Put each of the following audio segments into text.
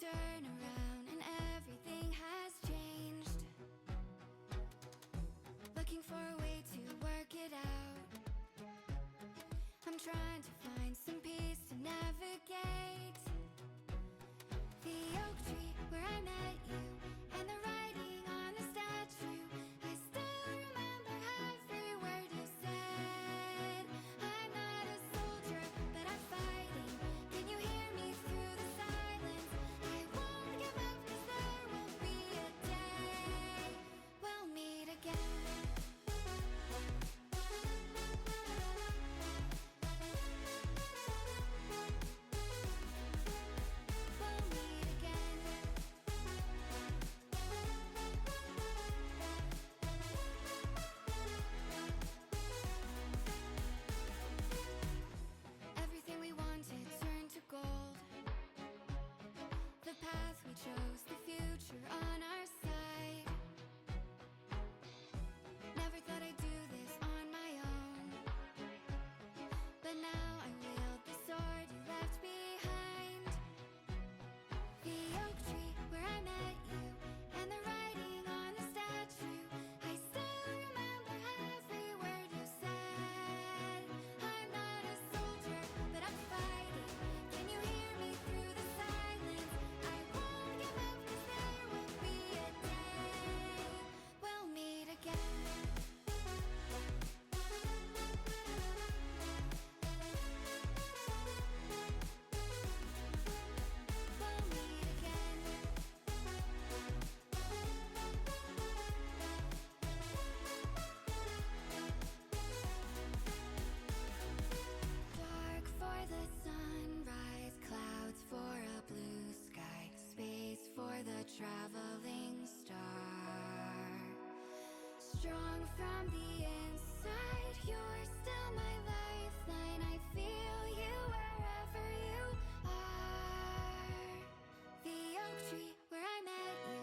turn around and everything has changed. Looking for a way to work it out. I'm trying to find some peace to navigate. The oak tree where I met you and the writing on the statue. I still remember every word you said. I'm not a soldier, but I'm fighting. Can you hear me through the silence? I won't give up 'cause there will be a day we'll meet again. We'll meet again. Everything we wanted turned to gold. The path we chose, the future on our side. Never thought I'd do this on my own, but now I wield the sword you left behind. The oak tree where I met you and the writing on the statue. I still remember every word you said. I'm not a soldier, but I'm fighting. Can you hear me through the silence? I won't give up 'cause there will be a day we'll meet again. We'll meet again. Dark for the sunrise, clouds for a blue sky, space for the traveling star. Strong from the inside, you're still my lifeline. I feel you wherever you are. The oak tree where I met you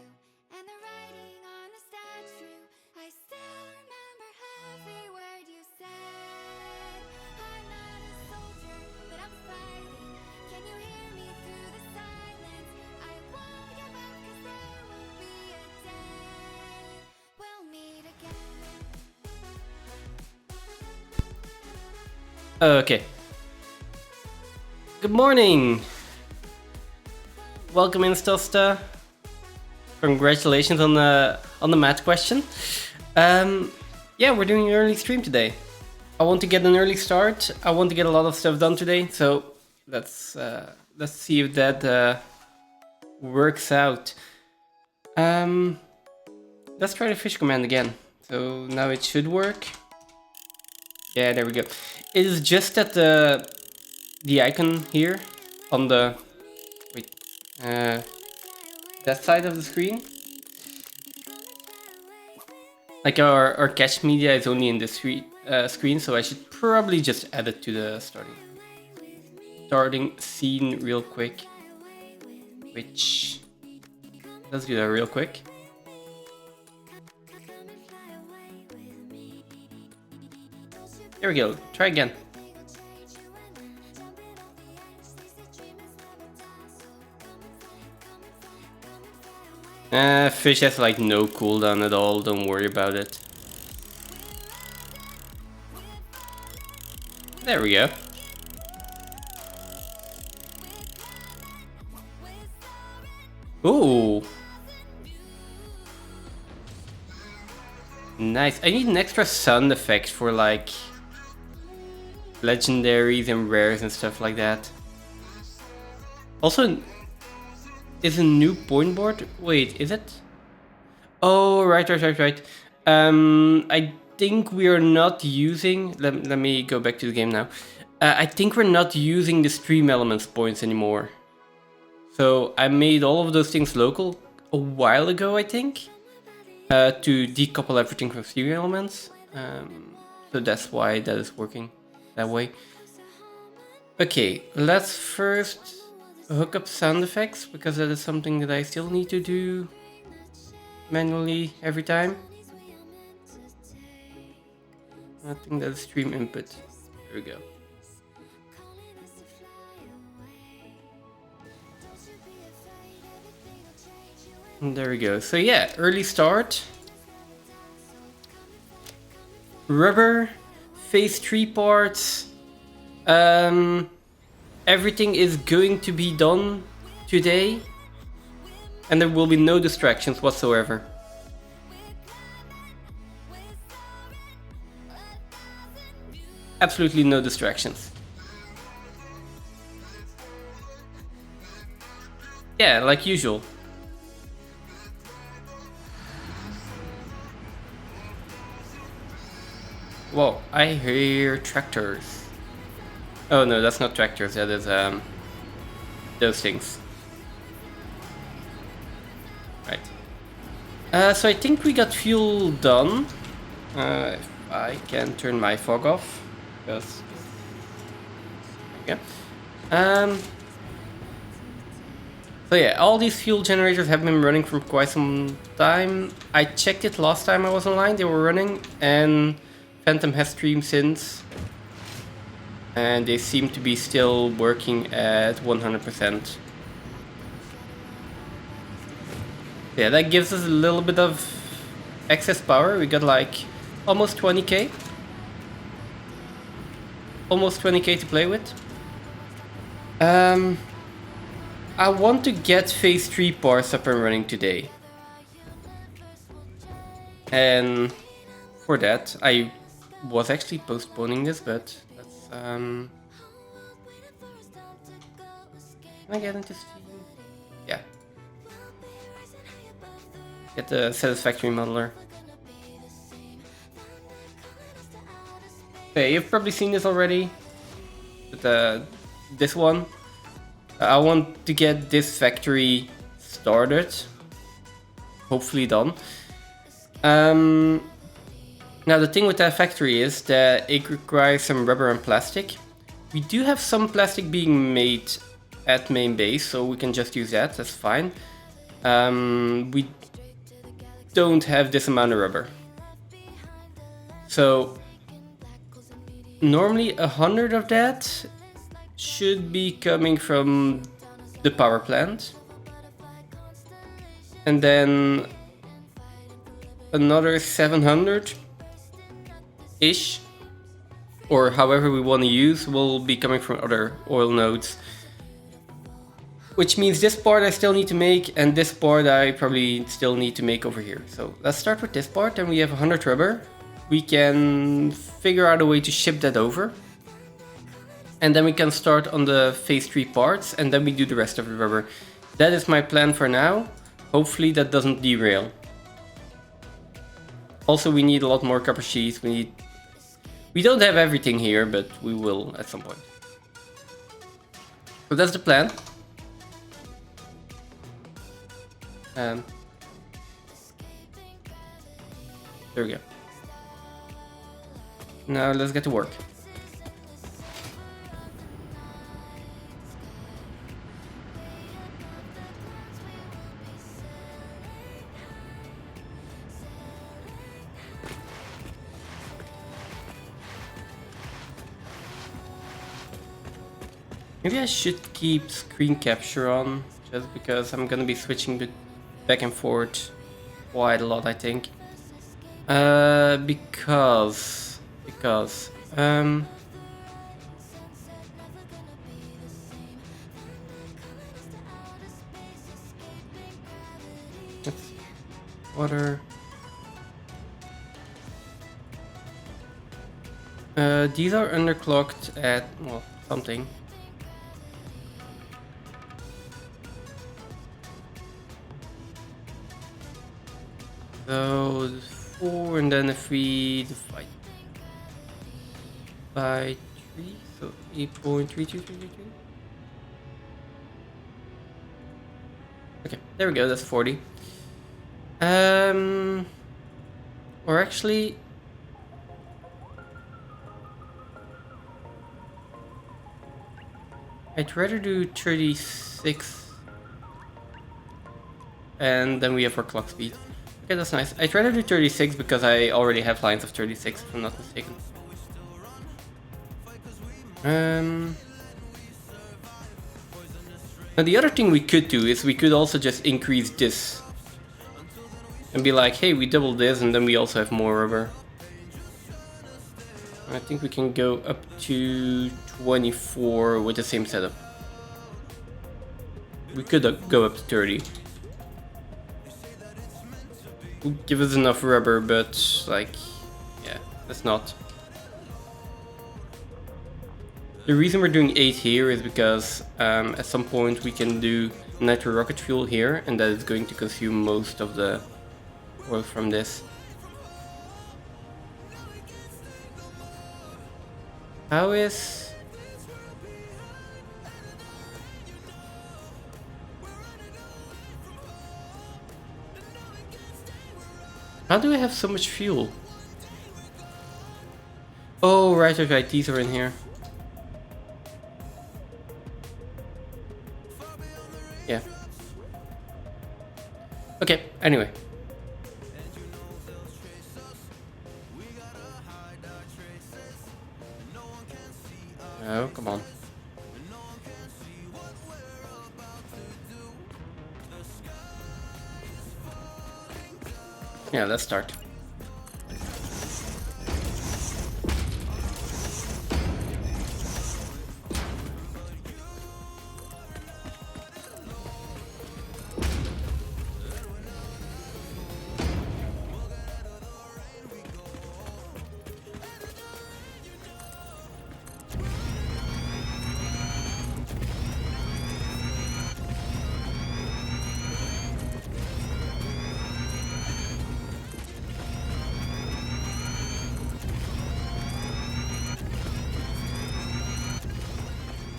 and the writing on the statue. I still remember every word you said. I'm not a soldier, but I'm fighting. Can you hear me through the silence? I won't give up 'cause there will be a day we'll meet again. Okay. Good morning. Welcome in, Stosta. Congratulations on the math question. Yeah, we're doing an early stream today. I want to get an early start. I want to get a lot of stuff done today. So let's see if that works out. Let's try the fish command again. So now it should work. Yeah, there we go. It is just that the icon here on the that side of the screen. Like our cache media is only in this screen, so I should probably just add it to the starting scene real quick. Which let's do that real quick. There we go. Try again. Fish has like no cooldown at all. Don't worry about it. There we go. Ooh. Nice. I need an extra sound effect for like legendaries and rares and stuff like that. Also, is a new point board? Wait, is it? Oh, right. I think we are not using... Let me go back to the game now. I think we're not using the stream elements points anymore. So I made all of those things local a while ago, I think. To decouple everything from stream elements. So that's why that is working that way. Okay, let's first hook up sound effects, because that is something that I still need to do manually every time. I think that's stream input. There we go. There we go. So yeah, early start. Rubber, phase 3 parts. Everything is going to be done today. And there will be no distractions whatsoever. Absolutely no distractions. Yeah, like usual. Whoa, I hear tractors. Oh no, that's not tractors, that is those things. Right. So I think we got fuel done. If I can turn my fog off. Because... okay. So yeah, all these fuel generators have been running for quite some time. I checked it last time I was online, they were running, and Phantom has streamed since. And they seem to be still working at 100%. Yeah, that gives us a little bit of excess power. We got like almost 20k. Almost 20k to play with. I want to get phase 3 parts up and running today. And for that, I was actually postponing this, but let's can I get into Steam? Yeah. Get the Satisfactory modeler. Okay, you've probably seen this already. But this one. I want to get this factory started. Hopefully done. Now the thing with that factory is that it requires some rubber and plastic. We do have some plastic being made at main base, so we can just use that, that's fine. We don't have this amount of rubber. So normally 100 of that should be coming from the power plant. And then another 700-ish, or however we want to use, will be coming from other oil nodes. Which means this part I still need to make, and this part I probably still need to make over here. So let's start with this part, and we have 100 rubber. We can figure out a way to ship that over. And then we can start on the phase 3 parts, and then we do the rest of the rubber. That is my plan for now. Hopefully that doesn't derail. Also, we need a lot more copper sheets. We don't have everything here, but we will at some point. So that's the plan. There we go. Now let's get to work. Maybe I should keep screen capture on, just because I'm gonna be switching back and forth quite a lot, I think. Because that's water. These are underclocked at, well, something. So 4, and then if we divide by 3, so 8.3233. Okay, there we go, that's 40. Or actually, I'd rather do 36, and then we have our clock speed. Okay, that's nice. I'd rather do 36 because I already have lines of 36, if I'm not mistaken. Now the other thing we could do is we could also just increase this and be like, hey, we doubled this and then we also have more rubber. I think we can go up to 24 with the same setup. We could go up to 30. Will give us enough rubber, but like, yeah, that's not. The reason we're doing 8 here is because at some point we can do nitro rocket fuel here, and that is going to consume most of the oil from this. How is... How do I have so much fuel? Oh, right, these are in here. Yeah. Okay, anyway. Oh, come on. Yeah, let's start.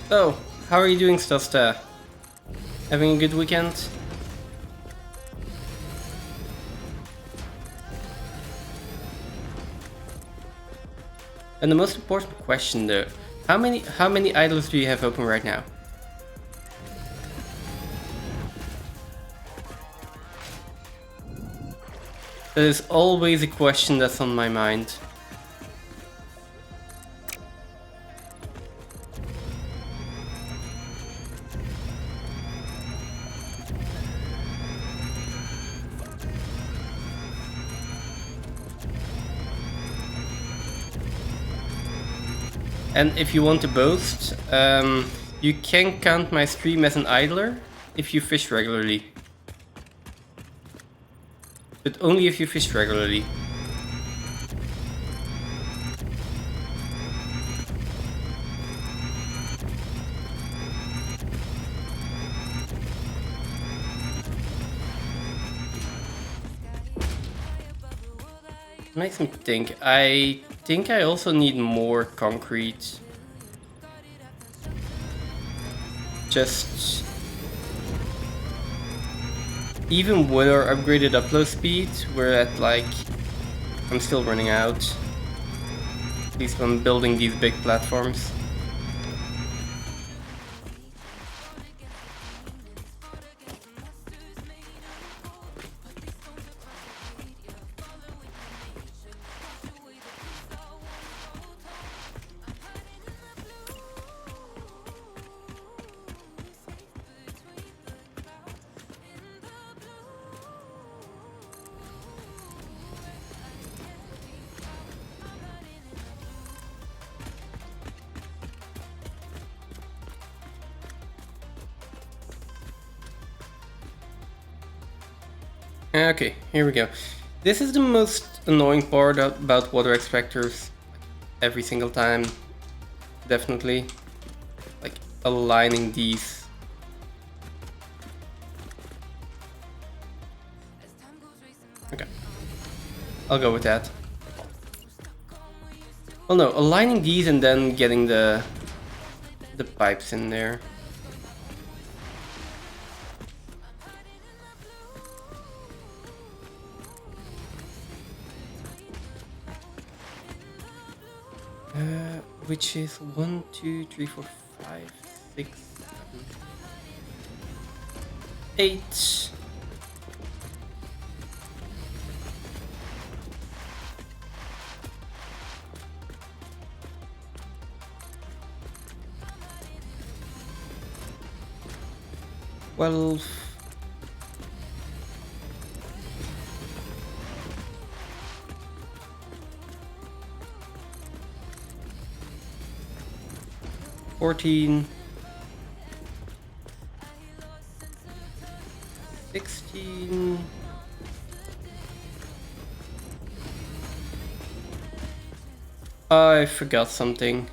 So, how are you doing, Stosta? Having a good weekend? And the most important question though, how many idlers do you have open right now? That is always a question that's on my mind. And if you want to boast, you can count my stream as an idler if you fish regularly. But only if you fish regularly. Makes me think. I think I also need more concrete. Just... Even with our upgraded upload speed, we're at like... I'm still running out. At least when I'm building these big platforms. Okay, here we go. This is the most annoying part about water extractors every single time. Definitely. Like aligning these. Okay. I'll go with that. Well, no, aligning these and then getting the pipes in there. Which is 1, 2, 3, 4, 5, 6, 7, 8. Well, 14, 16. I forgot something.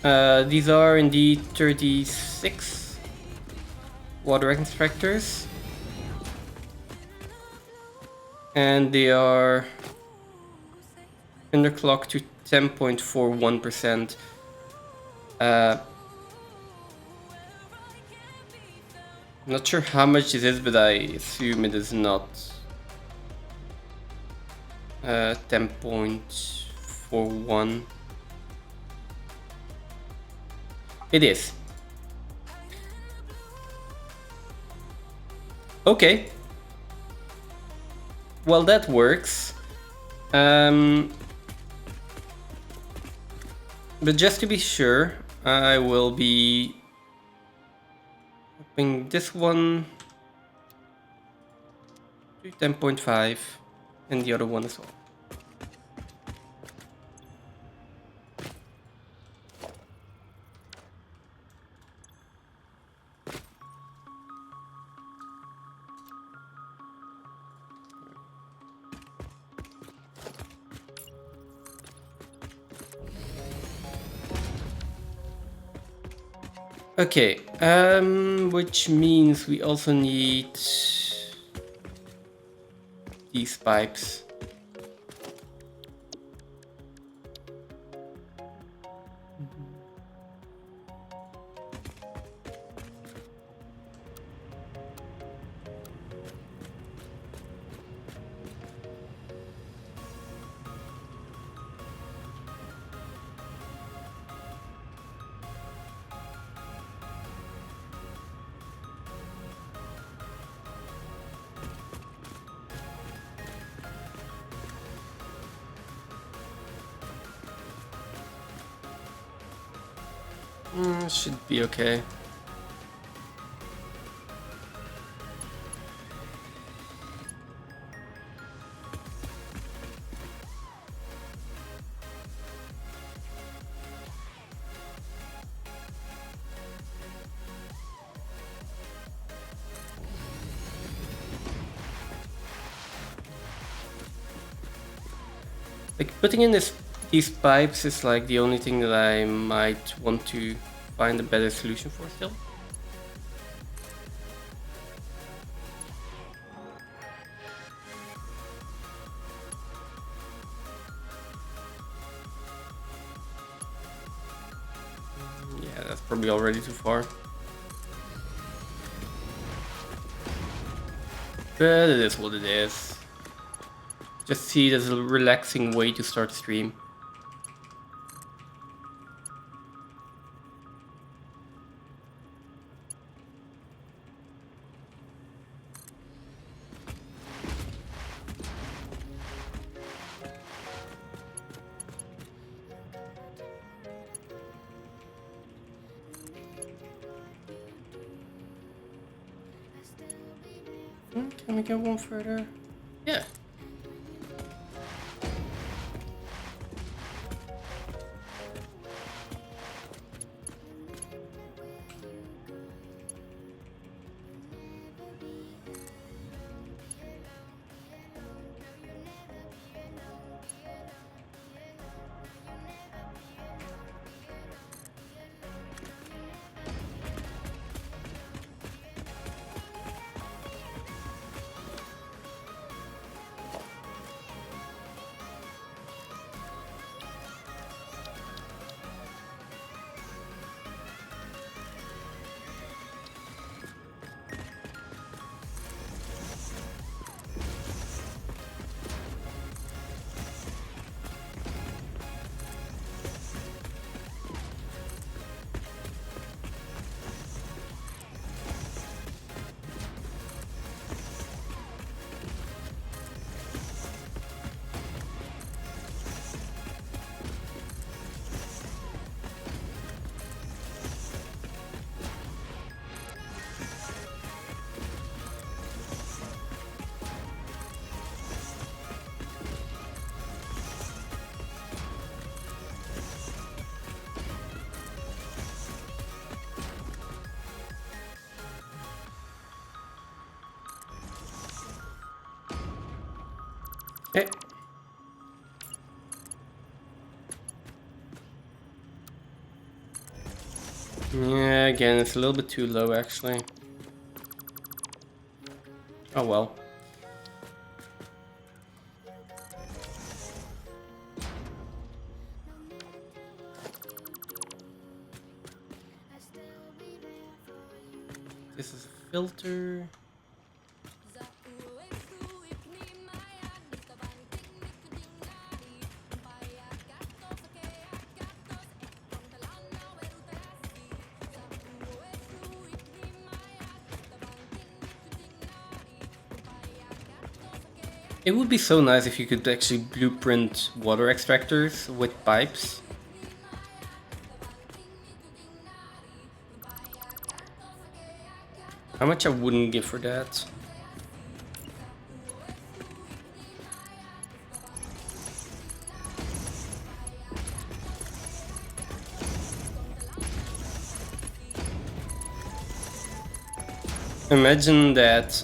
These are indeed 36 water extractors. And they are underclocked to 10.41%. I'm not sure how much it is, but I assume it is not 10.41. It is. Okay. Well, that works. But just to be sure, I will be upping this one to 10.5 and the other one as well. Okay, which means we also need these pipes. Should be okay. Like putting in these pipes is like the only thing that I might want to find a better solution for still. Yeah, that's probably already too far. But it is what it is. Just see it as a relaxing way to start the stream. Can we go one further? Yeah. Okay. Yeah, again, it's a little bit too low actually. Oh well. This is a filter. It would be so nice if you could actually blueprint water extractors with pipes. How much I wouldn't give for that. Imagine that,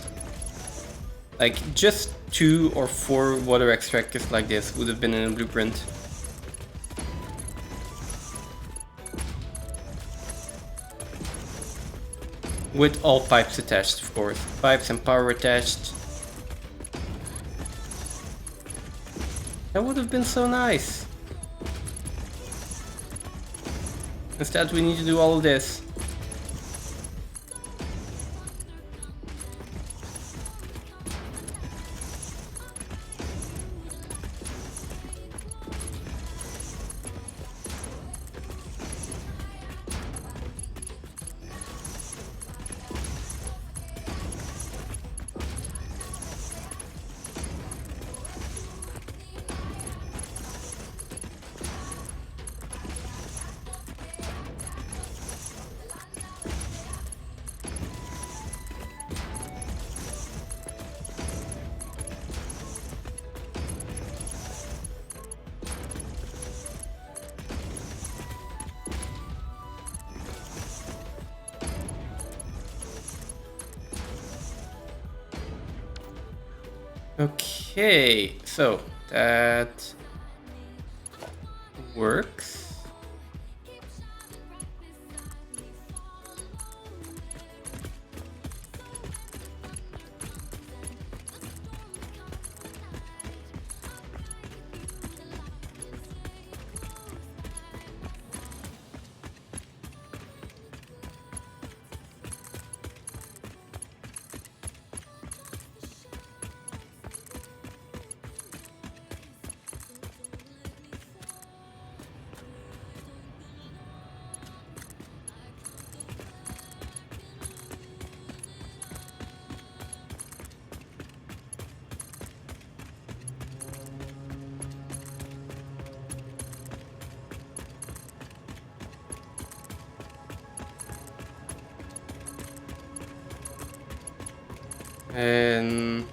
like, just 2 or 4 water extractors like this would have been in a blueprint. With all pipes attached, of course. Pipes and power attached. That would have been so nice. Instead, we need to do all of this. Okay, so that works. And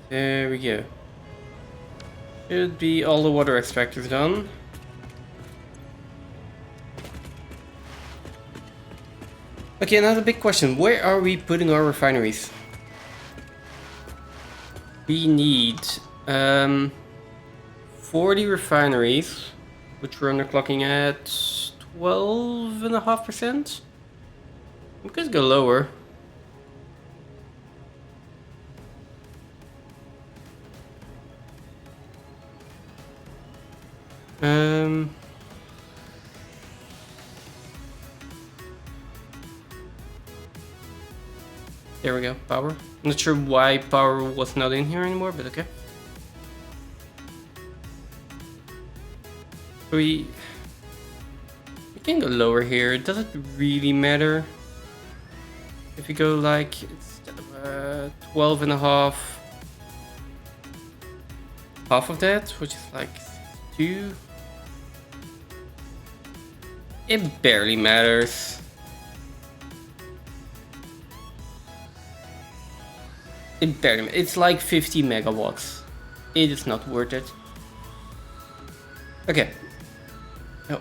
there we go. Should be all the water extractors done. Okay, another big question. Where are we putting our refineries? We need 40 refineries, which we're underclocking at 12.5%. We could go lower. There we go, power. I'm not sure why power was not in here anymore, but okay. We can go lower here. It doesn't really matter. If you go like instead of 12.5, half of that, which is like 2. It barely matters. It's like 50 megawatts. It is not worth it. Okay. No.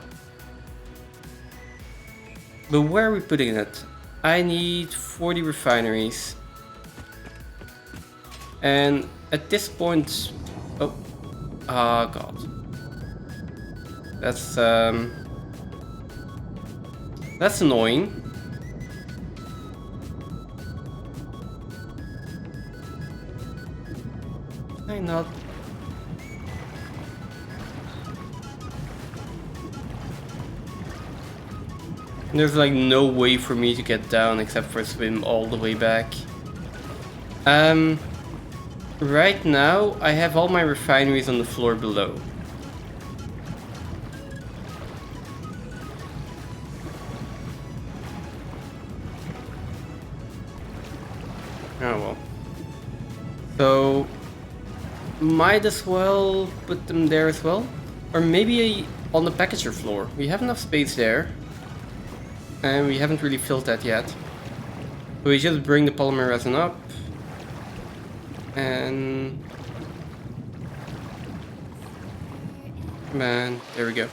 But where are we putting it? I need 40 refineries. And at this point, oh god, that's annoying. Can I not? There's like no way for me to get down except for swim all the way back. Right now I have all my refineries on the floor below. Oh well. So might as well put them there as well. Or maybe on the packager floor. We have enough space there. And we haven't really filled that yet. So we just bring the polymer resin up. And... man, there we go.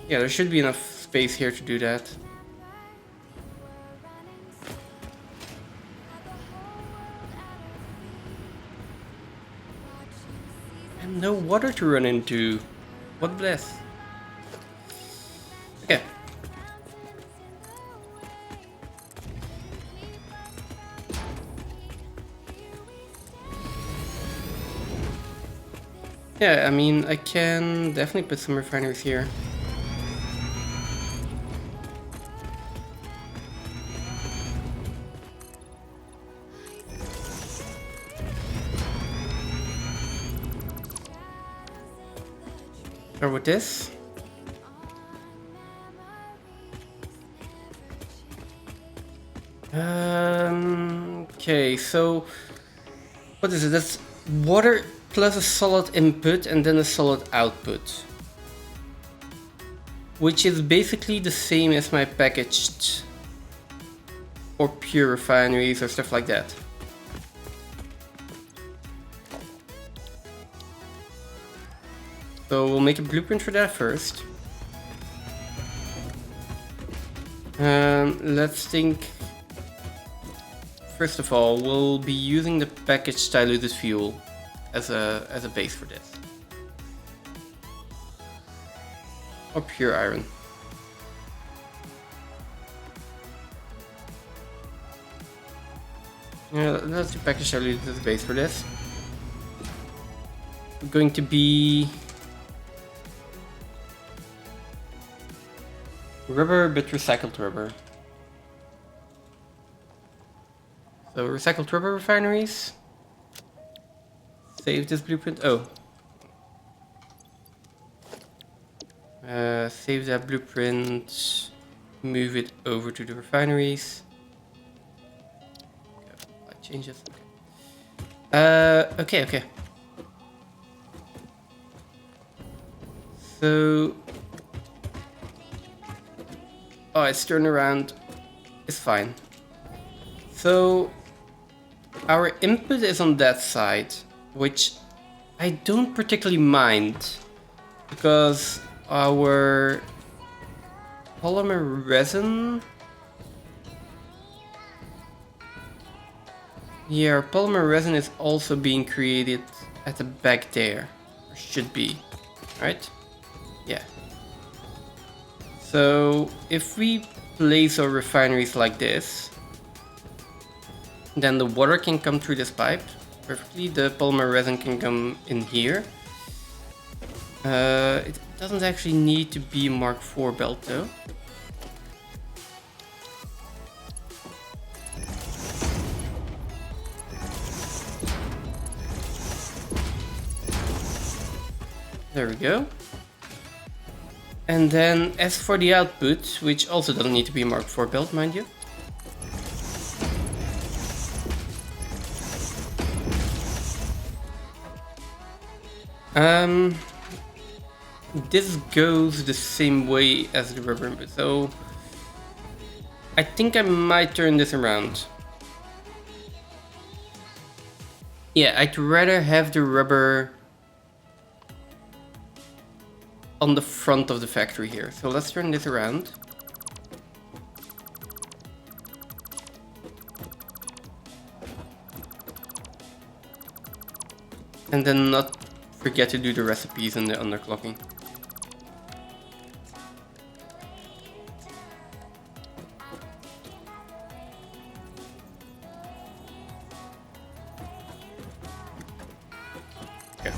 Yeah, there should be enough space here to do that. And no water to run into. What bless. Okay. Yeah, I mean, I can definitely put some refineries here. Or with this. Okay, so what is it? That's water plus a solid input and then a solid output, which is basically the same as my packaged or pure refineries or stuff like that. So we'll make a blueprint for that first. Let's think. First of all, we'll be using the packaged diluted fuel as a base for this. Or pure iron. Yeah, let's do packaged diluted as a base for this. We're going to be rubber, but recycled rubber. So recycled rubber refineries. Save this blueprint. Oh. Save that blueprint. Move it over to the refineries. I change it. Okay. So. Oh, it's turned around. It's fine. So. Our input is on that side, which I don't particularly mind, because our polymer resin... yeah, our polymer resin is also being created at the back there, or should be, right? Yeah. So if we place our refineries like this, then the water can come through this pipe perfectly. The polymer resin can come in here. It doesn't actually need to be Mark IV belt though. There we go. And then as for the output, which also doesn't need to be Mark IV belt, mind you. This goes the same way as the rubber input, so I think I might turn this around. Yeah, I'd rather have the rubber on the front of the factory here. So let's turn this around. And then not forget to do the recipes and the underclocking. Okay.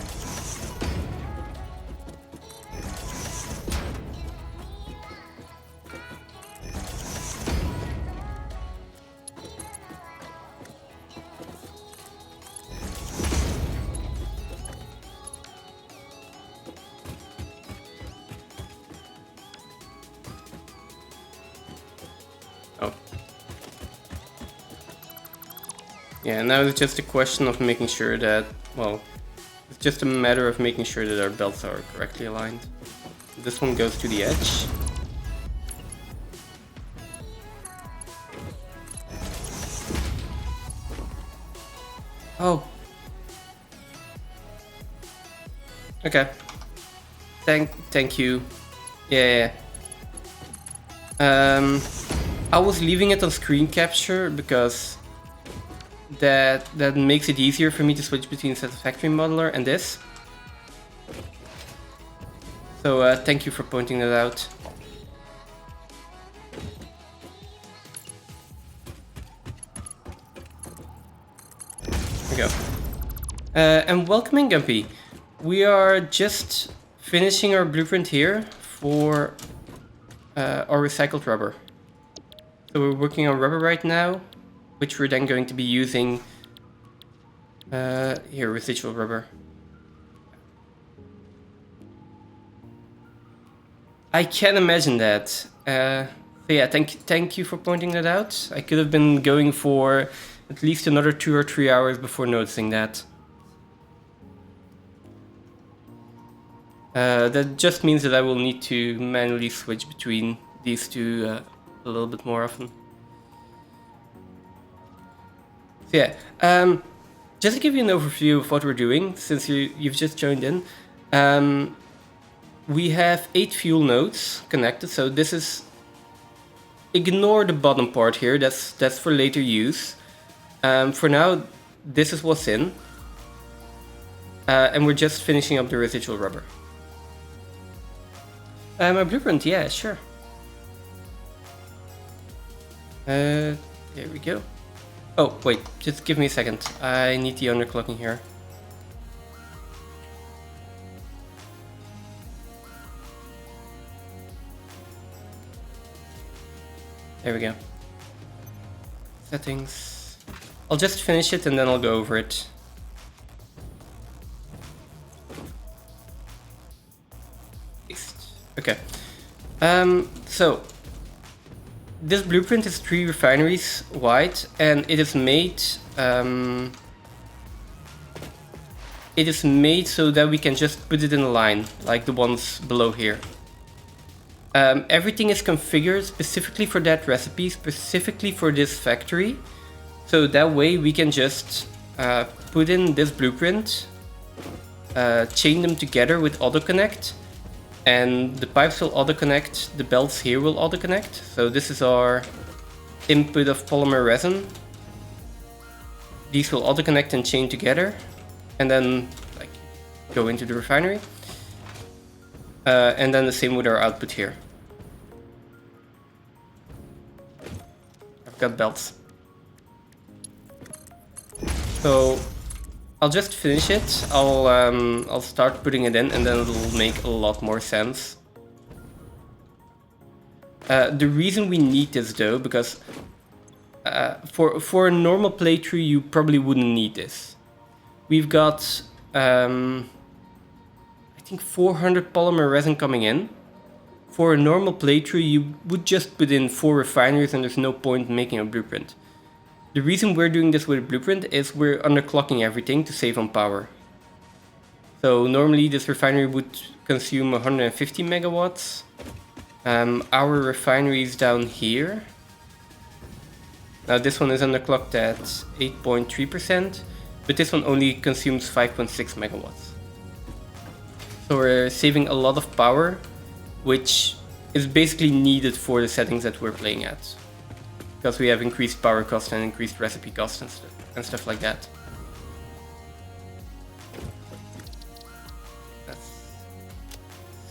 Oh. Yeah, now it's just a question of making sure that, well, it's just a matter of making sure that our belts are correctly aligned. This one goes to the edge. Oh. Okay. Thank you. Yeah. I was leaving it on screen capture because that makes it easier for me to switch between Satisfactory modeler and this. So thank you for pointing that out. There we go. And welcoming Gumpy. We are just finishing our blueprint here for our recycled rubber. So we're working on rubber right now, which we're then going to be using here, residual rubber. I can imagine that. So yeah, thank you for pointing that out. I could have been going for at least another 2 or 3 hours before noticing that. That just means that I will need to manually switch between these two a little bit more often. So yeah, just to give you an overview of what we're doing, since you've just joined in, we have 8 fuel nodes connected. So this is, ignore the bottom part here. That's for later use. For now, this is what's in, and we're just finishing up the residual rubber. My blueprint, yeah, sure. There we go. Oh, wait, just give me a second. I need the underclocking here. There we go. Settings. I'll just finish it and then I'll go over it. Okay. So this blueprint is 3 refineries wide, and it is made so that we can just put it in a line, like the ones below here. Everything is configured specifically for that recipe, specifically for this factory, so that way we can just put in this blueprint, chain them together with auto-connect, and the pipes will auto-connect, the belts here will auto-connect. So this is our input of polymer resin. These will auto-connect and chain together, and then like go into the refinery. And then the same with our output here. I've got belts. So I'll just finish it. I'll start putting it in, and then it'll make a lot more sense. The reason we need this though, because for a normal playthrough you probably wouldn't need this. We've got I think 400 polymer resin coming in. For a normal playthrough you would just put in 4 refineries and there's no point in making a blueprint. The reason we're doing this with a blueprint is we're underclocking everything to save on power. So normally this refinery would consume 150 megawatts. Our refinery is down here. Now this one is underclocked at 8.3%, but this one only consumes 5.6 megawatts. So we're saving a lot of power, which is basically needed for the settings that we're playing at. Because we have increased power cost and increased recipe cost and stuff like that.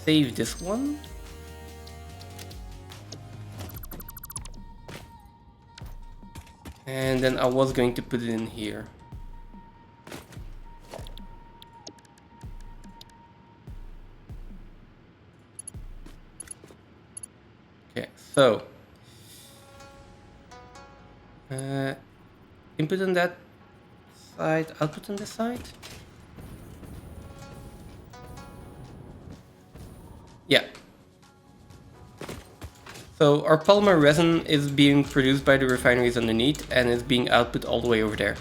save this one. And then I was going to put it in here. Okay, so input on that side, output on this side. Yeah. So our polymer resin is being produced by the refineries underneath and is being output all the way over there.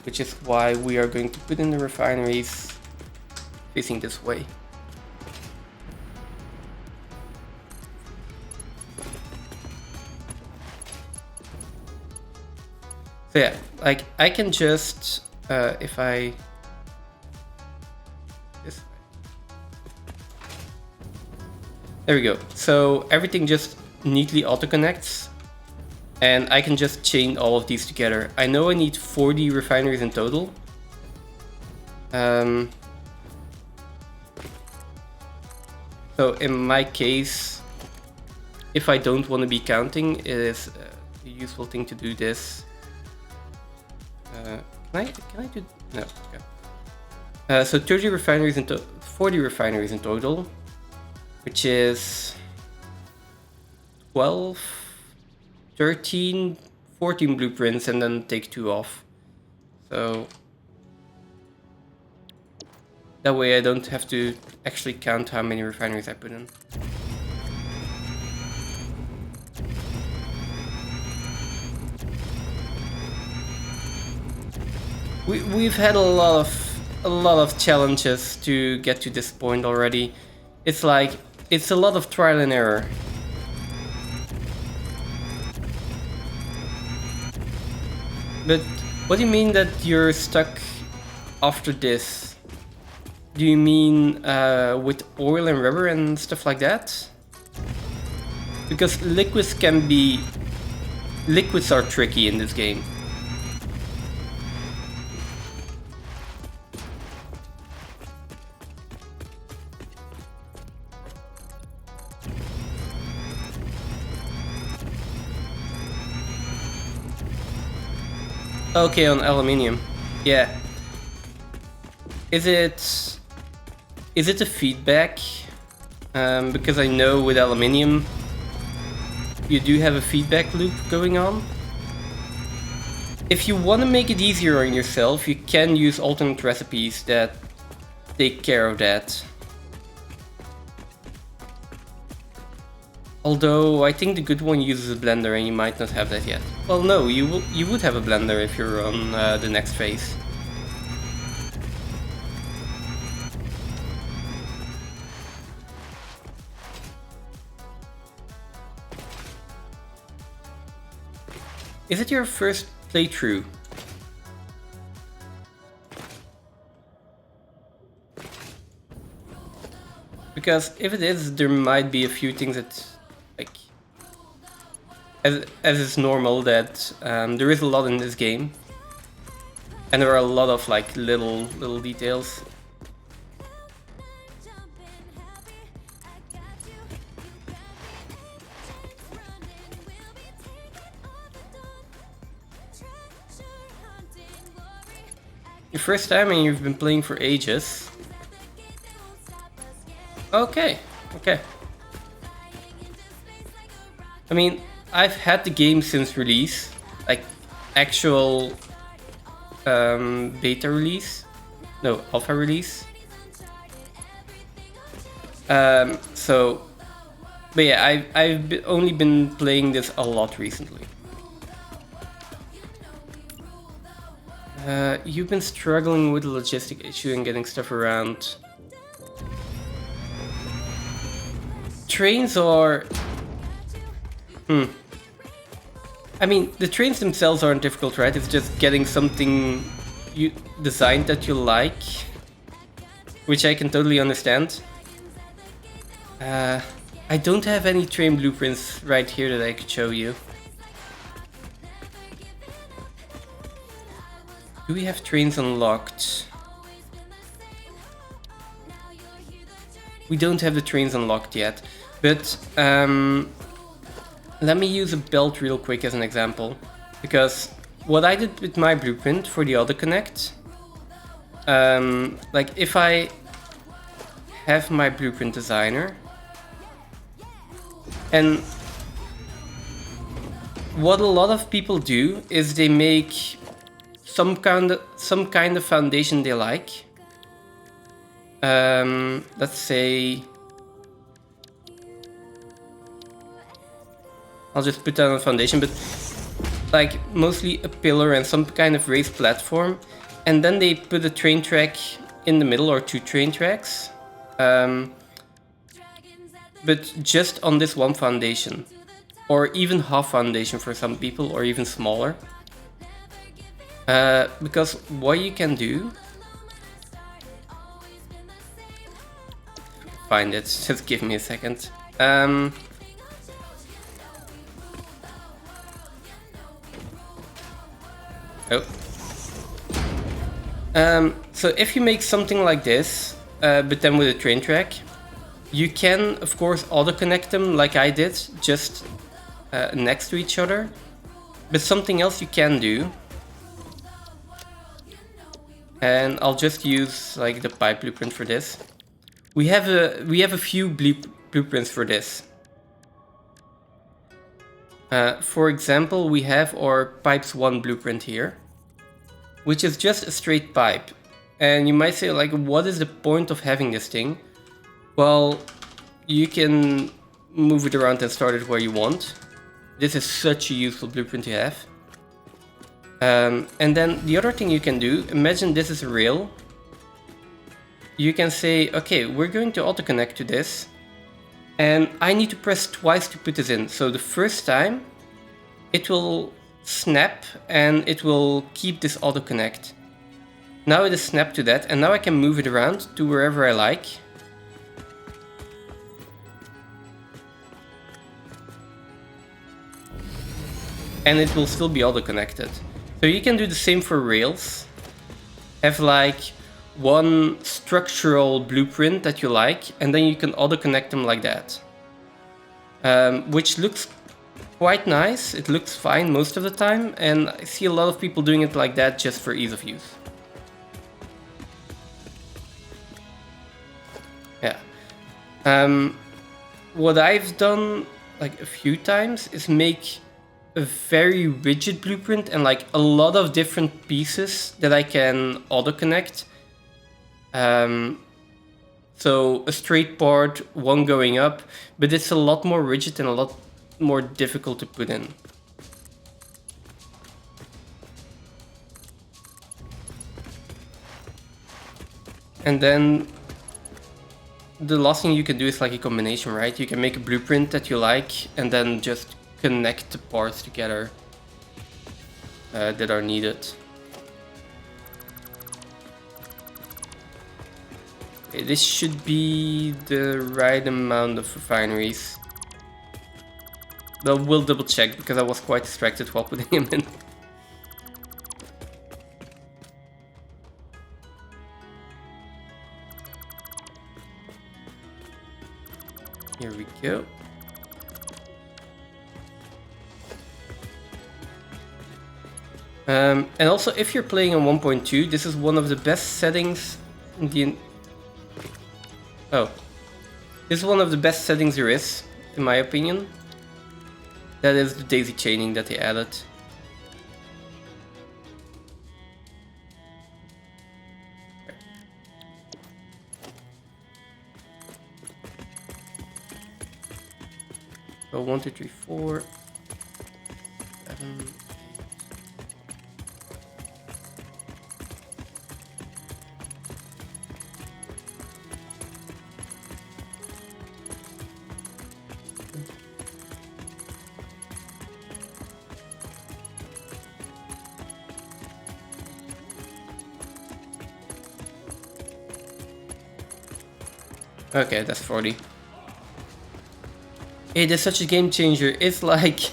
Which is why we are going to put in the refineries facing this way. So yeah, like I can just, if I, this way. There we go. So everything just neatly auto connects and I can just chain all of these together. I know I need 40 refineries in total. So in my case, if I don't want to be counting, it is a useful thing to do this. Can I do, no, okay. So 30 refineries in 40 refineries in total, which is 12, 13, 14 blueprints and then take 2 off. So that way I don't have to actually count how many refineries I put in. We've had a lot of challenges to get to this point already. It's like, it's a lot of trial and error. But what do you mean that you're stuck after this? Do you mean with oil and rubber and stuff like that? Because liquids are tricky in this game. Okay, on aluminium. Yeah. Is it a feedback? Because I know with aluminium you do have a feedback loop going on. If you want to make it easier on yourself, you can use alternate recipes that take care of that. Although I think the good one uses a blender and you might not have that yet. Well, no, you would have a blender if you're on the next phase. Is it your first playthrough? Because if it is, there might be a few things that, like, as is normal, that there is a lot in this game, and there are a lot of like little details. Your first time and you've been playing for ages. Okay, okay. I mean, I've had the game since release, like actual beta release, no, alpha release. So, but yeah, I've only been playing this a lot recently. You've been struggling with the logistic issue and getting stuff around. Trains are... I mean, the trains themselves aren't difficult, right? It's just getting something you designed that you like, which I can totally understand. I don't have any train blueprints right here that I could show you. Do we have trains unlocked? we don't have the trains unlocked yet. But let me use a belt real quick as an example, because what I did with my blueprint for the auto connect, like if I have my blueprint designer, and what a lot of people do is they make some kind of foundation they like. Let's say I'll just put down a foundation, but like mostly a pillar and some kind of raised platform, and then they put a train track in the middle or 2 train tracks, but just on this one foundation, or even half foundation for some people, or even smaller. Because what you can do, find it, just give me a second. So if you make something like this, but then with a train track, you can of course auto connect them like I did, just next to each other. But something else you can do, and I'll just use like the pipe blueprint for this. We have a few blueprints for this. For example, we have our pipes 1 blueprint here, which is just a straight pipe. And you might say, like, what is the point of having this thing? Well, you can move it around and start it where you want. This is such a useful blueprint to have. And then the other thing you can do, imagine this is a rail. You can say, okay, we're going to auto connect to this, and I need to press twice to put this in. So the first time it will snap and it will keep this auto connect. Now it is snapped to that, and now I can move it around to wherever I like. And it will still be auto connected. So you can do the same for rails. Have like one structural blueprint that you like, and then you can auto connect them like that. Which looks quite nice. It looks fine most of the time, and I see a lot of people doing it like that just for ease of use. Yeah. What I've done like a few times is make a very rigid blueprint and like a lot of different pieces that I can auto connect. So a straight part, one going up, but it's a lot more rigid and a lot more difficult to put in. And then the last thing you can do is like a combination, right? You can make a blueprint that you like and then just connect the parts together that are needed. Okay, this should be the right amount of refineries. But we'll double check because I was quite distracted while putting him in. Here we go. And also, if you're playing on 1.2, this is one of the best settings in the... Oh. This is one of the best settings there is, in my opinion. That is the daisy chaining that they added. So 1, 2, 3, 4, 7. Okay, that's 40. It is such a game changer. It's like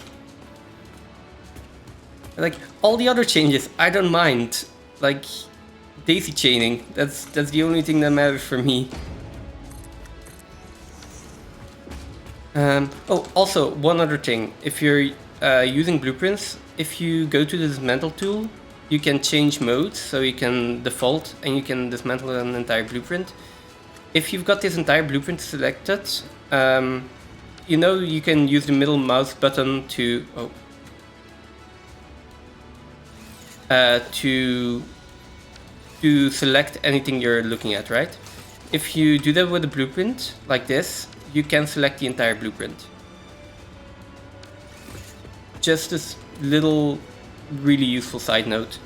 all the other changes, I don't mind. Like daisy chaining, that's the only thing that matters for me. Oh, also one other thing. If you're using blueprints, if you go to the dismantle tool, you can change modes. So you can default and you can dismantle an entire blueprint. If you've got this entire blueprint selected, you know you can use the middle mouse button to to select anything you're looking at, right? If you do that with a blueprint like this, you can select the entire blueprint. Just this little, really useful side note.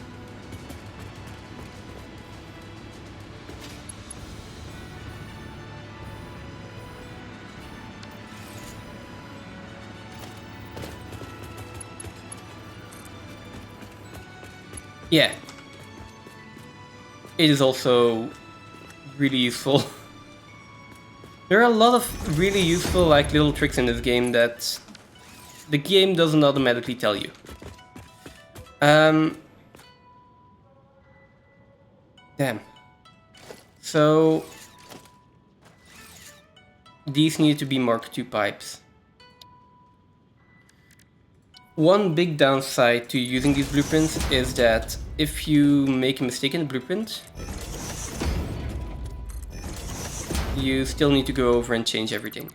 Yeah. It is also really useful. There are a lot of really useful like little tricks in this game that the game doesn't automatically tell you. Damn. So these need to be Mark II pipes. One big downside to using these blueprints is that if you make a mistake in the blueprint, you still need to go over and change everything.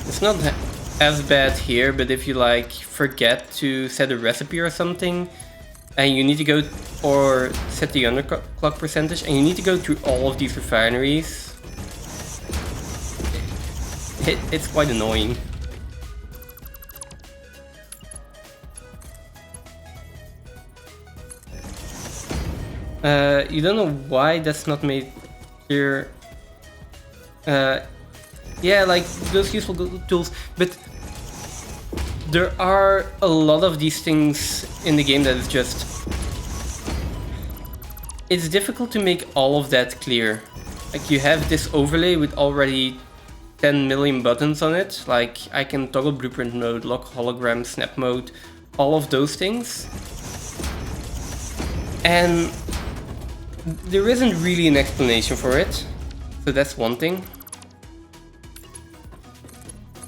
It's not as bad here, but if you like forget to set a recipe or something, and you need to go or set the underclock percentage, and you need to go through all of these refineries, it's quite annoying. You don't know why that's not made clear. Yeah, like those useful tools, but there are a lot of these things in the game that is just... It's difficult to make all of that clear. Like you have this overlay with already 10 million buttons on it, like I can toggle blueprint mode, lock hologram, snap mode, all of those things. And there isn't really an explanation for it, so that's one thing.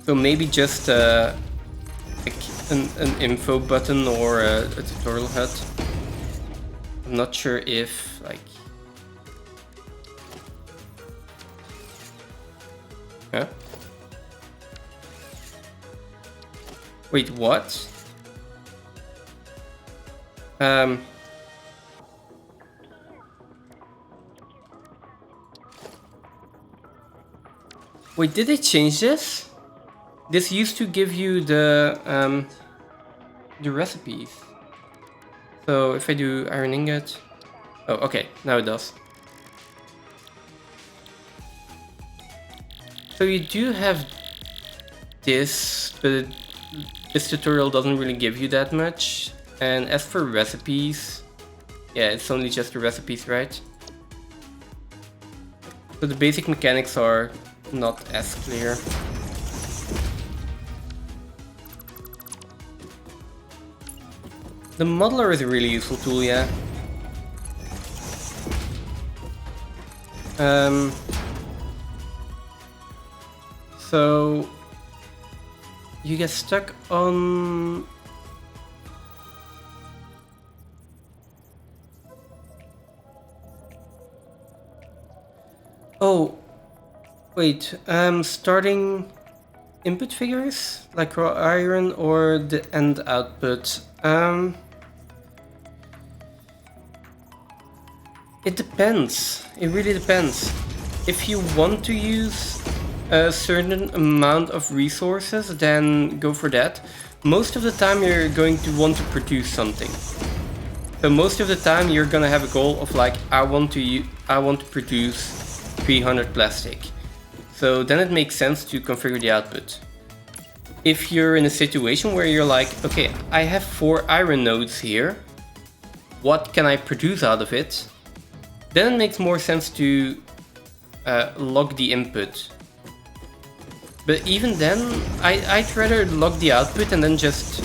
So maybe just like an info button or a tutorial HUD. I'm not sure if like... Huh? Wait, what? Wait, did they change this? This used to give you the recipes. So if I do iron ingot... Oh, okay, now it does. So you do have this, but this tutorial doesn't really give you that much. And as for recipes, yeah, it's only just the recipes, right? So the basic mechanics are not as clear. The modeler is a really useful tool, yeah. So you get stuck on... Oh, wait, starting input figures like raw iron or the end output. It depends. It really depends. If you want to use a certain amount of resources, then go for that. Most of the time you're going to want to produce something. So most of the time you're gonna have a goal of like, I want to produce 300 plastic. So then it makes sense to configure the output. If you're in a situation where you're like, okay, I have 4 iron nodes here, what can I produce out of it, then it makes more sense to log the input. But even then, I'd rather log the output and then just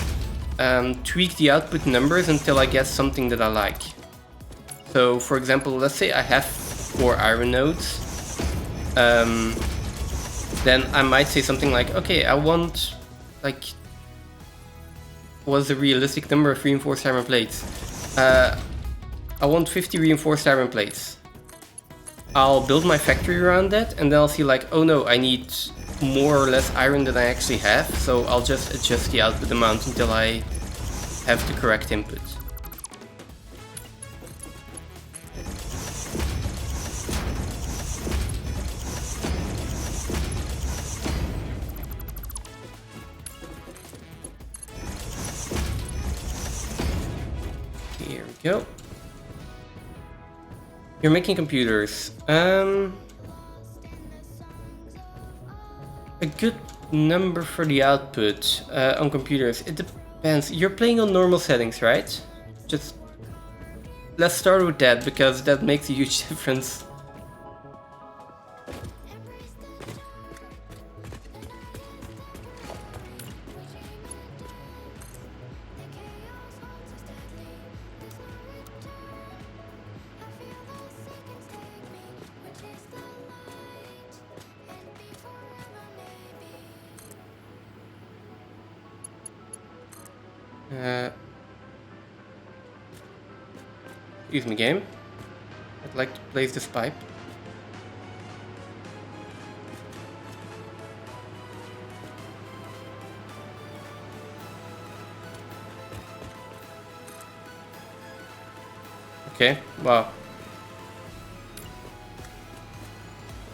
tweak the output numbers until I get something that I like. So for example, let's say I have 4 iron nodes. Then I might say something like, okay, I want, like, what's the realistic number of reinforced iron plates? I want 50 reinforced iron plates. I'll build my factory around that, and then I'll see like, oh no, I need more or less iron than I actually have, so I'll just adjust the output amount until I have the correct input. Here we go. You're making computers. A good number for the output on computers. It depends. You're playing on normal settings, right? Just let's start with that because that makes a huge difference. Excuse me, game. I'd like to place this pipe. Okay, wow.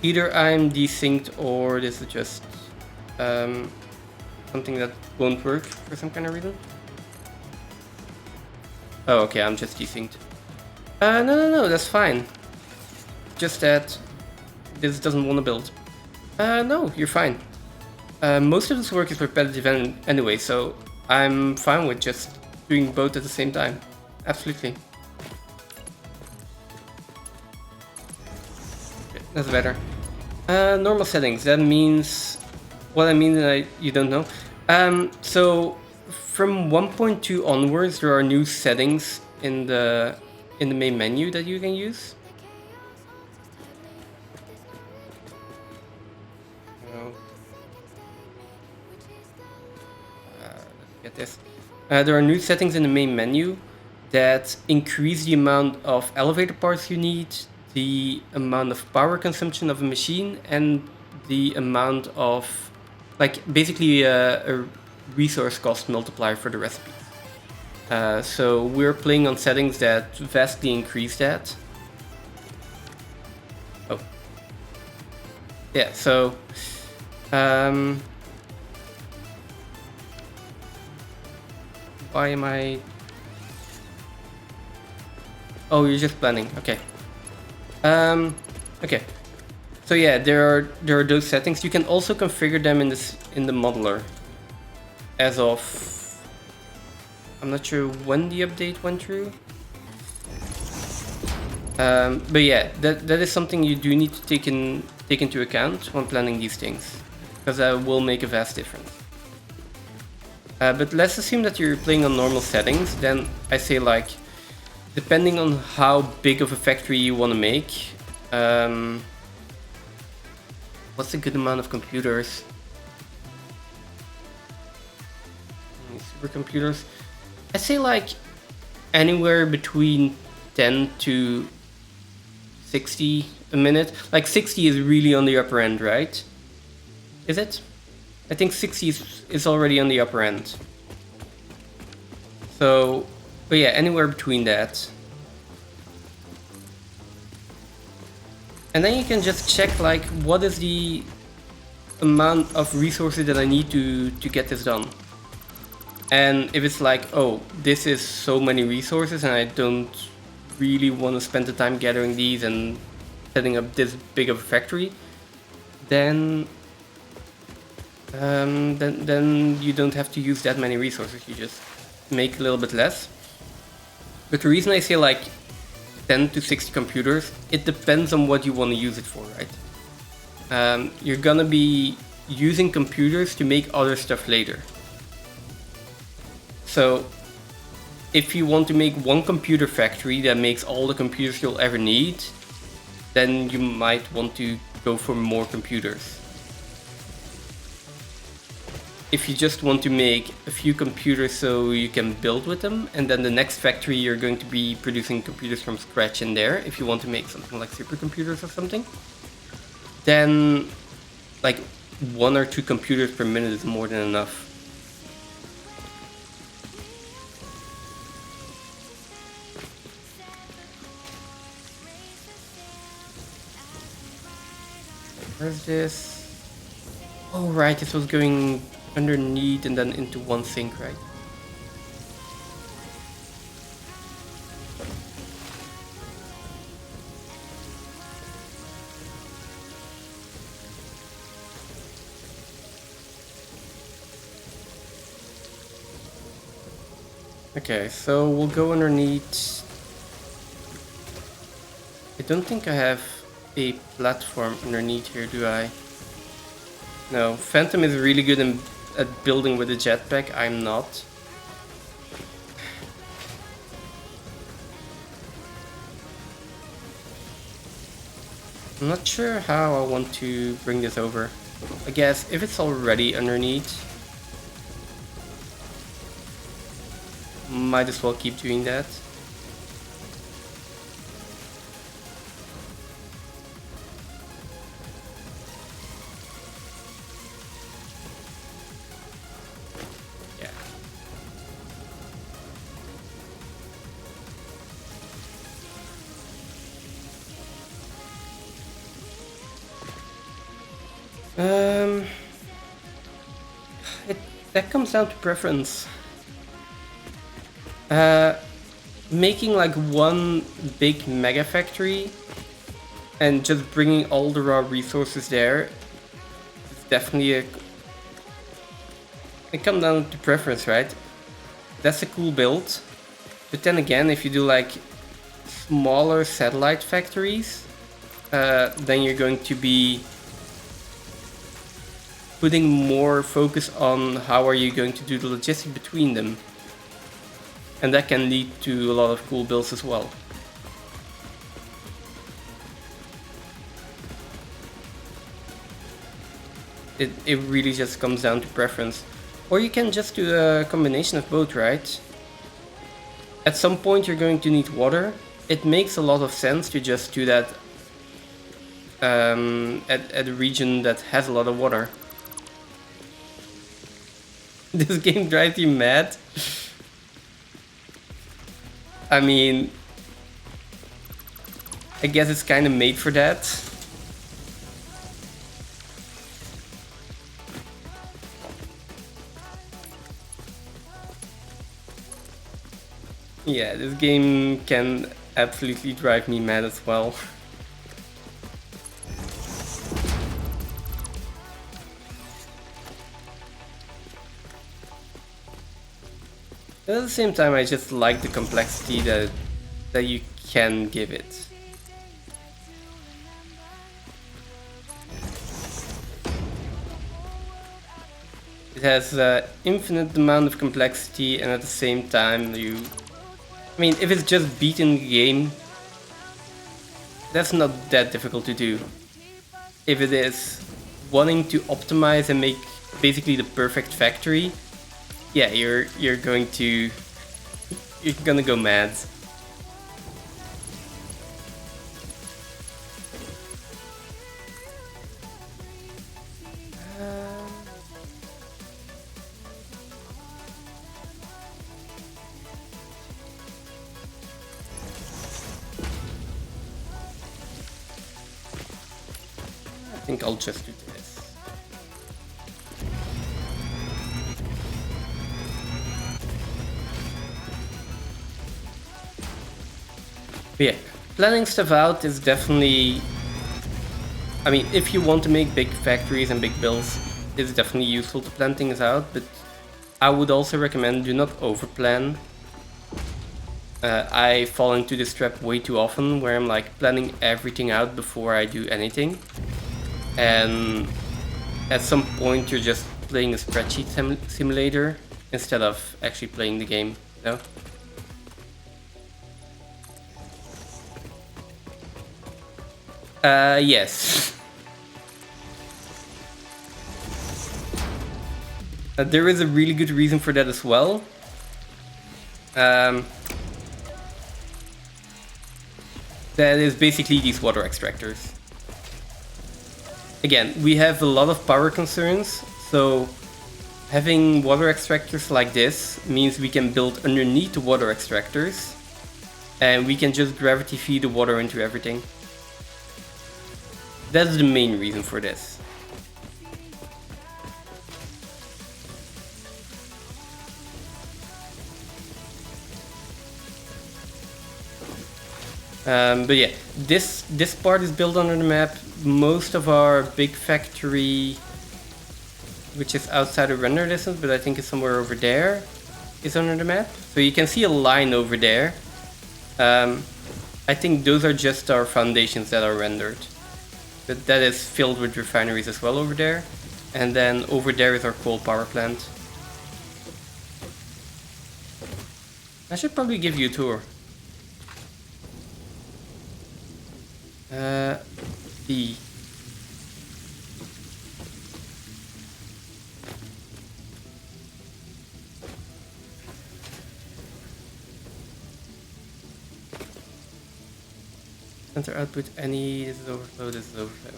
Either I'm desynced or this is just something that won't work for some kind of reason. Oh, okay, I'm just desynced. No, that's fine. Just that this doesn't want to build. No, you're fine. Most of this work is repetitive anyway, so I'm fine with just doing both at the same time. Absolutely. Okay, that's better. Normal settings, that means... What I mean, you don't know. So from 1.2 onwards, there are new settings in the main menu that you can use. Get this. There are new settings in the main menu that increase the amount of elevator parts you need, the amount of power consumption of a machine, and the amount of, like, basically a resource cost multiplier for the recipe. So we're playing on settings that vastly increase that. Oh. Yeah, so... why am I... Oh, you're just planning. Okay. Okay. So yeah, there are those settings. You can also configure them in the modeler. As of... I'm not sure when the update went through. But yeah, that is something you do need to take into account when planning these things, because that will make a vast difference. But let's assume that you're playing on normal settings. Then I say, like, depending on how big of a factory you want to make, what's a good amount of computers? Supercomputers. I say like anywhere between 10 to 60 a minute. Like 60 is really on the upper end, right? Is it? I think 60 is already on the upper end. So, but yeah, anywhere between that. And then you can just check, like, what is the amount of resources that I need to get this done. And if it's like, oh, this is so many resources and I don't really want to spend the time gathering these and setting up this big of a factory, then you don't have to use that many resources. You just make a little bit less. But the reason I say like 10 to 60 computers, it depends on what you want to use it for, right? You're gonna be using computers to make other stuff later. So if you want to make one computer factory that makes all the computers you'll ever need, then you might want to go for more computers. If you just want to make a few computers so you can build with them, and then the next factory you're going to be producing computers from scratch in there, if you want to make something like supercomputers or something, then like 1 or 2 computers per minute is more than enough. Where's this? Oh right, this was going underneath and then into one sink, right? Okay, so we'll go underneath. I don't think I have a platform underneath here, do I? No, Phantom is really good at building with a jetpack, I'm not. I'm not sure how I want to bring this over. I guess if it's already underneath, might as well keep doing that. That comes down to preference. Making like one big mega factory and just bringing all the raw resources there is definitely it comes down to preference, right? That's a cool build. But then again, if you do like smaller satellite factories, then you're going to be putting more focus on how are you going to do the logistics between them. And that can lead to a lot of cool builds as well. It really just comes down to preference. Or you can just do a combination of both, right? At some point you're going to need water. It makes a lot of sense to just do that at a region that has a lot of water. This game drives you mad. I mean, I guess it's kind of made for that. Yeah, this game can absolutely drive me mad as well. At the same time, I just like the complexity that you can give it. It has an infinite amount of complexity, and at the same time, I mean, if it's just beating the game, that's not that difficult to do. If it is wanting to optimize and make basically the perfect factory, yeah, you're gonna go mad. I think I'll just do this. But yeah, planning stuff out is definitely... I mean, if you want to make big factories and big builds, it's definitely useful to plan things out, but I would also recommend do not overplan. I fall into this trap way too often where I'm like planning everything out before I do anything. And at some point you're just playing a spreadsheet simulator instead of actually playing the game, you know? Yes. There is a really good reason for that as well. That is basically these water extractors. Again, we have a lot of power concerns, so having water extractors like this means we can build underneath the water extractors and we can just gravity feed the water into everything. That's the main reason for this. But yeah, this part is built under the map. Most of our big factory, which is outside of render distance, but I think it's somewhere over there, is under the map. So you can see a line over there. I think those are just our foundations that are rendered. But that is filled with refineries as well over there. And then over there is our coal power plant. I should probably give you a tour. B. Center output any, this is overflow, this is overflow.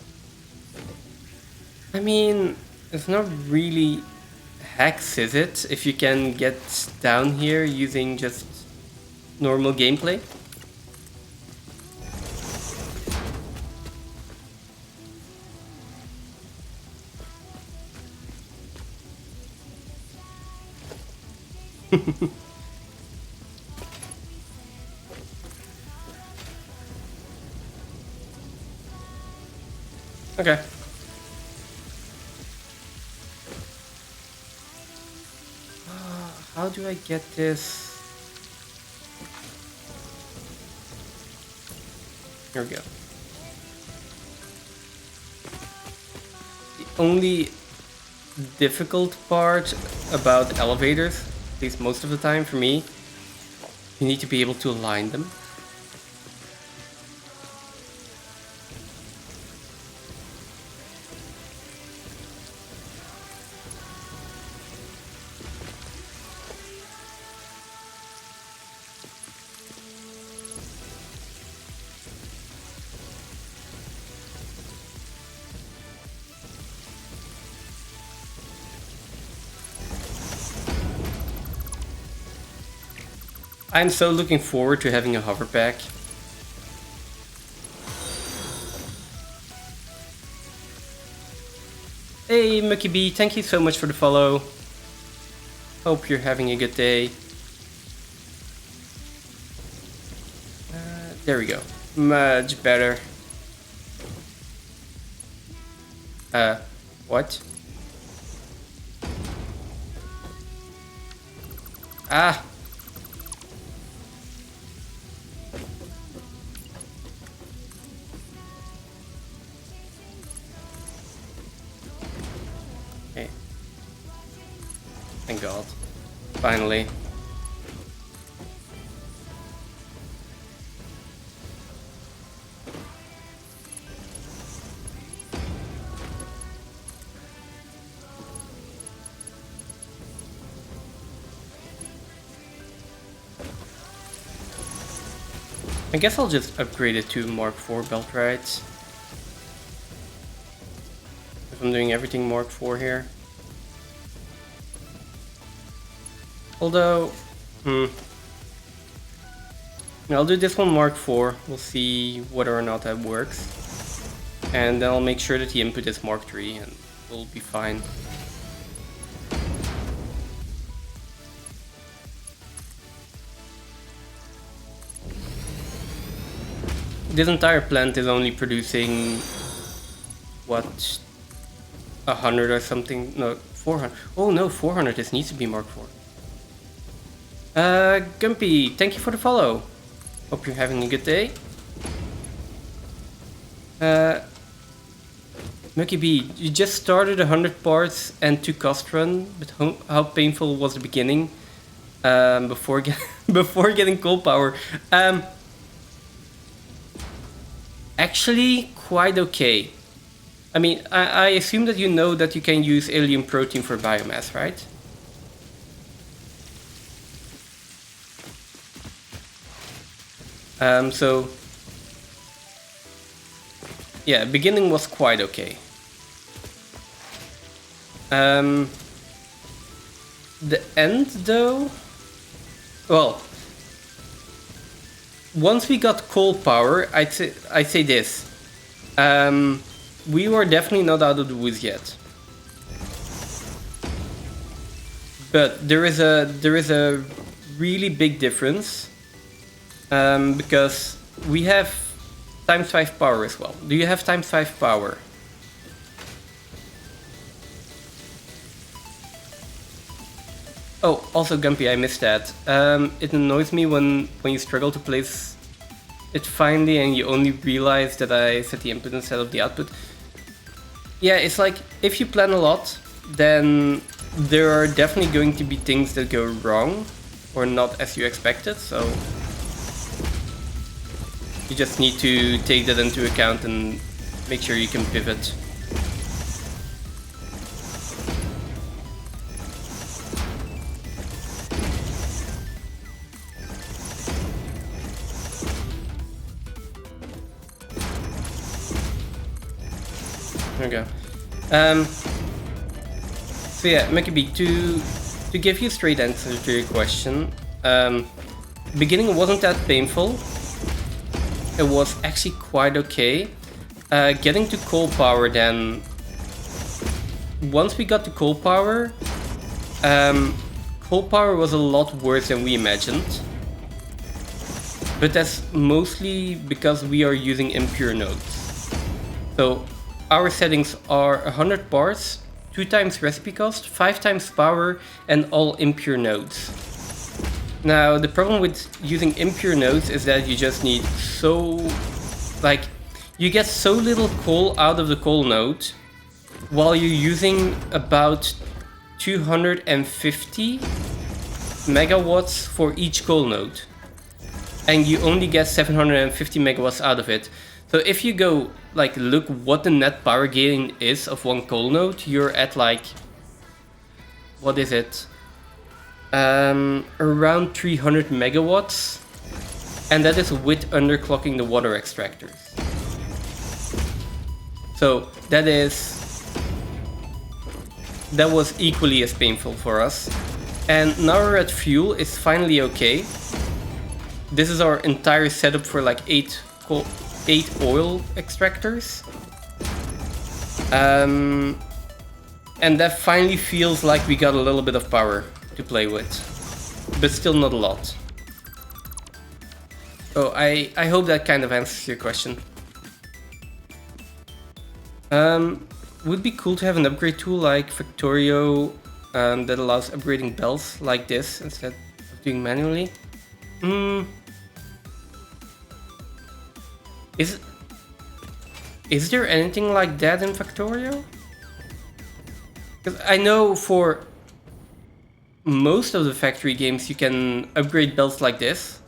I mean, it's not really hacks, is it? If you can get down here using just normal gameplay. Okay. How do I get this? Here we go. The only difficult part about elevators, at least most of the time for me, you need to be able to align them. I'm so looking forward to having a hover pack. Hey Mucky B, thank you so much for the follow. Hope you're having a good day. There we go. Much better. What? Ah! Okay. Thank God. Finally. I guess I'll just upgrade it to Mark IV belt rides. If I'm doing everything Mark IV here. Although, I'll do this one Mark IV. We'll see whether or not that works. And then I'll make sure that the input is Mark III and we'll be fine. This entire plant is only producing, what, 100 or something? No, 400. Oh no, 400. This needs to be Mark IV. Gumpy, thank you for the follow. Hope you're having a good day. Mucky B, you just started 100 parts and 2 cost run, but how painful was the beginning before before getting coal power? Actually, quite okay. I mean, I assume that you know that you can use alien protein for biomass, right? So yeah, beginning was quite okay. The end though, well, once we got coal power, I'd say this. We were definitely not out of the woods yet. But there is a really big difference because we have times 5 power as well. Do you have times 5 power? Oh, also Gumpy, I missed that. It annoys me when you struggle to place it finally and you only realize that I set the input instead of the output. Yeah, it's like if you plan a lot, then there are definitely going to be things that go wrong or not as you expected, so you just need to take that into account and make sure you can pivot. There we go. So yeah, Mekeby, to give you a straight answer to your question, beginning wasn't that painful. It was actually quite okay. Getting to coal power then, once we got to coal power was a lot worse than we imagined. But that's mostly because we are using impure nodes. So our settings are 100 parts, 2 times recipe cost, 5 times power, and all impure nodes. Now, the problem with using impure nodes is that you just need you get so little coal out of the coal node, while you're using about 250 megawatts for each coal node. And you only get 750 megawatts out of it. So if you go, look what the net power gain is of one coal node, you're at what is it? Around 300 megawatts. And that is with underclocking the water extractors. So that was equally as painful for us. And now we're at fuel, it's finally okay. This is our entire setup for 8 oil extractors. And that finally feels like we got a little bit of power to play with, but still not a lot. Oh, I hope that kind of answers your question. Would be cool to have an upgrade tool like Factorio that allows upgrading bells like this instead of doing manually. Is there anything like that in Factorio? Because I know for most of the factory games you can upgrade belts like this.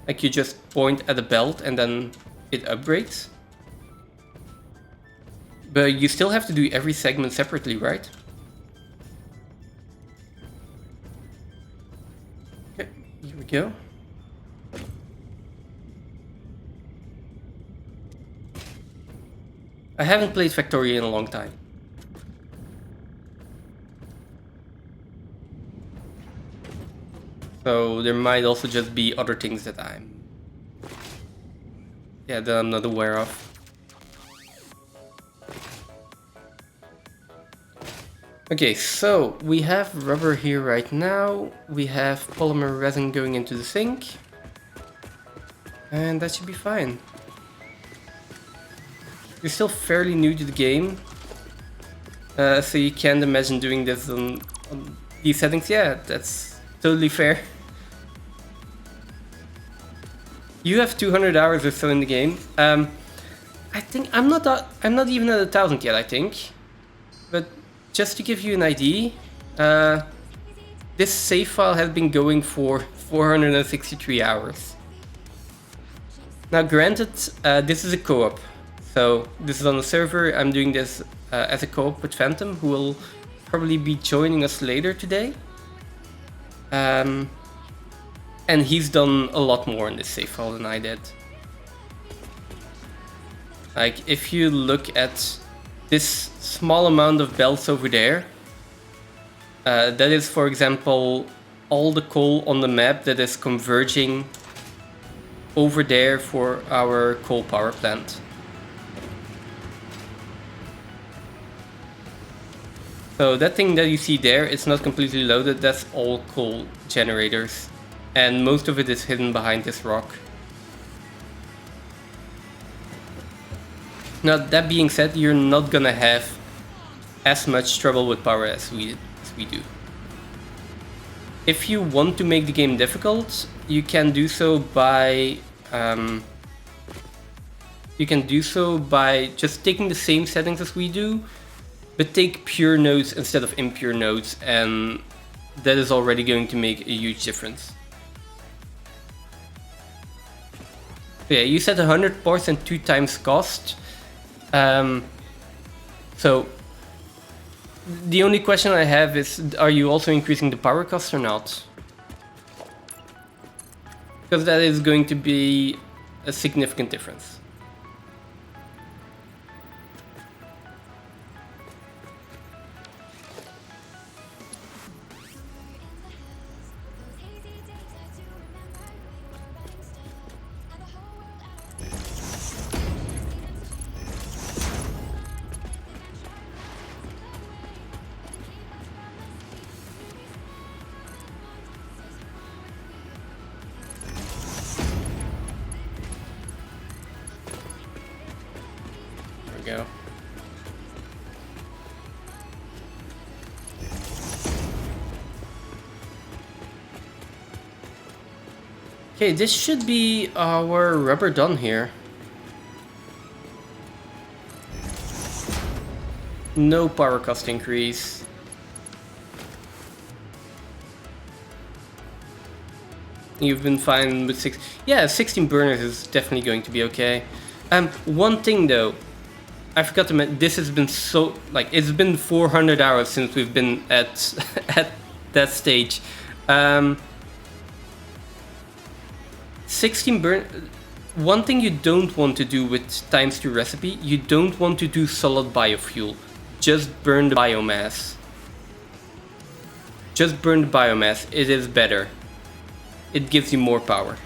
Like you just point at a belt and then it upgrades. But you still have to do every segment separately, right? Okay, here we go. I haven't played Factorio in a long time. So there might also just be other things that I'm not aware of. Okay, so we have rubber here right now. We have polymer resin going into the sink. And that should be fine. You're still fairly new to the game. So you can't imagine doing this on these settings. Yeah, that's totally fair. You have 200 hours or so in the game. I think I'm not even at 1,000 yet, I think. But just to give you an idea, this save file has been going for 463 hours. Now granted, this is a co-op. So this is on the server. I'm doing this as a co-op with Phantom, who will probably be joining us later today. And he's done a lot more in this save file than I did. Like, if you look at this small amount of belts over there, that is, for example, all the coal on the map that is converging over there for our coal power plant. So that thing that you see there, it's not completely loaded, that's all coal generators. And most of it is hidden behind this rock. Now, that being said, you're not gonna have as much trouble with power as we do. If you want to make the game difficult, you can do so by just taking the same settings as we do, but take pure nodes instead of impure nodes, and that is already going to make a huge difference. So yeah, you said 100 ports and 2 times cost. So the only question I have is, are you also increasing the power cost or not? Because that is going to be a significant difference. Go. Okay, this should be our rubber done here. No power cost increase. You've been fine with 16 burners is definitely going to be okay. One thing though, I forgot to mention, this has been so, like, it's been 400 hours since we've been at that stage. 16 burn. One thing you don't want to do with ×2 recipe, you don't want to do solid biofuel. Just burn the biomass. Just burn the biomass, it is better. It gives you more power.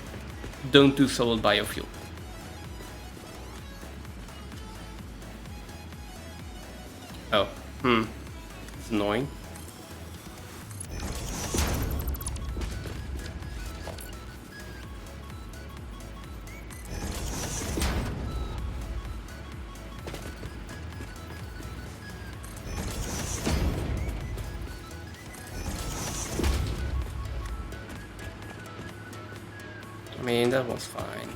Don't do solid biofuel. Oh, it's annoying. I mean, that was fine.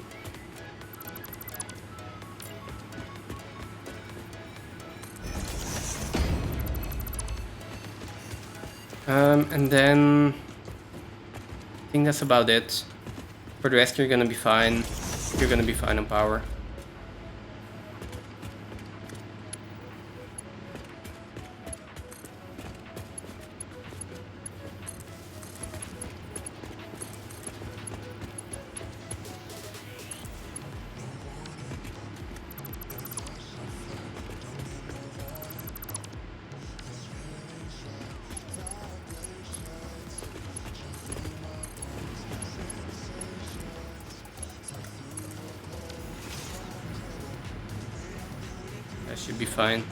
And then I think that's about it. For the rest, you're gonna be fine. You're gonna be fine on power. Should be fine.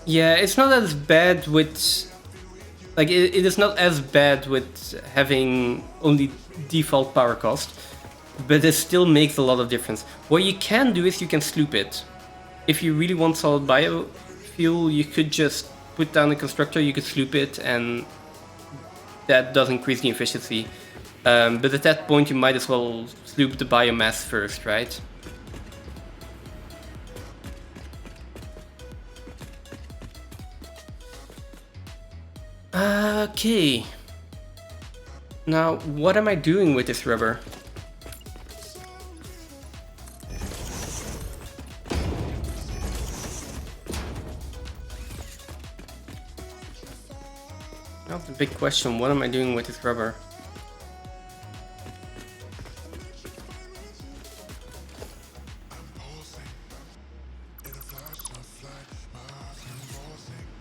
Yeah, it's not as bad with... Like, it is not as bad with having only default power cost, but it still makes a lot of difference. What you can do is you can sloop it. If you really want solid biofuel, you could just put down a constructor, you could sloop it, and that does increase the efficiency. But at that point you might as well sloop the biomass first, right? Okay. Now, what am I doing with this rubber? That's a big question. What am I doing with this rubber?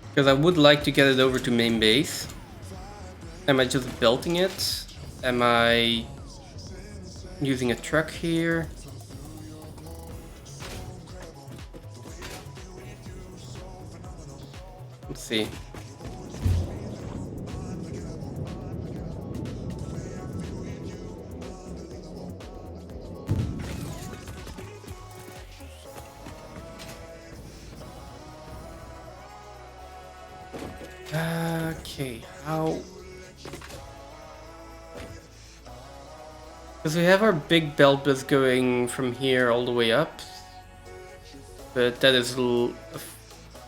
Because I would like to get it over to main base. Am I just belting it? Am I using a truck here? Let's see. Okay, how? Because we have our big belt bus going from here all the way up, but that is a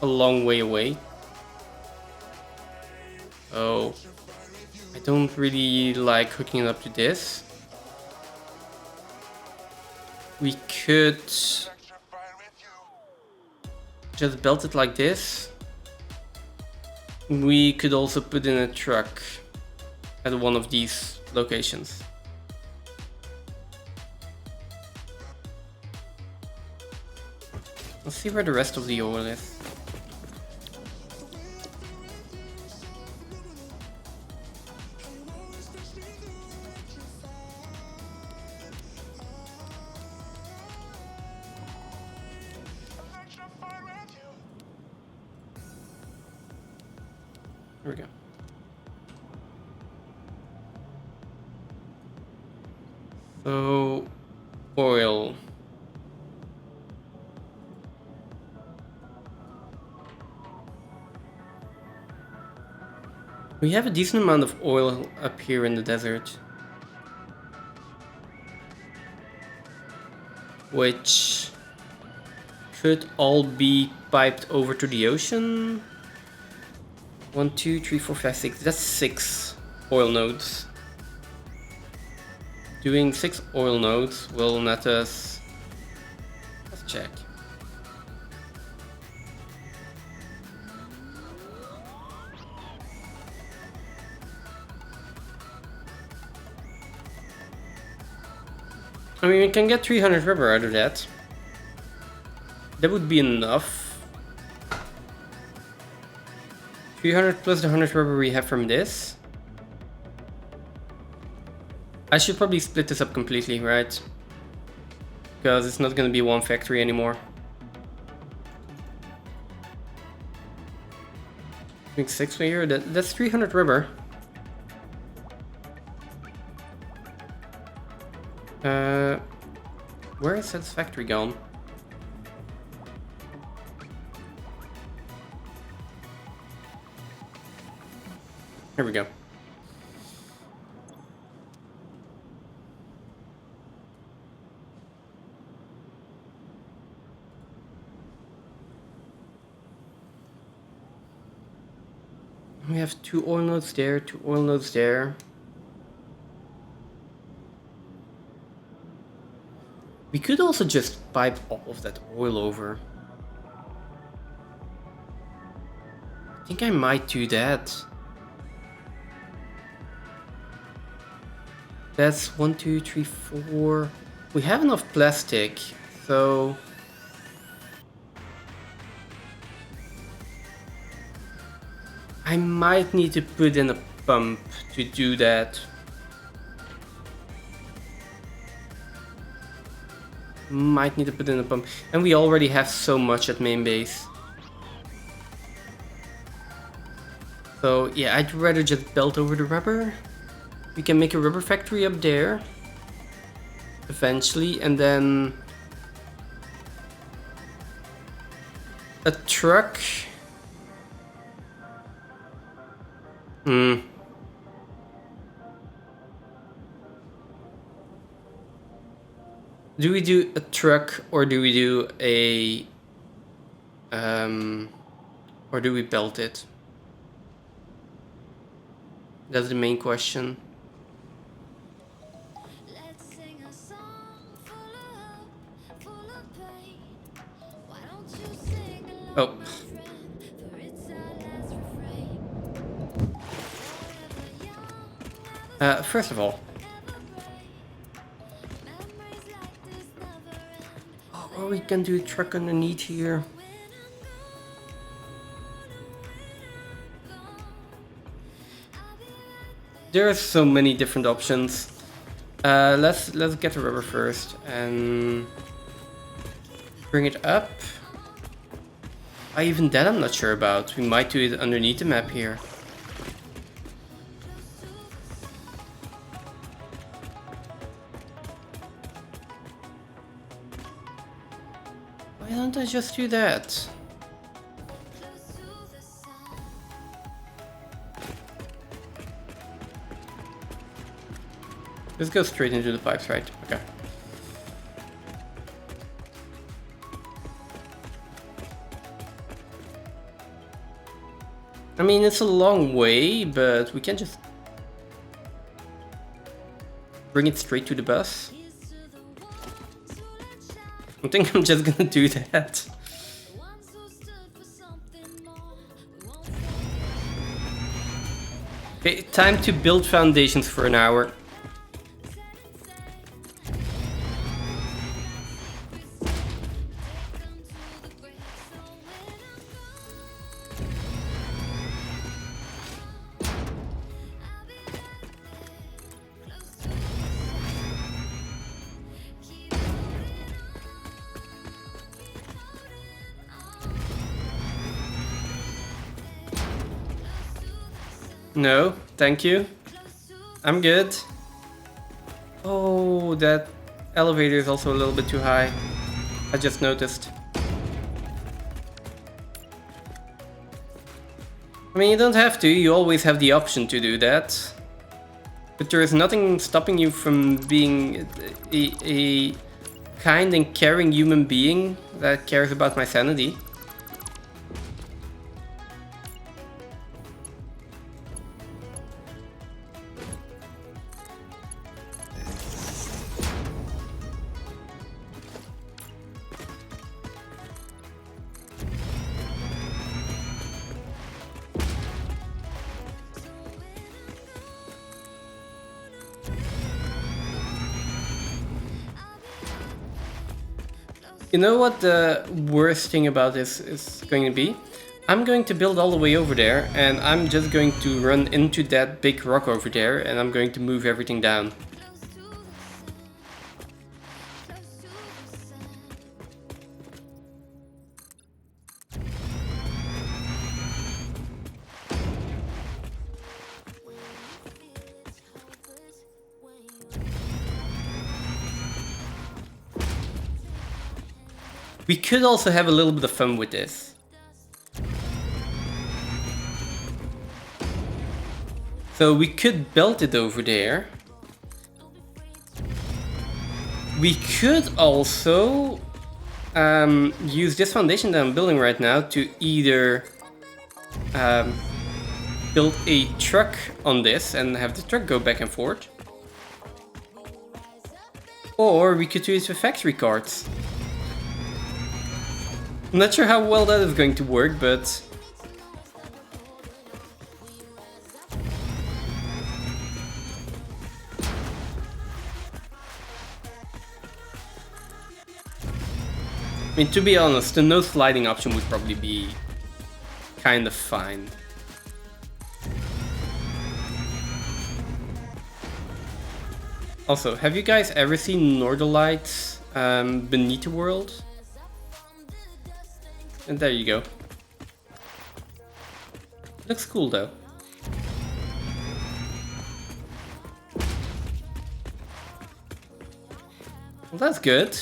long way away. Oh, I don't really like hooking it up to this. We could just belt it like this. We could also put in a truck at one of these locations. Let's see where the rest of the oil is. Here we go. So, oil. We have a decent amount of oil up here in the desert, which could all be piped over to the ocean. 1, 2, 3, 4, 5, 6. That's 6 oil nodes. Doing 6 oil nodes will net us. Let's check. I mean, we can get 300 rubber out of that. That would be enough. 300 plus the 100 rubber we have from this. I should probably split this up completely, right? Because it's not going to be one factory anymore. Make 6 here. That's 300 rubber. Where is Satisfactory gone? Here we go. We have 2 oil nodes there, 2 oil nodes there. We could also just pipe all of that oil over. I think I might do that. That's 1, 2, 3, 4. We have enough plastic, so I might need to put in a pump to do that. Might need to put in a pump. And we already have so much at main base. So yeah, I'd rather just belt over the rubber. We can make a rubber factory up there. Eventually, and then a truck. Do we do a truck or do we do a or do we belt it? That's the main question. Let's sing a song full of hope, full of pain. Why don't you sing along, Oh, my friend? For it's our last refrain. Forever young, never first of all, ever break. Memories like this never end. or we can do a truck underneath here. There are so many different options. Let's get the rubber first and bring it up. Even that I'm not sure about. We might do it underneath the map here. Why don't I just do that? Let's go straight into the pipes, right? Okay. I mean, it's a long way, but we can just bring it straight to the bus. I think I'm just gonna do that. Okay, time to build foundations for an hour. No, thank you. I'm good. Oh, that elevator is also a little bit too high. I just noticed. I mean, you don't have to, you always have the option to do that. But there is nothing stopping you from being a kind and caring human being that cares about my sanity. You know what the worst thing about this is going to be? I'm going to build all the way over there, and I'm just going to run into that big rock over there, and I'm going to move everything down. We could also have a little bit of fun with this. So we could belt it over there. We could also use this foundation that I'm building right now to either build a truck on this and have the truck go back and forth. Or we could use the factory carts. I'm not sure how well that is going to work, but... I mean, to be honest, the no sliding option would probably be kind of fine. Also, have you guys ever seen Northern Lights beneath the world? And there you go. Looks cool though. Well, that's good.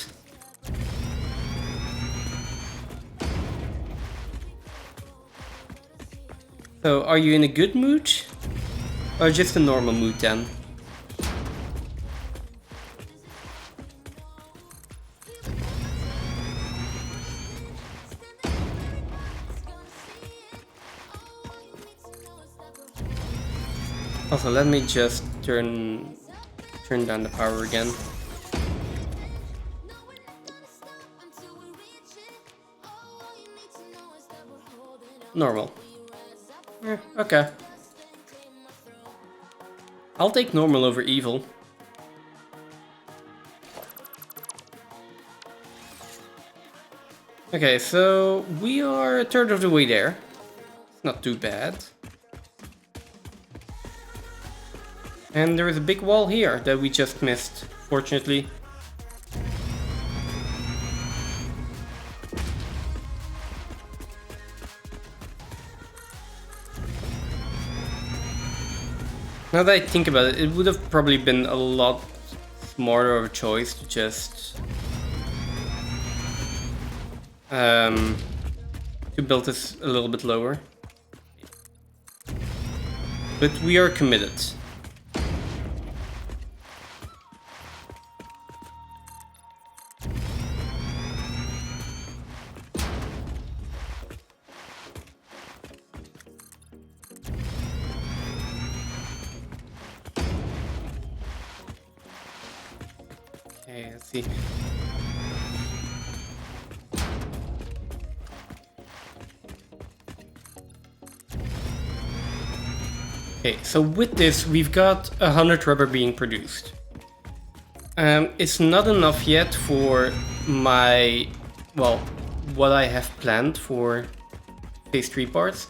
So, are you in a good mood? Or just a normal mood then? Also, let me just turn down the power again. Normal. Yeah, okay. I'll take normal over evil. Okay, so we are a third of the way there. It's not too bad. And there is a big wall here that we just missed, fortunately. Now that I think about it, it would have probably been a lot smarter of a choice to just to build this a little bit lower. But we are committed. Okay, let's see. Okay, so with this, we've got 100 rubber being produced. It's not enough yet for my, well, what I have planned for phase 3 parts.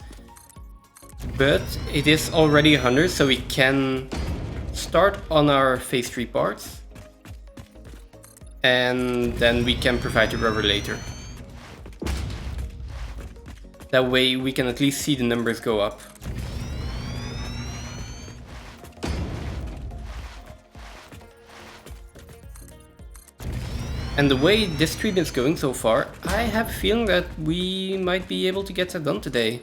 But it is already 100, so we can start on our phase 3 parts. And then we can provide the rubber later. That way we can at least see the numbers go up. And the way this stream is going so far, I have a feeling that we might be able to get that done today.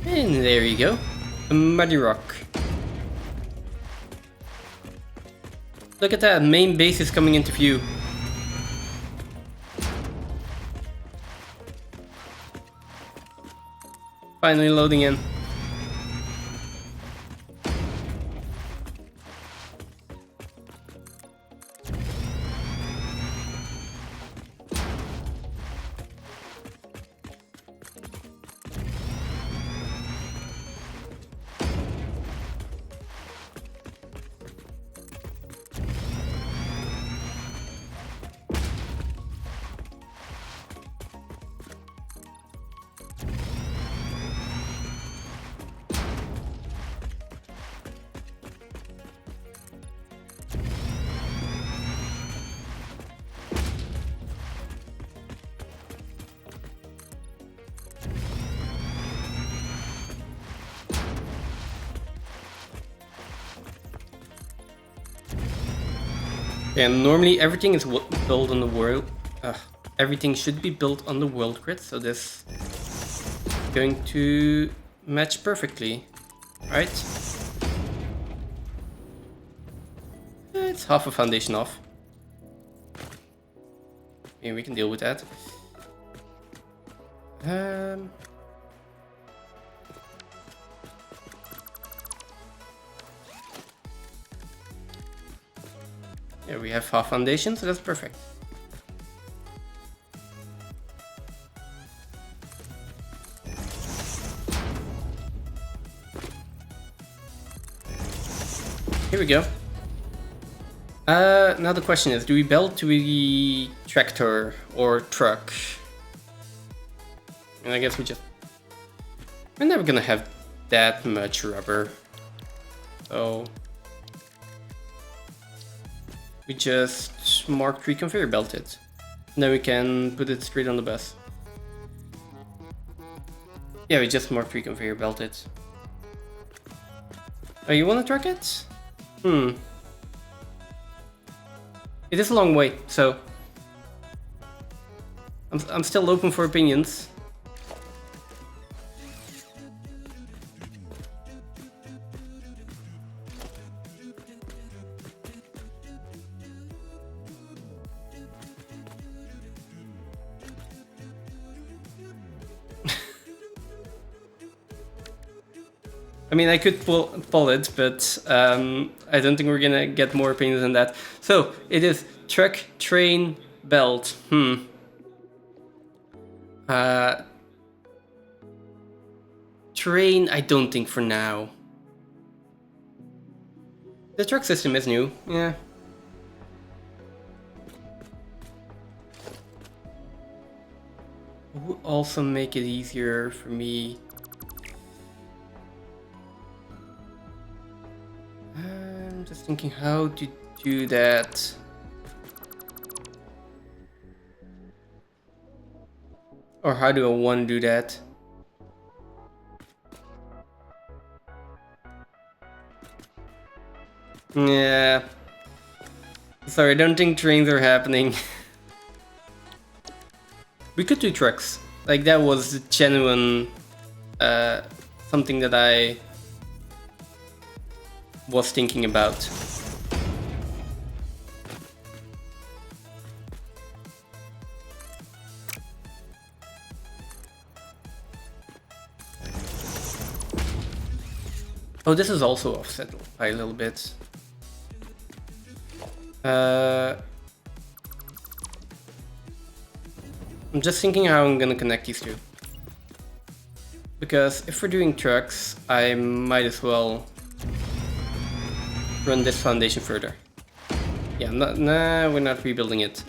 And there you go, a muddy rock. Look at that, main base is coming into view. Finally loading in. And normally everything is built on the world. Everything should be built on the world grid, so this is going to match perfectly, right? It's half a foundation off. Yeah, we can deal with that. Yeah, we have half foundation, so that's perfect. Here we go. Now the question is, do we build to a tractor or truck? And I guess we're never gonna have that much rubber. So we just Mark 3 conveyor belt it. And then we can put it straight on the bus. Yeah, we just Mark 3 conveyor belt it. Oh, you wanna truck it? It is a long way, so I'm still open for opinions. I mean, I could pull it, but I don't think we're gonna get more painters than that. So it is truck, train, belt. Train, I don't think for now. The truck system is new, yeah. It would also make it easier for me. I'm just thinking how to do that. Or how do I want to do that? Yeah. Sorry, I don't think trains are happening. We could do trucks. Like, that was genuine something that I was thinking about. Oh, this is also offset by a little bit. I'm just thinking how I'm gonna connect these two. Because if we're doing trucks, I might as well run this foundation further. Yeah, nah, we're not rebuilding it.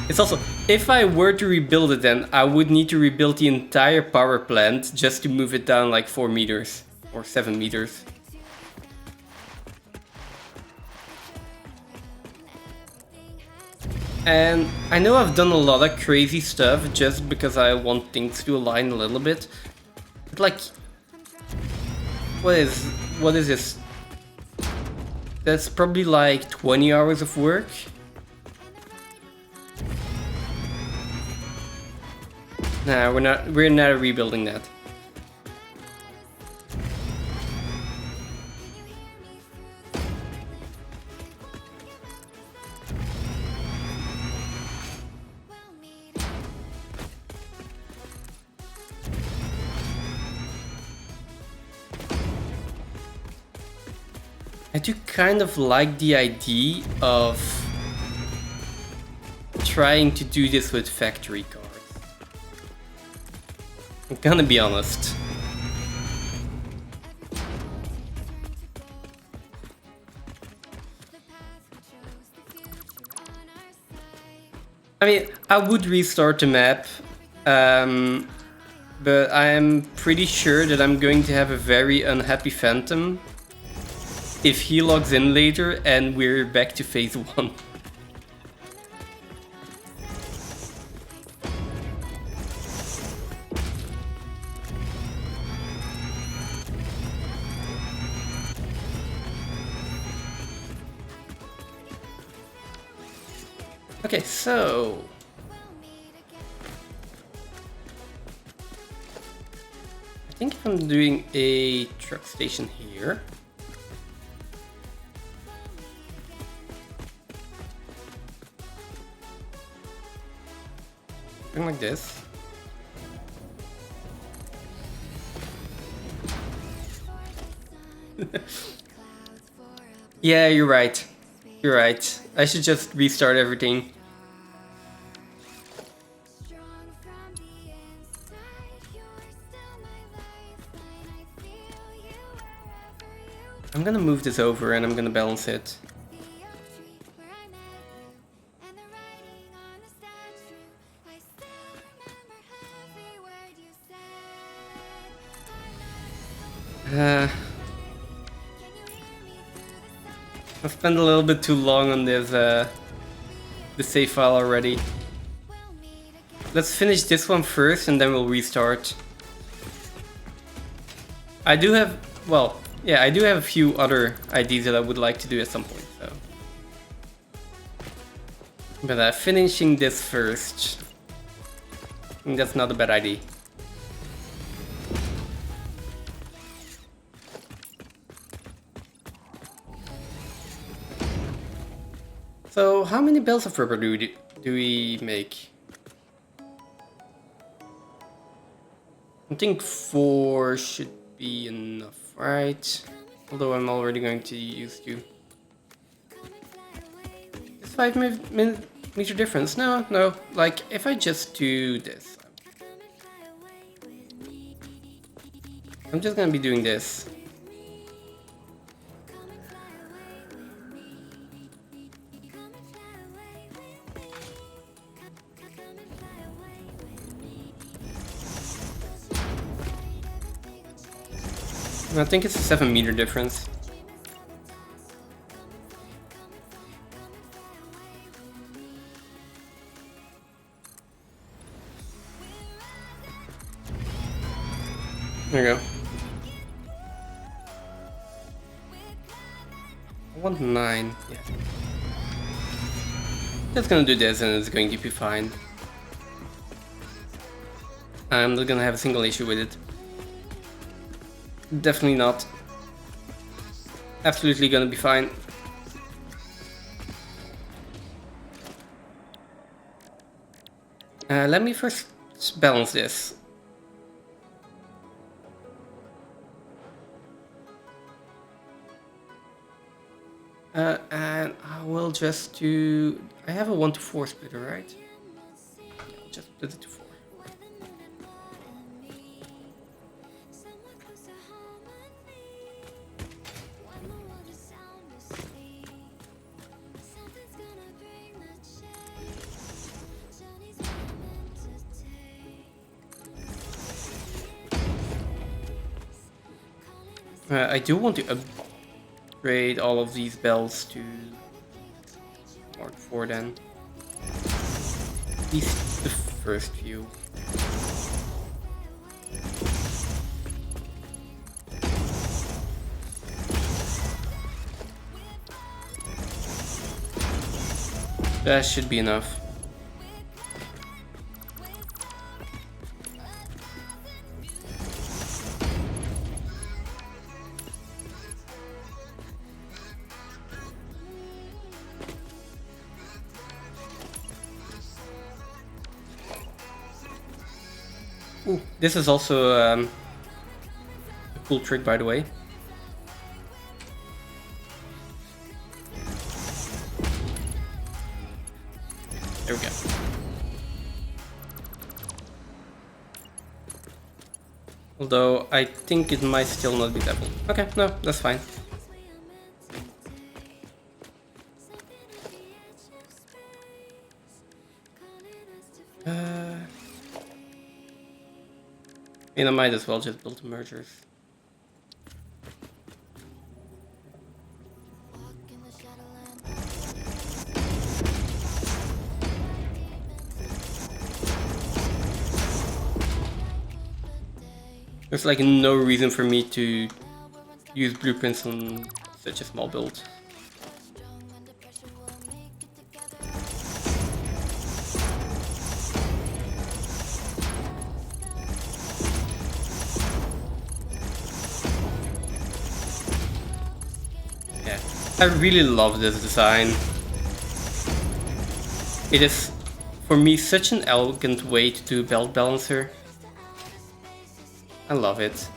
It's also, if I were to rebuild it then, I would need to rebuild the entire power plant just to move it down like 4 meters or 7 meters. And I know I've done a lot of crazy stuff just because I want things to align a little bit. But like, what is this? That's probably like 20 hours of work. Nah, we're not rebuilding that. I do kind of like the idea of trying to do this with factory cards. I'm gonna be honest. I mean, I would restart the map, but I'm pretty sure that I'm going to have a very unhappy Phantom if he logs in later and we're back to phase 1. Okay, so I think if I'm doing a truck station here, something like this. Yeah, you're right. You're right. I should just restart everything. I'm gonna move this over and I'm gonna balance it. I've spent a little bit too long on this the save file already. Let's finish this one first and then we'll restart. I do have, well, yeah, I do have a few other ideas that I would like to do at some point, so. But finishing this first, I think that's not a bad idea. So, how many bales of rubber do we make? I think 4 should be enough, right? Although I'm already going to use 2. It's 5 meter difference. No. Like, if I just do this, I'm just gonna be doing this. I think it's a 7 meter difference. There we go. I want 9. Yeah. Just gonna do this and it's going to be fine. I'm not gonna have a single issue with it. Definitely not. Absolutely gonna be fine. Let me first balance this. And I will just do... I have a 1-to-4 splitter, right? Yeah, I'll just split it to 4. I do want to upgrade all of these bells to Mark 4 then. At least the first few. That should be enough. Ooh, this is also a cool trick, by the way. There we go. Although I think it might still not be double. Okay, no, that's fine. I might as well just build the mergers. There's like no reason for me to use blueprints on such a small build. Yeah, I really love this design. It is, for me, such an elegant way to do belt balancer. I love it.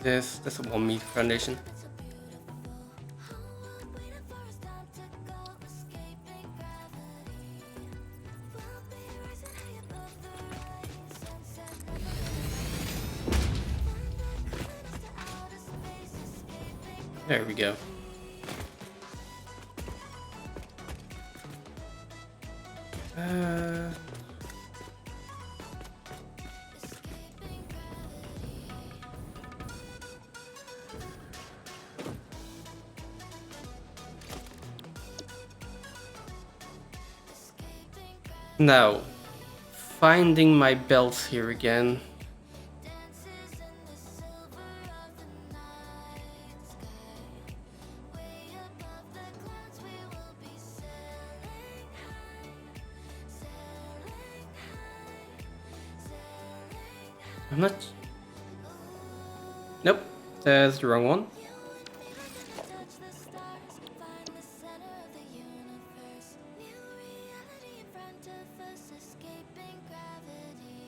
That's a 1 meter foundation. There we go. Now, finding my belts here again. Dances in the silver of the night sky. Way above the clouds, we will be sailing high, sailing high, sailing high. I'm not. Nope, that's the wrong one. You and me can touch the stars, find the center of the universe. New reality in front of us, escaping gravity.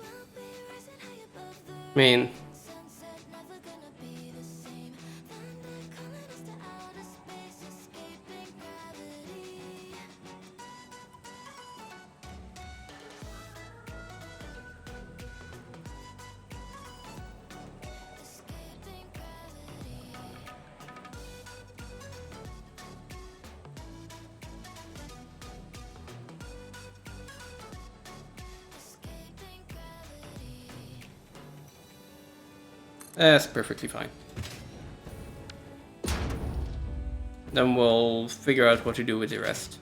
We'll be rising high above the I mean, sunset, never gonna be the same. Thunder calling us to outer space, escaping gravity. Escaping gravity. Escaping gravity. that's perfectly fine. Then we'll figure out what to do with the rest.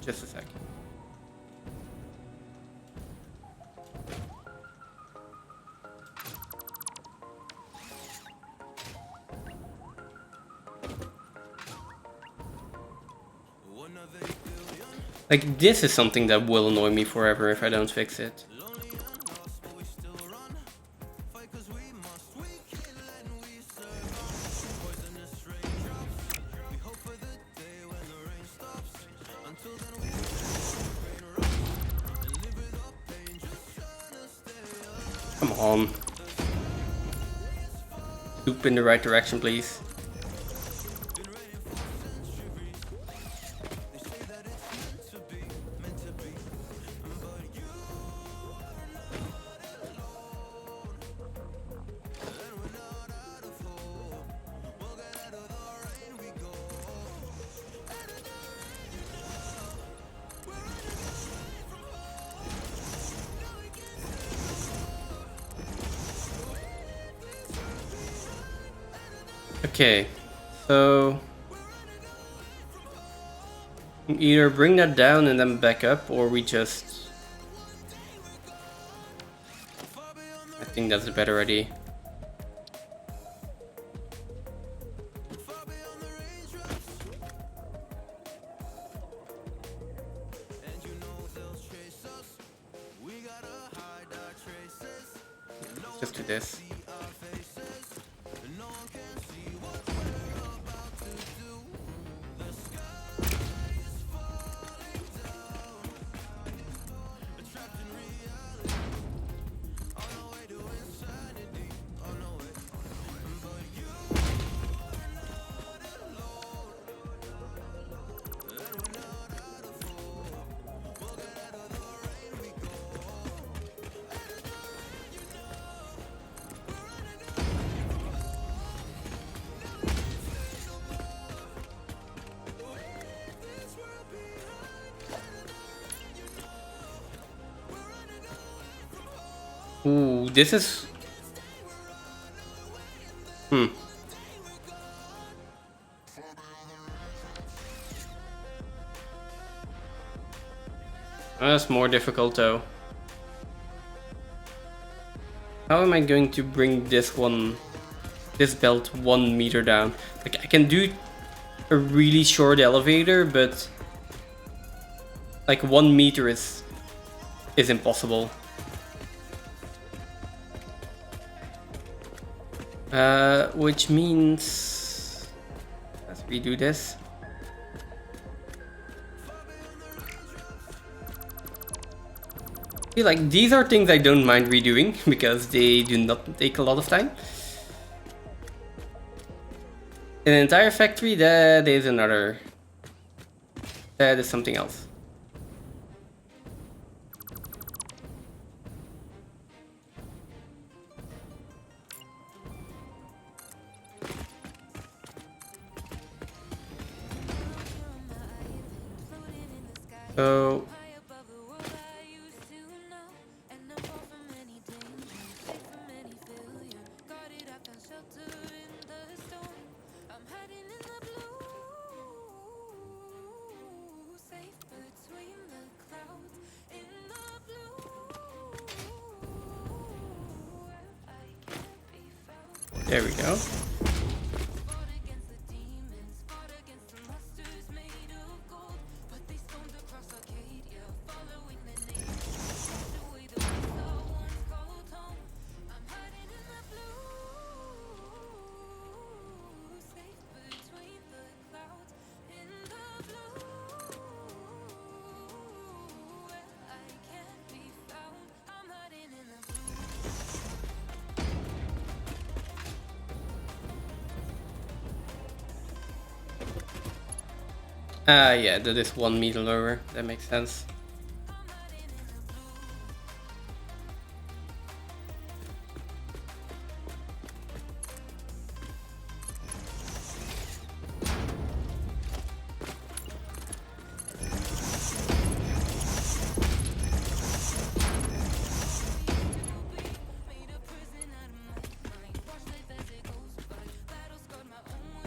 Just a sec. Like, this is something that will annoy me forever if I don't fix it. Come on. Loop in the right direction, please. Okay, so either bring that down and then back up, or we just... I think that's a better idea. Just do this. Ooh, this is... That's more difficult though. How am I going to bring this belt 1 meter down? Like, I can do a really short elevator, but like 1 meter is impossible. Which means let's redo this. Feel like these are things I don't mind redoing because they do not take a lot of time. An entire factory, that is another. That is something else. So There we go. Yeah, that is 1 meter lower. That makes sense.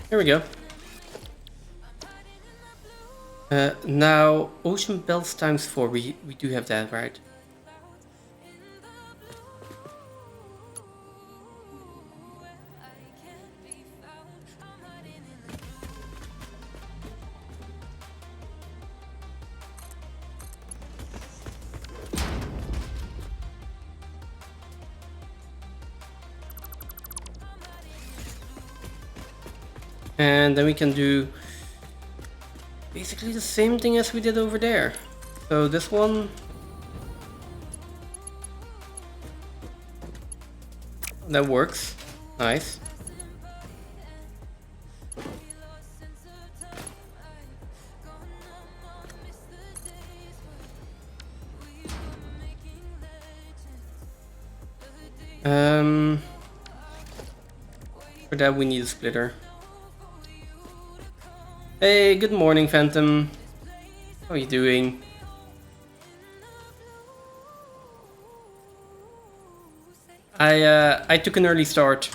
Here we go. Now, ocean belts times 4, we do have that, right? And then we can do basically the same thing as we did over there. So this one... that works. Nice. For that we need a splitter. Hey, good morning, Phantom. How are you doing? I took an early start.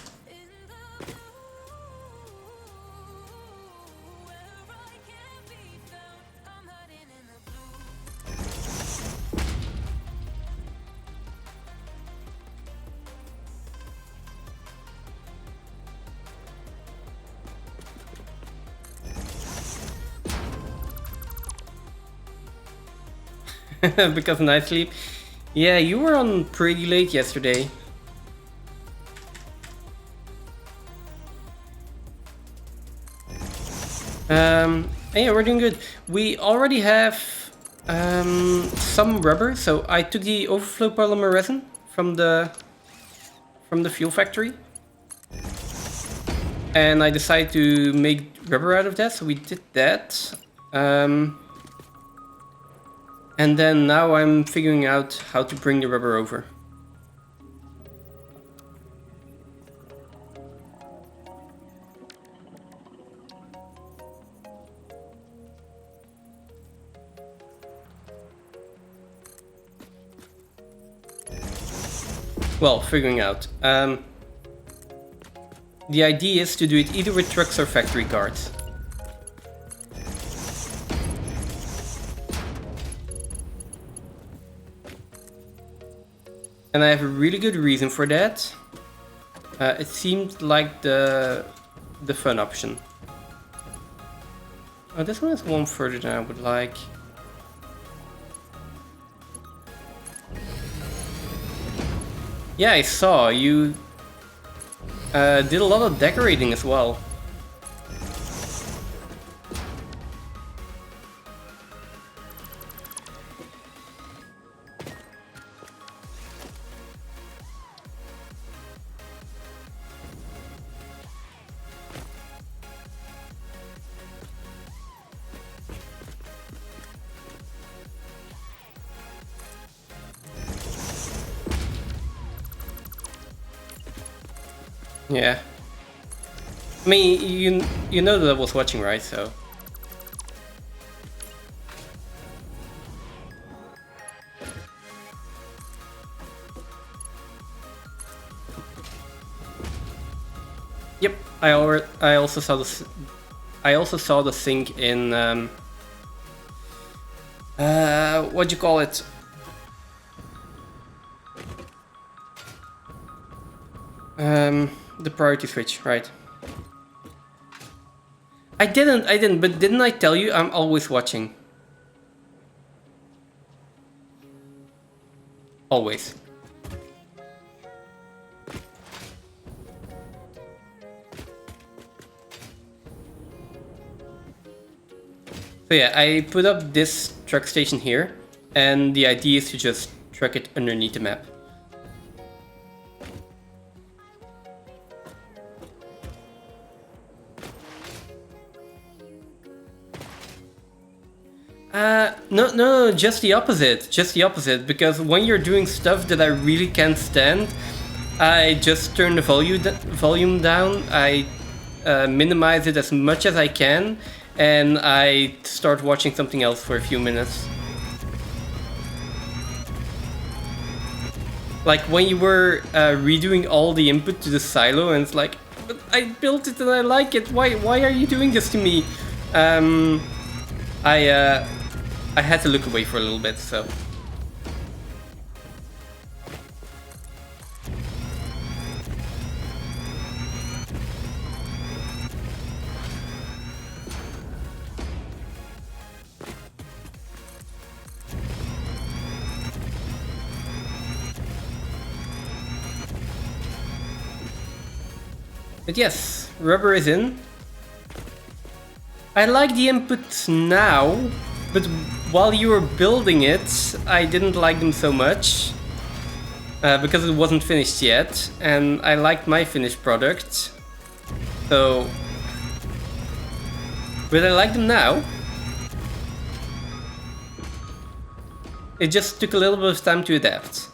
Because of night sleep. Yeah, you were on pretty late yesterday. Yeah, we're doing good. We already have some rubber, so I took the overflow polymer resin from the fuel factory, and I decided to make rubber out of that. So we did that, and then now I'm figuring out how to bring the rubber over. Well, figuring out. The idea is to do it either with trucks or factory carts. And I have a really good reason for that. It seemed like the fun option. Oh, this one is one further than I would like. Yeah, I saw you did a lot of decorating as well. Yeah. I mean, you know that I was watching, right? So. Yep. I also saw the. I also saw the sink in. What do you call it? the priority switch, right. I didn't, but didn't I tell you I'm always watching? Always. So yeah, I put up this truck station here, and the idea is to just truck it underneath the map. No, just the opposite, because when you're doing stuff that I really can't stand, I just turn the volume down, I minimize it as much as I can, and I start watching something else for a few minutes. Like when you were redoing all the input to the silo, and it's like, but I built it and I like it, why are you doing this to me? I had to look away for a little bit, so. But yes, rubber is in. I like the inputs now, but while you were building it, I didn't like them so much. Because it wasn't finished yet, and I liked my finished product. So... But I like them now. It just took a little bit of time to adapt.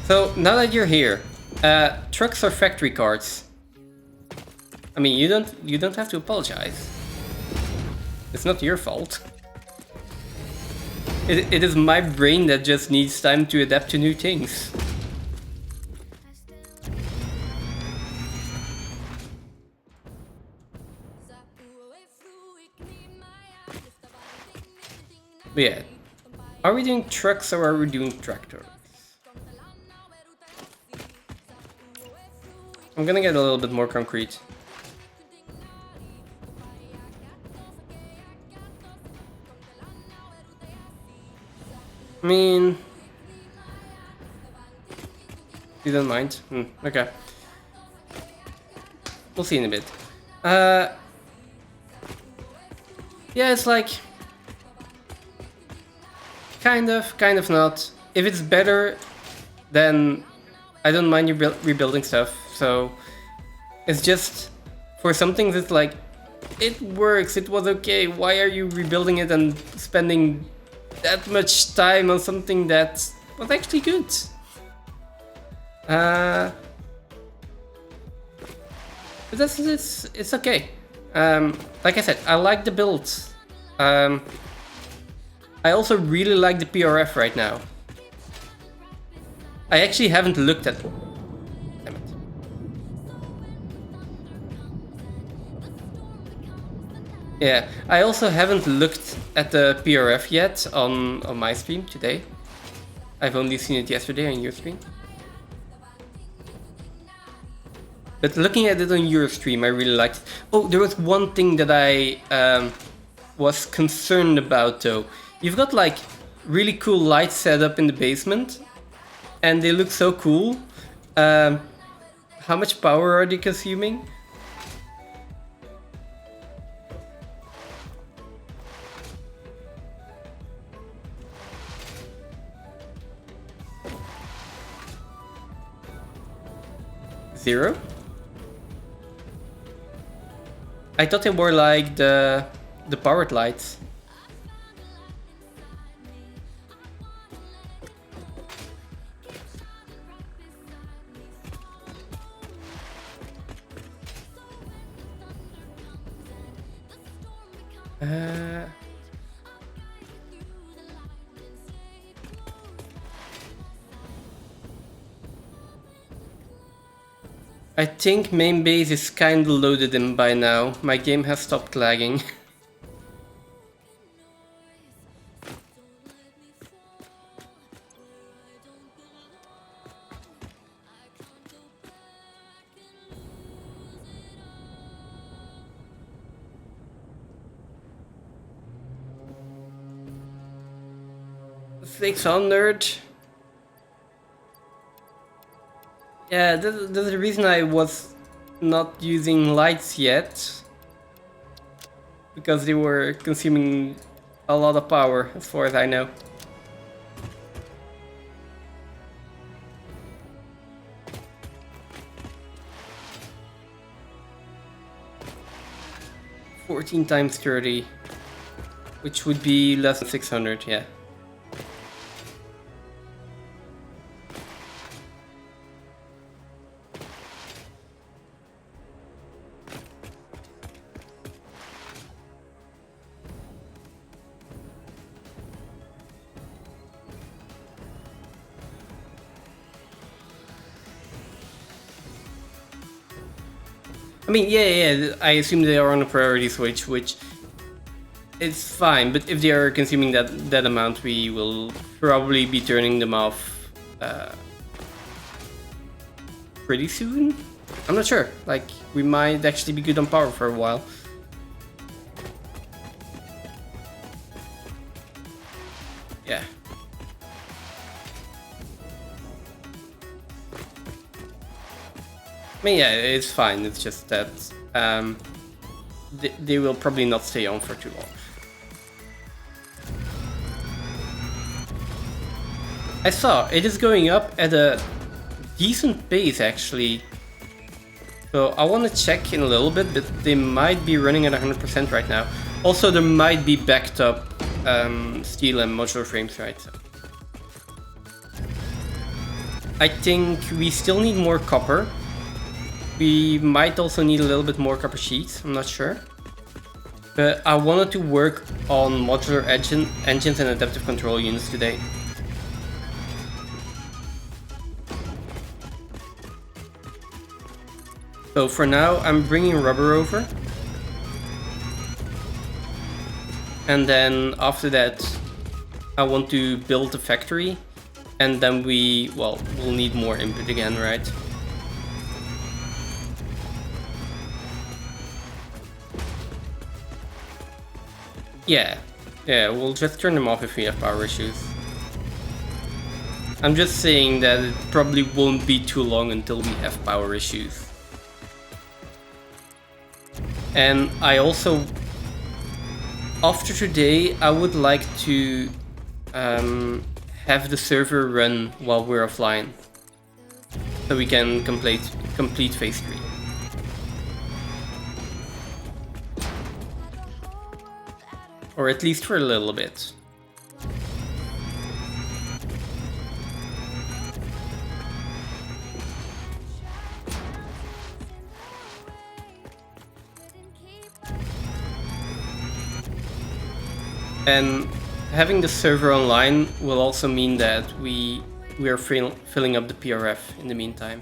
So, now that you're here, trucks are factory cards. I mean, you don't have to apologize. It's not your fault. It is my brain that just needs time to adapt to new things. But yeah, are we doing trucks or are we doing tractors? I'm gonna get a little bit more concrete. I mean... You don't mind? Okay. We'll see in a bit. Yeah, it's like... Kind of not. If it's better, then I don't mind you rebuilding stuff. So it's just for something that's like, it works, it was okay, why are you rebuilding it and spending that much time on something that was actually good? But it's okay. Like I said, I like the build. I also really like the PRF right now. I actually haven't looked at... Damn it. Yeah, I also haven't looked at the PRF yet on my stream today. I've only seen it yesterday on your stream. But looking at it on your stream, I really liked it. Oh, there was one thing that I was concerned about though. You've got like really cool lights set up in the basement, and they look so cool. How much power are they consuming? Zero? I thought they were like the powered lights. I think main base is kinda loaded in by now. My game has stopped lagging. 600. Yeah, that's the reason I was not using lights yet. Because they were consuming a lot of power, as far as I know. $14 times 30, which would be less than 600, yeah. I mean, yeah, I assume they are on a priority switch, which is fine, but if they are consuming that amount, we will probably be turning them off pretty soon? I'm not sure, like, we might actually be good on power for a while. Yeah. I mean, yeah, it's fine. It's just that they will probably not stay on for too long. I saw it is going up at a decent pace, actually. So I want to check in a little bit, but they might be running at 100% right now. Also, there might be backed up steel and modular frames, right? So I think we still need more copper. We might also need a little bit more copper sheets, I'm not sure. But I wanted to work on modular engines and adaptive control units today. So for now, I'm bringing rubber over. And then after that, I want to build a factory. And then we'll need more input again, right? Yeah, we'll just turn them off if we have power issues. I'm just saying that it probably won't be too long until we have power issues. And I also, after today, I would like to have the server run while we're offline, so we can complete phase 3. Or at least for a little bit. And having the server online will also mean that we are filling up the PRF in the meantime.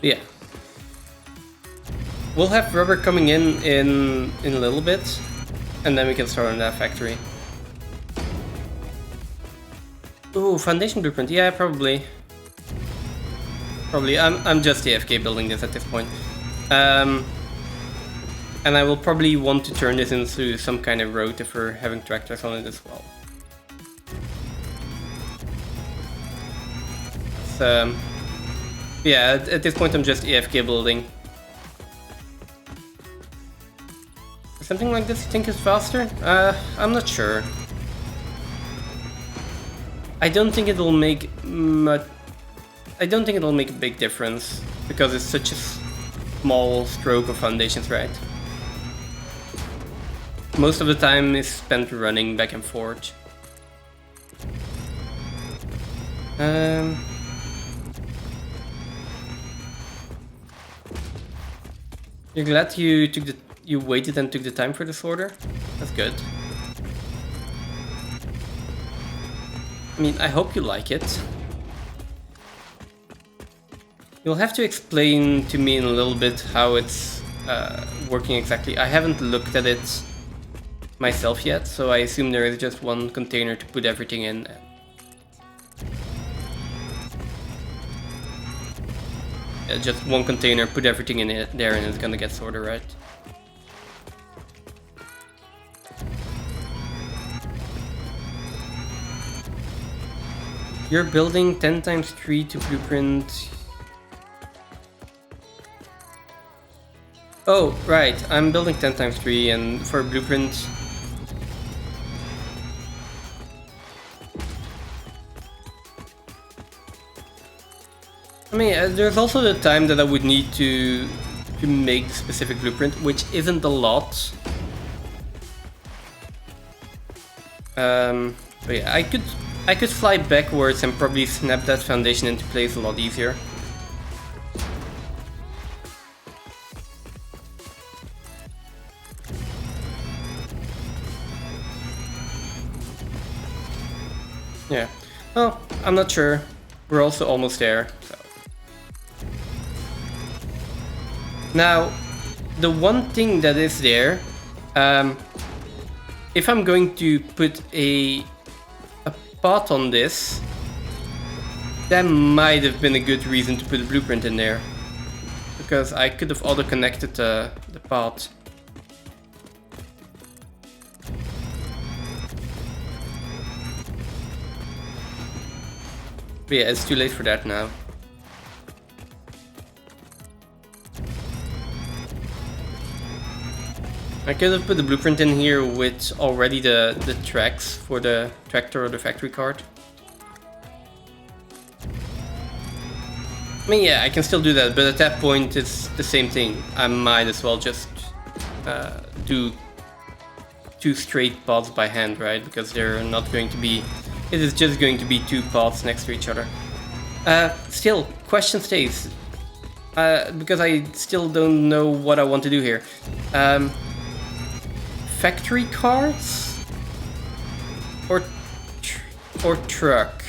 Yeah. We'll have rubber coming in a little bit, and then we can start on that factory. Ooh, foundation blueprint. Yeah, probably. I'm just AFK building this at this point. And I will probably want to turn this into some kind of road if we're having tractors on it as well. So, yeah, at this point I'm just AFK building. Something like this you think is faster? I'm not sure. I don't think it'll make much. I don't think it'll make a big difference because it's such a small stroke of foundations, right? Most of the time is spent running back and forth. You're glad you waited and took the time for this order? That's good. I mean, I hope you like it. You'll have to explain to me in a little bit how it's working exactly. I haven't looked at it myself yet, so I assume there is just one container to put everything in. Yeah, just one container, put everything in it there, and it's gonna get sorted, right? You're building 10 times 3 to blueprint. Oh, right. I'm building 10 times 3, and for blueprint. I mean, there's also the time that I would need to make the specific blueprint, which isn't a lot. But yeah, I could fly backwards and probably snap that foundation into place a lot easier. Yeah. Well, I'm not sure. We're also almost there. So. Now, the one thing that is there, if I'm going to put a pot on this, that might have been a good reason to put a blueprint in there, because I could have auto-connected the pot. But yeah, it's too late for that now. I could have put the blueprint in here with already the tracks for the tractor or the factory cart. I mean, yeah, I can still do that, but at that point it's the same thing. I might as well just do 2 straight pods by hand, right? Because they're not going to be... It is just going to be 2 pods next to each other. Still, question stays. Because I still don't know what I want to do here. Factory carts? Or truck?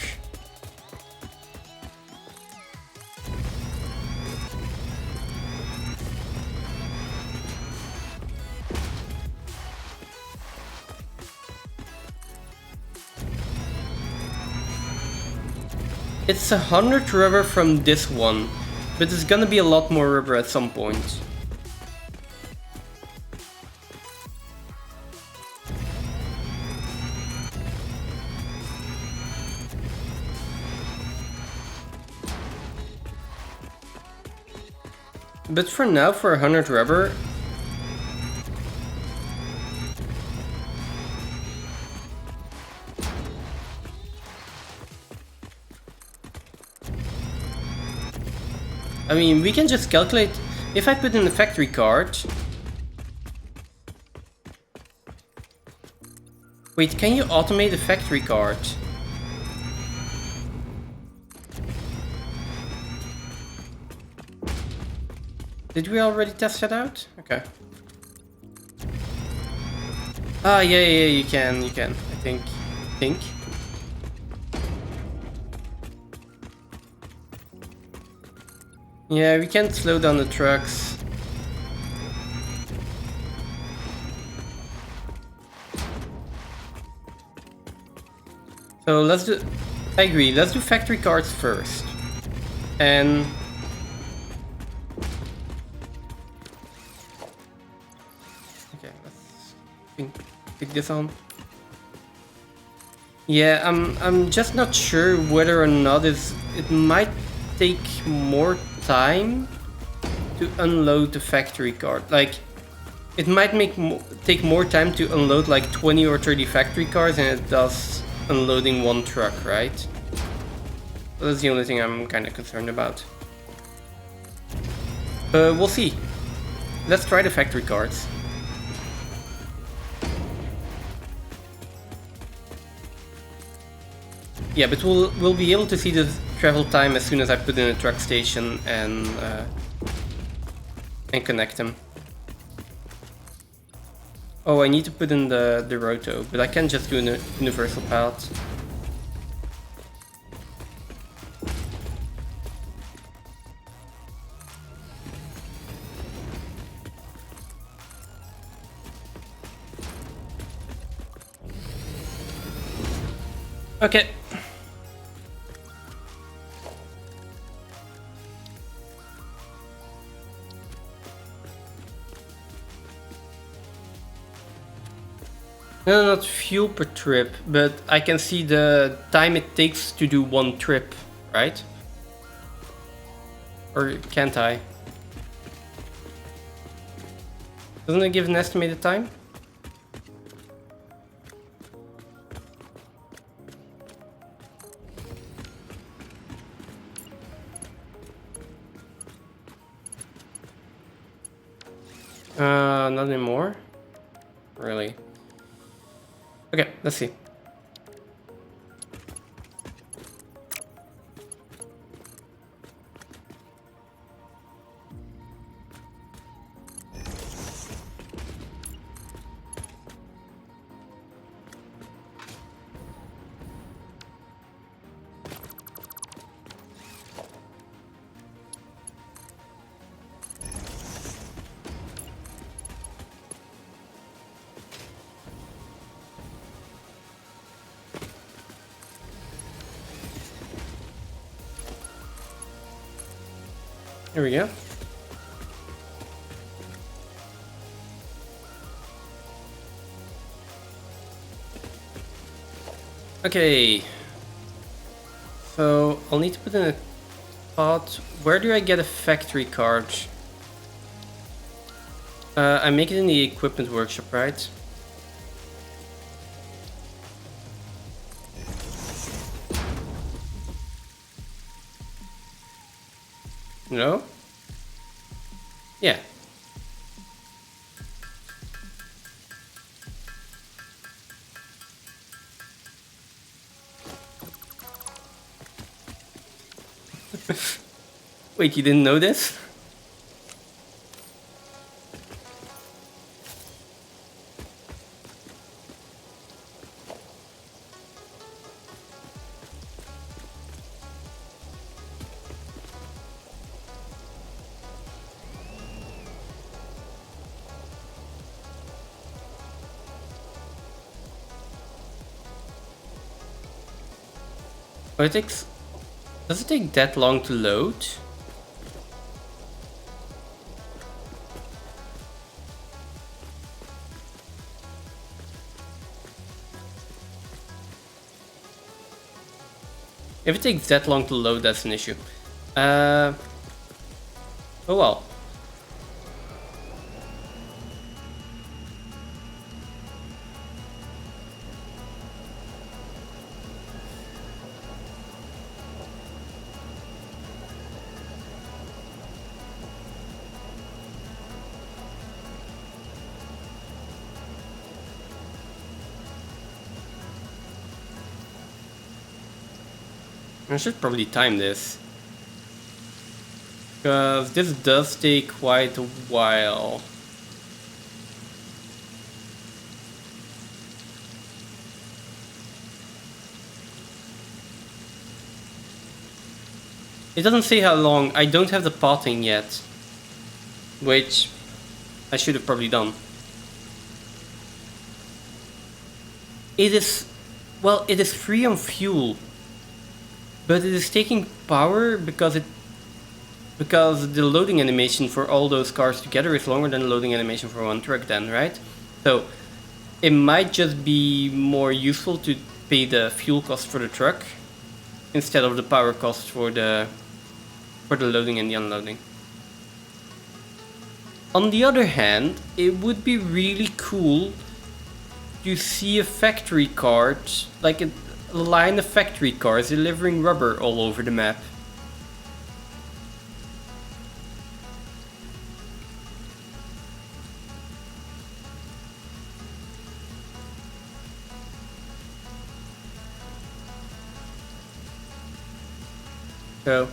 It's 100 rubber from this one, but it's gonna be a lot more rubber at some point. But for now, for 100 rubber... I mean, we can just calculate... If I put in the factory cart... Wait, can you automate the factory cart? Did we already test that out? Okay. Ah, yeah, you can, I think. Yeah, we can't slow down the trucks. So let's do... I agree, let's do factory carts first. And... Okay, let's pick this on. Yeah, I'm just not sure whether or not it might take more time to unload the factory cart. Like, it might take more time to unload like 20 or 30 factory cars than it does unloading one truck, right? So that's the only thing I'm kind of concerned about. We'll see. Let's try the factory carts. Yeah, but we'll be able to see the travel time as soon as I put in a truck station and connect them. Oh, I need to put in the roto, but I can just do a universal pallet. Okay. No, not fuel per trip, but I can see the time it takes to do one trip, right? Or can't I? Doesn't it give an estimated time? Not anymore. Really? Okay, let's see. Here we go. Okay. So I'll need to put in a thought. Where do I get a factory card? I make it in the equipment workshop, right? No? Yeah. Wait, you didn't know this? Oh, it takes... Does it take that long to load? If it takes that long to load, that's an issue. Oh well. I should probably time this. Because this does take quite a while. It doesn't say how long. I don't have the potting yet. Which I should have probably done. It is... Well, it is free on fuel. But it is taking power because the loading animation for all those cars together is longer than the loading animation for one truck then, right? So it might just be more useful to pay the fuel cost for the truck instead of the power cost for the loading and the unloading. On the other hand, it would be really cool to see a factory card, like a line of factory cars delivering rubber all over the map. So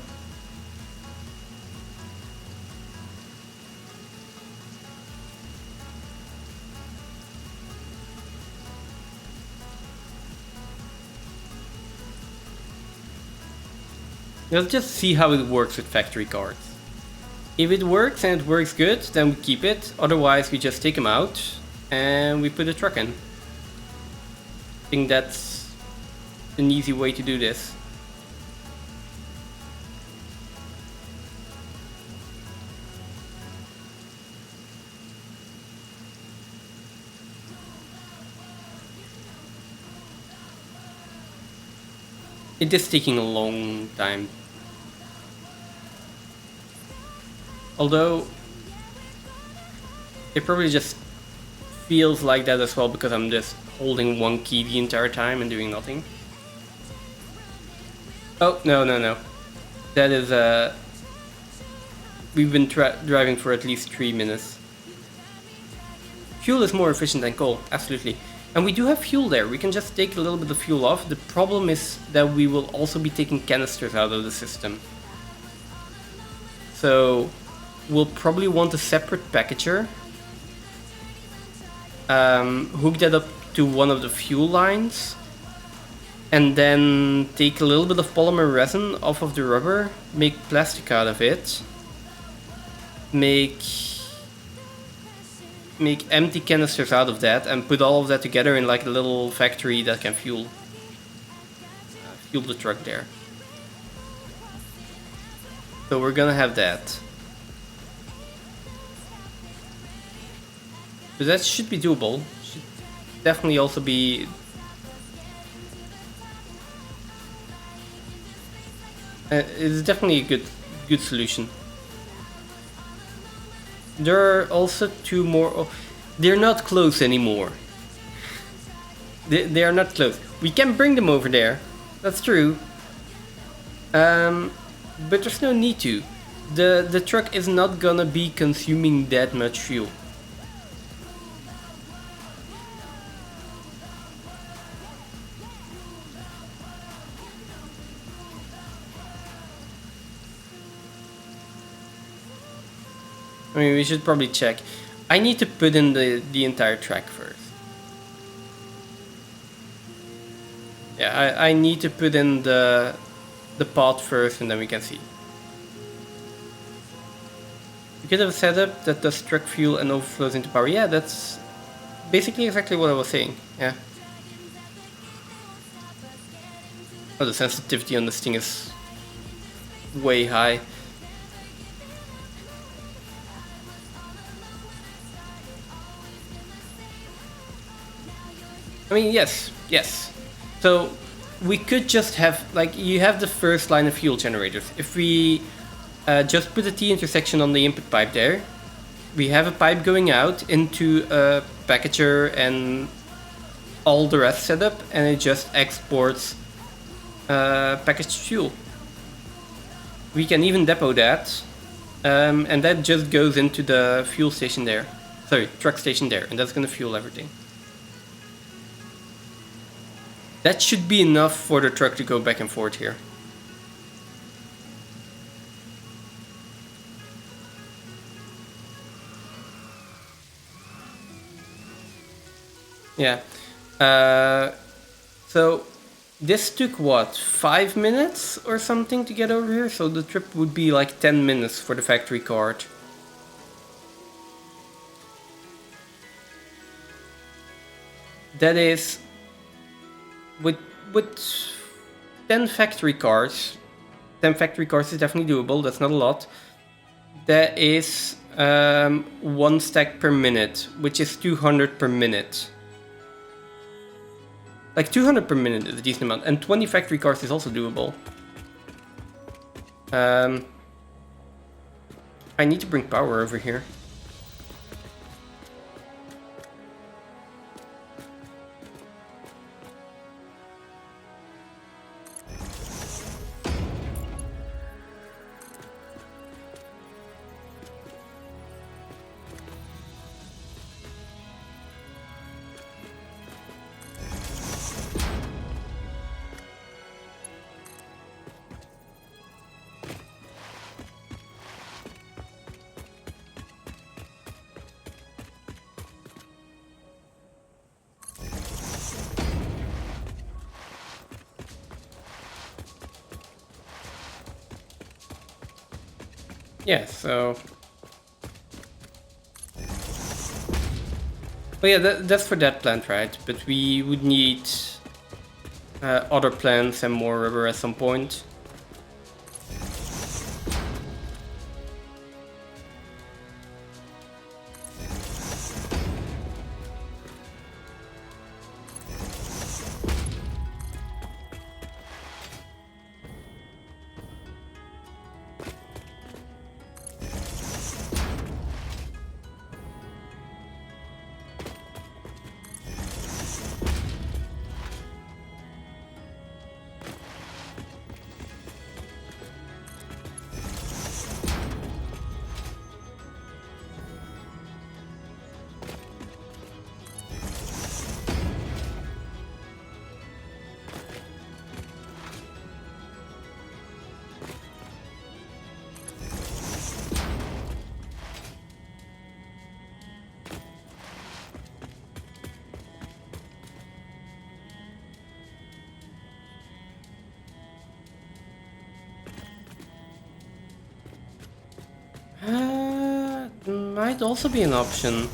let's just see how it works with factory cards. If it works and it works good, then we keep it. Otherwise, we just take them out and we put a truck in. I think that's an easy way to do this. It is taking a long time. Although it probably just feels like that as well because I'm just holding one key the entire time and doing nothing. Oh, no. That is, we've been driving for at least 3 minutes. Fuel is more efficient than coal, absolutely. And we do have fuel there, we can just take a little bit of fuel off. The problem is that we will also be taking canisters out of the system. So we'll probably want a separate packager. Hook that up to one of the fuel lines. And then take a little bit of polymer resin off of the rubber, make plastic out of it. Make empty canisters out of that and put all of that together in like a little factory that can fuel the truck there. So we're gonna have that. So that should be doable. Should definitely also be it's definitely a good solution. There are also 2 more. Oh, they're not close anymore. They are not close. We can bring them over there. That's true. But there's no need to. The truck is not gonna be consuming that much fuel. I mean, we should probably check. I need to put in the entire track first. Yeah, I need to put in the pod first and then we can see. We could have a setup that does truck fuel and overflows into power. Yeah, that's basically exactly what I was saying. Yeah. Oh, the sensitivity on this thing is way high. I mean, yes. So we could just have, like, you have the first line of fuel generators. If we just put a T intersection on the input pipe there, we have a pipe going out into a packager and all the rest set up, and it just exports packaged fuel. We can even depot that, and that just goes into the fuel station there. Sorry, truck station there, and that's gonna fuel everything. That should be enough for the truck to go back and forth here. Yeah. So this took what, 5 minutes or something to get over here? So the trip would be like 10 minutes for the factory cart. That is with 10 factory cars. 10 factory cars is definitely doable. That's not a lot. That is 1 stack per minute, which is 200 per minute. Like 200 per minute is a decent amount, and 20 factory cars is also doable. I need to bring power over here. Yeah, so... Well, yeah, that's for that plant, right? But we would need other plants and more rubber at some point. Might also be an option.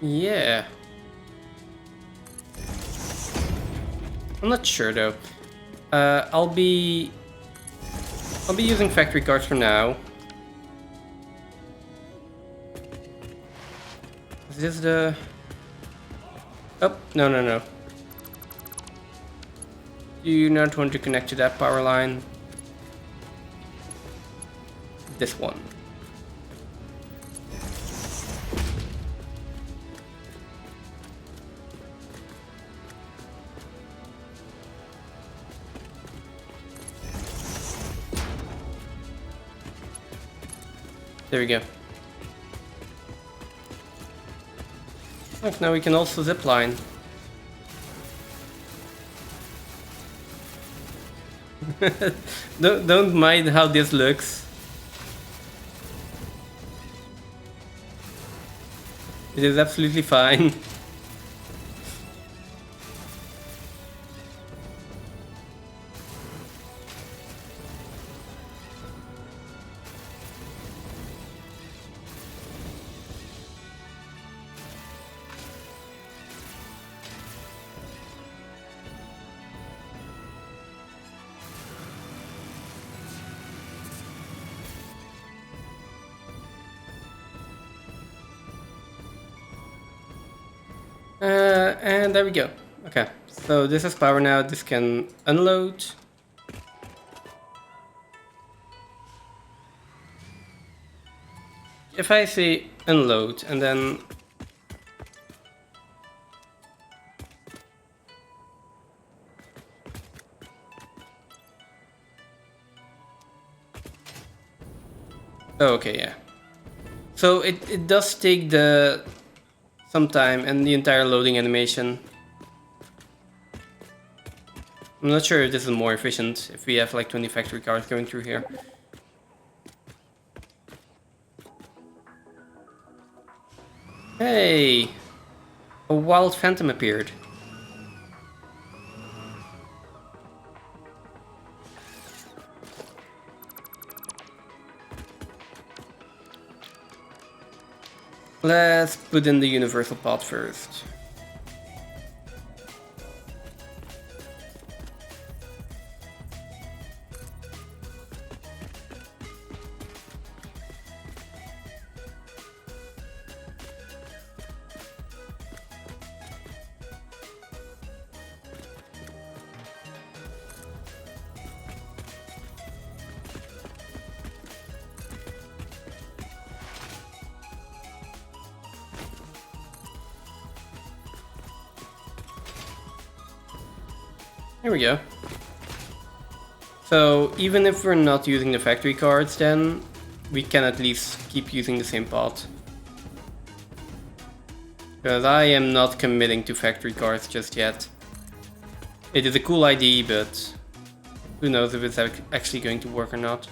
Yeah. I'm not sure though. I'll be using factory cards for now. Is this the... Oh, no. Do you not want to connect to that power line? This one. There we go. Look, now we can also zip line. Don't mind how this looks. It is absolutely fine. And there we go. Okay, so this is power now. This can unload. If I say unload and then... Oh, okay, yeah. So it does take some time and the entire loading animation. I'm not sure if this is more efficient if we have like 20 factory cars going through here. Hey! A wild phantom appeared. Let's put in the universal pot first. Here we go. So even if we're not using the factory cards, then we can at least keep using the same pot. Because I am not committing to factory cards just yet. It is a cool idea, but who knows if it's actually going to work or not.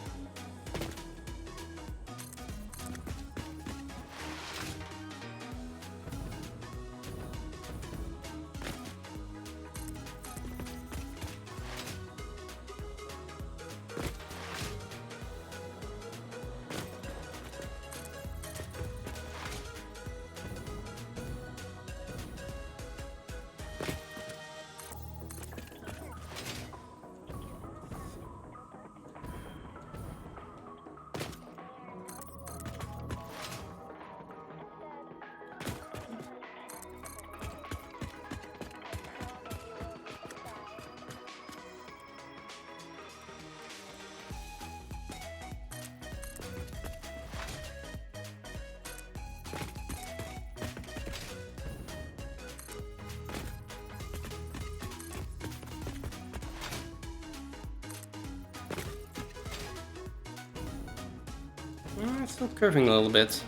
It's still curving a little bit.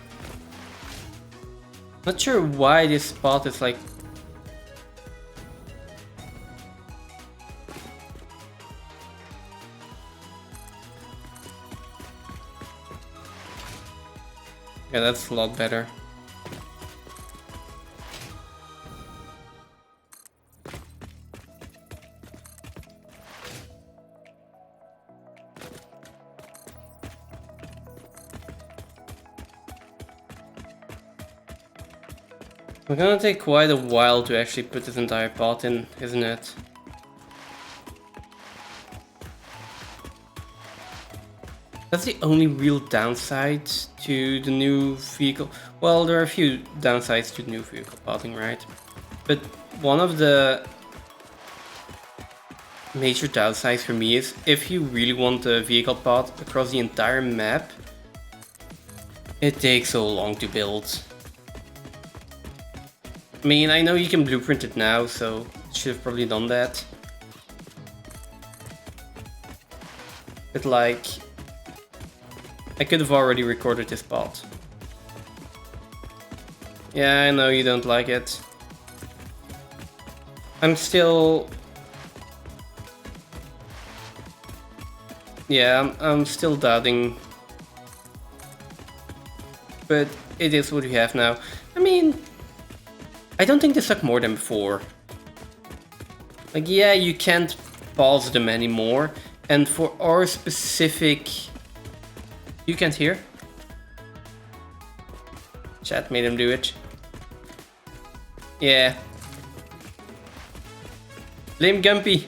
Not sure why this spot is like... Yeah, that's a lot better. It's gonna take quite a while to actually put this entire pot in, isn't it? That's the only real downside to the new vehicle. Well, there are a few downsides to the new vehicle potting, right? But one of the major downsides for me is if you really want the vehicle pot across the entire map, it takes so long to build. I mean, I know you can blueprint it now, so should have probably done that. But like, I could have already recorded this pot. Yeah, I know you don't like it. I'm still... Yeah, I'm still doubting. But it is what we have now. I mean, I don't think they suck more than before. Like, yeah, you can't pause them anymore. And for our specific... You can't hear? Chat made him do it. Yeah. Blame Gumpy.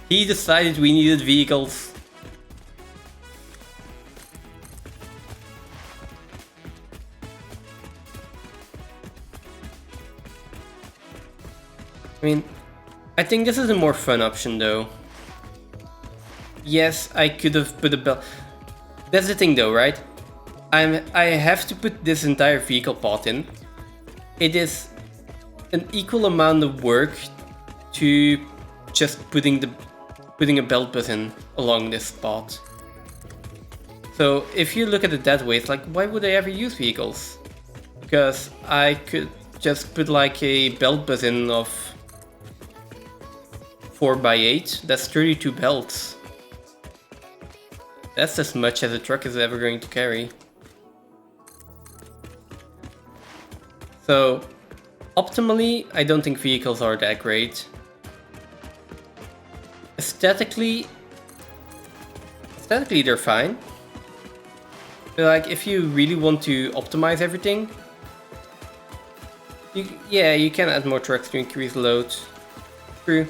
He decided we needed vehicles. I mean, I think this is a more fun option though. Yes, I could have put a belt. That's the thing though, right? I have to put this entire vehicle pot in. It is an equal amount of work to just putting a belt button along this spot. So if you look at it that way, it's like, why would I ever use vehicles? Because I could just put like a belt button of 4x8. That's 32 belts. That's as much as a truck is ever going to carry. So, optimally, I don't think vehicles are that great. Aesthetically, they're fine. But like, if you really want to optimize everything, you can add more trucks to increase load. True.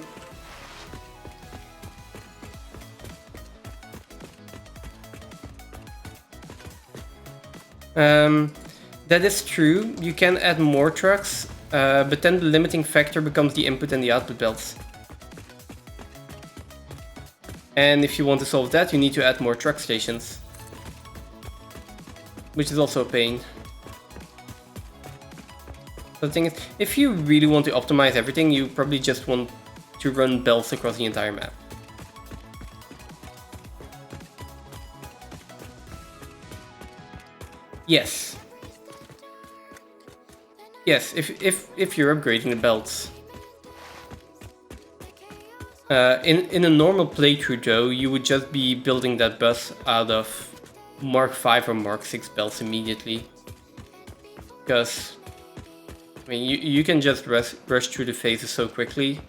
That is true, you can add more trucks, but then the limiting factor becomes the input and the output belts. And if you want to solve that, you need to add more truck stations. Which is also a pain. The thing is, if you really want to optimize everything, you probably just want to run belts across the entire map. Yes. Yes, if you're upgrading the belts. In a normal playthrough though, you would just be building that bus out of Mark 5 or Mark 6 belts immediately. Because, I mean, you can just rush through the phases so quickly.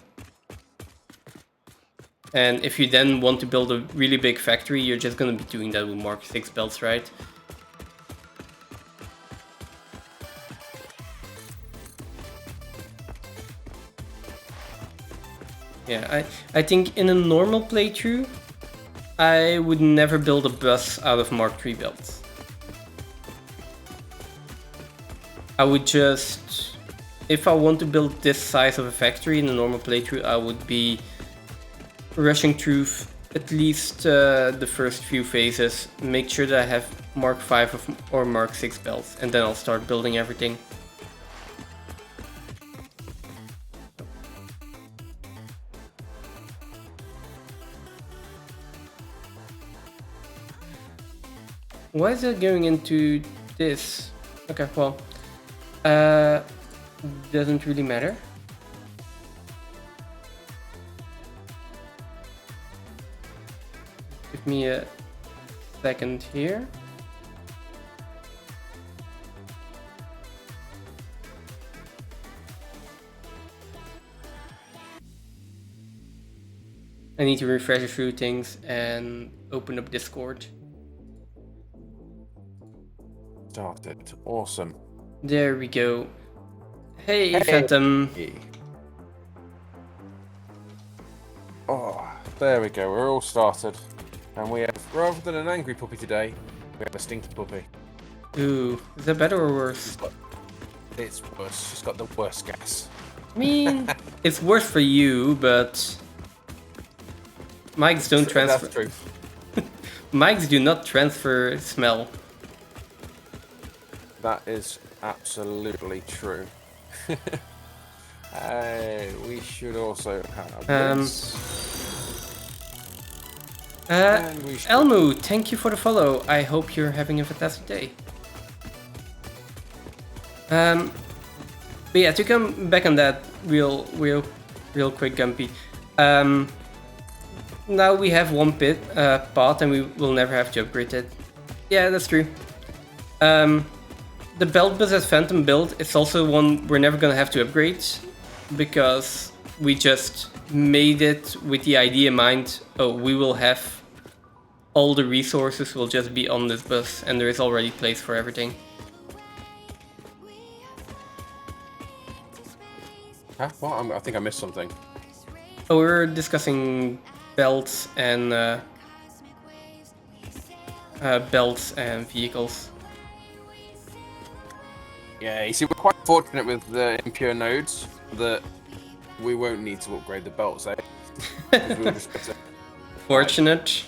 And if you then want to build a really big factory, you're just gonna be doing that with Mark 6 belts, right? Yeah, I think in a normal playthrough, I would never build a bus out of Mark 3 belts. I would just... If I want to build this size of a factory in a normal playthrough, I would be rushing through at least the first few phases, make sure that I have Mark 5 or Mark 6 belts, and then I'll start building everything. Why is it going into this? Okay, well, doesn't really matter. Give me a second here. I need to refresh a few things and open up Discord. Started. Awesome. There we go. Hey, Phantom. Oh, there we go. We're all started. And we have, rather than an angry puppy today, we have a stinky puppy. Ooh, is that better or worse? It's worse. She's got the worst gas. I mean, it's worse for you, but mics don't transfer. That's true. Mics do not transfer smell. That is absolutely true. We should also have this. Elmo, thank you for the follow. I hope you're having a fantastic day. But yeah, to come back on that real quick, Gumpy. Now we have one pot and we will never have to upgrade it. Yeah, that's true. The belt bus as Phantom build is also one we're never gonna have to upgrade, because we just made it with the idea in mind. Oh, we will have all the resources will just be on this bus, and there is already place for everything. Huh? What? I think I missed something. Oh, we were discussing belts and vehicles. Yeah, you see, we're quite fortunate with the impure nodes that we won't need to upgrade the belts, eh? We'll just get it. Fortunate.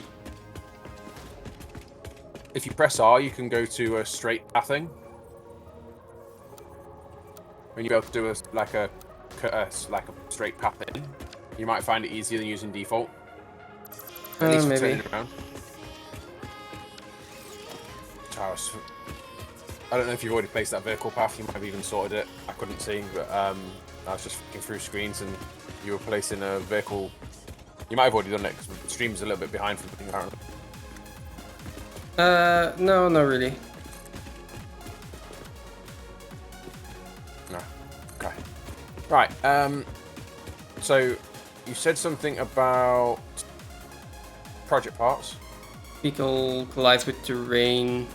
If you press R, you can go to a straight pathing. When you're able to do a straight path in, you might find it easier than using default. At least for Maybe. turning around. I don't know if you've already placed that vehicle path. You might have even sorted it. I couldn't see, but I was just flicking through screens and you were placing a vehicle. You might have already done it because the stream's a little bit behind from the thing apparently. No, not really. No. Okay. Right. So you said something about project parts. Vehicle collides with terrain.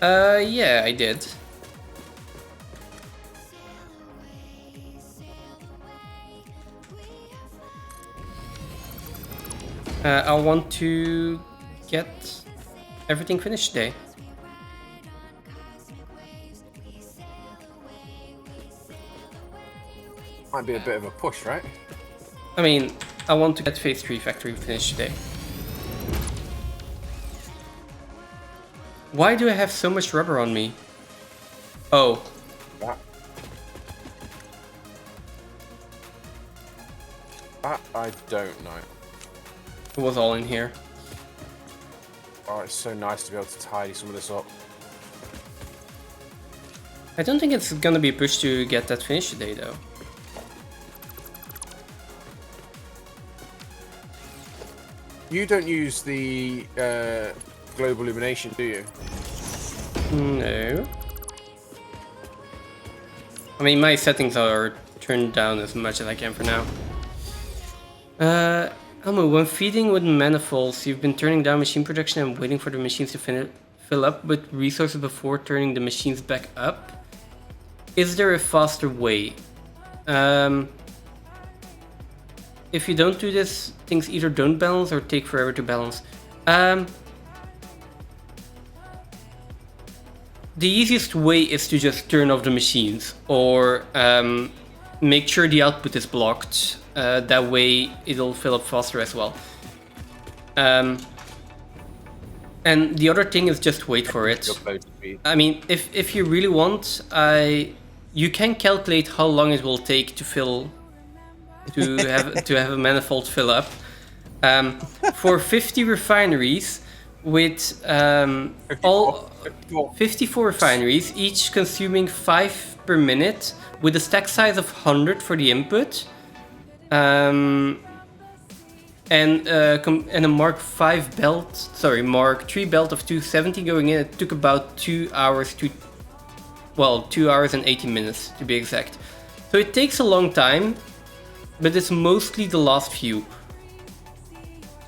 Yeah, I did. I want to get everything finished today. Might be a bit of a push, right? I mean, I want to get Phase 3 factory finished today. Why do I have so much rubber on me? Oh. That I don't know. It was all in here. Oh, it's so nice to be able to tidy some of this up. I don't think it's gonna be a push to get that finished today, though. You don't use the global illumination, do you? No. I mean, my settings are turned down as much as I can for now. Elmo, when feeding with manifolds, you've been turning down machine production and waiting for the machines to fill up with resources before turning the machines back up. Is there a faster way? If you don't do this, things either don't balance or take forever to balance. The easiest way is to just turn off the machines, or make sure the output is blocked. That way it'll fill up faster as well. And the other thing is just wait for it. I mean, if you really want, you can calculate how long it will take to have a manifold fill up. for 50 refineries with all 54 refineries, each consuming 5 per minute, with a stack size of 100 for the input, and a Mark 3 belt of 270 going in. It took about 2 hours to, 2 hours and 18 minutes to be exact. So it takes a long time, but it's mostly the last few.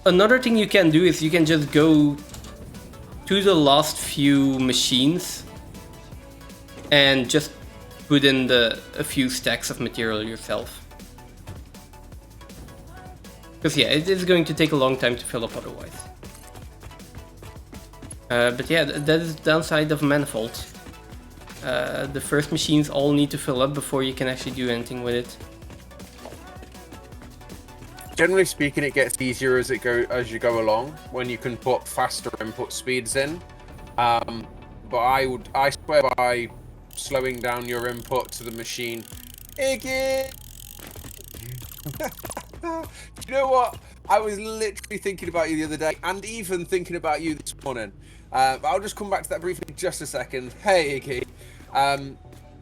Another thing you can do is you can just go to the last few machines and just put in a few stacks of material yourself. Because yeah, it is going to take a long time to fill up otherwise. But yeah, that is the downside of manifold. The first machines all need to fill up before you can actually do anything with it. Generally speaking, it gets easier as you go along when you can put faster input speeds in. But I swear by slowing down your input to the machine. Iggy! Do you know what? I was literally thinking about you the other day, and even thinking about you this morning. I'll just come back to that briefly in just a second. Hey, Iggy.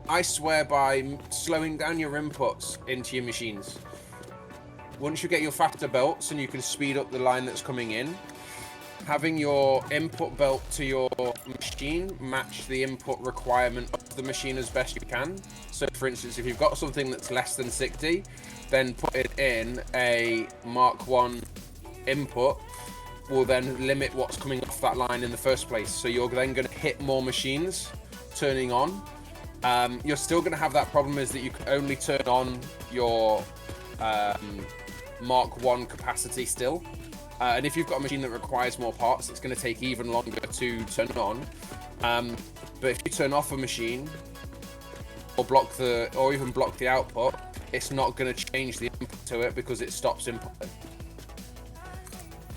I swear by slowing down your inputs into your machines. Once you get your faster belts and you can speed up the line that's coming in, having your input belt to your machine match the input requirement of the machine as best you can. So for instance, if you've got something that's less than 60, then put it in a Mark 1 input will then limit what's coming off that line in the first place. So you're then going to hit more machines turning on. You're still going to have that problem is that you can only turn on your Mark 1 capacity still. And if you've got a machine that requires more parts, it's going to take even longer to turn on. But if you turn off a machine or even block the output, it's not going to change the input to it because it stops inputting.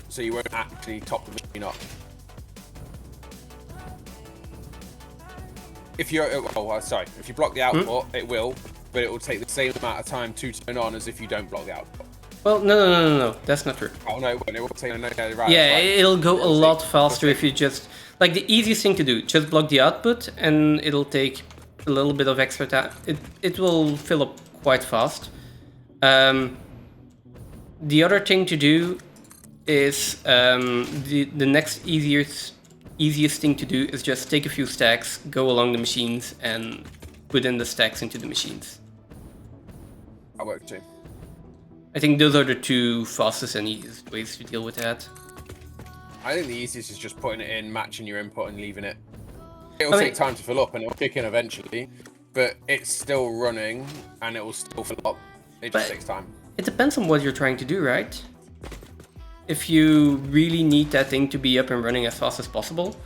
So you won't actually top the machine up. If you block the output, it will, but it will take the same amount of time to turn on as if you don't block the output. Well, no, that's not true. Oh no, it will take. No, right. Yeah, it'll go a lot faster if you just like the easiest thing to do. Just block the output, and it'll take a little bit of extra time. It will fill up quite fast. The other thing to do is the next easiest thing to do is just take a few stacks, go along the machines, and put in the stacks into the machines. That works too. I think those are the two fastest and easiest ways to deal with that. I think the easiest is just putting it in, matching your input, and leaving it. It'll take time to fill up, and it'll kick in eventually, but it's still running, and it will still fill up. It just takes time. It depends on what you're trying to do, right? If you really need that thing to be up and running as fast as possible,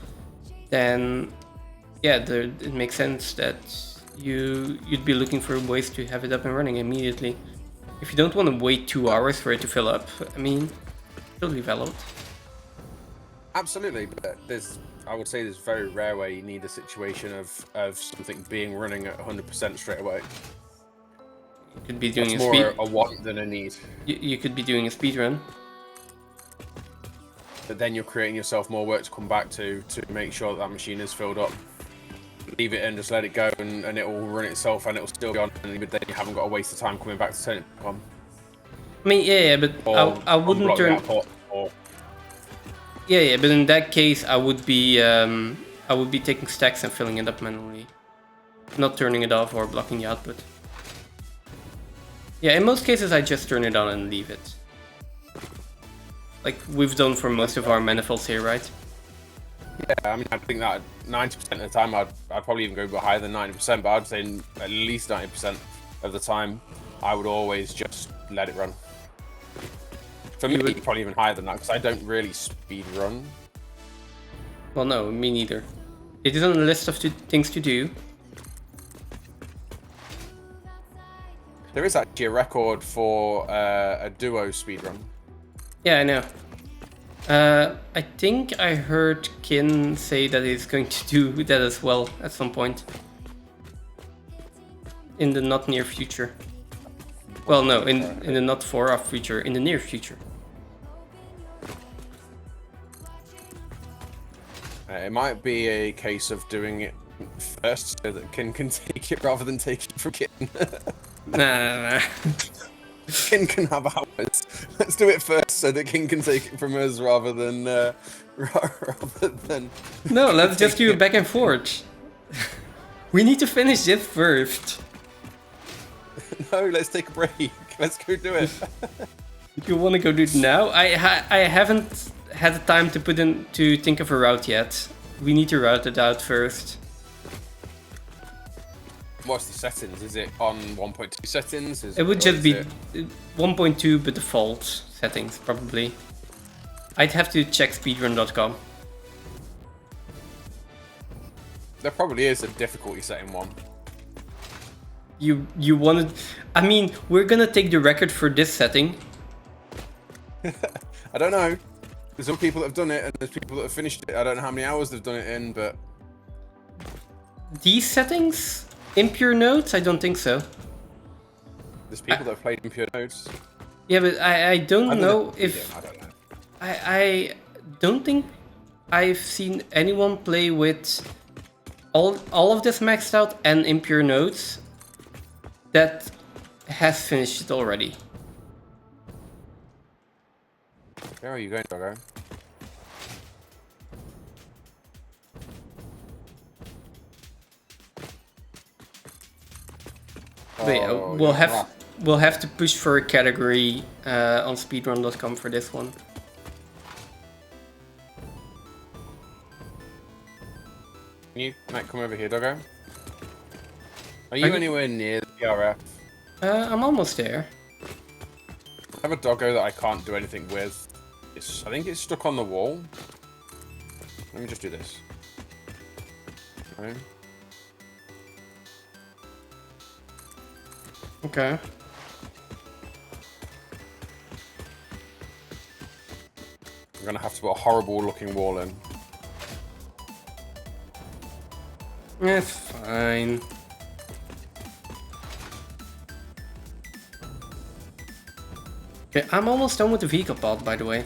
then yeah, it makes sense that you'd be looking for ways to have it up and running immediately. If you don't want to wait 2 hours for it to fill up, I mean, totally valid. Absolutely, but I would say there's very rare where you need a situation of something being running at 100% straight away. You could be doing more a want than a need. You could be doing a speed run. But then you're creating yourself more work to come back to make sure that machine is filled up. Leave it and just let it go, and it will run itself, and it will still be on. And then you haven't got to waste the time coming back to turn it back on. I mean, yeah, but I wouldn't turn. Yeah, but in that case, I would be taking stacks and filling it up manually, not turning it off or blocking the output. Yeah, in most cases, I just turn it on and leave it. Like we've done for most of our manifolds here, right? Yeah, I mean, I think that 90% of the time, I'd probably even go a bit higher than 90%, but I'd say at least 90% of the time, I would always just let it run. For me, probably even higher than that, because I don't really speed run. Well, no, me neither. It is on the list of things to do. There is actually a record for a duo speed run. Yeah, I know. I think I heard Kin say that he's going to do that as well at some point. In the not near future. Well, no, in the not far off future, in the near future. It might be a case of doing it first so that Kin can take it rather than take it from Kitten. Nah. Kin can have ours. Let's do it first so that Kin can take it from us rather than rather than. No, let's just do it back and forth. We need to finish this first. No, let's take a break. Let's go do it. You want to go do it now? I haven't had the time to think of a route yet. We need to route it out first. What's the settings? Is it on 1.2 settings? It would just be 1.2 but default settings probably. I'd have to check speedrun.com. There probably is a difficulty setting one. You wanted... I mean, we're gonna take the record for this setting. I don't know. There's some people that have done it and there's people that have finished it. I don't know how many hours they've done it in, but... These settings? Impure nodes? I don't think so. There's people that have played in pure nodes. Yeah, but I don't know if... I don't know. I don't think I've seen anyone play with all of this maxed out and impure nodes that has finished it already. Where are you going, Doggo? But yeah, Oh, we'll yeah. have to push for a category on speedrun.com for this one. Can you come over here, Doggo? Are you anywhere near the PRF? I'm almost there. I have a Doggo that I can't do anything with. I think it's stuck on the wall. Let me just do this. Okay. Okay. I'm gonna have to put a horrible looking wall in. It's fine. Okay, I'm almost done with the vehicle pod, by the way.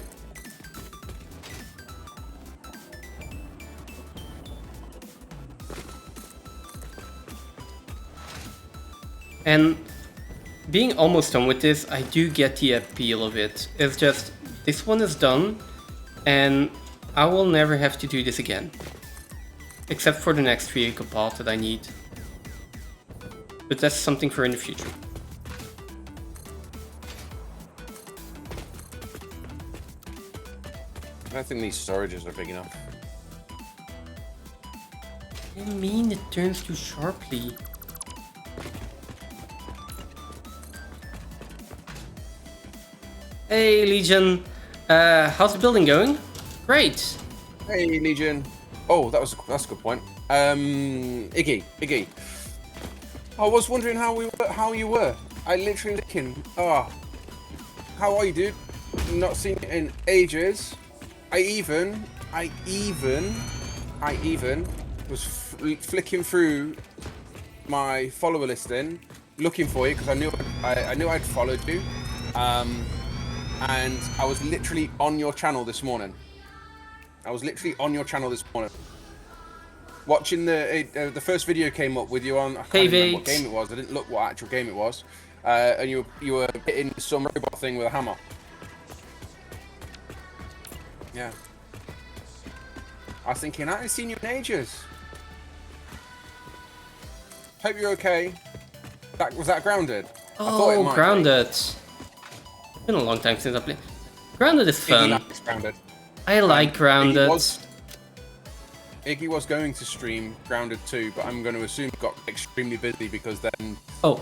And being almost done with this, I do get the appeal of it. It's just, this one is done, and I will never have to do this again. Except for the next vehicle pod that I need. But that's something for in the future. I don't think these storages are big enough. What do you mean it turns too sharply? Hey Legion, how's the building going? Great. Hey, Legion. Oh, that's a good point. Iggy. I was wondering how you were. I literally looking. How are you, dude? Not seen it in ages. I even was flicking through my follower listing, looking for you because I knew I'd followed you, and I was literally on your channel this morning. Watching the first video came up with you on. I can't remember what game it was. I didn't look what actual game it was, and you were hitting some robot thing with a hammer. Yeah. I was thinking, I haven't seen you in ages. Hope you're okay. Was that Grounded? I thought it might Grounded. It's been a long time since I played. Grounded is fun. Iggy likes Grounded. I like Grounded. Iggy was going to stream Grounded 2, but I'm going to assume he got extremely busy because then. Oh.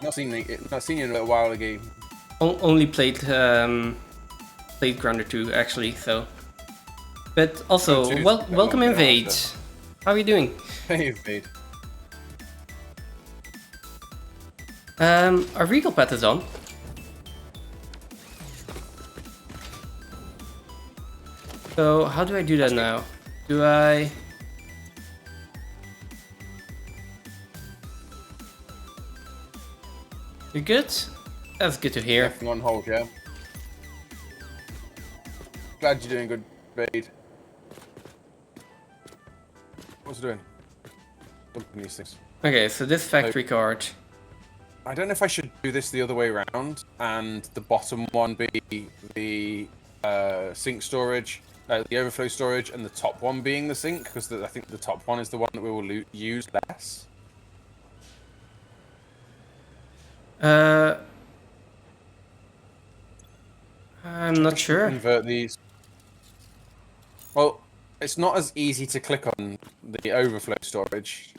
Not seen you in a little while, Iggy. Only played Grounded 2 actually, so. But also, welcome Invade. How are you doing? Hey, Invade. Our vehicle path is on. So how do I do that now? Do I... You good? That's good to hear. Everything on hold, yeah. Glad you're doing good, Vade. What's it doing? Dumping these things. Okay, so this factory card. I don't know if I should do this the other way around, and the bottom one be the sink storage, the overflow storage, and the top one being the sink, because I think the top one is the one that we will use less. I'm not sure. Convert these. Well, it's not as easy to click on the overflow storage.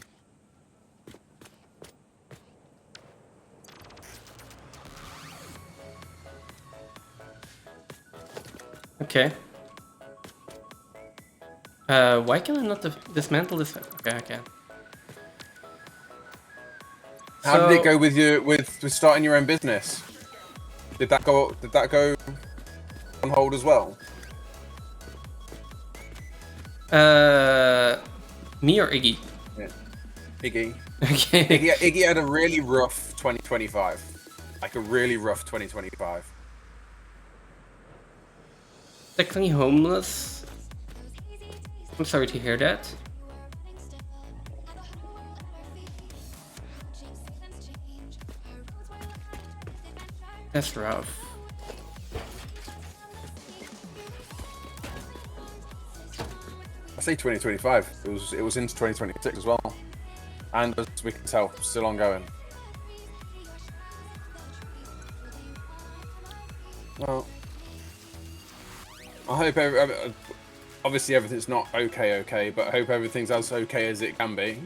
Okay. Why can I not dismantle this? Okay, I can. How did it go with you with starting your own business? Did that go on hold as well? Me or Iggy? Yeah. Iggy. Okay. Iggy had a really rough 2025. Like a really rough 2025. Technically homeless. I'm sorry to hear that. That's rough. I say 2025. It was into 2026 as well, and as we can tell, still ongoing. Well, I hope obviously everything's not okay, but I hope everything's as okay as it can be.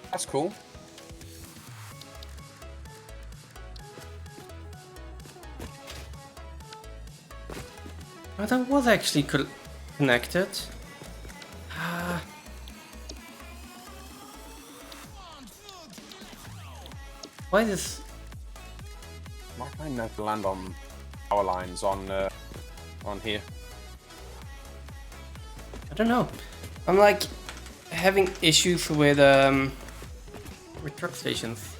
That's cool. Oh, that was actually connected. Why this? Why can I never land on power lines on here? I don't know. I'm like having issues with truck stations.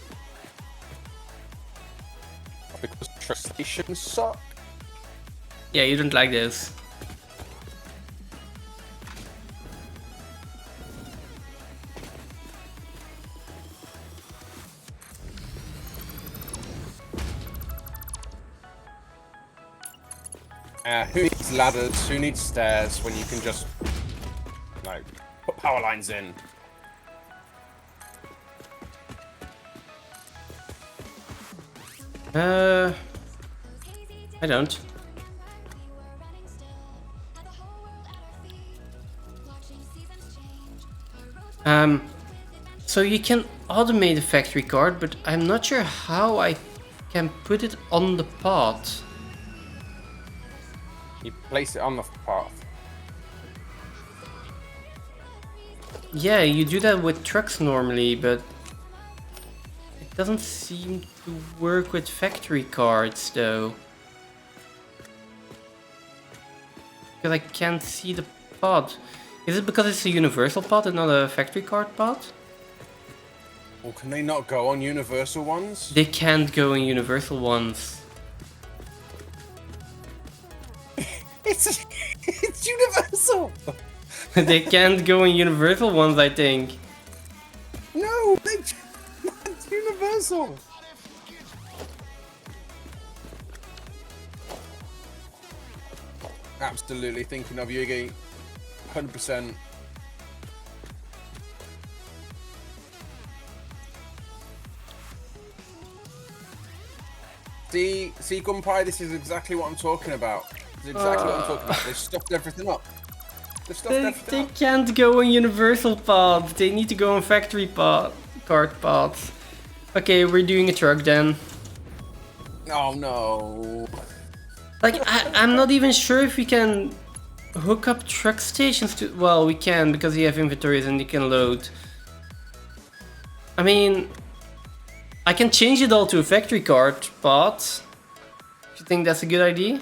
Because truck stations suck. Yeah, you don't like this. Who needs ladders? Who needs stairs when you can just like put power lines in? I don't. So you can automate the factory card, but I'm not sure how I can put it on the path. You place it on the path. Yeah, you do that with trucks normally, but it doesn't seem to work with factory cards though. Because I can't see the pod. Is it because it's a universal pod and not a factory card pod? Well, can they not go on universal ones? They can't go in universal ones. It's universal. They can't go in universal ones, I think. No, it's universal. Absolutely thinking of you, Iggy. 100%. See, Gunpie, this is exactly what I'm talking about. This is exactly what I'm talking about. They've stuffed everything up. They've stuffed everything They up. can't go in universal pods. They need to go in factory card pods. Okay, we're doing a truck then. Oh no. Like, I'm not even sure if we can hook up truck stations to... Well, we can because you have inventories and you can load. I mean, I can change it all to a factory card pod. Do you think that's a good idea?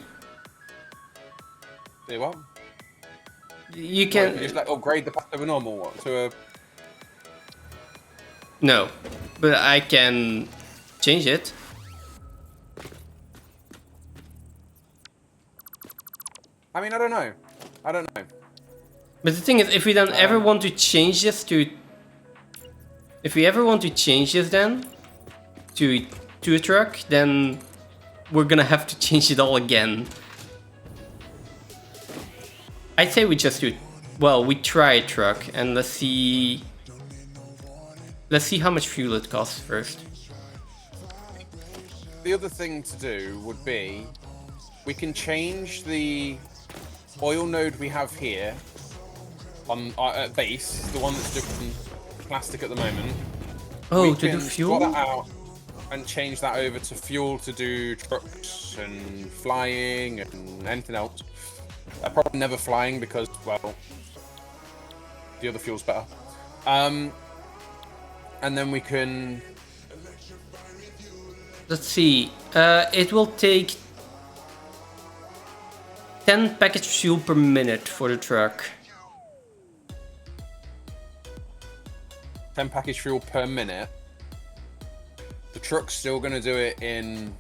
See what? You can... You just like upgrade the path of a normal one to a... No, but I can change it. I mean, I don't know. But the thing is, if we don't ever want to change this to... If we ever want to change this then to a truck, then we're gonna have to change it all again. I'd say we just do... Well, we try a truck and let's see... Let's see how much fuel it costs first. The other thing to do would be... We can change the oil node we have here on at base, the one that's doing plastic at the moment. Oh, we to do can fuel? swap that out and change that over to fuel to do trucks and flying and anything else. Probably never flying because, well, the other fuel's better. And then we can... Let's see. It will take 10 package fuel per minute for the truck. 10 package fuel per minute. The truck's still going to do it in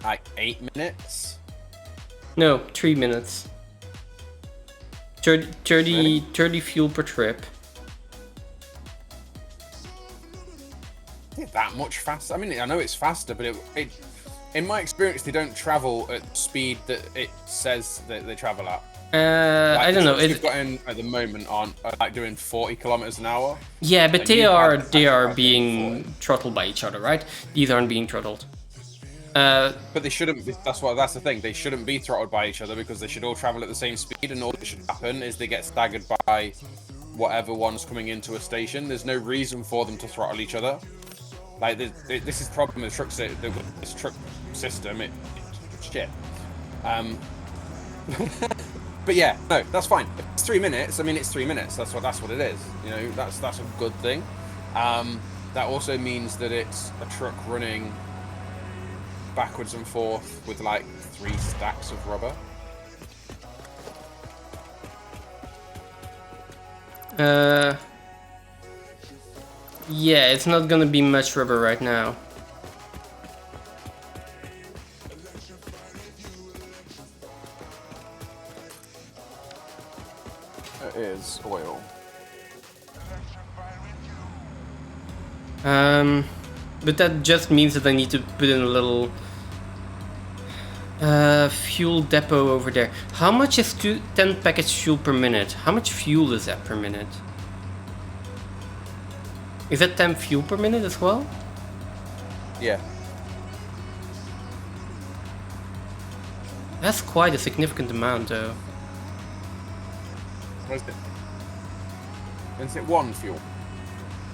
like 8 minutes. No, 3 minutes. 30 Really? fuel per trip. Is it that much faster? I mean, I know it's faster, but it in my experience, they don't travel at speed that it says that they travel at. I don't know. We've got in at the moment on like doing 40 kilometers an hour. Yeah, but And they you are had being 40. throttled by each other, right? These aren't being throttled. But they shouldn't. That's the thing. They shouldn't be throttled by each other because they should all travel at the same speed, and all that should happen is they get staggered by whatever one's coming into a station. There's no reason for them to throttle each other. Like this is the problem with this truck system. It's shit. But yeah, no, that's fine. If it's 3 minutes. I mean, it's 3 minutes. That's what it is. You know, that's a good thing. That also means that it's a truck running backwards and forth with like 3 stacks of rubber. Yeah, it's not gonna be much rubber right now. It is oil. But that just means that I need to put in a little fuel depot over there. How much is 10 package fuel per minute? How much fuel is that per minute? Is that 10 fuel per minute as well? Yeah. That's quite a significant amount though. What is it? Is it 1 fuel?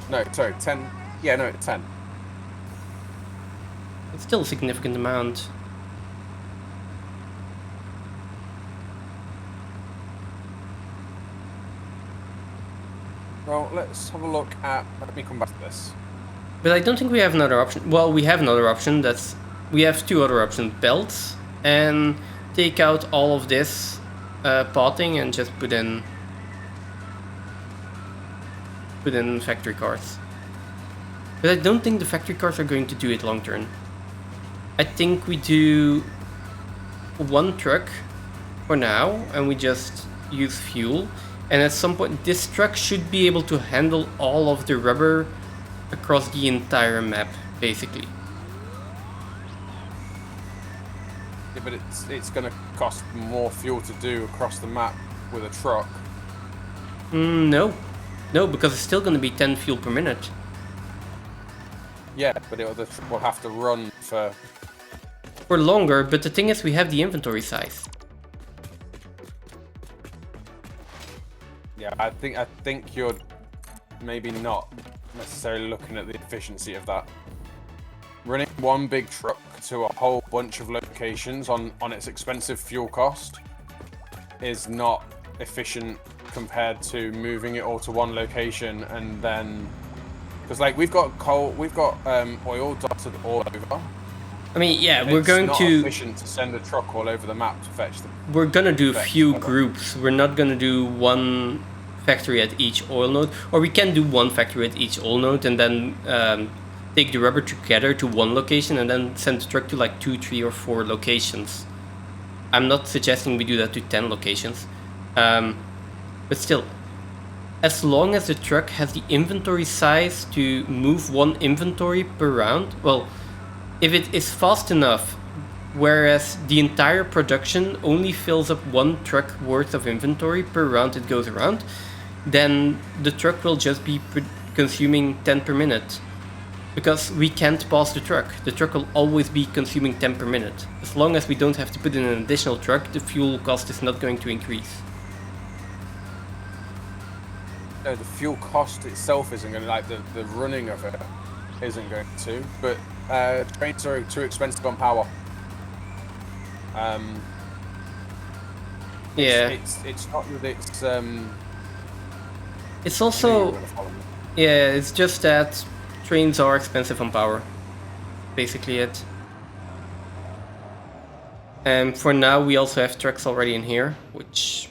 No, sorry, 10. Yeah, no, it's 10. It's still a significant amount. Well, let's have a look at... Let me come back to this. But I don't think we have another option. Well, we have another option. We have 2 other options. Belts and take out all of this potting and just put in factory cars. But I don't think the factory cars are going to do it long term. I think we do 1 truck for now and we just use fuel. And at some point, this truck should be able to handle all of the rubber across the entire map, basically. Yeah, but it's going to cost more fuel to do across the map with a truck. No, because it's still going to be 10 fuel per minute. Yeah, but the truck will have to run for longer. But the thing is, we have the inventory size. Yeah, I think you're maybe not necessarily looking at the efficiency of that. Running 1 big truck to a whole bunch of locations on its expensive fuel cost is not efficient compared to moving it all to 1 location and then... Because like we've got oil dotted all over. I mean, yeah, we're going It's to... not efficient to send a truck all over the map to fetch them. We're gonna do a few groups. We're not gonna do 1 factory at each oil node, or we can do 1 factory at each oil node and then take the rubber together to 1 location and then send the truck to like 2, 3, or 4 locations. I'm not suggesting we do that to 10 locations. But still, as long as the truck has the inventory size to move one inventory per round, well, if it is fast enough, whereas the entire production only fills up one truck worth of inventory per round it goes around, then the truck will just be consuming 10 per minute. Because we can't pass the truck. The truck will always be consuming 10 per minute. As long as we don't have to put in an additional truck, the fuel cost is not going to increase. No, the fuel cost itself isn't going to, like, the running of it isn't going to, but trains are too expensive on power. Yeah. It's not that it's... It's also... Yeah, it's just that trains are expensive on power. Basically it. And for now we also have trucks already in here, which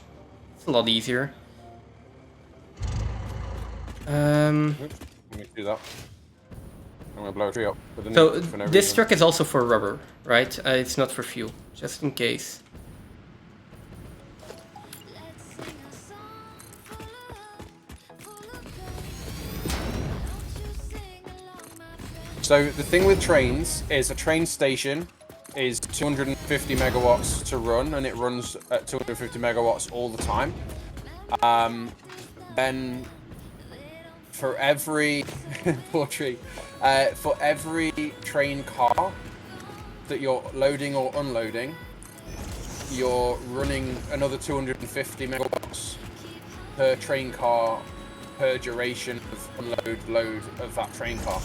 is a lot easier. Let me do that. I'm gonna blow a tree up. So this truck is also for rubber, right? It's not for fuel, just in case. So the thing with trains is a train station is 250 megawatts to run, and it runs at 250 megawatts all the time. Then for every poor tree, for every train car that you're loading or unloading, you're running another 250 megawatts per train car per duration of load of that train car.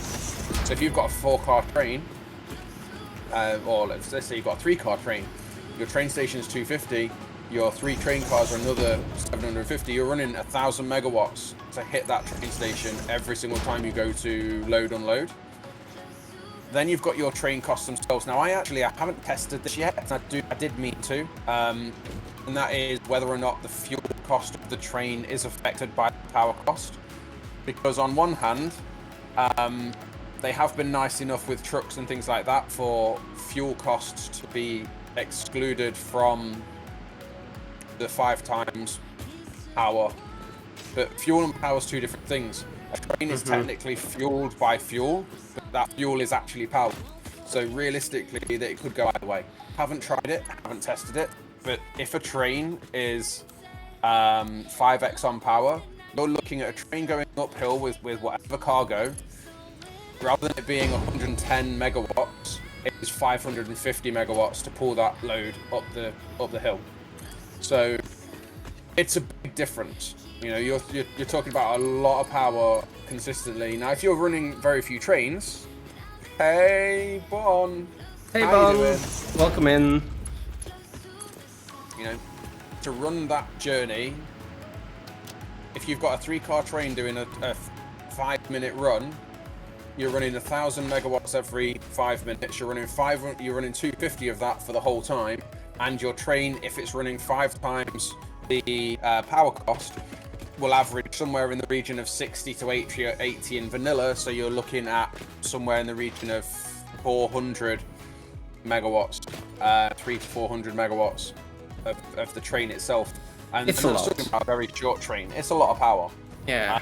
So if you've got a 4-car train, or let's say you've got a 3-car train, your train station is 250, your 3 train cars are another 750, you're running 1,000 megawatts to hit that train station every single time you go to load, unload. Then you've got your train costs themselves. Now I haven't tested this yet, and I did mean to, and that is whether or not the fuel cost of the train is affected by the power cost. Because on one hand, they have been nice enough with trucks and things like that for fuel costs to be excluded from the 5 times power. But fuel and power is 2 different things. A train is technically fueled by fuel, but that fuel is actually power. So realistically, that it could go either way. Haven't tried it, haven't tested it, but if a train is 5x on power, you're looking at a train going uphill with whatever cargo. Rather than it being 110 megawatts, it is 550 megawatts to pull that load up the hill. So it's a big difference. You know, you're talking about a lot of power consistently. Now, if you're running very few trains, hey Bon, hey Bon, welcome in. You know, to run that journey, if you've got a 3-car train doing a 5-minute run, you're running 1,000 megawatts every 5 minutes. You're running 250 of that for the whole time, and your train, if it's running 5 times the power cost, will average somewhere in the region of 60 to 80 in vanilla. So you're looking at somewhere in the region of 400 megawatts, 300 to 400 megawatts of the train itself. And it's a lot. Talking about a very short train. It's a lot of power. Yeah.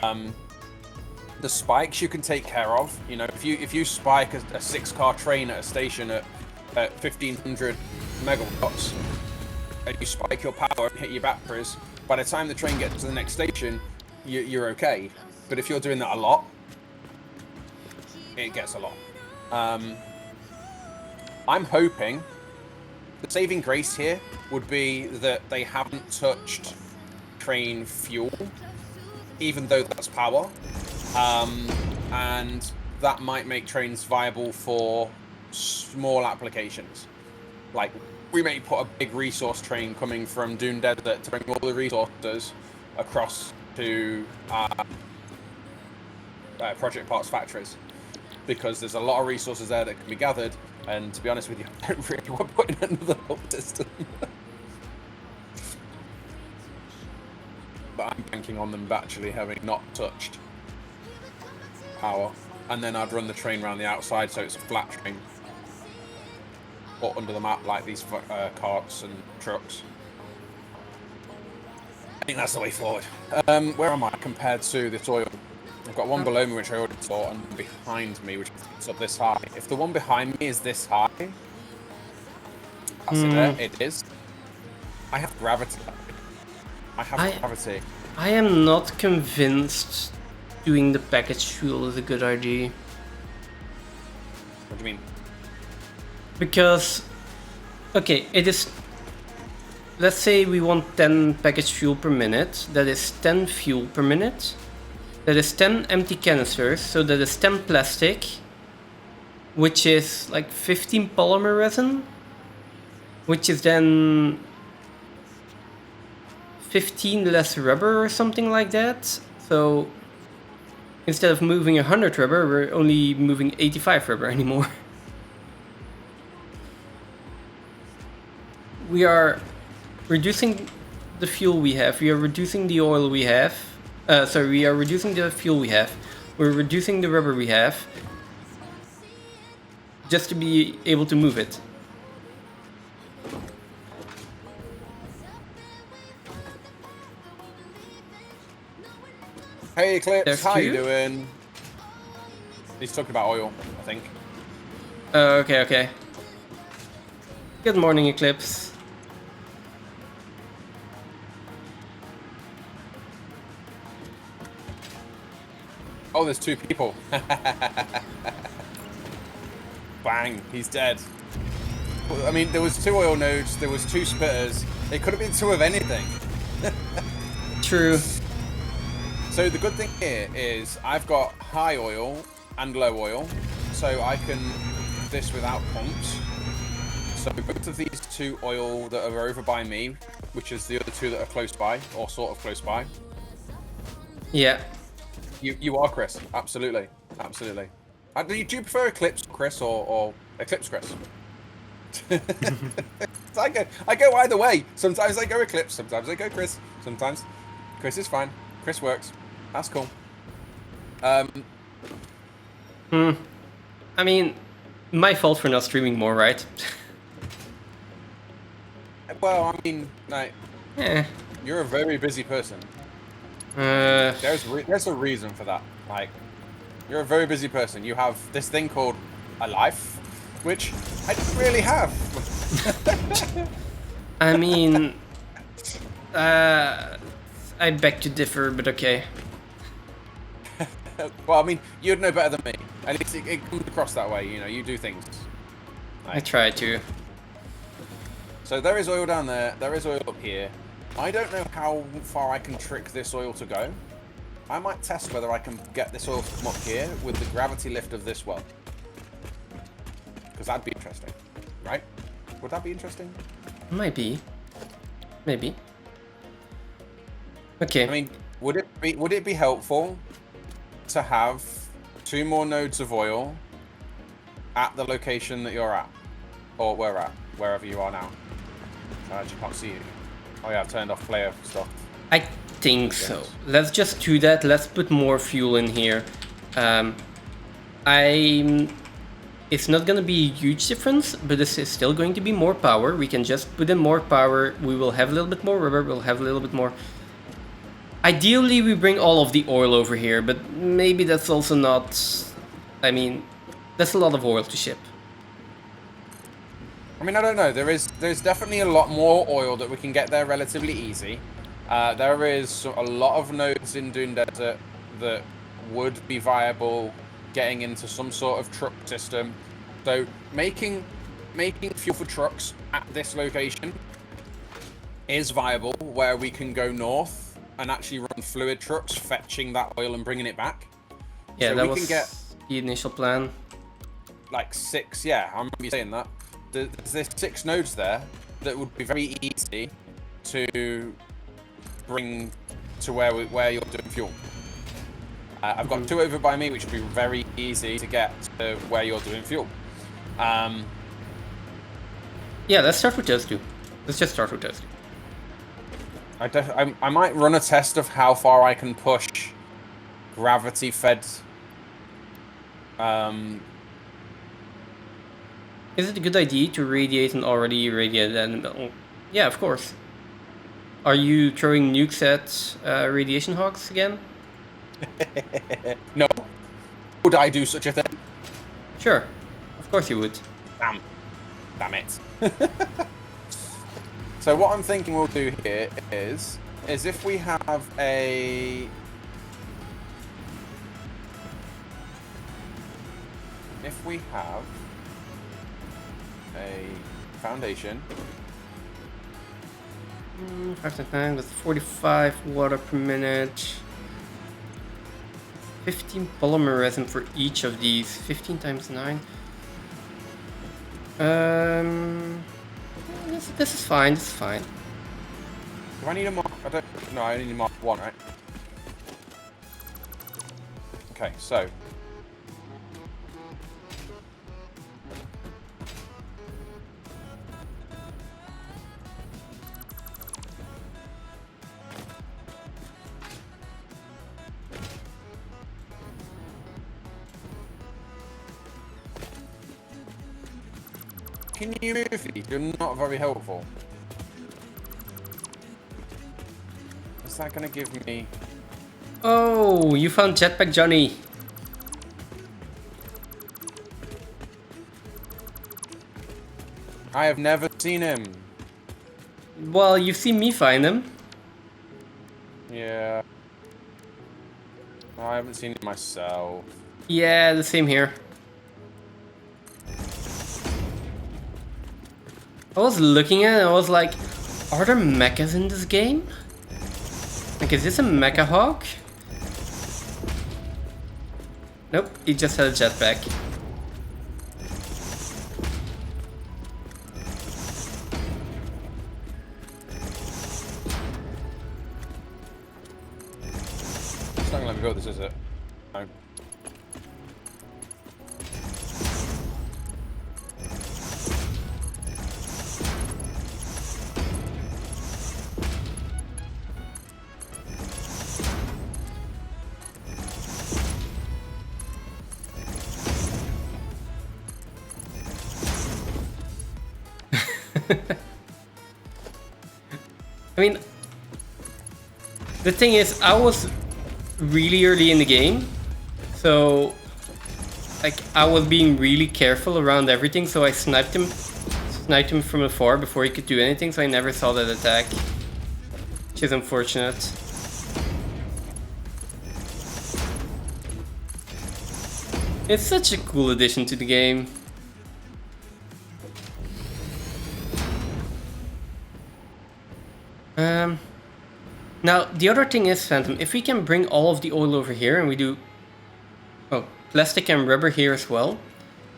The spikes you can take care of. You know, if you spike a 6-car train at a station at 1,500 megawatts, and you spike your power and hit your batteries, by the time the train gets to the next station, you're okay. But if you're doing that a lot, it gets a lot. I'm hoping the saving grace here would be that they haven't touched train fuel, even though that's power. And that might make trains viable for small applications. Like, we may put a big resource train coming from Dune Desert to bring all the resources across to Project Parts factories, because there's a lot of resources there that can be gathered, and to be honest with you, I don't really want to put in another hub system. But I'm banking on them actually having not touched power, and then I'd run the train around the outside so it's a flat train. put under the map, like these carts and trucks. I think that's the way forward. Where am I compared to this oil? I've got one below me, which I already saw, and one behind me, which is up this high. If the one behind me is this high, that's it there. It is. I have gravity. I have gravity. I am not convinced doing the package fuel is a good idea. What do you mean? Because, okay, it is. Let's say we want 10 package fuel per minute. That is 10 fuel per minute. That is 10 empty canisters. So that is 10 plastic, which is like 15 polymer resin, which is then 15 less rubber or something like that. So instead of moving 100 rubber, we're only moving 85 rubber anymore. We are reducing the fuel we have. We are reducing the oil we have. Sorry, we are reducing the fuel we have. We're reducing the rubber we have. Just to be able to move it. Hey Eclipse, There's how you two? doing? He's talking about oil, I think. Okay. Good morning, Eclipse. Oh, there's two people. Bang, he's dead. I mean, there was 2 oil nodes, there was 2 spitters. It could have been 2 of anything. True. So the good thing here is I've got high oil and low oil, so I can do this without pumps. So both of these 2 oil that are over by me, which is the other 2 that are close by, or sort of close by. Yeah. You are Chris, absolutely. Do you prefer Eclipse Chris or Eclipse Chris? I go either way. Sometimes I go Eclipse, sometimes I go Chris. Sometimes Chris is fine. Chris works. That's cool. I mean, my fault for not streaming more, right? Well, I mean, like, Eh. you're a very busy person. Uh, There's a reason for that. Like, you're a very busy person. You have this thing called a life, which I don't really have. I mean, I beg to differ, but okay. Well, I mean, you'd know better than me. At least it comes across that way. You know, you do things. I try to. So there is oil down there. There is oil up here. I don't know how far I can trick this oil to go. I might test whether I can get this oil to come up here with the gravity lift of this well. Because that'd be interesting, right? Would that be interesting? Might be. Maybe. Okay. I mean, would it be helpful to have 2 more nodes of oil at the location that you're at, or we're at, wherever you are now? I actually can't see you. Oh yeah, I've turned off player stuff. I think so. Let's just do that. Let's put more fuel in here. It's not gonna be a huge difference, but this is still going to be more power. We can just put in more power. We will have a little bit more rubber. We'll have a little bit more. Ideally, we bring all of the oil over here, but maybe that's also not. I mean, that's a lot of oil to ship. I mean, I don't know. There's definitely a lot more oil that we can get there relatively easy. There is a lot of nodes in Dune Desert that would be viable getting into some sort of truck system. So making fuel for trucks at this location is viable, where we can go north and actually run fluid trucks fetching that oil and bringing it back. Yeah, so that we was can get the initial plan. like 6. Yeah, I remember you saying that. There's 6 nodes there that would be very easy to bring to where you're doing fuel. I've got 2 over by me, which would be very easy to get to where you're doing fuel. Yeah, let's start with those 2. Let's just start with those 2. I might run a test of how far I can push gravity-fed Is it a good idea to radiate an already irradiated animal? Yeah, of course. Are you throwing nukes at radiation hogs again? No. Would I do such a thing? Sure. Of course you would. Damn it. So what I'm thinking we'll do here is if we have a... If we have a foundation... 5 times 9, that's 45 water per minute. 15 polymer resin for each of these. 15 times 9. This is fine. This is fine. Do I need a mark? I don't... No, I only need mark 1, right? Okay, so... Can you move these? You're not very helpful. Is that going to give me... Oh, you found Jetpack Johnny. I have never seen him. Well, you've seen me find him. Yeah. I haven't seen it myself. Yeah, the same here. I was looking at it and I was like, are there mechas in this game? Like, is this a mecha hawk? Nope, he just had a jetpack. It's not gonna let me go with this, is it? No. I mean, the thing is, I was really early in the game, so like I was being really careful around everything, so I sniped him from afar before he could do anything, so I never saw that attack, which is unfortunate. It's such a cool addition to the game. Now, the other thing is, Phantom, if we can bring all of the oil over here and we do plastic and rubber here as well,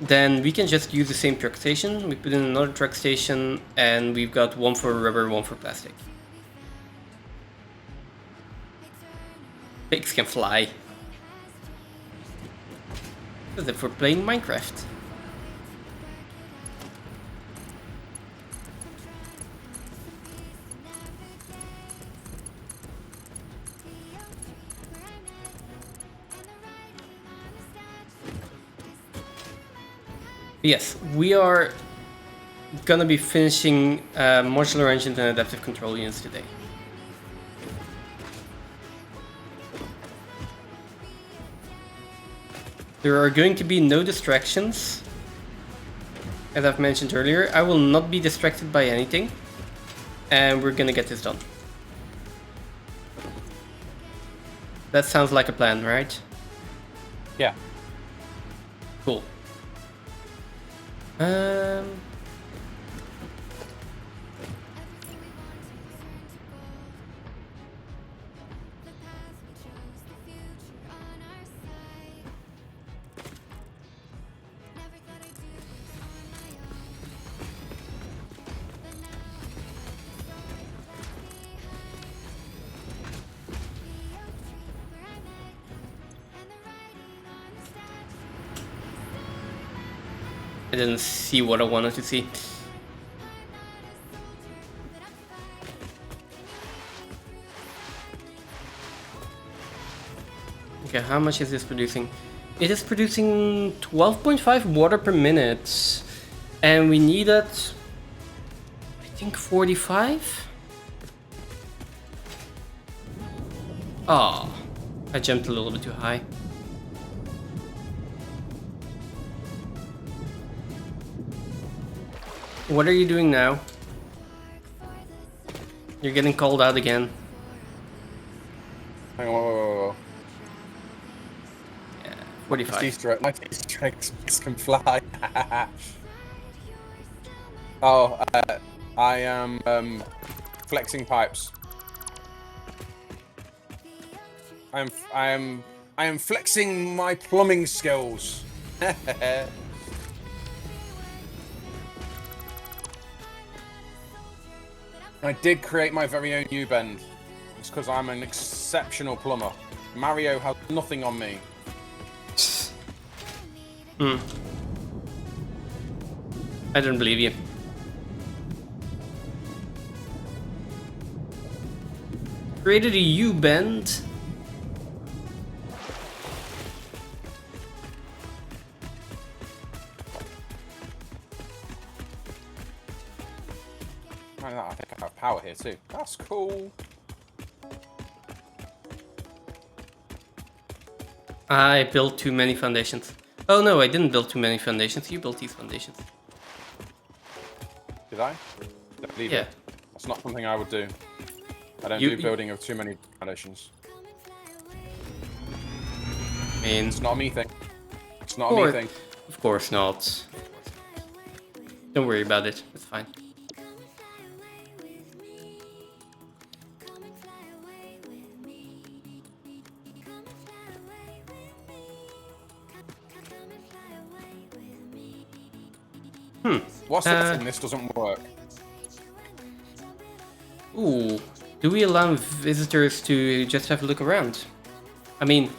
then we can just use the same truck station. We put in another truck station and we've got one for rubber, one for plastic. Pigs can fly. As if we're playing Minecraft. Yes, we are gonna be finishing modular engines and adaptive control units today. There are going to be no distractions. As I've mentioned earlier, I will not be distracted by anything. And we're gonna get this done. That sounds like a plan, right? Yeah. Cool. I didn't see what I wanted to see. Okay, how much is this producing? It is producing 12.5 water per minute. And we needed, I think, 45? Oh, I jumped a little bit too high. What are you doing now? You're getting called out again. Hang on, whoa. Yeah, My 45. Easter eggs can fly. Oh, I am flexing pipes. I am flexing my plumbing skills. I did create my very own U-bend. It's because I'm an exceptional plumber. Mario has nothing on me. I don't believe you. Created a U-bend. I think I have power here too. That's cool. I built too many foundations. Oh no, I didn't build too many foundations. You built these foundations. Did I? Don't leave Yeah. it. That's not something I would do. I don't You- do building of too many foundations. I mean, It's not a me thing. It's not a me thing. of course not. Don't worry about it. It's fine. What's the thing? This doesn't work. Ooh, do we allow visitors to just have a look around? I mean,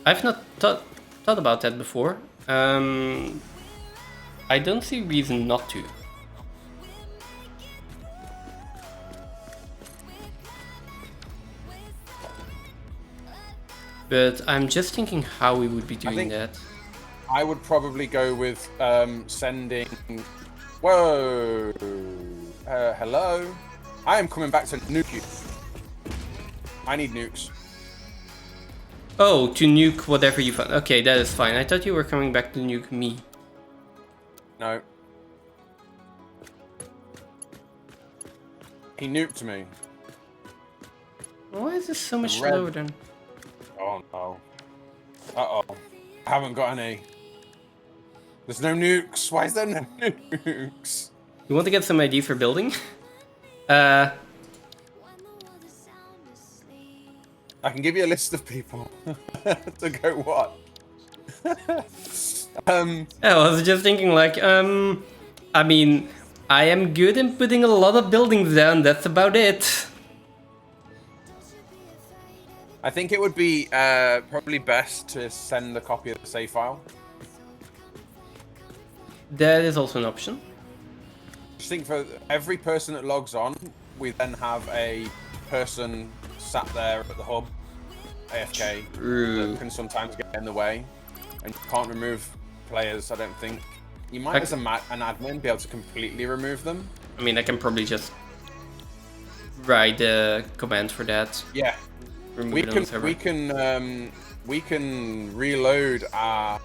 I've not thought about that before. I don't see reason not to. But I'm just thinking how we would be doing that. I would probably go with sending. Whoa! Hello? I am coming back to nuke you. I need nukes. Oh, to nuke whatever you found. Okay, that is fine. I thought you were coming back to nuke me. No. He nuked me. Why is this so much Red. slower than... Oh no. Uh-oh. I haven't got any. There's no nukes. Why is there no nukes? You want to get some ideas for building? I can give you a list of people to go what? I was just thinking like, I mean, I am good in putting a lot of buildings down, that's about it. I think it would be probably best to send a copy of the save file. That is also an option. Just think for every person that logs on, we then have a person sat there at the hub, AFK, that can sometimes get in the way, and you can't remove players, I don't think. You might, as an admin, be able to completely remove them. I mean, I can probably just write a command for that. Yeah, Remove we it on the server. we can reload our.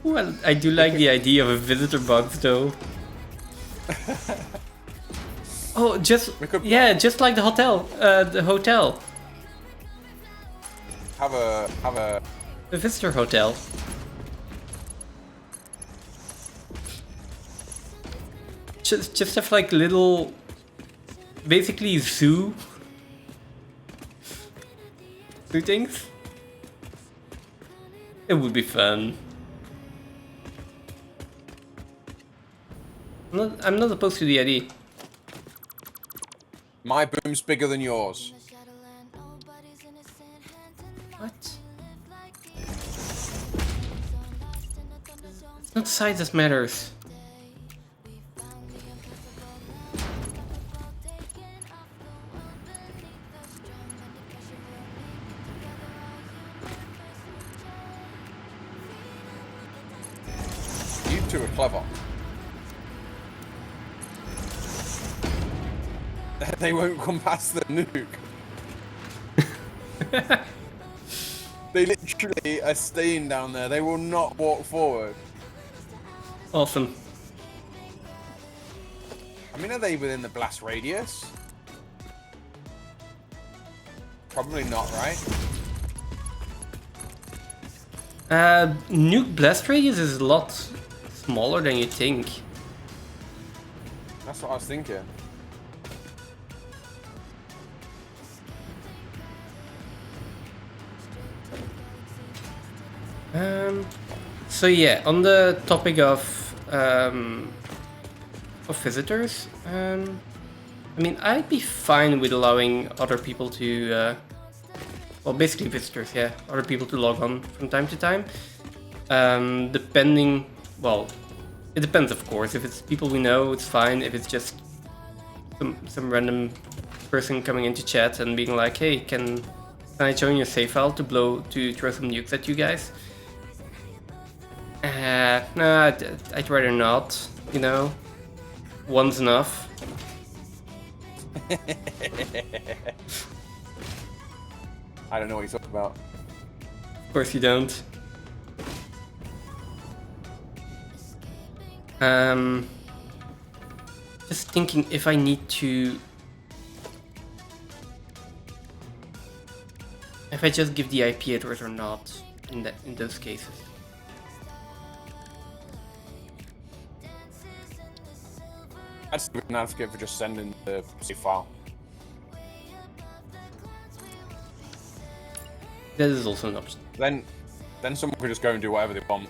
Well, I do like the idea of a visitor box, though. Oh, just just like the hotel. The hotel. Have a. The visitor hotel. Just have like little, basically zoo things. It would be fun. I'm not opposed to the idea. My boom's bigger than yours. What? It's not size that matters. two are clever. They won't come past the nuke. They literally are staying down there. They will not walk forward. Awesome. I mean, are they within the blast radius? Probably not, right? Nuke blast radius is a lot smaller than you think. That's what I was thinking. So yeah, on the topic of visitors, I mean, I'd be fine with allowing other people to, well, basically visitors, yeah, other people to log on from time to time. Depending, well, it depends, of course. If it's people we know, it's fine. If it's just some random person coming into chat and being like, "Hey, can I join your save file to throw some nukes at you guys?" Nah, I'd rather not. You know, one's enough. I don't know what you're talking about. Of course you don't. Just thinking if I need to... If I just give the IP address or not in those cases. I'd still be an advocate for just sending the save file. That is also an option. Then someone can just go and do whatever they want.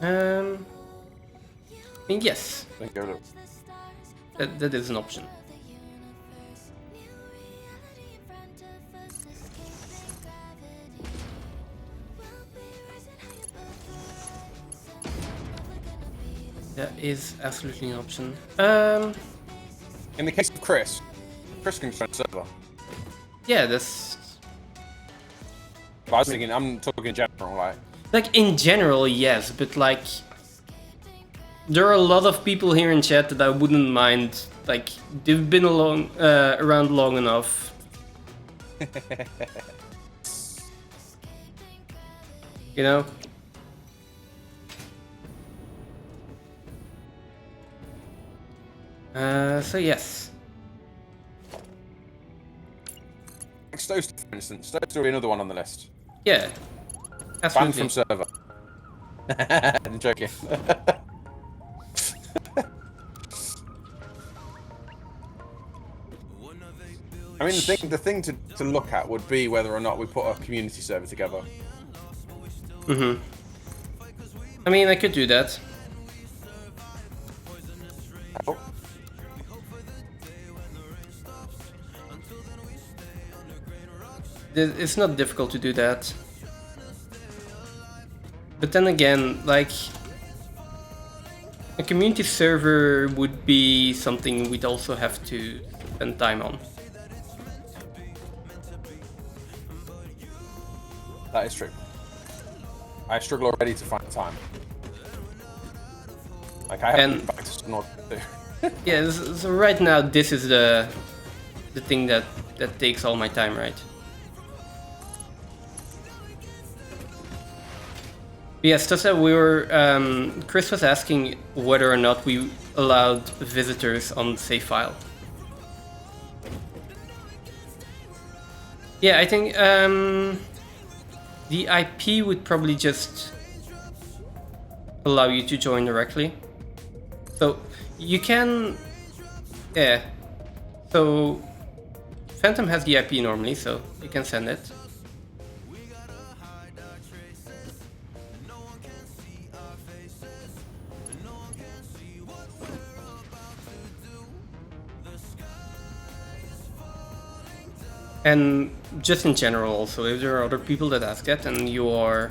I mean, yes, Then go to... that is an option. That is absolutely an option. In the case of Chris can join the server. Yeah, that's... But I was thinking, I'm talking in general, Like, in general, yes, but like... There are a lot of people here in chat that I wouldn't mind, like, they've been around long enough. You know? So yes. Stoster, for instance. Stoster will be another one on the list. Yeah. Banned Absolutely. from server. I'm joking. I mean, the thing to look at would be whether or not we put a community server together. Mm-hmm. I mean, I could do that. Oh. It's not difficult to do that. But then again, like, a community server would be something we'd also have to spend time on. That is true. I struggle already to find time. Like, I have to get back to Snort too. Yeah, so right now this is the thing that takes all my time, right? Yes, Tosa, we were Chris was asking whether or not we allowed visitors on the save file. Yeah, I think the IP would probably just allow you to join directly. So you can, yeah. So Phantom has the IP normally, so you can send it. And just in general also, if there are other people that ask that and you are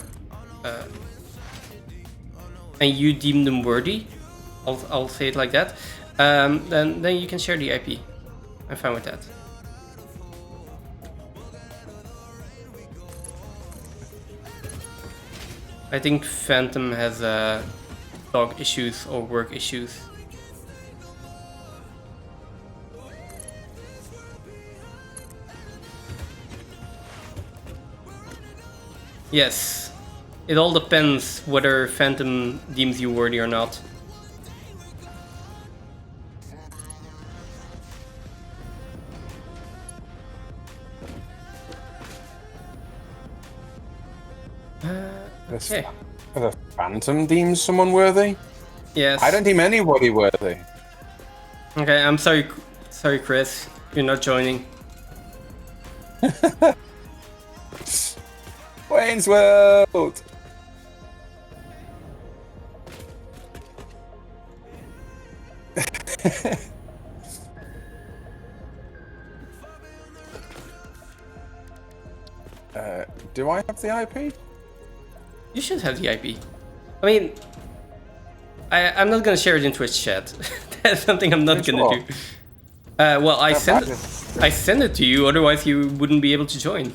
and you deem them worthy, I'll say it like that, then you can share the IP. I'm fine with that. I think Phantom has dog issues or work issues. Yes, it all depends whether Phantom deems you worthy or not. Okay. The Phantom deems someone worthy? Yes. I don't deem anybody worthy. Okay, I'm sorry, Chris. You're not joining. Wayne's World! Do I have the IP? You should have the IP. I mean, I'm not gonna share it in Twitch chat. That's something I'm not gonna do. Well, I sent it to you. Otherwise, you wouldn't be able to join.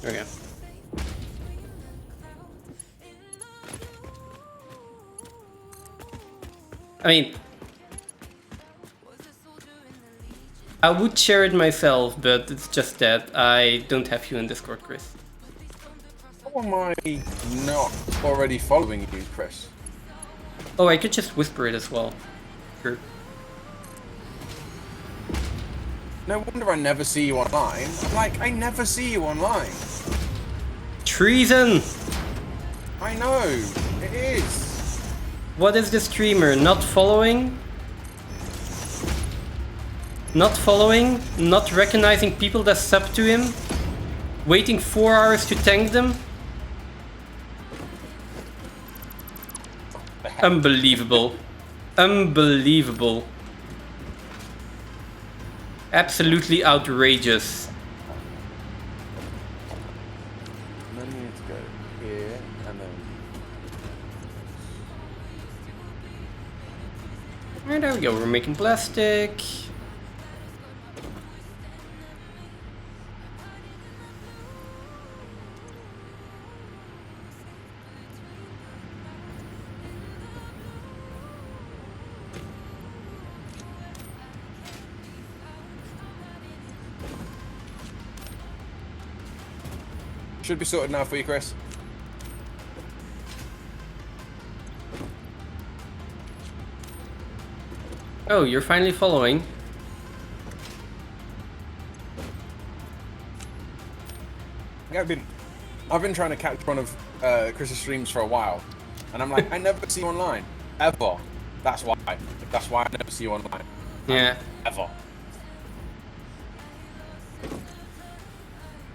Okay. I mean, I would share it myself, but it's just that I don't have you in Discord, Chris. How am I not already following you, Chris? Oh, I could just whisper it as well. Sure. No wonder I never see you online. I'm like, I never see you online. Treason! I know, it is. What is the streamer? Not following? Not following? Not recognizing people that sub to him? Waiting 4 hours to thank them? Unbelievable. Unbelievable. Absolutely outrageous. And then you need to go here, and then... And there we go, we're making plastic. Should be sorted now for you, Chris. Oh, you're finally following. Yeah, I've been trying to catch one of Chris's streams for a while, and I'm like, I never see you online ever. That's why. That's why I never see you online. Yeah. Ever.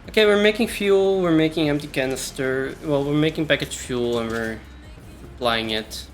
Okay, we're making fuel, we're making empty canister. Well, we're making packaged fuel and we're applying it.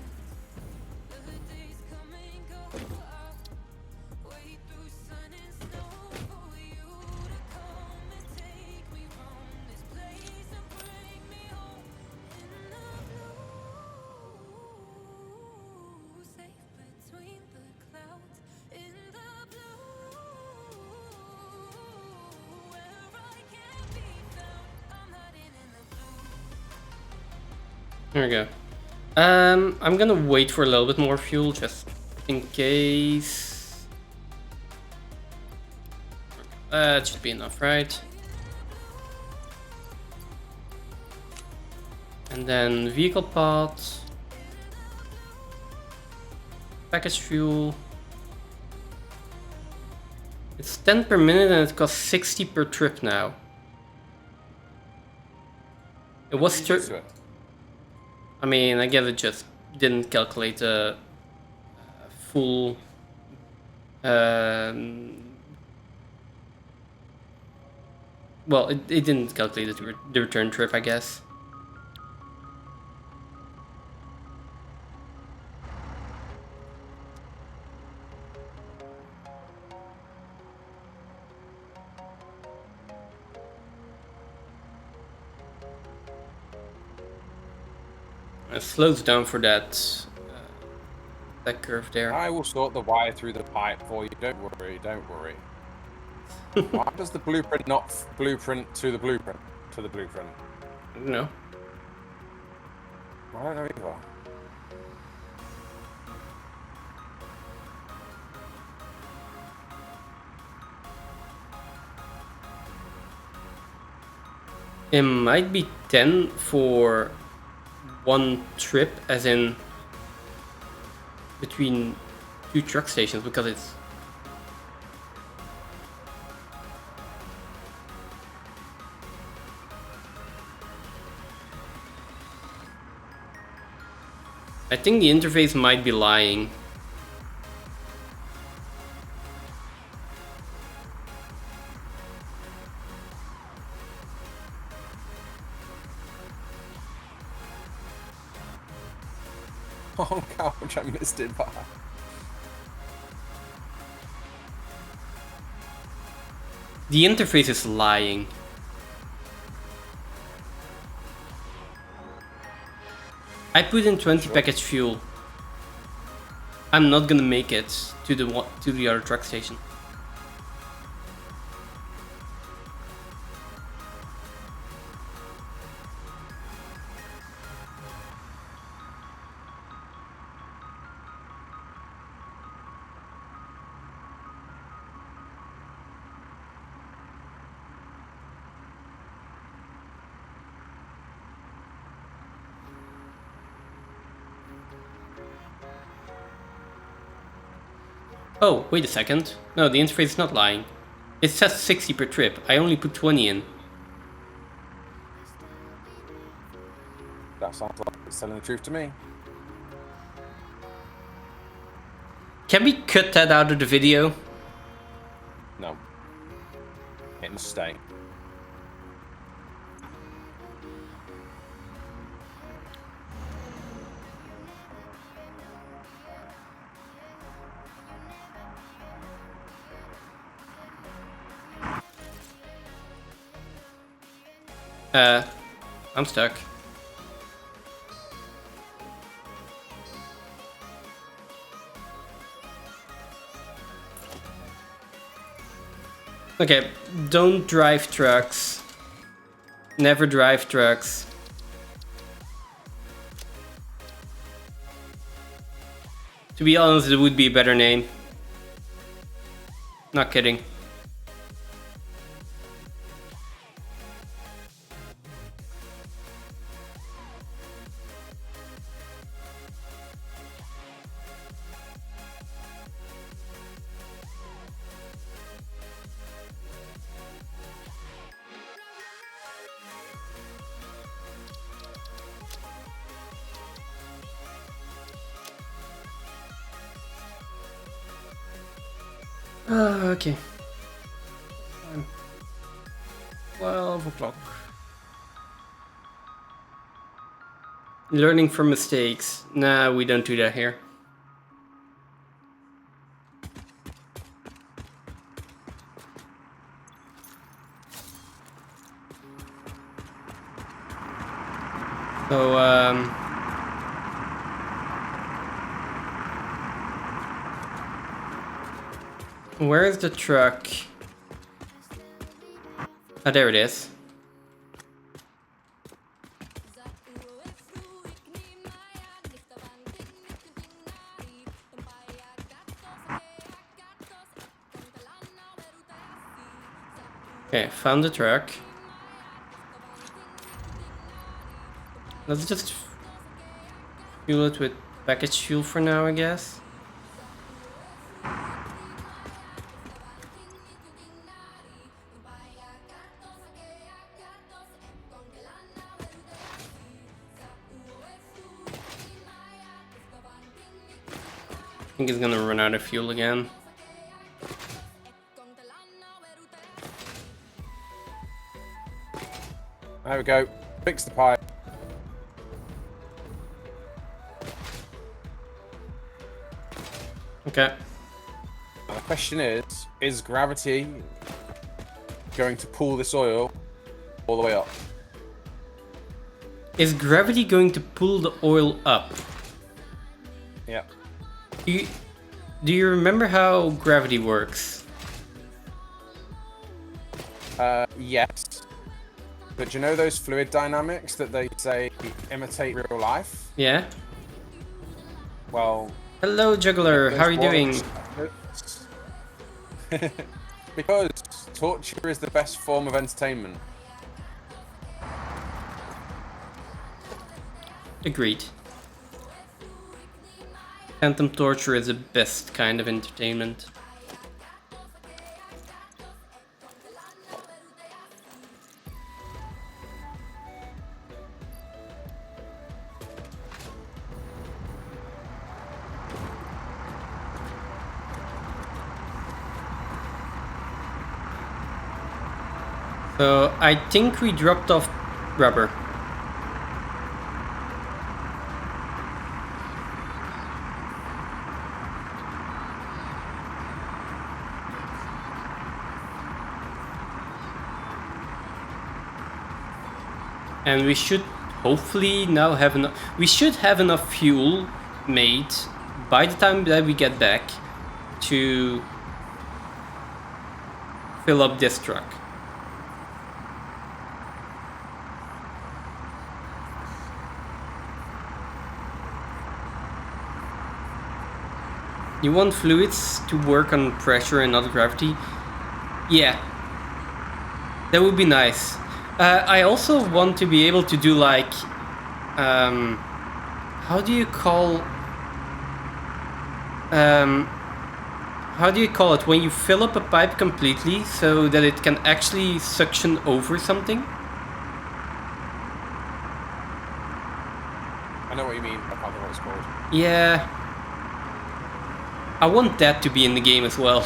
There we go. I'm gonna wait for a little bit more fuel just in case. It should be enough, right? And then vehicle pod, package fuel. It's 10 per minute and it costs 60 per trip now. It was I mean, I guess it just didn't calculate a full well, it didn't calculate the return trip, I guess. It slows down for that curve there. I will sort the wire through the pipe for you. Don't worry, don't worry. Why does the blueprint not blueprint to the blueprint? To the blueprint? I don't know. I don't know either. It might be 10 for one trip, as in between 2 truck stations, because it's... I think the interface might be lying. Oh gosh, I missed it by. The interface is lying. I put in 20 package fuel. I'm not gonna make it to the other truck station. Oh, wait a second. No, the interface is not lying. It says 60 per trip. I only put 20 in. That sounds like it's telling the truth to me. Can we cut that out of the video? No. It must stay. I'm stuck. Okay, don't drive trucks. Never drive trucks. To be honest, it would be a better name. Not kidding. Okay. 12 o'clock. Learning from mistakes. Nah, we don't do that here. So, where is the truck? Oh, there it is. Okay, found the truck. Let's just fuel it with package fuel for now, I guess. I think it's gonna run out of fuel again. There we go. Fix the pipe. Okay. Now the question is gravity going to pull this oil all the way up? Is gravity going to pull the oil up? Yeah. Do you remember how gravity works? Yes. But you know those fluid dynamics that they say imitate real life? Yeah? Well... Hello, Juggler. How are you doing? Because torture is the best form of entertainment. Agreed. Phantom torture is the best kind of entertainment. So I think we dropped off rubber. And we should hopefully now have enough. We should have enough fuel made by the time that we get back to fill up this truck. You want fluids to work on pressure and not gravity? Yeah, that would be nice. I also want to be able to do like, how do you call it when you fill up a pipe completely so that it can actually suction over something? I know what you mean. I can't remember what it's called. Yeah. I want that to be in the game as well.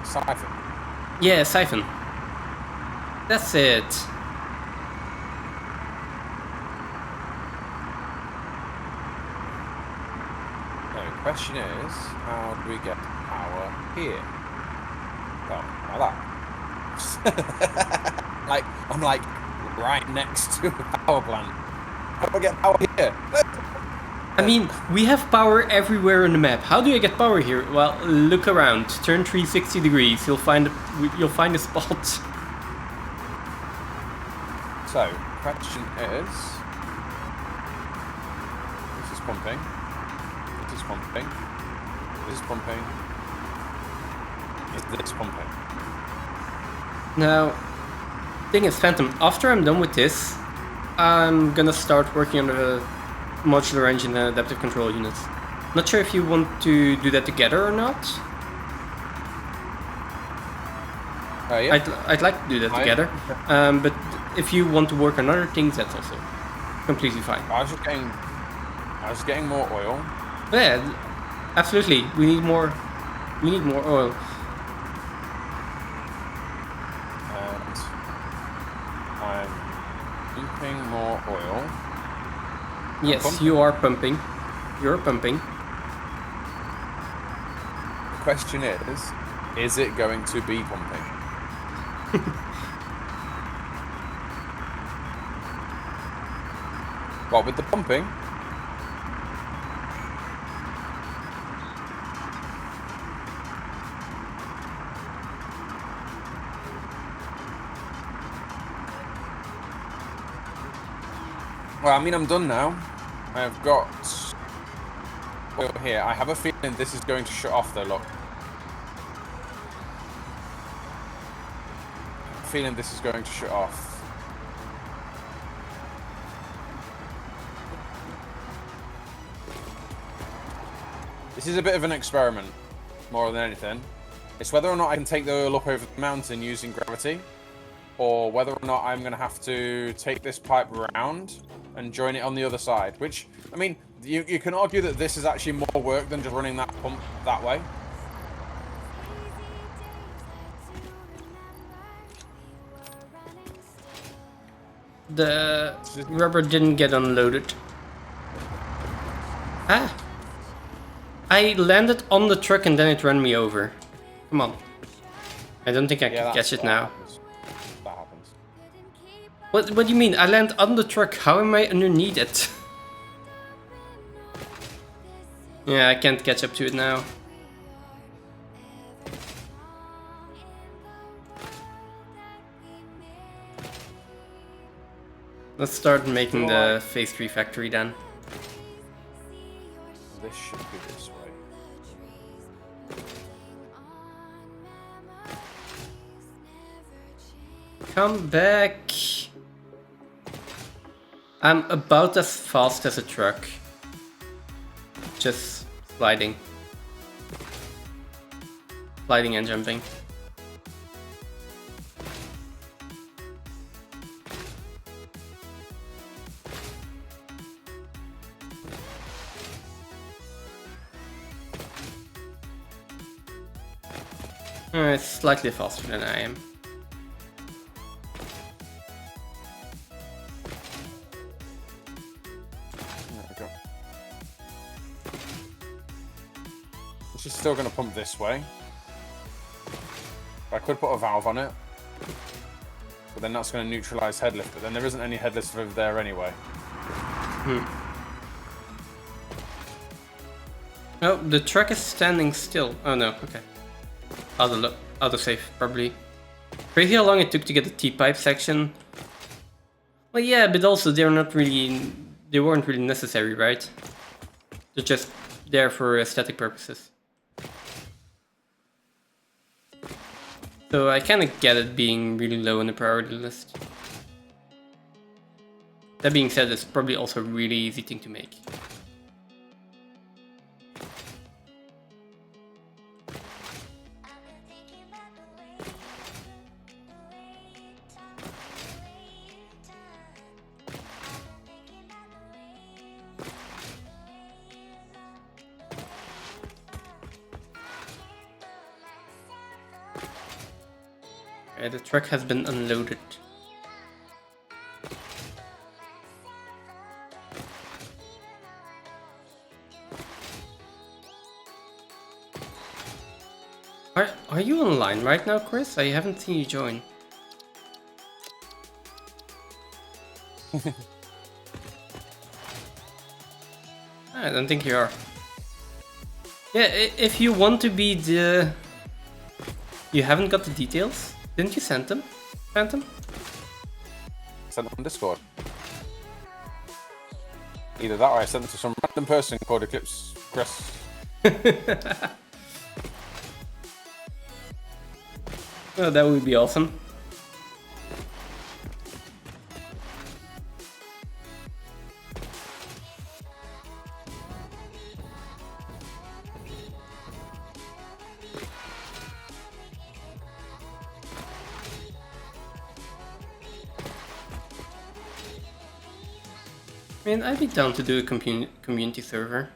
Siphon. Yeah, siphon. That's it. The question is, how do we get power here? Well, like that. I'm like right next to a power plant. How do I get power here? I mean, we have power everywhere on the map. How do I get power here? Well, look around. Turn 360 degrees. You'll find a spot. So, question is, this is pumping. This is pumping. This is pumping. Is this pumping? Now, thing is, Phantom, after I'm done with this, I'm gonna start working on the modular engine and adaptive control units. Not sure if you want to do that together or not. Yeah. I'd like to do that together, but if you want to work on other things, that's also completely fine. I was just getting more oil. Yeah, absolutely. We need more oil. And I'm pumping more oil. Yes, you are pumping. You're pumping. The question is it going to be pumping? What with the pumping? Well, I mean, I'm done now. I've got oil here. I have a feeling this is going to shut off though, look. Feeling this is going to shut off. This is a bit of an experiment, more than anything. It's whether or not I can take the oil up over the mountain using gravity, or whether or not I'm going to have to take this pipe round and join it on the other side. Which, I mean, you can argue that this is actually more work than just running that pump that way. The rubber didn't get unloaded. Ah! I landed on the truck and then it ran me over. Come on. I don't think I can catch it now. That happens. What do you mean? I land on the truck. How am I underneath it? Yeah, I can't catch up to it now. Let's start making the Phase 3 factory then. This should be this way. Come back. I'm about as fast as a truck. Just sliding. Sliding and jumping. It's slightly faster than I am. There we go. This is still going to pump this way. I could put a valve on it. But then that's going to neutralize headlift. But then there isn't any headlift over there anyway. Oh, the truck is standing still. Oh no, okay. Autosave, probably. Crazy how long it took to get the T-pipe section. Well, yeah, but also they weren't really necessary, right? They're just there for aesthetic purposes. So I kind of get it being really low on the priority list. That being said, it's probably also a really easy thing to make. The truck has been unloaded. Are you online right now, Chris? I haven't seen you join. I don't think you are. Yeah, if you want to be the... You haven't got the details? Didn't you send them, Phantom? Send them on Discord. Either that or I sent them to some random person called Eclipse Chris. Oh, that would be awesome. I mean, I'd be down to do a community server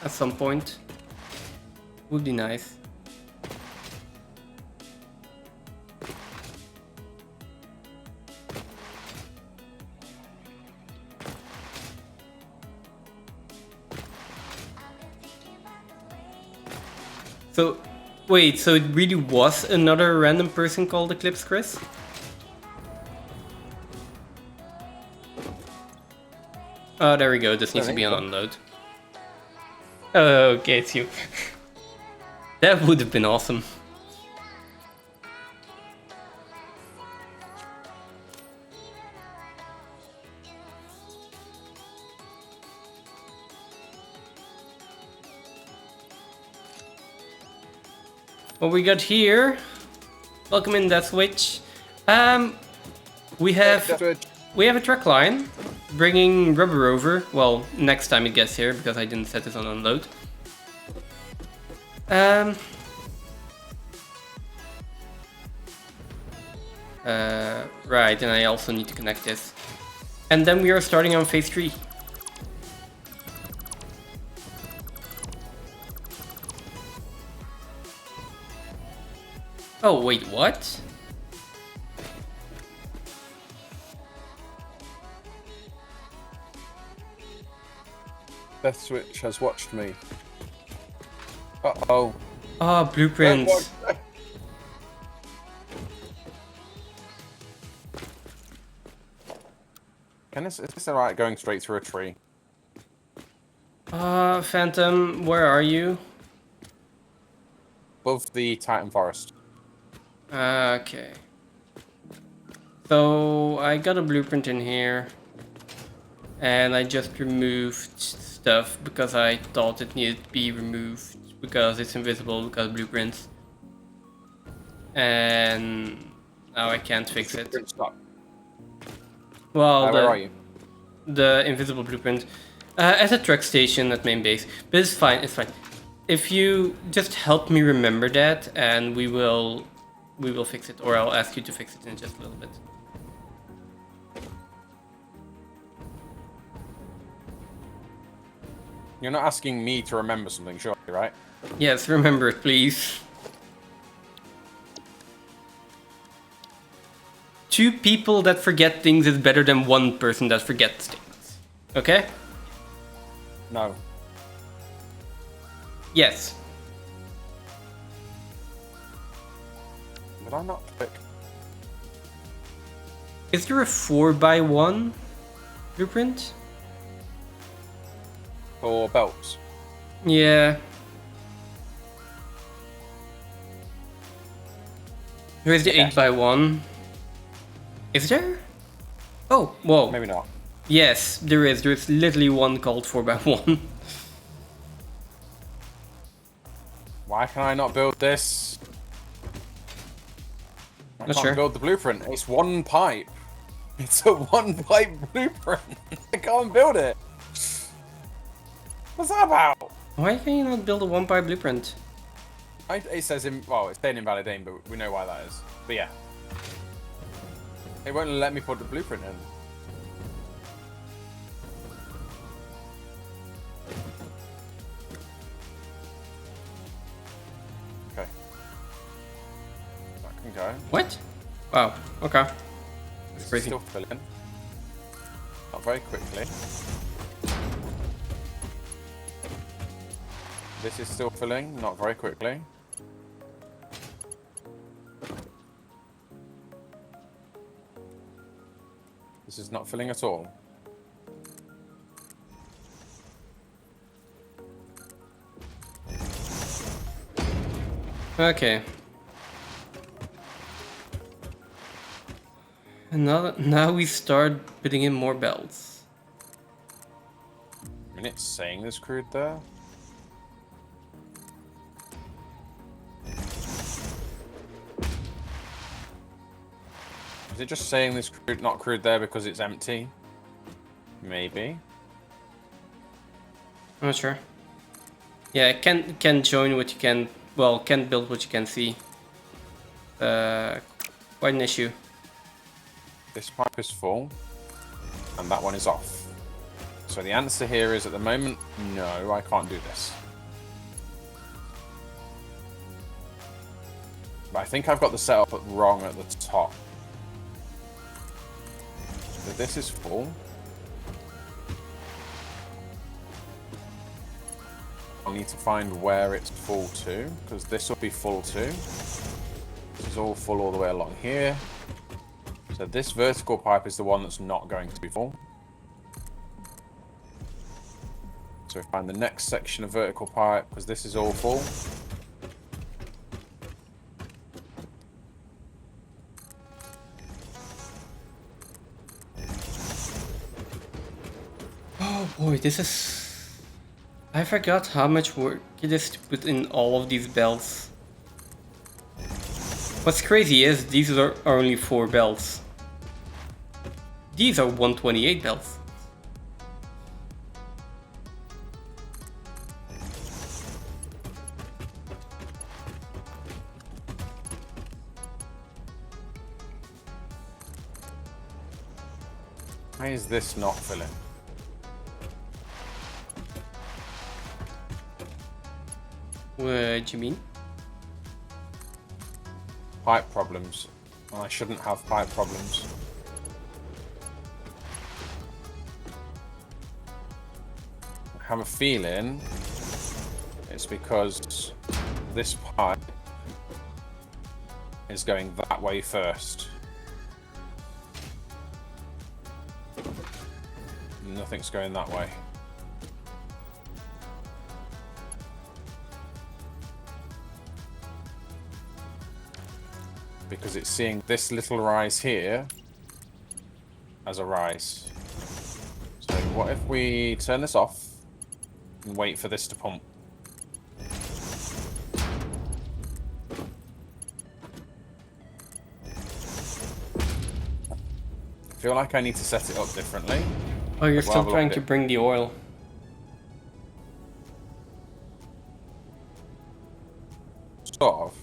at some point. Would be nice. So, wait, so it really was another random person called Eclipse Chris? Oh, there we go. This needs to be on unload. Oh, okay, it's you. That would have been awesome. What we got here? Welcome in, that switch. We have a truck line bringing rubber over. Well, next time it gets here because I didn't set this on unload. Right, and I also need to connect this. And then we are starting on phase 3. Oh, wait, what? Death Switch has watched me. Uh-oh. Oh, blueprints. Is this alright going straight through a tree? Phantom, where are you? Above the Titan Forest. Okay. So I got a blueprint in here. And I just removed stuff because I thought it needed to be removed because it's invisible because blueprints. And now I can't fix it. Stop. Well, Where are you? the invisible blueprint at a truck station at main base, but it's fine. It's fine. If you just help me remember that, and we will fix it, or I'll ask you to fix it in just a little bit. You're not asking me to remember something, surely, right? Yes, remember it, please. 2 people that forget things is better than 1 person that forgets things. Okay? No. Yes. Did I not click? Is there a 4x1 blueprint? For belts? Yeah. Where's the Yes. 8x1? Is there? Oh, whoa. Maybe not. Yes, there is. There's literally one called 4x1. Why can I not build this? I Not can't sure. build the blueprint. It's 1 pipe. It's a 1 pipe blueprint. I can't build it. What's that about? Why can you not build a 1x blueprint? It says, well, it's saying invalid aim, but we know why that is. But yeah. It won't let me put the blueprint in. Okay. That can go. What? Wow, okay. That's crazy. Still filling. Not very quickly. This is still filling, not very quickly. This is not filling at all. Okay. And now we start putting in more belts. I mean, it's saying there's crude there. Is it just saying there's crude, not crude there because it's empty? Maybe. I'm not sure. Yeah, can join what you can. Well, can't build what you can see. Quite an issue. This pipe is full, and that one is off. So the answer here is, at the moment, no, I can't do this. But I think I've got the setup wrong at the top. So this is full. I'll need to find where it's full to, because this will be full too. This is all full all the way along here. So this vertical pipe is the one that's not going to be full. So we find the next section of vertical pipe, because this is all full. Oh boy, this is... I forgot how much work it is to put in all of these belts. What's crazy is these are only 4 belts. These are 128 belts. Why is this not filling? What do you mean? Pipe problems. And I shouldn't have pipe problems. I have a feeling it's because this pipe is going that way first. Nothing's going that way. Because it's seeing this little rise here as a rise. So what if we turn this off and wait for this to pump? I feel like I need to set it up differently. Oh, you're We'll still have a look trying at to it. bring the oil. Sort of.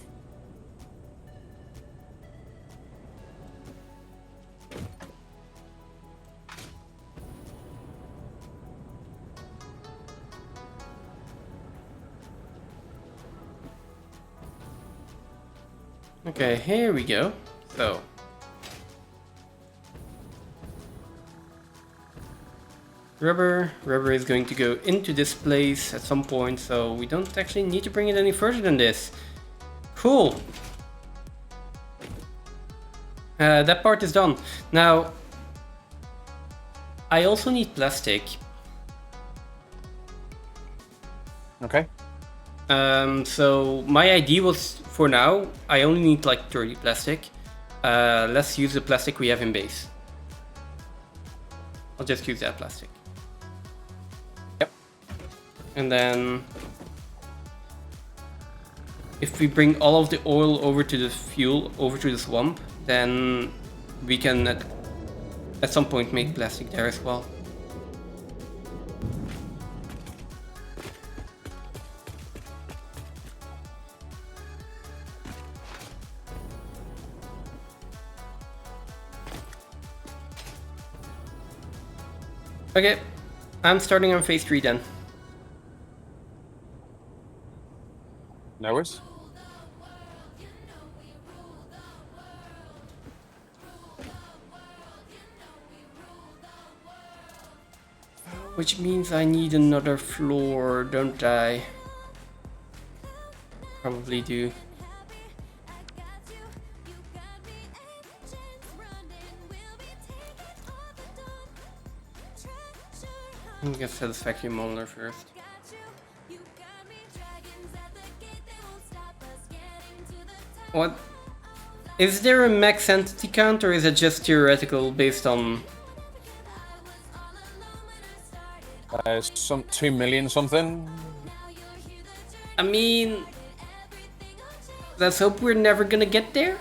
Okay, here we go. So. Rubber is going to go into this place at some point, so we don't actually need to bring it any further than this. Cool. That part is done. Now, I also need plastic. Okay. So my idea was, for now, I only need like 30 plastic. Let's use the plastic we have in base. I'll just use that plastic. Yep. And then if we bring all of the oil over to the fuel, over to the swamp, then we can at some point make plastic there as well. Okay, I'm starting on phase 3 then. No worries. Which means I need another floor, don't I? Probably do. I'm gonna get Satisfactory modeler first. What? Is there a max entity count, or is it just theoretical based on... Some 2 million something. I mean... Let's hope we're never gonna get there?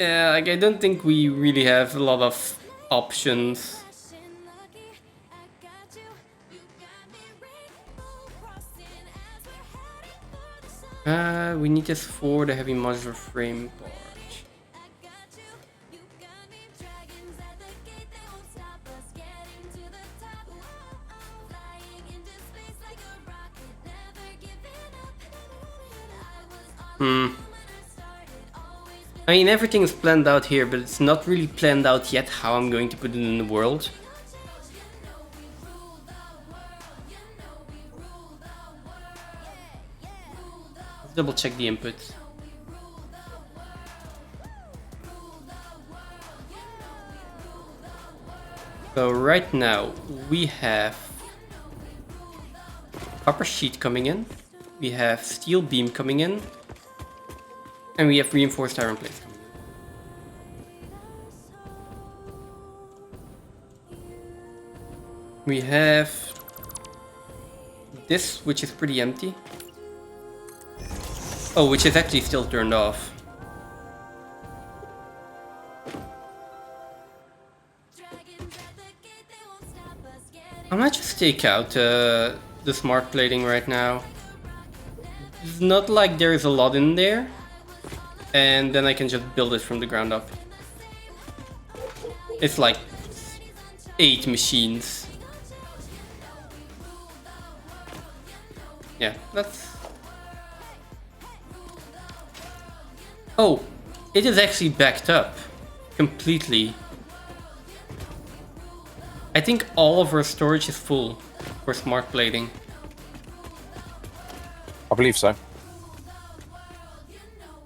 Yeah, like I don't think we really have a lot of options. We need this for the heavy modular frame part. I mean, everything is planned out here, but it's not really planned out yet how I'm going to put it in the world. Let's double check the inputs. So right now we have copper sheet coming in, we have steel beam coming in, and we have reinforced iron plates coming in. We have this, which is pretty empty. Oh, which is actually still turned off. I might just take out the smart plating right now. It's not like there's a lot in there. And then I can just build it from the ground up. It's like 8 machines. Yeah, that's... Oh, it is actually backed up completely. I think all of our storage is full for smart plating. I believe so.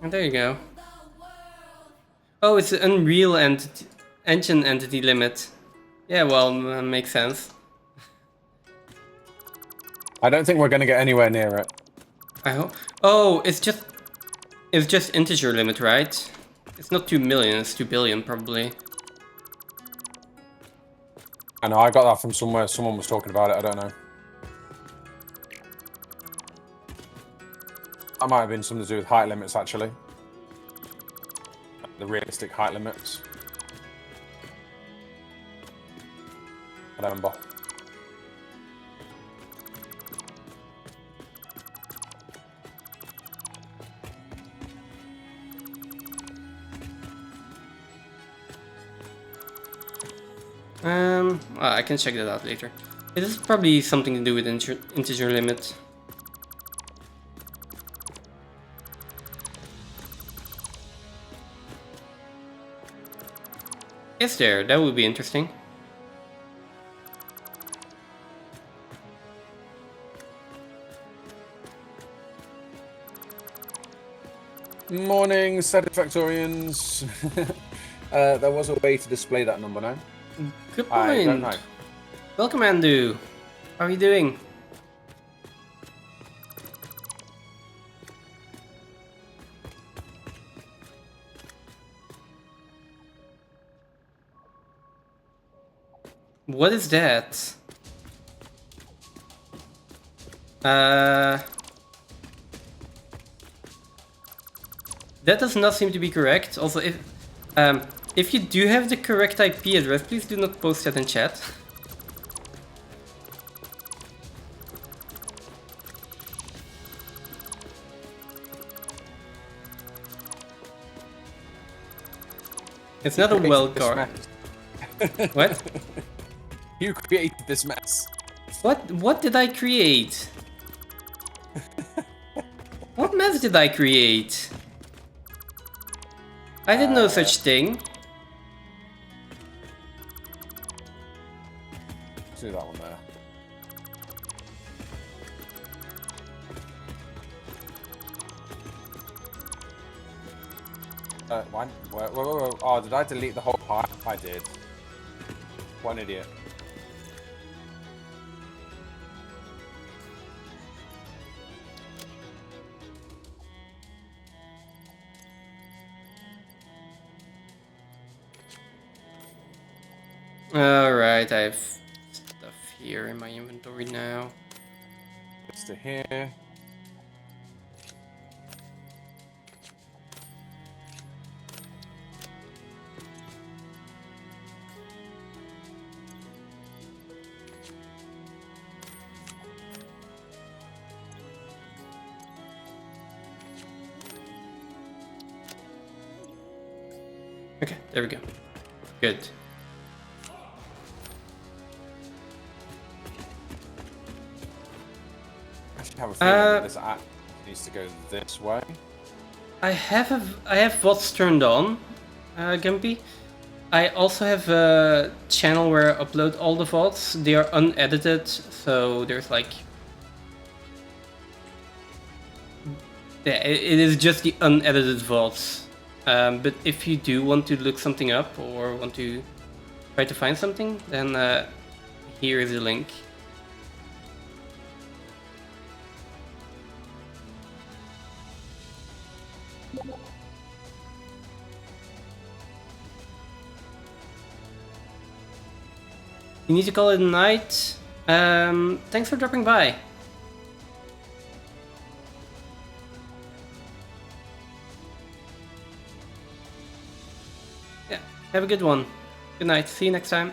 And there you go. Oh, it's an Unreal Engine entity limit. Yeah, well, makes sense. I don't think we're going to get anywhere near it. I hope. Oh, it's just integer limit, right? It's not 2 million, it's 2 billion probably. I know, I got that from somewhere. Someone was talking about it, I don't know. That might have been something to do with height limits, actually. The realistic height limits. I don't remember. Well, I can check that out later. It is probably something to do with integer limit. Is there? That would be interesting. Morning, Satisfactorians. There was a way to display that number now. Good I don't point. know. Welcome, Andu. How are you doing? What is that? That does not seem to be correct. Also, if you do have the correct IP address, please do not post that in chat. It's not a wild card. What? You created this mess. What did I create? What mess did I create? I did no such thing. Let's do that one there. Whoa. Oh, did I delete the whole part? I did. What an idiot. Alright, I have stuff here in my inventory now. It's to here. Okay, there we go. Good. I should have a feeling that this app needs to go this way. I have VODs turned on, Gimpy. I also have a channel where I upload all the VODs. They are unedited, so there's like... Yeah, it is just the unedited VODs. But if you do want to look something up or want to try to find something, then here is the link. You need to call it a night. Thanks for dropping by. Yeah, have a good one. Good night. See you next time.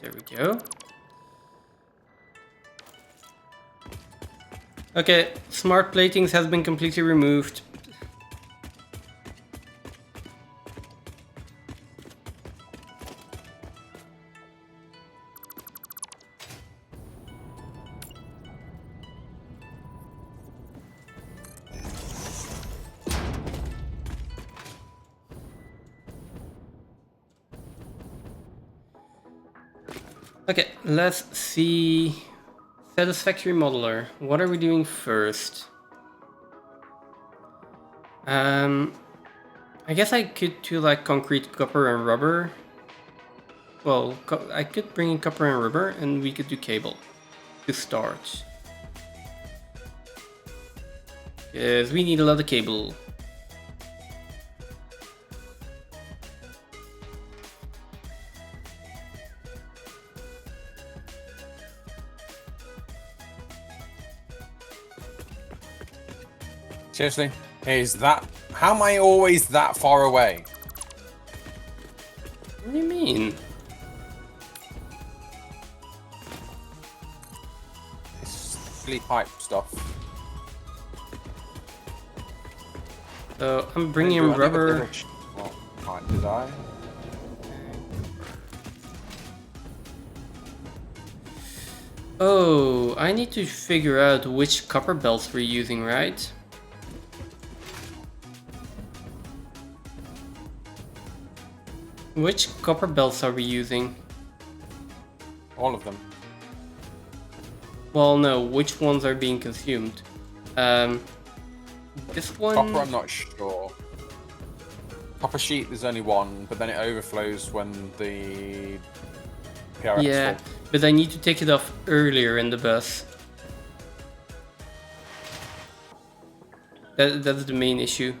There we go. Okay, smart platings has been completely removed. Okay, let's see. Satisfactory modeler. What are we doing first? I guess I could do like concrete, copper, and rubber. Well, I could bring in copper and rubber, and we could do cable to start. Because we need a lot of cable. Seriously? Is that... How am I always that far away? What do you mean? It's silly pipe stuff. So I'm bringing in I never rubber. did well, fine, did I? Oh, I need to figure out which copper belts we're using, right? Which copper belts are we using? All of them. Well, no, which ones are being consumed? This one... Copper, I'm not sure. Copper sheet, there's only one, but then it overflows when the PRX Yeah, full. but I need to take it off earlier in the bus. That's the main issue.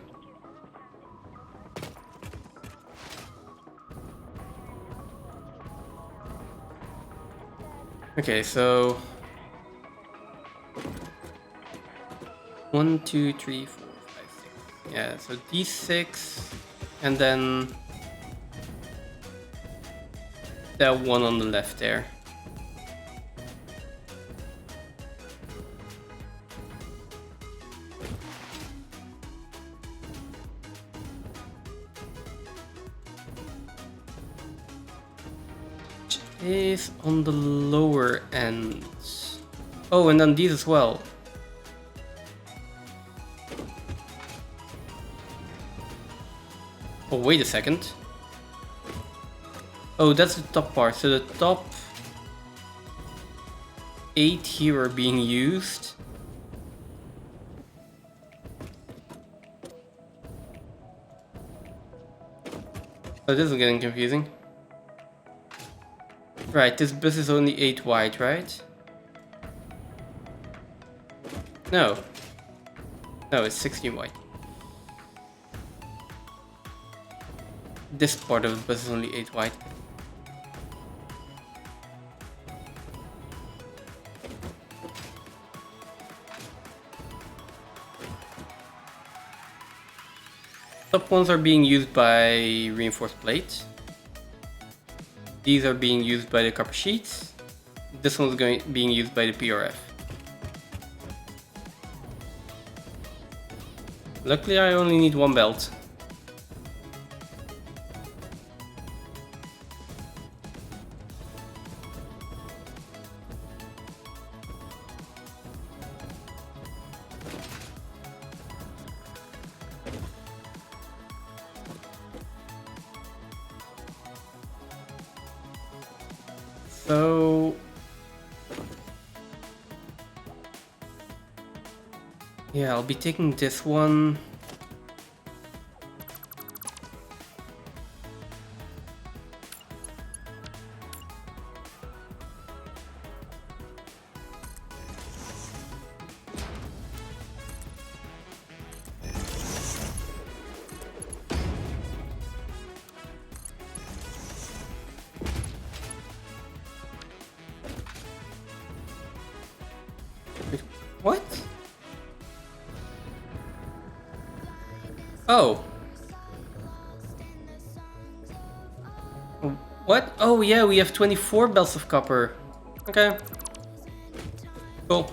Okay, so 1, 2, 3, 4, 5, 6. Yeah, so these 6, and then that one on the left there. Which is on the lower end. Oh, and then these as well. Oh, wait a second. Oh, that's the top part. So the top 8 here are being used. Oh, this is getting confusing. Right, this bus is only 8 wide, right? No. No, it's 16 wide. This part of the bus is only 8 wide. Top ones are being used by reinforced plates. These are being used by the copper sheets. This one's being used by the PRF. Luckily, I only need one belt. So yeah, I'll be taking this one. Wait, what? Oh. What? Oh yeah, we have 24 belts of copper. Okay. Cool.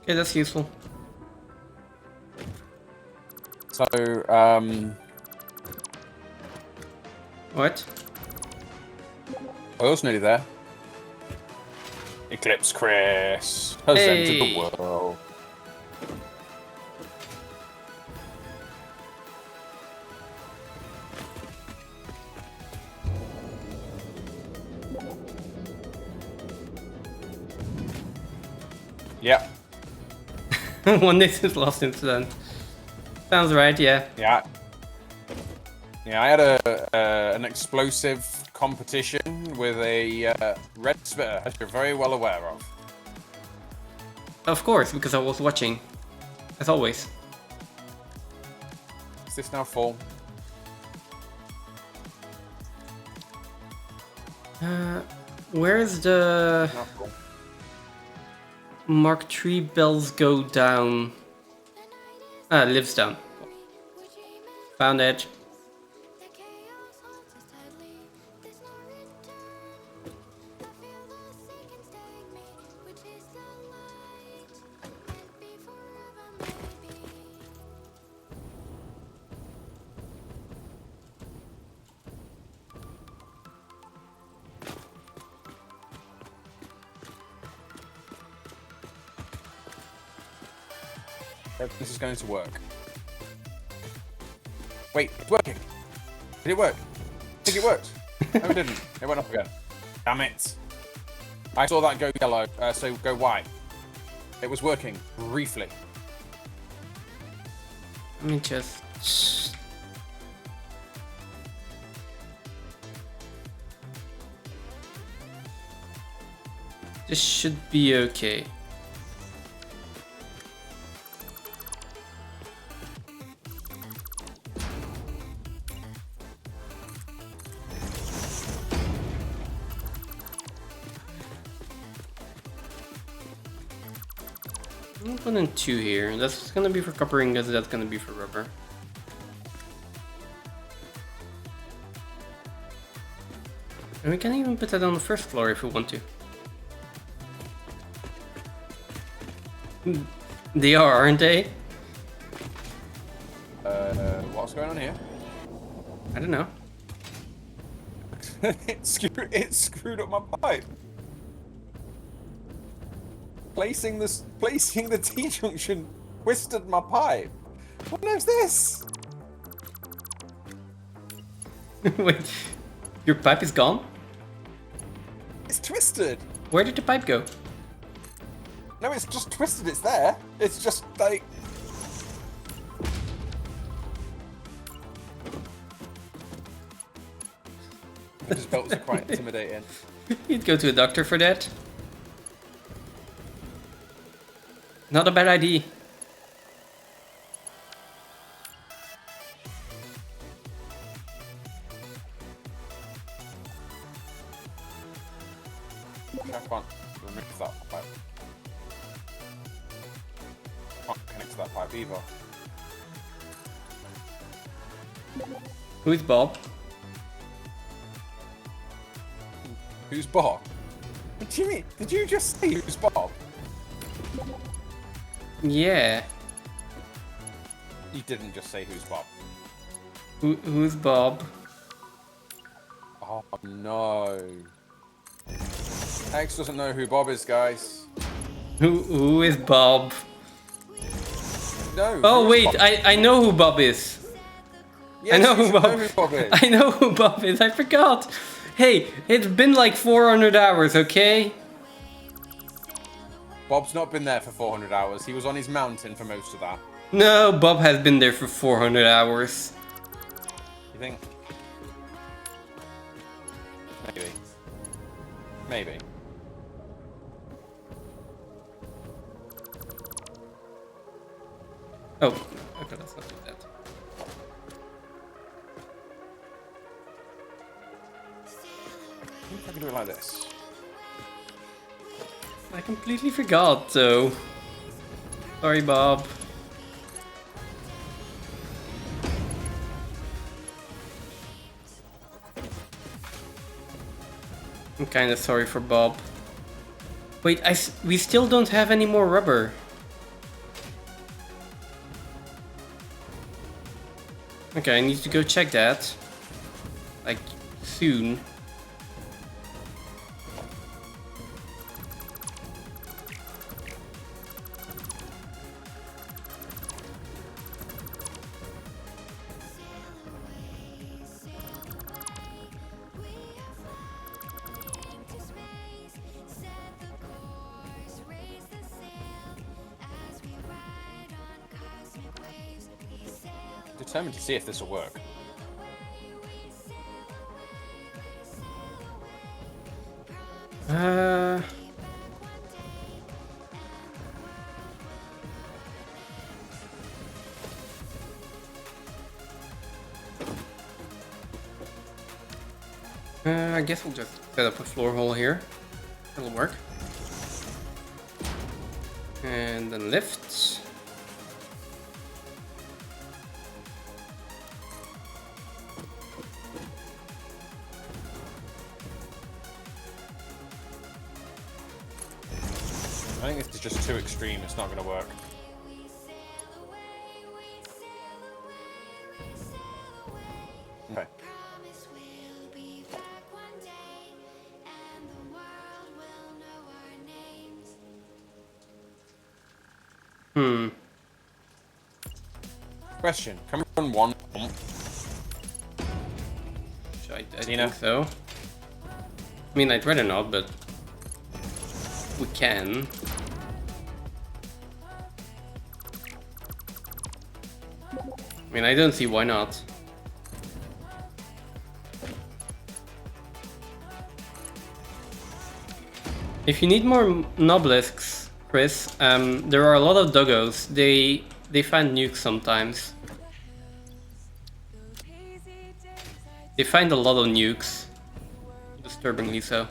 Okay, that's useful. So, What? oil's nearly there. Eclipse Chris has entered the Hey! world. Yep. One day since last incident. Sounds right, yeah. Yeah. Yeah, I had an explosive competition with a red spitter, as you're very well aware of. Of course, because I was watching. As always. Is this now full? Where is the Now full. Mark III bells go down? Ah, lives down. Found it. The chaos holds us tightly. There's no return. I feel the sinking take me, which is the light. And be forever, maybe. This is going to work. Wait, it's working. Did it work? I think it worked. No, it didn't. It went up again. Damn it. I saw that go yellow, so go white. It was working briefly. Let me just... This should be okay. I'm putting 2 here. That's gonna be for copper ingots, that's gonna be for rubber. And we can even put that on the first floor if we want to. They are, aren't they? What's going on here? I don't know. it screwed up my pipe. Placing the T-junction twisted my pipe. What is this? Wait, your pipe is gone? It's twisted. Where did the pipe go? No, it's just twisted. It's there. It's just like. These belts are quite intimidating. You'd go to a doctor for that. Not a bad idea. I can't remove that pipe. Can't connect to that pipe either. Who's Bob? Who's Bob? What do you mean? Did you just say who's Bob? Yeah. You didn't just say who's Bob. Who's Bob? Oh no. X doesn't know who Bob is, guys. Who is Bob? No. Oh who's wait, Bob? I know who Bob is. Yes, I know you who should Bob. know who Bob is. I know who Bob is. I forgot. Hey, it's been like 400 hours, okay? Bob's not been there for 400 hours. He was on his mountain for most of that. No, Bob has been there for 400 hours. You think? Maybe. Maybe. Oh, okay, let's not do that. I can do it like this. I completely forgot, though. Sorry, Bob. I'm kinda sorry for Bob. Wait, we still don't have any more rubber. Okay, I need to go check that. Like, soon. Determined to see if this will work. I guess we'll just set up a floor hole here. That'll work. And then lift. I think this is just too extreme. It's not going to work. Okay. Question: can we run one pump? I think so. I mean, I'd rather not, but we can. I mean, I don't see why not. If you need more nobelisks, Chris, there are a lot of doggos. They find nukes sometimes. They find a lot of nukes, disturbingly so.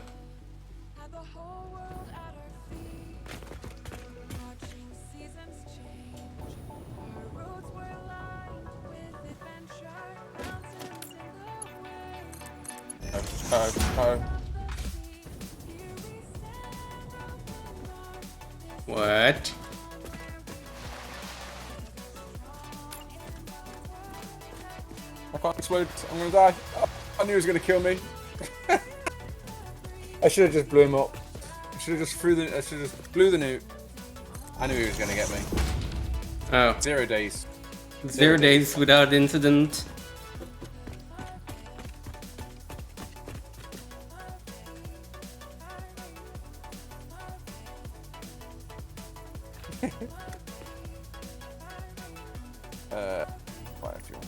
What? I can't explode. I'm gonna die. Oh, I knew he was gonna kill me. I should have just blew him up. I should have just blew the nuke. I knew he was gonna get me. Oh. 0 days. 0 days without incident. Fire fuel.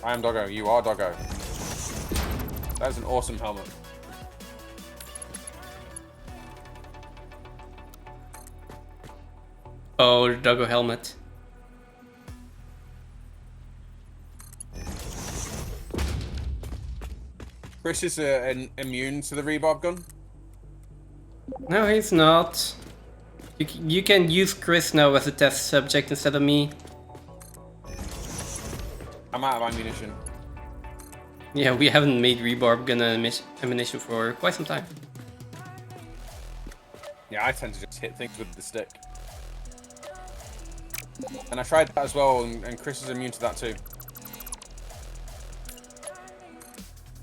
I am Doggo, you are Doggo. That is an awesome helmet. Oh, the doggo helmet. Chris is immune to the rebarb gun. No, he's not. You can use Chris now as a test subject instead of me. I'm out of ammunition. Yeah, we haven't made rebarb gun ammunition for quite some time. Yeah, I tend to just hit things with the stick. And I tried that as well, and Chris is immune to that too.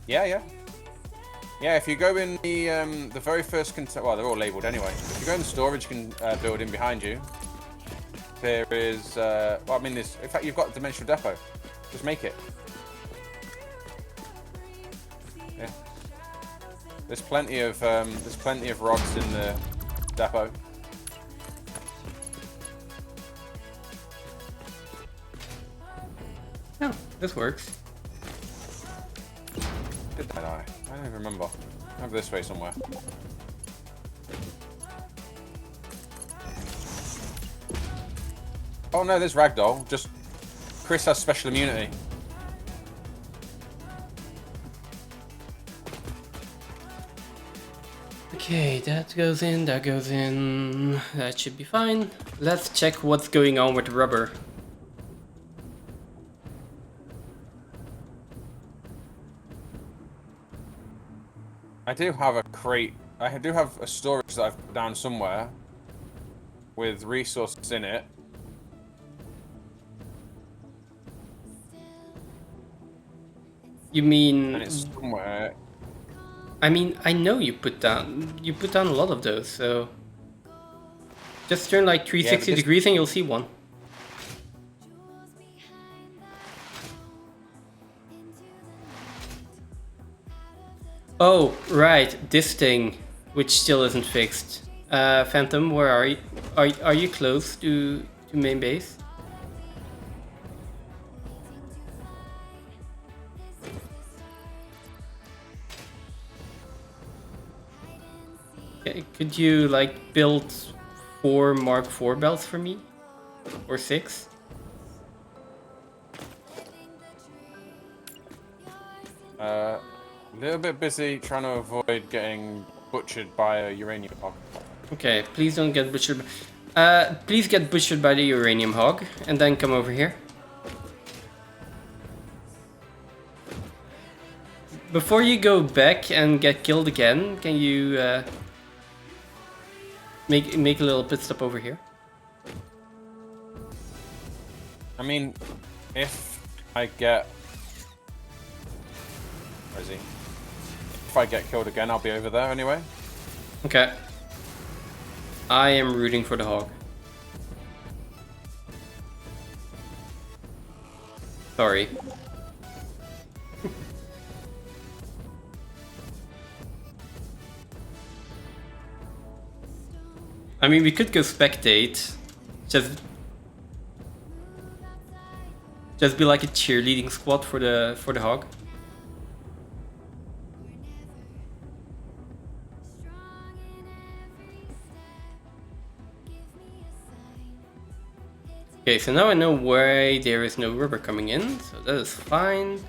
Yeah. Yeah, if you go in the very first container, well, they're all labelled anyway. If you go in the storage building behind you, there is, well, I mean, in fact, you've got a dimensional depot. Just make it. Yeah. There's plenty of rods in the depot. Oh, this works. Did I die? I don't even remember. Over this way somewhere. Oh no, there's Ragdoll. Just Chris has special immunity. Okay, that goes in, that goes in. That should be fine. Let's check what's going on with the rubber. I do have a crate. I do have a storage that I've put down somewhere with resources in it. You mean? And it's somewhere. I mean, I know you put down a lot of those, so just turn like 360 degrees and you'll see one. Oh, right, this thing, which still isn't fixed. Phantom, where are you? Are you close to main base? Okay, could you like build 4 Mark IV belts for me? Or 6? A little bit busy trying to avoid getting butchered by a uranium hog. Okay, please don't get butchered. Please get butchered by the uranium hog, and then come over here. Before you go back and get killed again, can you make a little pit stop over here? I mean, if I get... Where is he? If I get killed again, I'll be over there anyway. Okay. I am rooting for the hog. Sorry. I mean, we could go spectate. Just be like a cheerleading squad for the hog. Okay, so now I know why there is no rubber coming in, so that is fine.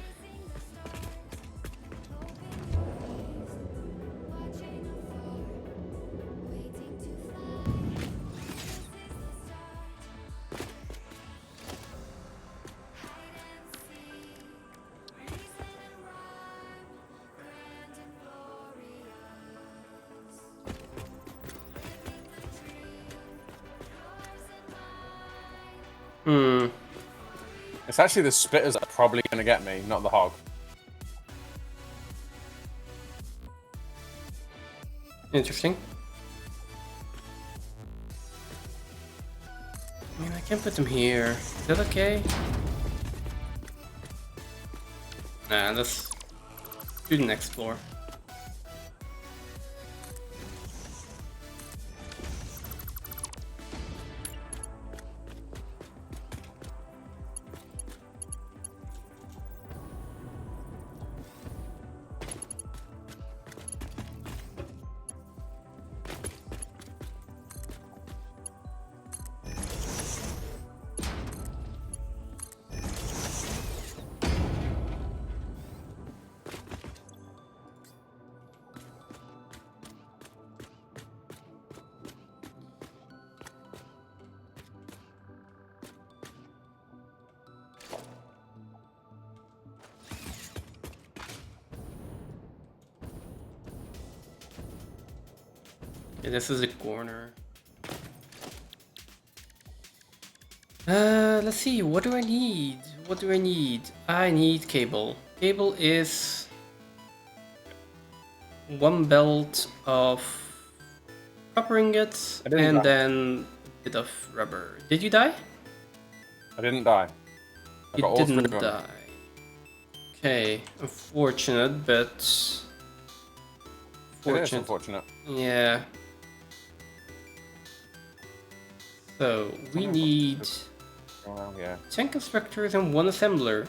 It's actually the spitters that are probably going to get me, not the hog. Interesting. I mean, I can put them here. Is that okay? Nah, let's do the next floor. Okay, this is a corner. Let's see, what do I need? What do I need? I need cable. Cable is 1 belt of copper ingots and then a bit of rubber. Did you die? I didn't die. I got You all 3 didn't of them. die. Okay, unfortunate, but... It is unfortunate. Yeah. So, we need Well, yeah. 10 constructors and 1 assembler.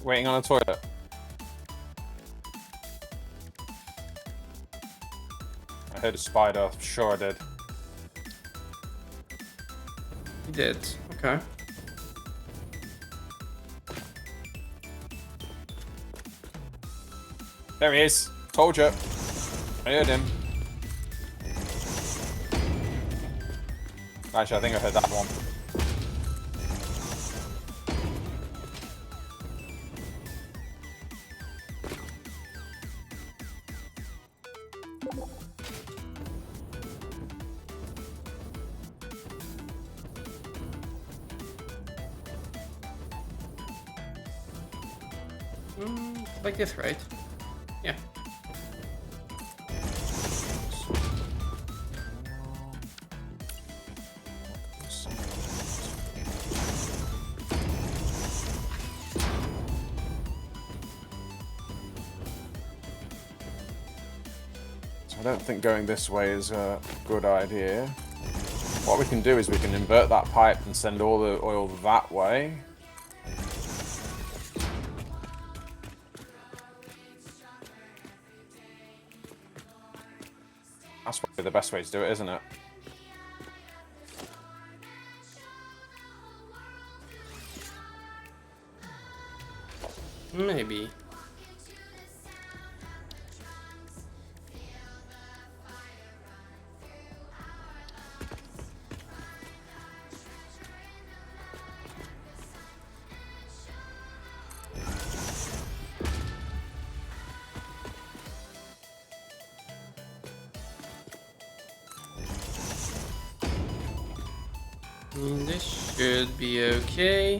Waiting on a toilet. I heard a spider. Sure I did. You did. Okay. There he is. Told you. I heard him. Actually, I think I heard that one. Like this, right? Yeah. So I don't think going this way is a good idea. What we can do is we can invert that pipe and send all the oil that way. That's probably the best way to do it, isn't it? Maybe. This should be okay.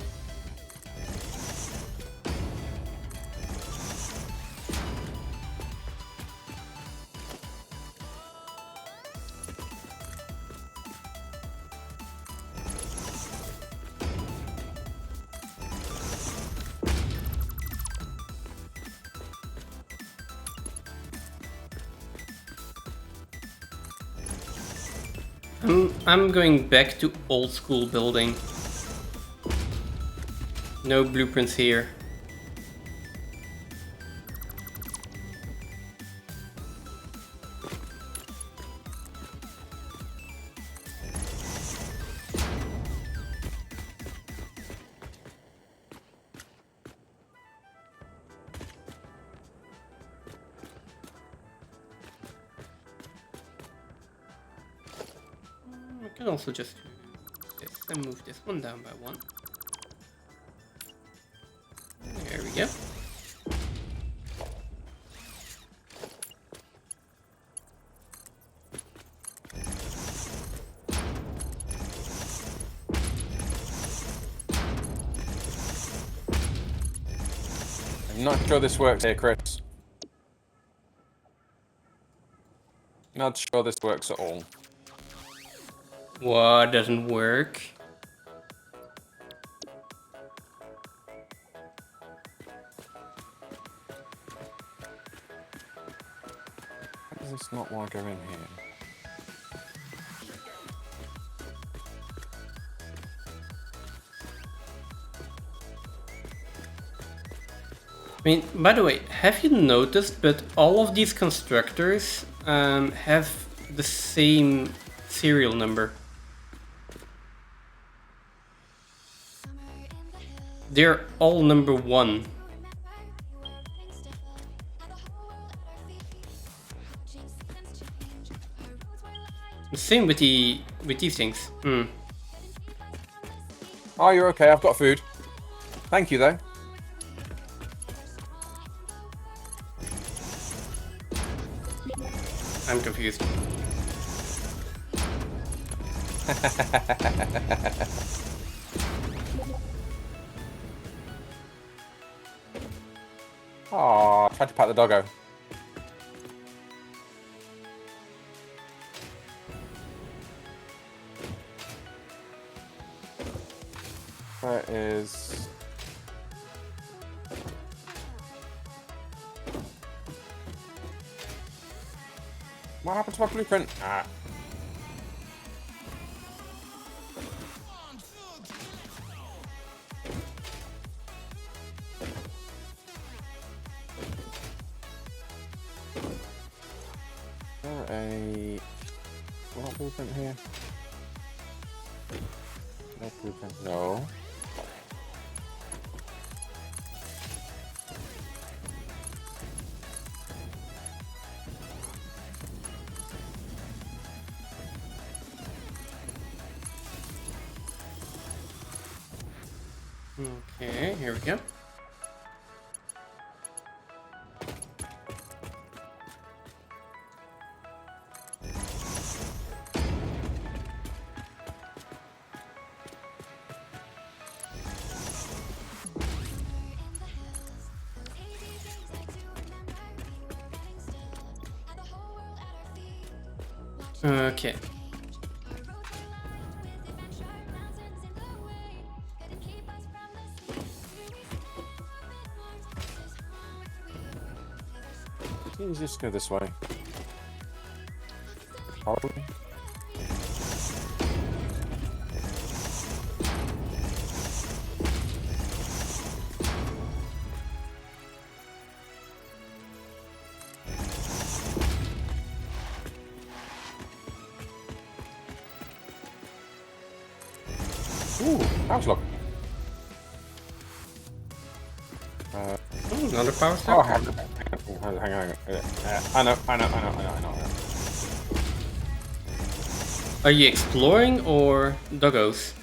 I'm going back to old school building. No blueprints here. I can also just do this and move this one down by one. There we go. I'm not sure this works here, Chris. Not sure this works at all. What doesn't work? How does this not want to go in here? I mean, by the way, have you noticed that all of these constructors have the same serial number? They're all number 1. Same with these things. Oh, you're okay. I've got food. Thank you, though. I'm confused. Oh, I tried to pat the doggo. Where is... What happened to my blueprint? Ah. What blueprint here? No blueprint, no. Okay, here we go. Okay. Please just go this way. Probably. Ooh, house lock. Another power Oh, stack. hang on. I know. Are you exploring or doggos?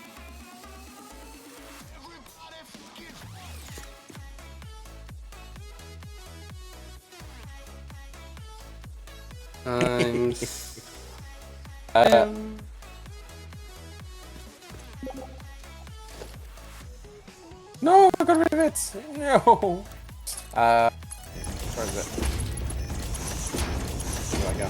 Times. No, I got rid of it. No. Where is it? There we go.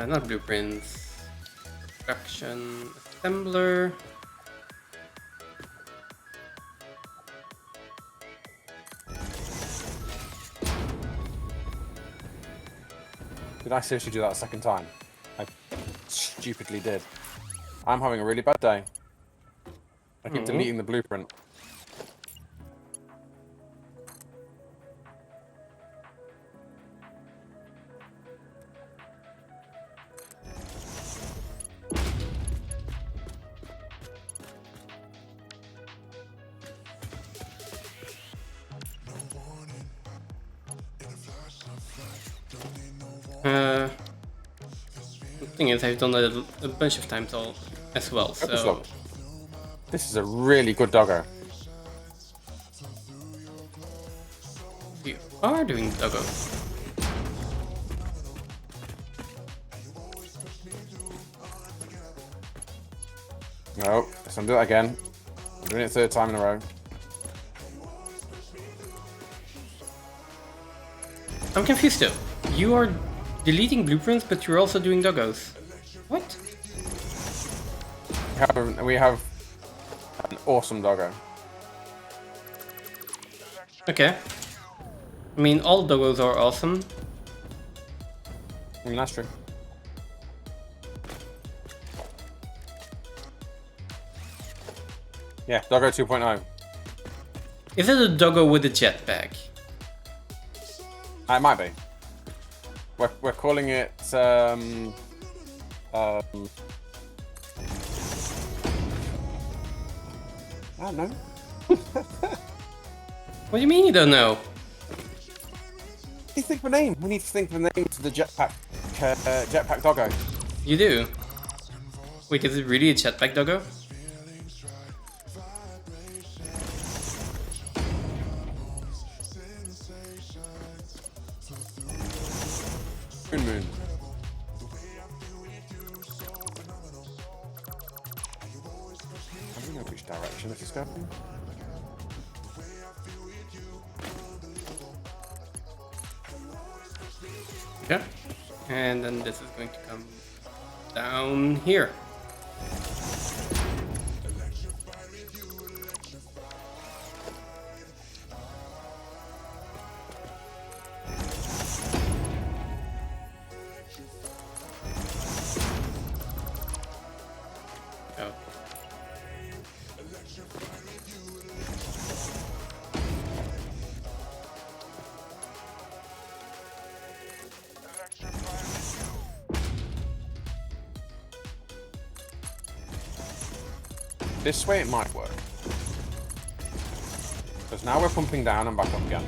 Not blueprints. Production assembler. Did I seriously do that a second time? I stupidly did. I'm having a really bad day. I keep deleting the blueprint. The thing is, I've done that a bunch of times as well, so... This is a really good doggo. You are doing doggos. No, let's undo that again. I'm doing it third time in a row. I'm confused though. You are deleting blueprints, but you're also doing doggos. What? We have an awesome doggo. Okay. I mean, all doggos are awesome. I mean, that's true. Yeah, doggo 2.0. Is it a doggo with a jetpack? It might be. We're calling it I don't know. What do you mean you don't know? We need to think of a name. We need to think of a name to the jetpack doggo. You do? Wait, is it really a jetpack doggo? Moon. I don't know which direction this is going. Okay. And then this is going to come down here. Oh. This way it might work. Because now we're pumping down and back up again.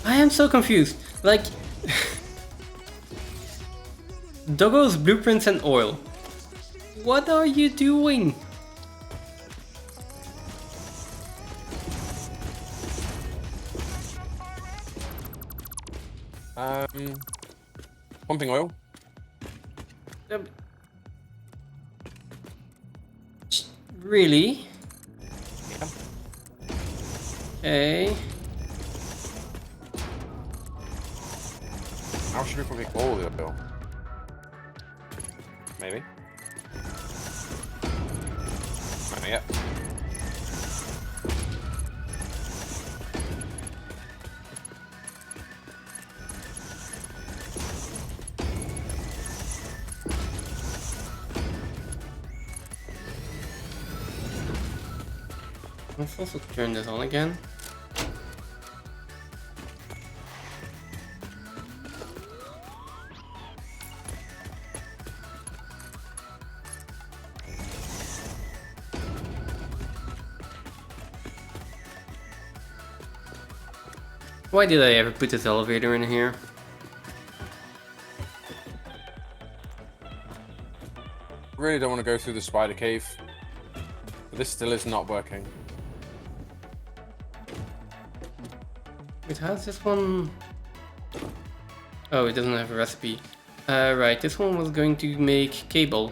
I am so confused. Like, doggos, blueprints, and oil. What are you doing? Pumping oil. Really? Yeah. Okay. How should we probably call the oil? Maybe. Yep. Let's also turn this on again. Why did I ever put this elevator in here? Really don't want to go through the spider cave. But this still is not working. Wait, how's this one? Oh, it doesn't have a recipe. Right, this one was going to make cable.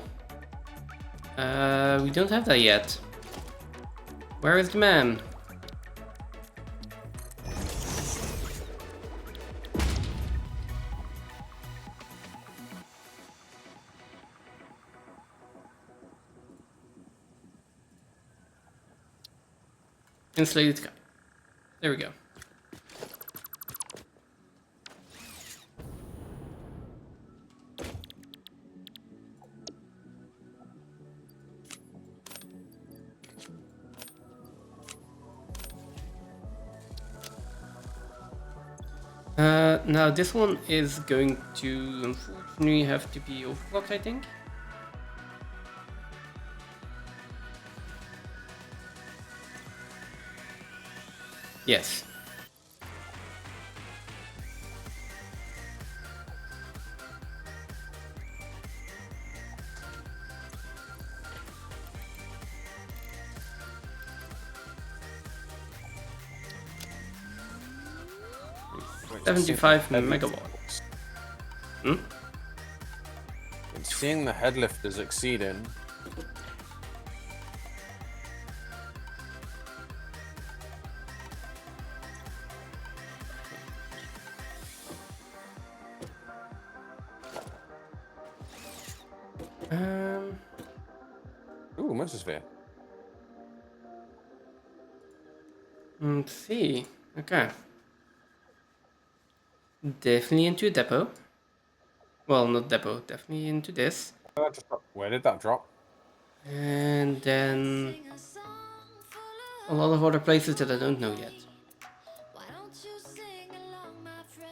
We don't have that yet. Where is the man? Insulated sky. There we go. Now this one is going to unfortunately have to be overclocked, I think. Yes. Wait, 75 seeing the megawatts. Hmm? Seeing the head lifters exceeding. Ooh, Mesosphere. Let's see. Okay. Definitely into depot. Well, not depot, definitely into this. Where did that drop? And then a lot of other places that I don't know yet.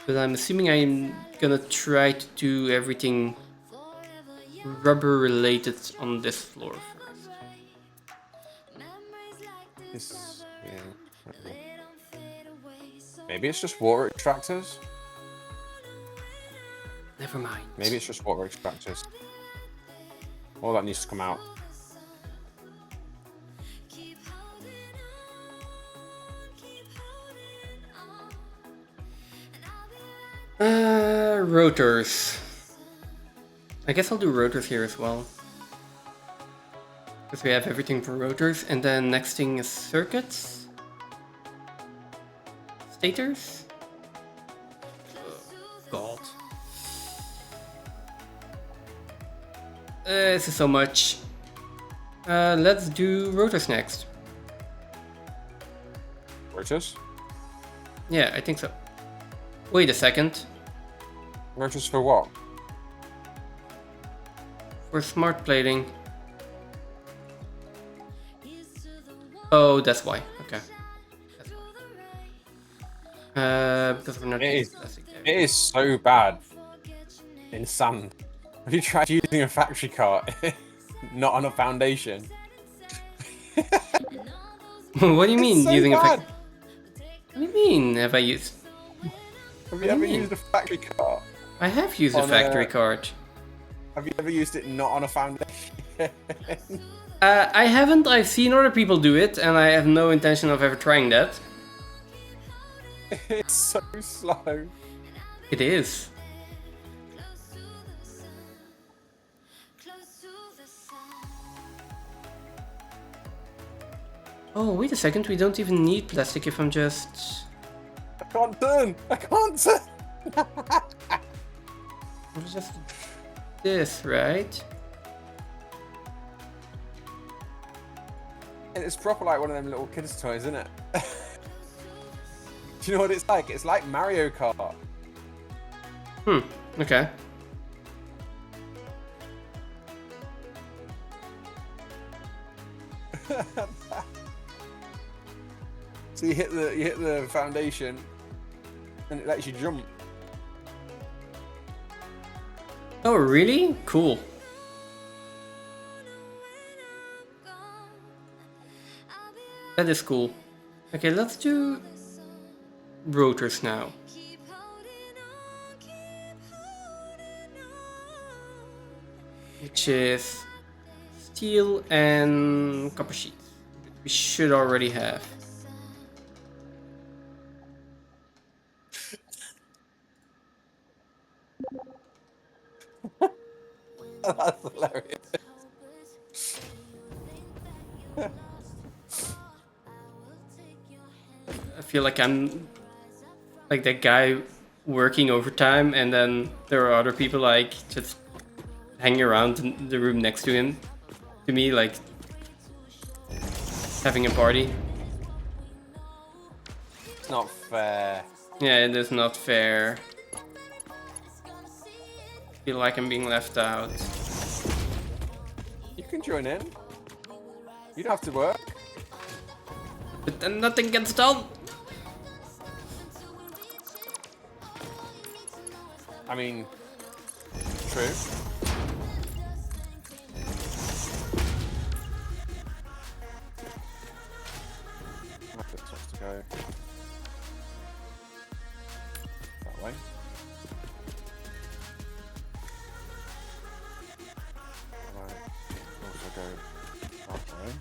But I'm assuming I'm gonna try to do everything rubber related on this floor first. Yeah. Maybe it's just water extractors? Never mind. Maybe it's just water extractors. All that needs to come out. Rotors. I guess I'll do rotors here as well. Because we have everything for rotors. And then next thing is circuits. Stators. Oh, God. This is so much. Let's do rotors next. Rotors? Yeah, I think so. Wait a second. Rotors for what? For smart plating. Oh, that's why. Okay. That's why. Because we're not It is so bad in sand. Have you tried using a factory cart not on a foundation? What do you mean so using a bad. factory? What do you mean have I used? Have you ever used a factory cart? I have used a On factory a- cart. Have you ever used it not on a foundation? I haven't. I've seen other people do it, and I have no intention of ever trying that. It's so slow. It is. Close to the sun, close to the sun. Oh, wait a second. We don't even need plastic if I'm just... I can't turn. I can't turn. It's just this, right? It's proper like one of them little kids' toys, isn't it? Do you know what it's like? It's like Mario Kart. Okay. So you hit the foundation, and it lets you jump. Oh, really? Cool. That is cool. Okay, let's do rotors now. Keep holding on, keep holding on. Which is steel and copper sheets. We should already have. That's hilarious. I feel like I'm like that guy working overtime, and then there are other people like just hanging around in the room next to him, to me, like having a party. It's not fair. Yeah, it is not fair. I feel like I'm being left out. You can join in. You don't have to work. But then nothing gets done. I mean, true. This wants to go that way. Right. Also go that way.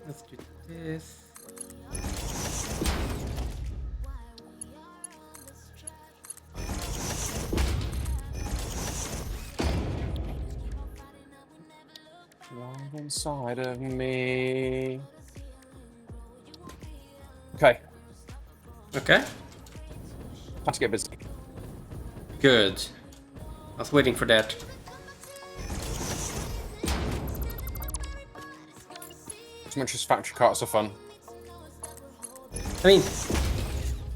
Let's do this. Live inside of me. Okay, Okay. time to get busy. Good. I was waiting for that. As much as factory carts are fun. I mean,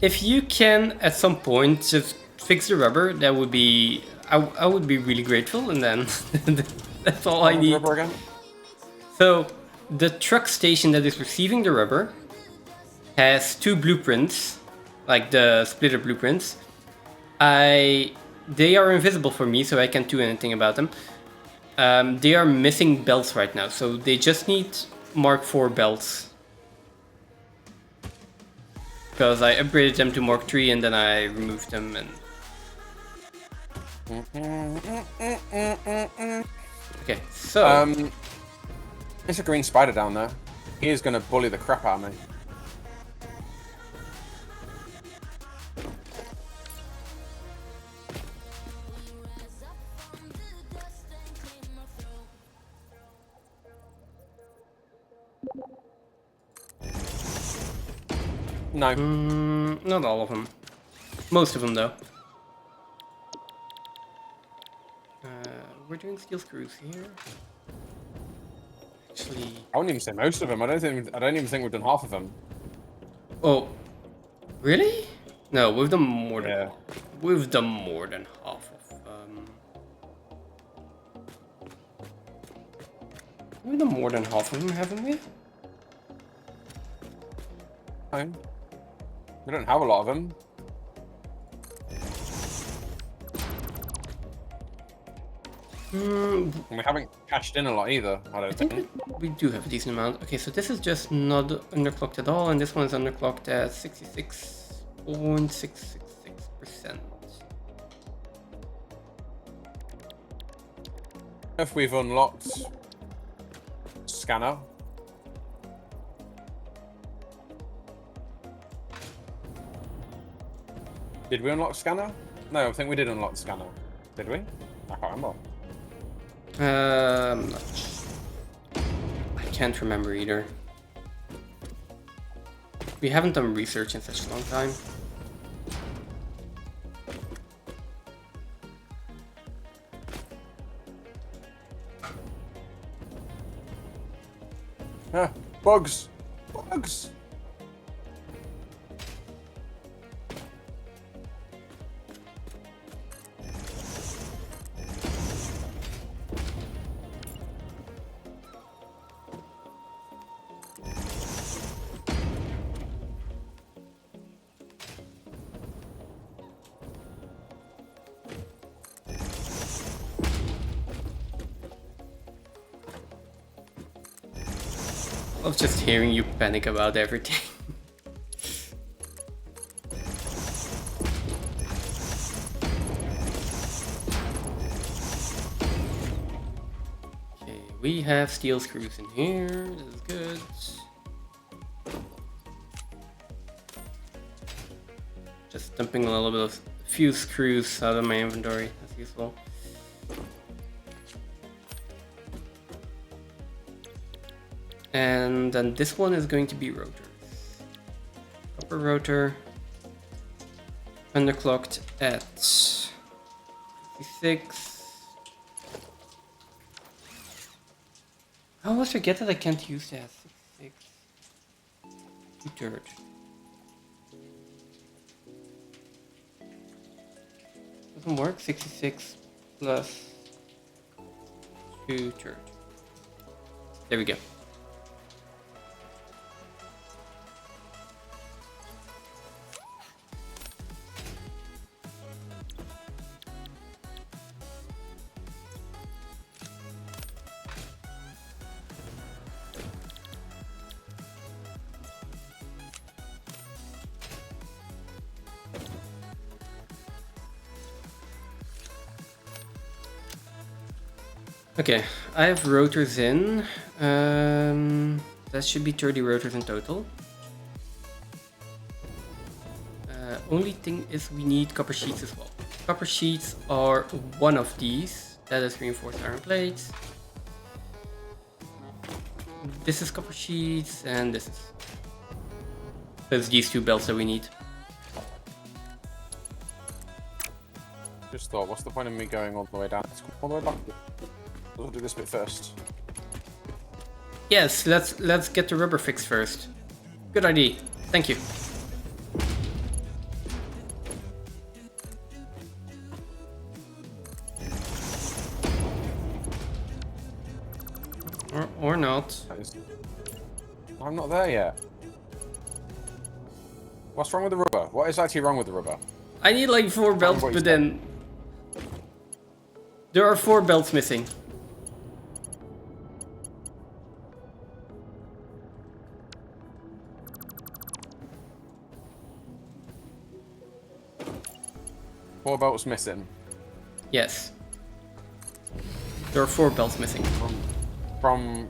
if you can at some point just fix the rubber, that would be... I would be really grateful, and then that's all I need. Rubber again? So, the truck station that is receiving the rubber has 2 blueprints, like the splitter blueprints. They are invisible for me, so I can't do anything about them. They are missing belts right now, so they just need Mark IV belts. Because I upgraded them to Mark III and then I removed them and... Okay, so... There's a green spider down there. He is going to bully the crap out of me. No. not all of them. Most of them, though. We're doing steel screws here. Actually... I wouldn't even say most of them. I don't even think we've done half of them. Oh, really? No, we've done more than Yeah. we've done more than half of we've done more than half of them, haven't we? No. We don't have a lot of them. And we haven't cashed in a lot either, I don't I think think. we do have a decent amount. Okay, so this is just not underclocked at all, and this one's underclocked at 66.666%. If we've unlocked scanner, Did we unlock scanner? No, I think we did unlock the scanner. Did we? I can't remember. Not I can't remember either. We haven't done research in such a long time. Ah, bugs! Bugs! I was just hearing you panic about everything. Okay, we have steel screws in here. This is good. Just dumping a little bit of a few screws out of my inventory. That's useful. And then this one is going to be rotors. Copper rotor. Underclocked at 56. I always forget that I can't use that. 66. 2/3. Doesn't work. 66 plus 2/3. There we go. Okay, I have rotors in. That should be 30 rotors in total. Only thing is we need copper sheets as well. Copper sheets are one of these. That is reinforced iron plates. This is copper sheets and this is... There's these two belts that we need. Just thought, what's the point of me going all the way down? Let's come all the way back. We'll do this bit first. Yes, let's get the rubber fixed first. Good idea. Thank you. Or not. I'm not there yet. What's wrong with the rubber? What is actually wrong with the rubber? I need like 4 belts, but then... There are 4 belts missing. Four belts missing. Yes. There are 4 belts missing. From...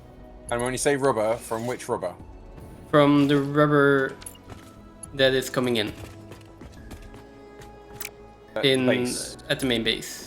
And when you say rubber, from which rubber? From the rubber that is coming in. Base. At the main base.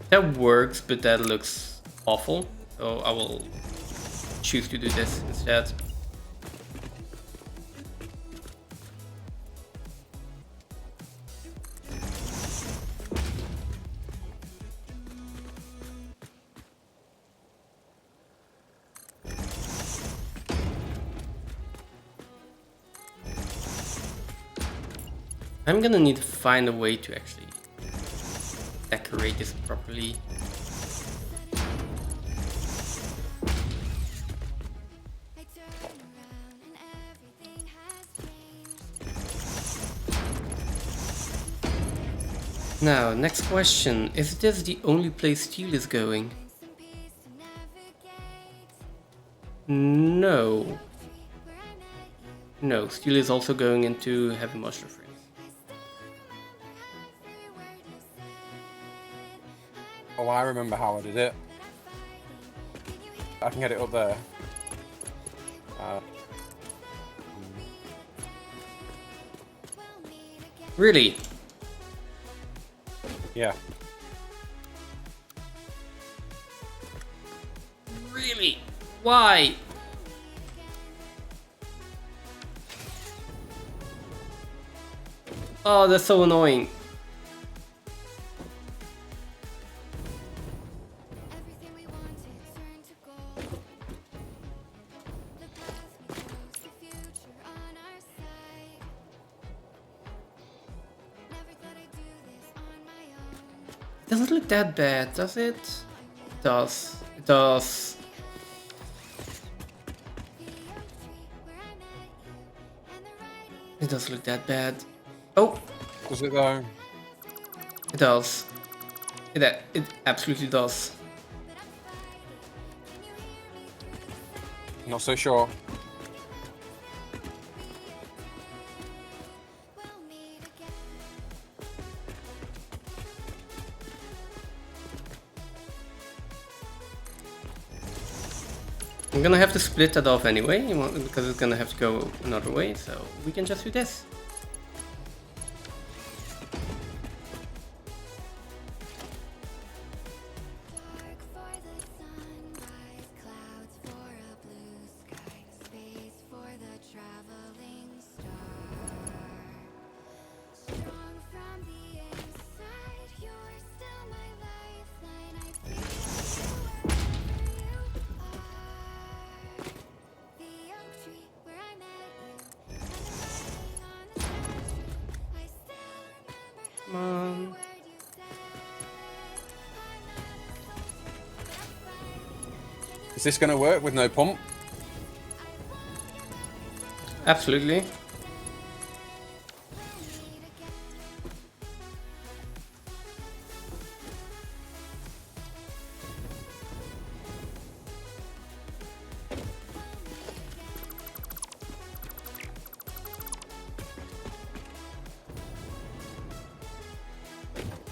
That works, but that looks awful. So I will choose to do this instead. I'm gonna need to find a way to actually decorate this properly. Now, next question. Is this the only place steel is going? No. No, steel is also going into heavy modular frames. Oh, I remember how I did it. I can get it up there. Really? Yeah. Really? Why? Oh, that's so annoying. Everything we wanted turned to gold. The path we chose, the future on our side. Never thought I'd do this on my own. It doesn't look that bad, does it? It does. It does. The oak tree where I met you, and the writing It does look that bad. Oh, Does it though? it does. It absolutely does. Not so sure. we'll meet again. I'm gonna have to split that off anyway, because it's gonna have to go another way, so we can just do this. Dark for the sunrise, clouds for a blue sky, space for the traveling star. Strong from the inside, you're still my lifeline. I feel you wherever you are. The oak tree where I met you, and the writing on the statue. I still remember Come on. every word you said. I'm not a soldier, but I'm fighting. Can you Is this gonna work with no pump? Absolutely. meet again?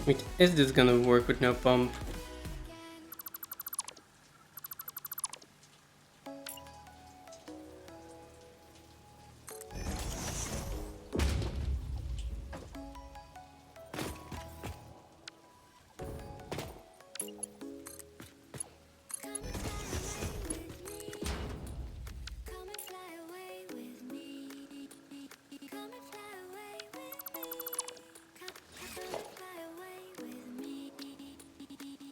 Wait, is this gonna work with no pump? Come and fly away with me. Come and fly away with me. Come and fly away with me.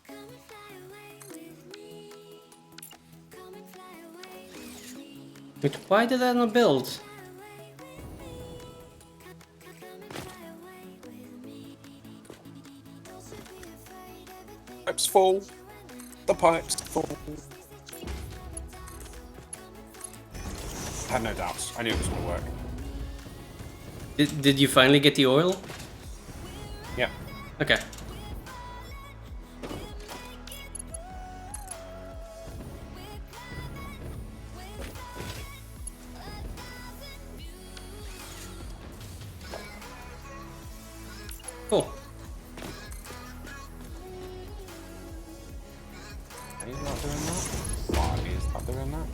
Come and fly away with me. Come and fly away with me. Wait, why did I not build? Fly away with me. Come and fly away with me. Don't you be afraid, everything Pipes full. The pipes full. I had no doubts. I knew it was gonna work. Did you finally get the oil? Yeah. Okay. Cool. Are you not doing that? Why is not doing that?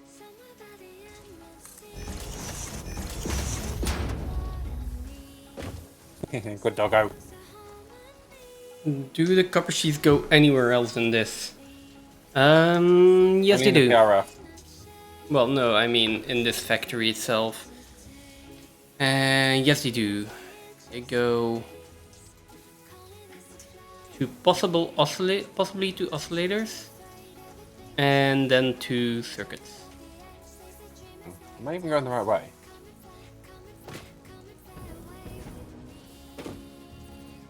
somewhere by the emerald sea. Good doggo. Do the copper sheets go anywhere else than this? Yes Only they in the do. PRF. Well, no, I mean in this factory itself. Yes they do. They go to possibly to oscillators, and then to circuits. Am I even going the right way?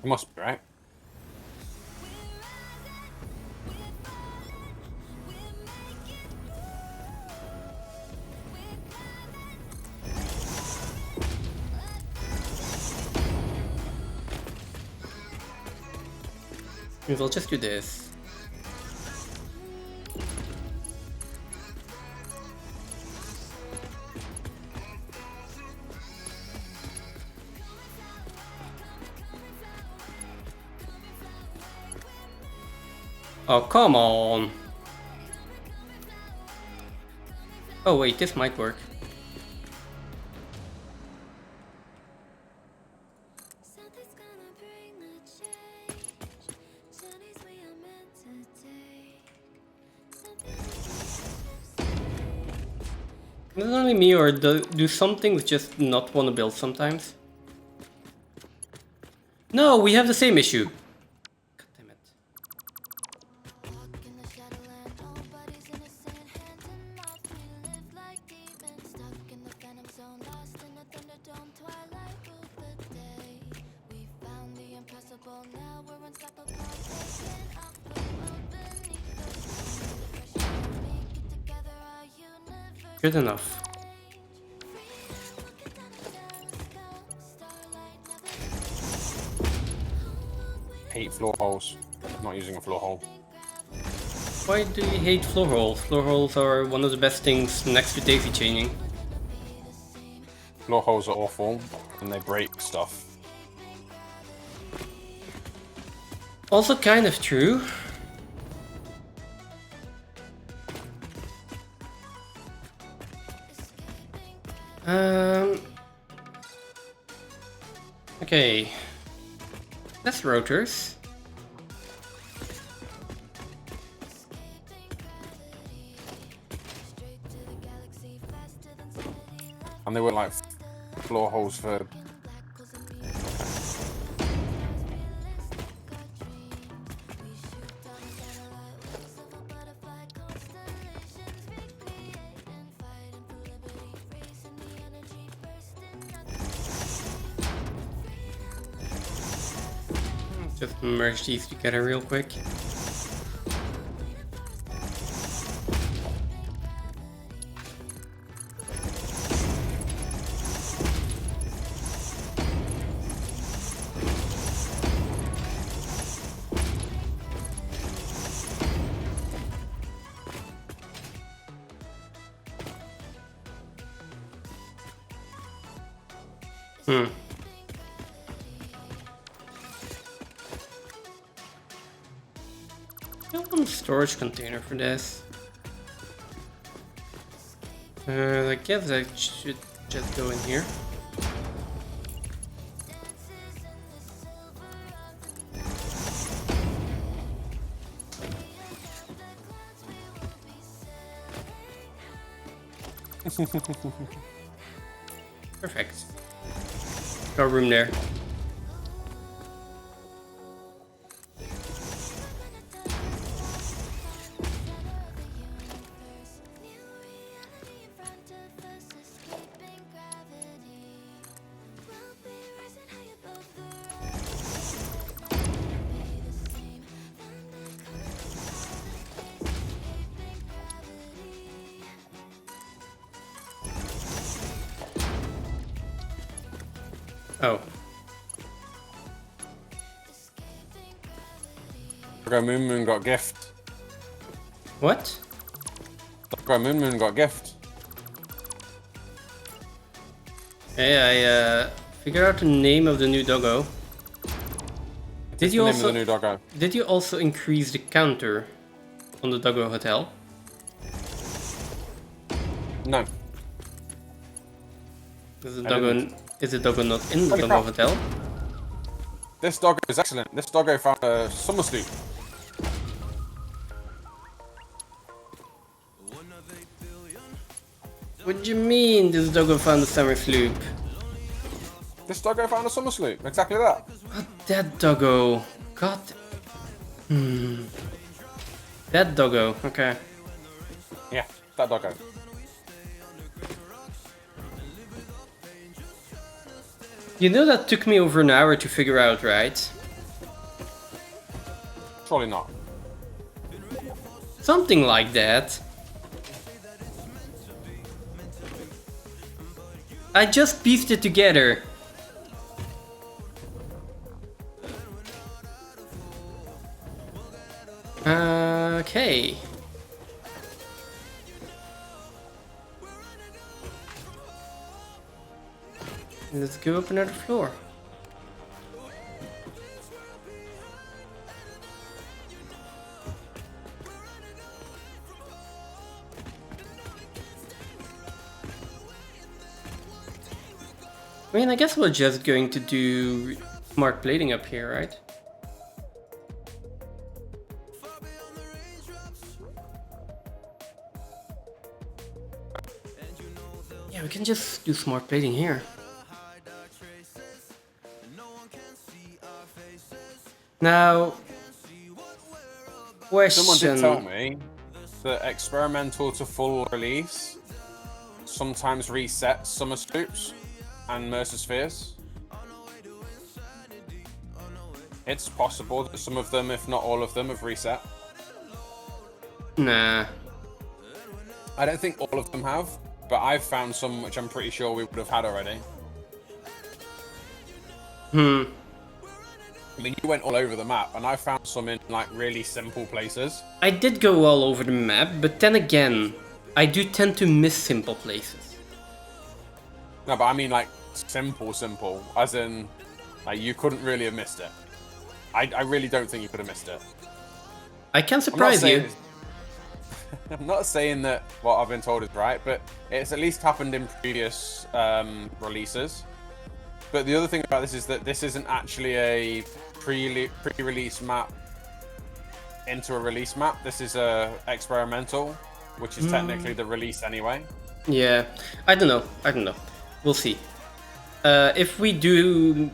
You must be, right? We'll just do this. Oh, come on. Oh wait, this might work. Something's gonna bring the change. Journeys we are meant to take. Is it only me, or do some things just not want to build sometimes? No, we have the same issue. God damn it. Walk in the shadowland, nobody's innocent. Hand in mouth, we live like demons. Stuck in the phantom zone, lost in the thunderdome. Twilight ruled the day. We found the impossible, now we're unstoppable. Taking up the world beneath us. The pressure to make it together, our universe. Good enough. Hate floor holes. Not using a floor hole. Why do you hate floor holes? Floor holes are one of the best things next to daisy chaining. Floor holes are awful, and they break stuff. Also kind of true. Okay. That's rotors. And they were like floor holes for... Just merge these together real quick. I want a storage container for this. I guess I should just go in here. Perfect. Got room there. Oh. Doggo Moon Moon got gift. What? Doggo Moon Moon got gift. Hey, I figured out the name of the new doggo. Did you The name also of the new doggo. Did you also increase the counter on the Doggo Hotel? No. Is the doggo not in the Holy Doggo crap. Hotel? This doggo is excellent. This doggo found a summer sloop. What do you mean this doggo found the summer sloop? This doggo found a summer sloop. Exactly that. That doggo. God. That doggo. Okay. Yeah, that doggo. You know that took me over an hour to figure out, right? Surely not. Something like that. I just pieced it together. Okay. Let's go up another floor. I mean, I guess we're just going to do smart plating up here, right? Yeah, we can just do smart plating here. Now, Someone did question. tell me that experimental to full release sometimes resets summer scoops and Mercer spheres. It's possible that some of them, if not all of them, have reset. Nah. I don't think all of them have, but I've found some which I'm pretty sure we would have had already. I mean, you went all over the map, and I found some in like really simple places. I did go all over the map, but then again, I do tend to miss simple places. No, but I mean like simple, as in like you couldn't really have missed it. I really don't think you could have missed it. I can surprise you. I'm not saying that what I've been told is right, but it's at least happened in previous releases. But the other thing about this is that this isn't actually a pre-release map into a release map. This is a experimental, which is technically the release anyway. Yeah, I don't know. We'll see. If we do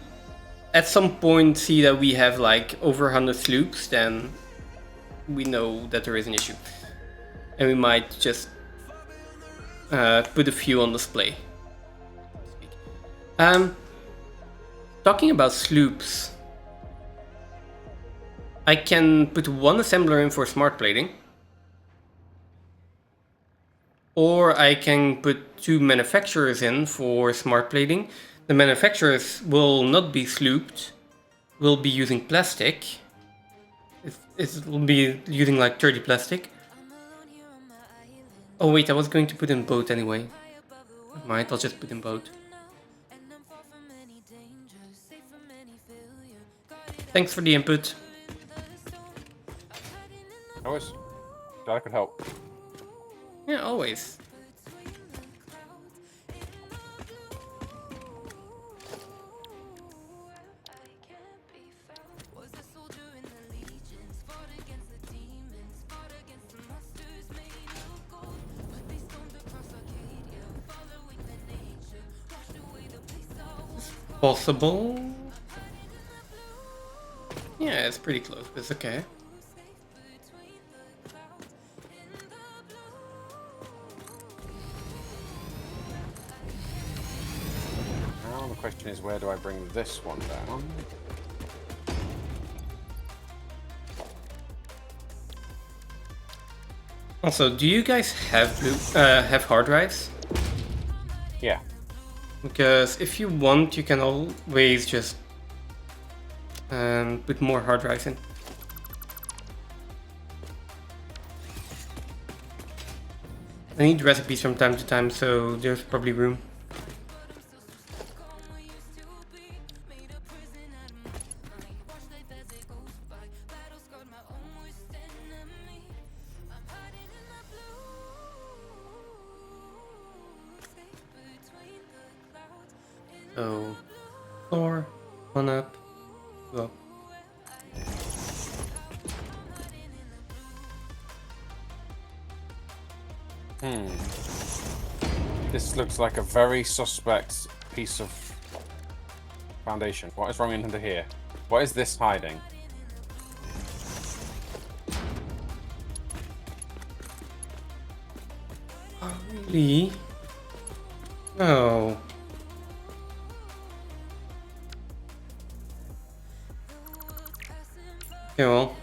at some point see that we have like over 100 sloops, then we know that there is an issue. And we might just put a few on display. Talking about sloops, I can put one assembler in for smart plating, or I can put two manufacturers in for smart plating. The manufacturers will not be slooped, will be using plastic. It will be using like 30 plastic. Oh wait, I was going to put in boat anyway. Never mind, I'll just put in boat. Thanks for the input. Always. Glad I could help. Yeah, always. Possible. Yeah, it's pretty close, but it's okay. Now the question is, where do I bring this one down? Also, do you guys have hard drives? Yeah. Because if you want, you can always just put more hard drives in. I need recipes from time to time, so there's probably room. So, 4, 1 up, 2 up. This looks like a very suspect piece of foundation. What is wrong under here? What is this hiding? Oh, really? No. Okay, well,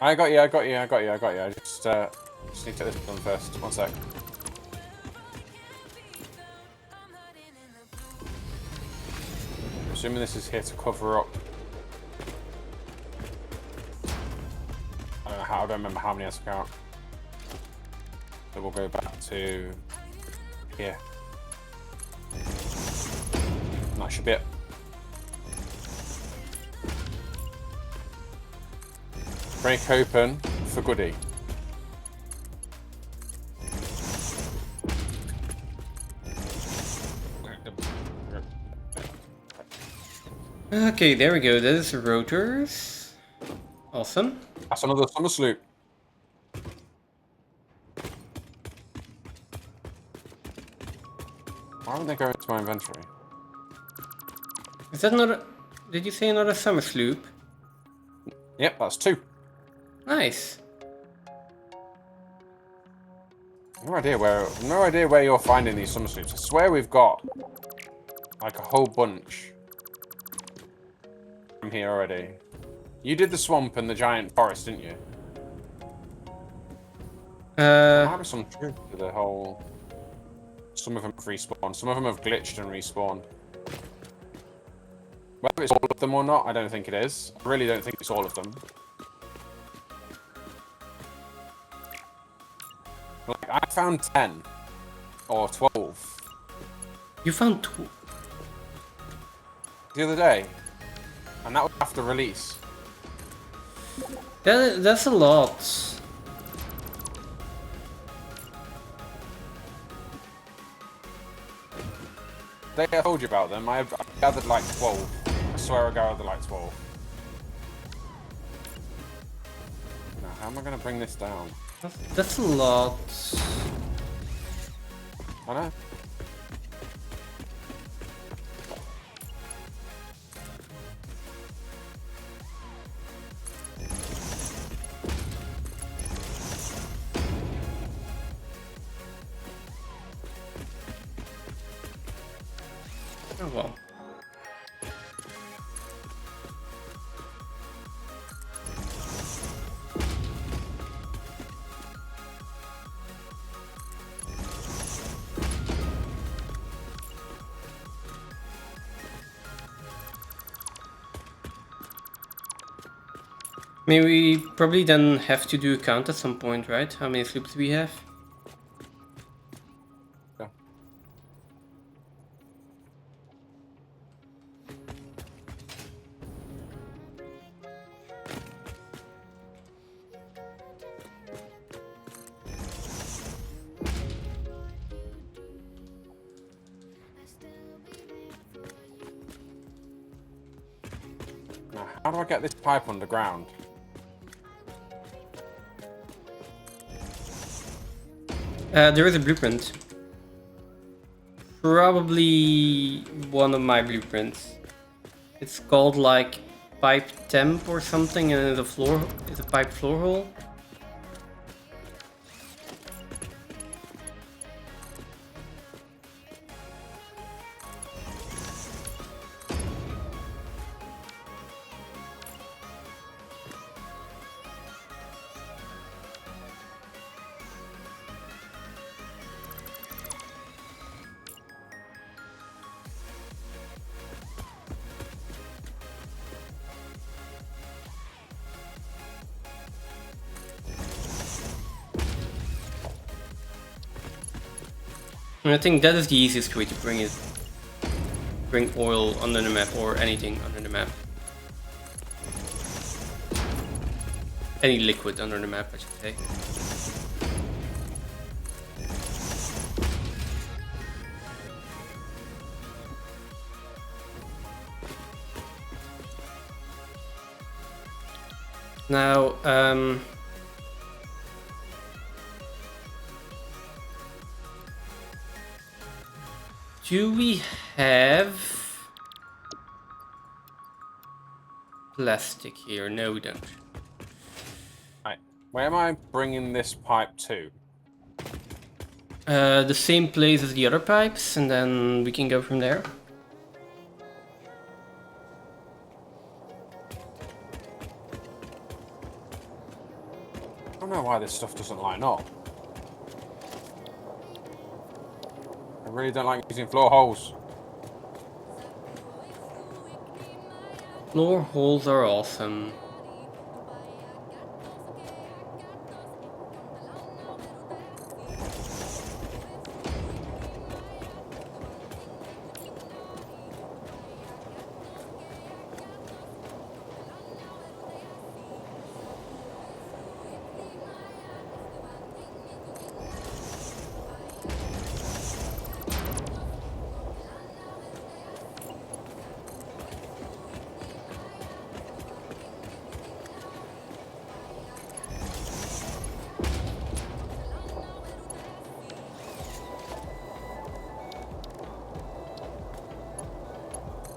I got you. I just need to take this one first. One sec. I'm assuming this is here to cover up. I don't remember how many I took out. So we'll go back to here. And that should be it. Break open for goodie. Okay, there we go. That is rotors. Awesome. That's another summer sloop. Why would they go into my inventory? Is that another... Did you say another summer sloop? Yep, that's 2. Nice. No idea where you're finding these summer sloops. I swear we've got like a whole bunch from here already. You did the swamp and the giant forest, didn't you? There might be some truth to the whole. Some of them have respawned. Some of them have glitched and respawned. Whether it's all of them or not, I don't think it is. I really don't think it's all of them. Like, I found 10 or 12 You found the other day, and that was after release. That's a lot. I told you about them. I gathered like 12. I swear I gathered like 12. Now, how am I going to bring this down? That's a lot. I know. Oh well. I mean, we probably then have to do a count at some point, right? How many sloops do we have? Yeah. Now, how do I get this pipe underground? There is a blueprint. Probably one of my blueprints. It's called like pipe temp or something, and the floor is a pipe floor hole. And I think that is the easiest way to bring oil under the map, or anything under the map. Any liquid under the map, I should say. Now, do we have plastic here? No, we don't. Right. Where am I bringing this pipe to? The same place as the other pipes, and then we can go from there. don't know why this stuff doesn't line up. I really don't like using floor holes. Floor holes are awesome.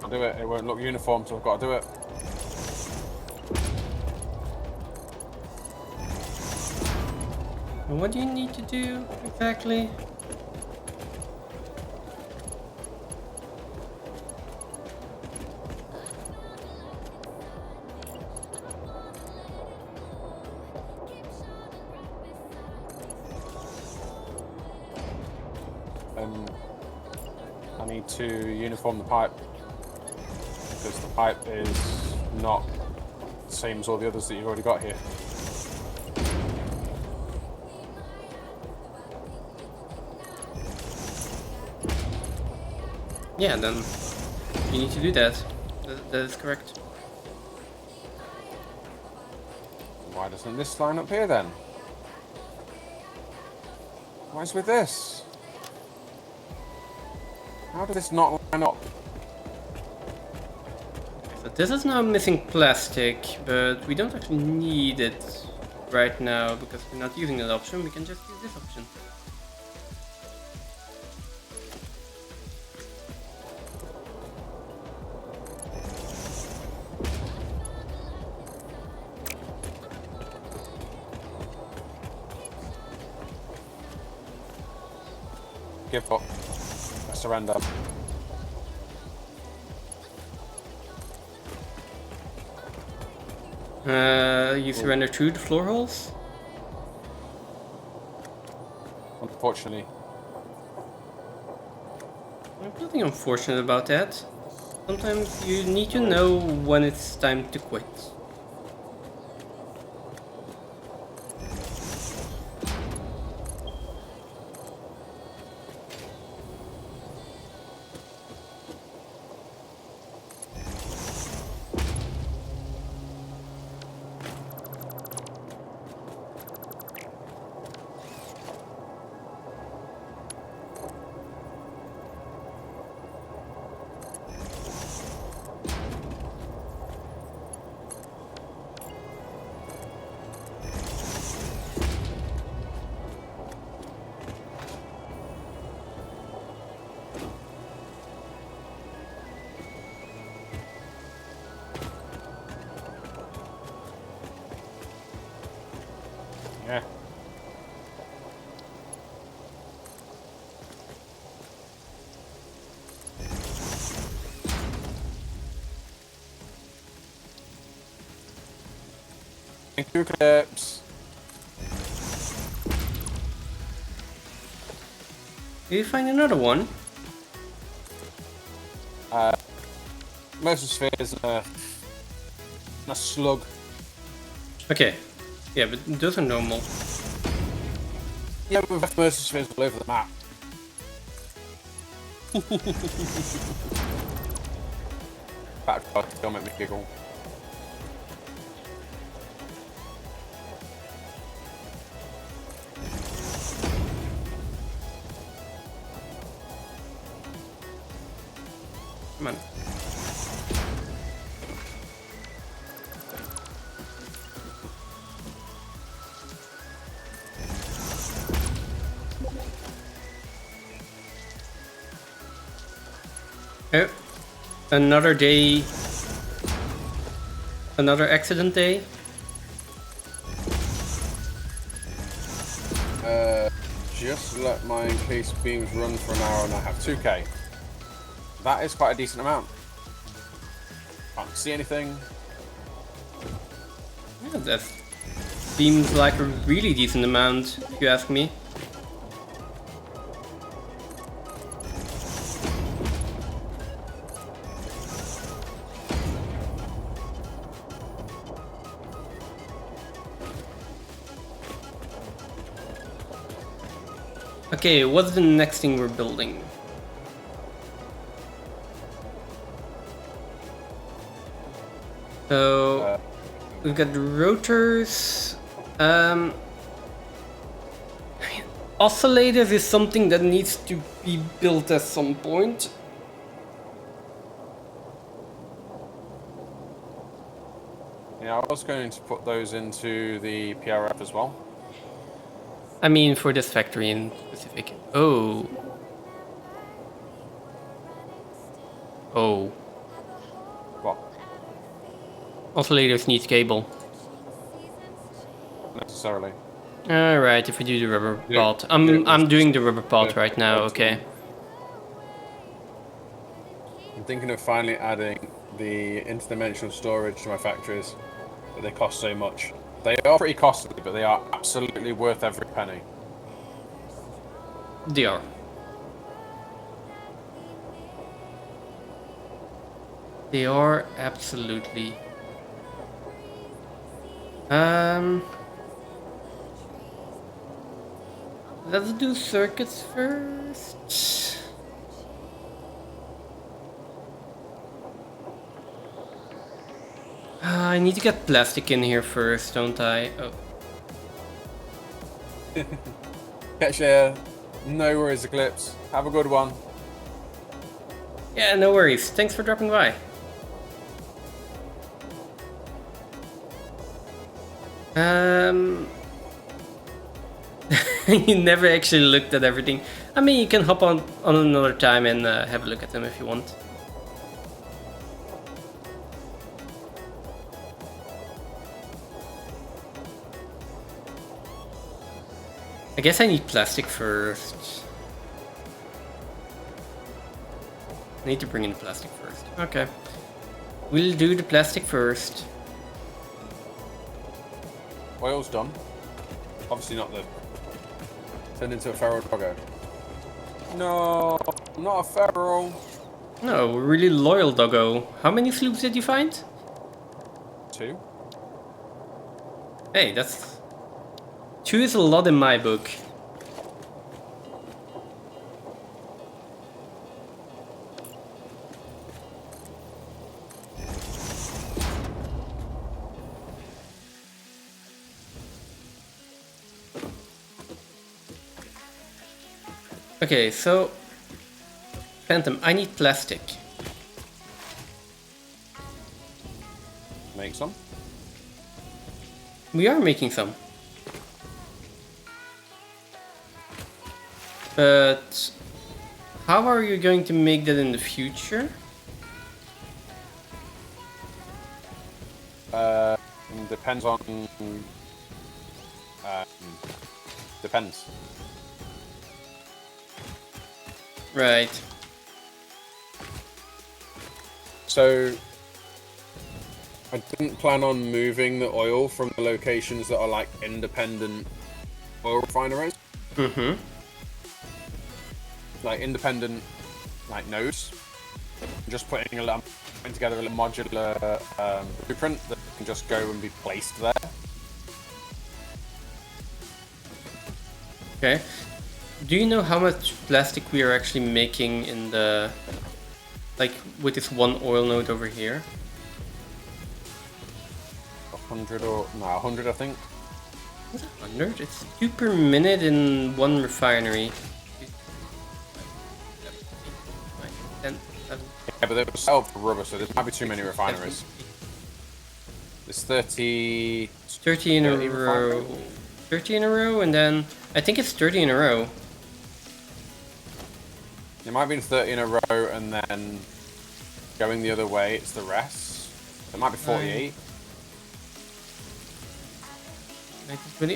I'll do it. It won't look uniform, so I've got to do it. What do you need to do exactly? I need to uniform the pipe because the pipe is not the same as all the others that you've already got here. Yeah, then you need to do that. That is correct. Why doesn't this line up here then? What is with this? How did this not line up? So this is now missing plastic, but we don't actually need it right now because we're not using that option. We can just use this option. Give up. I surrender. You surrender through the floor holes? Unfortunately. There's nothing unfortunate about that. Sometimes you need to know when it's time to quit. Yeah. Thank you, Clips. Did you find another one? Most of spheres and a slug. Okay. Yeah, but those are normal. Yeah, we've left most of spheres all over the map. That don't make me giggle. Come on. Oh, another day. Another accident day. Just let my encased beams run for an hour and I have 2k. That is quite a decent amount. Can't see anything. Yeah, that's seems like a really decent amount, if you ask me. Okay, what's the next thing we're building? So we've got the rotors. Oscillators is something that needs to be built at some point. Yeah, I was going to put those into the PRF as well. I mean, for this factory in specific. Oh. Oh. What? Oscillators need cable. Not necessarily. Alright, if we do the rubber Yeah, pot. it I'm was doing just the rubber pot right now, okay. I'm thinking of finally adding the interdimensional storage to my factories, but they cost so much. They are pretty costly, but they are absolutely worth every penny. They are. They are absolutely. Let's do circuits first. I need to get plastic in here first, don't I? Oh. Catch ya. No worries, Eclipse. Have a good one. Yeah, no worries. Thanks for dropping by. You never actually looked at everything. I mean, you can hop on another time and have a look at them if you want. I guess I need plastic first. I need to bring in the plastic first. Okay. We'll do the plastic first. Oil's done. Obviously not the... Turned into a feral doggo. No, I'm not a feral. No, really loyal doggo. How many sloops did you find? 2. Hey, that's... 2 is a lot in my book. Okay, so... Phantom, I need plastic. Make some. We are making some. But... How are you going to make that in the future? Depends on... depends. Right. So, I didn't plan on moving the oil from the locations that are like independent oil refineries. Mm-hmm. Like independent, like nodes. Just putting together a little modular blueprint that can just go and be placed there. Okay. Do you know how much plastic we are actually making in the... Like, with this one oil node over here? 100 or... No, 100 I think. Is it 100? It's 2 per minute in one refinery. 10, 11, Yeah, but they were set up for rubber, so there might be too many refineries. There's 30... 30 in a 30 row. refineries? 30 in a row, and then... I think it's 30 in a row. There might be 30 in a row, and then going the other way, it's the rest. There might be 48.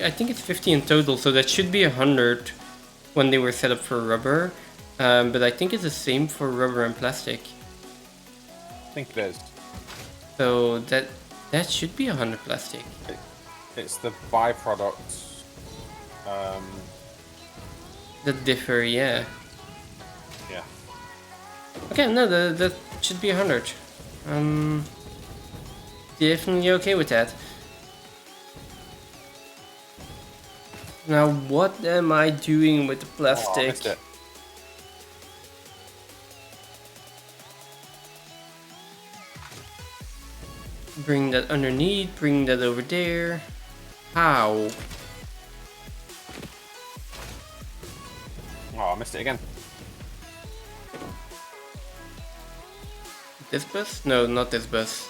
I think it's 50 in total, so that should be 100 when they were set up for rubber. But I think it's the same for rubber and plastic. I think it is. So that should be 100 plastic. It's the byproducts. That differ, yeah. Yeah. Okay, no, that should be 100. Definitely okay with that. Now, what am I doing with the Oh, I plastic? missed it. Bring that underneath, bring that over there. How? Oh, I missed it again. This bus? No, not this bus.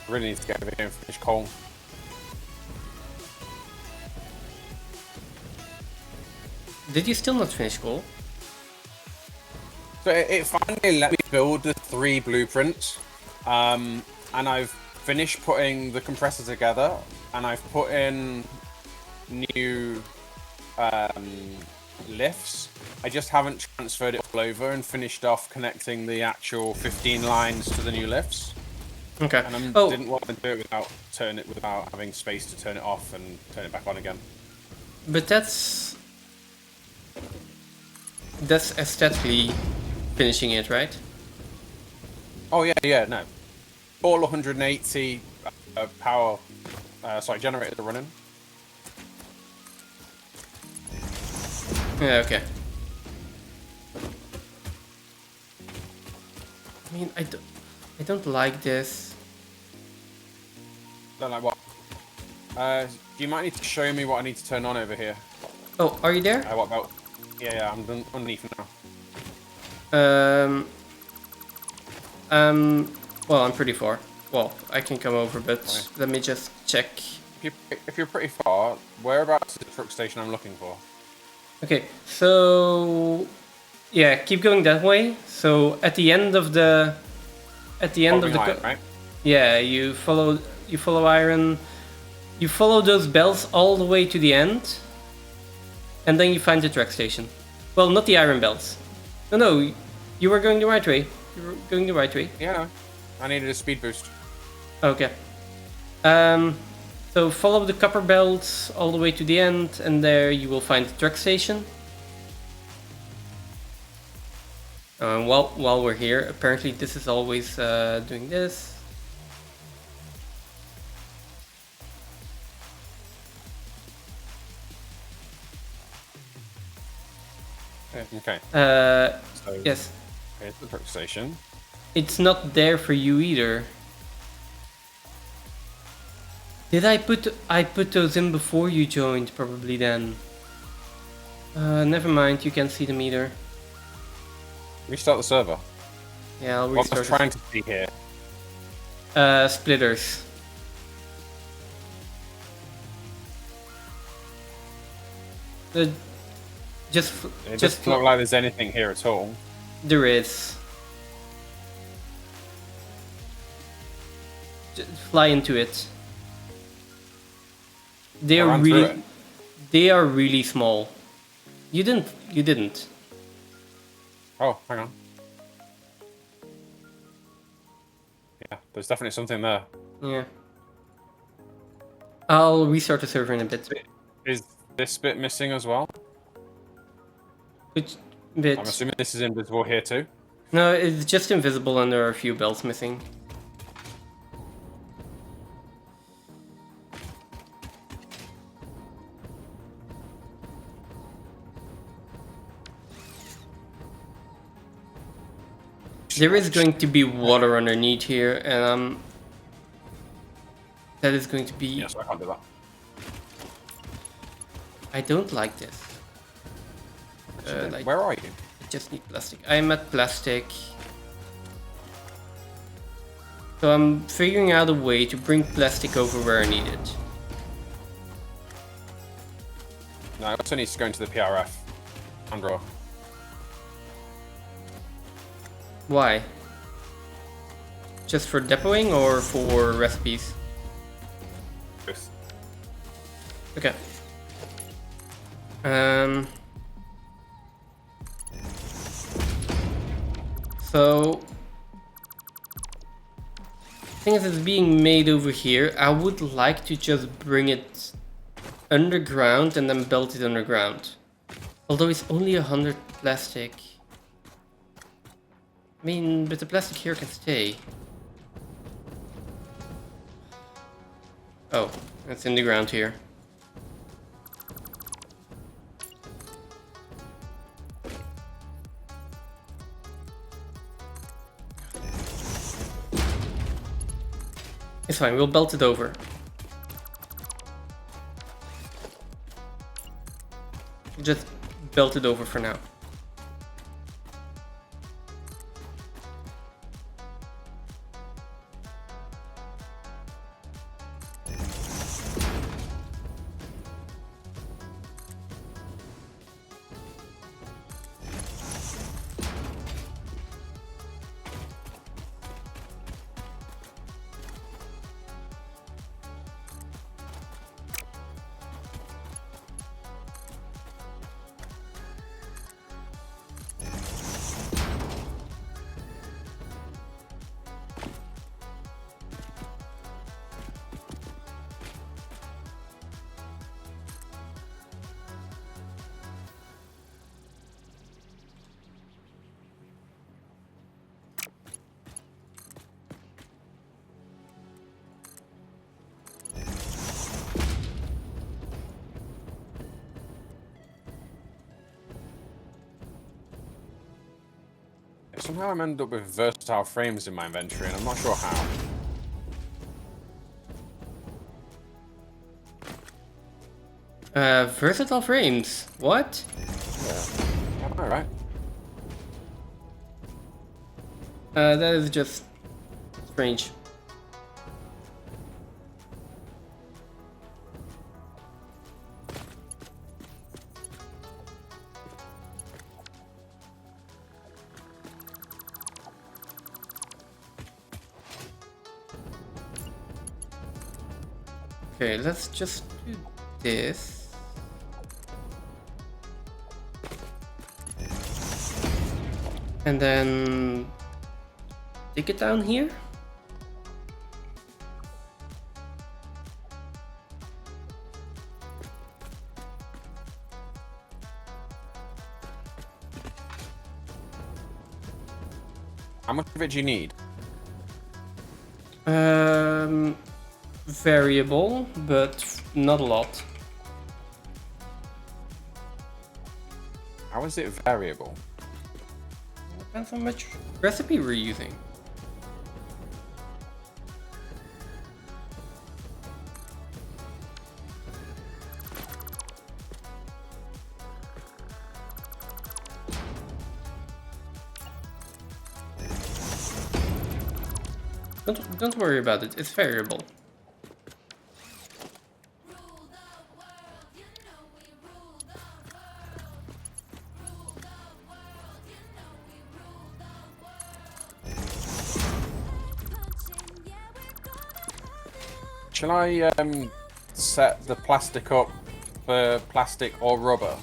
I really need to get over here and finish coal. Did you still not finish coal? So it finally let me build the 3 blueprints, and I've finished putting the compressor together, and I've put in new lifts. I just haven't transferred it all over and finished off connecting the actual 15 lines to the new lifts. Okay. And I Oh, didn't want to do it without having space to turn it off and turn it back on again. but that's aesthetically finishing it, right? Oh yeah, no. All 180 power, generators are running. Yeah, okay. I mean, I don't like this. Don't like what? Do you might need to show me what I need to turn on over here? Oh, are you there? What about? Yeah, I'm done underneath now. Well, I'm pretty far. Well, I can come over, but Right. let me just check. If you're pretty far, whereabouts is the truck station I'm looking for? Okay, so yeah, keep going that way. So at the end of the Following line, right? yeah, you follow iron. You follow those bells all the way to the end, and then you find the track station. Well, not the iron bells. No, you were going the right way. You were going the right way. Yeah, no. I needed a speed boost. Okay. So follow the copper belts all the way to the end, and there you will find the truck station. While we're here, apparently this is always doing this. Okay. So Yes, here's the truck station. it's not there for you either. Did I put those in before you joined? Probably then. Never mind. You can't see them either. Restart the server. Yeah, I'll What restart. I was trying to see here. Splitters. Just It doesn't look like there's anything here at all. there is. Just fly into it. They I are ran through really, it. they are really small. You didn't. Oh, hang on. Yeah, there's definitely something there. Yeah. I'll restart the server in a bit. Is this bit missing as well? Which bit? I'm assuming this is invisible here too. No, it's just invisible and there are a few bells missing. There is going to be water underneath here, and that is going to be. Yeah, so I can't do that. I don't like this. Where are you? I just need plastic. I'm at plastic. So I'm figuring out a way to bring plastic over where I need it. No, I also need to go into the PRF. Andro. Why? Just for depoting or for recipes? Both. Okay. So I thing is, it's being made over here. I would like to just bring it underground and then belt it underground. Although it's only 100 plastic. I mean, but the plastic here can stay. Oh, that's in the ground here. It's fine, we'll belt it over. Just belt it over for now. Somehow I'm ended up with versatile frames in my inventory, and I'm not sure how. Versatile frames. What? Yeah. Am I right? That is just strange. Okay, let's just do this. And then take it down here. How much of it do you need? Variable, but not a lot. How is it variable? Depends on which recipe we're using. Don't worry about it, it's variable. Shall I set the plastic up for plastic or rubber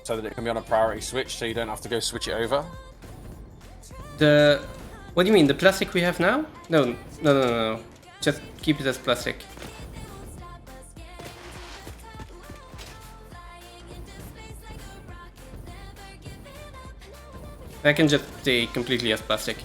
so that it can be on a priority switch so you don't have to go switch it over? What do you mean, the plastic we have now? No. Just keep it as plastic. I can just stay completely as plastic.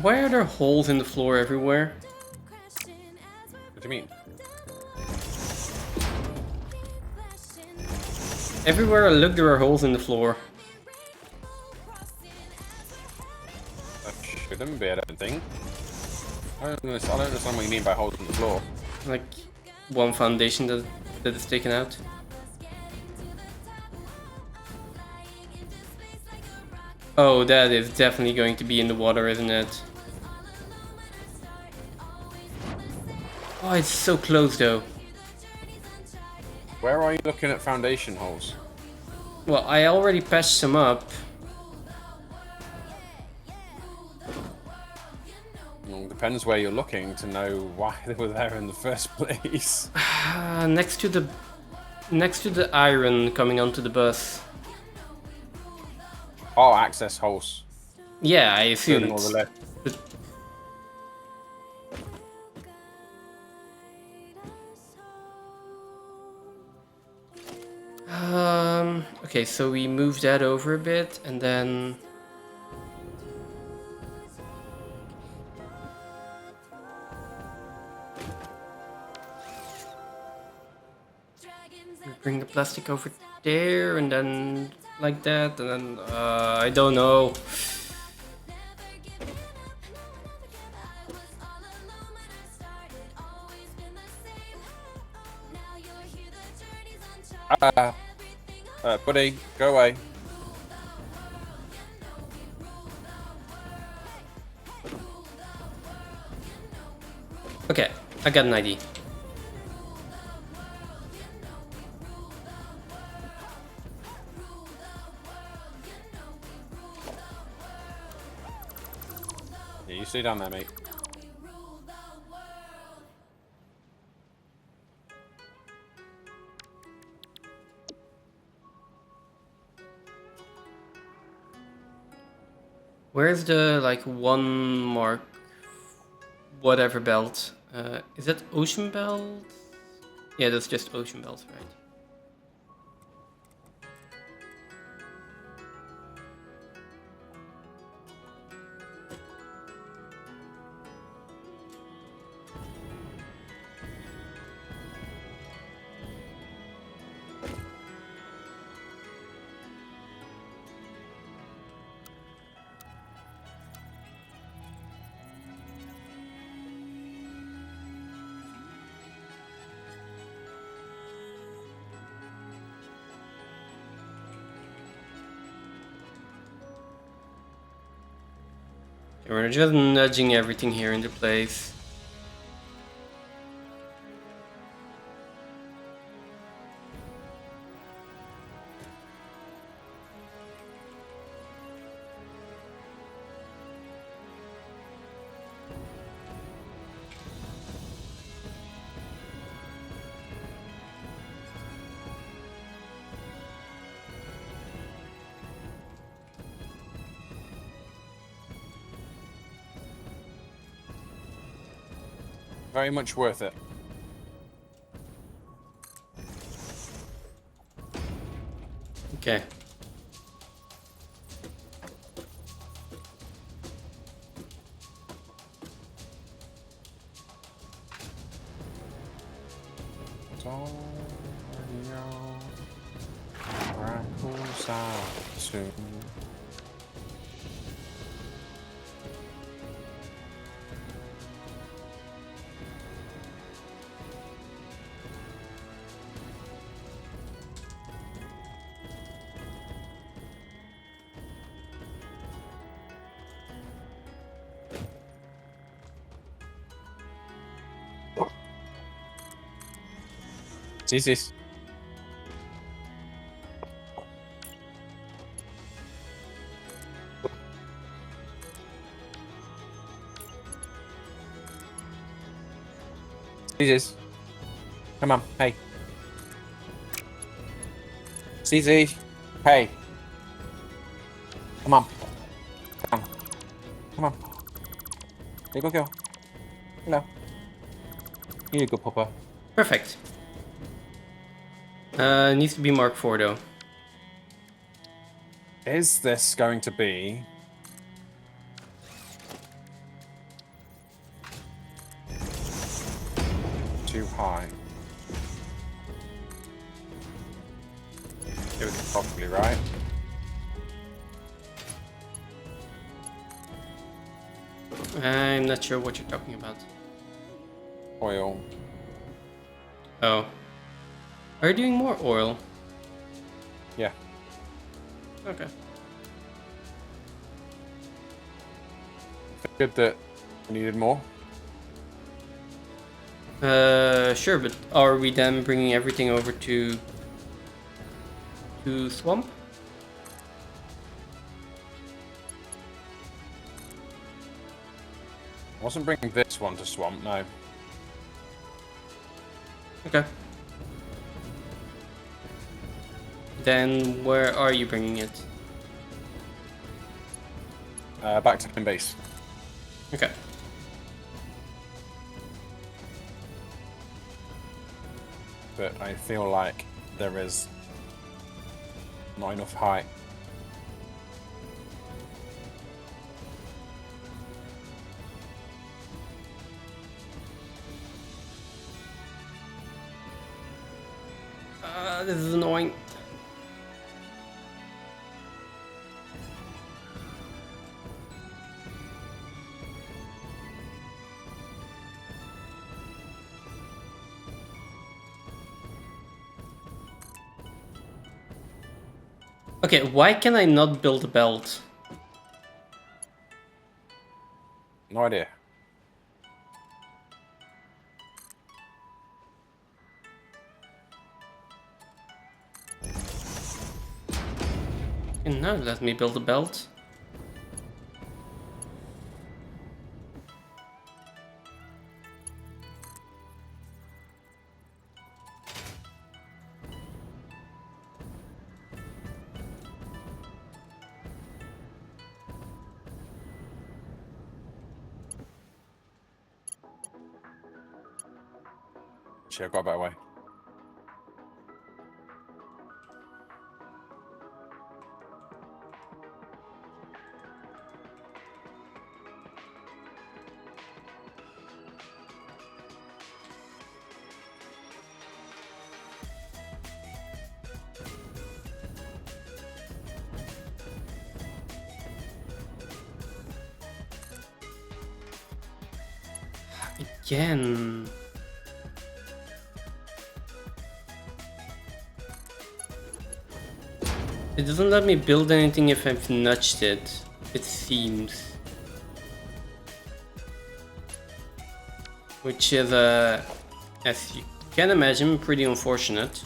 Why are there holes in the floor everywhere? What do you mean? Everywhere I look, there are holes in the floor. That shouldn't be, I don't think. I don't understand what you mean by holes in the floor. Like one foundation that is taken out. Oh, that is definitely going to be in the water, isn't it? Oh, it's so close though. Where are you looking at foundation holes? Well, I already patched some up. Well, Depends where you're looking to know why they were there in the first place. Next to the iron coming onto the bus. Oh, access holes. Yeah, I Turning assumed. all the left. But- Okay, so we move that over a bit, and then we bring the plastic over there, and then like that, and then I don't know. Buddy, go away. Okay, I got an idea. Yeah, you stay down there, mate. Where's the like one mark, whatever belt? Is that ocean belt? Yeah, that's just ocean belt, right? We're just nudging everything here into place. Very much worth it. Okay. Soon. Jesus. Jesus. Come on, hey. CZ. Hey. Come on. Come on. Come on. There you go. Hello. Here you go, Papa. Perfect. Needs to be Mark 4 though. Is this going to be too high? It was probably right. I'm not sure what you're talking about. Oil. Oh. Are you doing more oil? Yeah. Okay. Figured that we needed more. Sure, but are we then bringing everything over to Swamp? wasn't bringing this one to swamp, no. Okay. Then where are you bringing it? Back to main base. Okay. But I feel like there is not enough height. This is annoying. Okay, why can I not build a belt? No idea. And now let me build a belt. Actually, I've got a better way. Again. It doesn't let me build anything if I've nudged it, it seems. Which is, as you can imagine, pretty unfortunate.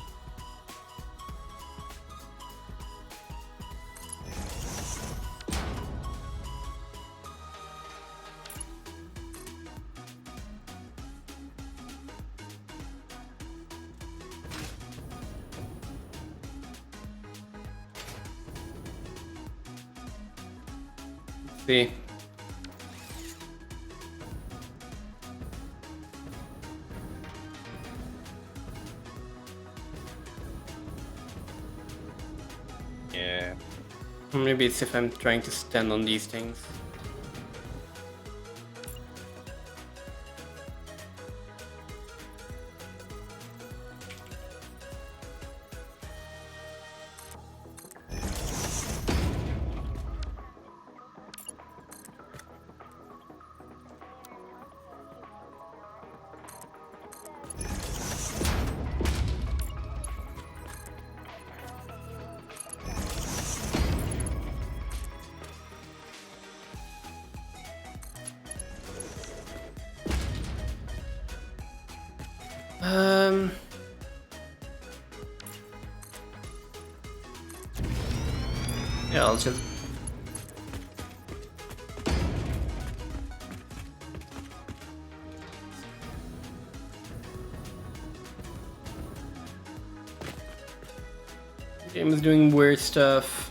See. Yeah. Or maybe it's if I'm trying to stand on these things. Yeah, I'll just... Game is doing weird stuff.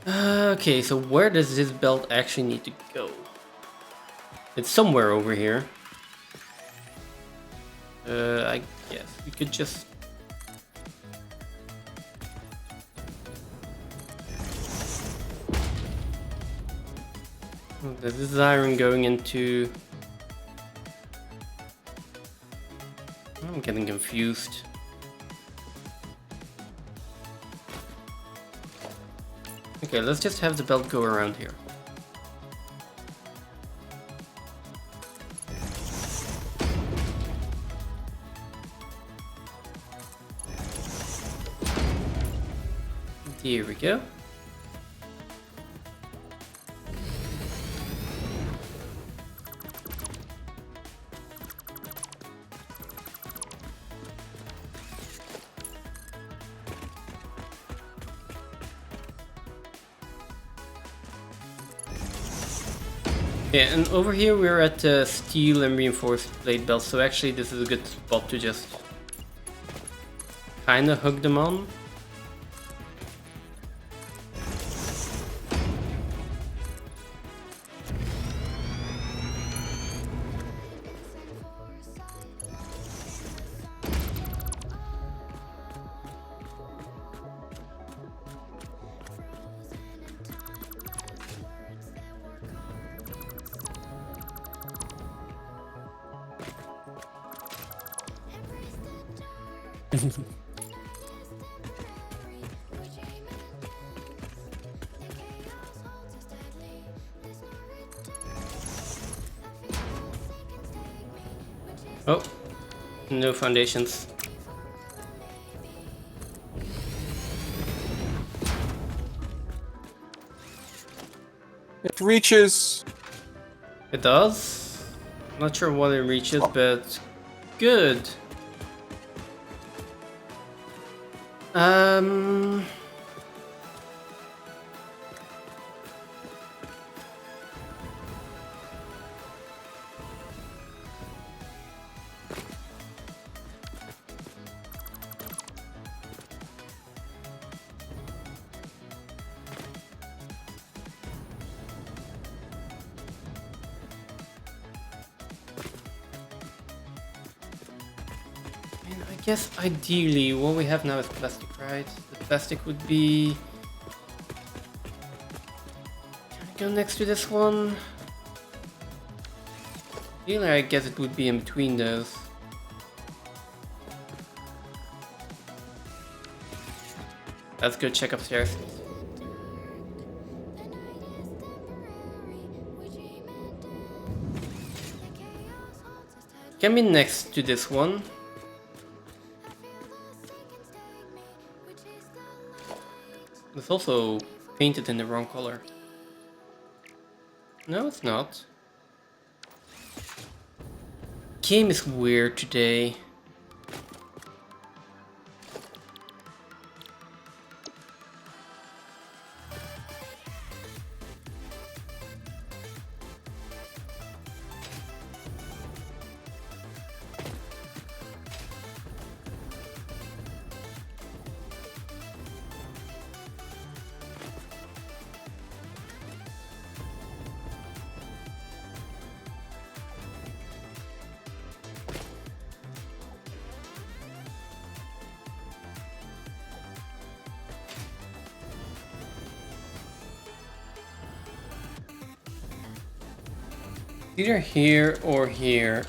Okay, so where does this belt actually need to go? It's somewhere over here. I guess we could just... This is iron going into... I'm getting confused. Okay, let's just have the belt go around here. Here we go. Yeah, and over here we're at steel and reinforced blade belts, so actually this is a good spot to just kinda hug them on. Oh, no foundations. It reaches. It does? Not sure what it reaches, but good. I guess ideally what we have now is plastic, right? The plastic would be... Can I go next to this one? Ideally I guess it would be in between those. Let's go check upstairs. Can be next to this one. It's also painted in the wrong color. No, it's not. Game is weird today. Either here or here.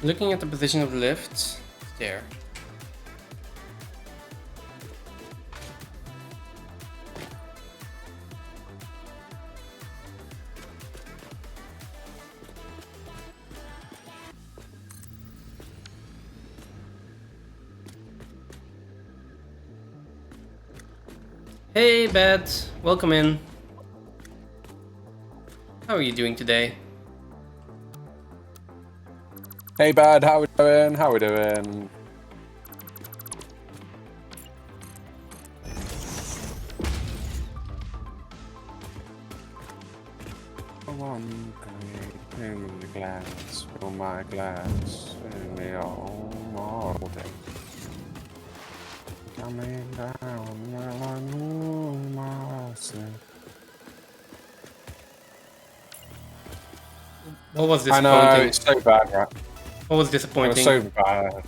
Looking at the position of the lift, there. Hey, Bat, welcome in. How are you doing today? Hey, Bad, how we doing? How we doing? Come on, in the glass, fill my glass, and we all model day. Coming down, well, I know myself. What was I disappointing? know, it's so bad, right? What was It disappointing? was so bad.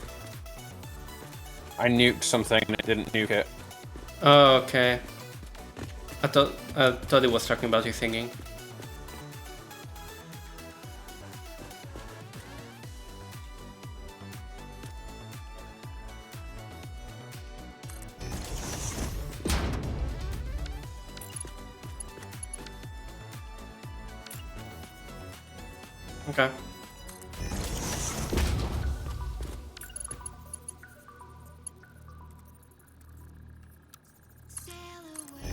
I nuked something and it didn't nuke it. Oh, okay. I thought it was talking about you singing. Okay. Sail away,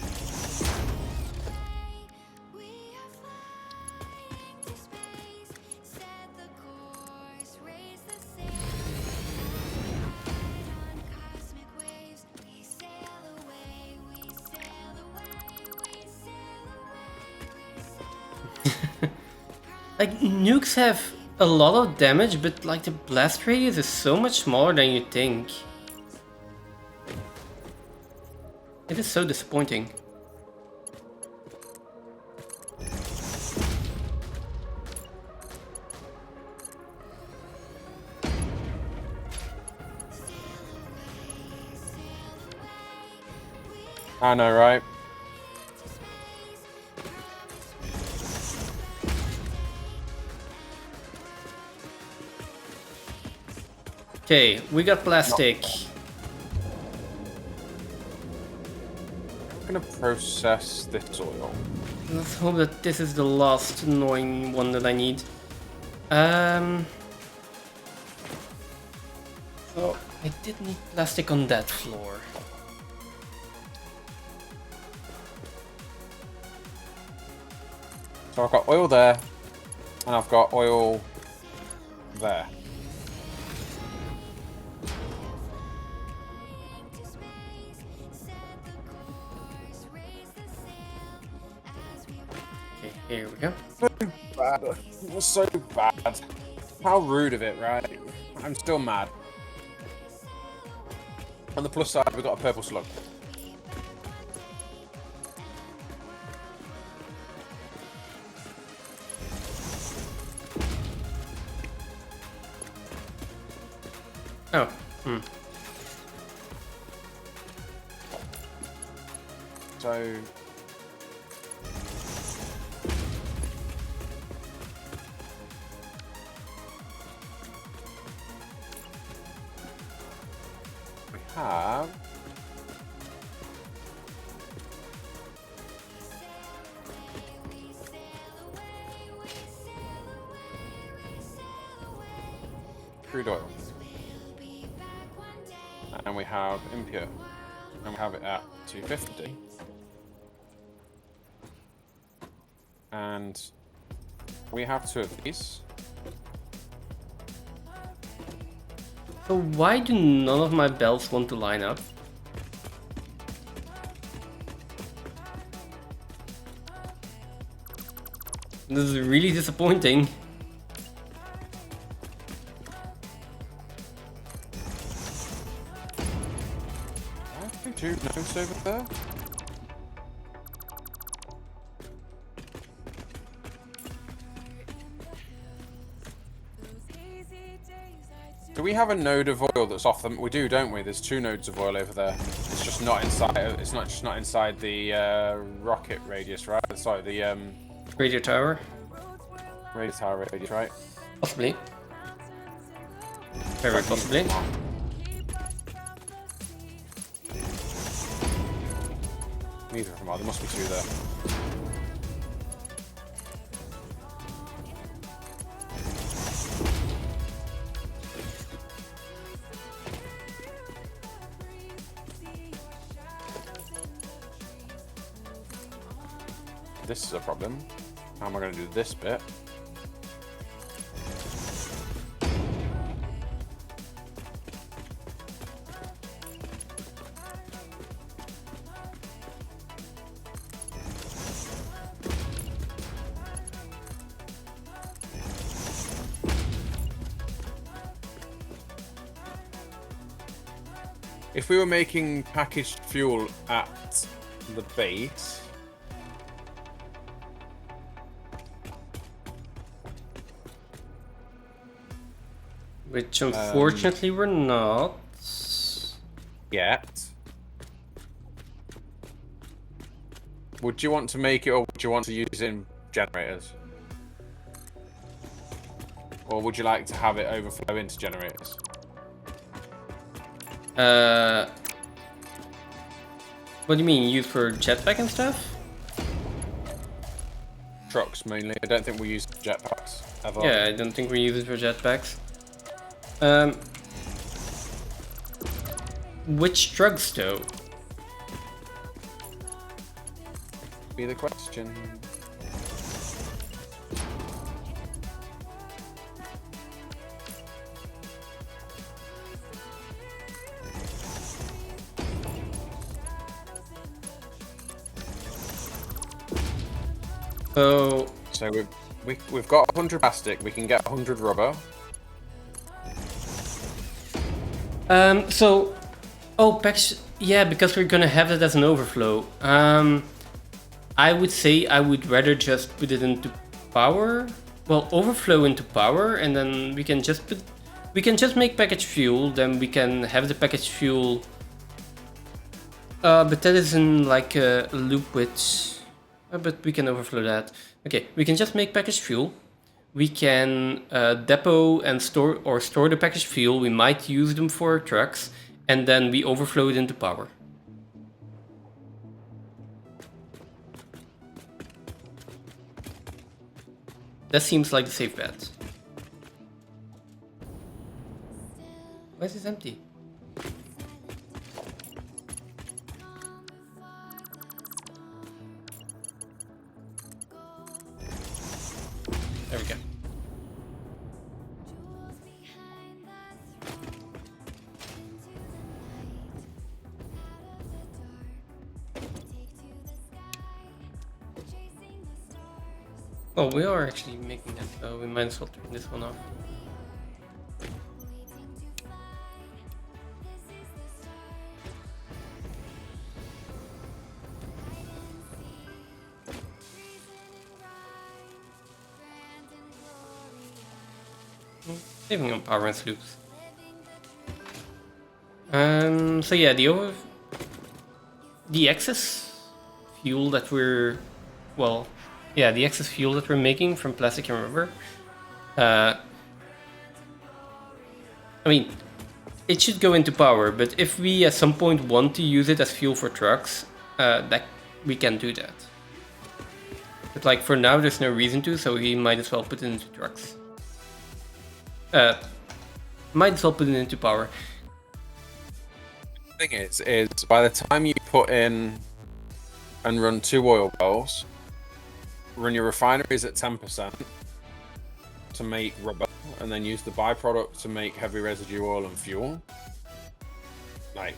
we are flying to space. Set the course, raise the sail. Ride on cosmic waves. We sail away, we sail away, we sail away, we sail away. Like, nukes have a lot of damage, but like the blast radius is so much smaller than you think. It is so disappointing. I know, right? Okay, we got plastic. I'm gonna process this oil. Let's hope that this is the last annoying one that I need. Oh, I did need plastic on that floor. So I've got oil there, and I've got oil there. Okay, here we go. So bad. It was so bad. How rude of it, right? I'm still mad. On the plus side, we've got a purple slug. Oh, So we have crude oil, and we have impure, and we have it at 250, and we have two of these. so why do none of my belts want to line up? This is really disappointing. I have two notes over there. Do we have a node of oil that's off them? We do, don't we? There's two nodes of oil over there. It's just not inside. It's not just not inside the rocket radius, right? Sorry, the Radio tower? radio tower radius, right? Possibly. Very possibly. Neither of them are. There must be two there. This is a problem. How am I going to do this bit? If we were making packaged fuel at the base, Which unfortunately we're not. yet, Would you want to make it, or would you want to use it in generators? Or would you like to have it overflow into generators? What do you mean, used for jetpack and stuff? Trucks mainly. I don't think we use jetpacks ever. Yeah, I don't think we use it for jetpacks. Which drugs though? Be the question. So we've got 100 plastic. We can get 100 rubber. Package. Yeah, because we're gonna have it as an overflow. I would say I would rather just put it into power. Well, overflow into power, and then we can just make package fuel. Then we can have the package fuel. But that is in like a loop which. But we can overflow that. Okay, we can just make packaged fuel. We can depot and store the packaged fuel. We might use them for trucks, and then we overflow it into power. That seems like the safe bet. Why is this empty? There we go. Oh, we are actually making that, so we might as well turn this one off. Saving on power and sloops. So yeah, the excess fuel that we're the excess fuel that we're making from plastic and rubber. I mean, it should go into power, but if we at some point want to use it as fuel for trucks, that we can do that. But like for now, there's no reason to, so we might as well put it into trucks. Might as well put it into power. The thing is by the time you put in and run 2 oil wells, run your refineries at 10% to make rubber, and then use the byproduct to make heavy residue oil and fuel. Like,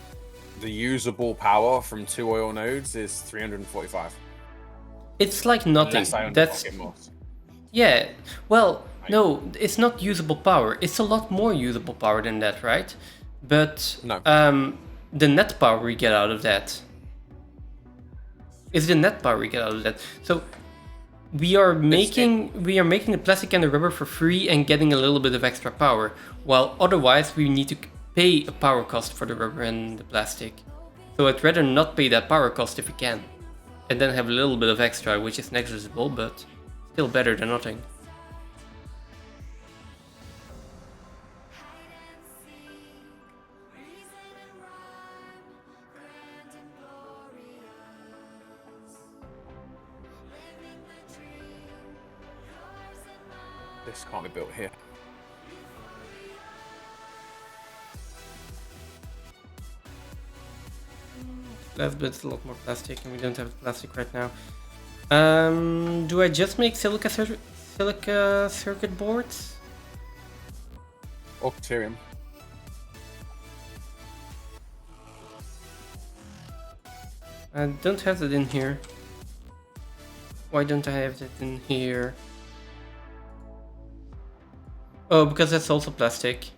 the usable power from 2 oil nodes is 345. It's like nothing. That's yeah. Well, no, it's not usable power. It's a lot more usable power than that, right? But no. The net power we get out of that is the net power we get out of that. So we are making the plastic and the rubber for free and getting a little bit of extra power, while otherwise we need to pay a power cost for the rubber and the plastic. So I'd rather not pay that power cost if we can, and then have a little bit of extra, which is negligible, but still better than nothing. This can't be built here. Last bit's a lot more plastic, and we don't have the plastic right now. Do I just make silica circuit boards? Or deuterium. I don't have it in here. Why don't I have it in here? Oh, because that's also plastic.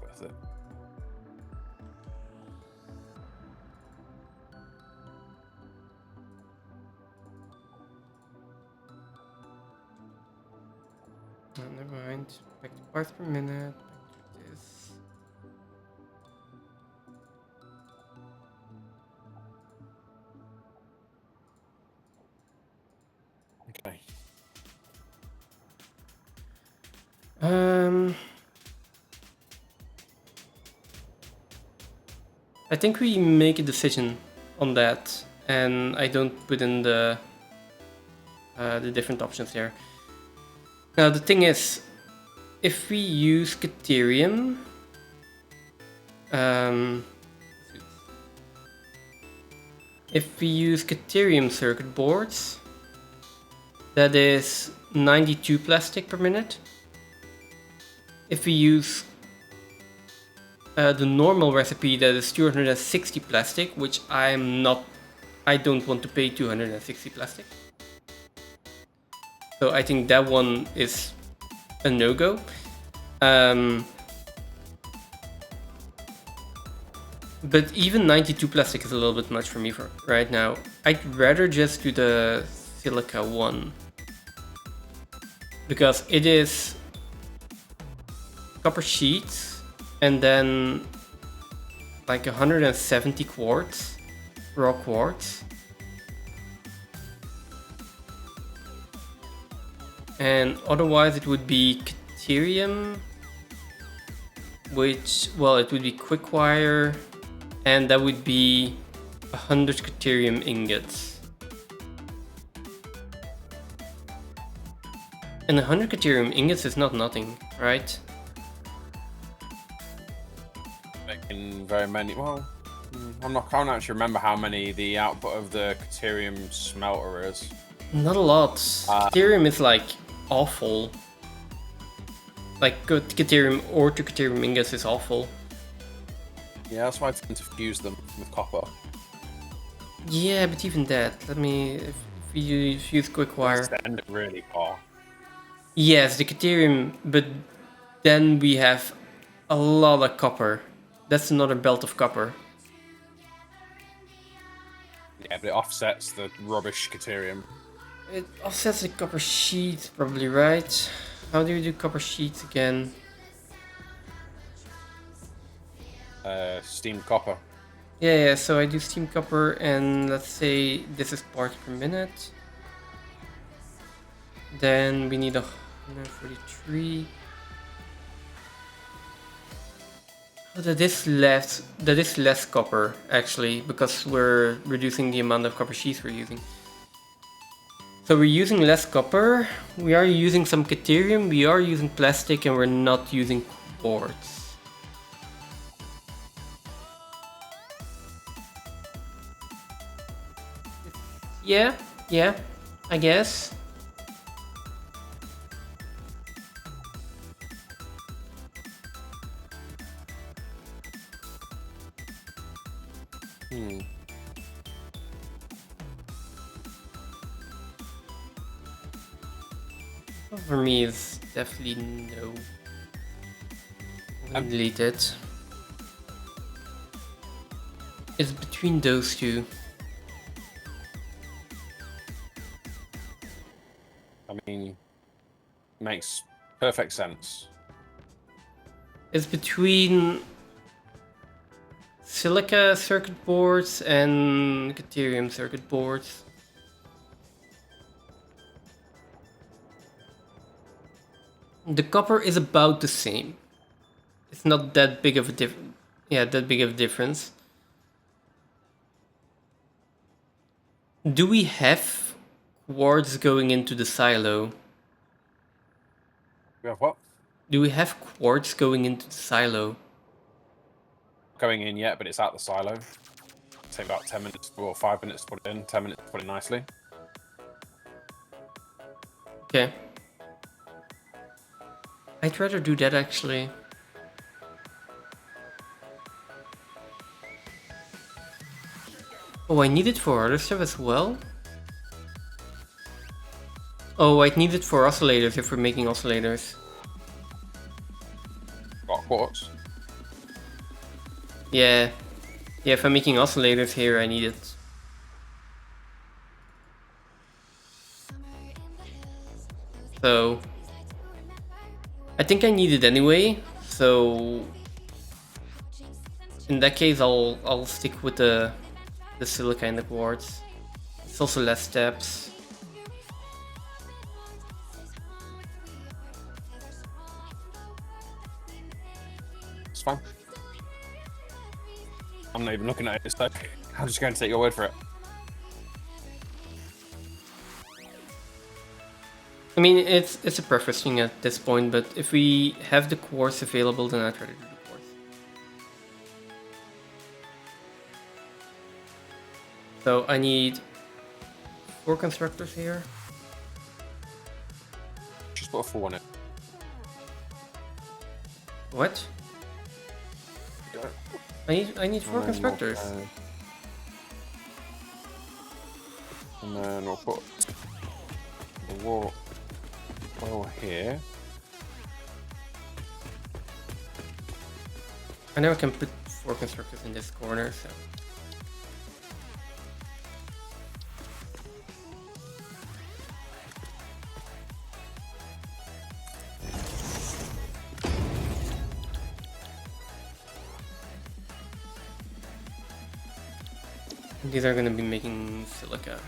Worth it. No, never mind. Back to parts per minute. Back to this. Okay. I think we make a decision on that, and I don't put in the different options here. Now the thing is, if we use Caterium, if we use Caterium circuit boards, that is 92 plastic per minute. If we use the normal recipe, that is 260 plastic, which I don't want to pay 260 plastic. So I think that one is a no-go. But even 92 plastic is a little bit much for me for right now. I'd rather just do the silica one. Because it is copper sheets and then like 170 quartz, raw quartz. And otherwise it would be Caterium, which, well, it would be quick wire, and that would be 100 Caterium ingots. And 100 Caterium ingots is not nothing, right? Making very many. Well, I can't actually remember how many the output of the Caterium smelter is. Not a lot. Caterium is like awful. Like Caterium or to Caterium ingots is awful. Yeah, that's why I tend to fuse them with copper. Yeah, but even that, let me, if we use quick wire. Extend it really far. Yes, the Caterium, but then we have a lot of copper. That's another belt of copper. Yeah, but it offsets the rubbish Caterium. It offsets the copper sheet, probably, right? How do you do copper sheets again? Steamed copper. Yeah, so I do steam copper, and let's say this is parts per minute. Then we need 143. Oh, that is less copper, actually, because we're reducing the amount of copper sheets we're using. So we're using less copper, we are using some Caterium, we are using plastic, and we're not using quartz. Yeah, I guess. For me, it's definitely no. I'm gonna delete it. It's between those two. I mean, makes perfect sense. It's between silica circuit boards and Caterium circuit boards. The copper is about the same. It's not that big of a difference. Do we have quartz going into the silo? We have what? Do we have quartz going into the silo? Going in yet, but it's out the silo. Take about 10 minutes or 5 minutes to put it in, 10 minutes to put it nicely. Okay. I'd rather do that, actually. Oh, I need it for other stuff as well? Oh, I'd need it for oscillators if we're making oscillators. Got quartz. Yeah. Yeah, if I'm making oscillators here, I need it. So I think I need it anyway, so in that case I'll stick with the silica and the quartz. It's also less steps. It's fine. I'm not even looking at it, so I'm just going to take your word for it. I mean, it's a preference thing at this point, but if we have the quartz available, then I'd rather do the quartz. So I need 4 constructors here. Just put a 4 on it. What? I need 4 constructors. And then we'll put the wall here. I know I can put 4 constructors in this corner, so. These are going to be making silica.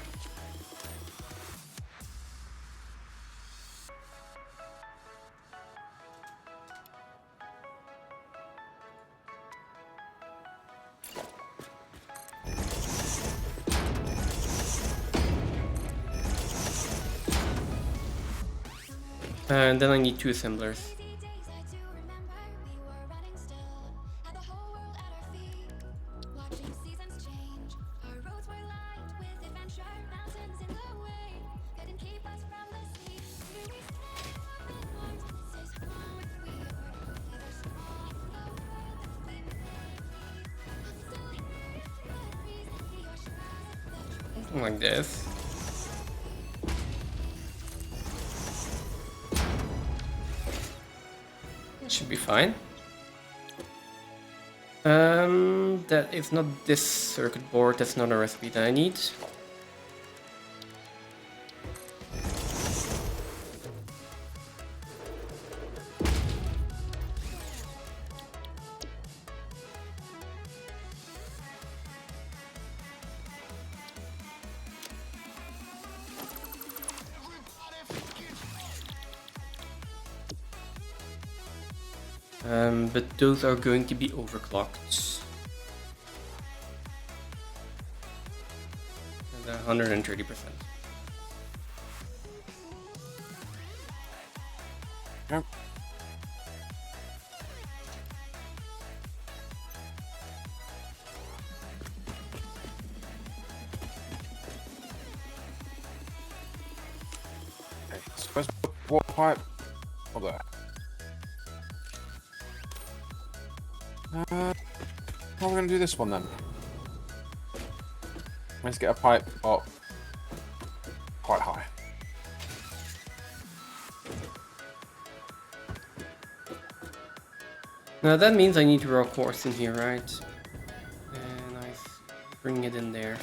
And then I need 2 assemblers. Something like this. Should be fine. That is not this circuit board, that's not a recipe that I need. But those are going to be overclocked. And 130%. Yep. Okay, so where's the water pipe? Oh, there. How are we going to do this one then? Let's get a pipe up quite high. Now that means I need raw quartz in here, right? And I bring it in there.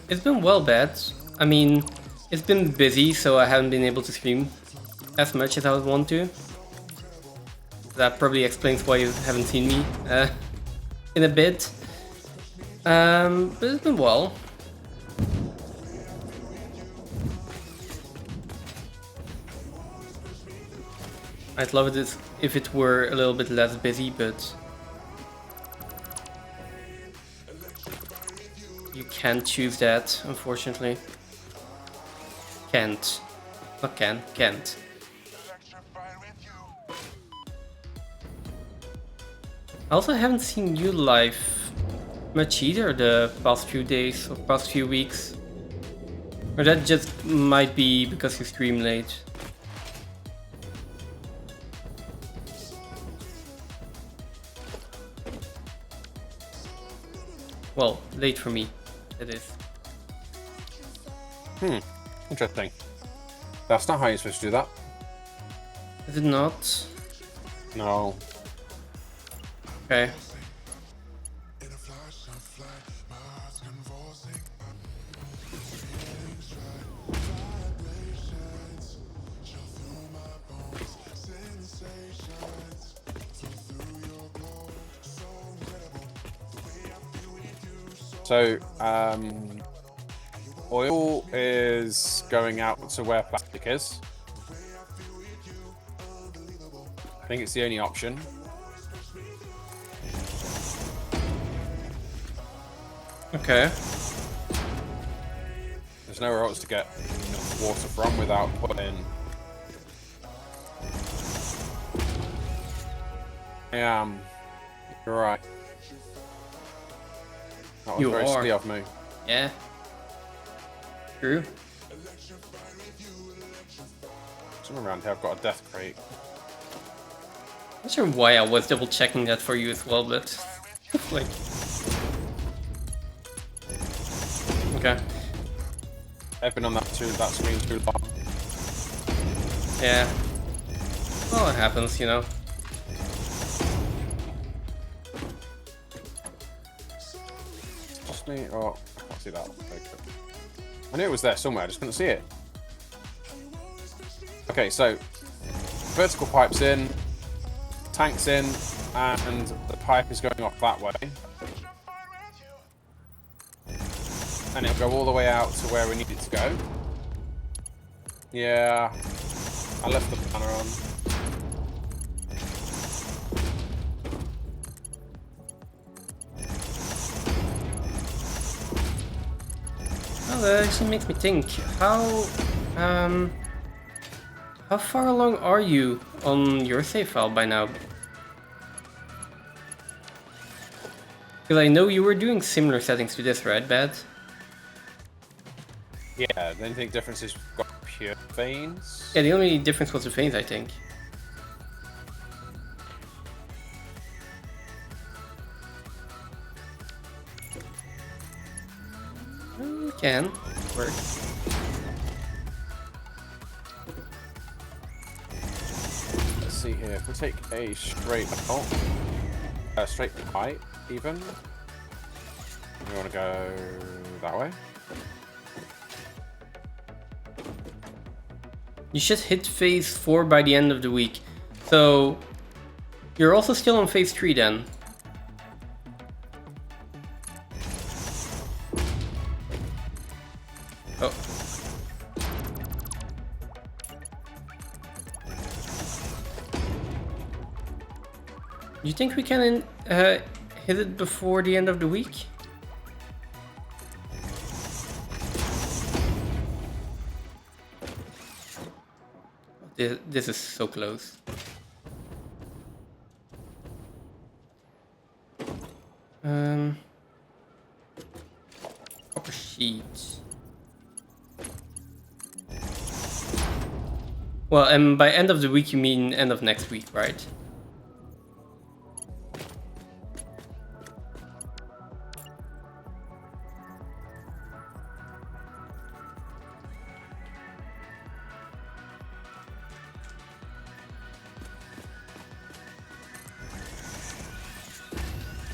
It's been well bad. I mean, it's been busy, so I haven't been able to stream as much as I would want to. That probably explains why you haven't seen me in a bit. But it's been well. I'd love it if it were a little bit less busy, but you can't choose that, unfortunately. Can't. Not can, can't. I also haven't seen you live much either the past few days or past few weeks. Or that just might be because you stream late. Well, late for me, that is. Interesting. That's not how you're supposed to do that. Is it not? No. Okay. So, oil is going out to where plastic is. I think it's the only option. Okay. There's nowhere else to get enough water from without putting. You're right. That was You very are. silly of me. Yeah. True. Somewhere around here I've got a death crate. Not sure why I was double checking that for you as well, but like. Okay. I've been on that screen too long. Yeah. Well, it happens, you know. Just me. Oh, I can't see that. Okay. I knew it was there somewhere. I just couldn't see it. Okay, so vertical pipe's in, tank's in, and the pipe is going off that way. And it'll go all the way out to where we need it to go. Yeah, I left the planner on. Well, that actually makes me think. How far along are you on your save file by now? Because I know you were doing similar settings to this, right, Bad? Yeah, the only difference is we've got pure veins. Yeah, the only difference was the veins, I think. You can. Works. Let's see here. If we take a straight straight pipe, even. We want to go that way. You should hit phase 4 by the end of the week. So, you're also still on phase 3 then. Oh. You think we can hit it before the end of the week? This is so close. Copper sheets. Well, and by end of the week you mean end of next week, right?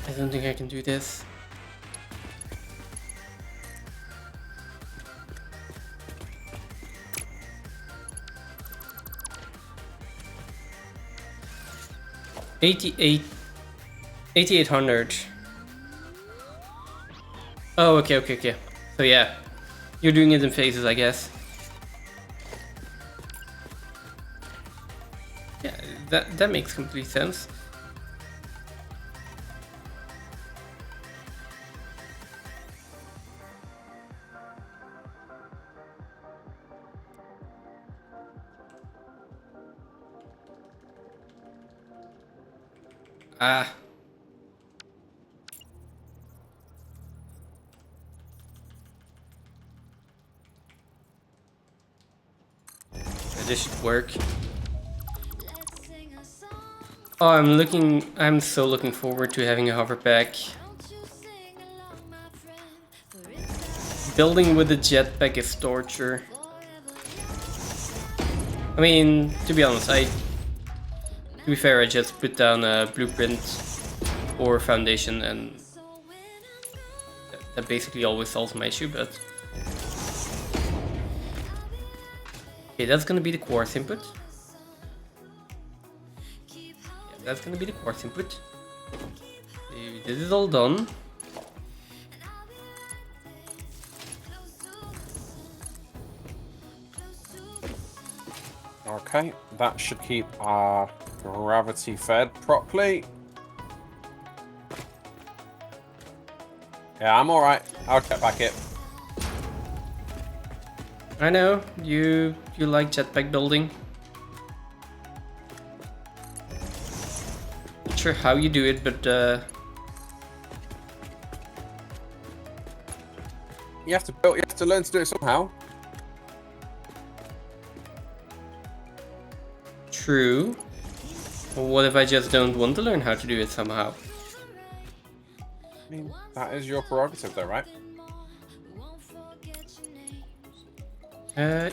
I don't think I can do this. $8,800. Oh, okay. So yeah, you're doing it in phases, I guess. Yeah, that makes complete sense. Ah. this should work. Oh, I'm so looking forward to having a hover pack. Building with a jetpack is torture. I mean, to be honest, to be fair, I just put down a blueprint or foundation, and that basically always solves my issue, but... Okay, that's gonna be the quartz input. Yeah, that's gonna be the quartz input. This is all done. Okay, that should keep our gravity fed properly. Yeah, I'm alright. I'll jetpack it. I know, you like jetpack building. Not sure how you do it, but You have to learn to do it somehow. true. What if I just don't want to learn how to do it somehow? I mean, that is your prerogative though, right?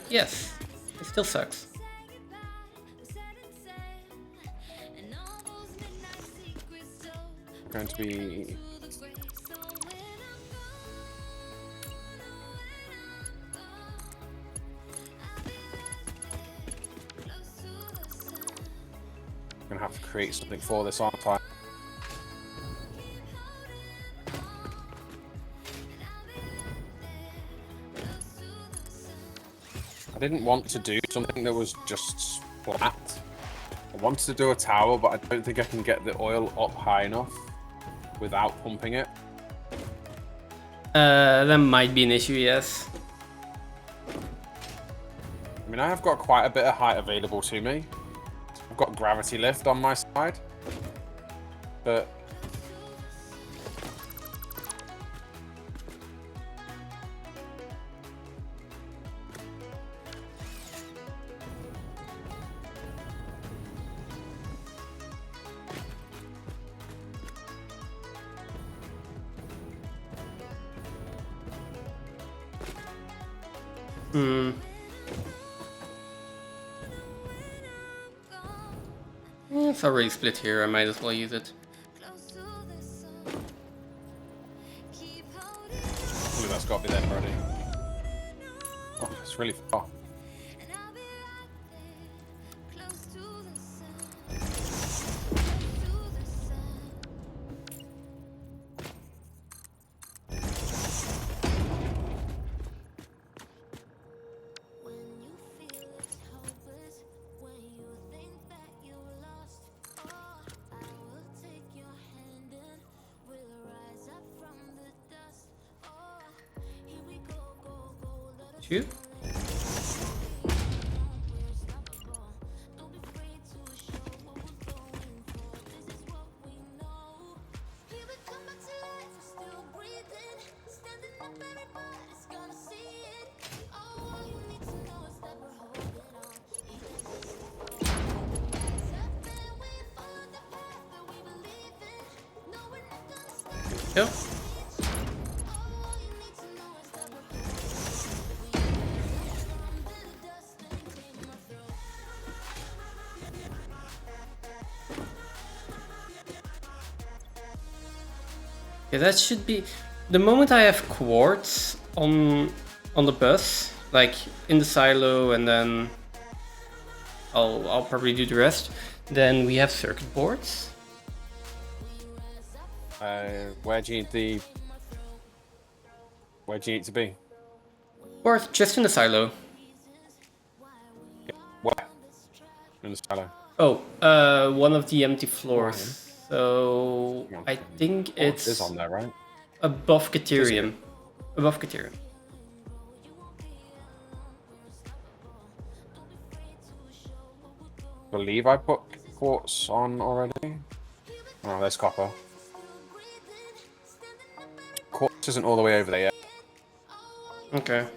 Yes. It still sucks. Going to be... Gonna have to create something for this, aren't I? I didn't want to do something that was just flat. I wanted to do a tower, but I don't think I can get the oil up high enough without pumping it. That might be an issue, yes. I mean, I have got quite a bit of height available to me. I've got gravity lift on my side. But... It's already split here, I might as well use it. Surely that's got to be there already. Oh, it's really far. Two? Go. Yeah, that should be... The moment I have quartz on the bus, like in the silo, and then I'll probably do the rest, then we have circuit boards. Where do you need the... Where do you need to be? Or just in the silo. Yeah. Where? In the silo. Oh, one of the empty floors. So I think it's It is on there, right? above Caterium. Above Caterium. Believe I put quartz on already. Oh, there's copper. Quartz isn't all the way over there yet. Okay.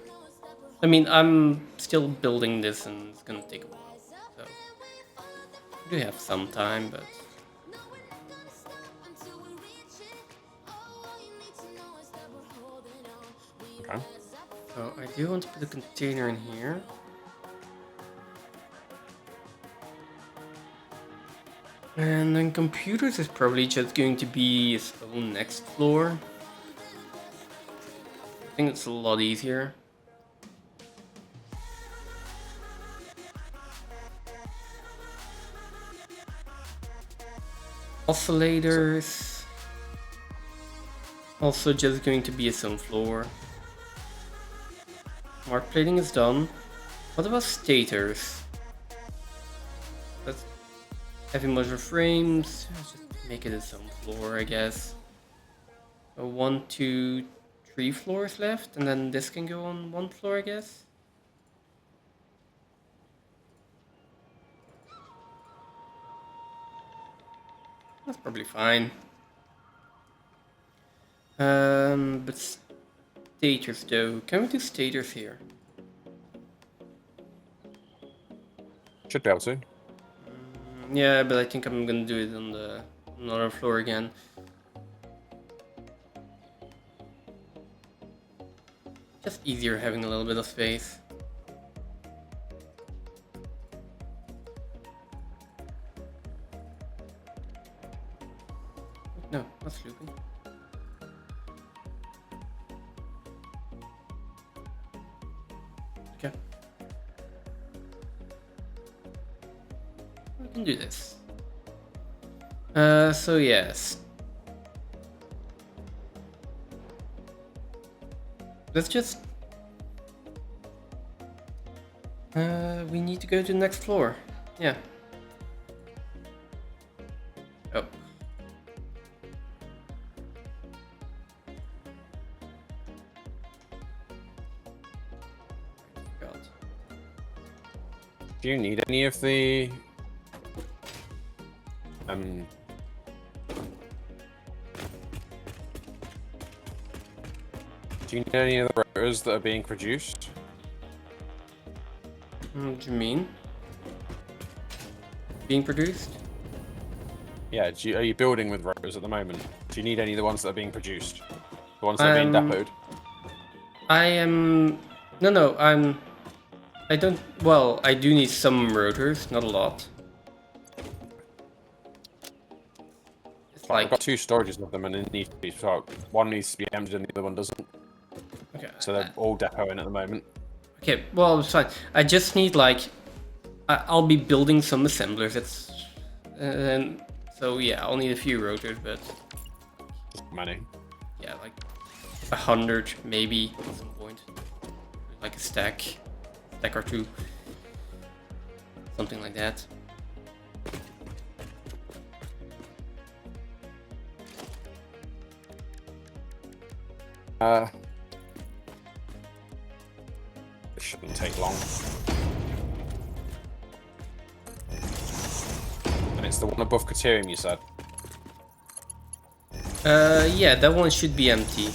I mean, I'm still building this and it's gonna take a while. So I do have some time, but Okay. so I do want to put a container in here. And then computers is probably just going to be its own next floor. I think it's a lot easier. Oscillators. Also just going to be its own floor. Mark plating is done. What about stators? Let's heavy motor frames. Let's just make it its own floor, I guess. So 1, 2, 3 floors left, and then this can go on 1 floor, I guess. That's probably fine. But stators though. Can we do stators here? Should be able to. Yeah, but I think I'm gonna do it on the another floor again. Just easier having a little bit of space. No, not looping. Okay. We can do this. So yes. Let's just... we need to go to the next floor. Yeah. Oh. God. Do you need any of the do you need any of the rotors that are being produced? What do you mean? Being produced? Yeah, are you building with rotors at the moment? Do you need any of the ones that are being produced? The ones that are being depoted? I am... No, I don't... Well, I do need some rotors, not a lot. It's I've like... got 2 storages of them and it needs to be... So one needs to be emptied and the other one doesn't. Okay. So they're all depoting at the moment. Okay, well, it's fine. I just need, like... I'll be building some assemblers. It's... and so, yeah, I'll need a few rotors, but... Many. Yeah, like 100 maybe at some point. Like a stack or 2. Something like that. It shouldn't take long. And it's the one above Caterium, you said? Yeah, that one should be empty.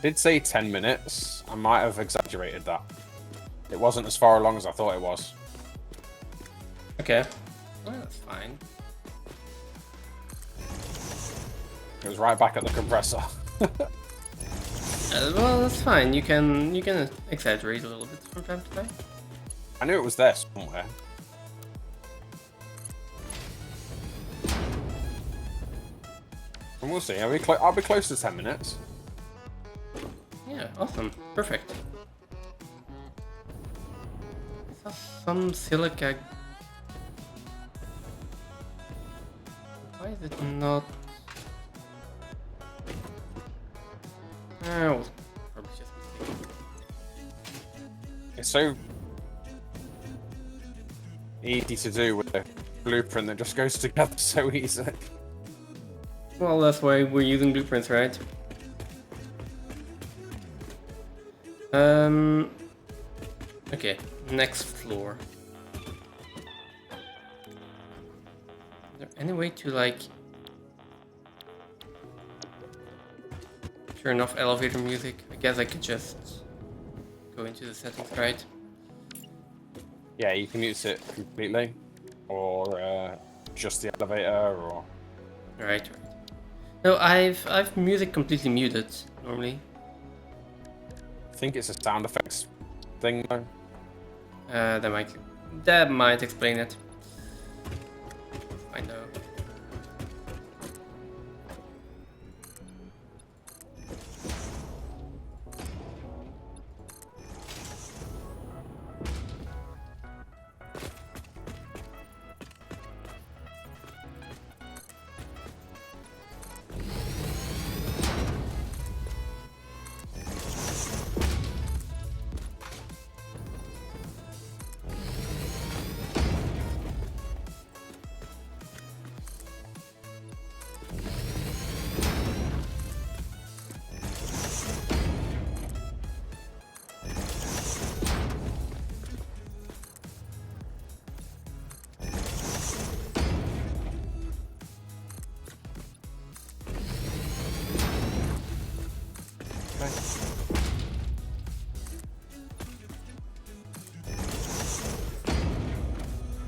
Did say 10 minutes. I might have exaggerated that. It wasn't as far along as I thought it was. Okay. Well, that's fine. It was right back at the compressor. Well, that's fine. You can exaggerate a little bit from time to time. I knew it was there somewhere. And we'll see. I'll be close to 10 minutes. Yeah, awesome. Perfect. Some silica. Why is it not? Oh, probably just It's so easy to do with a blueprint that just goes together so easily. Well, that's why we're using blueprints, right? Okay, next floor. Is there any way to like turn off elevator music? I guess I could just go into the settings, right? Yeah, you can mute it completely, or just the elevator, or Right. No, I've music completely muted normally. I think it's a sound effects thing though. That might explain it. I know.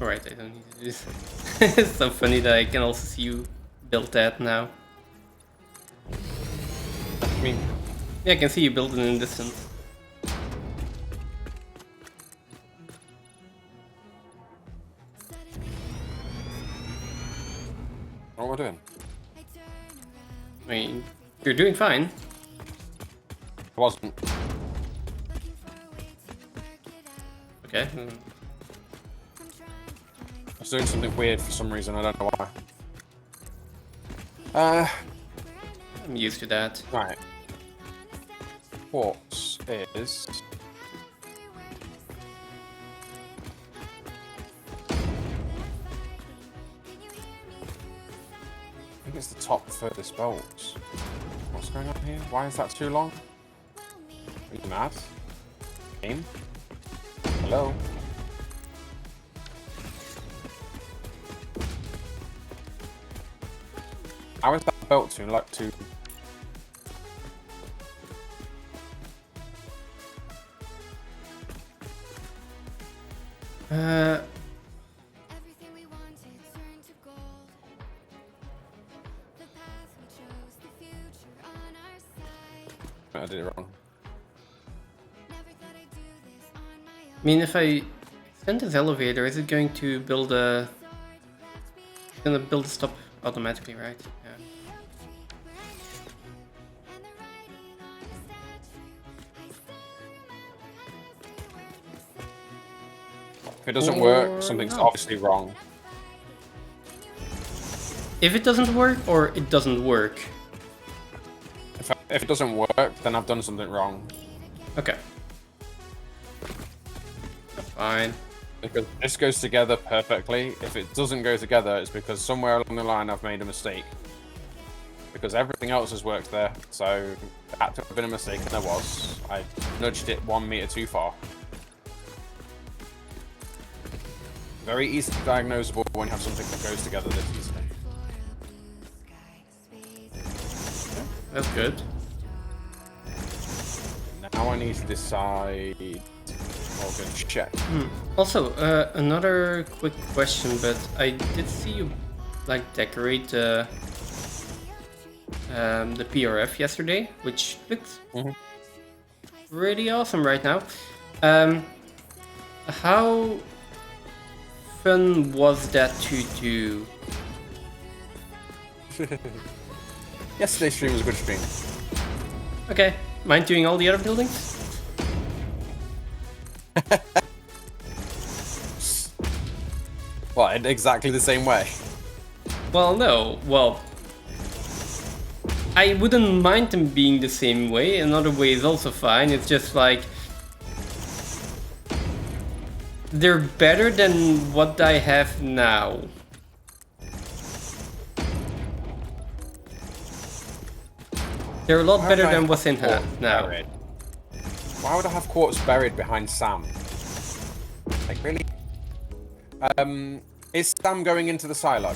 Alright, I don't need to do this. It's so funny that I can also see you build that now. I mean, Yeah, I can see you build it in the distance. what am I doing? I mean, you're doing fine. I wasn't. Okay. I was doing something weird for some reason. I don't know why. I'm used to that. Right. Quartz is. I think it's the top furthest bolts. What's going on here? Why is that too long? Are you mad? Game? Hello? How is that belt too like too? Everything we wanted turned to gold. The path we chose, the future on our side. I did it wrong. Never thought I'd do this on my own. I mean, if I extend this elevator, is it going to build a... It's gonna build a stop automatically, right? Yeah. The oak tree where I met you, and the writing on the statue. I still remember every word you said. If it doesn't Or work, something's not. obviously wrong. If it doesn't work, or it doesn't work. If it doesn't work, then I've done something wrong. Okay. Fine. Because this goes together perfectly. If it doesn't go together, it's because somewhere along the line I've made a mistake. Because everything else has worked there, so that had to have been a mistake, and there was. I nudged it 1 meter too far. Very easily diagnosable when you have something that goes together this easily. That's good. Now I need to decide. I'm going to check. Also, another quick question, but I did see you like decorate the PRF yesterday, which looks really awesome right now. How fun was that to do? Yesterday's stream was a good stream. Okay, mind doing all the other buildings? What, in exactly the same way? Well, no. Well, I wouldn't mind them being the same way. Another way is also fine. It's just like They're better than what I have now. They're a lot better than what's in here now. Buried? Why would I have quartz buried behind Sam? Like, really? Is Sam going into the silo?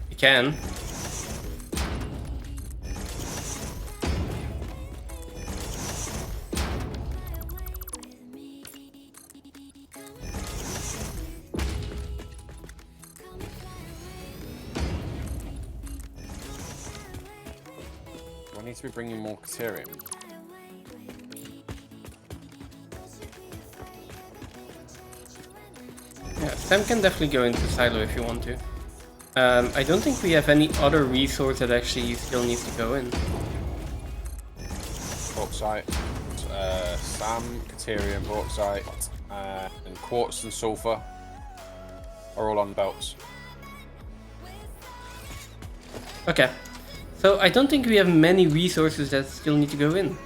You can. I need to be bringing more Caterium. Yeah, Sam can definitely go into silo if you want to. I don't think we have any other resource that actually still needs to go in. Bauxite, Sam, Caterium, bauxite, and quartz and sulfur are all on belts. Okay. So I don't think we have many resources that still need to go in.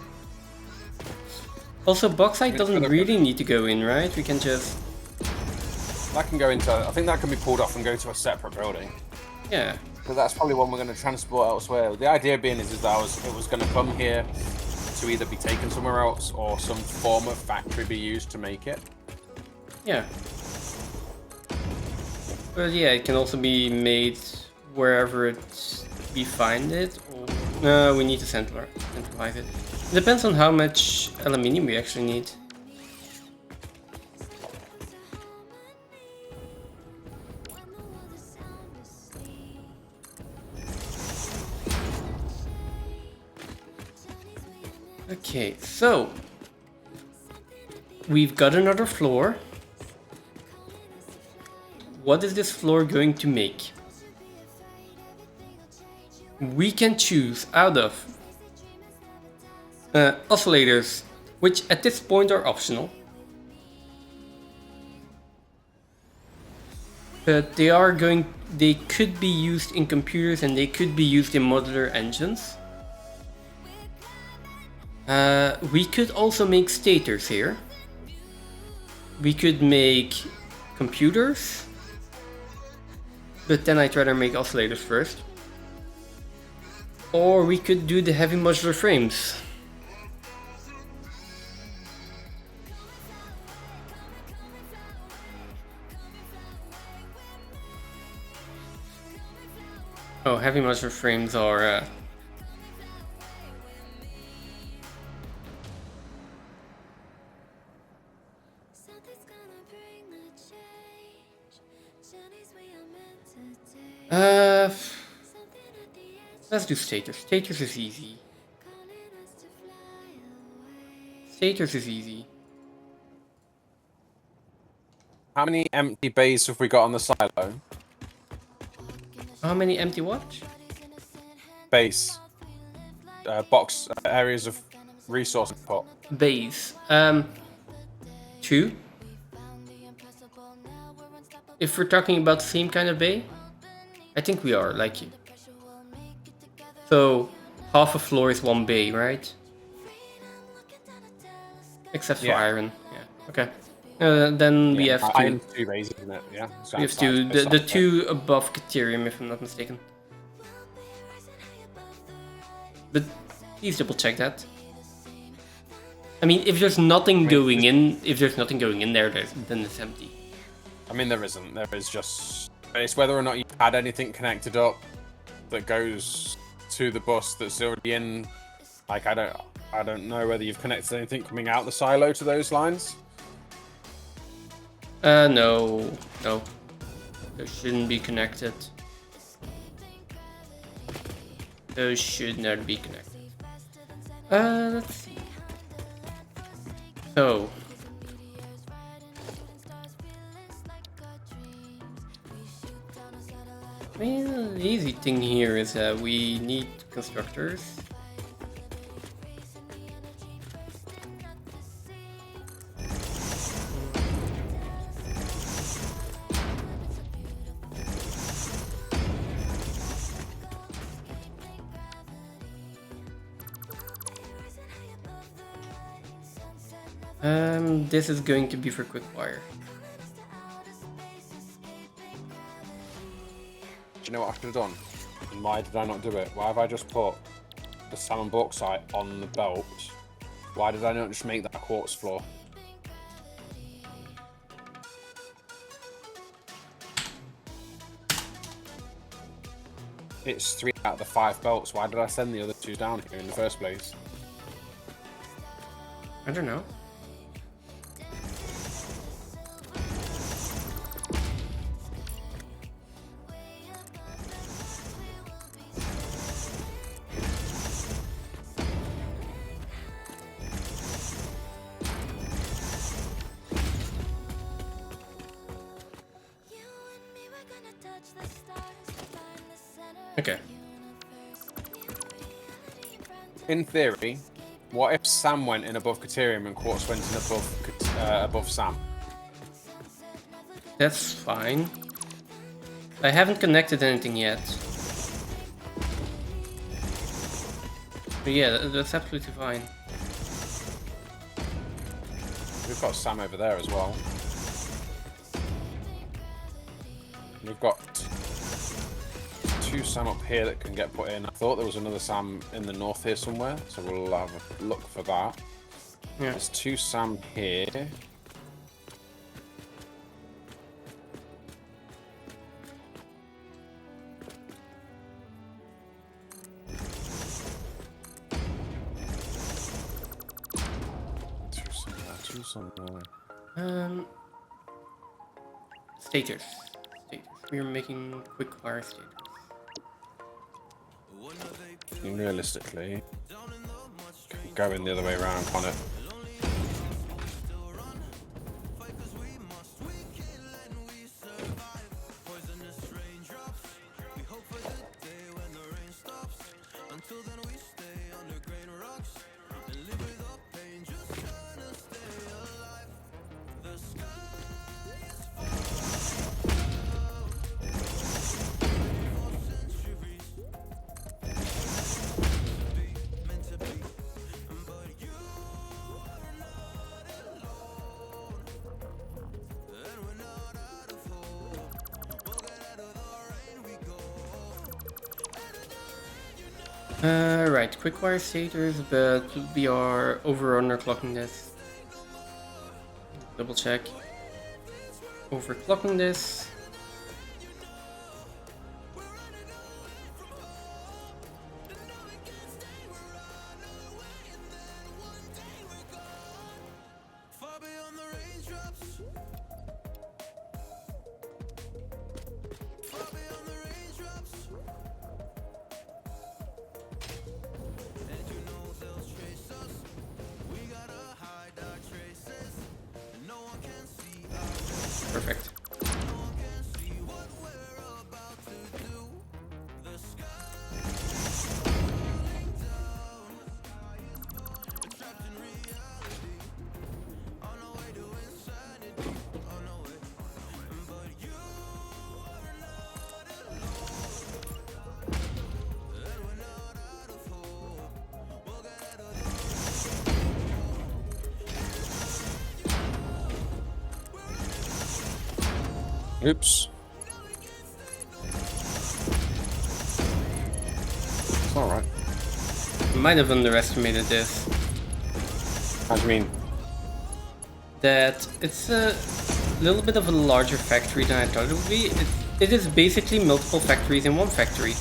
Also, bauxite doesn't really need to go in, right? We can just... That can go into... I think that can be pulled off and go to a separate building. Yeah. But that's probably one we're going to transport elsewhere. The idea being is that it was going to come here to either be taken somewhere else or some form of factory be used to make it. Yeah. But yeah, it can also be made wherever we find it. Or... No, we need to centralize it. It depends on how much aluminium we actually need. Okay, so we've got another floor. What is this floor going to make? We can choose out of oscillators, which at this point are optional. But they could be used in computers and they could be used in modular engines. We could also make stators here. We could make computers, but then I'd rather make oscillators first. Or we could do the heavy modular frames. Oh, heavy modular frames are... Let's do stators. Stators is easy. Stators is easy. How many empty bays have we got on the silo? How many empty what? Base. Box areas of resource pot. Bays. 2. If we're talking about the same kind of bay, I think we are, like you. So, half a floor is 1 bay, right? Except for iron. Yeah, okay. Then we have 2. Iron's 2 bays, isn't it? Yeah. We have 2. The 2 above Caterium, if I'm not mistaken. But please double check that. I mean, if there's nothing going in, there, then it's empty. I mean, there isn't. There is just... It's whether or not you had anything connected up that goes to the bus that's already in. Like, I don't know whether you've connected anything coming out the silo to those lines. No. Those shouldn't be connected. Those should not be connected. Let's see. So... I mean, the easy thing here is that we need constructors. This is going to be for quick wire. Do you know what I should have done? And why did I not do it? Why have I just put the salmon bauxite on the belt? Why did I not just make that a quartz floor? It's 3 out of the 5 belts. Why did I send the other 2 down here in the first place? I don't know. Okay. In theory, what if Sam went in above Caterium and Quartz went in above Sam? That's fine. I haven't connected anything yet. But yeah, that's absolutely fine. We've got Sam over there as well. We've got 2 Sam up here that can get put in. I thought there was another Sam in the north here somewhere, so we'll have a look for that. Yeah. There's 2 Sam here. Two Sam there. Stators. We are making quick wire stators. Realistically, going the other way around, can't it? Right, quick wire stators, but we are over or underclocking this. Double check. Overclocking this. Perfect. Oops. It's alright. Might have underestimated this. How do you mean? That it's a little bit of a larger factory than I thought it would be. It is basically multiple factories in one factory.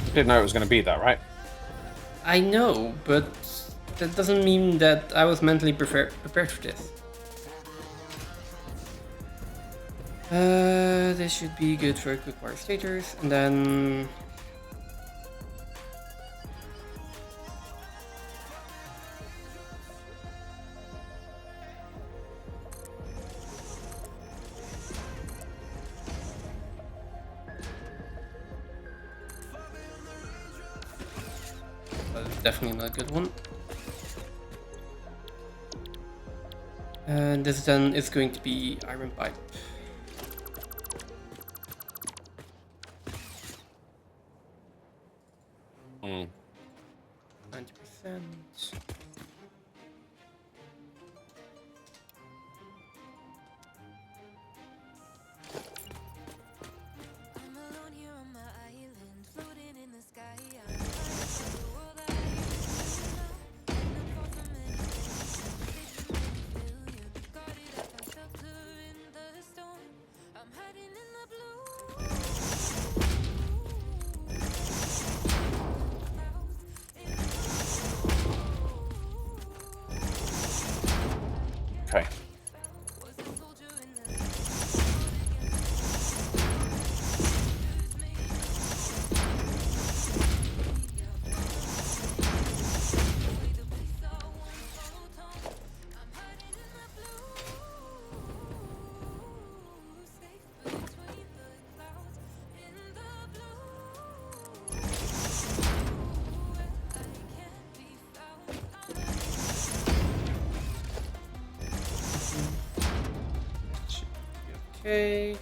You didn't know it was going to be that, right? I know, but that doesn't mean that I was mentally prepared for this. This should be good for quick wire stators, and then that's definitely not a good one. And this then is going to be iron pipe. Mm. 90%. Okay. Should be okay.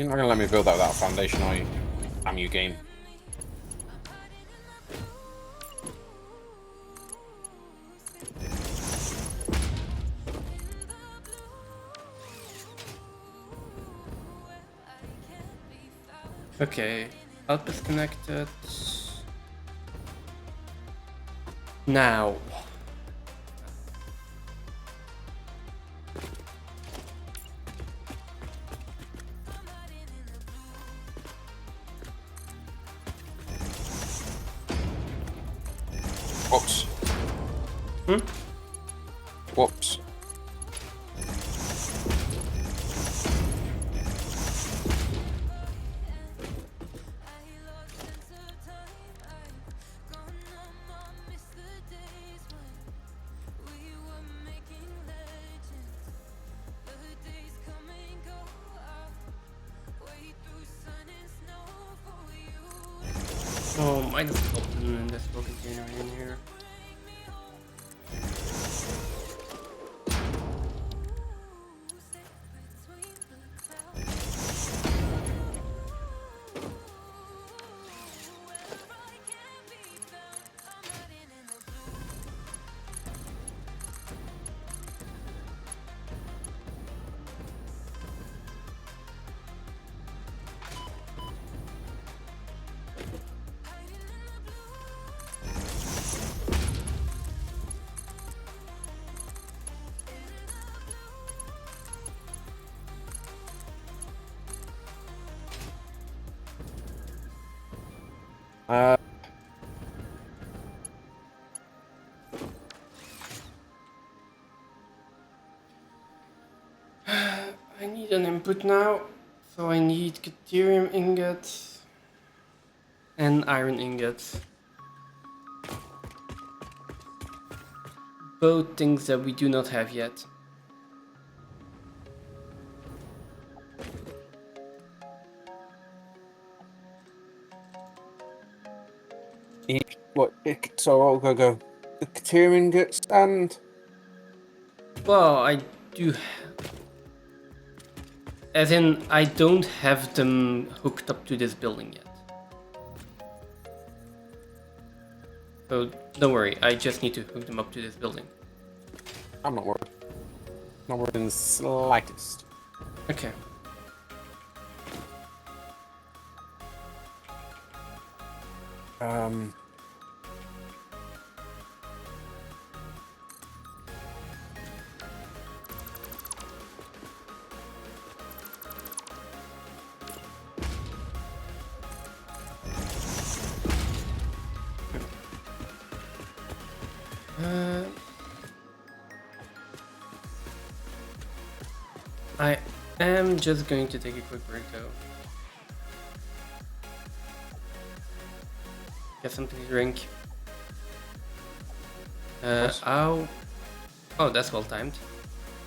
You're not gonna let me build that without a foundation, are you? Damn you, game. Okay, output connected. Now. Whoops. Hmm? Whoops. Oh, might have opened in this little container in here. Uh, I need an input now, so I need deuterium ingots and iron ingots. Both things that we do not have yet. what? So I'll go. The Katir ingots and Well, I do. As in, I don't have them hooked up to this building yet. So don't worry, I just need to hook them up to this building. I'm not worried. Not worried in the slightest. Okay. Um. I am just going to take a quick break though. Get something to drink. Oh, that's well timed.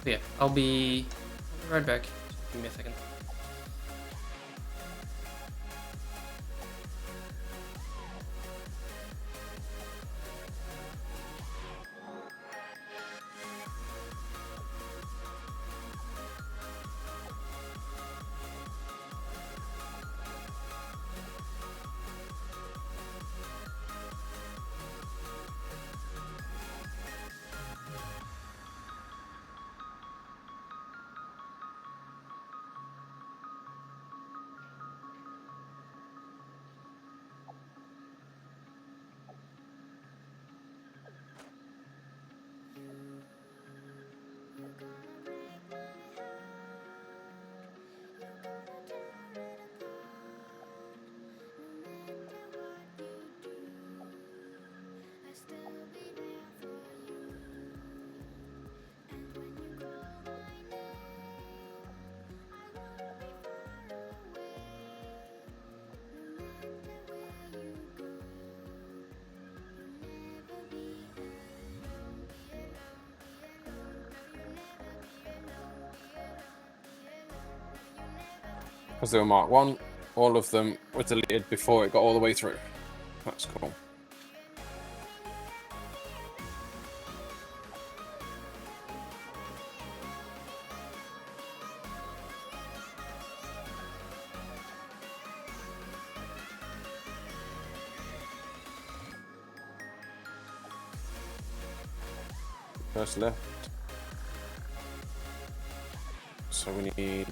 So yeah, I'll be right back. Just give me a second. because they were Mark 1, all of them were deleted before it got all the way through. That's cool. First left. So we need...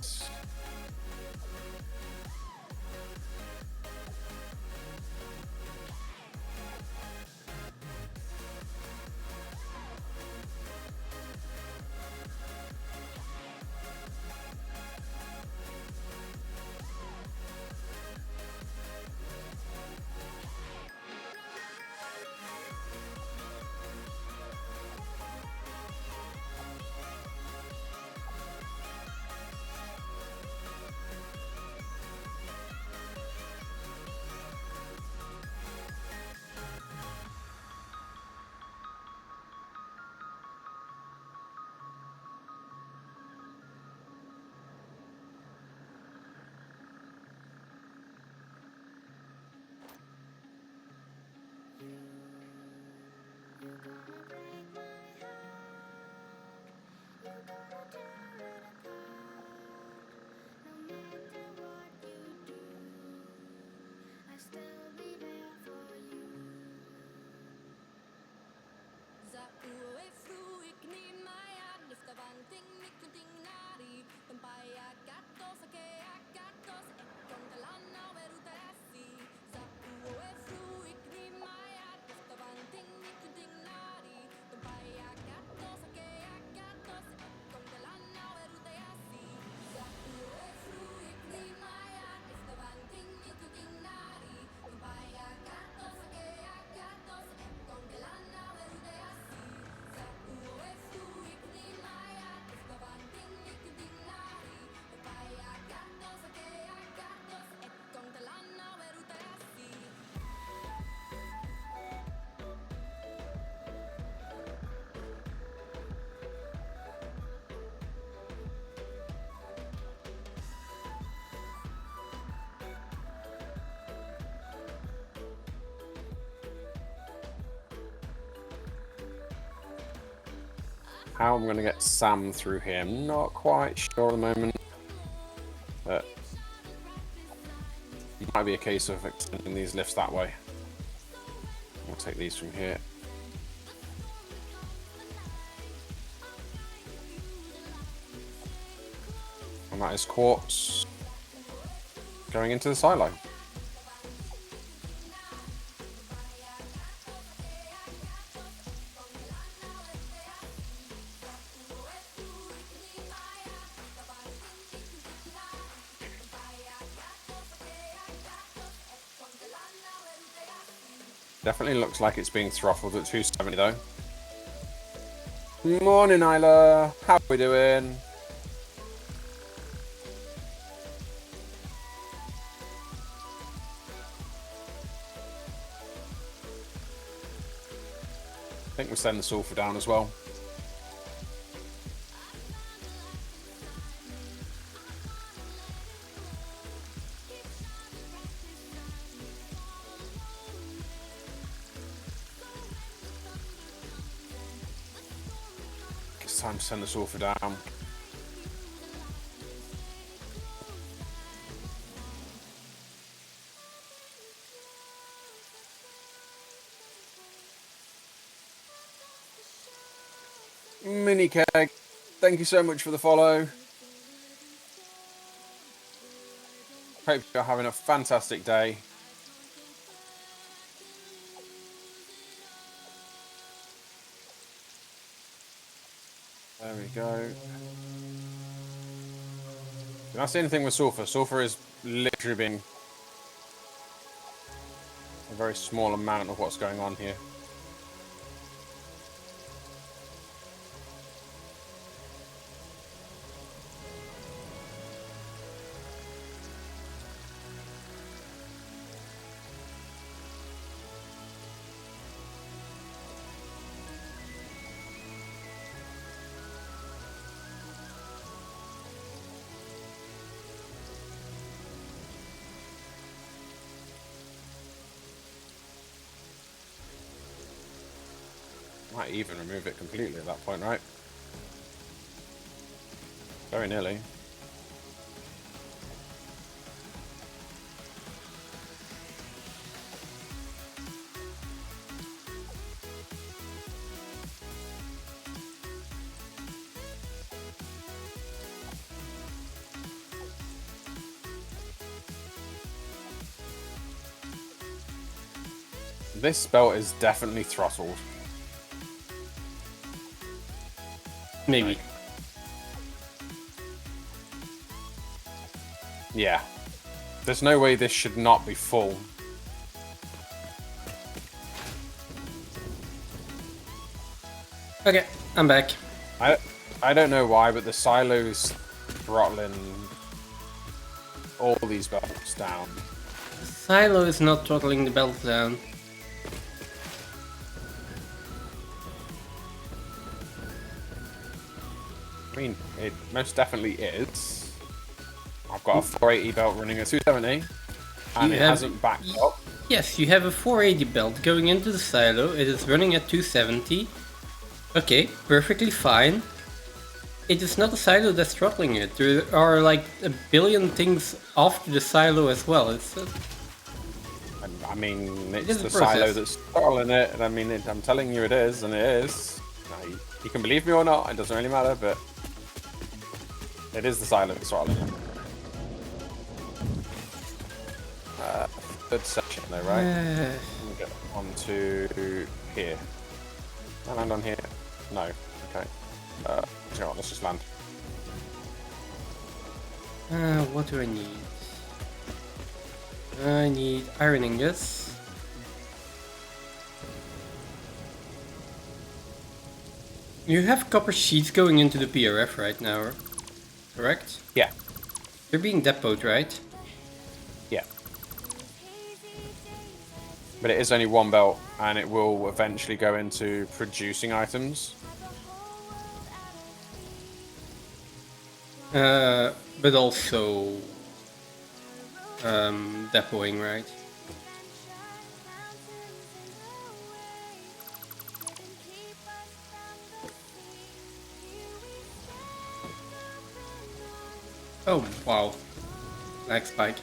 How I'm going to get Sam through here, I'm not quite sure at the moment. But it might be a case of extending these lifts that way. We'll take these from here. And that is quartz going into the silo. Definitely looks like it's being throttled at 270 though. Morning, Isla. How are we doing? I think we'll send the sulfur down as well. It's time to send the sulfur down. Mini Keg, thank you so much for the follow. Hope you're having a fantastic day. There we go. Can I see anything with sulfur? Sulfur is literally being a very small amount of what's going on here. Might even remove it completely at that point, right? Very nearly. This belt is definitely throttled. Maybe. Like, yeah. There's no way this should not be full. Okay, I'm back. I don't know why, but the silo's throttling all these belts down. The silo is not throttling the belt down. I mean, it most definitely is. I've got a 480 belt running at 270, and it hasn't backed up. Yes, you have a 480 belt going into the silo. It is running at 270. Okay, perfectly fine. It is not the silo that's throttling it. There are like a billion things after the silo as well. It's I mean, it's is a the process. silo that's throttling it, and I mean, I'm telling you it is, and it is. Now, you can believe me or not, it doesn't really matter, but it is the silo that's throttling it. Third section though, right? Let me get onto here. Can I land on here? No. Okay. You know what, let's just land. What do I need? I need iron ingots. You have copper sheets going into the PRF right now, correct? Yeah. They're being depoted, right? Yeah. But it is only one belt, and it will eventually go into producing items. But also depoting, right? Oh wow, lag spike.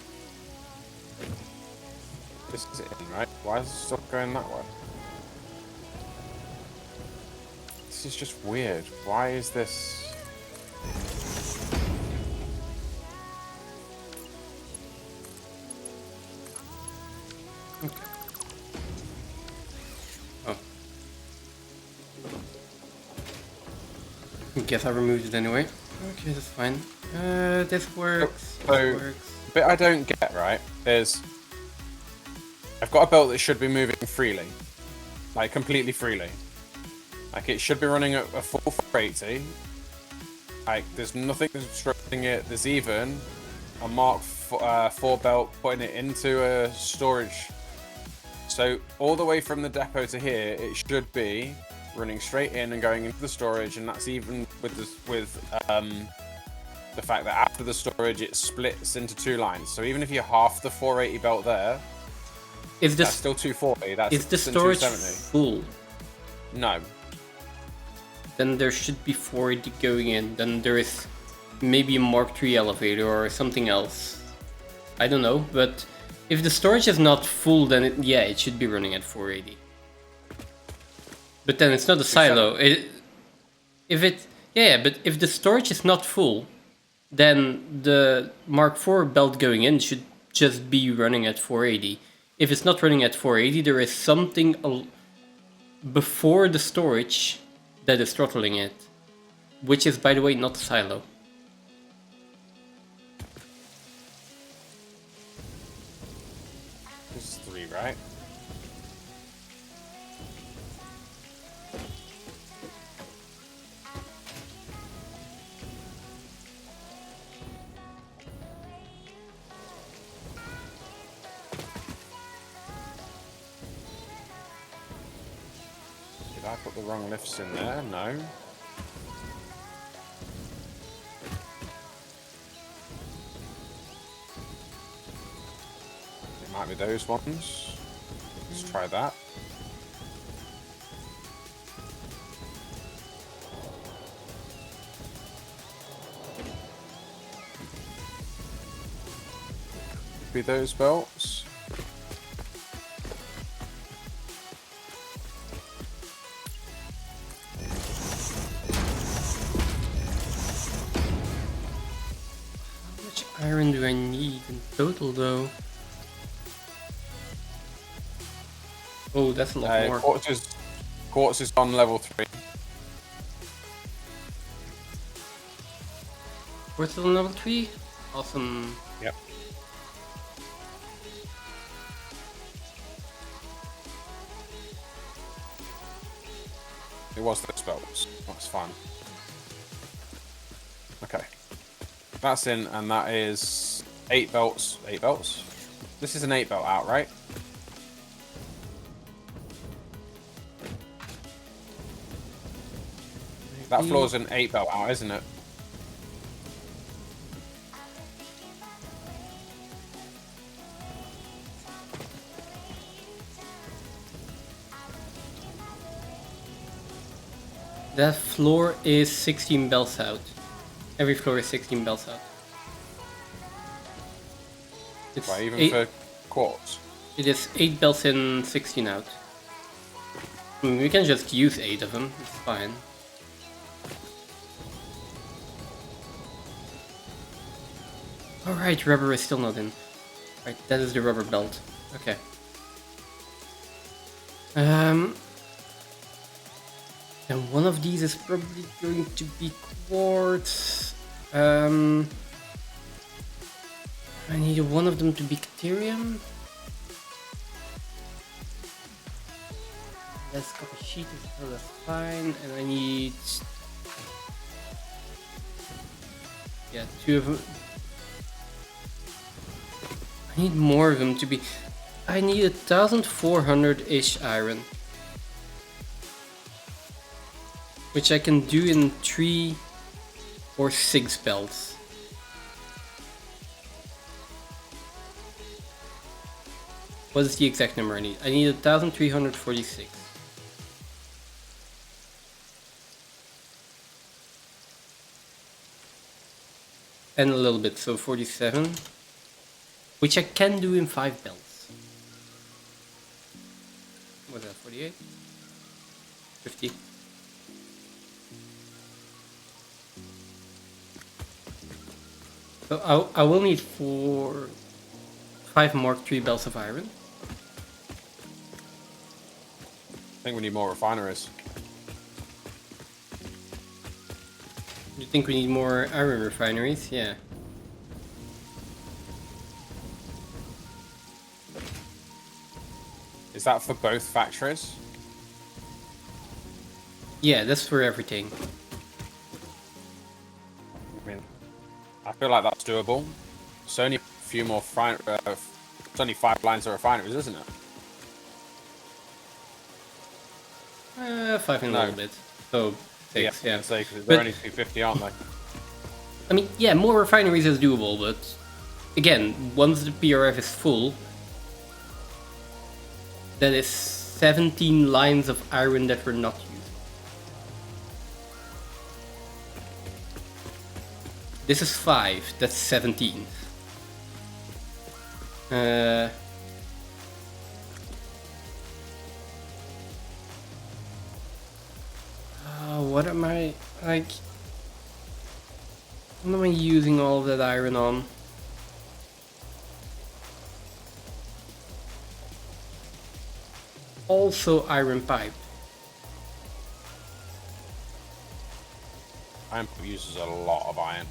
This is it, right? Why is it still going that way? This is just weird. Why is this? Okay. Oh. I guess I removed it anyway. Okay, that's fine. This works. So, This works. the bit I don't get, right, is I've got a belt that should be moving freely. Like, completely freely. Like, it should be running at a full 480. Like, there's nothing obstructing it. There's even a Mark 4 belt putting it into a storage. So, all the way from the depot to here, it should be running straight in and going into the storage, and that's even with the fact that after the storage it splits into two lines. So even if you half the 480 belt there, that's still 240. That's is the storage 270. full? No. Then there should be 480 going in. Then there is maybe a Mark 3 elevator or something else. I don't know, but if the storage is not full, then it should be running at 480. But then it's not a silo. But if the storage is not full, then the Mark IV belt going in should just be running at 480. If it's not running at 480, there is something before the storage that is throttling it, which is, by the way, not the silo. This is 3, right? Did I put the wrong lifts in there? No. It might be those ones. Let's try that. be those belts. How much iron do I need in total, though? Oh, that's a lot more. Quartz is on level 3. We're still on level 3? Awesome. Yep. It was those belts. That's fine. Okay. That's in, and that is 8 belts. 8 belts? This is an 8 belt out, right? That floor's an 8 belt out, isn't it? That floor is 16 belts out. Every floor is 16 belts out. It's Right, even 8, for quartz. it is 8 belts in, 16 out. I mean, we can just use 8 of them, it's fine. Alright, rubber is still not in. Right, that is the rubber belt. Okay. And one of these is probably going to be quartz. I need one of them to be Caterium. That's copper sheet as well, that's fine. And I need... yeah, 2 of them. I need more of them to be... I need 1,400-ish iron. Which I can do in 3 or 6 belts. What is the exact number I need? I need 1,346. And a little bit, so 47. Which I can do in 5 belts. What's that, 48? 50. So I will need 5 Mark 3 belts of iron. I think we need more refineries. You think we need more iron refineries? Yeah. Is that for both factories? Yeah, that's for everything. I mean, I feel like that's doable. It's only a few more it's only 5 lines of refineries, isn't it? 5 in a little bit. So 6, yeah. Say, 'cause they're But- only 250, aren't they? I mean, yeah, more refineries is doable, but again, once the PRF is full, that is 17 lines of iron that we're not using. This is 5, that's 17. What am I, like... what am I using all of that iron on? Also iron pipe. Iron uses a lot of iron.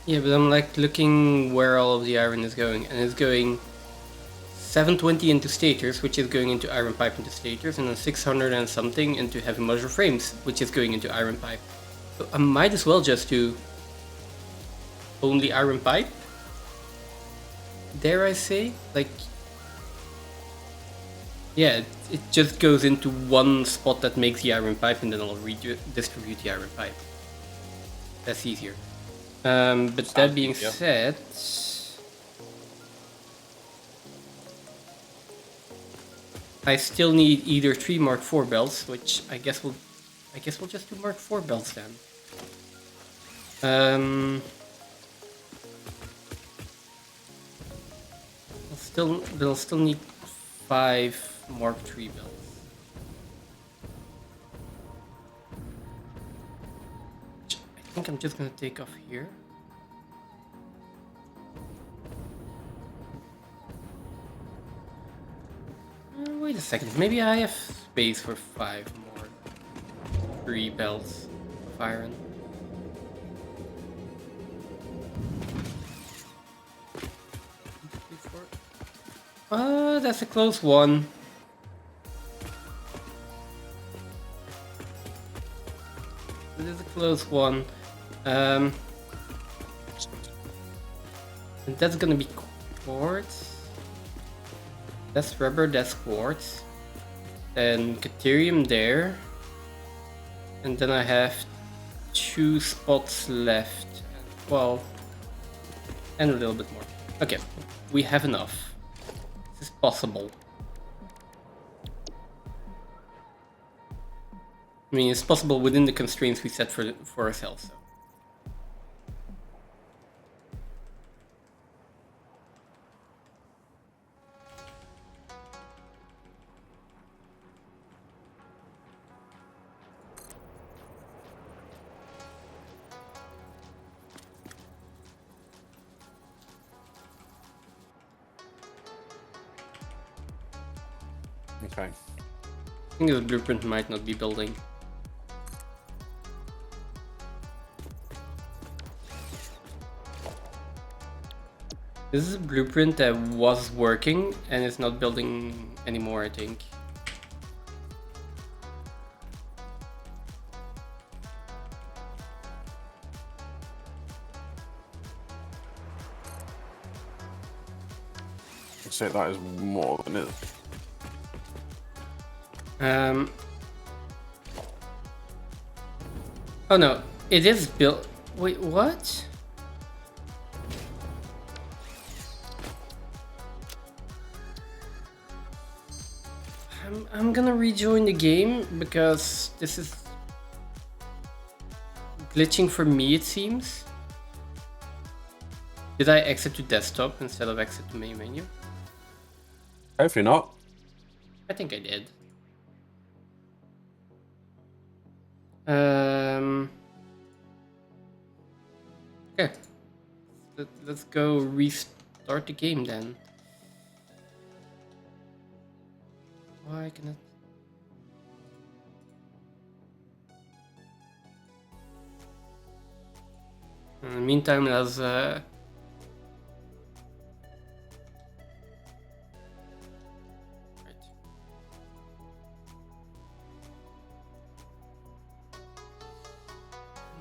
Yeah, but I'm like looking where all of the iron is going, and it's going 720 into stators, which is going into iron pipe into stators, and then 600 and something into heavy modular frames, which is going into iron pipe. So I might as well just do only iron pipe. Dare I say? Like, yeah, it just goes into one spot that makes the iron pipe, and then I'll redistribute the iron pipe. That's easier. But that being said, I still need either 3 Mark 4 belts, which I guess we'll just do Mark 4 belts then. they'll still need 5 Mark III belts. I think I'm just gonna take off here. Wait a second, maybe I have space for 5 more 3 belts of iron. That's a close one. It is a close one. And that's gonna be quartz. That's rubber, that's quartz. Then Caterium there. And then I have 2 spots left. Well, and a little bit more. Okay, we have enough. This is possible. I mean, it's possible within the constraints we set for ourselves. So. Okay. I think the blueprint might not be building. This is a blueprint that was working and it's not building anymore, I think. I'd say that is more than it. Oh no, it is built. Wait, what? I'm gonna rejoin the game because this is glitching for me, it seems. Did I exit to desktop instead of exit to main menu? Hopefully not. I think I did. Okay. Let's go restart the game then. Why can it? In the meantime, let's right.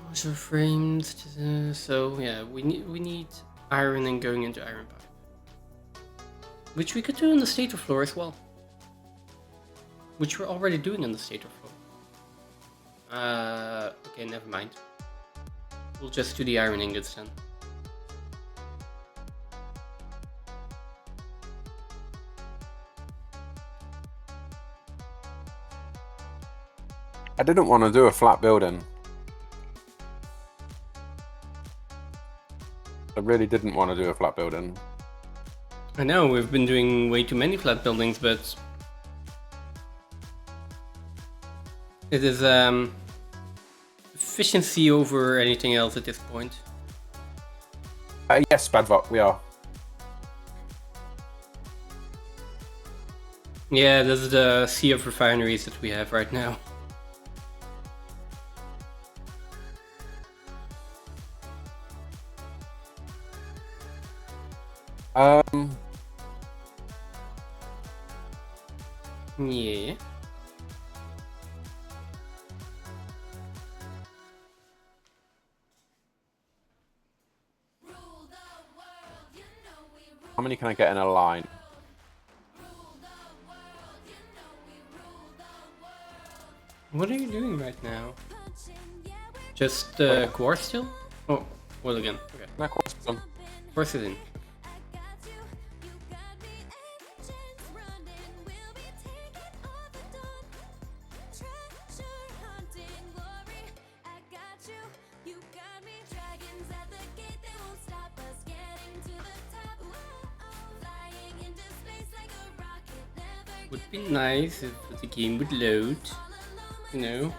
Motion frames. So yeah, we need iron and going into iron pipe, which we could do on the stator floor as well. Which we're already doing on the stator floor. Okay, never mind. We'll just do the iron ingots then. I didn't want to do a flat building. I really didn't want to do a flat building. I know, we've been doing way too many flat buildings, but it is efficiency over anything else at this point. Yes, Badvok, we are. Yeah, this is the sea of refineries that we have right now. Yeah. How many can I get in a line? What are you doing right now? Just quartz still? Oh, well again. Okay. No, quartz done. Quartz is in. Would be nice if the game would load. You know.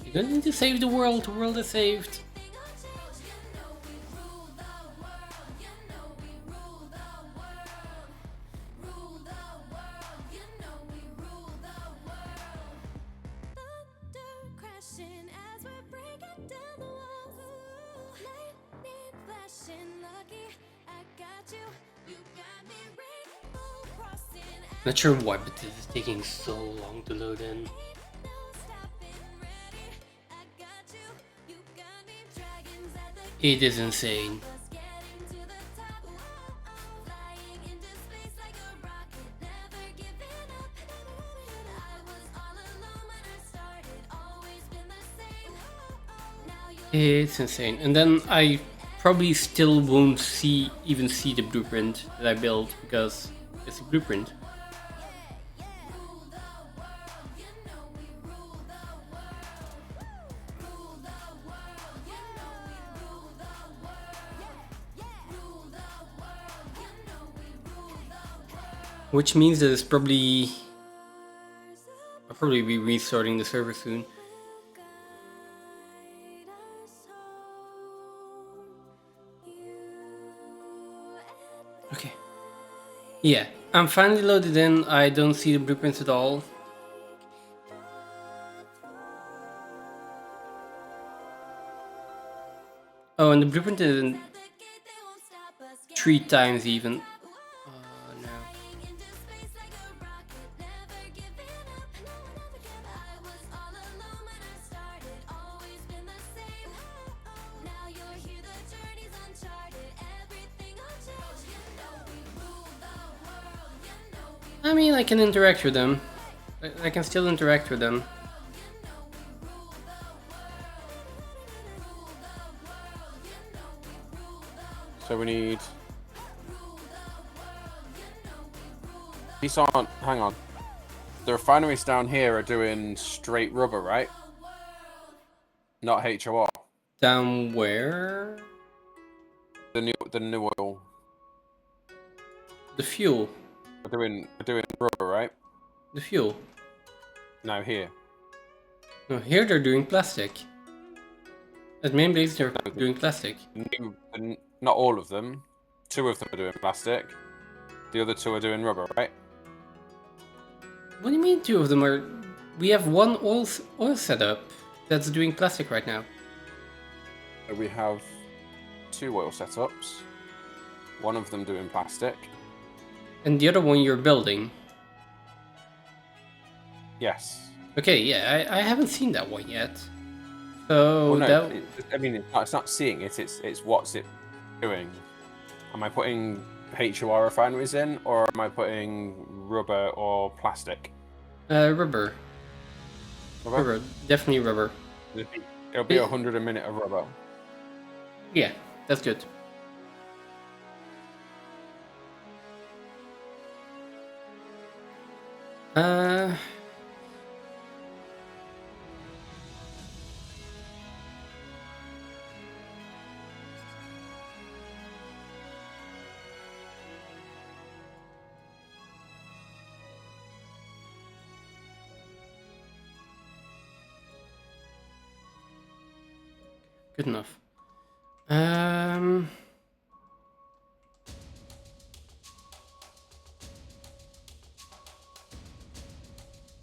You don't need to save the world is saved. Not sure why, but this is taking so long to load in. It is insane. It's insane. And then I probably still won't even see the blueprint that I built because it's a blueprint. Which means that I'll probably be restarting the server soon. Okay. Yeah, I'm finally loaded in. I don't see the blueprints at all. Oh, and the blueprint isn't 3 times even. Oh no. I mean, I can interact with them. I can still interact with them. So we need... These aren't... Hang on. The refineries down here are doing straight rubber, right? Not HOR. Down where? The new oil. The fuel. We're doing rubber, right? The fuel. No, here. No, here they're doing plastic. At main base they're doing plastic. Not all of them. 2 of them are doing plastic. The other 2 are doing rubber, right? What do you mean 2 of them are? We have one oil setup that's doing plastic right now. We have 2 oil setups. One of them doing plastic. And the other one you're building. Yes. Okay, yeah, I haven't seen that one yet. So Well, no, that... I mean, it's not seeing it. It's what's it doing. Am I putting HOR refineries in, or am I putting rubber or plastic? Rubber. Rubber? Rubber. Definitely rubber. It'll be 100 a minute of rubber. Yeah, that's good. Good enough.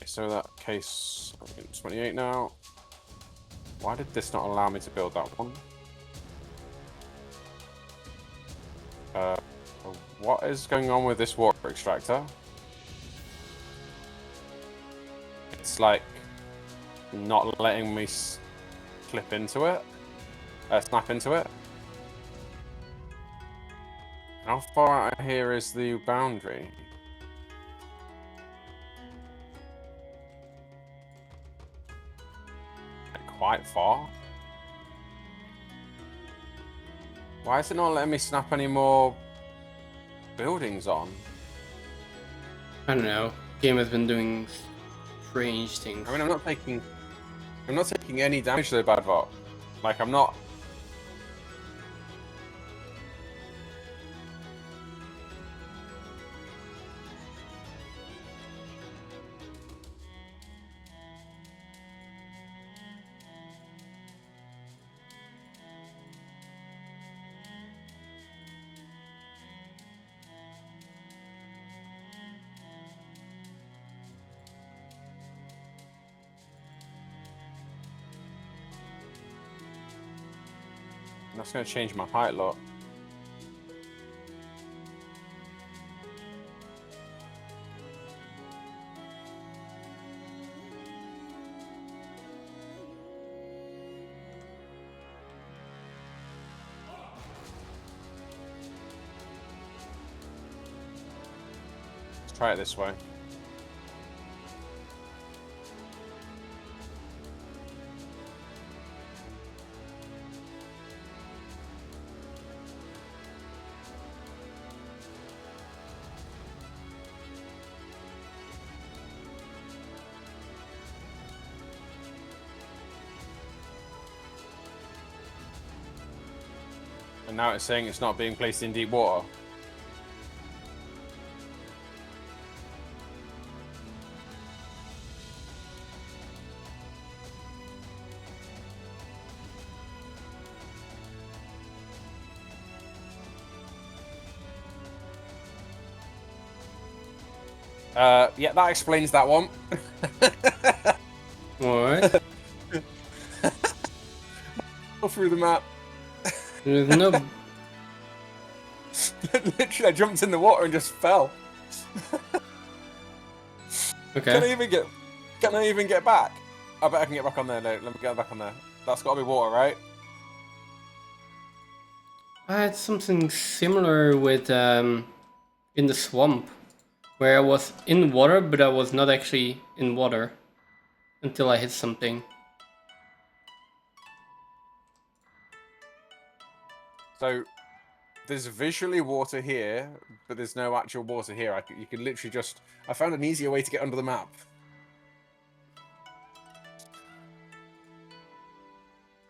So that case, I'm getting 28 now. Why did this not allow me to build that one? What is going on with this water extractor? It's like not letting me slip into it, snap into it. How far out here is the boundary? Quite far. Why is it not letting me snap any more buildings on? I don't know. Game has been doing strange things. I mean, I'm not taking any damage to the bad VOD. Like, I'm not. That's going to change my height a lot. Let's try it this way. And now it's saying it's not being placed in deep water. Yeah, that explains that one. What? Go through the map. There's no... Literally, I jumped in the water and just fell. Okay. Can I even get back? I bet I can get back on there. No, let me get back on there. That's got to be water, right? I had something similar with in the swamp, where I was in water, but I was not actually in water until I hit something. So there's visually water here, but there's no actual water here. You can literally just... I found an easier way to get under the map.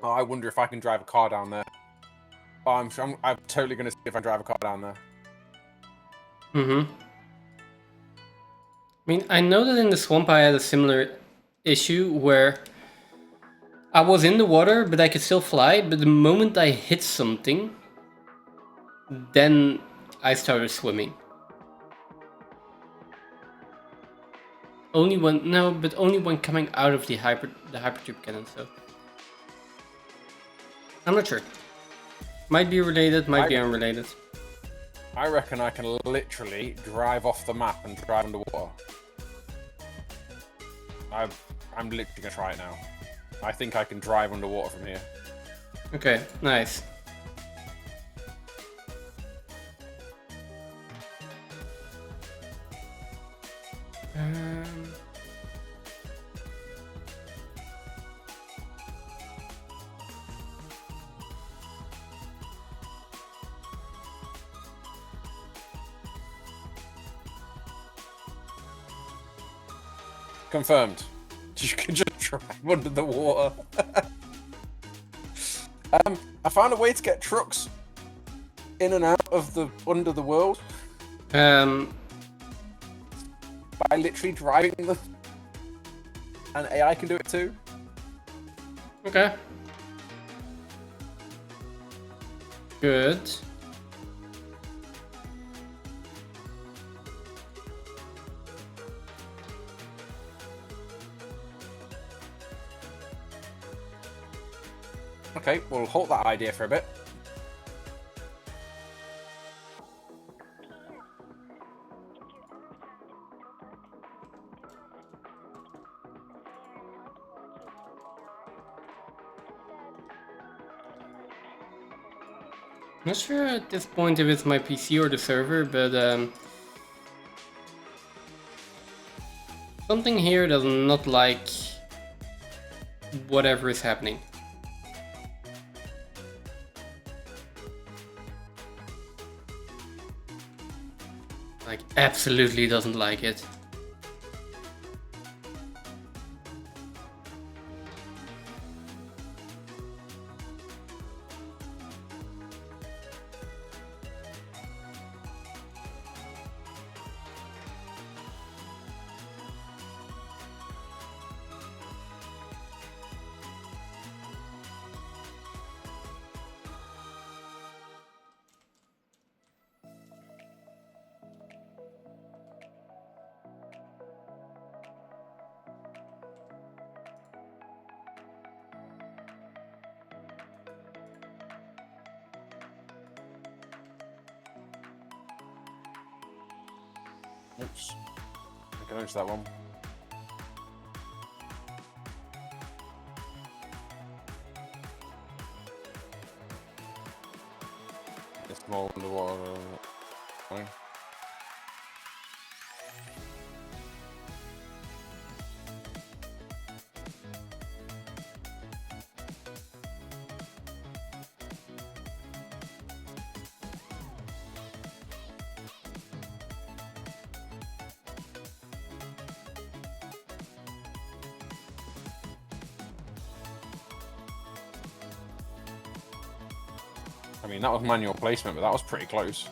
Oh, I wonder if I can drive a car down there. Oh, I'm totally going to see if I drive a car down there. I mean, I know that in the swamp I had a similar issue where I was in the water, but I could still fly, but the moment I hit something, then I started swimming. Only when coming out of the hypertube cannon, so. I'm not sure. Might be related, might be unrelated. I reckon I can literally drive off the map and drive underwater. I'm literally going to try it now. I think I can drive underwater from here. Okay, nice. Confirmed. You can just drive under the water. I found a way to get trucks in and out of the under the world by literally driving them. And AI can do it too. Okay. Good. Okay, we'll halt that idea for a bit. Not sure at this point if it's my PC or the server, but something here does not like whatever is happening. Like, absolutely doesn't like it. Oops. I can notice that one. It's small underwater. Fine. I mean, that was manual placement, but that was pretty close.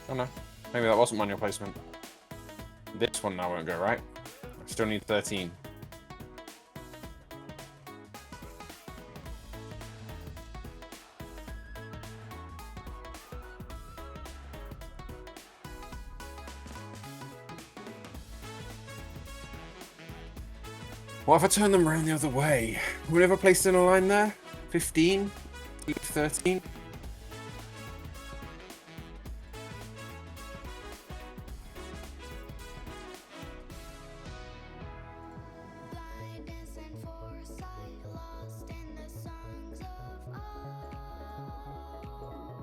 Oh no, maybe that wasn't manual placement. This one now won't go right. I still need 13. What if I turn them around the other way? Would I ever placed in a line there? 15? 13? Blindness and foresight lost in the songs of old.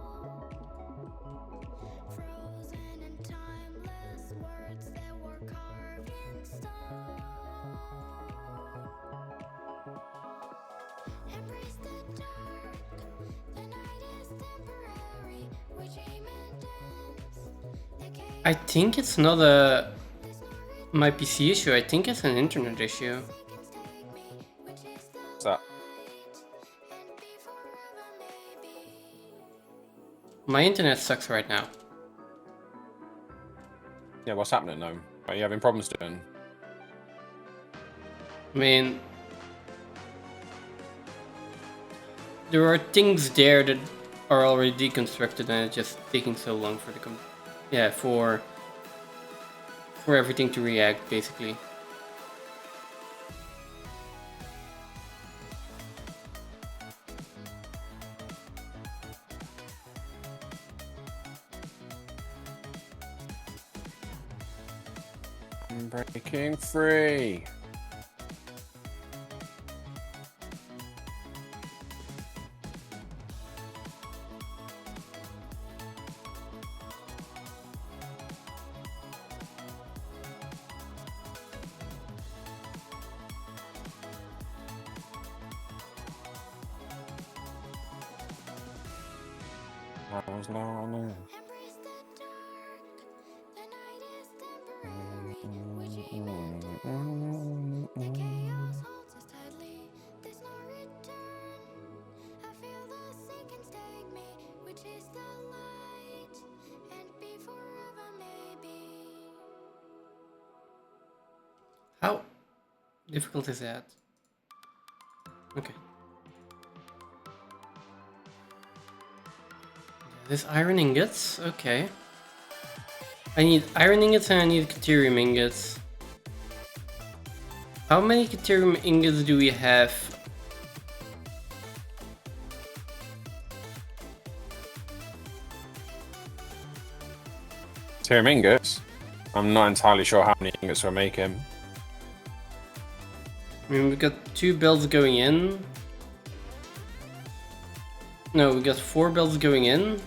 Frozen and timeless words that were carved in stone. Embrace the dark, the night is temporary. We dream and dance. I think it's not a my PC issue. I think it's an internet issue. What's that? My internet sucks right now. Yeah, what's happening now? Are you having problems doing? I mean, there are things there that are already deconstructed, and it's just taking so long for the for everything to react, basically. I'm breaking free. That was not on there. Embrace the dark, the night is temporary. We dream and dance. The chaos holds us tightly. There's no return. I feel the sinking take me. We chase the light and be forever maybe. How difficult is that? Okay. This iron ingots? Okay. I need iron ingots and I need caterium ingots. How many caterium ingots do we have? Serum ingots? I'm not entirely sure how many ingots we're making. I mean, we've got 2 belts going in. No, we got 4 belts going in.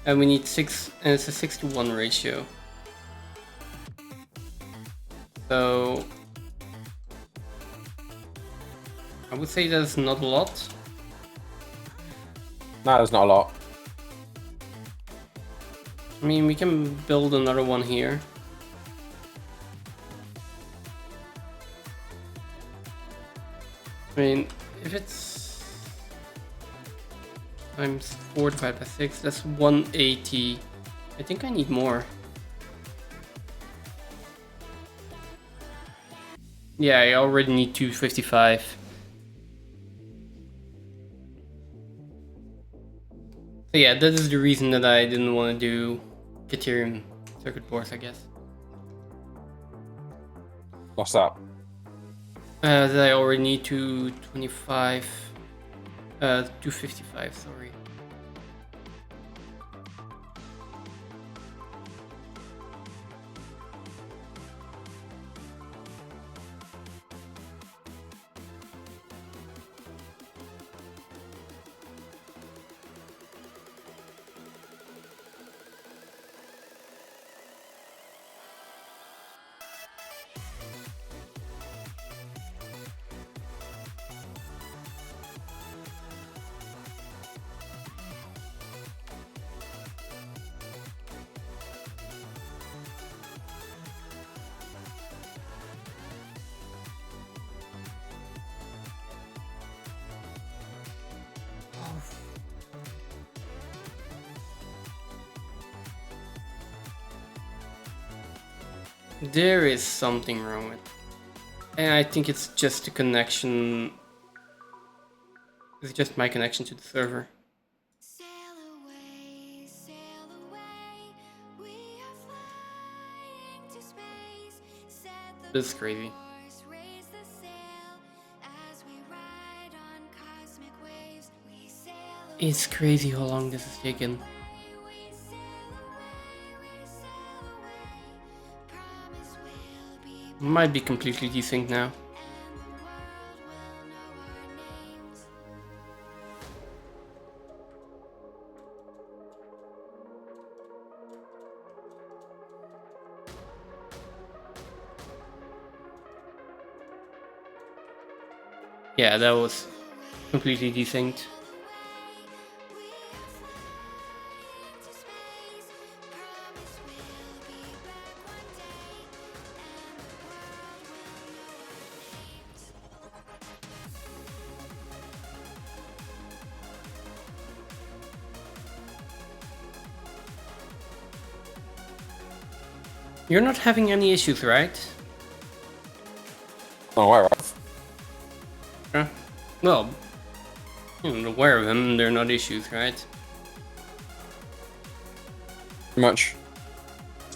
And we need 6, and it's a 6-to-1 ratio. So I would say that's not a lot. No, there's not a lot. I mean, we can build another one here. I mean, if it's times 4 divided by 6, that's 180. I think I need more. Yeah, I already need 255. So yeah, that is the reason that I didn't want to do Caterium circuit boards, I guess. What's that? That I already need to 25, 255, sorry. There is something wrong with it. And I think it's just the connection. It's just my connection to the server. Sail away, we are flying to space. Set the This is crazy. course, raise the sail as we ride on cosmic waves. We sail It's crazy how long this has taken. away, we sail away. Promise we'll be back Might be completely desynced now. and the world will know our names. Yeah, that was completely desynced. You're not having any issues, right? Oh, aware of. Yeah. Well, you're aware of them, they're not issues, right? Pretty much.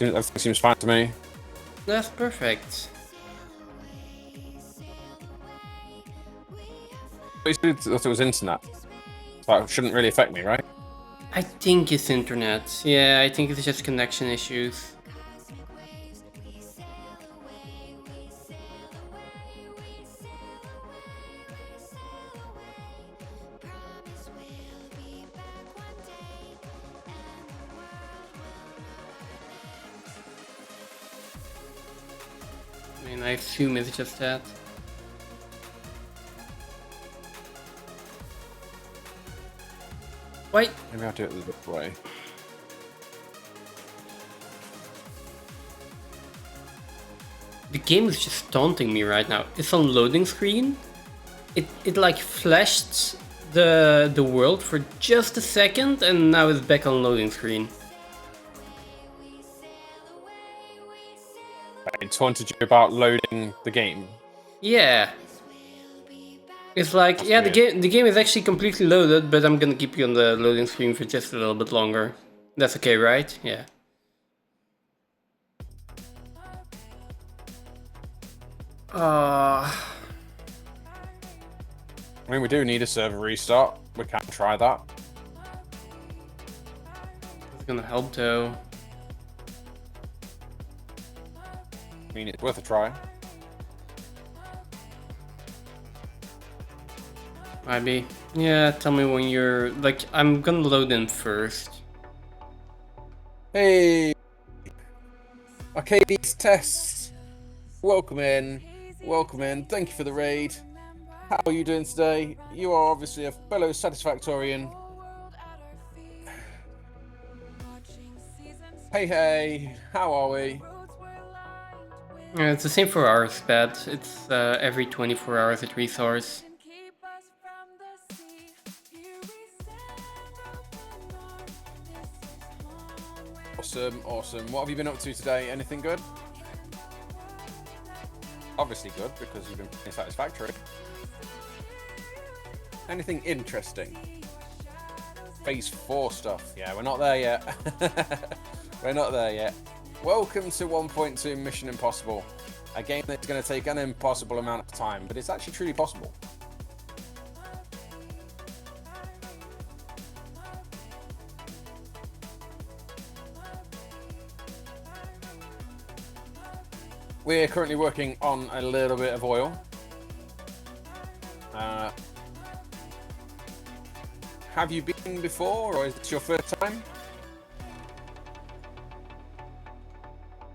Everything seems fine to me. That's perfect. But you said that it was internet. So it shouldn't really affect me, right? I think it's internet. Yeah, I think it's just connection issues. I mean, I assume it's just that. Wait, Maybe I'll do it the other way. the game is just taunting me right now. It's on loading screen. It like flashed the world for just a second and now it's back on loading screen. I taunted you about loading the game. Yeah. It's like, That's yeah, weird. the game is actually completely loaded, but I'm gonna keep you on the loading screen for just a little bit longer. That's okay, right? Yeah. I mean, we do need a server restart. We can try that. It's gonna help though. I mean, it's worth a try. Might be. Yeah, tell me when you're like, I'm gonna load in first. Hey! Arcades Tests! Welcome in. Welcome in. Thank you for the raid. How are you doing today? You are obviously a fellow Satisfactorian. Hey, hey. How are we? Yeah, it's the same for ours, Pat. It's every 24 hours it restarts. Awesome, awesome. What have you been up to today? Anything good? Obviously good, because you've been playing Satisfactory. Anything interesting? Phase 4 stuff. Yeah, we're not there yet. We're not there yet. Welcome to 1.2 Mission Impossible. A game that's going to take an impossible amount of time, but it's actually truly possible. We're currently working on a little bit of oil. Have you been before, or is this your first time?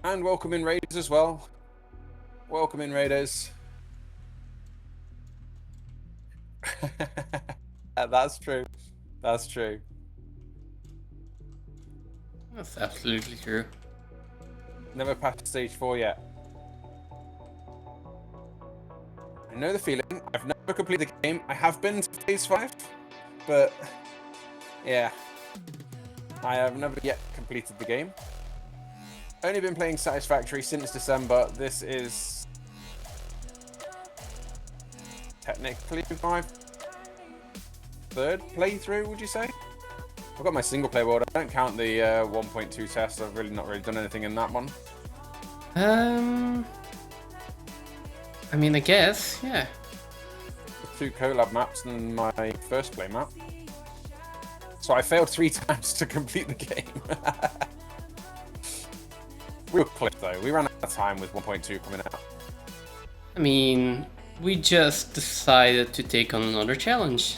And welcome in Raiders as well. Welcome in Raiders. That's true. That's true. That's absolutely true. Never passed stage 4 yet. I know the feeling. I've never completed the game. I have been to phase 5, but yeah, I have never yet completed the game. Only been playing Satisfactory since December. This is technically my 3rd playthrough, would you say? I've got my single player world. I don't count the 1.2 test. I've not really done anything in that one. I mean, I guess, yeah. 2 collab maps and my first play map. So I failed 3 times to complete the game. We were close though. We ran out of time with 1.2 coming out. I mean, we just decided to take on another challenge.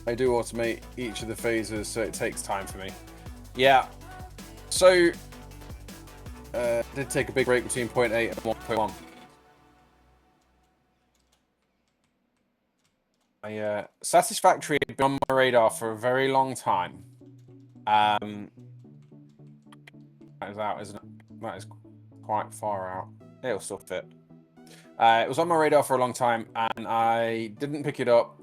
I do automate each of the phases, so it takes time for me. Yeah. So, did take a big break between 0.8 and 1.1. Satisfactory had been on my radar for a very long time. That is out, isn't it? That is quite far out. It'll still fit. It was on my radar for a long time, and I didn't pick it up.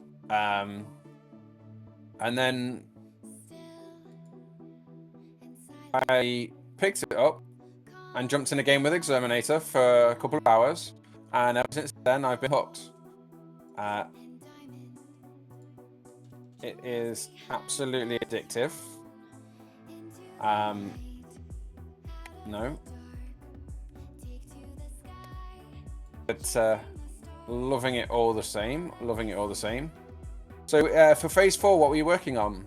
And then I picked it up and jumped in a game with Exterminator for a couple of hours, and ever since then I've been hooked. It is absolutely addictive. No. But loving it all the same. Loving it all the same. So for phase 4, what were you working on?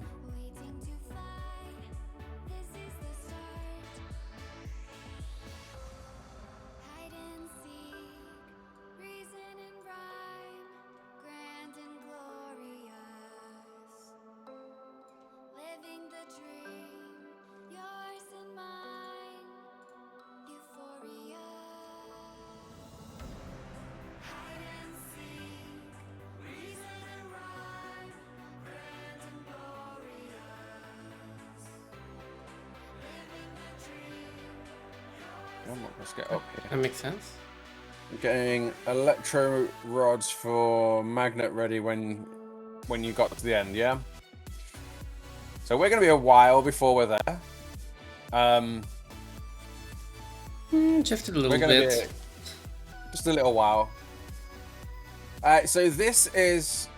Let's get up here. That makes sense. Getting electro rods for magnet ready when you got to the end, yeah? So we're going to be a while before we're there. Just a little bit. Just a little while. So this is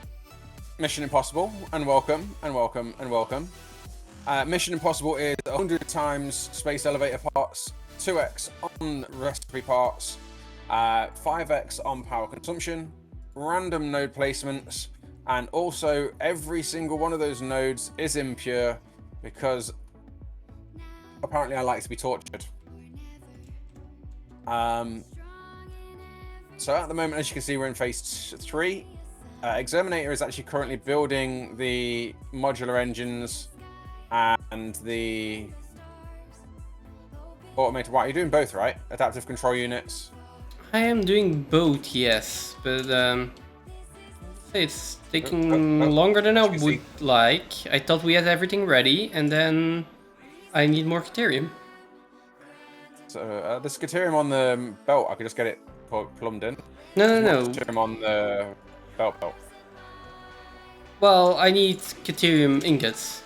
Mission Impossible, and welcome, and welcome, and welcome. Mission Impossible is 100 times space elevator parts, 2x on recipe parts, 5x on power consumption, random node placements, and also every single one of those nodes is impure because apparently I like to be tortured. So at the moment, as you can see, we're in phase 3. Exterminator is actually currently building the modular engines and the automated. Wow, you're doing both, right? Adaptive control units. I am doing both, yes, but it's taking longer than I would like. I thought we had everything ready, and then I need more Caterium. So the Caterium on the belt, I could just get it plumbed in. No. Caterium on the belt. Well, I need Caterium ingots.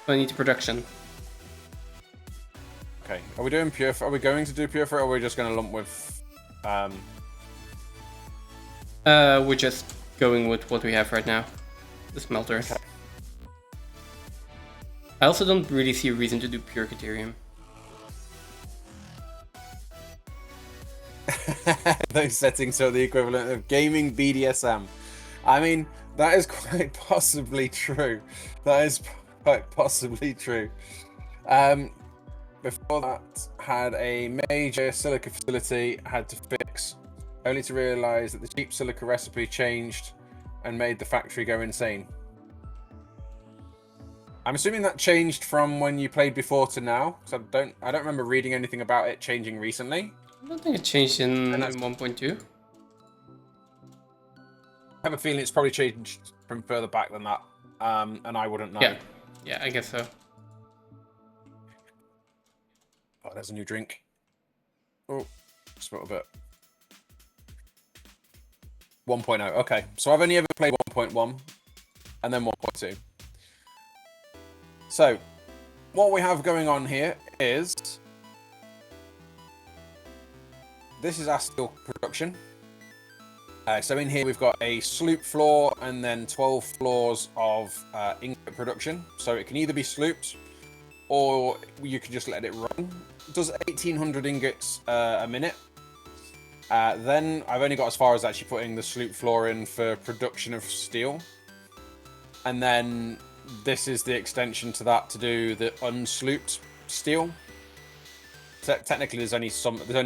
So I need the production. Okay, are we doing pure? Are we going to do pure, or are we just going to lump with? We're just going with what we have right now. the smelters. Okay. I also don't really see a reason to do pure Caterium. Those settings are the equivalent of gaming BDSM. I mean, that is quite possibly true. That is quite possibly true. Before that, had a major silica facility, had to fix, only to realise that the cheap silica recipe changed and made the factory go insane. I'm assuming that changed from when you played before to now, because I don't remember reading anything about it changing recently. I don't think it changed in 1.2. I have a feeling it's probably changed from further back than that, and I wouldn't know. Yeah, I guess so. Oh, there's a new drink. Oh, spilled a bit. 1.0. Okay, so I've only ever played 1.1 and then 1.2. So, what we have going on here is this is our steel production. So in here we've got a sloop floor and then 12 floors of ingot production. So it can either be slooped or you can just let it run. It does 1,800 ingots a minute. Then I've only got as far as actually putting the sloop floor in for production of steel. And then this is the extension to that to do the unslooped steel. Technically there's only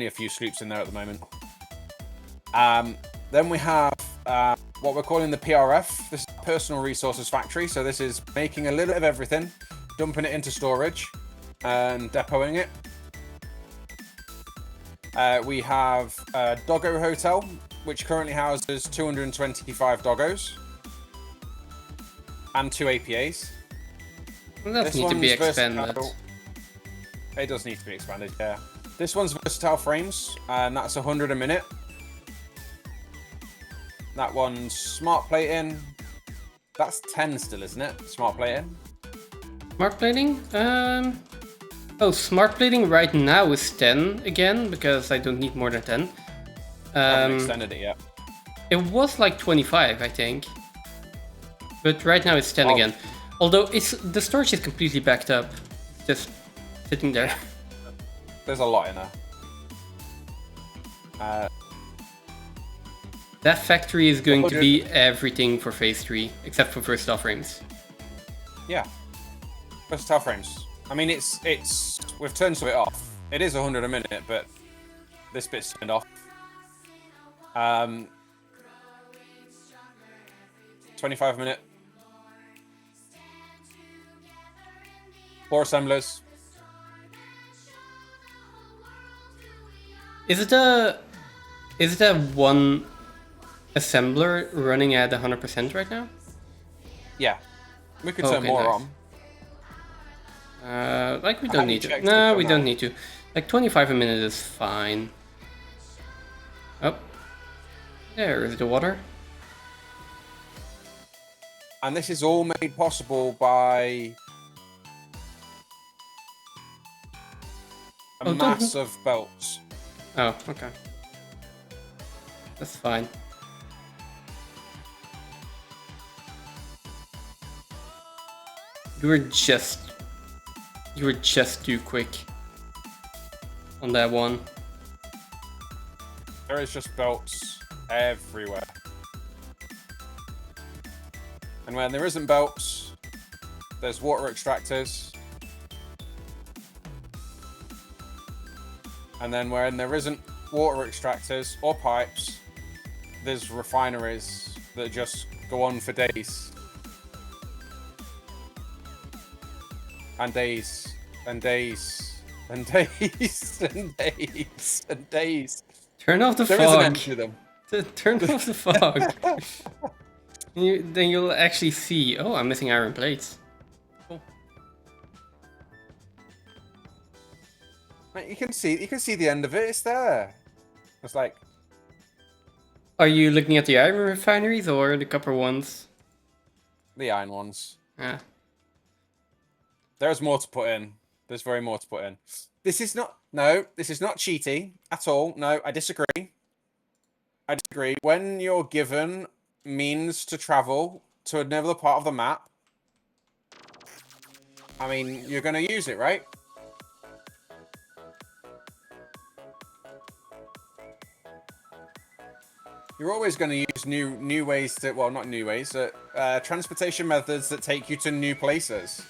a few sloops in there at the moment. Then we have what we're calling the PRF. This is Personal Resources Factory. So this is making a little bit of everything, dumping it into storage and depoting it. We have a Doggo Hotel, which currently houses 225 doggos and 2 APAs. Well, that needs to be expanded. It does need to be expanded, yeah. This one's versatile frames, and that's 100 a minute. That one's smart plating. That's 10 still, isn't it? Smart plating. Smart plating? Oh, smart plating right now is 10 again, because I don't need more than 10. I haven't extended it yet. It was like 25, I think. But right now it's 10 again. Although the storage is completely backed up. It's just sitting there. There's a lot in there. That factory is going to be everything for phase 3, except for versatile frames. Yeah. Versatile frames. I mean, we've turned some of it off. It is 100 a minute, but this bit's turned off. 25 a minute. 4 assemblers. Is it a one assembler running at 100% right now? Yeah. We could turn more on. Like we don't need to. No, we don't need to. Like 25 a minute is fine. Oh. There is the water. And this is all made possible by a mass of belts. Oh, okay. That's fine. You were just too quick on that one. There is just belts everywhere. And when there isn't belts, there's water extractors. And then when there isn't water extractors or pipes, there's refineries that just go on for days. And days. And days. And days. And days. And days. Turn off the fog. There is an end to them. Turn off the fog. Then you'll actually see. Oh, I'm missing iron plates. Cool. You can see the end of it. It's there. It's like. Are you looking at the iron refineries or the copper ones? The iron ones. Yeah. There's more to put in. There's very more to put in. This is not cheating at all. No, I disagree. I disagree. When you're given means to travel to another part of the map, I mean, you're going to use it, right? You're always going to use new ways to, well, not new ways, transportation methods that take you to new places.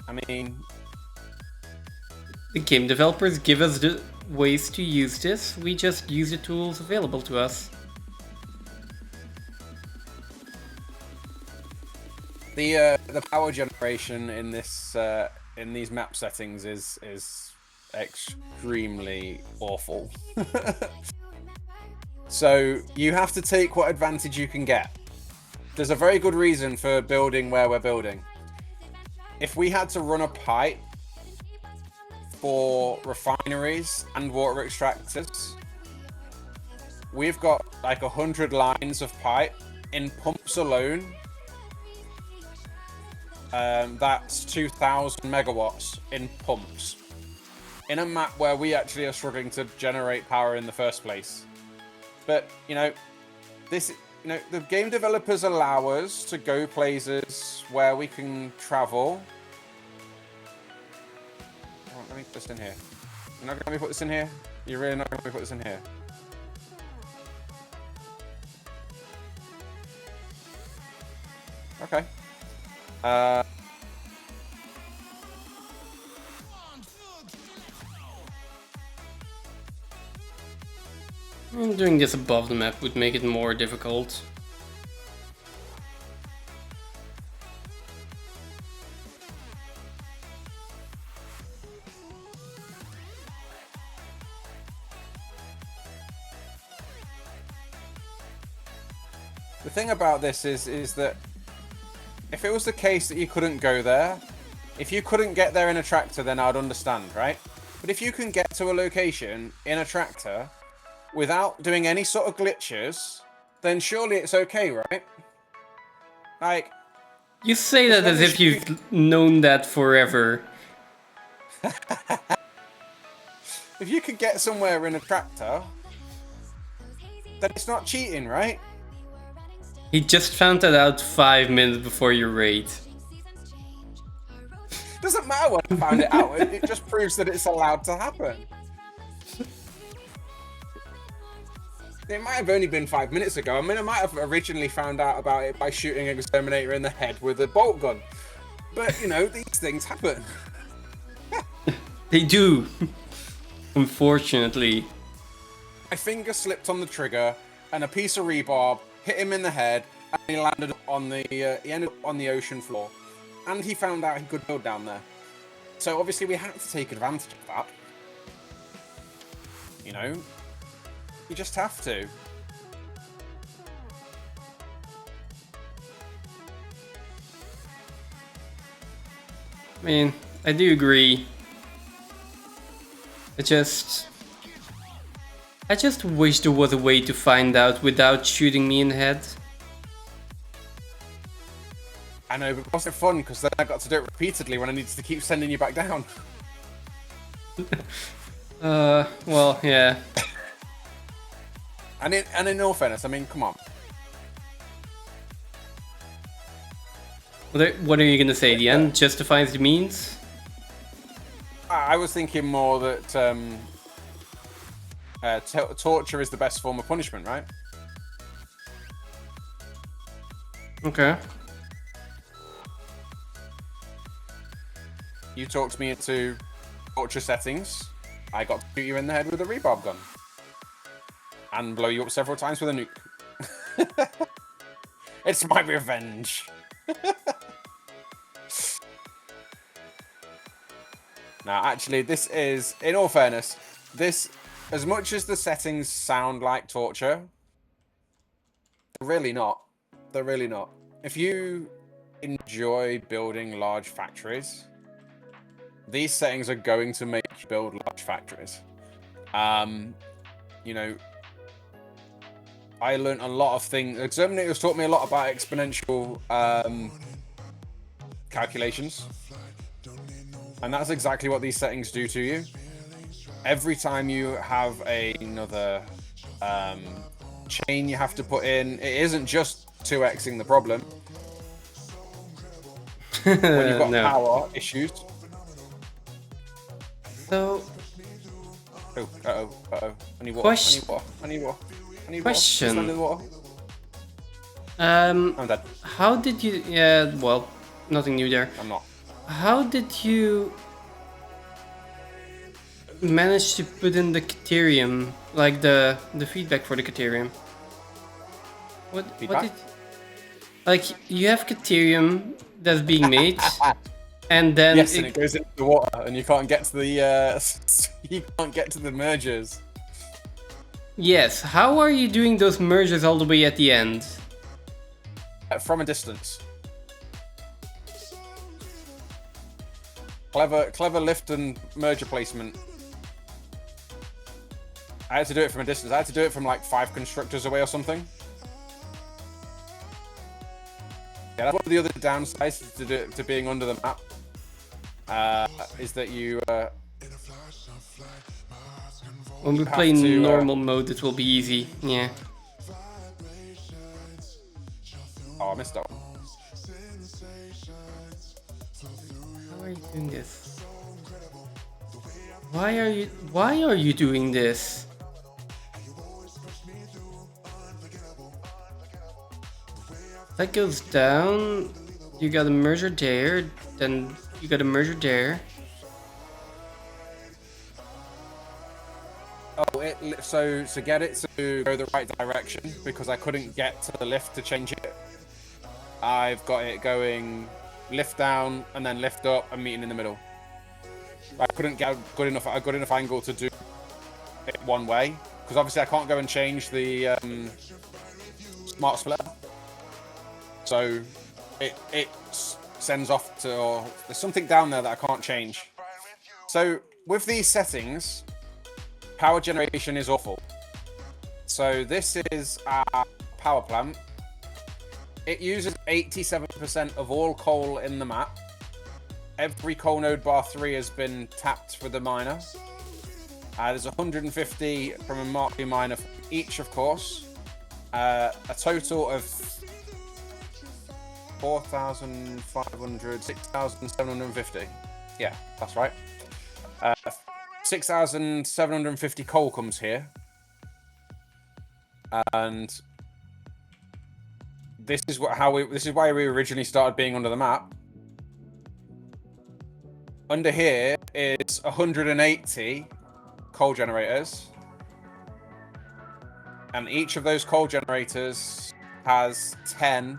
I mean, the game developers give us the ways to use this. We just use the tools available to us. the power generation in this in these map settings is extremely awful. So you have to take what advantage you can get. There's a very good reason for building where we're building. If we had to run a pipe for refineries and water extractors, we've got like 100 lines of pipe in pumps alone. That's 2,000 megawatts in pumps in a map where we actually are struggling to generate power in the first place. But the game developers allow us to go places where we can travel. Oh, let me put this in here. You're not going to let me put this in here? You're really not going to let me put this in here? Okay. Doing this above the map would make it more difficult. The thing about this is that if it was the case that you couldn't go there, if you couldn't get there in a tractor, then I'd understand, right? But if you can get to a location in a tractor without doing any sort of glitches, then surely it's okay, right? Like, you say that as if you've known that forever. If you could get somewhere in a tractor, then it's not cheating, right? He just found that out 5 minutes before your raid. Doesn't matter when I found it out. It just proves that it's allowed to happen. It might have only been 5 minutes ago. I mean, I might have originally found out about it by shooting an exterminator in the head with a bolt gun. But, these things happen. They do. Unfortunately. My finger slipped on the trigger, and a piece of rebarb hit him in the head, and he landed on he ended up on the ocean floor. And he found out he could build down there. So obviously we had to take advantage of that. You just have to. I mean, I do agree. I just wish there was a way to find out without shooting me in the head. I know, but it wasn't fun because then I got to do it repeatedly when I needed to keep sending you back down. Well, yeah. And in all fairness, I mean, come on. What are you gonna say? The end justifies the means? I was thinking more that torture is the best form of punishment, right? Okay. You talked me into torture settings. I got to shoot you in the head with a rebarb gun. And blow you up several times with a nuke. It's my revenge. Now, actually, this is, in all fairness, this, as much as the settings sound like torture, they're really not. They're really not. If you enjoy building large factories, these settings are going to make you build large factories. I learned a lot of things. Exterminators taught me a lot about exponential calculations. And that's exactly what these settings do to you. Every time you have another chain you have to put in. It isn't just 2xing the problem. When you've got No. power issues. So, I need water. Question- I need water. Question. Just water. I'm dead. how did you? Yeah, well, nothing new there. I'm not. How did you manage to put in the Caterium, like the feedback for the Caterium? What Feedback? did? Like you have Caterium that's being made, and then Yes, and it goes into the water, and you can't get to the mergers. Yes. How are you doing those mergers all the way at the end? From a distance. Clever lift and merger placement. I had to do it from a distance. I had to do it from like 5 constructors away or something. Yeah, that's one of the other downsides to being under the map. Is that you When we have play to, normal mode, it will be easy. Yeah. Oh, I missed that one. How are you doing this? Why are you doing this? That goes down. You got a merger there, then you got a merger there. Oh, so to get it to go the right direction, because I couldn't get to the lift to change it, I've got it going lift down and then lift up and meeting in the middle. I couldn't get a good enough angle to do it one way, because obviously I can't go and change the smart splitter. So it sends off to, or there's something down there that I can't change. So with these settings, power generation is awful. So this is our power plant. It uses 87% of all coal in the map. Every coal node bar 3 has been tapped for the miner. There's 150 from a Mark II miner for each, of course. A total of 4,500, 6,750. Yeah, that's right. 6,750 coal comes here. And this is why we originally started being under the map. Under here is 180 coal generators. And each of those coal generators has 10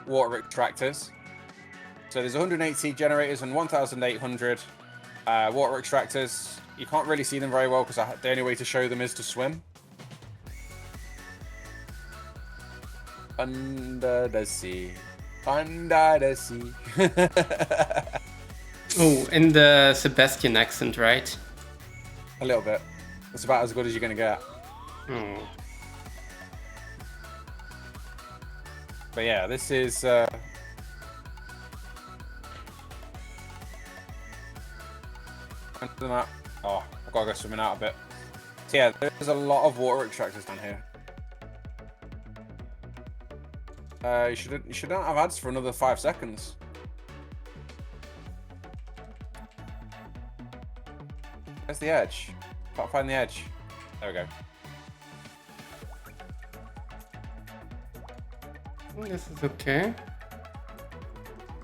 water extractors. So there's 180 generators and 1,800 water extractors. You can't really see them very well because the only way to show them is to swim. Under the sea. Under the sea. Oh, in the Sebastian accent, right? A little bit. It's about as good as you're going to get. Oh. But yeah, this is... Onto the map. Oh, I've got to go swimming out a bit. So yeah, there's a lot of water extractors down here. You shouldn't have ads for another 5 seconds. Where's the edge? Can't find the edge. There we go. This is okay.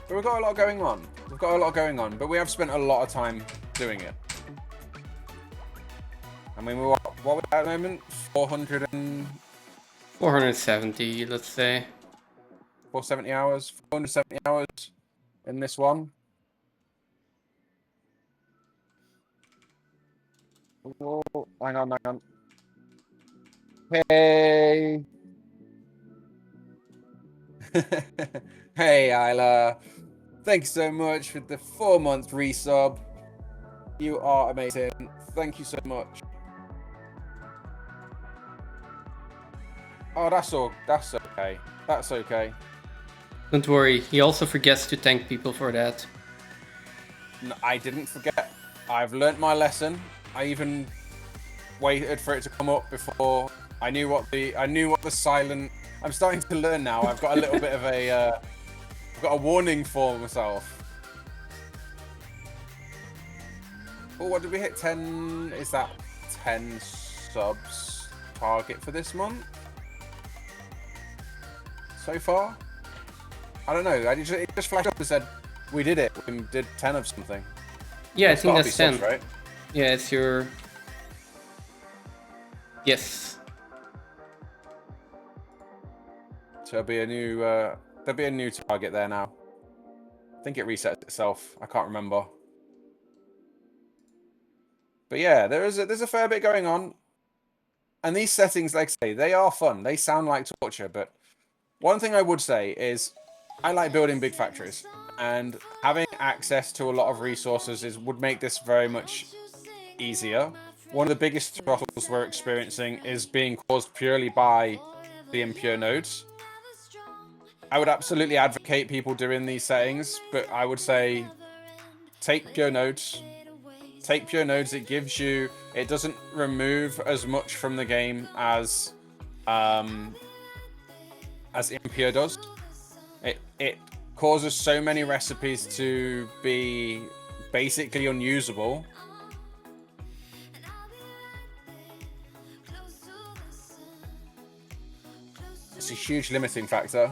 But we've got a lot going on. But we have spent a lot of time doing it. I mean, what we're at the moment? 470, let's say. 470 hours, 470 hours in this one. Oh, hang on. Hey. Hey, Isla. Thanks so much for the 4-month resub. You are amazing. Thank you so much. Oh, that's okay. That's okay. Don't worry, he also forgets to thank people for that. No, I didn't forget. I've learnt my lesson. I even waited for it to come up before I knew what the silent. I'm starting to learn now. I've got a little bit of a. I've got a warning for myself. Oh, what did we hit? 10. Is that 10 subs target for this month? So far? I don't know. It just flashed up and said we did it. We did 10 of something. Yeah, I It's think gotta that's be 10. subs, right? Yeah, it's your... Yes. So there'll be a new target there now. I think it resets itself. I can't remember. But yeah, there's a fair bit going on. And these settings, like I say, they are fun. They sound like torture, but one thing I would say is I like building big factories, and having access to a lot of resources would make this very much easier. One of the biggest throttles we're experiencing is being caused purely by the impure nodes. I would absolutely advocate people doing these settings, but I would say take pure nodes. Take pure nodes. It gives you. It doesn't remove as much from the game as impure does. It causes so many recipes to be basically unusable. It's a huge limiting factor.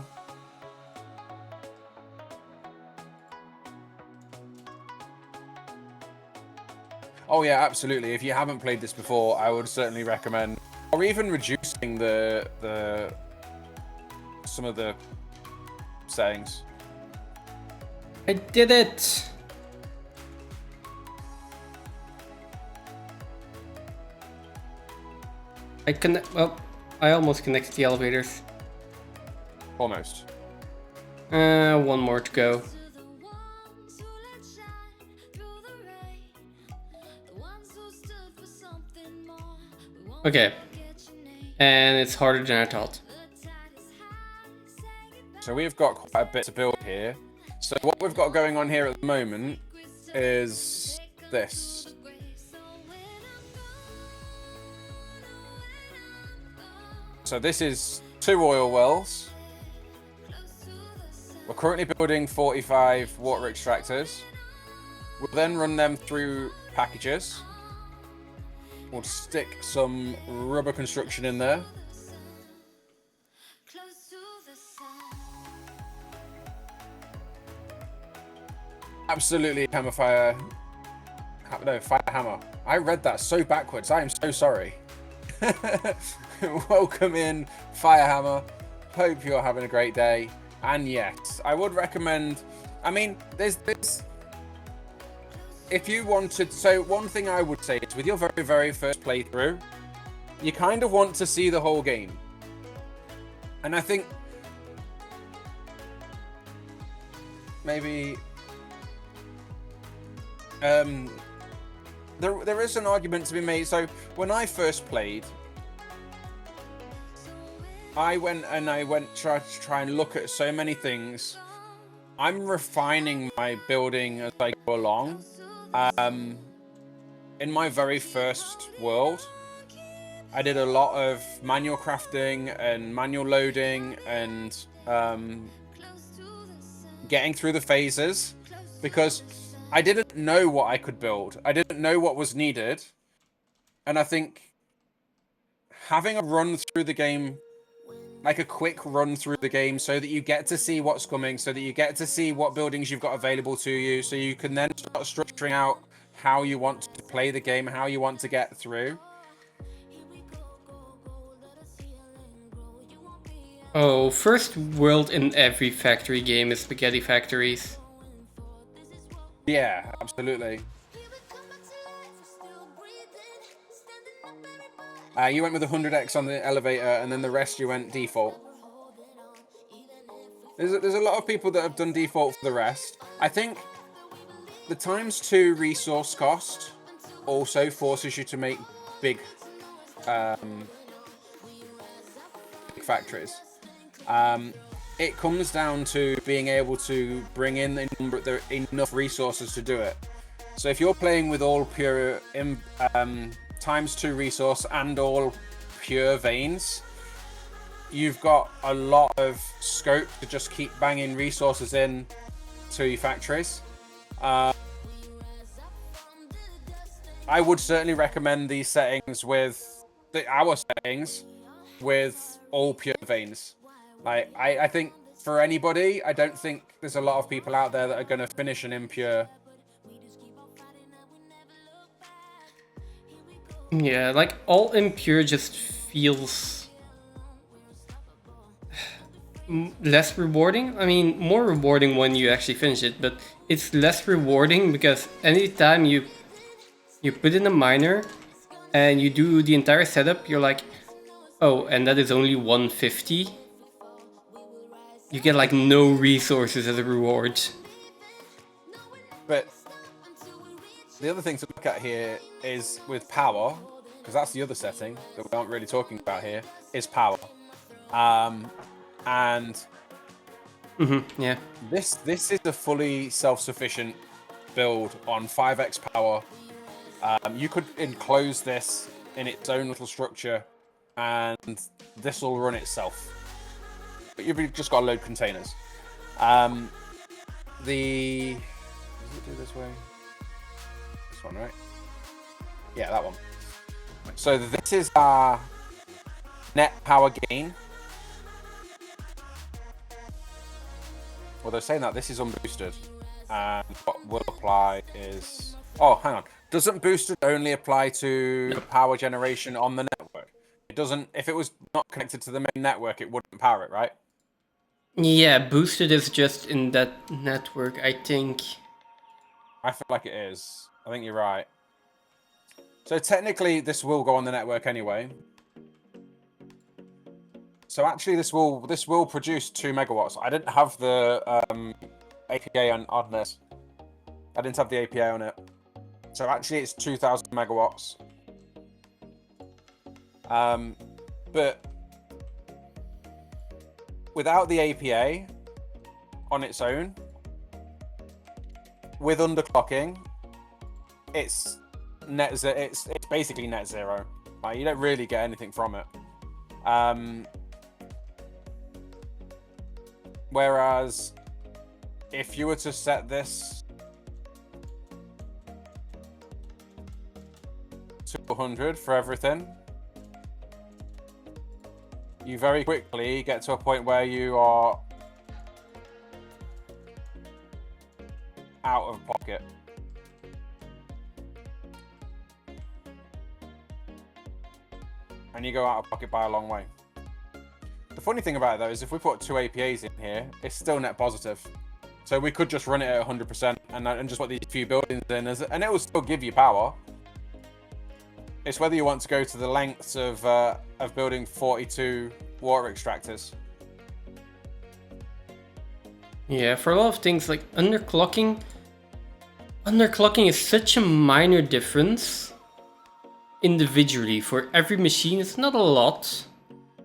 Oh yeah, absolutely. If you haven't played this before, I would certainly recommend, or even reducing some of the settings. I did it! Well, I almost connected the elevators. Almost. One more to go. Okay. And it's harder than I thought. So we've got quite a bit to build here. So what we've got going on here at the moment is this. So this is 2 oil wells. We're currently building 45 water extractors. We'll then run them through packages. We'll stick some rubber construction in there. Absolutely fire hammer. I read that so backwards. I am so sorry. Welcome in, Firehammer. Hope you're having a great day. And yes, I would recommend. I mean, there's this. If you wanted, so one thing I would say is with your very, very first playthrough, you kind of want to see the whole game. And I think maybe there is an argument to be made. So when I first played, I went to try and look at so many things. I'm refining my building as I go along. In my very first world, I did a lot of manual crafting and manual loading and getting through the phases because I didn't know what I could build. I didn't know what was needed. And I think having a run through the game, like a quick run through the game, so that you get to see what's coming, so that you get to see what buildings you've got available to you, so you can then start structuring out how you want to play the game, how you want to get through. Oh, first world in every factory game is spaghetti factories. Yeah, absolutely. You went with 100x on the elevator, and then the rest you went default. There's a lot of people that have done default for the rest. I think the ×2 resource cost also forces you to make big factories. It comes down to being able to bring in enough resources to do it. So if you're playing with all pure ×2 resource and all pure veins, you've got a lot of scope to just keep banging resources in to your factories. I would certainly recommend these settings with our settings with all pure veins. Like I think for anybody, I don't think there's a lot of people out there that are going to finish an impure. Yeah, like all impure just feels less rewarding. I mean, more rewarding when you actually finish it, but it's less rewarding because anytime you put in a miner and you do the entire setup, you're like, oh, and that is only 150. You get like no resources as a reward. But the other thing to look at here is with power, because that's the other setting that we aren't really talking about here, is power. And Yeah. this is a fully self-sufficient build on 5x power. You could enclose this in its own little structure, and this will run itself. But you've just got to load containers. Does it do this way? This one, right? Yeah, that one. So this is our net power gain. Well, they're saying that this is unboosted, and what will apply is... Oh, hang on. Doesn't boosted only apply to power generation on the network? It doesn't... If it was not connected to the main network, it wouldn't power it, right? Yeah, boosted is just in that network, I think. I feel like it is. I think you're right. So technically, this will go on the network anyway. So actually, this will produce 2 megawatts. I didn't have the APA on this. I didn't have the APA on it. So actually, it's 2,000 megawatts. But without the APA on its own, with underclocking, it's net zero. It's basically net zero. Like, you don't really get anything from it. Whereas if you were to set this to 100 for everything, you very quickly get to a point where you are out of pocket. And you go out of pocket by a long way. The funny thing about it, though, is if we put 2 APAs in here, it's still net positive. So we could just run it at 100% and just put these few buildings in, and it will still give you power. It's whether you want to go to the lengths of building 42 water extractors. Yeah, for a lot of things like underclocking is such a minor difference individually. For every machine, it's not a lot.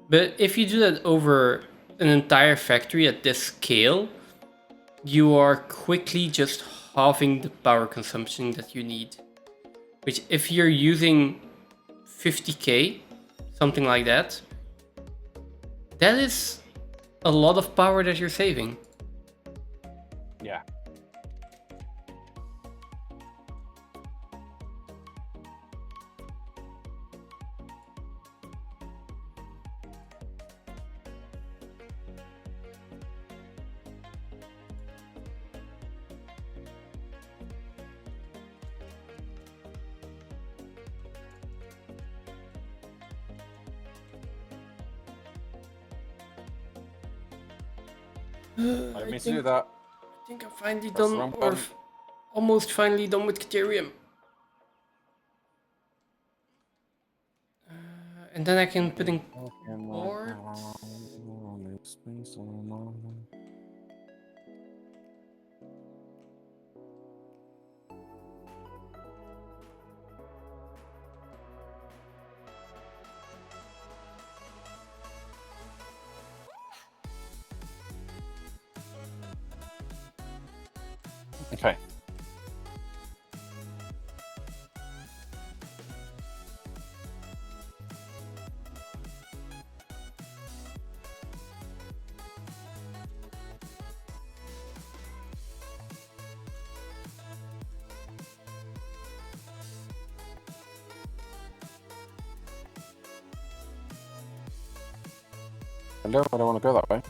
But if you do that over an entire factory at this scale, you are quickly just halving the power consumption that you need. Which, if you're using 50k, something like that, that is a lot of power that you're saving. Yeah. I didn't mean to do that. I think I'm finally That's the done, wrong or button. almost finally done with Caterium. And then I can put in board. Okay. No, I don't want to go that way.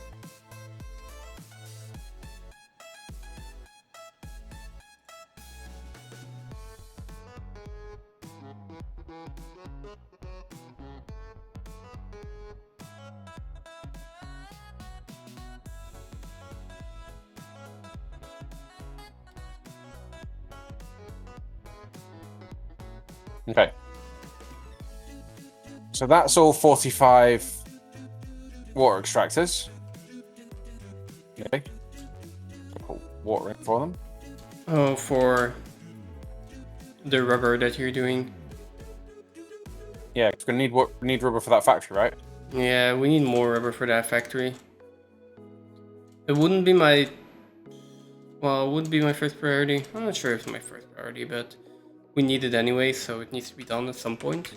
Okay. So that's all 45 water extractors. Okay. Put water in for them. Oh, for the rubber that you're doing. Yeah, we're gonna need rubber for that factory, right? Yeah, we need more rubber for that factory. It wouldn't be my... Well, it would be my first priority. I'm not sure if it's my first priority, but we need it anyway, so it needs to be done at some point.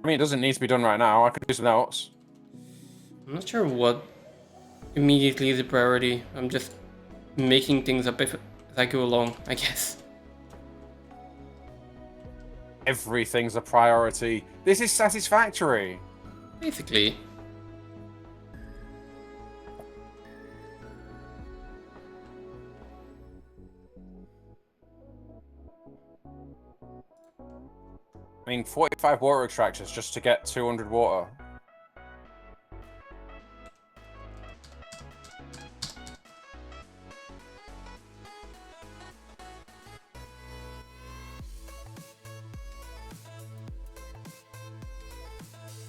I mean, it doesn't need to be done right now. I could do something else. I'm not sure what immediately is a priority. I'm just making things up as I go along, I guess. Everything's a priority. This is Satisfactory. Basically. I mean, 45 water extractors just to get 200 water.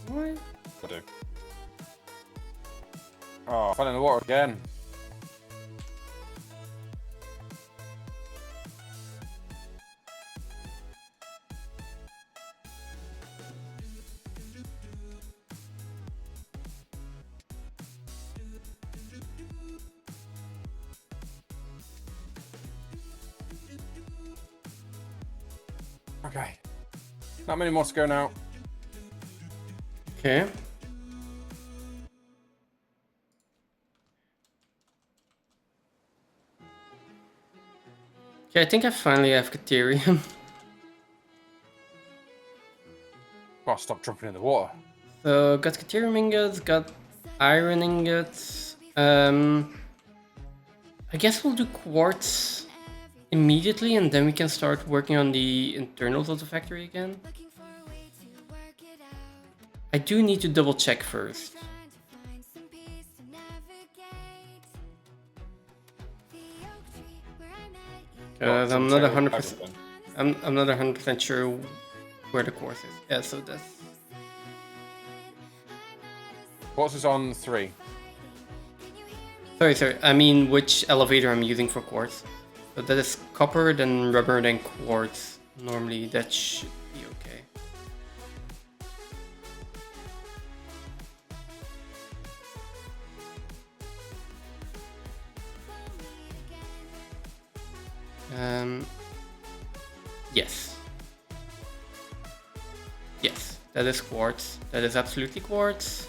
What? I do. Oh, I fell in the water again. Okay. Not many more to go now. Okay. Okay, I think I finally have Caterium. Gotta stop jumping in the water. So, got Caterium ingots, got iron ingots. I guess we'll do quartz immediately, and then we can start working on the internals of the factory again. I do need to double check first. Because I'm not 100%. I'm not 100% sure where the course is. Yeah, so that's... Quartz is on 3. Sorry. I mean which elevator I'm using for quartz. So that is copper, then rubber, then quartz. Normally that should be okay. Yes. Yes, that is quartz. That is absolutely quartz.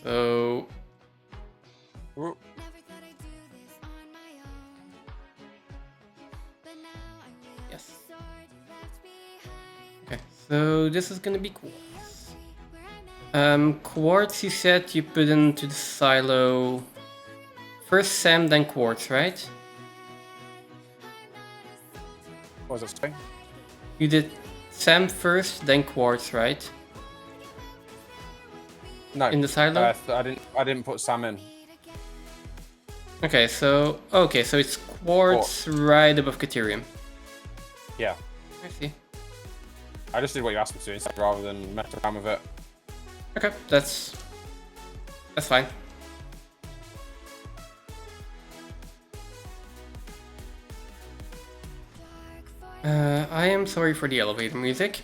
So... Ooh. Yes. Okay, so this is gonna be quartz. Quartz you said you put into the silo... First Sam, then quartz, right? What was it saying? You did Sam first, then quartz, right? No. In the silo? I didn't put Sam in. Okay, so it's quartz right above Caterium. Yeah. I see. I just did what you asked me to instead rather than mess around with it. Okay, that's fine. I am sorry for the elevator music.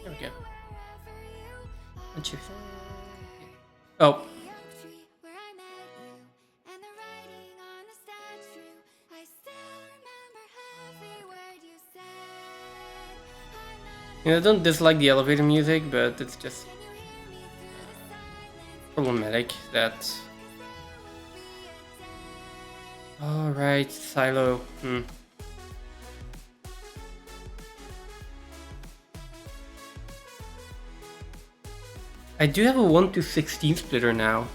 There we go. Oh. I don't dislike the elevator music, but it's just problematic that... Alright, silo. I do have a 1 to 16 splitter now.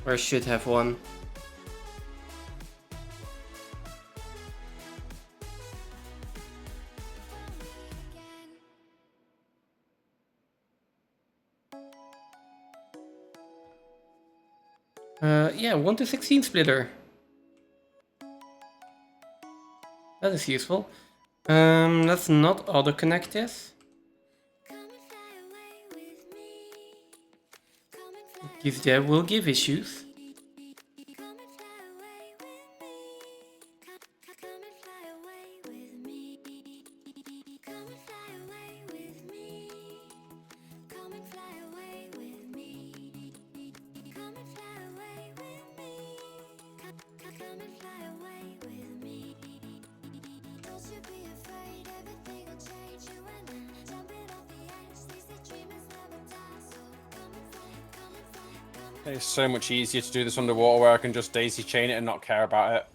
Or I should have one. Yeah, 1 to 16 splitter. That is useful. Let's not auto-connect this. Because that will give issues. It's so much easier to do this underwater where I can just daisy chain it and not care about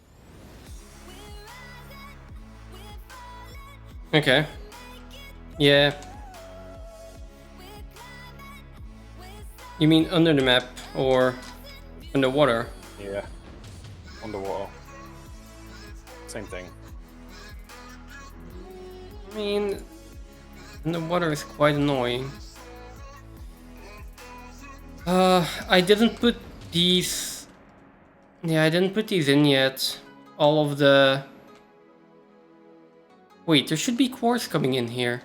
it. Okay. Yeah. You mean under the map or underwater? Yeah. Underwater. Same thing. I mean, underwater is quite annoying. I didn't put these... Yeah, I didn't put these in yet. All of the... Wait, there should be quartz coming in here.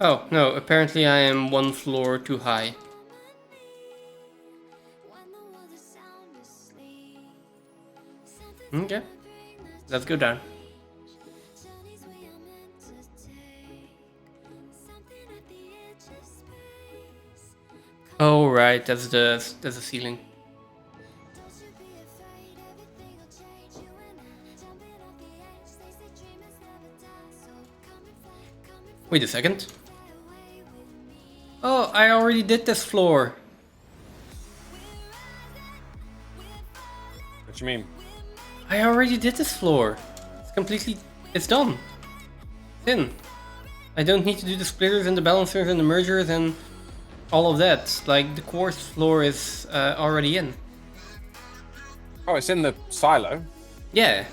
Oh, no, apparently I am one floor too high. Okay, let's go down. Oh right, that's the ceiling. Wait a second. Oh, I already did this floor. What do you mean? I already did this floor. It's completely... It's done. It's in. I don't need to do the splitters and the balancers and the mergers and all of that. Like, the quartz floor is already in. Oh, it's in the silo? Yeah.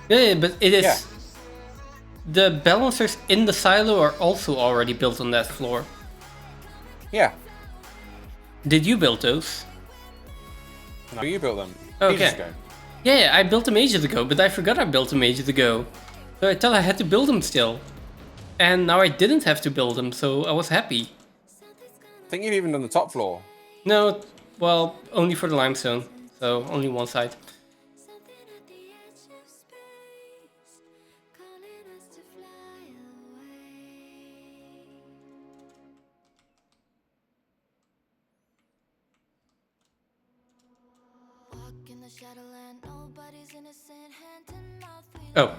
Yeah, but it is... Yeah. The balancers in the silo are also already built on that floor. Yeah. Did you build those? No, you built them. Okay. Ages ago. Yeah, I built them ages ago, but I forgot I built them ages ago. So I thought I had to build them still. And now I didn't have to build them, so I was happy. I think you've even done the top floor. No, well, only for the limestone. So only one side. Oh,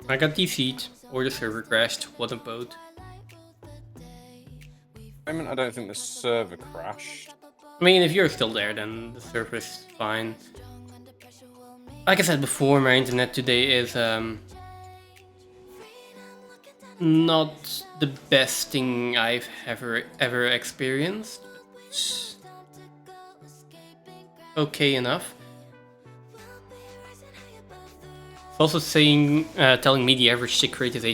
I got DC'd, or the server crashed, what a boat. I mean, I don't think the server crashed. I mean, if you're still there, then the server is fine. Like I said before, my internet today is not the best thing I've ever experienced. It's okay enough. It's also saying, telling me the average tick rate is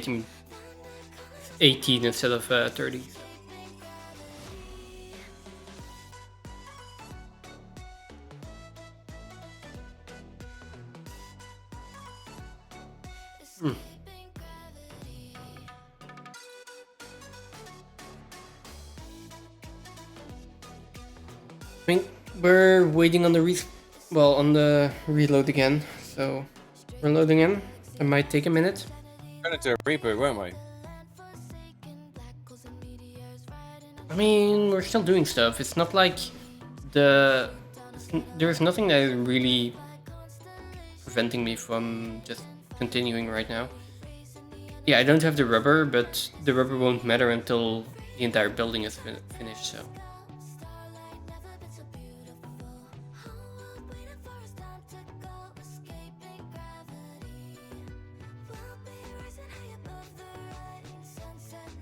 18 instead of 30. I think we're waiting on the on the reload again, so we're loading in. It might take a minute. We're gonna do a reboot, weren't we? I mean, we're still doing stuff. It's not like there's nothing that is really preventing me from just continuing right now. Yeah, I don't have the rubber, but the rubber won't matter until the entire building is finished, so.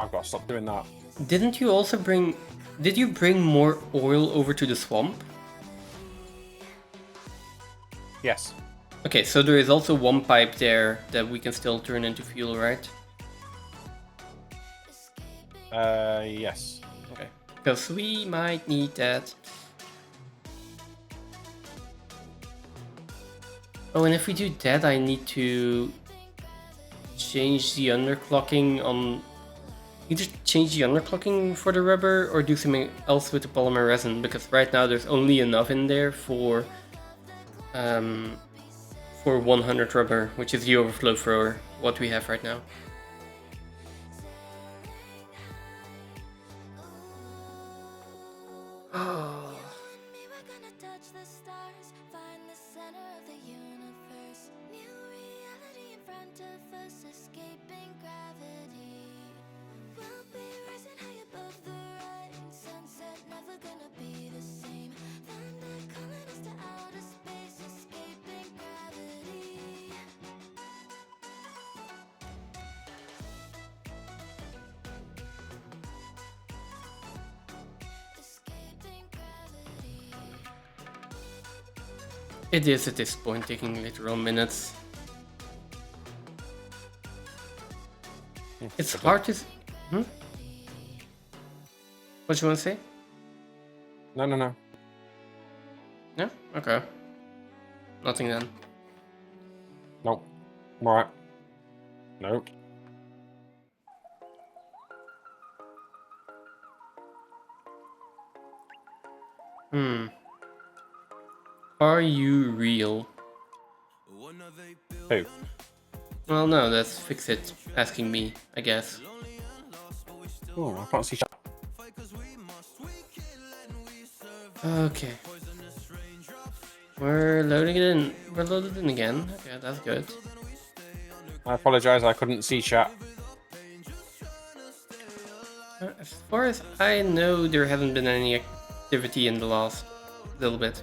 I've got to stop doing that. Didn't you also bring... Did you bring more oil over to the swamp? Yes. Okay, so there is also one pipe there that we can still turn into fuel, right? Yes. Okay. Because we might need that. Oh, and if we do that, I need to change the underclocking on... Either change the underclocking for the rubber or do something else with the polymer resin, because right now there's only enough in there for 100 rubber, which is the overflow for what we have right now. Oh. It is at this point taking literal minutes. It's hard to... What you want to say? No. No? Okay. Nothing then. Nope. I'm alright. Nope. Are you real? Who? Well, no, that's Fix It asking me, I guess. Oh, I can't see chat. Okay. We're loading it in. We're loaded in again. Okay, that's good. I apologise, I couldn't see chat. As far as I know, there hasn't been any activity in the last little bit.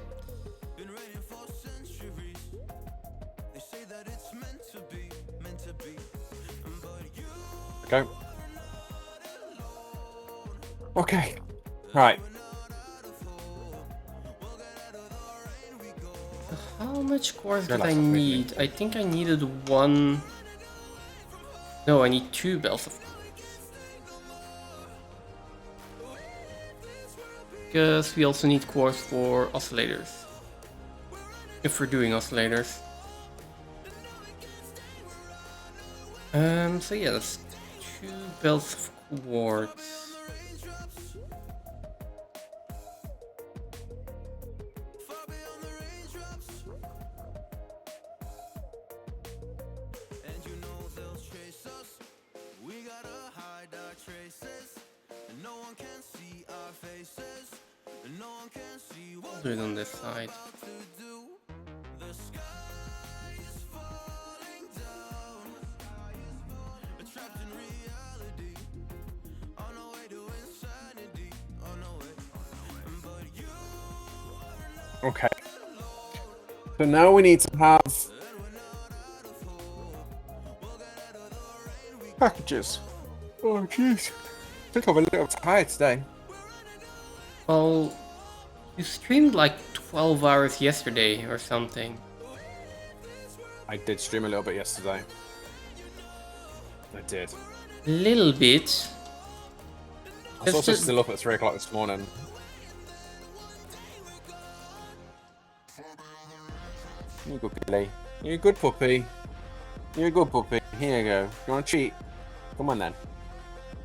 Okay. Okay. Right. How much quartz You're did I like something, need? I think I needed one... No, I need 2 bells of... Because we also need quartz for oscillators. If we're doing oscillators. So yeah, that's 2 bells of quartz. I'll do it on this side. Okay. So now we need to have packages. Oh jeez. I think I'm a little tired today. Well, you streamed like 12 hours yesterday or something. I did stream a little bit yesterday. I did. Little bit. I was also still up at 3 o'clock this morning. You're good, Billy. You're a good puppy. You're a good puppy. Here you go. You want to cheat? Come on then.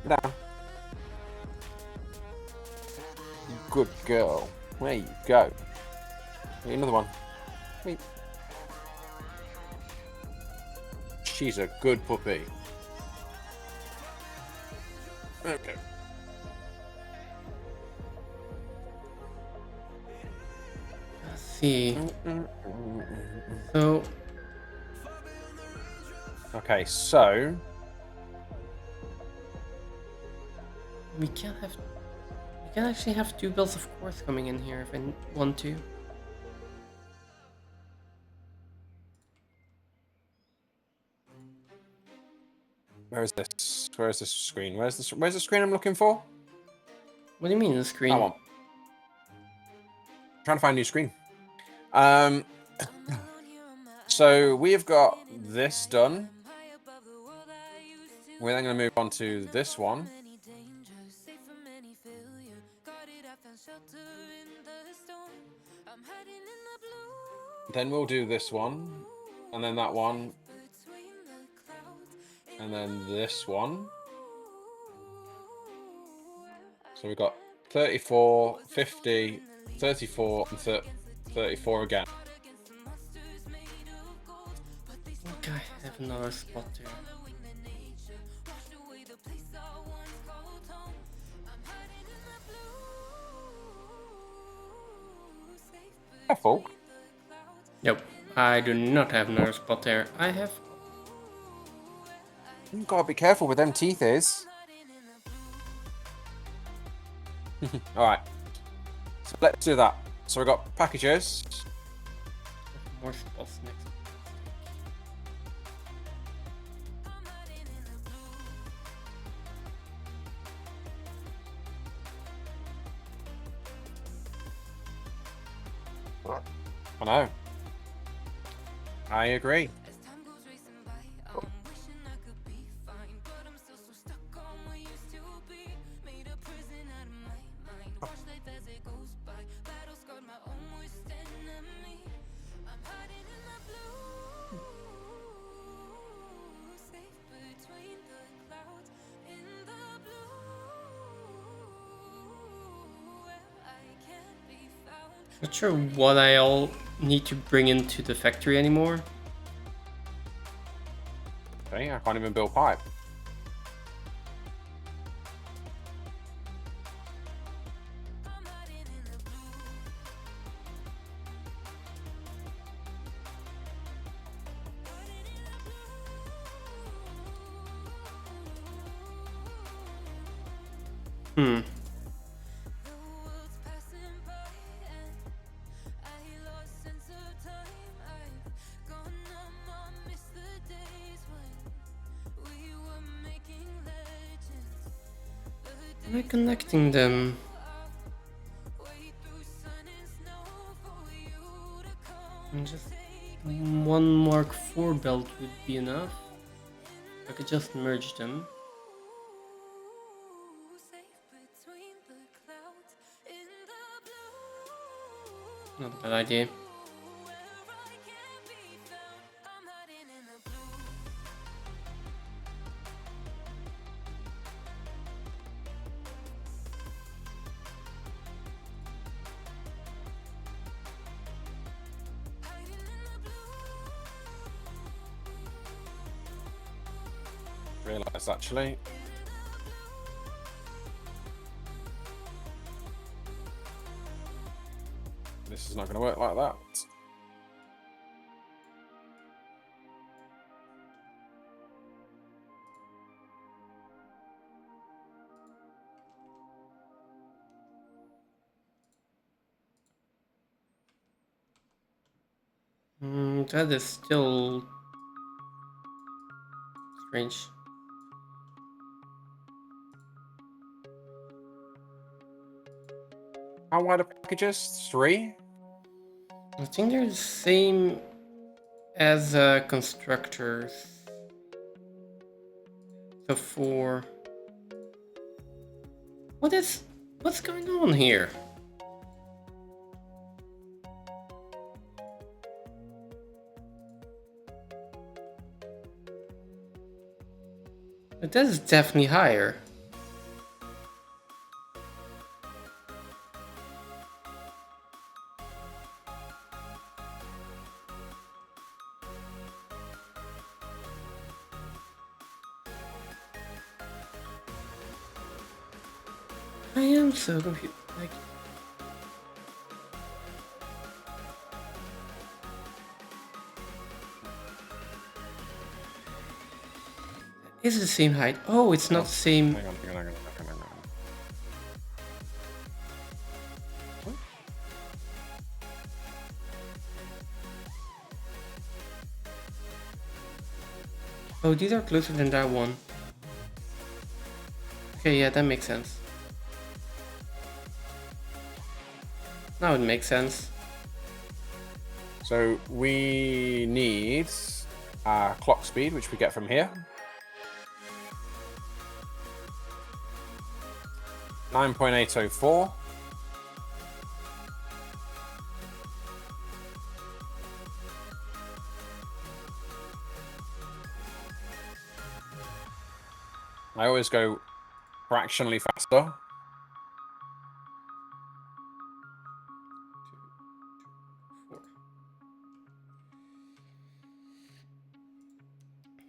Get down. Good girl. There you go. Hey, another one. Wait. She's a good puppy. Okay. see. So Okay, so we can actually have 2 belts of course coming in here if I want to. where is this? Where is this screen? Where's the screen I'm looking for? What do you mean the That screen? one. Trying to find a new screen. Um, so we've got this done. We're then going to move on to this one. Then we'll do this one, and then that one, and then this one. So we've got 34, 50, 34, and 34 again. Okay, I have another spot there. Careful. Nope, I do not have another spot there. I have. You've got to be careful with them teeth is. Alright. So let's do that. So we've got packages. More spots next. I know. I agree. Not sure what I all need to bring into the factory anymore. Okay, I can't even build pipe. Hmm. Am I connecting them? And just one Mark IV belt would be enough. I could just merge them. Not a bad idea. Realised actually. This is not going to work like that. That is still strange. How wide are packages? 3? I think they're the same as constructors. So 4. What's going on here? But that is definitely higher. I am so confused. Like, Is it the same height? Oh, it's not the same. Hang on. Oh, these are closer than that one. Okay, yeah, that makes sense. Now it makes sense. So we need our clock speed, which we get from here. 9.804. I always go fractionally faster.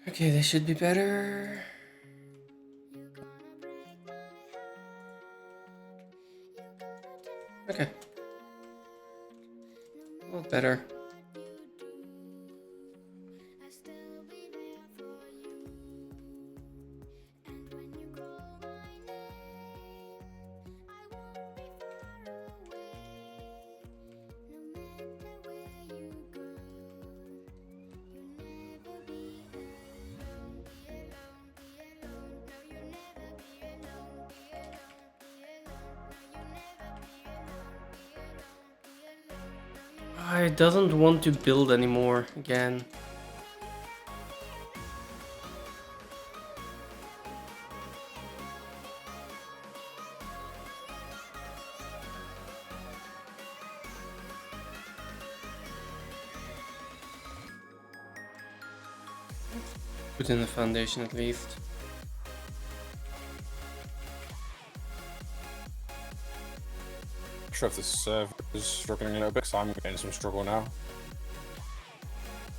Okay, this should be better. Okay. A lot better. It doesn't want to build anymore again. Put in the foundation at least. Not sure if the server is struggling a little bit, so I'm getting some struggle now.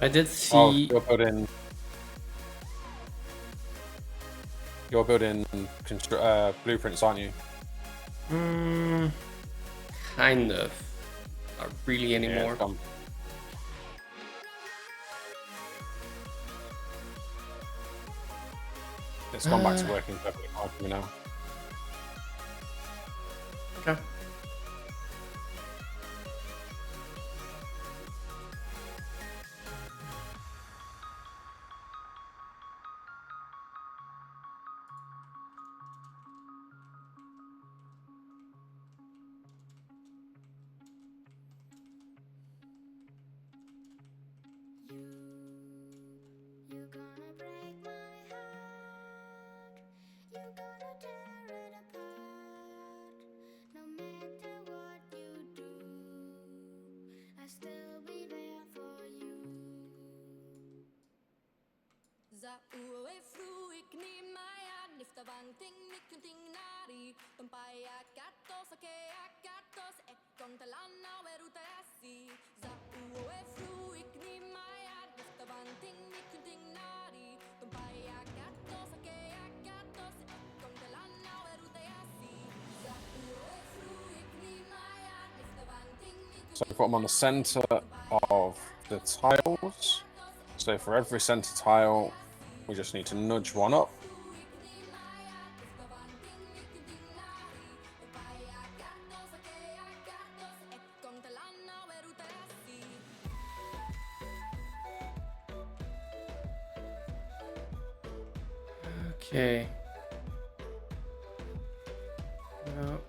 I did see. Oh, you're building blueprints, aren't you? Kind of. Not really anymore. Yeah, it's gone back to working perfectly fine for me now. Okay. So I put them on the center of the tiles. So for every center tile, we just need to nudge one up. Okay. No.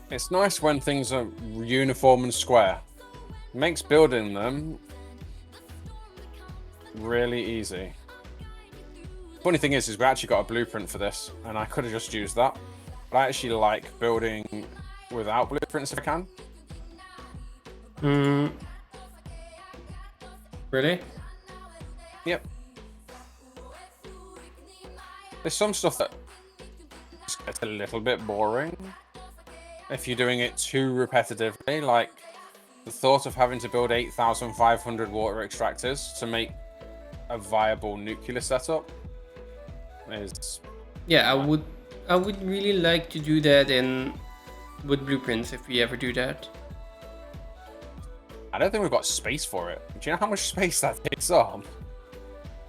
It's nice when things are uniform and square. It makes building them really easy. Funny thing is we actually got a blueprint for this, and I could have just used that. But I actually like building without blueprints if I can. Really? Yep. There's some stuff that just gets a little bit boring if you're doing it too repetitively, like the thought of having to build 8,500 water extractors to make a viable nuclear setup. Is Yeah, I would really like to do that in with blueprints if we ever do that. I don't think we've got space for it. Do you know how much space that takes up?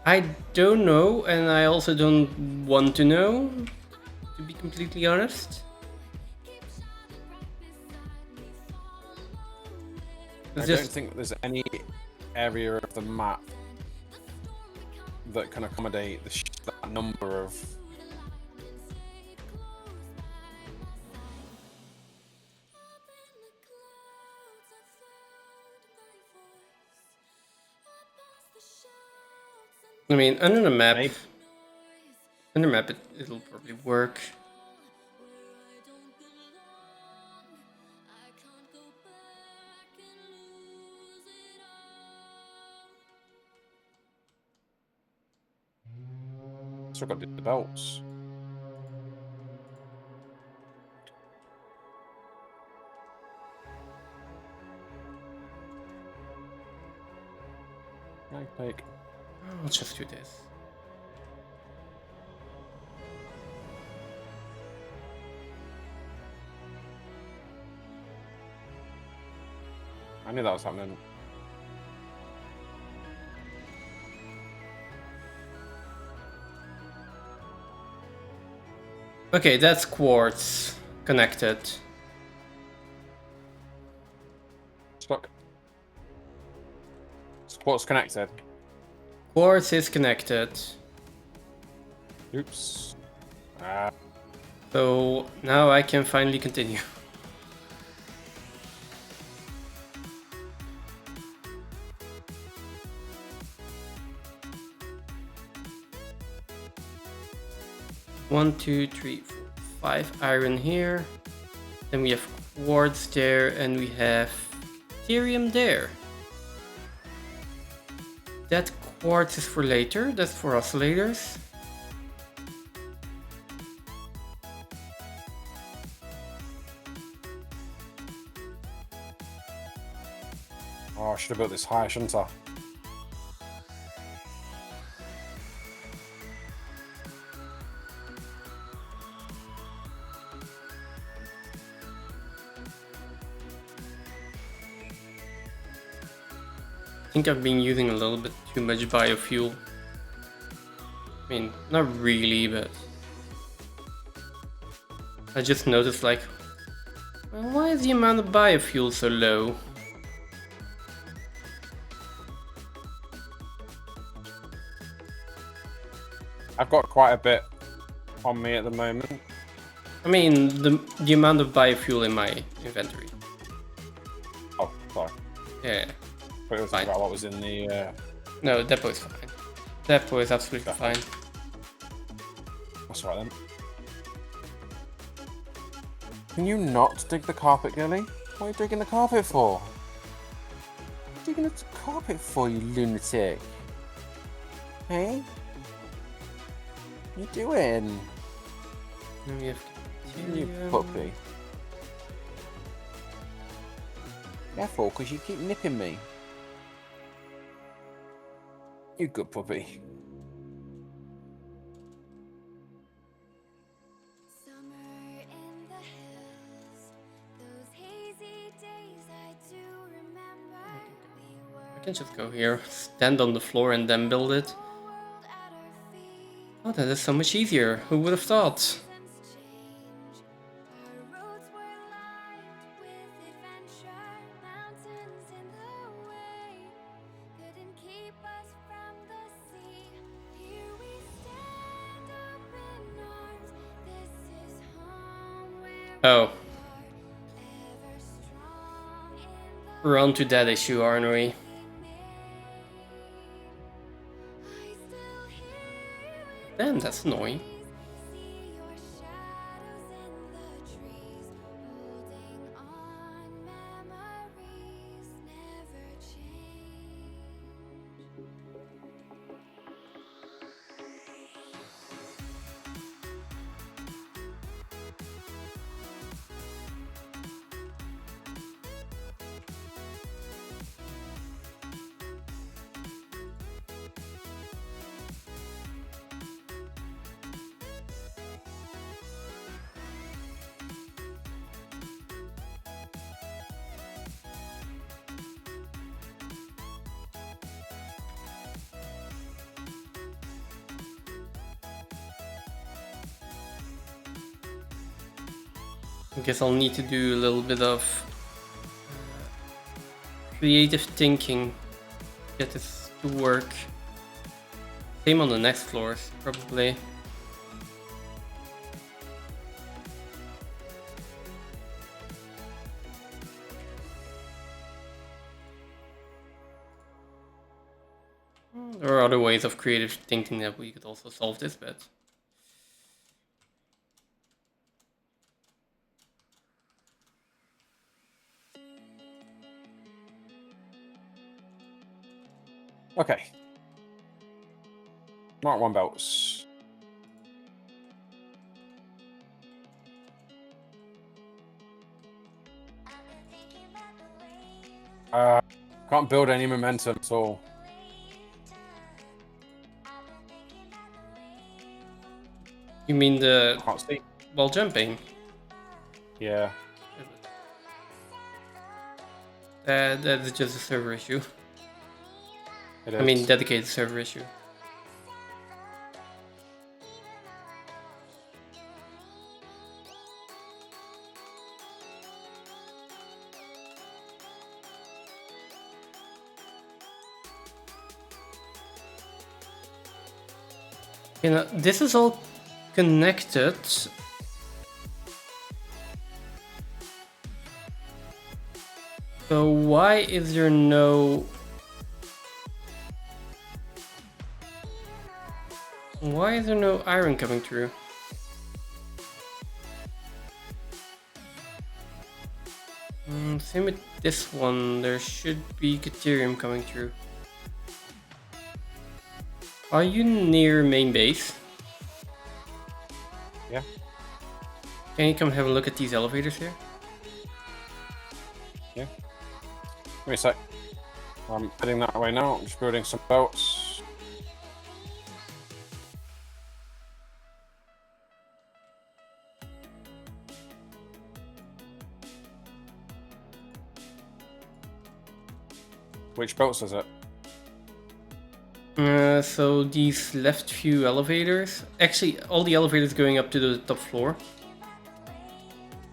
I don't know, and I also don't want to know, to be completely honest. I It's don't just think there's any area of the map that can accommodate that number of. I mean, under the map, Maybe. it'll probably work. Still got the belts. Like. I'll just do this. I knew that was happening. Okay, that's quartz connected. Stuck. Sports connected. Quartz is connected. Oops. So now I can finally continue. One, two, three, four, 5 iron here. Then we have quartz there, and we have Ethereum there. That quartz is for later, that's for oscillators. Oh, I should have built this high, shouldn't I? I think I've been using a little bit too much biofuel. I mean, not really, but I just noticed like, well, why is the amount of biofuel so low? I've got quite a bit on me at the moment. I mean, the amount of biofuel in my inventory. Oh, sorry. Yeah. But it was Fine. about what was in the. No, depot is fine. Depot is absolutely fine. That's right then. Can you not dig the carpet, girlie? What are you digging the carpet for? What are you digging the carpet for, you lunatic? Hey? What are you doing? Then we have You Ethereum. puppy. Careful, because you keep nipping me. You good puppy. Summer in the hills, those hazy days I do remember. We were I can just go here, stand on the floor, and then build it. a world at our feet. Oh, that is so much easier. Who would have thought? Seasons change. Our roads were lined with adventure. Mountains in the way couldn't keep us from the sea. Here we stand up in arms. This is home where Oh, we are ever strong in the we're on to that issue, aren't we? we made. I still hear you in Damn, that's annoying. see your shadows in the trees, holding on memories never change. I guess I'll need to do a little bit of creative thinking to get this to work. Same on the next floors, probably. There are other ways of creative thinking that we could also solve this, but Okay. Mark 1 belts. Can't build any momentum at all. you mean the Can't see. while jumping? Yeah. That's just a server issue. It is. I mean, dedicated server issue. You know, this is all connected. So why is there no... Why is there no iron coming through? Same with this one, there should be Caterium coming through. Are you near main base? Yeah. Can you come have a look at these elevators here? Yeah. Give me a sec. I'm heading that way now. I'm just building some belts. Which belts is it? So these left few elevators, actually all the elevators going up to the top floor.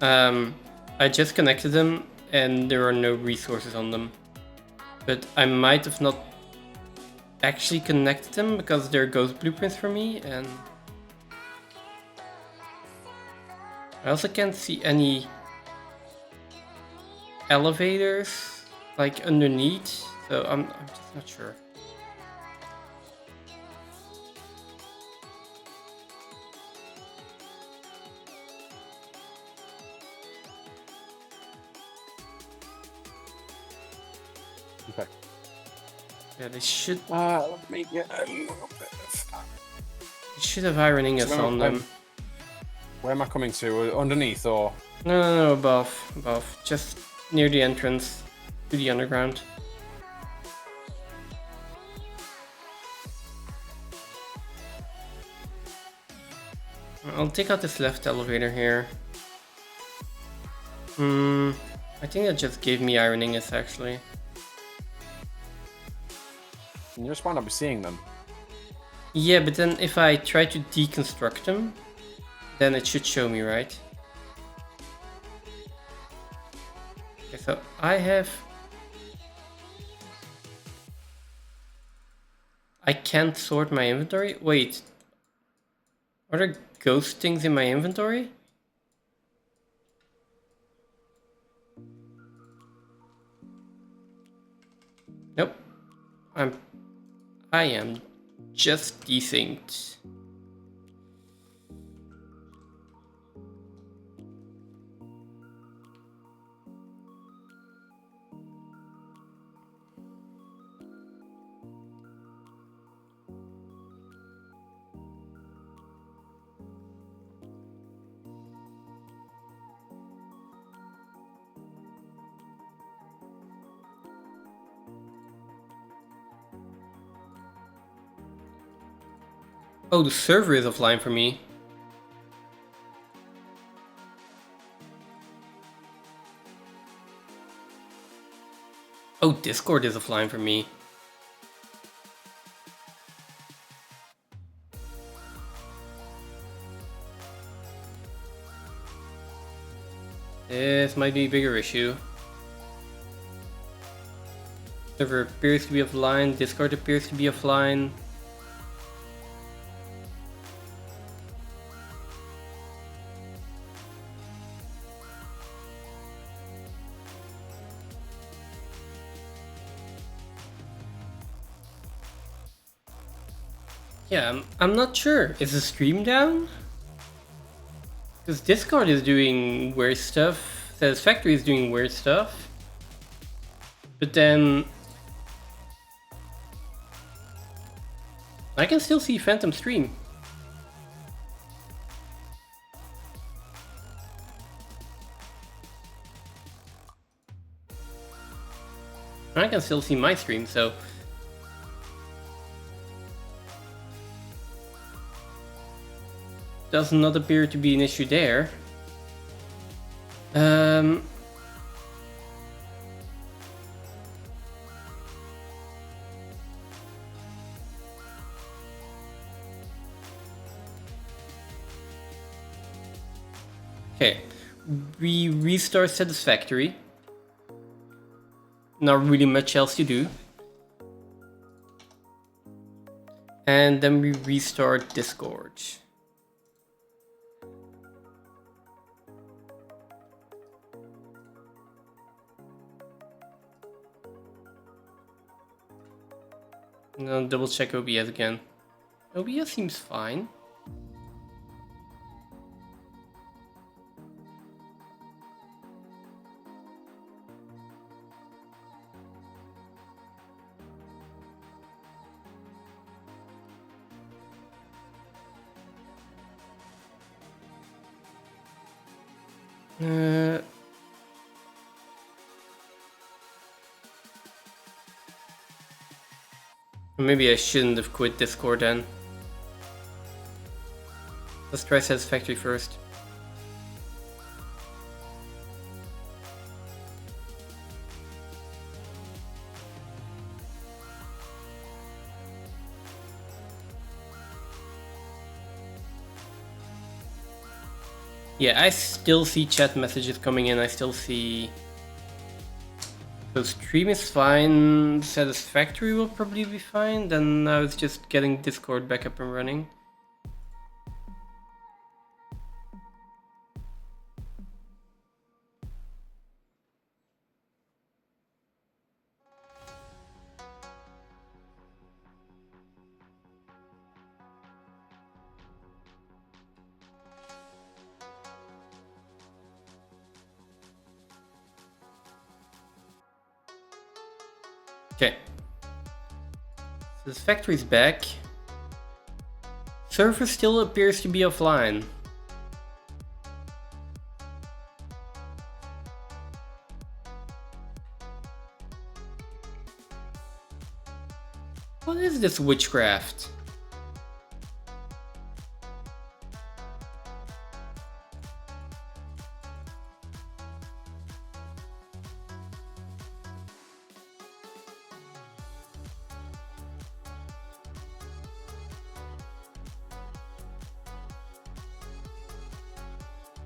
I just connected them and there are no resources on them. But I might have not actually connected them because they're ghost blueprints for me, and I also can't see any elevators like underneath, so I'm just not sure. Okay. Yeah, they should Let me get a little bit of... they should have ironing us on them. Where am I coming to? Underneath or? No, above, just near the entrance to the underground. I'll take out this left elevator here. I think that just gave me ironing us actually. You just might not be seeing them. Yeah, but then if I try to deconstruct them, then it should show me, right? Okay, so I can't sort my inventory? Wait. Are there ghost things in my inventory? Nope. I am just desynced. Oh, the server is offline for me. Oh, Discord is offline for me. This might be a bigger issue. Server appears to be offline, Discord appears to be offline. Yeah, I'm not sure. Is the stream down? Because Discord is doing weird stuff, Satisfactory is doing weird stuff. But then I can still see Phantom stream. I can still see my stream, so does not appear to be an issue there. Okay, we restart Satisfactory. Not really much else to do. And then we restart Discord. Now double check OBS again. OBS seems fine. Maybe I shouldn't have quit Discord then. Let's try Satisfactory first. Yeah, I still see chat messages coming in. I still see... So stream is fine. Satisfactory will probably be fine. Then now it's just getting Discord back up and running. Okay. Satisfactory's back. Server still appears to be offline. What is this witchcraft?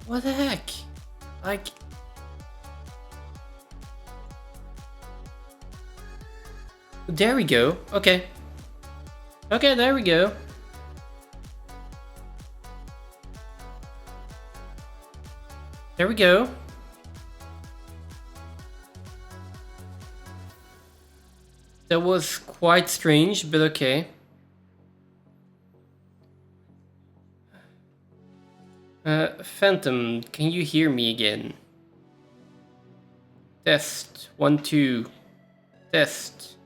What the heck? Like... There we go. Okay. Okay, there we go. There we go. That was quite strange, but okay. Phantom, can you hear me again? Test. 1, 2. Test.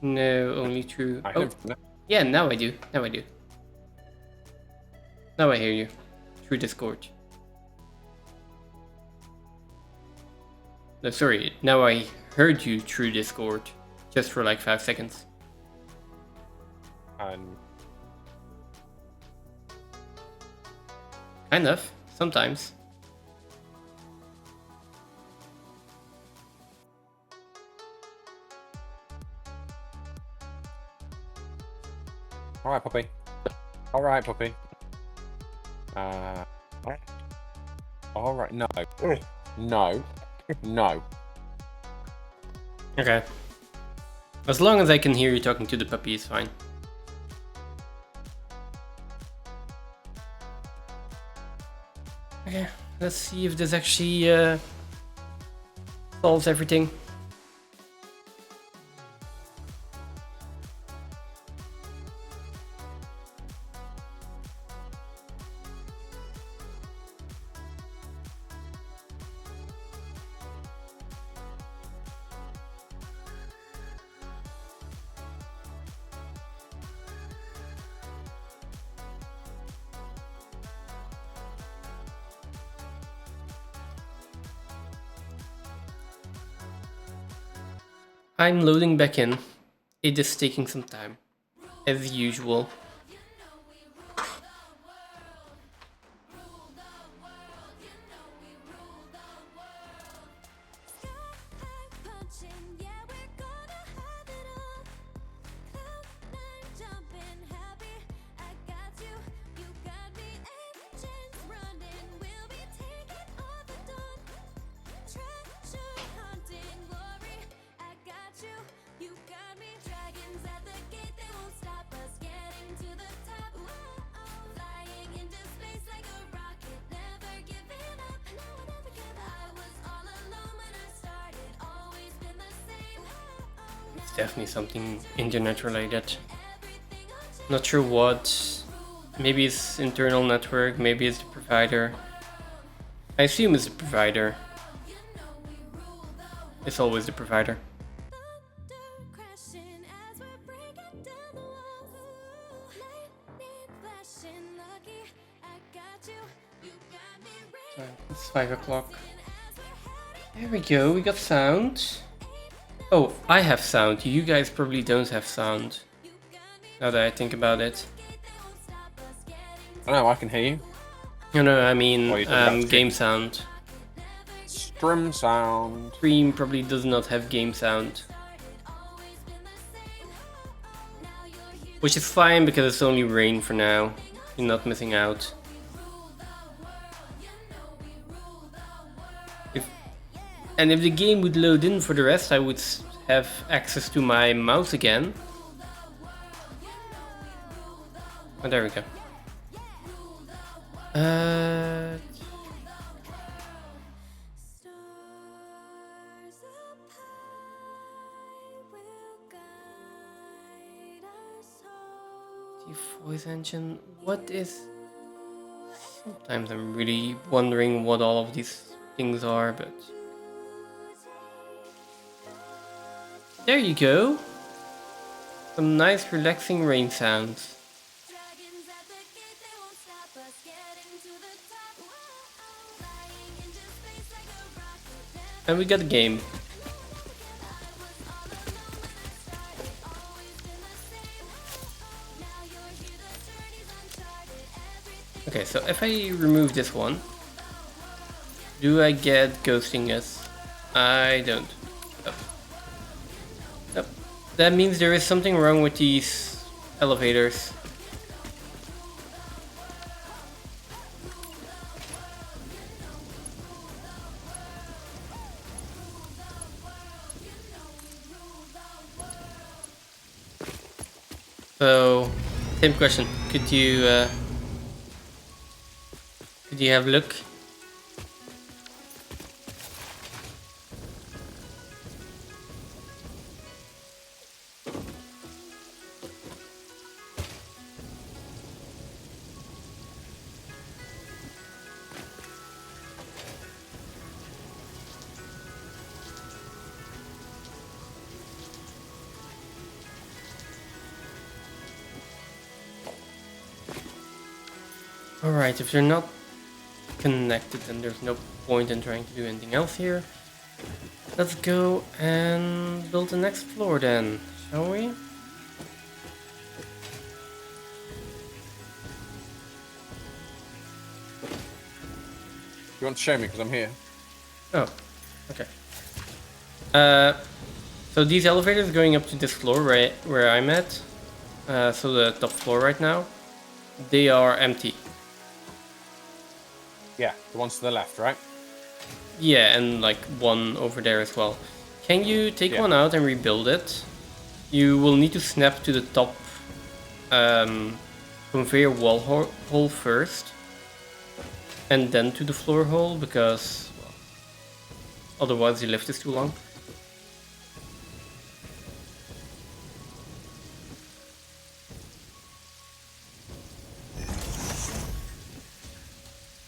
No, only true. Oh, yeah, now I do. Now I do. Now I hear you. Through Discord. No, sorry. Now I heard you through Discord. Just for like 5 seconds. Kind of. Sometimes. All right, puppy. All right, puppy. All right. No. No. No. Okay. As long as I can hear you talking to the puppy, it's fine. Okay, let's see if this actually solves everything. I'm loading back in. It is taking some time, as usual. Definitely something internet related. Not sure what. Maybe it's internal network, maybe it's the provider. I assume it's the provider. It's always the provider. It's 5 o'clock. There we go, we got sound. Oh, I have sound. You guys probably don't have sound. Now that I think about it. I know, I can hear you. No, I mean about game sound. Stream sound. Stream probably does not have game sound. Which is fine because it's only rain for now. You're not missing out. If the game would load in for the rest, I would have access to my mouse again. Oh, there we go. The voice engine, what is... Sometimes I'm really wondering what all of these things are, but... There you go. Some nice relaxing rain sounds. And we got a game. Okay, so if I remove this one, do I get ghosting us? I don't. Nope. That means there is something wrong with these elevators. So, same question. Could you have a look? Alright, if they're not connected, then there's no point in trying to do anything else here. Let's go and build the next floor then, shall we? You want to show me because I'm here? Oh, okay. So these elevators going up to this floor where I'm at. so the top floor right now, they are empty. Yeah, the ones to the left, right? Yeah, and like one over there as well. Can you take Yeah. one out and rebuild it? You will need to snap to the top conveyor wall hole first, and then to the floor hole, because well, otherwise the lift is too long.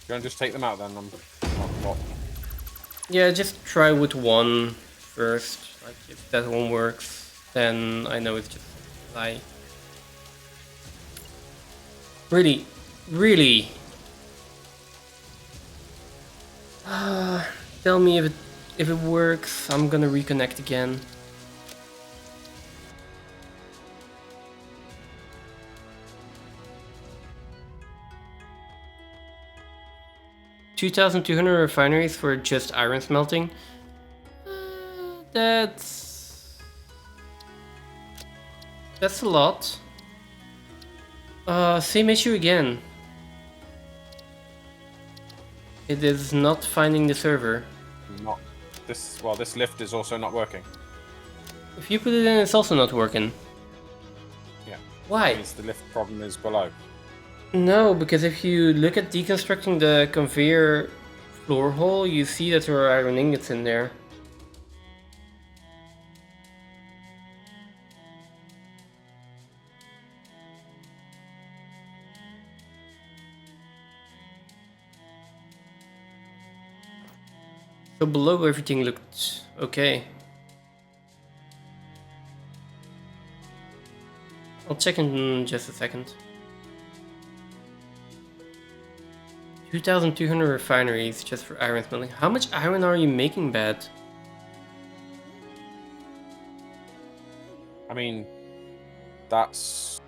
You want to just take them out then? What? Yeah, just try with one first. Like if that one works, then I know it's just a lie. Really, really. Tell me if it works. I'm gonna reconnect again. $2,200 refineries for just iron smelting. That's a lot. Same issue again. It is not finding the server. Not this. Well, this lift is also not working. If you put it in, it's also not working. Yeah. Why? Means the lift problem is below. No, because if you look at deconstructing the conveyor floor hole, you see that there are iron ingots in there. So below everything looked okay. I'll check in just a second. 2,200 refineries just for iron smelting. How much iron are you making, Bad? I mean, that's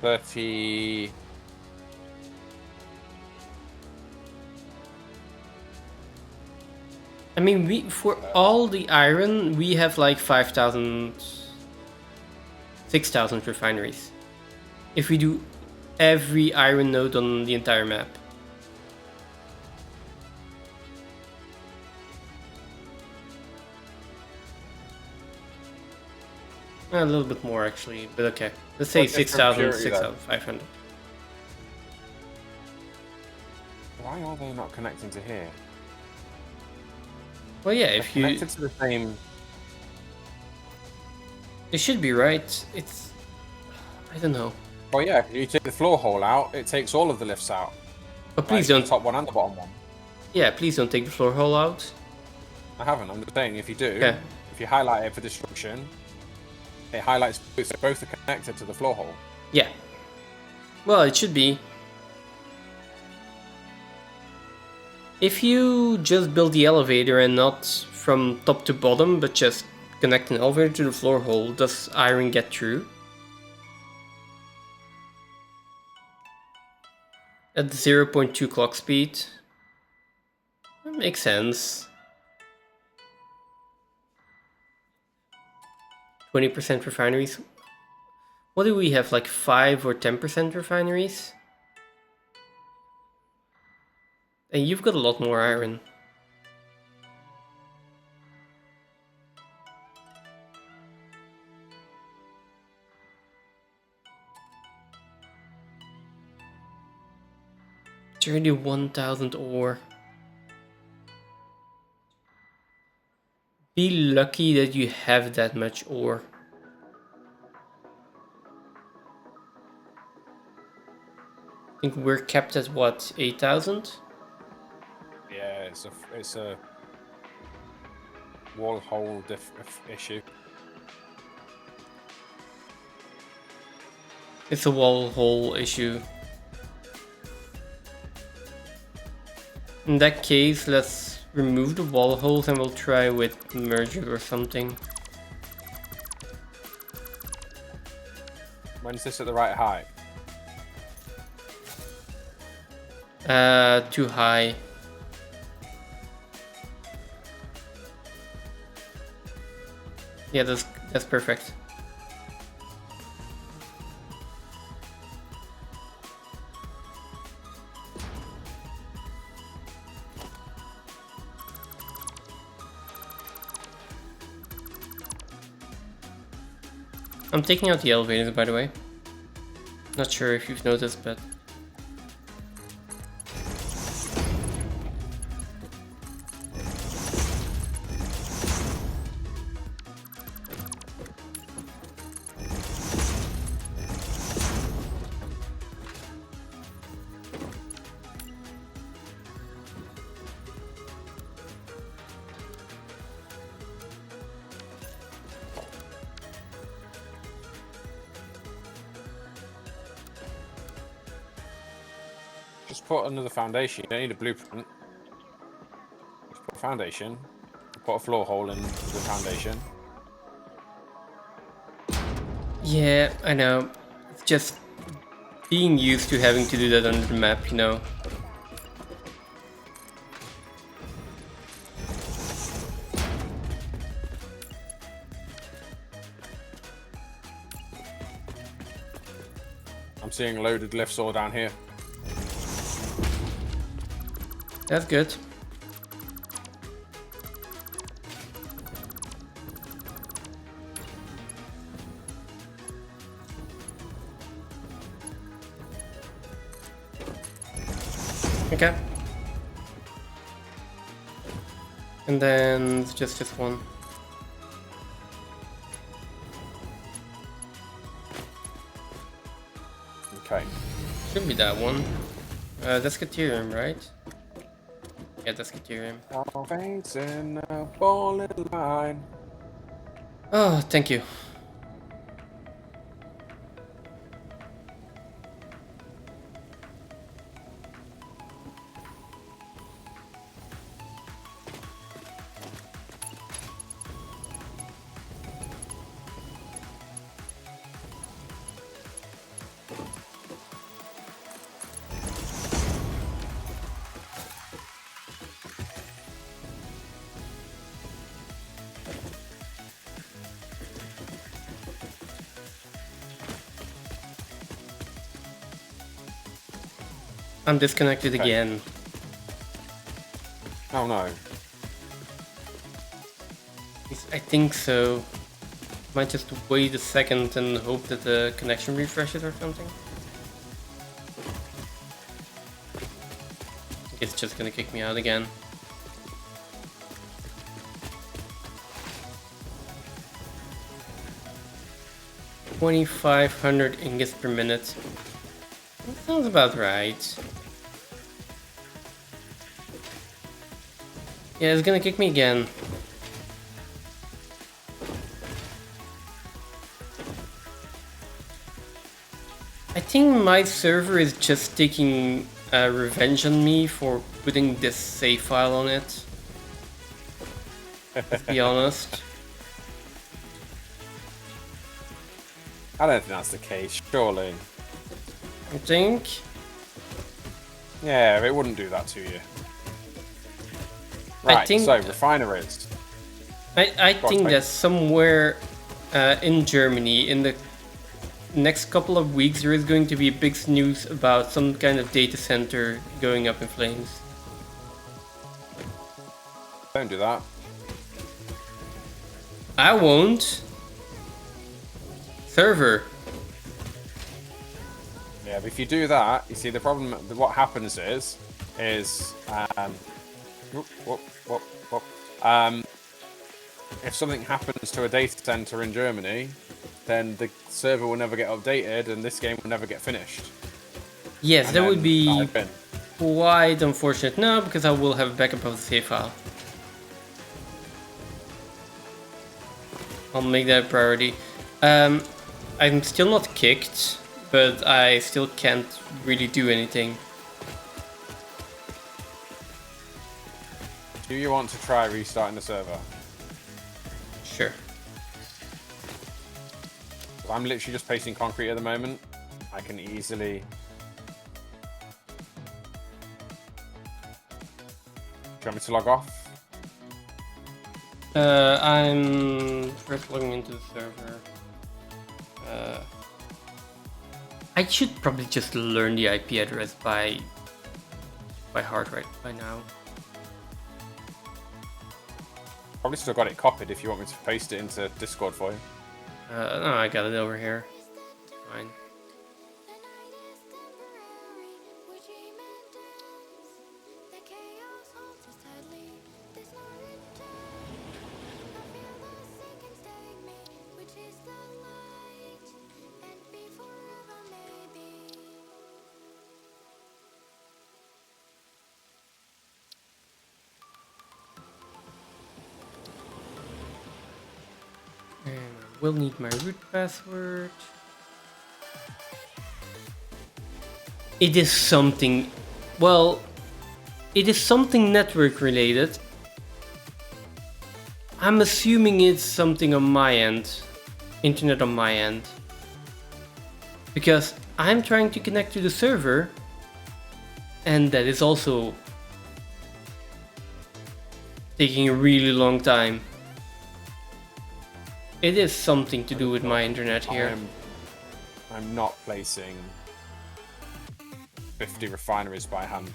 30. I mean, we for all the iron, we have like 5,000, 6,000 refineries. If we do every iron node on the entire map. A little bit more actually, but okay. Let's say What different 6,000, purity, 6,500. Why are they not connecting to here? Well, yeah, They're if you... connected to the same. It should be right. It's... I don't know. Well, yeah. If you take the floor hole out, it takes all of the lifts out. But please Like, don't... the top one and the bottom one. Yeah, please don't take the floor hole out. I haven't. I'm just saying, if you do, Yeah. if you highlight it for destruction, it highlights both are connected to the floor hole. Yeah. Well, it should be. If you just build the elevator and not from top to bottom, but just connect an elevator to the floor hole, does iron get through? At 0.2 clock speed? That makes sense. 20% refineries? What do we have, like 5 or 10% refineries? And you've got a lot more iron. It's already 1,000 ore. Be lucky that you have that much ore. I think we're capped at what, 8,000? Yeah, it's a wall hole issue. It's a wall hole issue. In that case, let's remove the wall holes and we'll try with merger or something. When is this at the right height? Too high. Yeah, that's perfect. I'm taking out the elevators, by the way. Not sure if you've noticed, but... Just put another foundation. You don't need a blueprint. Just put a foundation. Put a floor hole in the foundation. Yeah, I know. It's just being used to having to do that on the map, you know. I'm seeing loaded lifts all down here. That's good. Okay. And then it's just this one. Okay. Should be that one. Descaterium, right? Yeah, Descaterium. All veins in a bowling line. Oh, thank you. I'm disconnected again. Oh no. I think so. Might just wait a second and hope that the connection refreshes or something. It's just gonna kick me out again. $2,500 ingots per minute. That sounds about right. Yeah, it's gonna kick me again. I think my server is just taking revenge on me for putting this save file on it. Let's be honest. I don't think that's the case, surely. I think. Yeah, it wouldn't do that to you. Right, so refineries. I think that somewhere in Germany, in the next couple of weeks, there is going to be a big news about some kind of data center going up in flames. Don't do that. I won't. Server. Yeah, but if you do that, you see the problem. What happens is if something happens to a data center in Germany, then the server will never get updated, and this game will never get finished. Yes, And that would be I've been. quite unfortunate. No, because I will have a backup of the save file. I'll make that a priority. I'm still not kicked, but I still can't really do anything. Do you want to try restarting the server? Sure. I'm literally just pasting concrete at the moment. I can easily... Do you want me to log off? I'm first logging into the server. I should probably just learn the IP address by heart right by now. Probably still got it copied if you want me to paste it into Discord for you. No, I got it over here. Fine. The night is temporary, we dream and dance. The chaos holds us tightly, there's no return. I feel the sinking take me, which is the light, and be forever maybe. And I will need my root password. It is something, well, it is something network related. I'm assuming it's something on my end, internet on my end. Because I'm trying to connect to the server, and that is also taking a really long time. It is something to do with my internet here. I'm not placing 50 refineries by hand.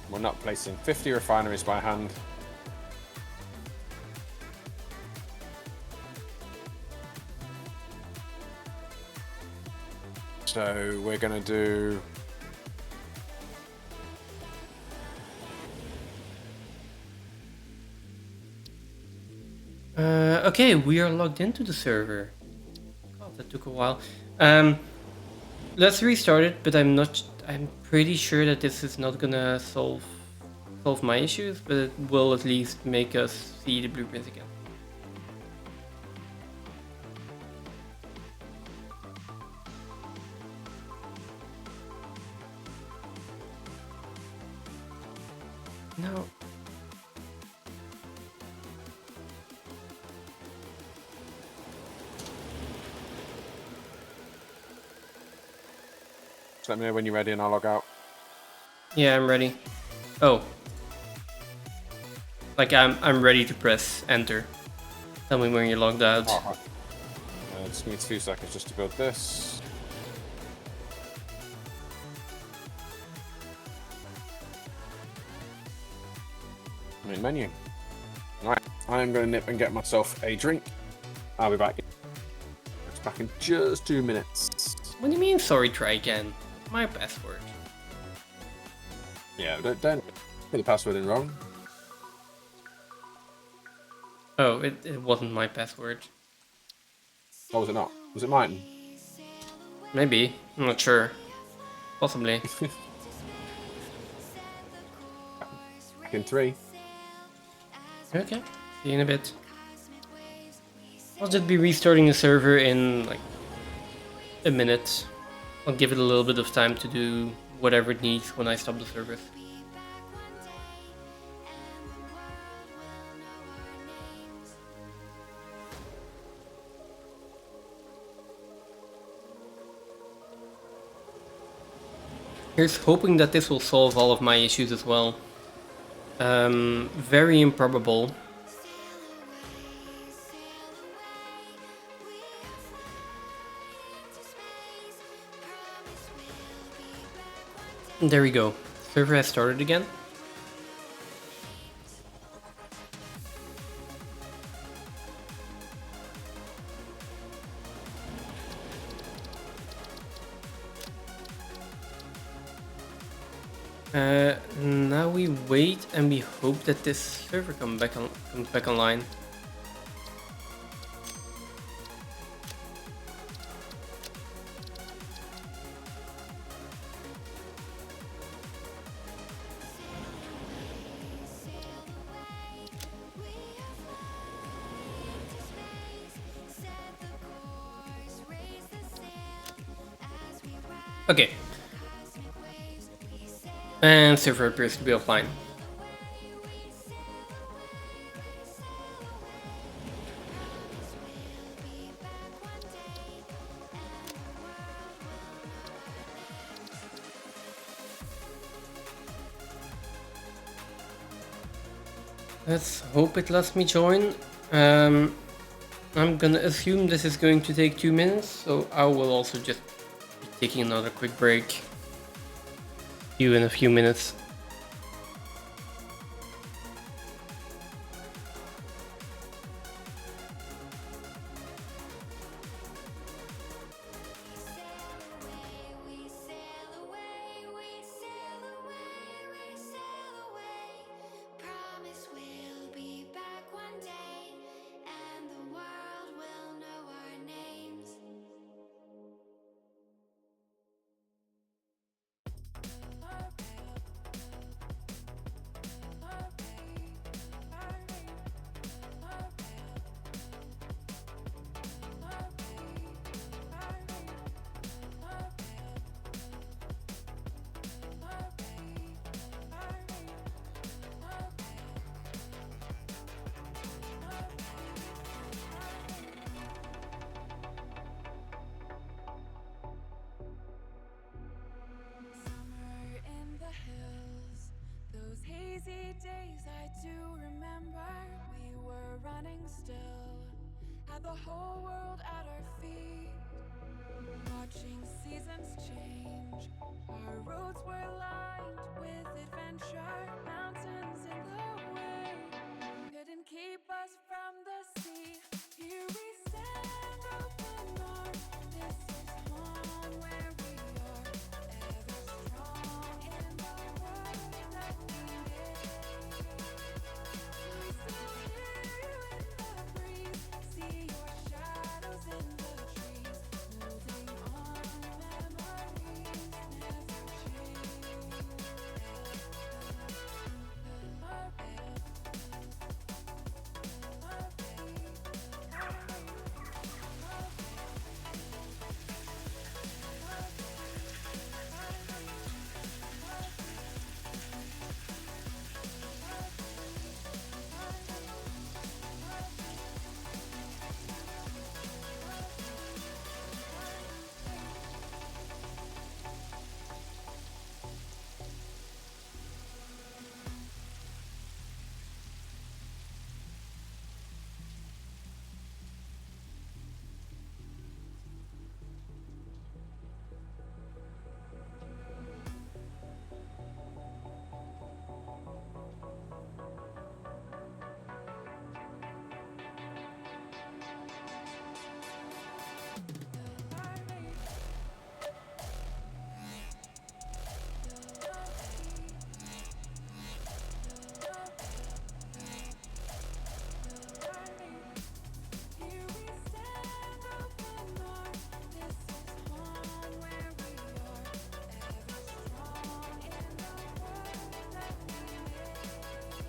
We're not placing 50 refineries by hand. So we're going to do... Okay, we are logged into the server. God, that took a while. Let's restart it, but I'm pretty sure that this is not gonna solve my issues, but it will at least make us see the blueprints again. No. Just let me know when you're ready and I'll log out. Yeah, I'm ready. Oh. Like I'm ready to press enter. Tell me when you're logged out. Oh, just give me 2 seconds just to build this. Main menu. Right, I'm going to nip and get myself a drink. I'll be back. It's back in just 2 minutes. What do you mean, sorry, try again? My password. Yeah, don't put the password in wrong. Oh, it wasn't my password. Or was it not? Was it mine? Maybe. I'm not sure. Possibly. Back in 3. Okay. See you in a bit. I'll just be restarting the server in like a minute. I'll give it a little bit of time to do whatever it needs when I stop the service. Here's hoping that this will solve all of my issues as well. Very improbable. There we go. Server has started again. Now we wait and we hope that this server comes back online. Okay. And server appears to be offline. Let's hope it lets me join. I'm gonna assume this is going to take 2 minutes, so I will also just be taking another quick break. See you in a few minutes. We sail away, we sail away, we sail away. Promise we'll be back one day, and the world will know our names. Summer in the hills, those hazy days I do remember. We were running still, had the whole world at our feet, watching seasons change. Our roads were lined with adventure, mountains in the way couldn't keep us from the sea. Here we stand, open arms. This is home where we are, ever strong in the world that we made. We still hear you in the breeze, see your shadows in the trees, holding on memories never change. Here we stand, open arms. This is home where we are, ever strong in the world that we made. We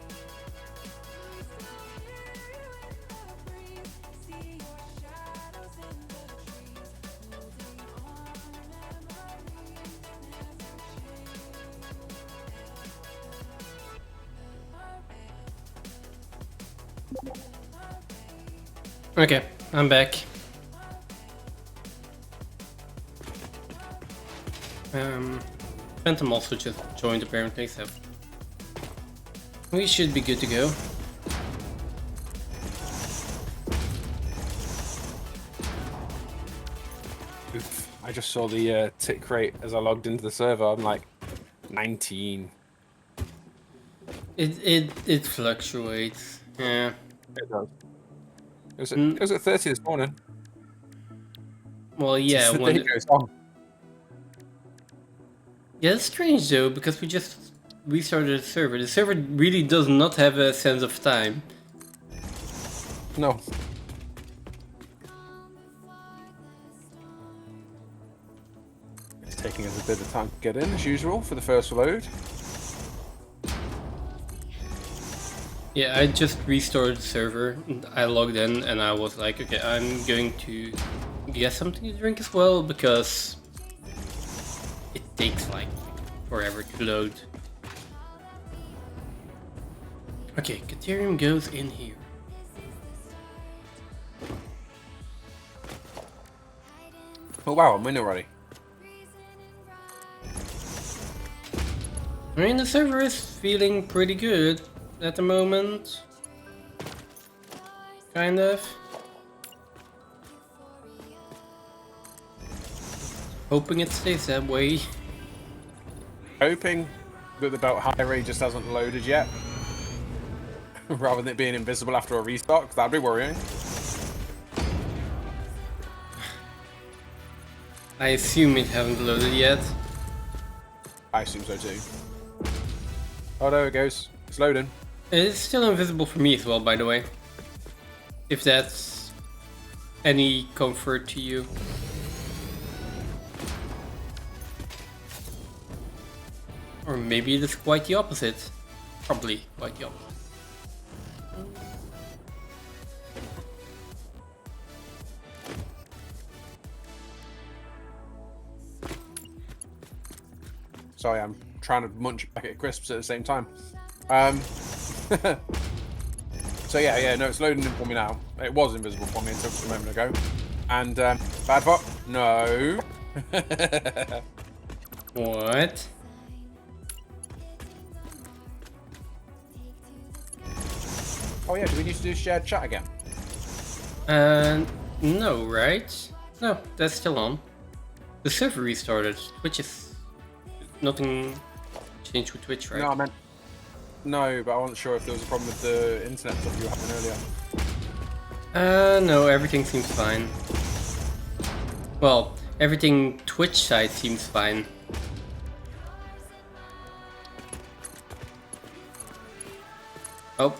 still hear you in the breeze, see your shadows in the trees, holding on memories never change. Okay, I'm back. Phantom also just joined apparently, so we should be good to go. Oof. I just saw the tick rate as I logged into the server. I'm like 19. It fluctuates. Yeah. It does. It was at 30 this morning. Well, yeah. The When day goes on. yeah, it's strange though because we just restarted the server. The server really does not have a sense of time. No. It's taking us a bit of time to get in as usual for the first load. Yeah, I just restored the server. I logged in and I was like, okay, I'm going to get something to drink as well because it takes like forever to load. Okay, Caterium goes in here. Oh wow, I'm in already. I mean, the server is feeling pretty good at the moment. Kind of. Hoping it stays that way. Hoping that the belt high just hasn't loaded yet. Rather than it being invisible after a restart, 'cause that'd be worrying. I assume it hasn't loaded yet. I assume so too. Oh, there it goes. It's loading. It's still invisible for me as well, by the way. If that's any comfort to you. Or maybe it is quite the opposite. Probably quite the opposite. Sorry, I'm trying to munch a packet of crisps at the same time. So yeah, no, it's loading in for me now. It was invisible for me until just a moment ago. And bad bot? No. What? Oh yeah, do we need to do shared chat again? No, right? No, that's still on. The server restarted. Twitch is... Nothing changed with Twitch, right? No, I meant... No, but I wasn't sure if there was a problem with the internet stuff you were having earlier. No, everything seems fine. Well, everything Twitch side seems fine. Oh.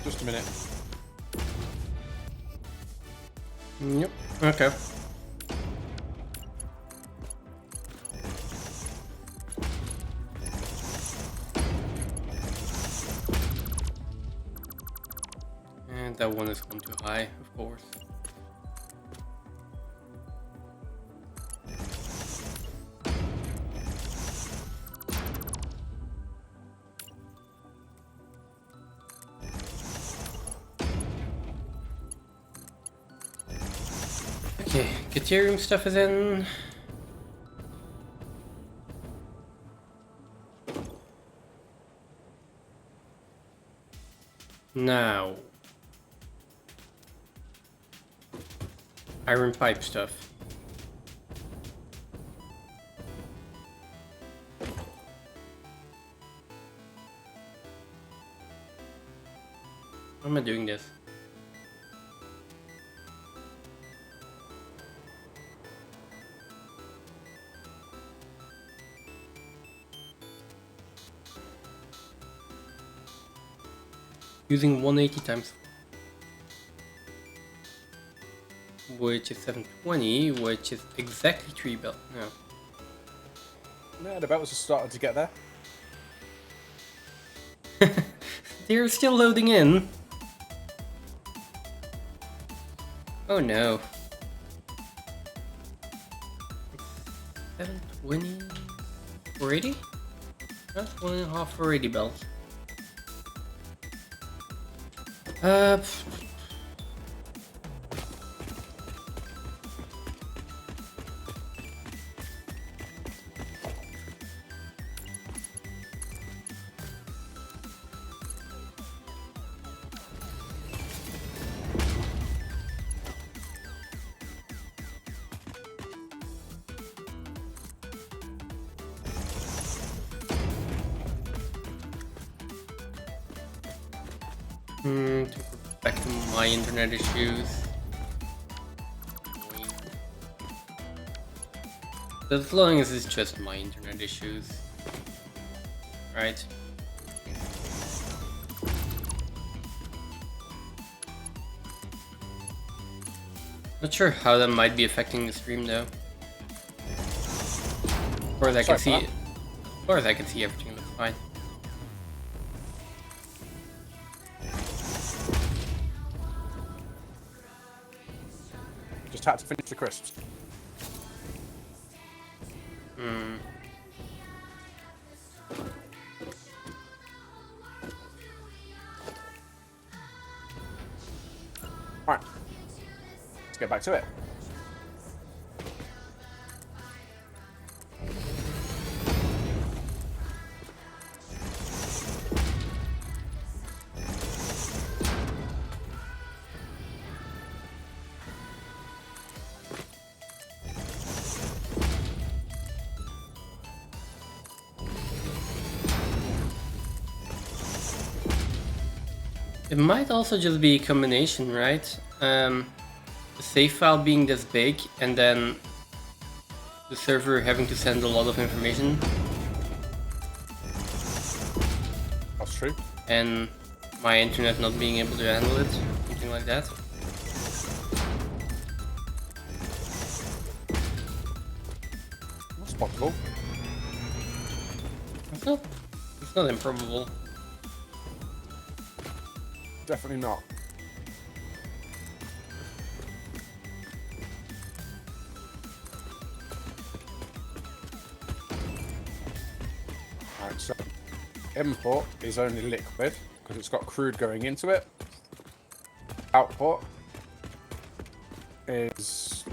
Just a minute. Yep. Okay. And that one is one too high, of course. Okay, Ethereum stuff is in. Now. Iron pipe stuff. How am I doing this? Using 180 times, which is 720, which is exactly 3 belt. No. No, the belts have started to get there. They're still loading in. Oh no. 720 for 80? That's 1.5 for 80 belts. Back to my internet issues. As long as it's just my internet issues. Right? Not sure how that might be affecting the stream though. As far as I can see, everything looks fine. Just had to finish the crisps. Alright. Let's get back to it. It might also just be a combination, right? The save file being this big and then the server having to send a lot of information. That's true. And my internet not being able to handle it, something like that. That's possible. It's not improbable. Definitely not. Alright, so import is only liquid because it's got crude going into it. Output is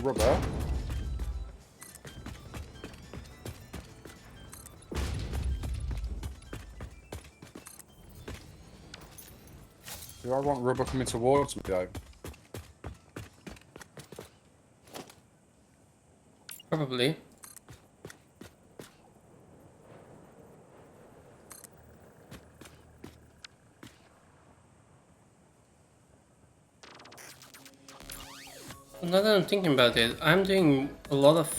rubber. Do I want rubber coming towards me though? Probably. Now that I'm thinking about it, I'm doing a lot of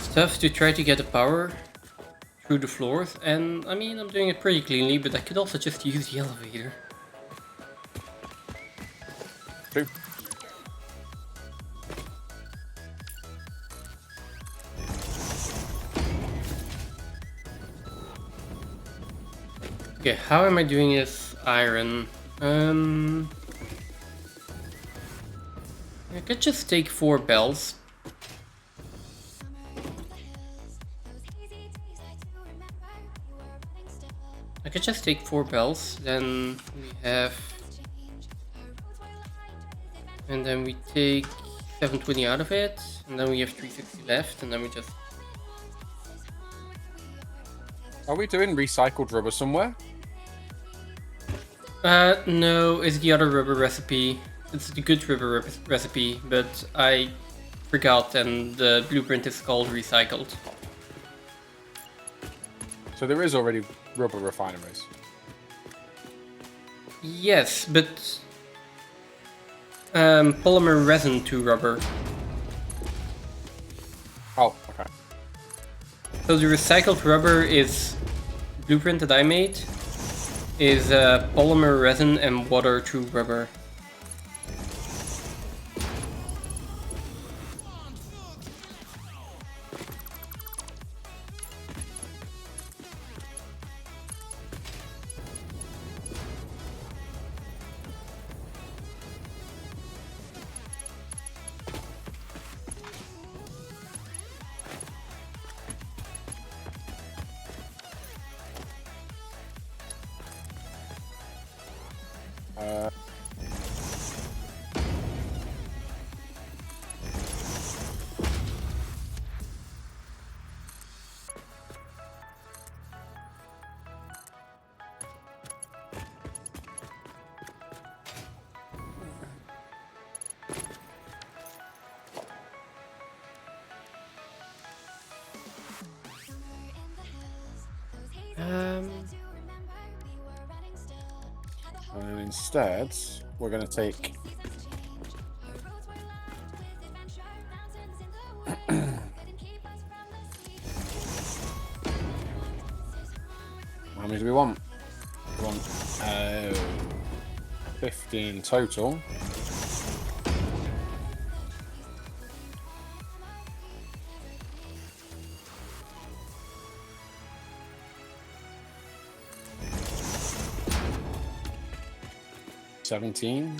stuff to try to get the power through the floors, and I mean, I'm doing it pretty cleanly, but I could also just use the elevator. True. Okay, how am I doing this iron? I could just take 4 bells. I could just take 4 bells, then we have... And then we take 720 out of it, and then we have 360 left, and then we just... Are we doing recycled rubber somewhere? No, it's the other rubber recipe. It's the good rubber recipe, but I forgot, and the blueprint is called recycled. So there is already rubber refineries. Yes, but polymer resin to rubber. Oh, okay. So the recycled rubber is blueprint that I made is polymer resin and water to rubber. And instead, we're going to take... How many do we want? We want 15 total. $17.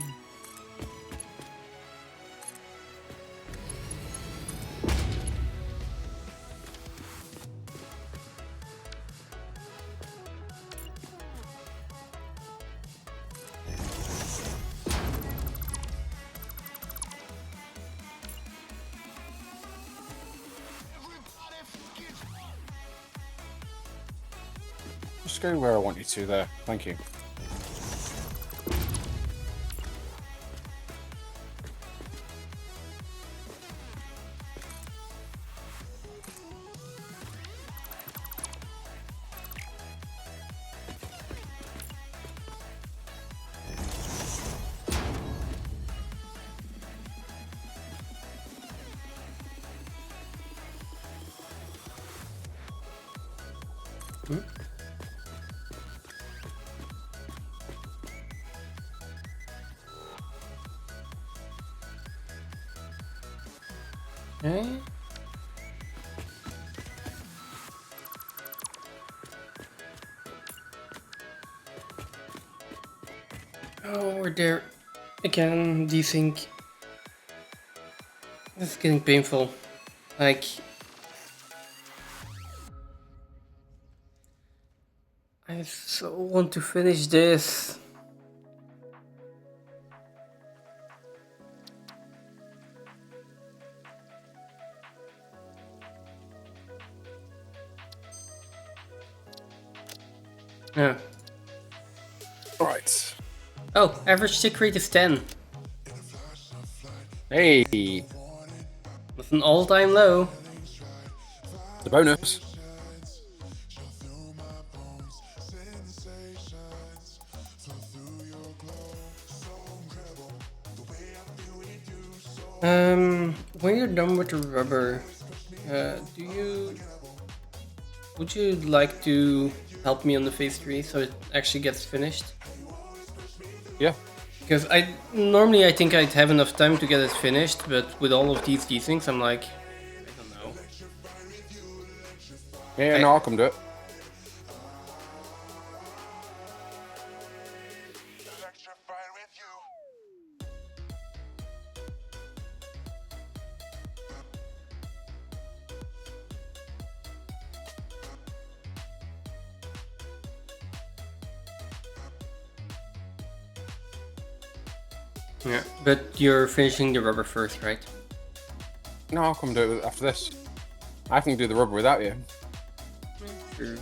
Just go where I want you to there. Thank you. Okay. Oh, we're there again. Do you think this is getting painful? Like, I so want to finish this. Yeah. Alright. Oh, average tick rate is 10. Hey, That's an all-time low. the bonus. When you're done with the rubber, would you like to help me on the phase 3 so it actually gets finished? Yeah. Because normally I think I'd have enough time to get it finished, but with all of these things, I'm like, I don't know. Yeah, no, I'll come do it. Yeah, but you're finishing the rubber first, right? No, I'll come do it after this. I can do the rubber without you. Sure.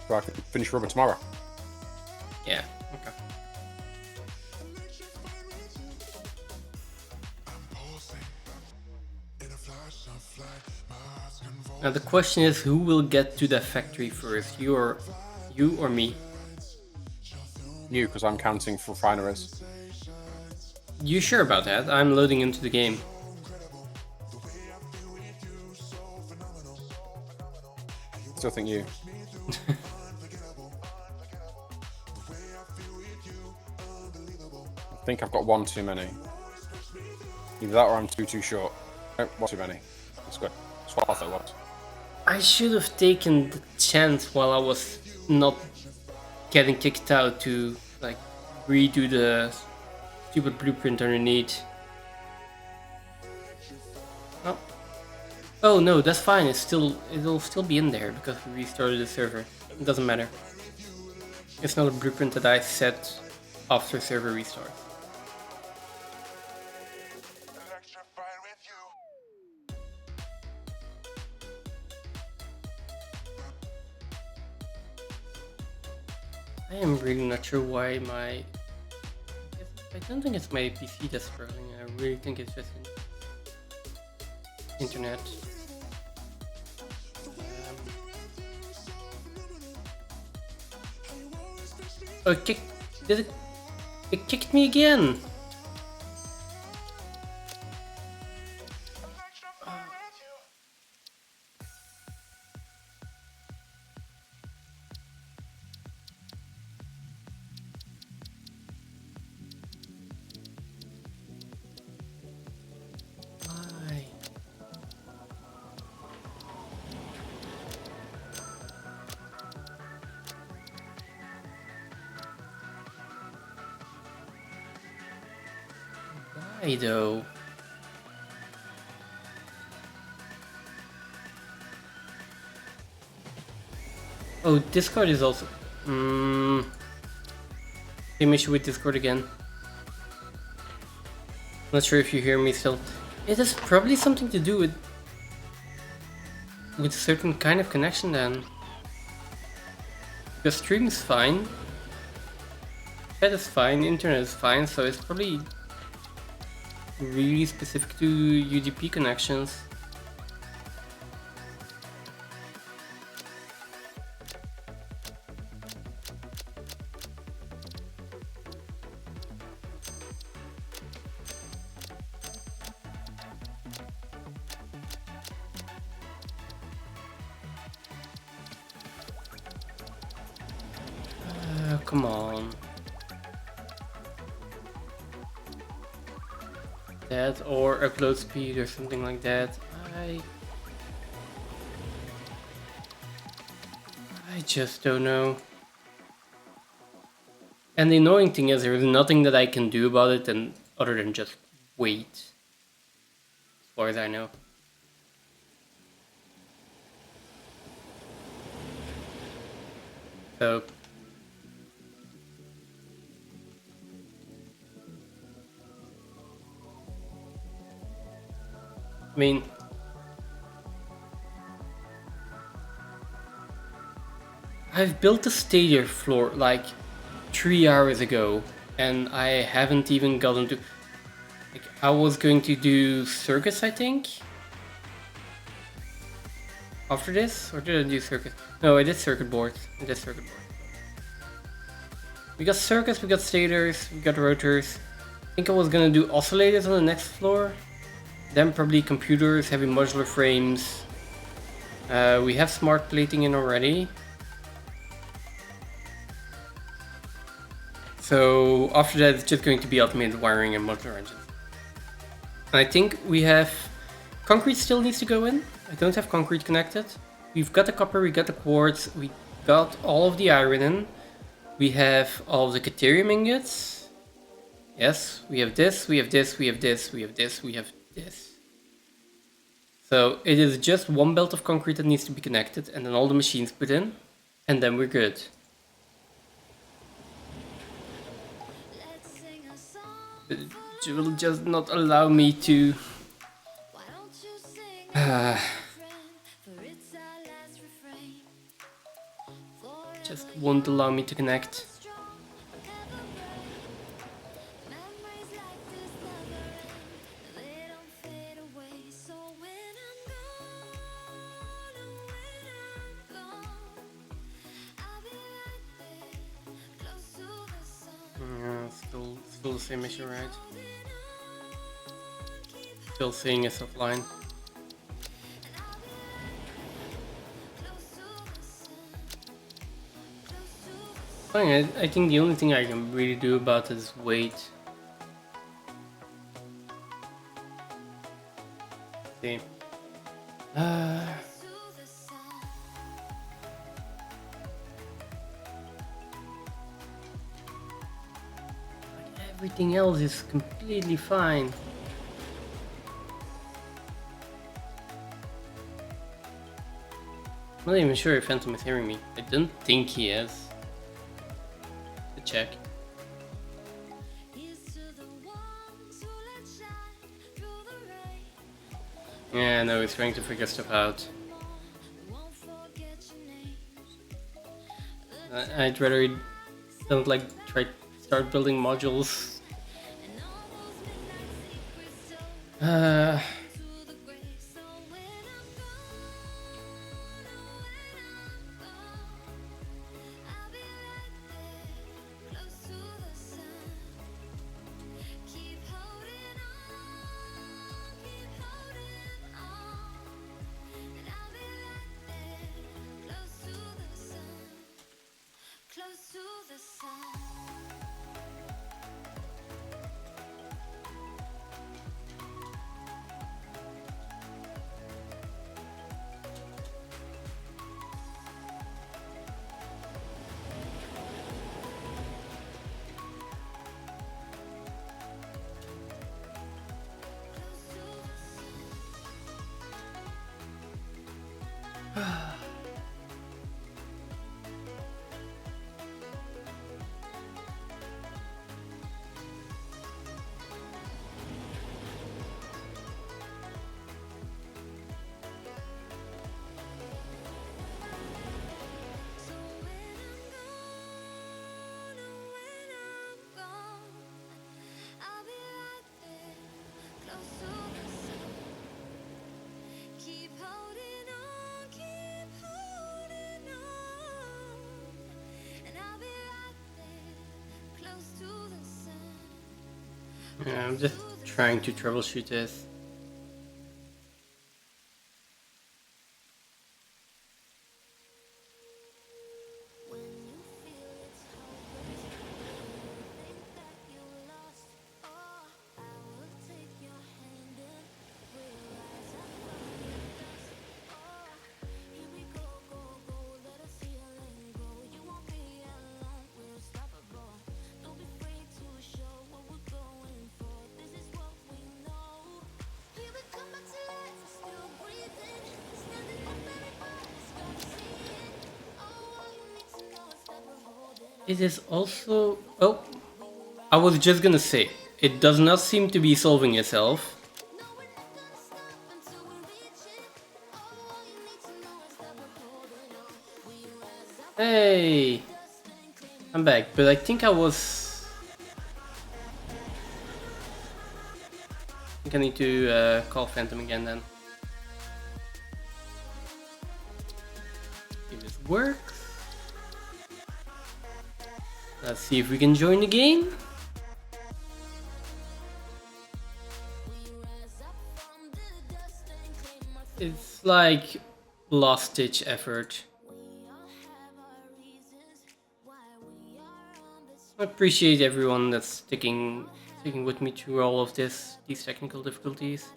So I can finish rubber tomorrow. Yeah, okay. Now the question is, who will get to that factory first? You or me? You, because I'm counting for refineries. You sure about that? I'm loading into the game. Still think you. I think I've got one too many. Either that or I'm too short. Oh, one too many. That's good. That's what I thought it was. I should have taken the chance while I was not getting kicked out to like redo the stupid blueprint underneath. Oh. Oh no, that's fine. It'll still be in there because we restarted the server. It doesn't matter. It's not a blueprint that I set after server restart. I am really not sure why I don't think it's my PC that's struggling. I really think it's just internet. Oh, it kicked me again. Why? Why though? Oh, Discord is also... Same issue with Discord again. Not sure if you hear me still. It has probably something to do with a certain kind of connection then. The stream is fine. Chat is fine, internet is fine, so it's probably really specific to UDP connections. Come on. That or upload speed or something like that. I just don't know. And the annoying thing is there's nothing that I can do about it and other than just wait. As far as I know. So I mean, I've built the stadia floor like 3 hours ago, and I haven't even gotten to. Like, I was going to do circus, I think. After this, or did I do circus? No, I did circuit board. We got circus, we got stadiers, we got rotors. I think I was gonna do oscillators on the next floor. Then probably computers, heavy modular frames. We have smart plating in already. So after that, it's just going to be automated wiring and modular engines. And I think we have concrete still needs to go in. I don't have concrete connected. We've got the copper, we got the quartz, we got all of the iron in. We have all of the caterium ingots. Yes, we have this, we have this, we have this, we have this, we have this. So it is just one belt of concrete that needs to be connected, and then all the machines put in, and then we're good. It will just not allow me to. Just won't allow me to connect. Yeah, still the same issue, right? Still seeing us offline. Fine, I think the only thing I can really do about it is wait. See. Everything else is completely fine. I'm not even sure if Phantom is hearing me. I don't think he is. To check. Yeah, no, he's trying to figure stuff out. I'd rather he don't like start building modules. Yeah, I'm just trying to troubleshoot this. It is also... Oh, I was just gonna say, it does not seem to be solving itself. Hey! I'm back, but I think I was... I think I need to call Phantom again then. If this works. Let's see if we can join the game. It's like last ditch effort. I appreciate everyone that's sticking with me through all of these technical difficulties.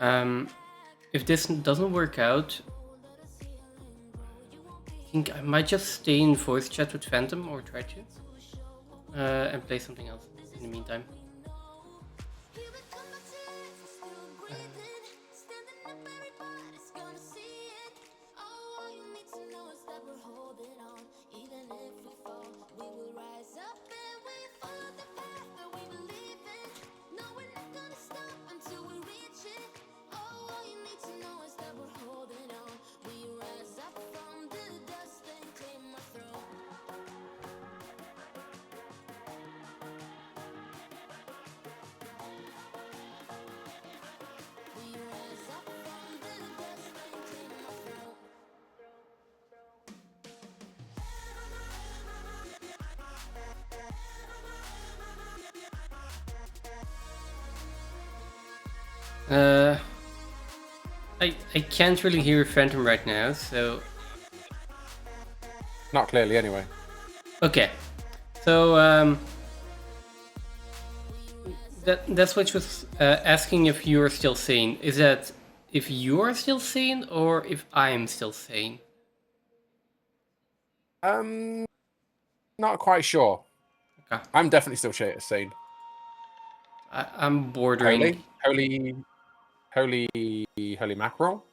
If this doesn't work out, I think I might just stay in voice chat with Phantom or try to, and play something else in the meantime. I can't really hear Phantom right now, so... Not clearly, anyway. Okay, so that's what was asking if you are still sane. Is that if you are still sane or if I am still sane? Not quite sure. Okay. I'm definitely still sane. I'm bordering. Holy mackerel.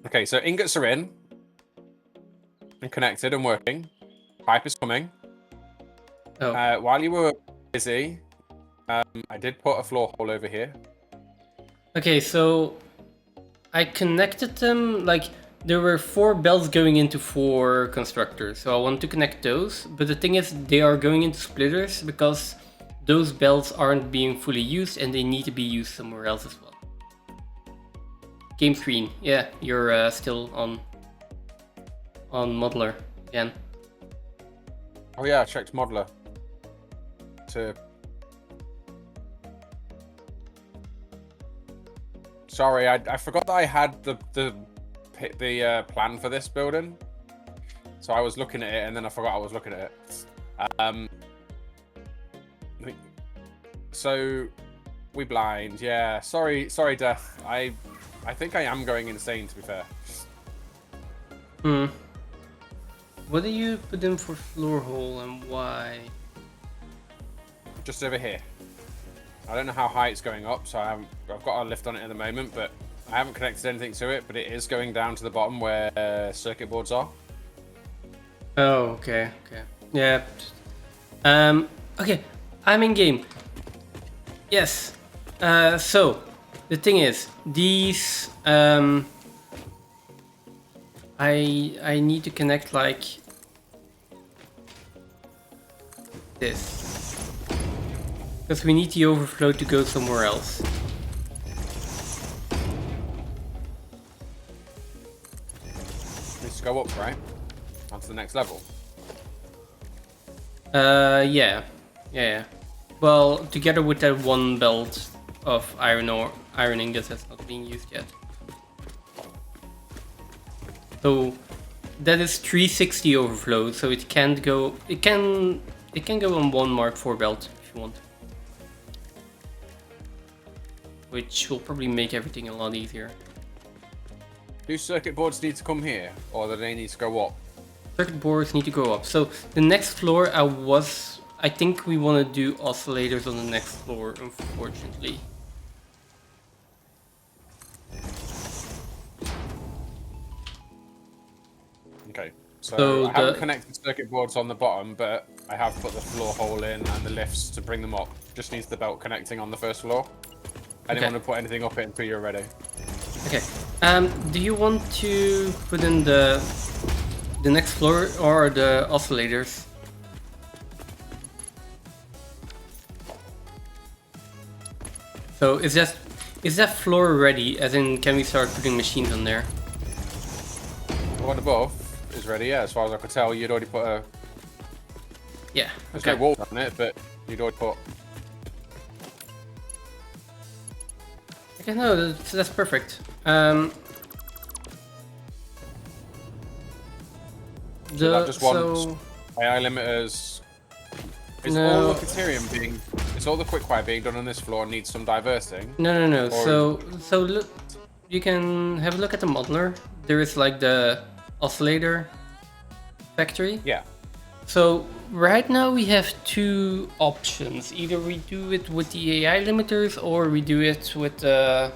Okay, so ingots are in and connected and working. Pipe is coming. Oh. While you were busy, I did put a floor hole over here. Okay, so I connected them, like, there were 4 belts going into 4 constructors, so I want to connect those, but the thing is, they are going into splitters because those belts aren't being fully used and they need to be used somewhere else as well. Game screen, yeah, you're still on modeler again. Oh yeah, I checked modeler. Sorry, I forgot that I had the plan for this building, so I was looking at it and then I forgot I was looking at it. So we blind, yeah. Sorry, Death. I think I am going insane, to be fair. What do you put in for floor hole and why? Just over here. I don't know how high it's going up, so I've got a lift on it at the moment, but I haven't connected anything to it, but it is going down to the bottom where circuit boards are. Oh, okay. Yeah. Okay, I'm in game. Yes. So the thing is, these I need to connect like this. Because we need the overflow to go somewhere else. Let's go up, right? Onto the next level. Yeah. Yeah. Well, together with that one belt of iron ingots that's not being used yet. So that is 360 overflow, so it can't go. It can go on one Mark IV belt if you want, which will probably make everything a lot easier. Do circuit boards need to come here, or do they need to go up? Circuit boards need to go up. So the next floor, I think we want to do oscillators on the next floor, unfortunately. Okay, so So I haven't connected circuit boards on the bottom, but I have put the floor hole in and the lifts to bring them up. Just needs the belt connecting on the first floor. I didn't want to put anything up it until you're ready. Okay. Do you want to put in the next floor or the oscillators? So is that floor ready? As in, can we start putting machines on there? The one above is ready, yeah. As far as I could tell, you'd already put a... Yeah. There's Okay. no wall on it, but you'd already put... Okay, no, that's perfect. that just wants AI limiters. Is all the Caterium being... Is all the quickfire being done on this floor and needs some diversing? No. So look, you can have a look at the modeler. There is like the oscillator factory. Yeah. So right now we have two options. Either we do it with the AI limiters or we do it with the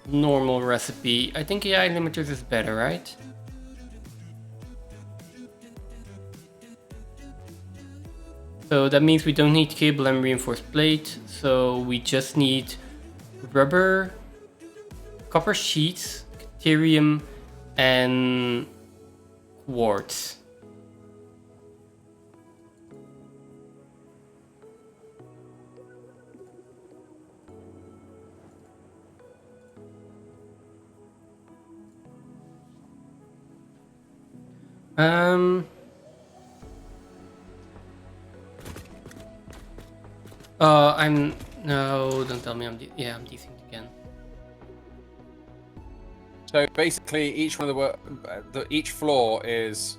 normal recipe. I think AI limiters is better, right? So that means we don't need cable and reinforced plate. So we just need rubber, copper sheets, Caterium, and quartz. No, don't tell me I'm desynced again. So basically, each one of each floor is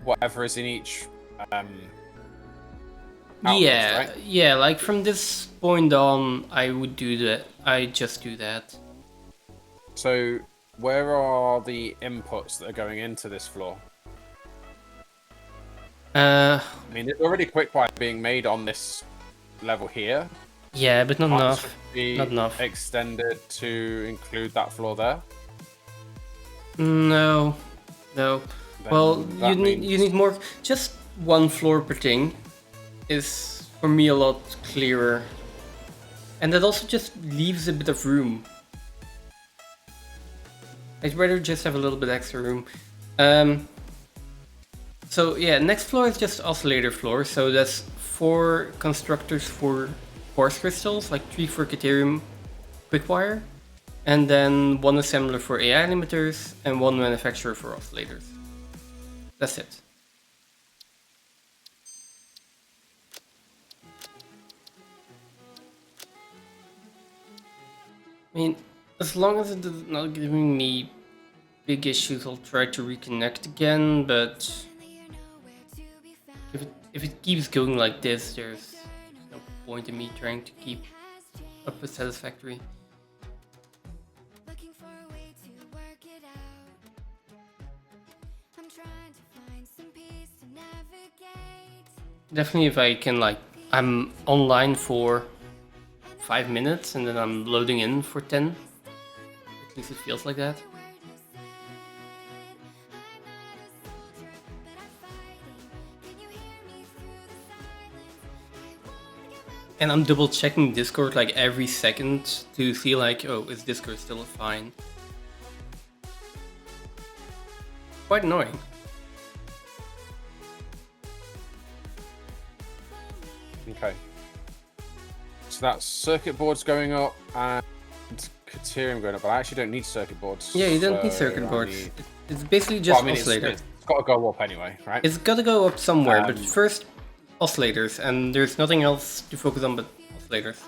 whatever is in each. Yeah, right? yeah. Like from this point on, I would do that. I just do that. So where are the inputs that are going into this floor? I mean, there's already quickfire being made on this level here. Yeah, but not Can't enough. this be Not enough. extended to include that floor there. No. Then Well, that you means- need more. Just one floor per thing is for me a lot clearer, and that also just leaves a bit of room. I'd rather just have a little bit extra room. So yeah, next floor is just oscillator floor. So that's 4 constructors for quartz crystals, like 3 for Caterium quickfire, and then 1 assembler for AI limiters and 1 manufacturer for oscillators. That's it. I mean, as long as it is not giving me big issues, I'll try to reconnect again, but if it keeps going like this, there's no point in me trying to keep up with Satisfactory. Looking for a way to work it out. I'm trying to find some peace to navigate. Definitely if I can, like, I'm online for 5 minutes and then I'm loading in for 10. At least it feels like that. And I'm double checking Discord like every second to see like, oh, is Discord still fine? Quite annoying. Okay. So that's circuit boards going up and Caterium going up, but I actually don't need circuit boards. Yeah, you don't need so circuit I boards. need- It's basically just Well, I mean, oscillator. it's got to go up anyway, right? It's gotta go up somewhere, but first oscillators, and there's nothing else to focus on but oscillators.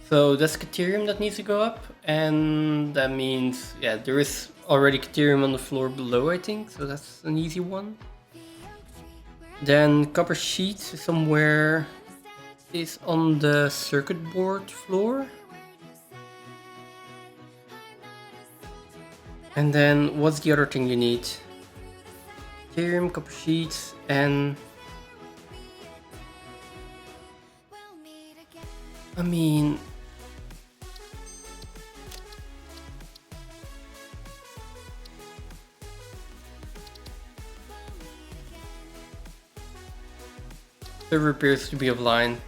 So that's Caterium that needs to go up, and that means, yeah, there is already Caterium on the floor below, I think, so that's an easy one. Then copper sheet somewhere is on the circuit board floor. And then what's the other thing you need? Caterium, copper sheets, and I mean, server appears to be offline.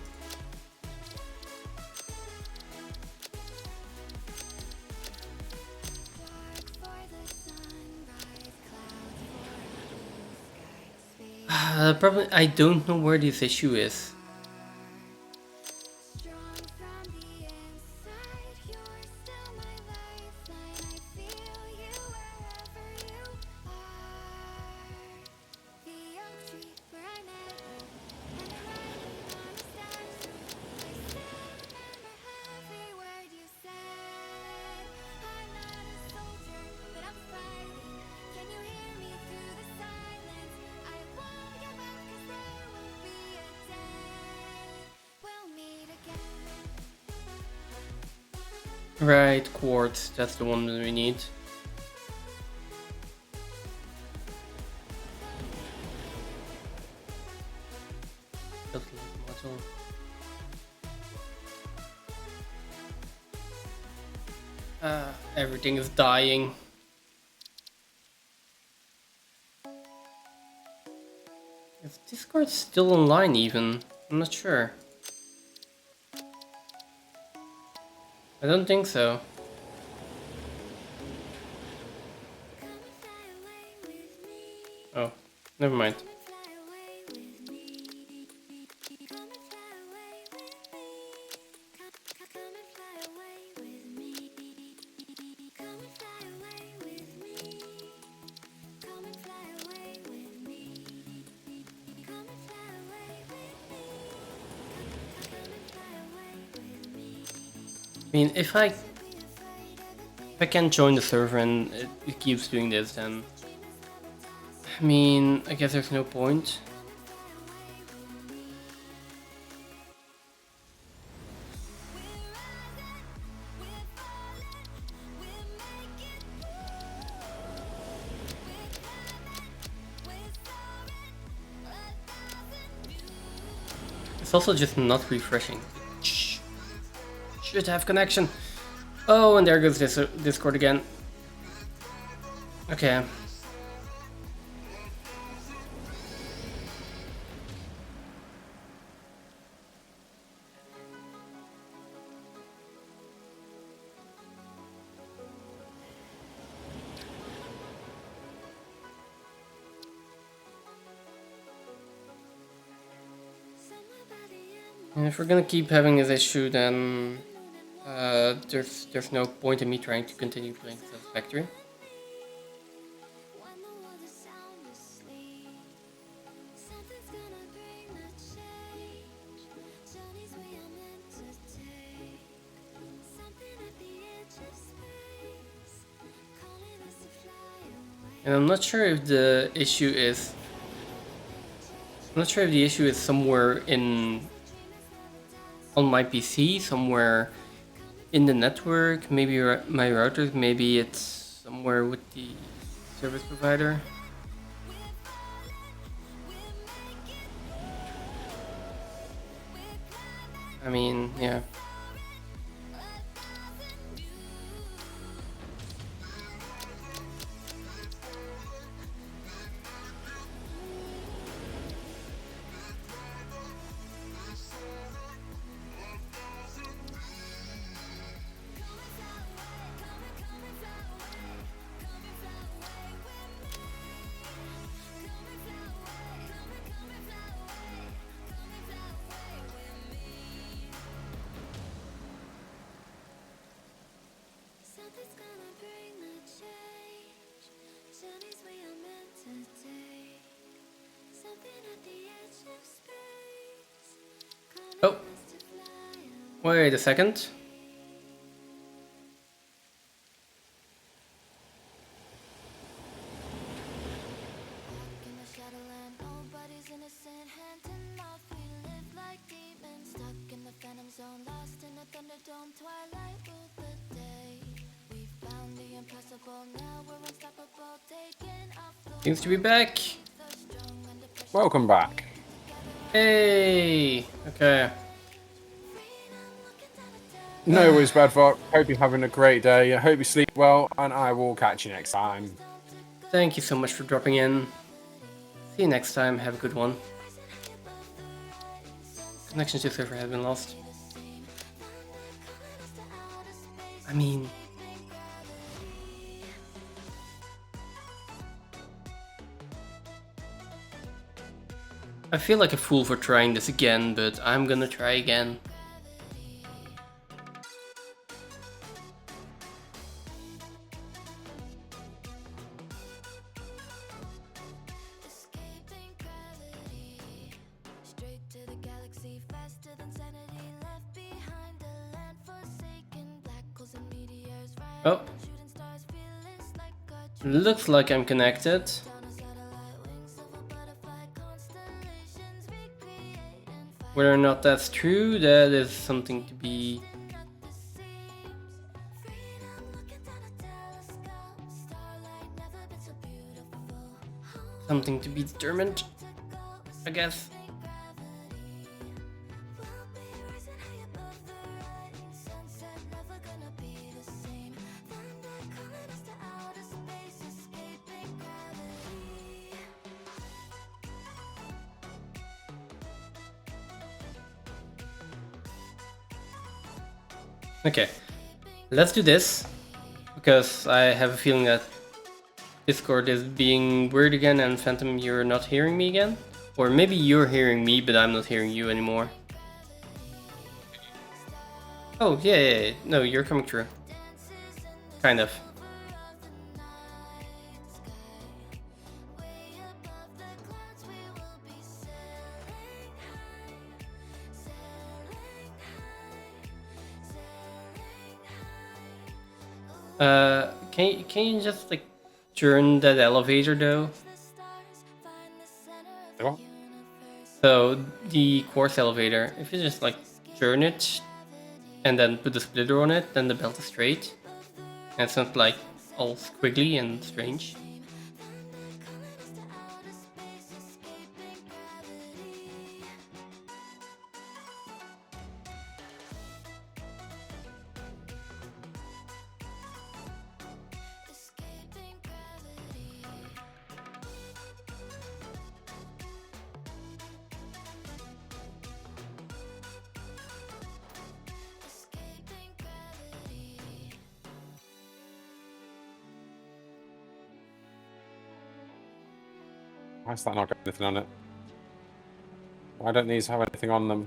The problem, I don't know where this issue is. Right, quartz, that's the one that we need. Everything is dying. Is Discord still online even? I'm not sure. I don't think so. Oh, never mind. I mean, if I can't join the server and it keeps doing this, then I mean, I guess there's no point. It's also just not refreshing. Should have connection. Oh, and there goes this Discord again. Okay. And if we're gonna keep having this issue, then there's no point in me trying to continue playing Satisfactory. And I'm not sure if the issue is. I'm not sure if the issue is somewhere on my PC, somewhere in the network, maybe my routers, maybe it's somewhere with the service provider. I mean, yeah. Wait a second. In the shadowland, nobody's innocent. Hand in mouth, we live like demons. Stuck in the phantom zone, lost in the thunderdome. Twilight ruled the day. We found the impossible, now we're unstoppable. Taking off the Seems to be back. strong under pressure. Welcome back. Hey. Okay. No worries, Bedford. Hope you're having a great day. I hope you sleep well, and I will catch you next time. Thank you so much for dropping in. See you next time. Have a good one. Connection to server has been lost. I mean... I feel like a fool for trying this again, but I'm gonna try again. Escaping gravity, straight to the galaxy, faster than sanity. Left behind a land forsaken, black holes and meteors. Oh, Shooting stars, fearless like a looks like I'm connected. down on satellite wings of a butterfly. Constellations we create and fight Whether or not that's true, that is something to be... at the seams. Freedom looking down a telescope. Starlight never been so beautiful. something to be determined, I guess. Okay, let's do this, because I have a feeling that Discord is being weird again, and Phantom, you're not hearing me again? Or maybe you're hearing me, but I'm not hearing you anymore. Oh, yeah, no, you're coming through. Kind of. Can you just like turn that elevator though? What? So the quartz elevator, if you just like turn it and then put the splitter on it, then the belt is straight. And it's not like all squiggly and strange. Why is that not got anything on it? Why don't these have anything on them?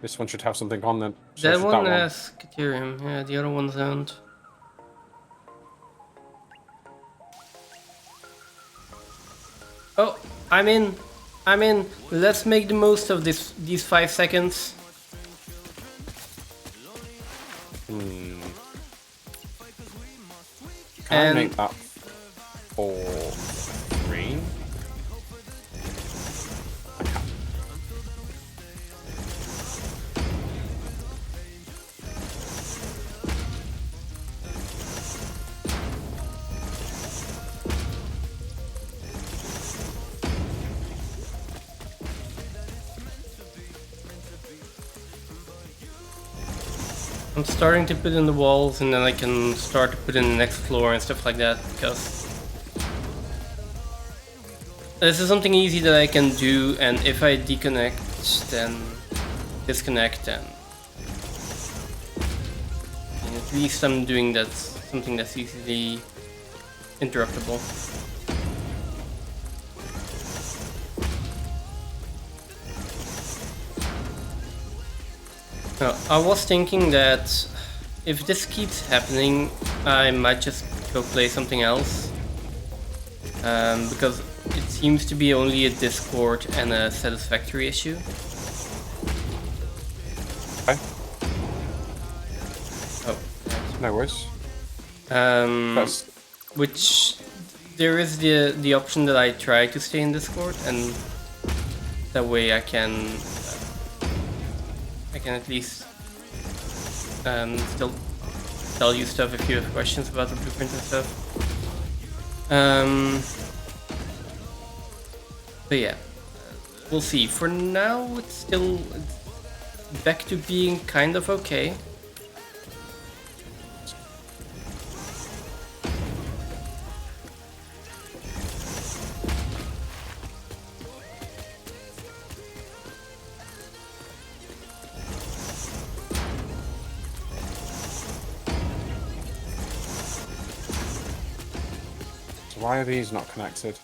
This one should have something on them. So That should one has Caterium, yeah, the other ones don't. Oh, I'm in. Let's make the most of these 5 seconds. Can I And- make that 4-3? I'm starting to put in the walls, and then I can start to put in the next floor and stuff like that, because this is something easy that I can do, and if I disconnect, then and at least I'm doing something that's easily interruptible. Now, I was thinking that if this keeps happening, I might just go play something else. Because it seems to be only a Discord and a Satisfactory issue. Okay. No worries. Um, which there is the option that I try to stay in Discord, and that way I can at least still tell you stuff if you have questions about the blueprint and stuff. But yeah, we'll see. For now, it's still back to being kind of okay. So why are these not connected?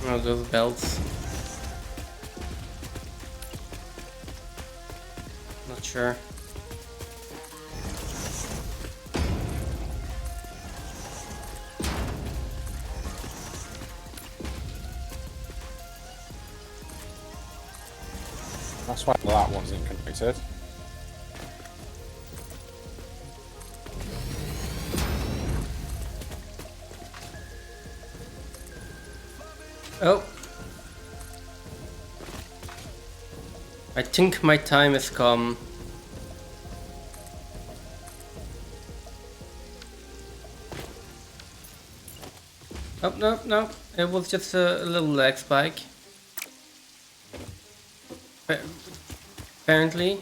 Oh, those belts. Not sure. That's why that wasn't connected. Oh. I think my time has come. Oh, no. It was just a little lag spike. Apparently.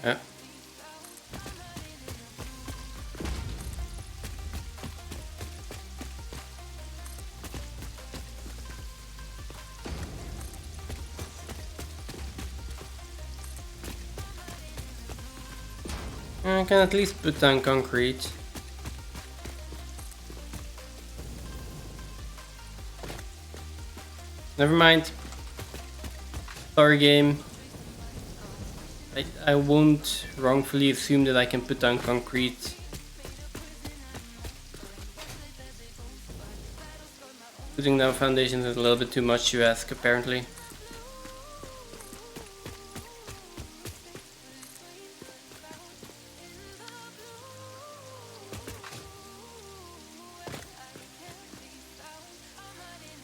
Yeah. I can at least put down concrete. Never mind. Sorry, game. I won't wrongfully assume that I can put down concrete. Putting down foundations is a little bit too much to ask, apparently.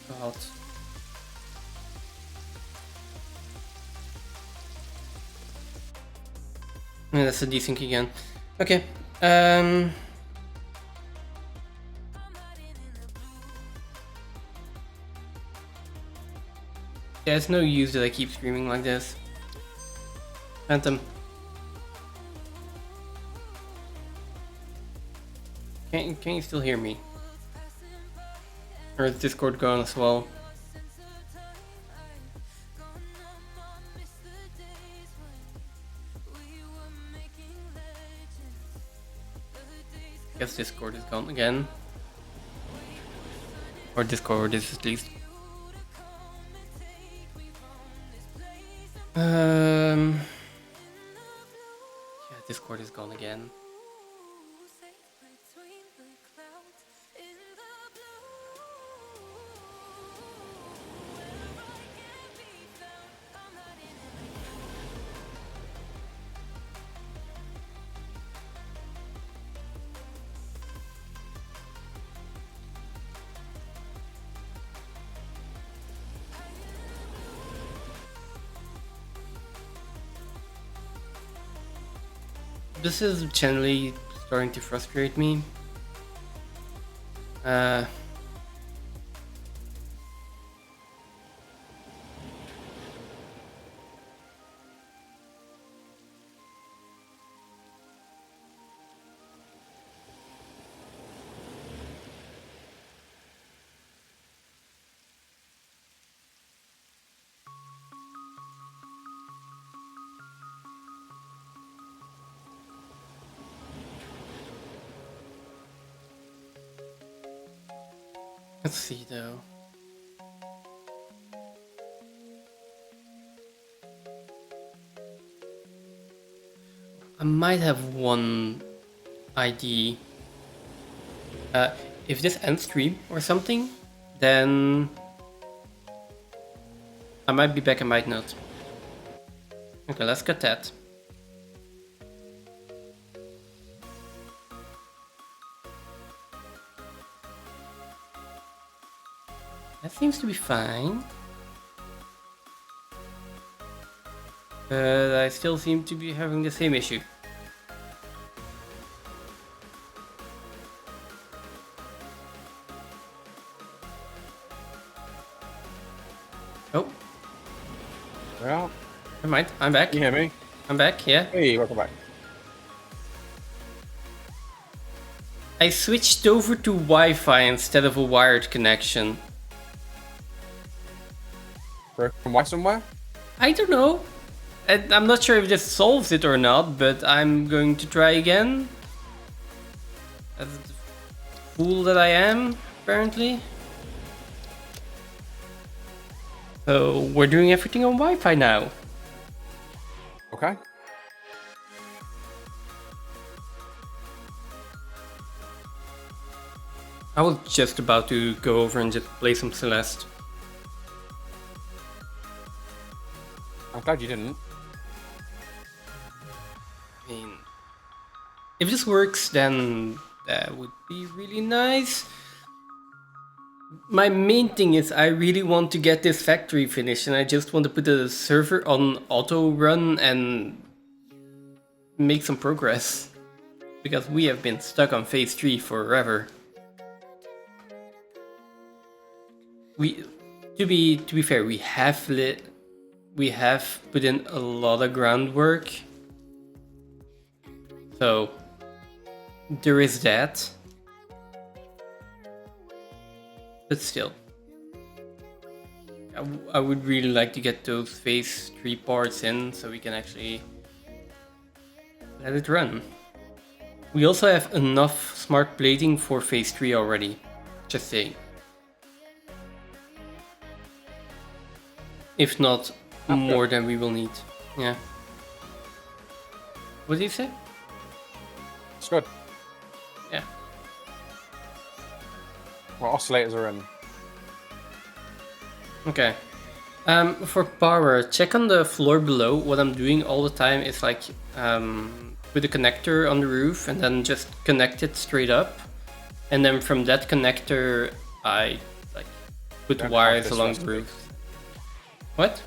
God. Yeah, that's a desync again. Okay. Yeah, it's no use that I keep screaming like this. Phantom. Can you still hear me? Or is Discord gone as well? Guess Discord is gone again. Or Discord is at least. Yeah, Discord is gone again. This is generally starting to frustrate me. Let's see though. I might have one idea. If this ends stream or something, then I might be back, I might not. Okay, let's cut that. That seems to be fine. But I still seem to be having the same issue. Oh. Well, Never mind, I'm back. can you hear me? I'm back, yeah. Hey, welcome back. I switched over to Wi-Fi instead of a wired connection. Broken Wi somewhere? I don't know. I'm not sure if this solves it or not, but I'm going to try again. As the fool that I am, apparently. So we're doing everything on Wi-Fi now. Okay. I was just about to go over and just play some Celeste. I'm glad you didn't. I mean, if this works, then that would be really nice. My main thing is I really want to get this factory finished, and I just want to put the server on auto run and make some progress. Because we have been stuck on phase 3 forever. To be fair, we have put in a lot of groundwork. So there is that. But still, I would really like to get those phase 3 parts in so we can actually let it run. We also have enough smart plating for phase 3 already, just saying. If not more than we will need. Yeah. What did you say? It's good. Yeah. Well, oscillators are in. Okay. For power, check on the floor below. What I'm doing all the time is like put a connector on the roof and then just connect it straight up. And then from that connector, I like put wires along the roof. What?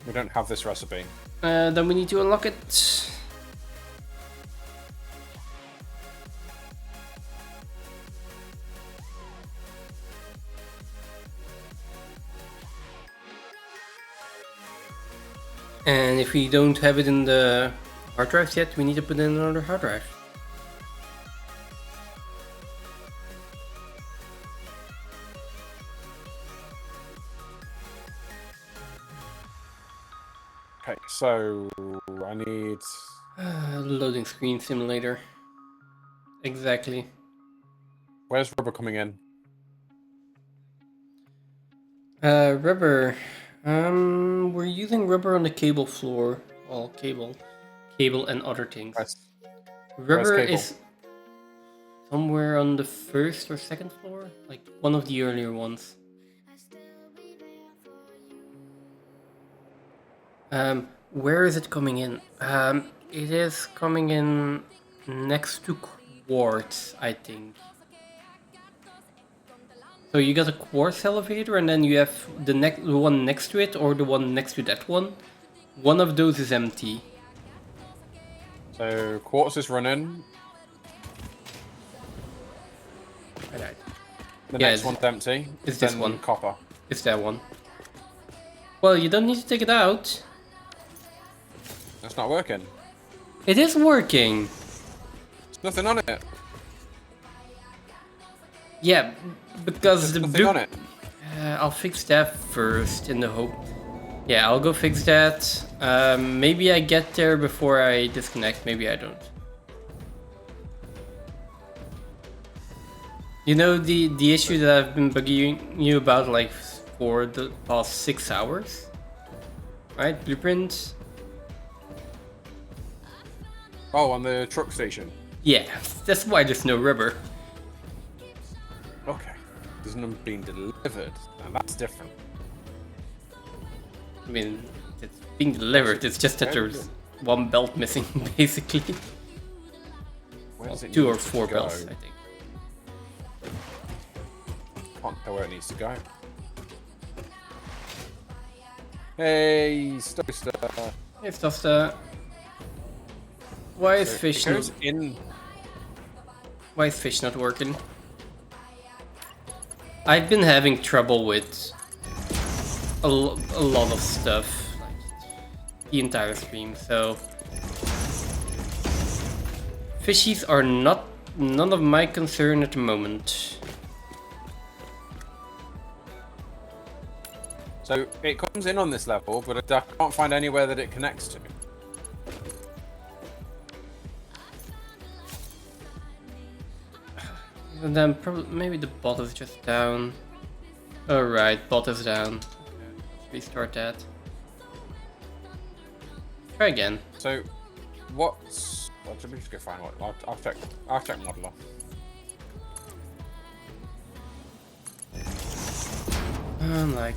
We don't have this recipe. Then we need to unlock it. And if we don't have it in the hard drives yet, we need to put in another hard drive. Okay, so I need... Loading screen simulator. Exactly. Where's rubber coming in? Rubber. We're using rubber on the cable floor. Well, cable and other things. Rubber cable? is somewhere on the first or second floor, like one of the earlier ones. Where is it coming in? It is coming in next to quartz, I think. So you got a quartz elevator, and then you have the one next to it, or the one next to that one. One of those is empty. So quartz is running. I died. The Yeah, next one's empty. it's this then one. Copper. It's that one. Well, you don't need to take it out. That's not working. It is working. There's nothing on it. Yeah, because There's the nothing on it. I'll fix that first in the hope. Yeah, I'll go fix that. Maybe I get there before I disconnect. Maybe I don't. You know the issue that I've been bugging you about like for the past 6 hours, right? Blueprint. Oh, on the truck station. Yeah, that's why there's no rubber. Okay. There's none being delivered, and that's different. I mean, it's being delivered. It's just that there's one belt missing, basically. Where does it 2 need or to 4 go? belts, I think. Can't tell where it needs to go. Hey, Stoster. It's just why is So fish it goes not? in. Why is fish not working? I've been having trouble with a lot of stuff, like the entire stream. So fishies are none of my concern at the moment. So it comes in on this level, but I can't find anywhere that it connects to. And then probably maybe the bot is just down. Alright, bot is down. Okay, let's restart that. Try again. So, what's? Let me just go find what. I'll check. I'll check modeler. Like.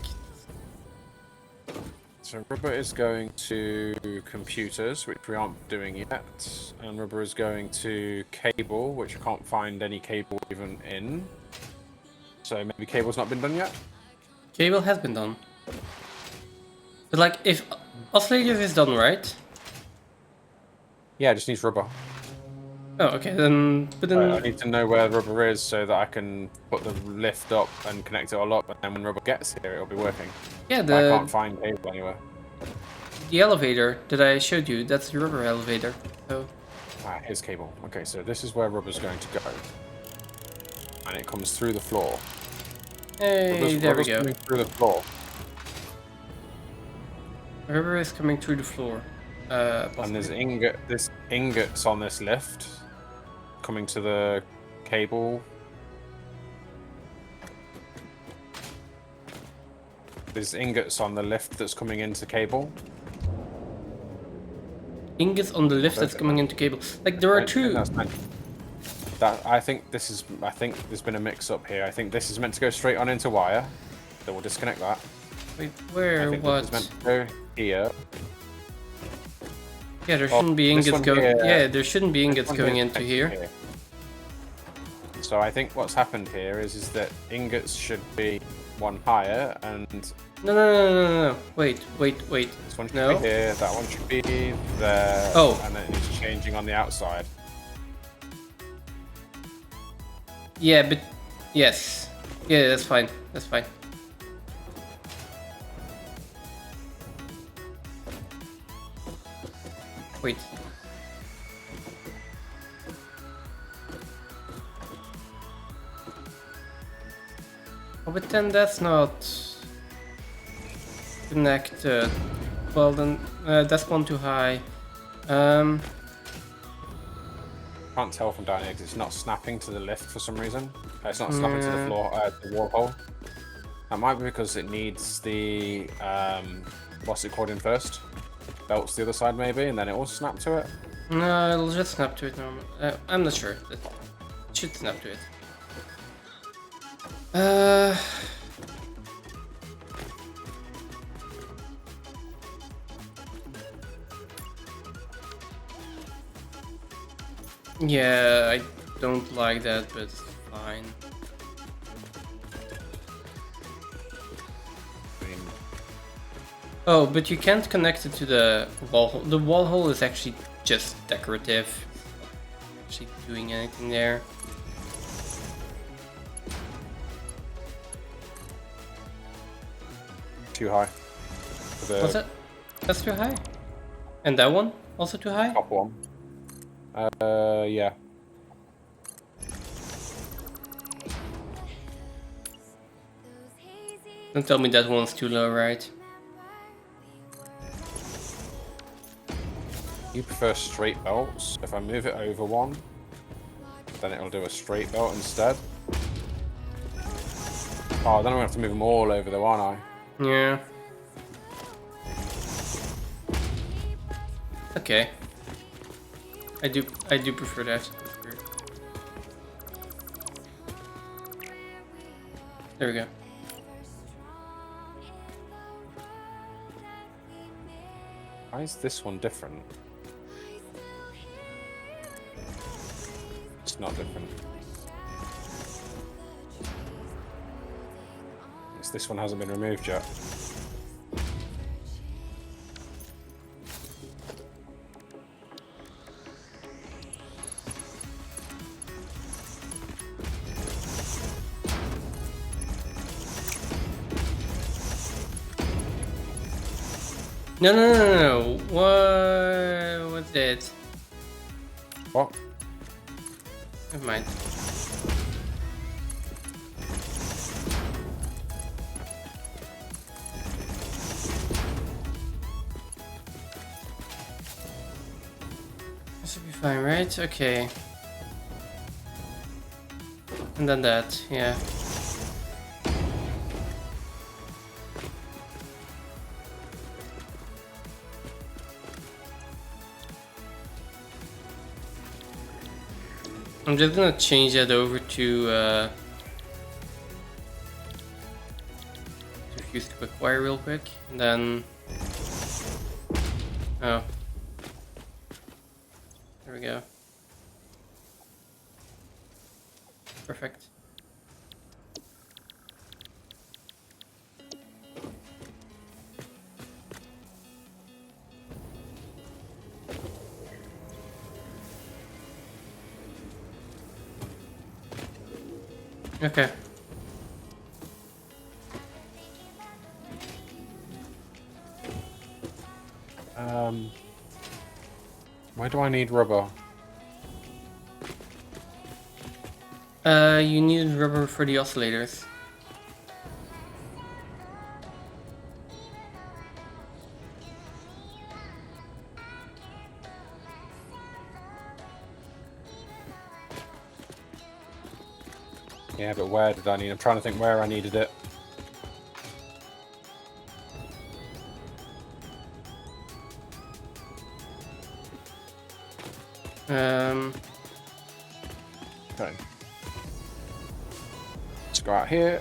So rubber is going to computers, which we aren't doing yet, and rubber is going to cable, which I can't find any cable even in. So maybe cable's not been done yet. Cable has been done. But like, if oscillators is done, right? Yeah, it just needs rubber. Oh, okay, then... But then... I need to know where rubber is so that I can put the lift up and connect it all up, and then when rubber gets here, it'll be working. Yeah, But I can't find cable anywhere. the elevator that I showed you, that's the rubber elevator. So... Ah, here's cable. Okay, so this is where rubber's going to go. And it comes through the floor. Hey, there we go. Coming through the floor. Rubber is coming through the floor. And there's ingots on this lift coming to the cable. There's ingots on the lift that's coming into cable. Ingots on the lift that's coming into cable. Like, there are two... I think there's been a mix-up here. I think this is meant to go straight on into wire. So we'll disconnect that. Wait, where? I think What? this is meant to go here. Yeah, there shouldn't be this ingots one going... here- Yeah, there shouldn't be This ingots one going here, into here. So I think what's happened here is that ingots should be one higher, and No. Wait. this one should No. be here, that one should be there, Oh. and then it's changing on the outside. Yeah, but... Yes. Yeah, that's fine. That's fine. Wait. Oh, but then that's not connected. Well, then that's one too high. Can't tell from down here because it's not snapping to the lift for some reason. It's not snapping to the floor, the wall hole. That might be because it needs the what's it called in first? Belts the other side maybe, and then it will snap to it. No, it'll just snap to it normally. I'm not sure. It should snap to it. Yeah, I don't like that, but it's fine. I mean, Oh, but you can't connect it to the wall hole. The wall hole is actually just decorative. It's not actually doing anything there. too high. The What's that? That's too high. And that one also too high. top one. Yeah. Don't tell me that one's too low, right? You prefer straight belts. If I move it over one, then it'll do a straight belt instead. Oh, then I'm gonna have to move them all over though, aren't I? Yeah. Okay. I do prefer that. There we go. Why is this one different? It's not different. This one hasn't been removed yet. No. What's that? What? Never mind. This should be fine, right? Okay. And then that, yeah. I'm just gonna change that over to fuse to quick wire real quick, and then oh, there we go. Perfect. Okay. Why do I need rubber? You need rubber for the oscillators. Yeah, but where did I need? I'm trying to think where I needed it. Okay. Let's go out here.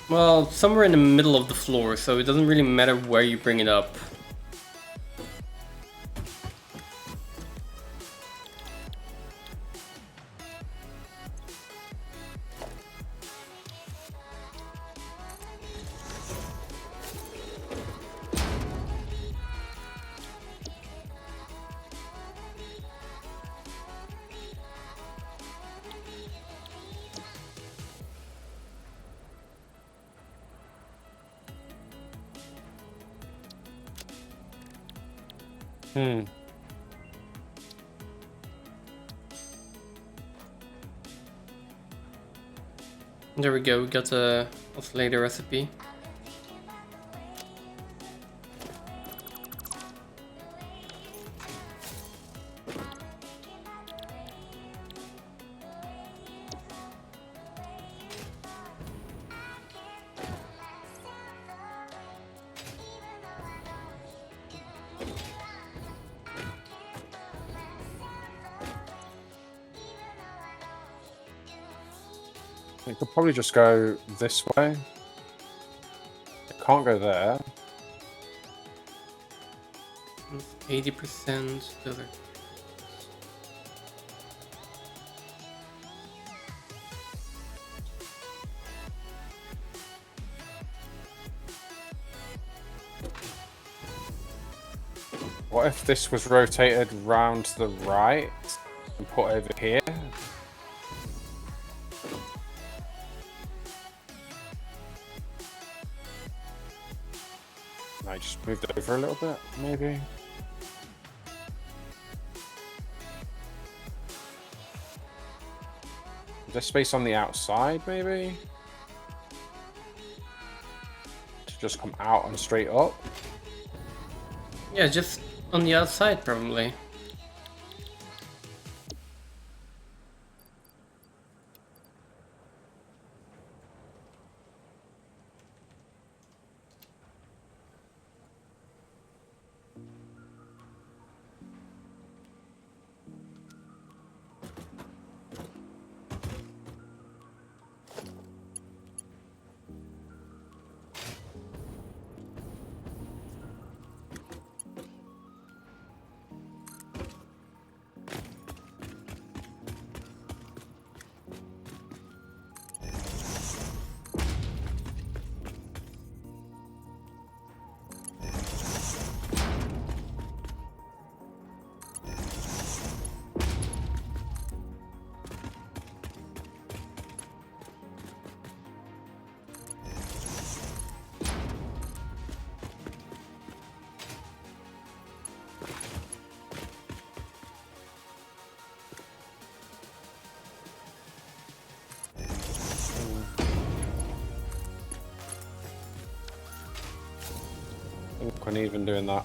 Well, somewhere in the middle of the floor, so it doesn't really matter where you bring it up. There we go, we got a oscillator recipe. We could probably just go this way. It can't go there. 80% the other. What if this was rotated round to the right and put over here? I just moved it over a little bit, maybe. Is there space on the outside, maybe? To just come out and straight up? Yeah, just on the outside, probably. I think we're even doing that.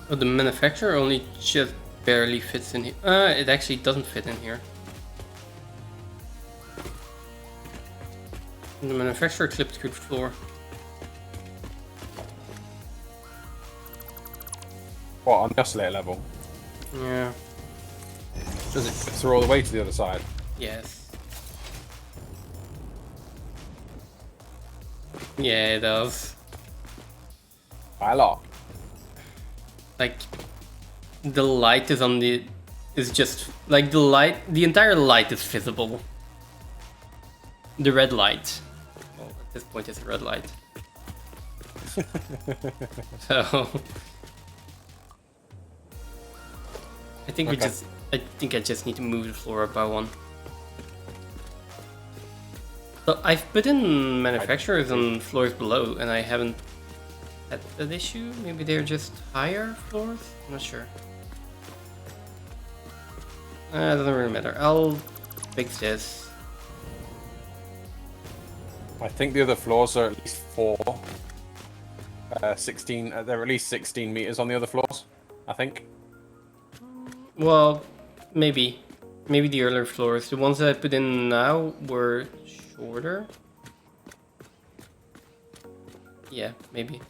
Oh, the manufacturer only just barely fits in here. It actually doesn't fit in here. The manufacturer clipped through the floor. What, on the oscillator level? Yeah. Does it fit through all the way to the other side? Yes. Yeah, it does. By a lot. Like, the light is on the... is just... like, the entire light is visible. The red light. Well, at this point it's a red light. So... I think Okay. I just need to move the floor up by one. So I've put in manufacturers on floors below, and I haven't had that issue. Maybe they're just higher floors? I'm not sure. It doesn't really matter. I'll fix this. I think the other floors are at least 16. They're at least 16 meters on the other floors, I think. Well, maybe. Maybe the earlier floors. The ones that I put in now were shorter. Yeah, maybe.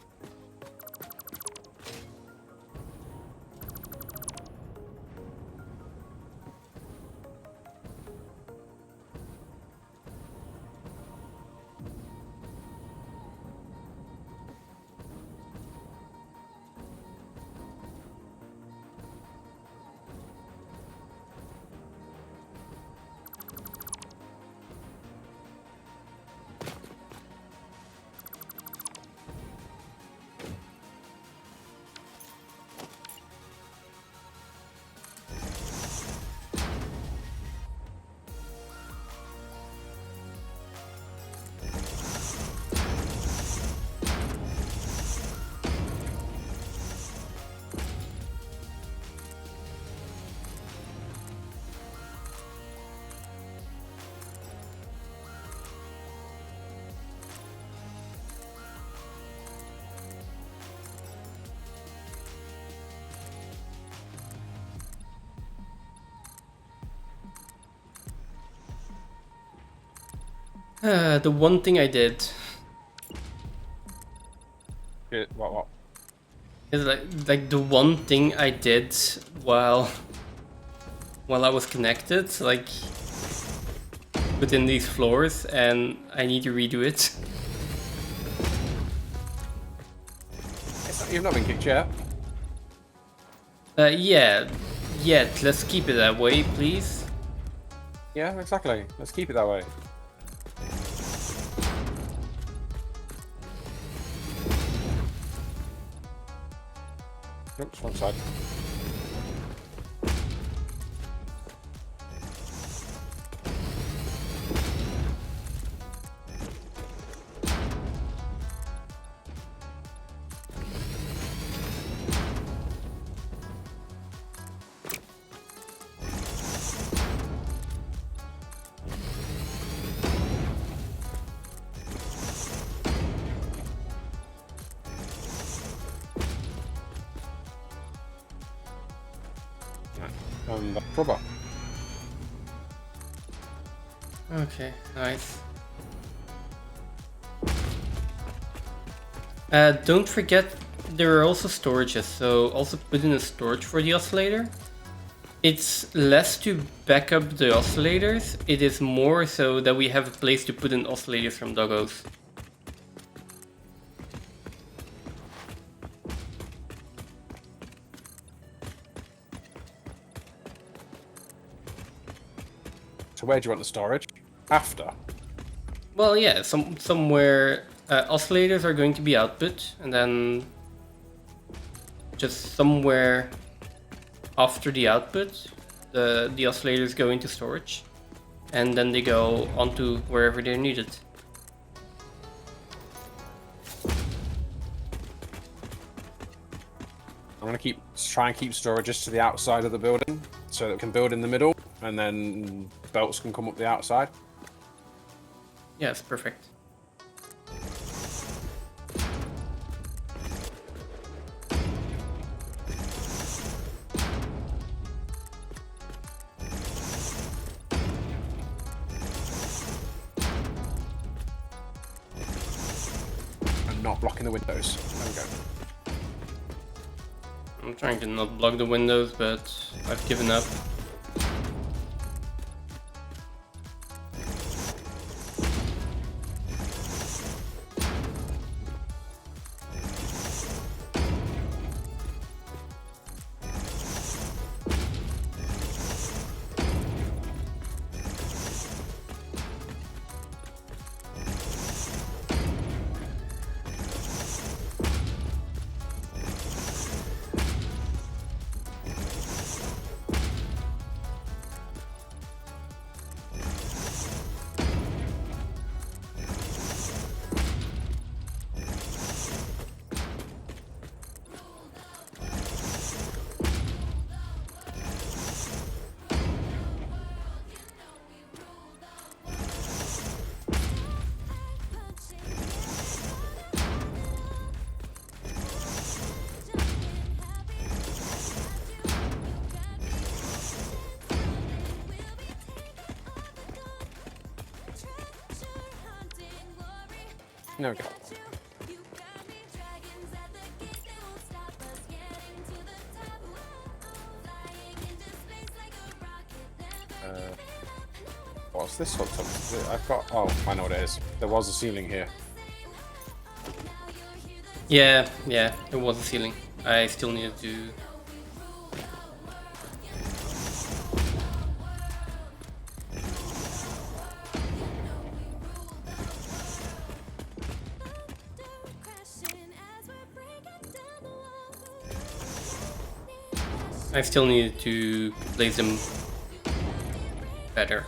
The one thing I did What? is like the one thing I did while I was connected, like within these floors, and I need to redo it. You've not been kicked yet. Yeah, let's keep it that way, please. Yeah, exactly. Let's keep it that way. Oops, wrong side. And rubber. Okay, nice. Don't forget there are also storages, so also put in a storage for the oscillator. It's less to back up the oscillators, it is more so that we have a place to put in oscillators from doggos. So where do you want the storage? After. Well, yeah, somewhere oscillators are going to be output, and then just somewhere after the output, the oscillators go into storage, and then they go onto wherever they're needed. I'm gonna try and keep storages to the outside of the building, so that we can build in the middle, and then belts can come up the outside. Yes, perfect. And not blocking the windows. There we go. I'm trying to not block the windows, but I've given up. There we go. What's this hooked up to? I've got. Oh, I know what it is. There was a ceiling here. Yeah, it was a ceiling. I still needed to... I still needed to place them better.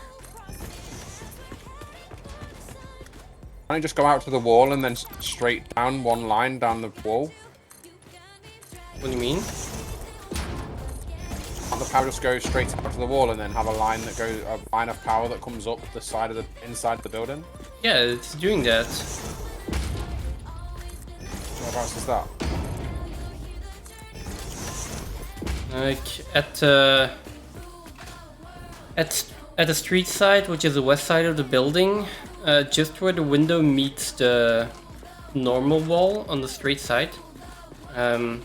Can I just go out to the wall and then straight down one line down the wall? What do you mean? Can't the power just go straight out to the wall and then have a line that goes, a line of power that comes up the side of the inside the building? Yeah, it's doing that. Whereabouts is that? Like at the street side, which is the west side of the building, just where the window meets the normal wall on the straight side. I'm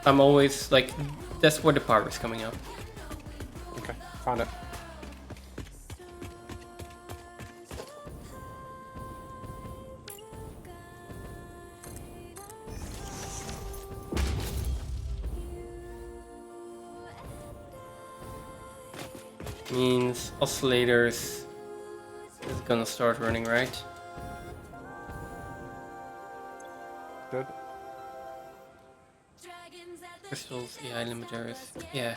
always like, that's where the power is coming up. Okay, found it. Means oscillators is gonna start running, right? Good. Crystals, AI limiters. Yeah.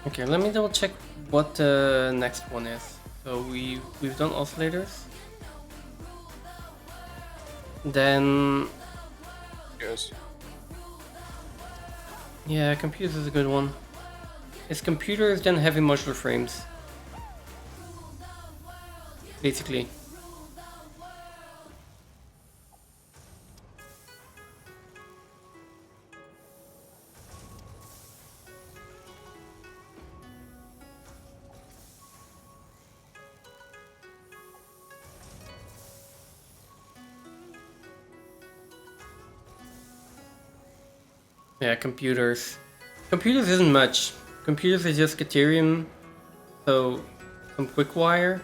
Okay, let me double check what the next one is. So we've done oscillators. Then Yes. yeah, computers is a good one. It's computers, then heavy modular frames. Basically. Yeah, computers. Computers isn't much. Computers is just Ethereum, so some quick wire.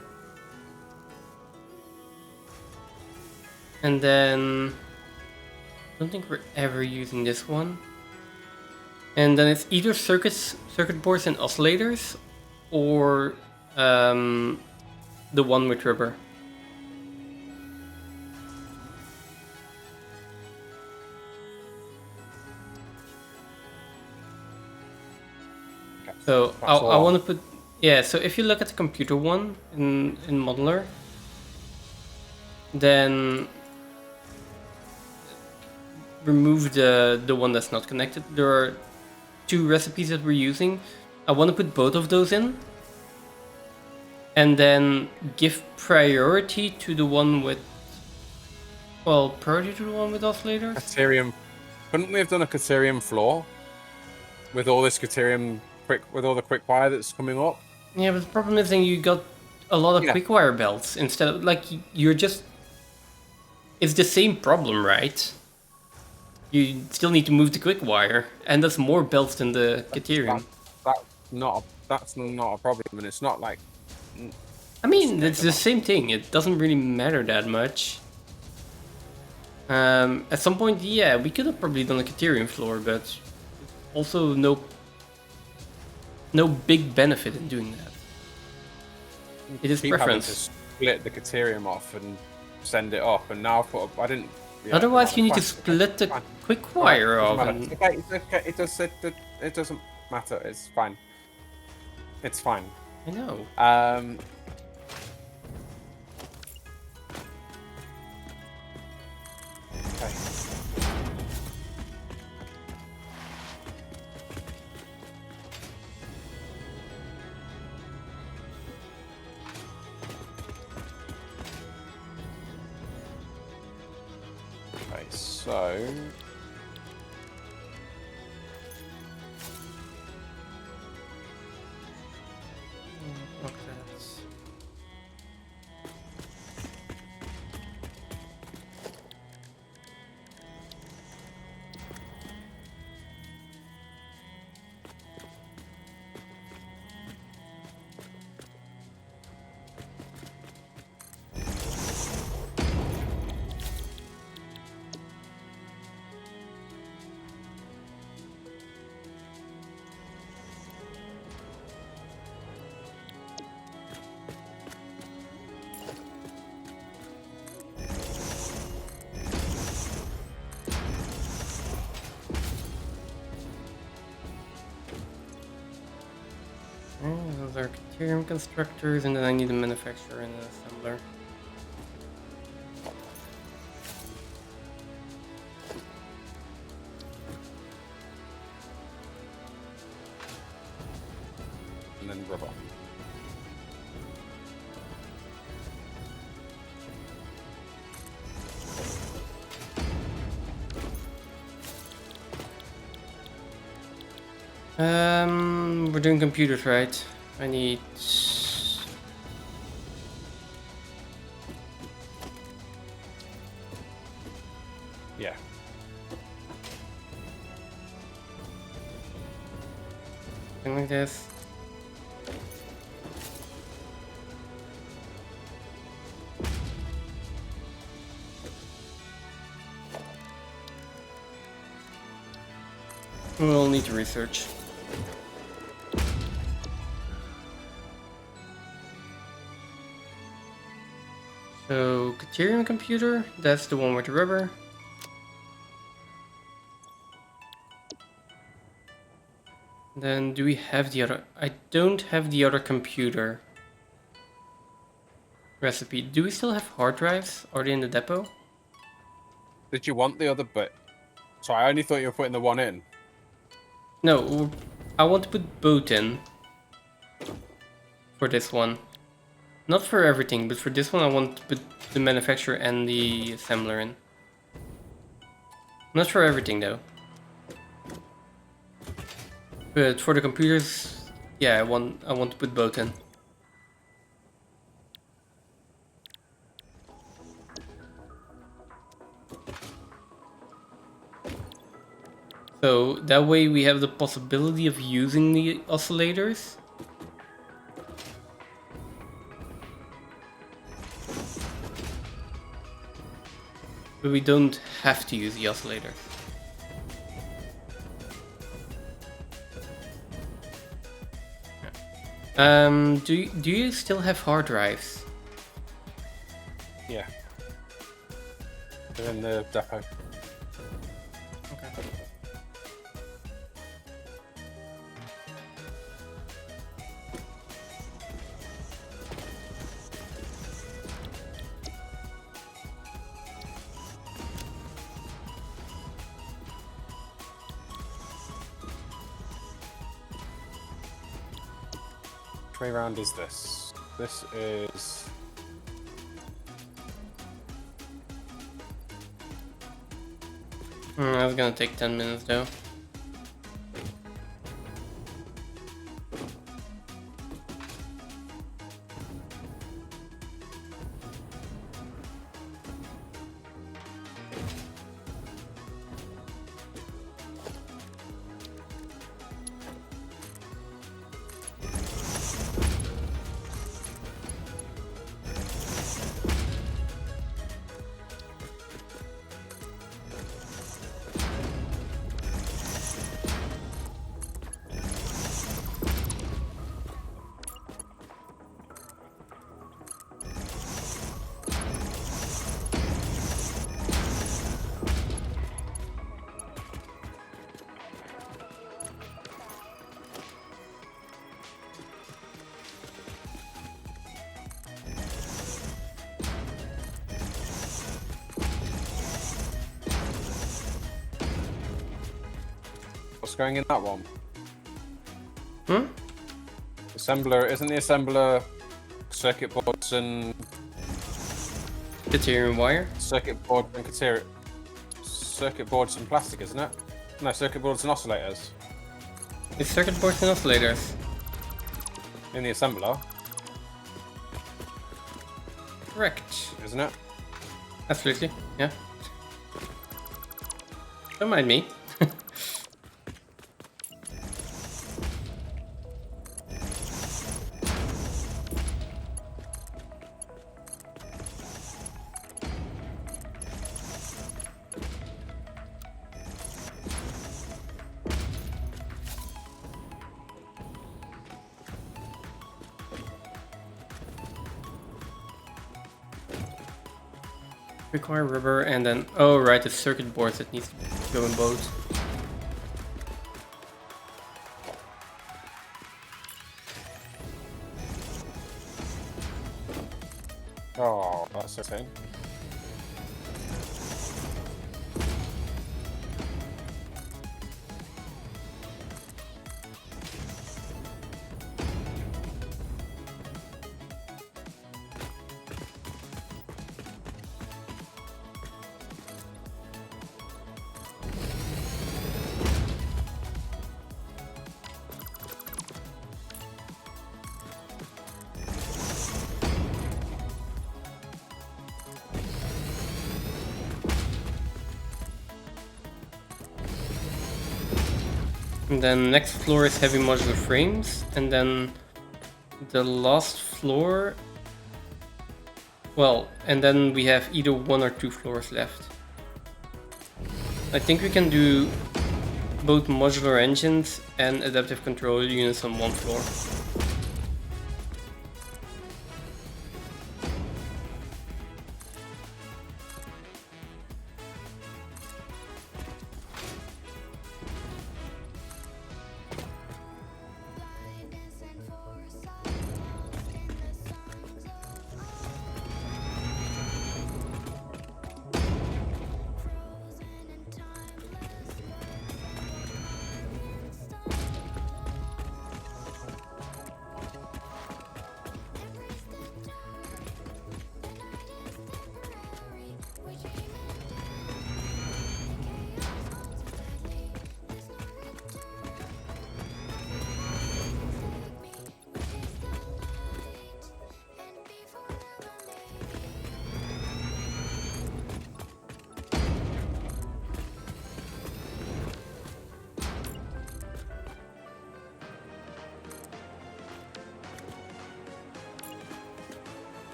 And then I don't think we're ever using this one. And then it's either circuit boards and oscillators, or the one with rubber. So I want to put, yeah, so if you look at the computer one in modeler, then remove the one that's not connected. There are two recipes that we're using. I want to put both of those in, and then give priority to the one with, well, priority to the one with oscillators. Caterium. Couldn't we have done a Caterium floor with all this Caterium with all the quick wire that's coming up? Yeah, but the problem is then you got a lot of quick wire belts instead of, like, you're just, it's the same problem, right? You still need to move the quick wire, and that's more belts than the Caterium. That's not a problem, and it's not like. I mean, it's the same thing. It doesn't really matter that much. At some point, yeah, we could have probably done a Caterium floor, but also no big benefit in doing that. It is preference. To split the Caterium off and send it up, and now I didn't. Yeah, otherwise, you need to split the quick wire off. It doesn't matter. It's fine. It's fine. I know. Okay. Okay, so. Those are Caterium constructors, and then I need a manufacturer and an assembler. And then rubber. We're doing computers, right? I need... Yeah. Something like this. We'll need to research. So, Caterium computer, that's the one with the rubber. Then do we have the other? I don't have the other computer recipe. Do we still have hard drives? Are they in the depot? Did you want the other bit? Sorry, I only thought you were putting the one in. No, I want to put both in. For this one. Not for everything, but for this one I want to put the manufacturer and the assembler in. Not for everything though. But for the computers, yeah, I want to put both in. So that way we have the possibility of using the oscillators. But we don't have to use the oscillator. Do you still have hard drives? Yeah. They're in the depot. Okay. Which way round is this? This is... That's gonna take 10 minutes though. What's going in that one? Hmm? Assembler, isn't the assembler circuit boards and... Deuterium wire? Circuit board and circuit boards and plastic, isn't it? No, circuit boards and oscillators. It's circuit boards and oscillators. In the assembler, Correct. isn't it? Absolutely, yeah. Don't mind me. Require rubber and then, oh right, the circuit boards that needs to go in both. Oh, that's the same. And then next floor is heavy modular frames, and then the last floor, well, and then we have either 1 or 2 floors left. I think we can do both modular engines and adaptive control units on one floor.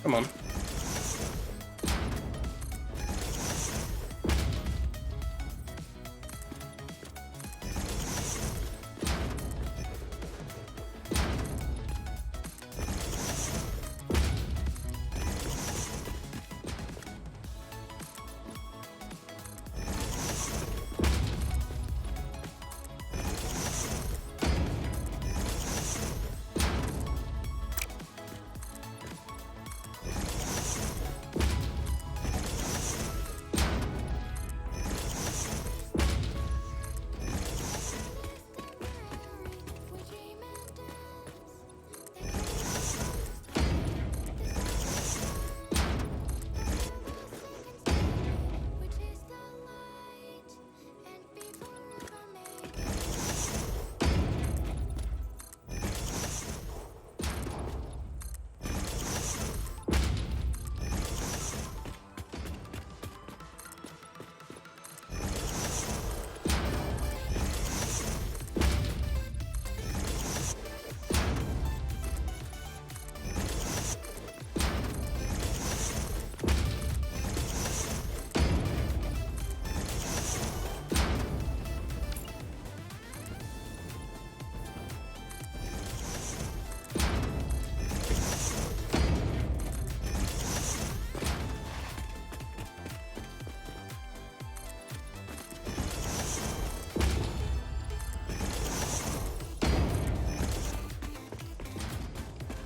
Come on.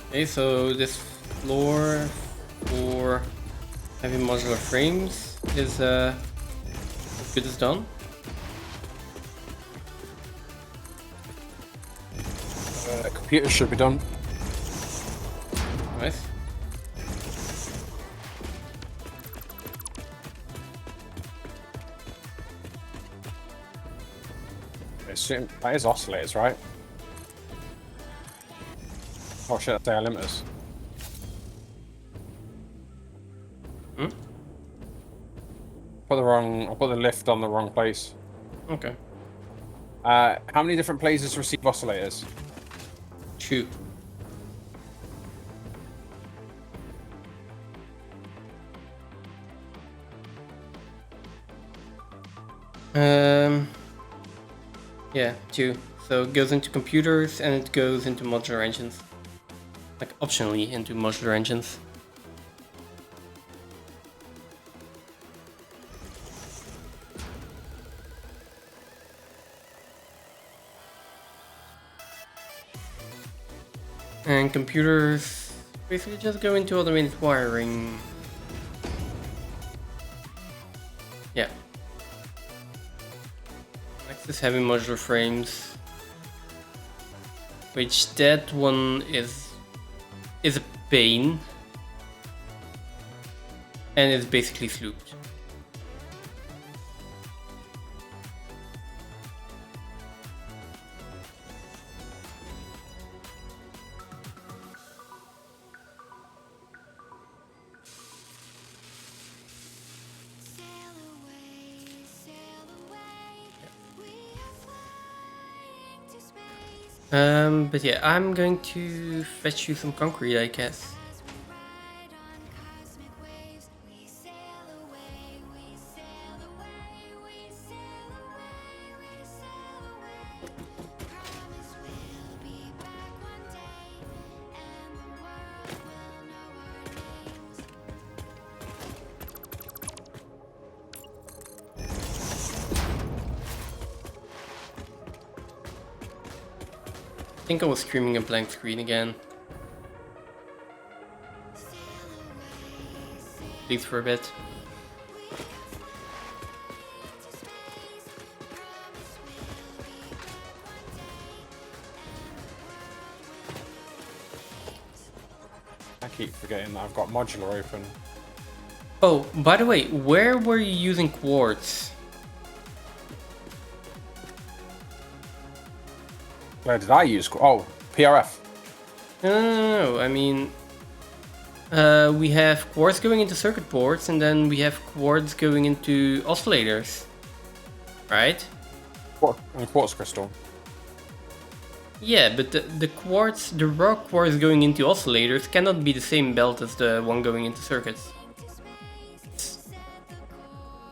Okay, so this floor for heavy modular frames is as good as done. Computer should be done. Nice. That is oscillators, right? Oh shit, that's air limiters. Hmm? I put the lift on the wrong place. Okay. How many different places receive oscillators? 2. Yeah, 2. So it goes into computers and it goes into modular engines. Like optionally into modular engines. And computers basically just go into automated wiring. Yeah. Next is heavy modular frames. Which that one is a pain. And it's basically slooped. Sail away, we are flying to space. But yeah, I'm going to fetch you some concrete, I guess. Ride on cosmic waves, we sail away, we sail away, we sail away, we sail away. Promise we'll be back one day, and the world will know our names. I think I was streaming a blank screen again. At least for a bit. I keep forgetting that I've got modular open. Oh, by the way, where were you using quartz? Where did I use? Oh, PRF. No, I mean, we have quartz going into circuit boards, and then we have quartz going into oscillators, right? And quartz crystal. Yeah, but the quartz, the raw quartz going into oscillators cannot be the same belt as the one going into circuits.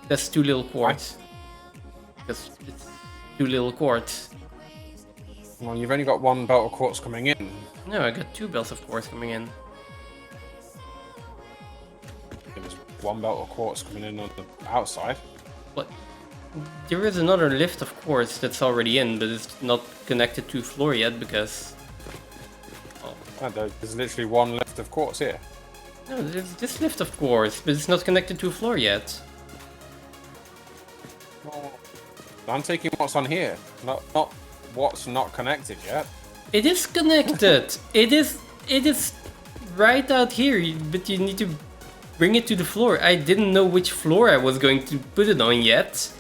That's too little quartz. Because it's too little quartz. Well, you've only got one belt of quartz coming in. No, I got 2 belts of quartz coming in. There's one belt of quartz coming in on the outside. What? There is another lift of quartz that's already in, but it's not connected to floor yet because... Oh, there's literally one lift of quartz here. No, there's this lift of quartz, but it's not connected to a floor yet. Well, I'm taking what's on here, not what's not connected yet. It is connected! It is right out here, but you need to bring it to the floor. I didn't know which floor I was going to put it on yet.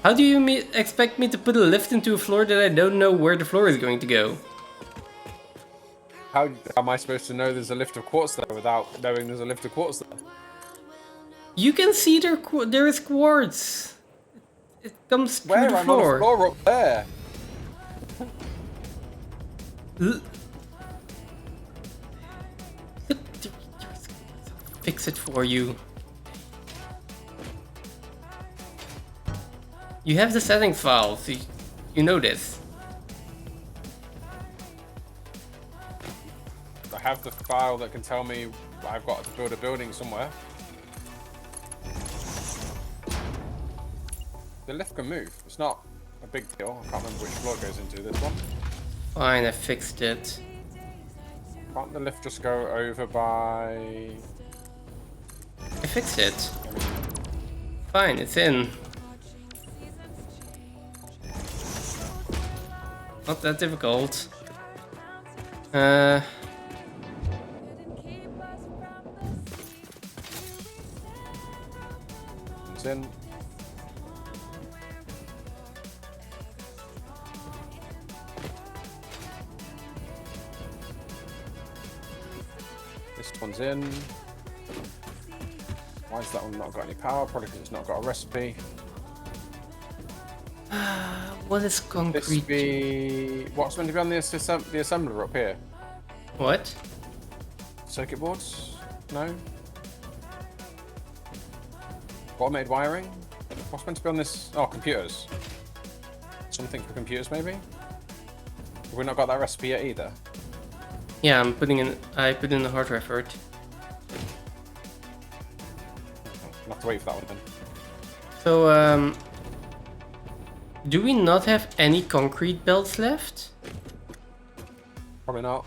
How do you expect me to put a lift into a floor that I don't know where the floor is going to go? How am I supposed to know there's a lift of quartz there without knowing there's a lift of quartz there? You can see there is quartz. It comes through Where? the I'm floor. on a floor up there. Fix it for you. You have the settings file, so you know this. I have the file that can tell me I've got to build a building somewhere. The lift can move. It's not a big deal. I can't remember which floor it goes into. This one. Fine, I fixed it. Can't the lift just go over by... I fixed it. Fine, it's in. Not that difficult. It's in. This one's in. Why has that one not got any power? Probably because it's not got a recipe. What is This concrete? be... What's meant to be on the assembler up here? What? Circuit boards? No? Automated wiring? What's meant to be on this? Oh, computers. Something for computers, maybe? Have we not got that recipe yet either? Yeah, I put in the hard drive for it. I'll have to wait for that one then. So, do we not have any concrete belts left? Probably not.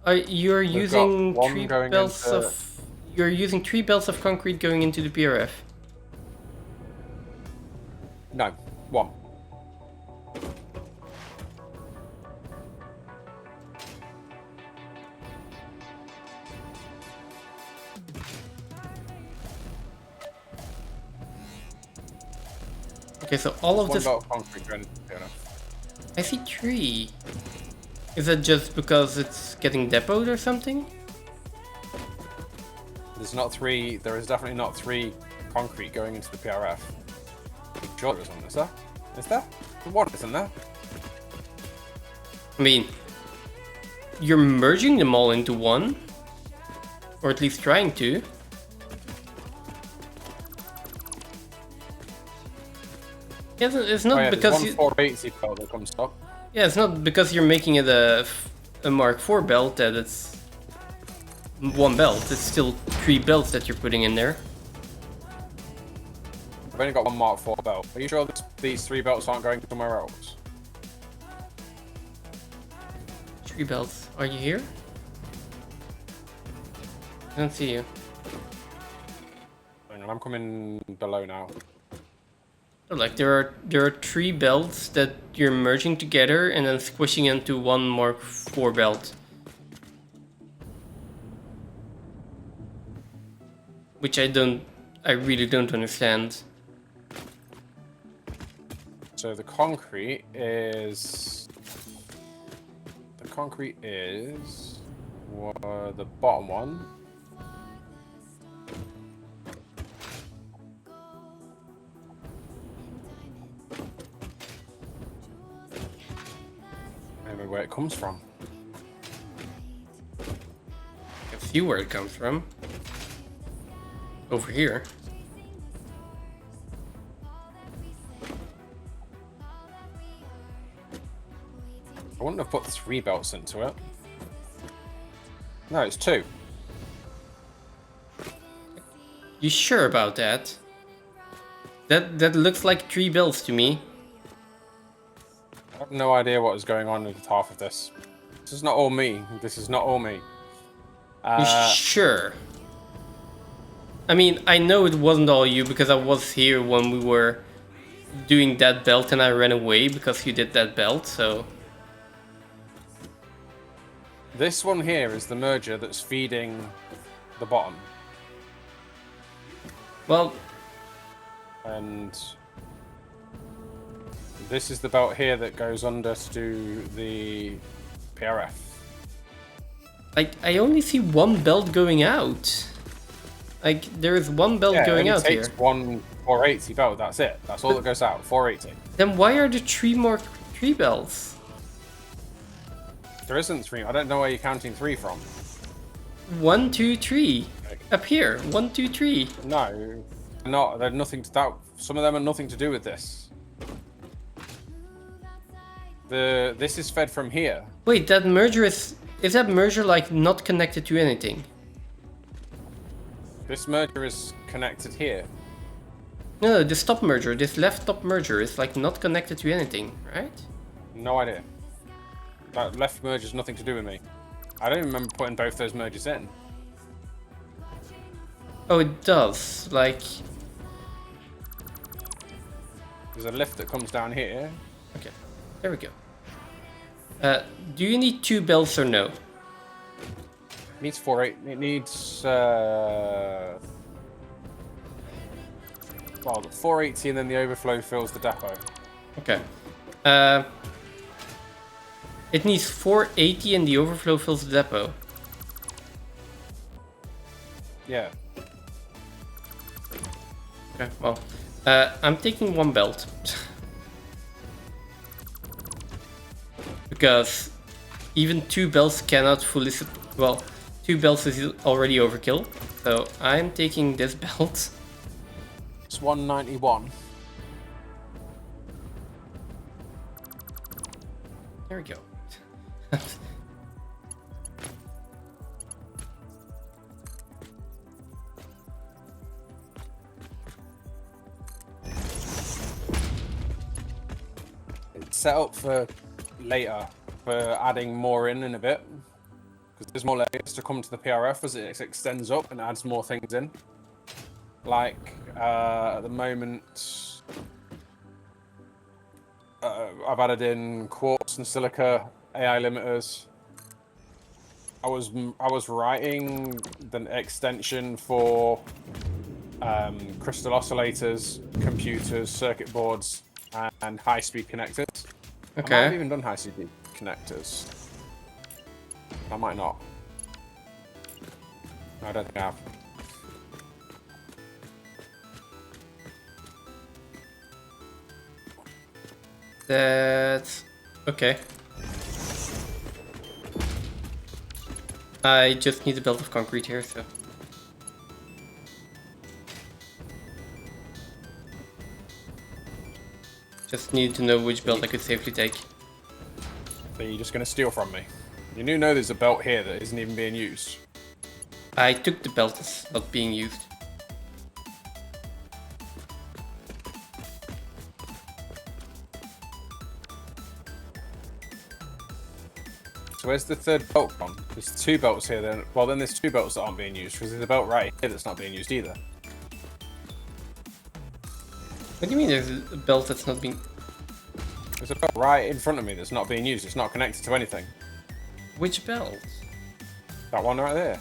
You're We've using got one 3 going belts into- of... You're using 3 belts of concrete going into the PRF. No, one. Okay, so all of One this... belt of concrete going into the PRF. I see 3. Is that just because it's getting depoted or something? There's not 3. There is definitely not 3 concrete going into the PRF. Sure, there isn't, is there? Is there? One, isn't there? I mean, you're merging them all into one, or at least trying to. Yeah, it's not because there's one 480 belt that comes up. Yeah, it's not because you're making it a Mark IV belt that it's one belt. It's still 3 belts that you're putting in there. I've only got one Mark IV belt. Are you sure these 3 belts aren't going somewhere else? 3 belts. Are you here? I don't see you. Hang on, I'm coming below now. So, like there are 3 belts that you're merging together and then squishing into one Mark IV belt. Which I really don't understand. So the concrete is the bottom one. I don't know where it comes from. I can see where it comes from. Over here. I wouldn't have put 3 belts into it. No, it's 2. You sure about that? That looks like 3 belts to me. I have no idea what is going on with half of this. This is not all me. This is not all me. You sure? I mean, I know it wasn't all you because I was here when we were doing that belt and I ran away because you did that belt, so... This one here is the merger that's feeding the bottom. Well... And this is the belt here that goes under to do the PRF. I only see one belt going out. Like, there is one belt going out here. It takes one 480 belt, that's it. That's all that goes out, 480. Then why are there 3 more 3 belts? There isn't 3. I don't know where you're counting 3 from. 1, 2, 3. Up here. 1, 2, 3. No, not. They're nothing to that. Some of them are nothing to do with this. This is fed from here. Wait, that merger is that merger like not connected to anything? This merger is connected here. No, this top merger, this left top merger is like not connected to anything, right? No idea. That left merger has nothing to do with me. I don't remember putting both those mergers in. Oh, it does. Like... There's a lift that comes down here. Okay, there we go. Do you need 2 belts or no? It needs 480. It needs well, the 480 and then the overflow fills the depot. Okay. It needs 480 and the overflow fills the depot. Yeah. Okay, well, I'm taking 1 belt. Because even 2 belts cannot fully... Well, 2 belts is already overkill. So I'm taking this belt. It's 191. There we go. It's set up for later, for adding more in a bit. Because there's more layers to come to the PRF as it extends up and adds more things in. Like, at the moment, I've added in quartz and silica AI limiters. I was writing the extension for crystal oscillators, computers, circuit boards, and high-speed connectors. Okay. I might have even done high-speed connectors. I might not. No, I don't think I have. That's okay. I just need a belt of concrete here, so. Just need to know which belt I could safely take. So you're just going to steal from me? You do know there's a belt here that isn't even being used. I took the belt that's not being used. So where's the third belt gone? There's 2 belts here then. Well, then there's 2 belts that aren't being used, because there's a belt right here that's not being used either. What do you mean there's a belt that's not being... There's a belt right in front of me that's not being used. It's not connected to anything. Which belt? That one right there.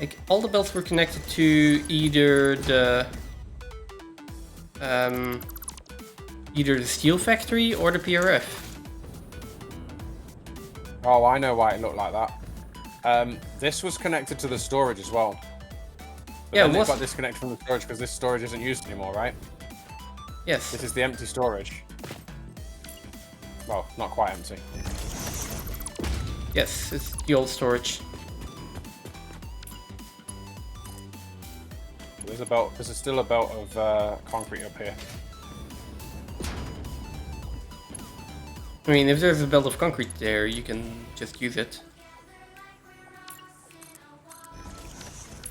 Like, all the belts were connected to either the... either the steel factory or the PRF. Oh, I know why it looked like that. This was connected to the storage as well. But Yeah, then it it got was... disconnected from the storage because this storage isn't used anymore, right? Yes. This is the empty storage. Well, not quite empty. Yes, it's the old storage. There's a belt. There's still a belt of concrete up here. I mean, if there's a belt of concrete there, you can just use it.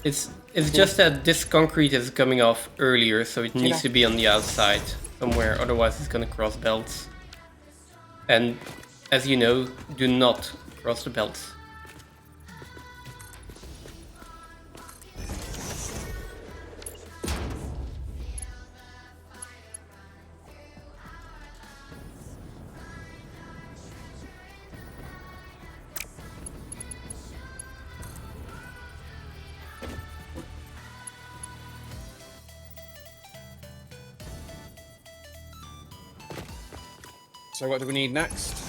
It's just that this concrete is coming off earlier, so it needs to be on the outside somewhere, otherwise it's gonna cross belts. And as you know, do not cross the belts. So what do we need next?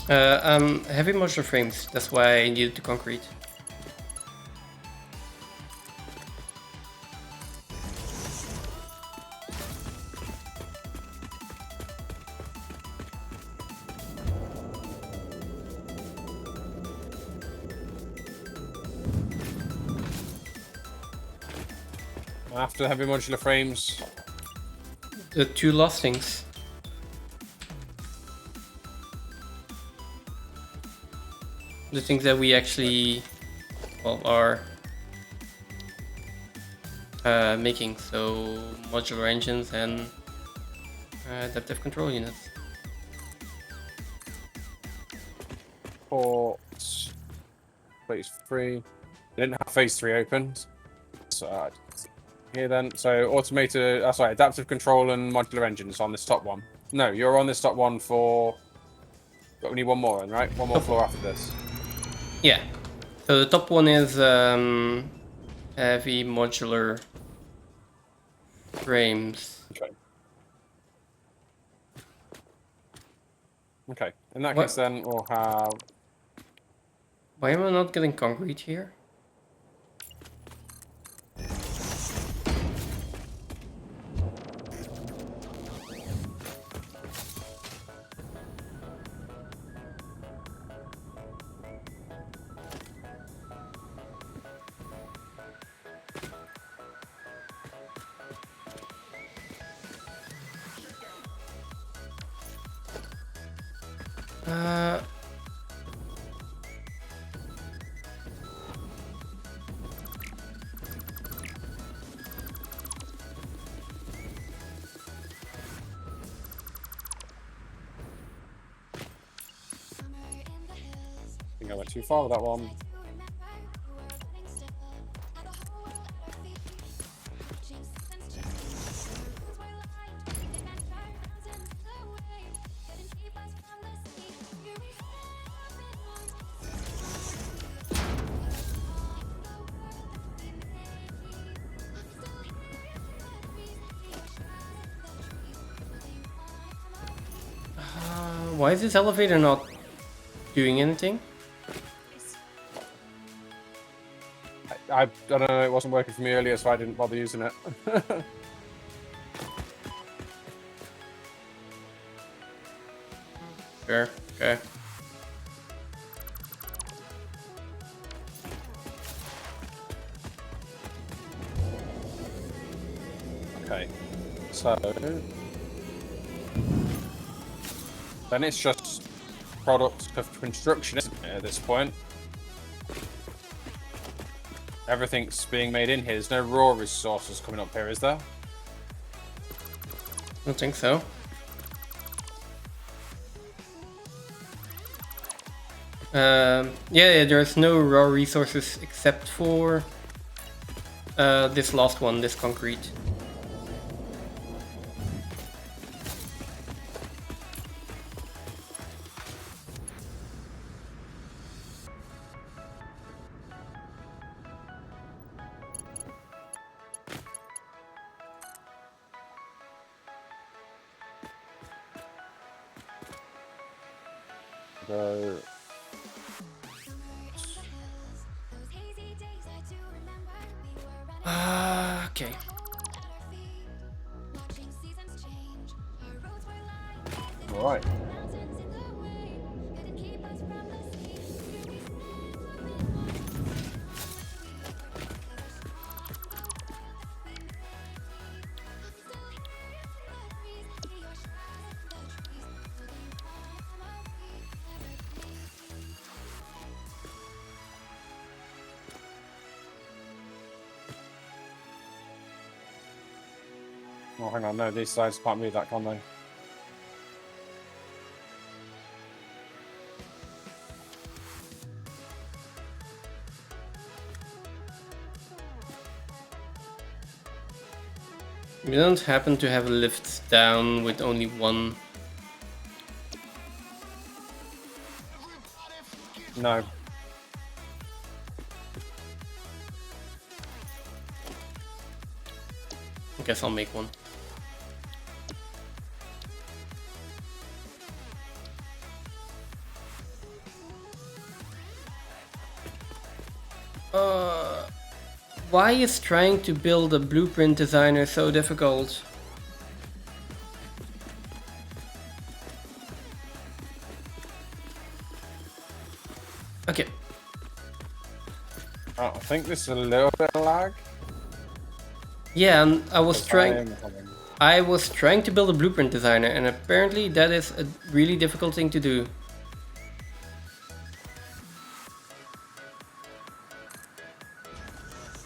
Heavy modular frames, that's why I needed the concrete. After heavy modular frames, The 2 last things. The things that we actually, well, are making, so modular engines and adaptive control units. ports, phase 3. Didn't have phase 3 opened. So here then. So automated, sorry, adaptive control and modular engines on this top one. No, you're on this top one for. But we need one more, then, right? One more floor after this. Yeah. So the top one is heavy modular frames. Okay. Okay. In that What? case, then we'll have. Why am I not getting concrete here? Uh, I think I went too far with that one. why is this elevator not doing anything? I don't know. It wasn't working for me earlier, so I didn't bother using it. Sure. Okay. Okay. So then it's just products of construction, isn't it, at this point? Everything's being made in here. There's no raw resources coming up here, is there? I don't think so. Yeah, there's no raw resources except for this last one, this concrete. The Okay. all right. Oh, hang on. No, these sides can't move that, can they? We don't happen to have lifts down with only one. No. I guess I'll make one. Why is trying to build a blueprint designer so difficult? Okay. Oh, I think this is a little bit of lag. Yeah, and I was Because I was trying to build a blueprint designer, and apparently that is a really difficult thing to do.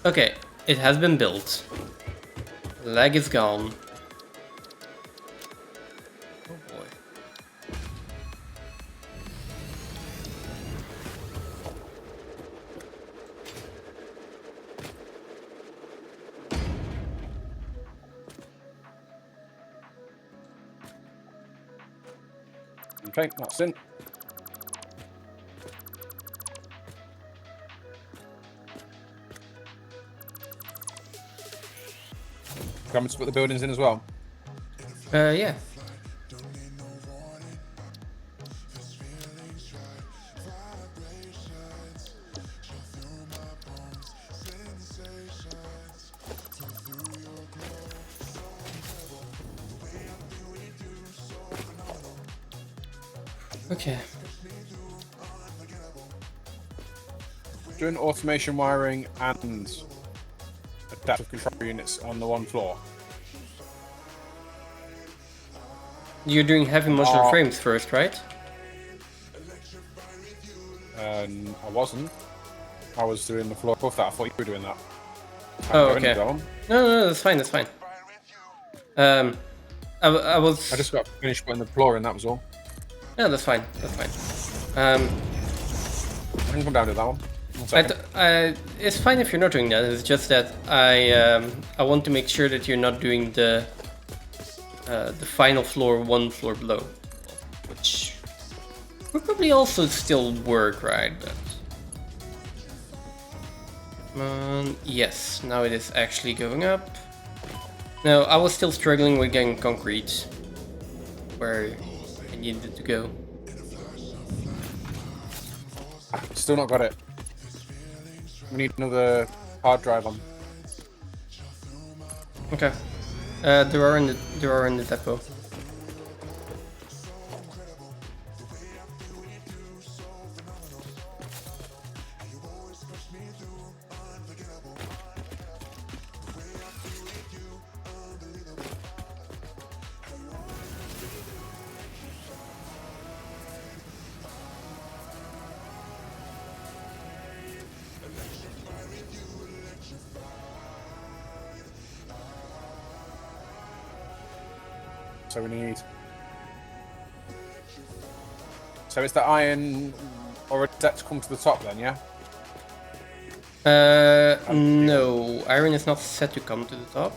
Okay, it has been built. Lag is gone. Oh boy. Okay, that's in. Coming to put the buildings in as well. Yeah. Okay. Doing automation wiring and adaptive control units on the one floor. You're doing heavy modular frames first, right? I wasn't. I was doing the floor above that. I thought you were doing that. Oh, okay. No, that's fine, that's fine. I was... I just got finished putting the floor in, that was all. No, that's fine, that's fine. I can come down to that one. One second. It's fine if you're not doing that, it's just that I want to make sure that you're not doing the final floor one floor below. Which would probably also still work, right? But... yes, now it is actually going up. No, I was still struggling with getting concrete where I needed it to go. Still not got it. We need another hard drive on. Okay. There are in the depot. So we need. So is the iron already set to come to the top then? Yeah. No, iron is not set to come to the top.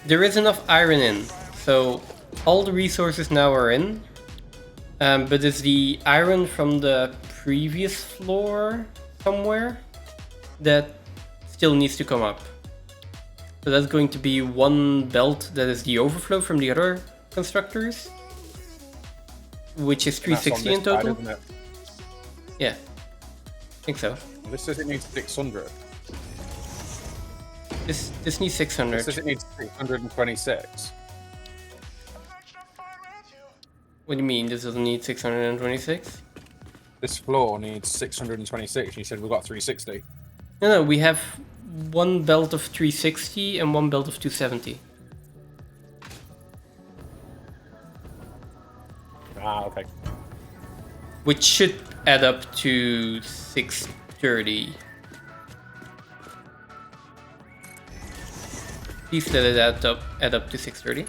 There is enough iron in, so all the resources now are in. But it's the iron from the previous floor somewhere that still needs to come up. So that's going to be one belt that is the overflow from the other constructors, which is 360 in total. Side, isn't it? Yeah, I think so. This says it needs 600. This needs 600. This says it needs 626. What do you mean? This doesn't need 626? This floor needs 626. You said we got 360. No, we have one belt of 360 and one belt of 270. Ah, okay. Which should add up to 630. Please let it add up to 630.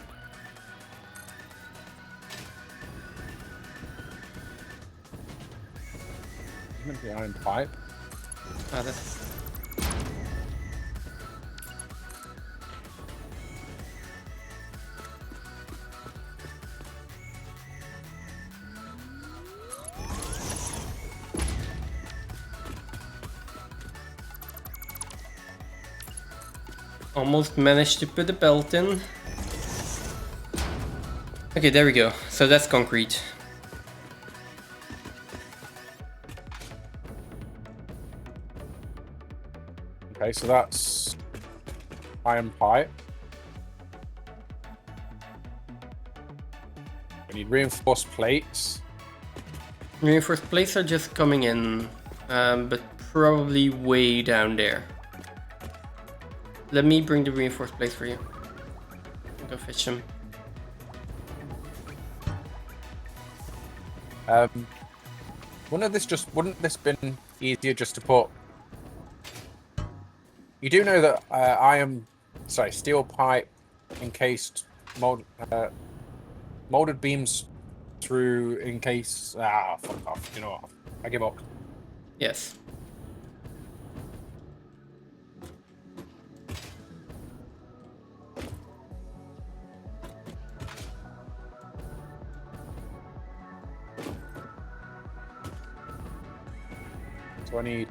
The iron pipe. Ah, that's... Almost managed to put the belt in. Okay, there we go. So that's concrete. Okay, so that's iron pipe. We need reinforced plates. Reinforced plates are just coming in, but probably way down there. Let me bring the reinforced plates for you. Go fetch them. Wouldn't this been easier just to put? You do know that steel pipe encased molded beams through encase. Ah, fuck off. You know what? I give up. Yes. So I need.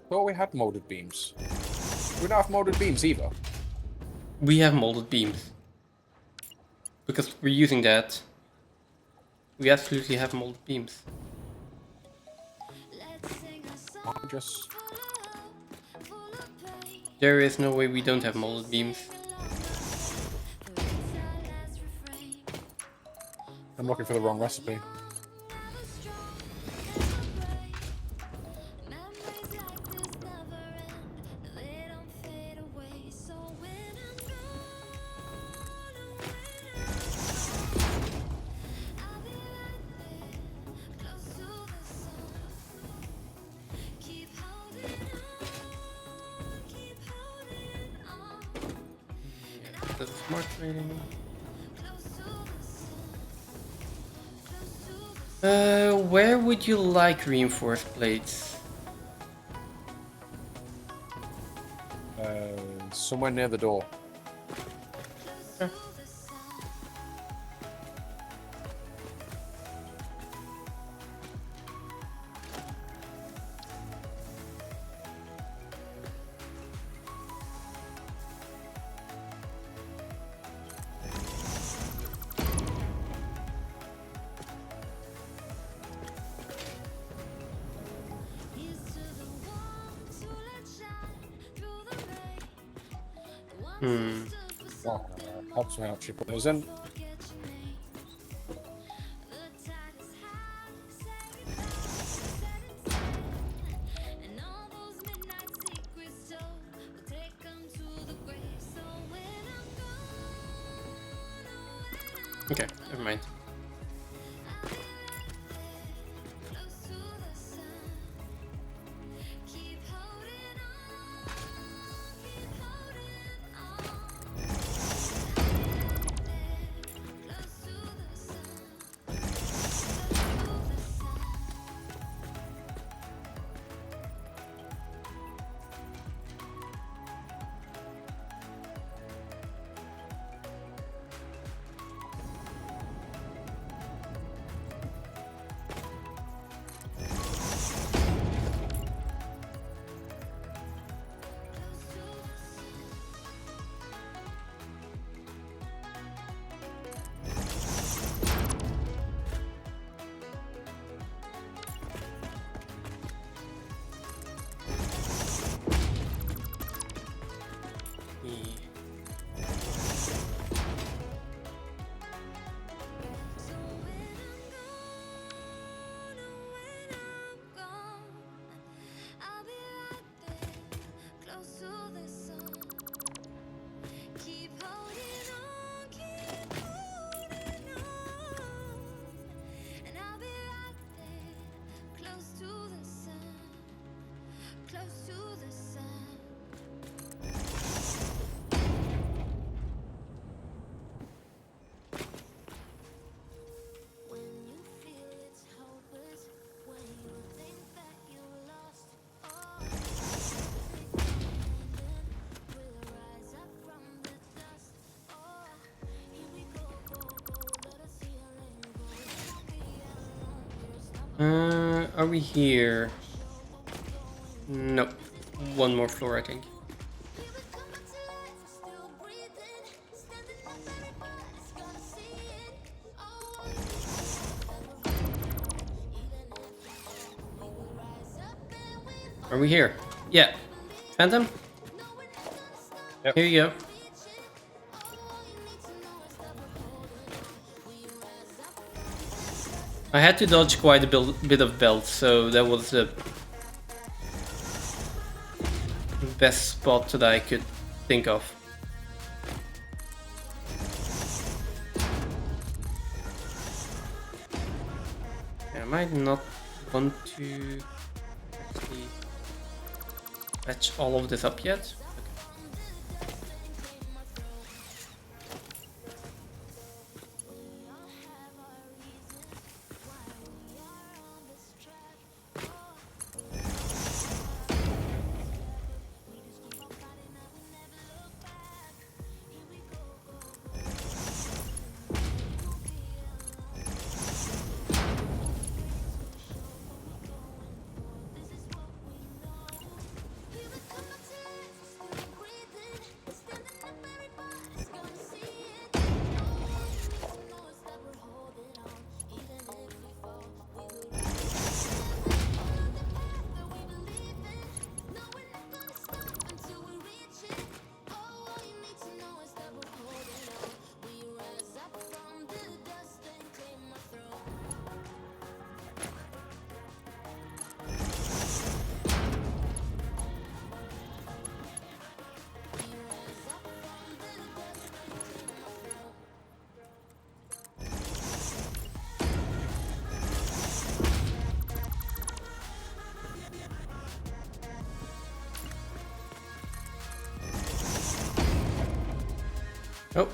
Thought we had molded beams. We don't have molded beams either. We have molded beams. Because we're using that. We absolutely have molded beams. There is no way we don't have molded beams. I'm looking for the wrong recipe. Smart trading. Where would you like reinforced plates? Somewhere near the door. Okay. Well, helps me out. She put those in. Okay, never mind. Are we here? Nope. One more floor, I think. Are we here? Yeah. Phantom? Yep. Here you go. I had to dodge quite a bit of belt, so that was the best spot that I could think of. I might not want to actually patch all of this up yet. Oh,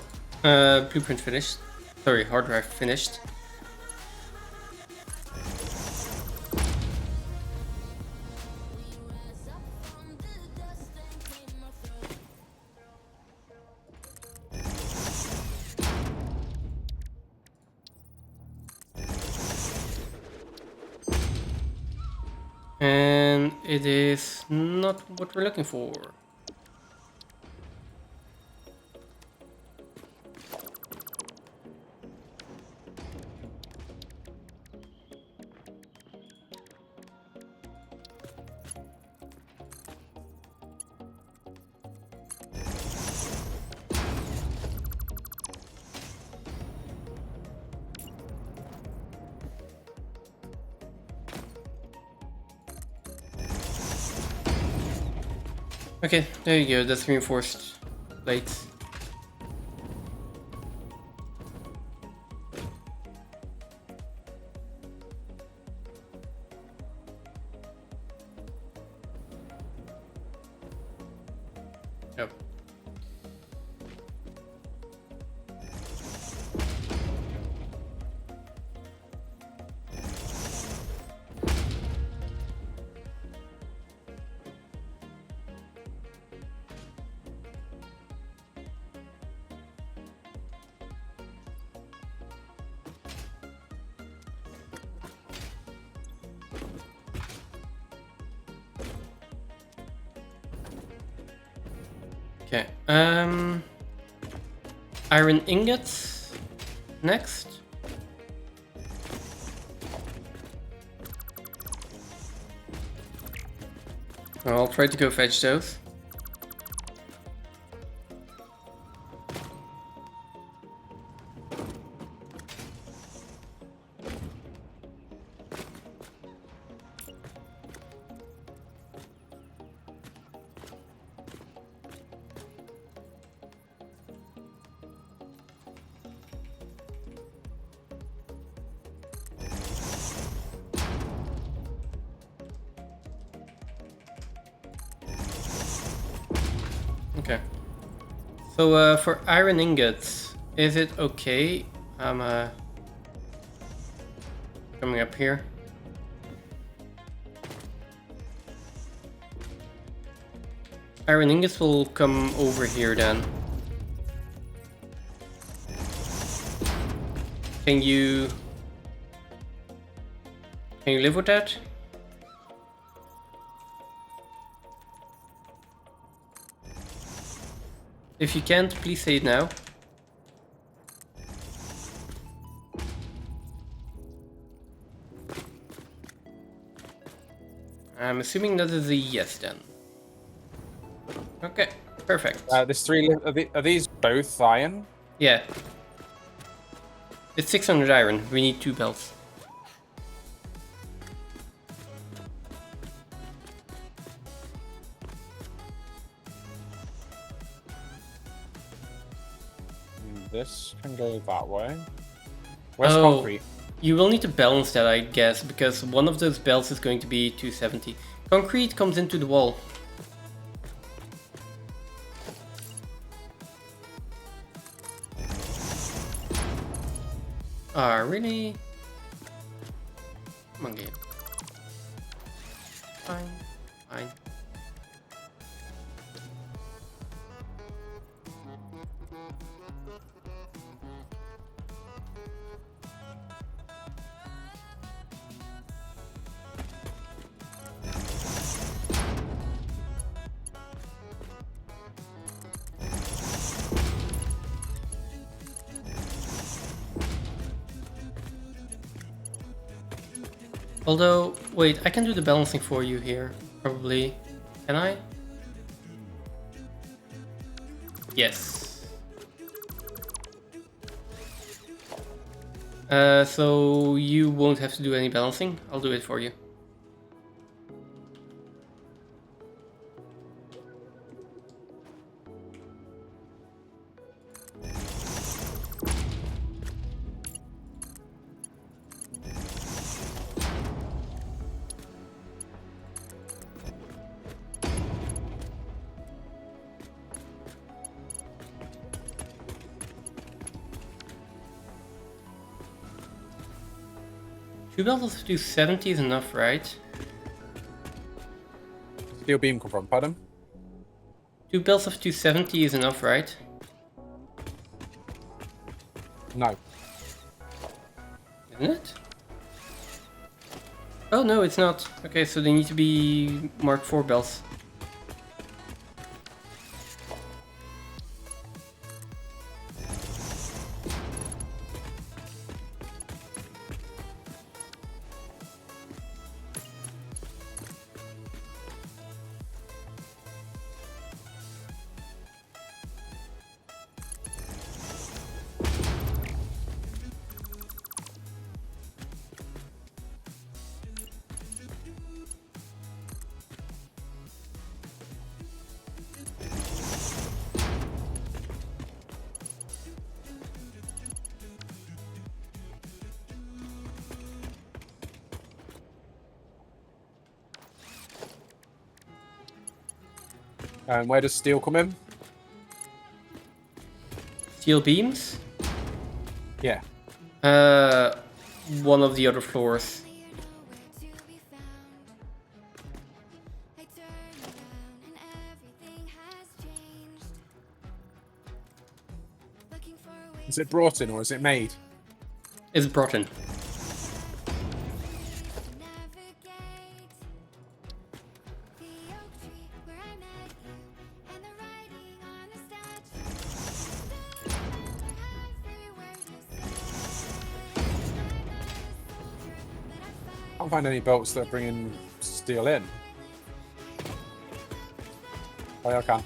blueprint finished. Sorry, hard drive finished. And it is not what we're looking for. Okay, there you go, that's reinforced plates. Yep. Okay, iron ingots next. I'll try to go fetch those. Okay. So for iron ingots, is it okay? I'm coming up here. Iron ingots will come over here then. Can you live with that? If you can't, please say it now. I'm assuming that is a yes then. Okay, perfect. There's 3. Are these both iron? Yeah. It's 600 iron. We need 2 belts. This can go that way. Where's Oh. concrete? You will need to balance that, I guess, because one of those belts is going to be 270. Concrete comes into the wall. Ah, really? Come on, game. Fine, fine. Although, wait, I can do the balancing for you here, probably. Can I? Yes. So you won't have to do any balancing. I'll do it for you. 2 belts of 270 is enough, right? Steel beam come from, pardon? 2 belts of 270 is enough, right? No. Isn't it? Oh no, it's not. Okay, so they need to be Mark 4 belts. And where does steel come in? Steel beams? Yeah. One of the other floors. Is it brought in or is it made? It's brought in. I can't find any bolts that are bringing steel in. Oh, yeah, I can.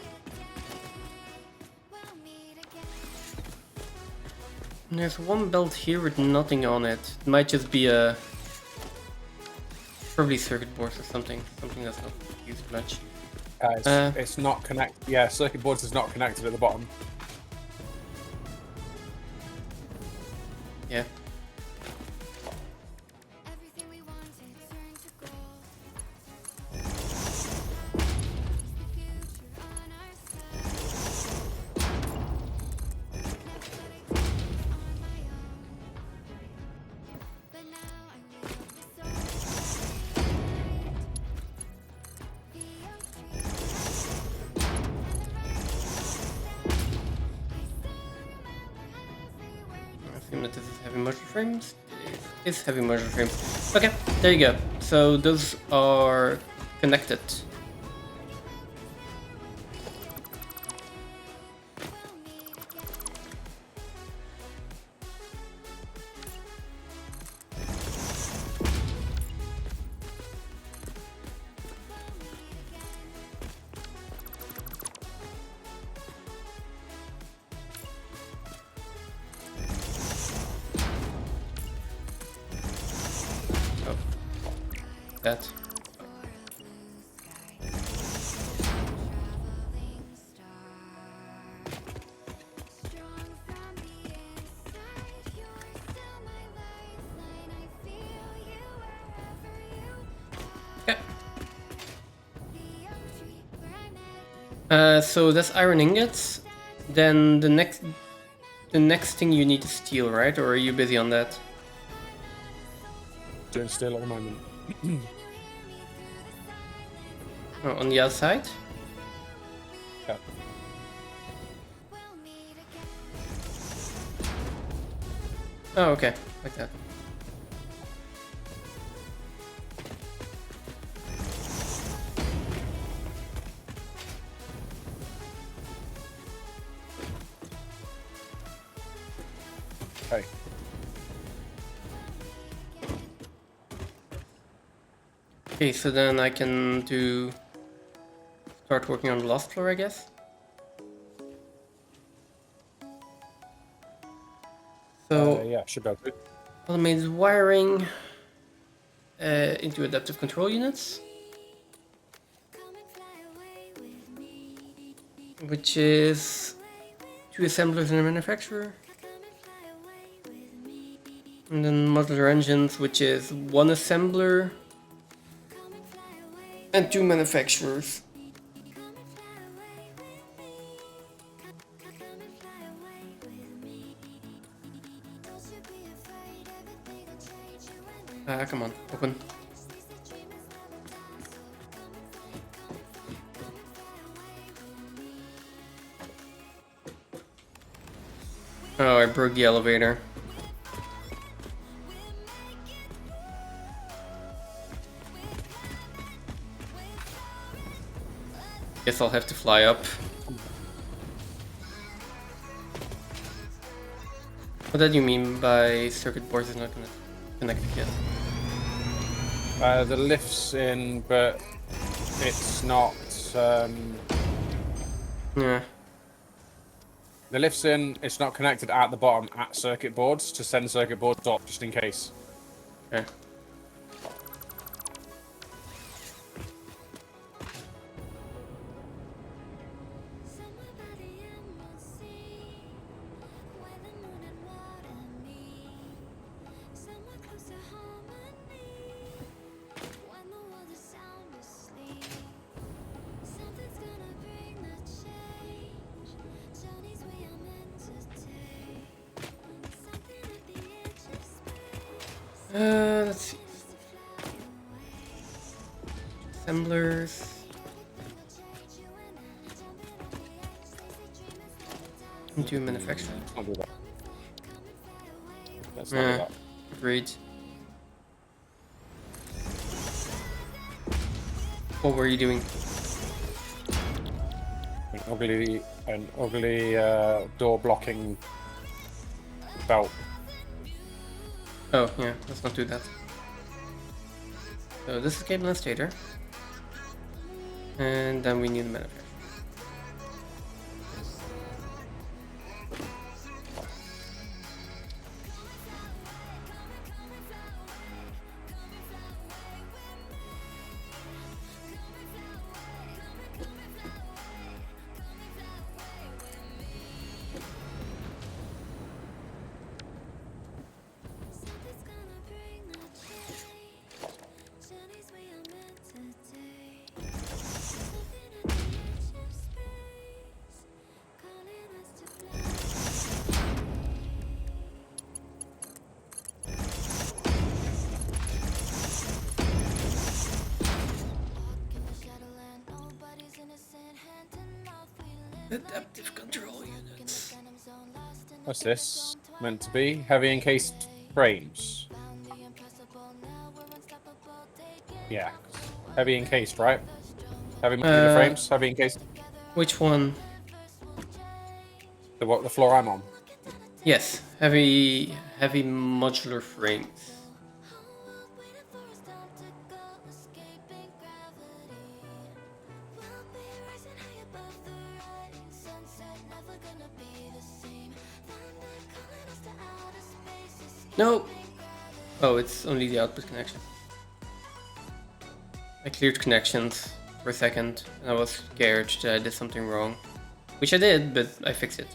There's one belt here with nothing on it. It might just be a... probably circuit boards or something. Something that's not used much. It's not connected. Yeah, circuit boards is not connected at the bottom. Yeah. That this is heavy motion frames. It is heavy motion frames. Okay, there you go. So those are connected. That. Okay. So that's iron ingots. Then the next thing you need is steel, right? Or are you busy on that? Doing steel at the moment. Oh, on the outside? Yeah. Oh, okay, like that. Okay. Okay, so then I can start working on the last floor, I guess. So Yeah, should be able to. automated wiring into adaptive control units, which is 2 assemblers and a manufacturer. And then modular engines, which is 1 assembler and 2 manufacturers. Come on, open. Oh, I broke the elevator. Guess I'll have to fly up. What do you mean by circuit board is not connected yet? The lift's in, but it's not. Yeah. The lift's in. It's not connected at the bottom at circuit boards to send circuit boards off just in case. Okay. Somewhere by the emerald sea, where the moon and water meet. Somewhere close to harmony, when the world is sound asleep. Something's gonna bring the change, journeys we are meant to take. Something at the edge of space, Let's see. us to fly away. Assemblers. Everything will change, you and I jumping on the edge, lazy dreaming, slowing down. Into manufacturing. Let's not do that. Come and fly away. Let's not do Yeah. that. Agreed. What were you doing? An ugly door blocking belt. Oh, yeah, let's not do that. So this is Game Lens Stator. And then we need a manufacturer. Something's gonna bring the change, journeys we are meant to take. Something at the edge of space, calling us to fly. Walk in the shadowland, nobody's innocent. Hand in mouth, we live like Adaptive control in the units. venom zone, lost in the What's this meant to be? Heavy encased frames. found the impossible. Now we're unstoppable. Taking Yeah. Heavy encased, right? Heavy modular frames. Heavy encased. Which one? The floor I'm on. Yes, heavy modular frames. waiting for us time to go, escaping gravity. We'll be rising high above the rain. Sunset never gonna be the same. Thunder calling us to outer space. No! Oh, it's only the output connection. I cleared connections for a second, and I was scared that I did something wrong. Which I did, but I fixed it.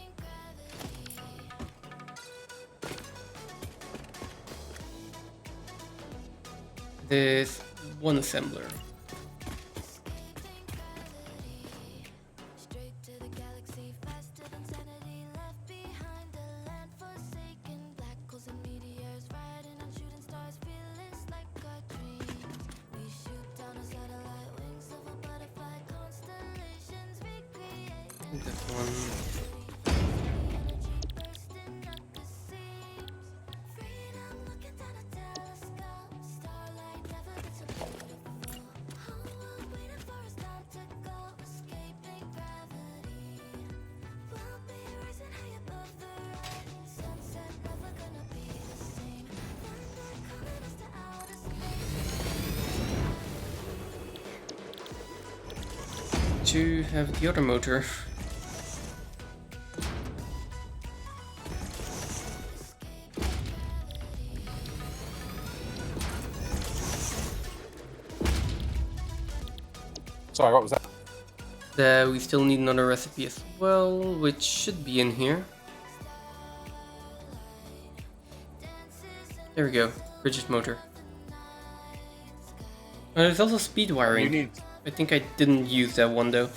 This one assembler. Straight to the galaxy, faster than sanity. Left behind a land forsaken. Black holes and meteors, riding on shooting stars. Feelings like a dream. We shoot down a satellite, wings of a butterfly. Constellations recreate. This one. Energy bursting at the seams. Freedom looking down a telescope. Starlight never gets so beautiful. Whole world waiting for us time to go, escaping gravity. We'll be rising high above the rain. Sunset never gonna be the same. Thunder calling us to outer space. To have the other motor. Sorry, what was that? We still need another recipe as well, which should be in here. There we go, rigid motor. There's also speed wiring. You need. I think I didn't use that one though.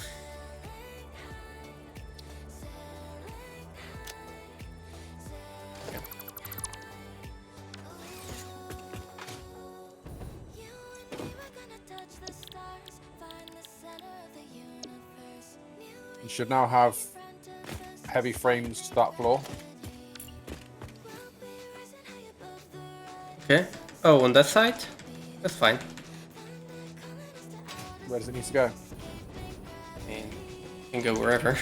You should now have heavy frames start floor. Okay. Oh, on that side? That's fine. Where does it need to go? And can go wherever.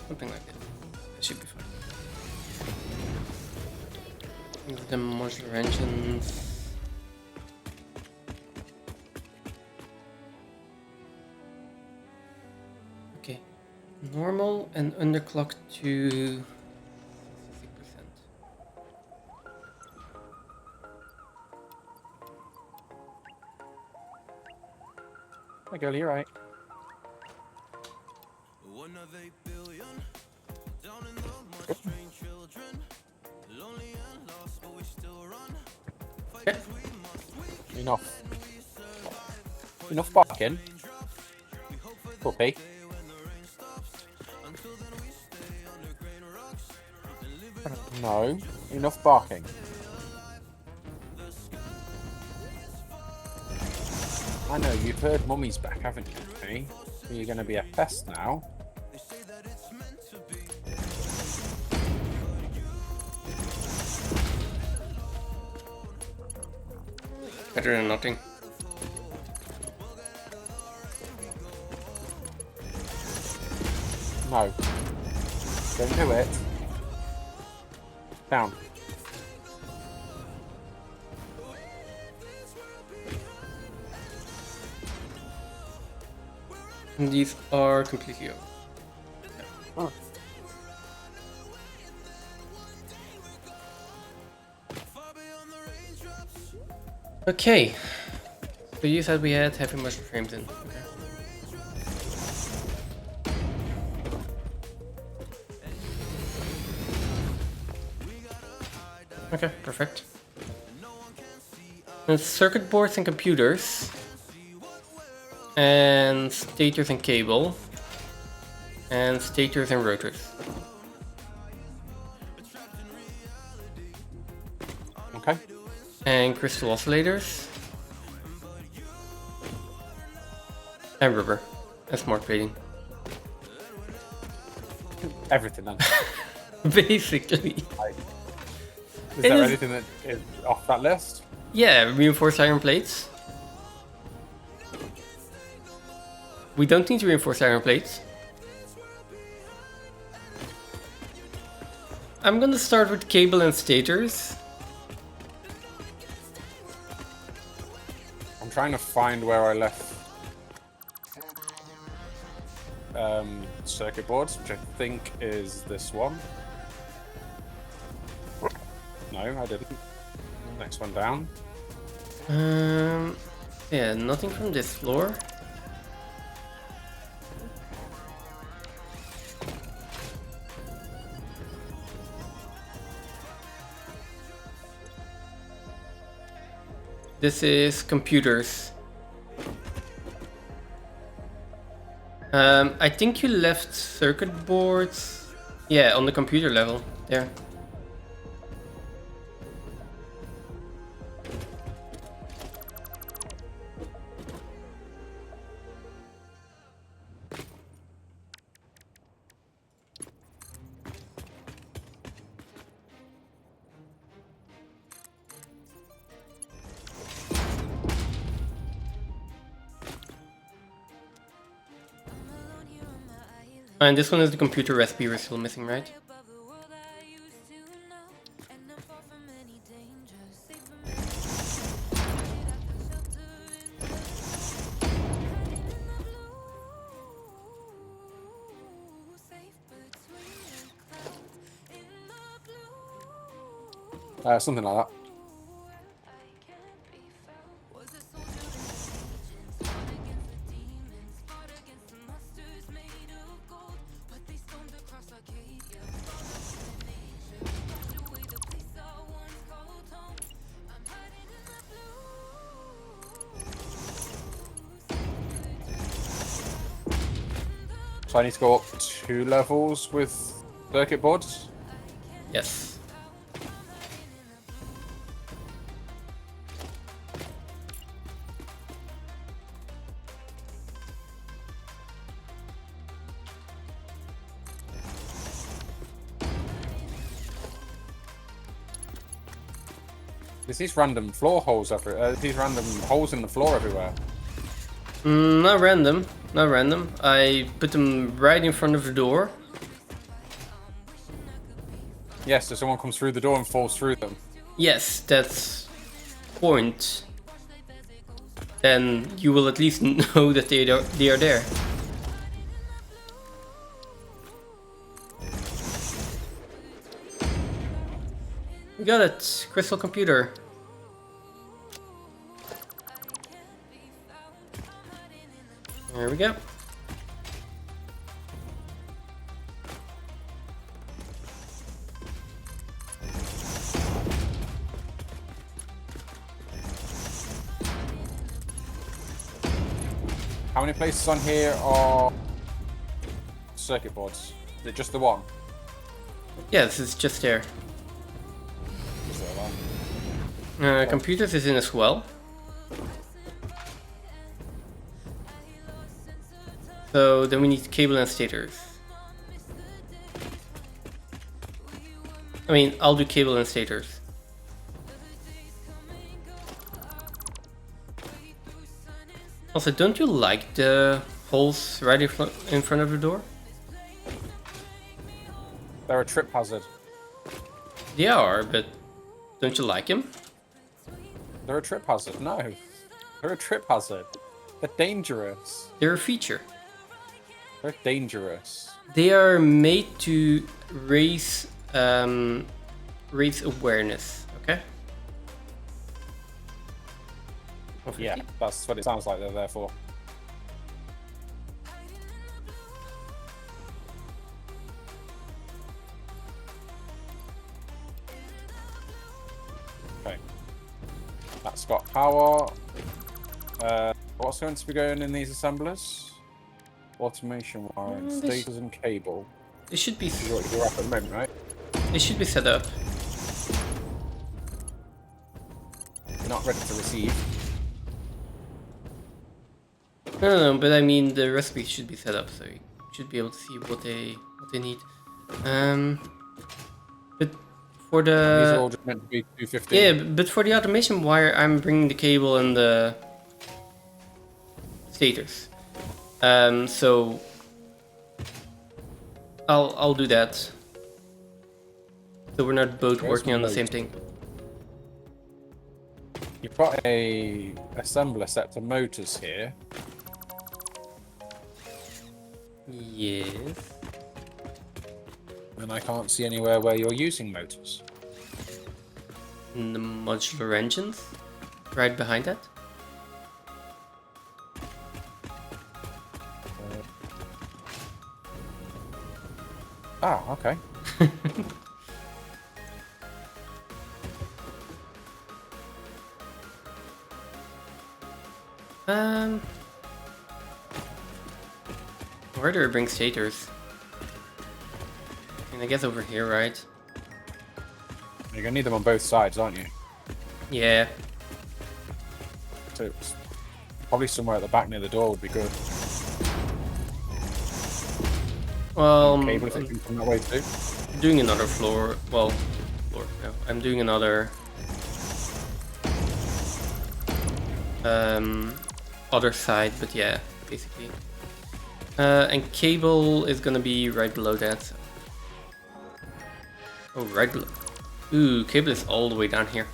Something like that. That should be fine. The modular engines. Okay. Normal and underclock to 60%. Hi, girl, you're right. Okay. Enough. Enough barking. Puppy. No. Enough barking. I know, you've heard Mummy's back, haven't you? Hey? You're going to be a pest now. Better than nothing. No. Don't do it. Down. And these are completely over. Oh. Okay. So you said we had heavy motion frames in. Okay. Okay, perfect. And circuit boards and computers. And stators and cable. And stators and rotors. Okay. And crystal oscillators. And rubber. And smart plating. Everything then. Basically. Is there anything that is off that list? Yeah, reinforced iron plates. We don't need to reinforce iron plates. I'm gonna start with cable and stators. I'm trying to find where I left circuit boards, which I think is this one. No, I didn't. Next one down. Yeah, nothing from this floor. This is computers. I think you left circuit boards. Yeah, on the computer level. There. And this one is the computer recipe we're still missing, right? Something like that. So I need to go up 2 levels with circuit boards. Yes. There's these random floor holes these random holes in the floor everywhere. Not random. Not random. I put them right in front of the door. Yes, so someone comes through the door and falls through them. Yes, that's point. Then you will at least know that they are there. We got it. Crystal computer. There we go. How many places on here are circuit boards? Is it just the one? Yes, it's just there. Is there one? Computers is in as well. So then we need cable and stators. I mean, I'll do cable and stators. Also, don't you like the holes right in front of the door? They're a trip hazard. They are, but don't you like them? They're a trip hazard. No. They're a trip hazard. They're dangerous. They're a feature. They're dangerous. They are made to raise awareness. Okay. Yeah, that's what it sounds like they're there for. Okay. That's got power. What's going to be going in these assemblers? Automation wiring, stators and cable. It should be. You're up at the moment, right? It should be set up. You're not ready to receive. No, but I mean the recipe should be set up, so you should be able to see what they need. But for the These are all just meant to be 250. yeah, but for the automation wire, I'm bringing the cable and the stators. So I'll do that. So we're not both working on the same thing. You've got a assembler set to motors here. Yes. And I can't see anywhere where you're using motors. And the modular engines, right behind that. Okay. Where do I bring stators? I guess over here, right? You're gonna need them on both sides, aren't you? Yeah. So it's probably somewhere at the back near the door would be good. Well, Cable if it can come that way too. I'm doing another floor. Well, floor. No, I'm doing another. Other side, but yeah, basically. And cable is gonna be right below that. So. Oh, right below. Ooh, cable is all the way down here.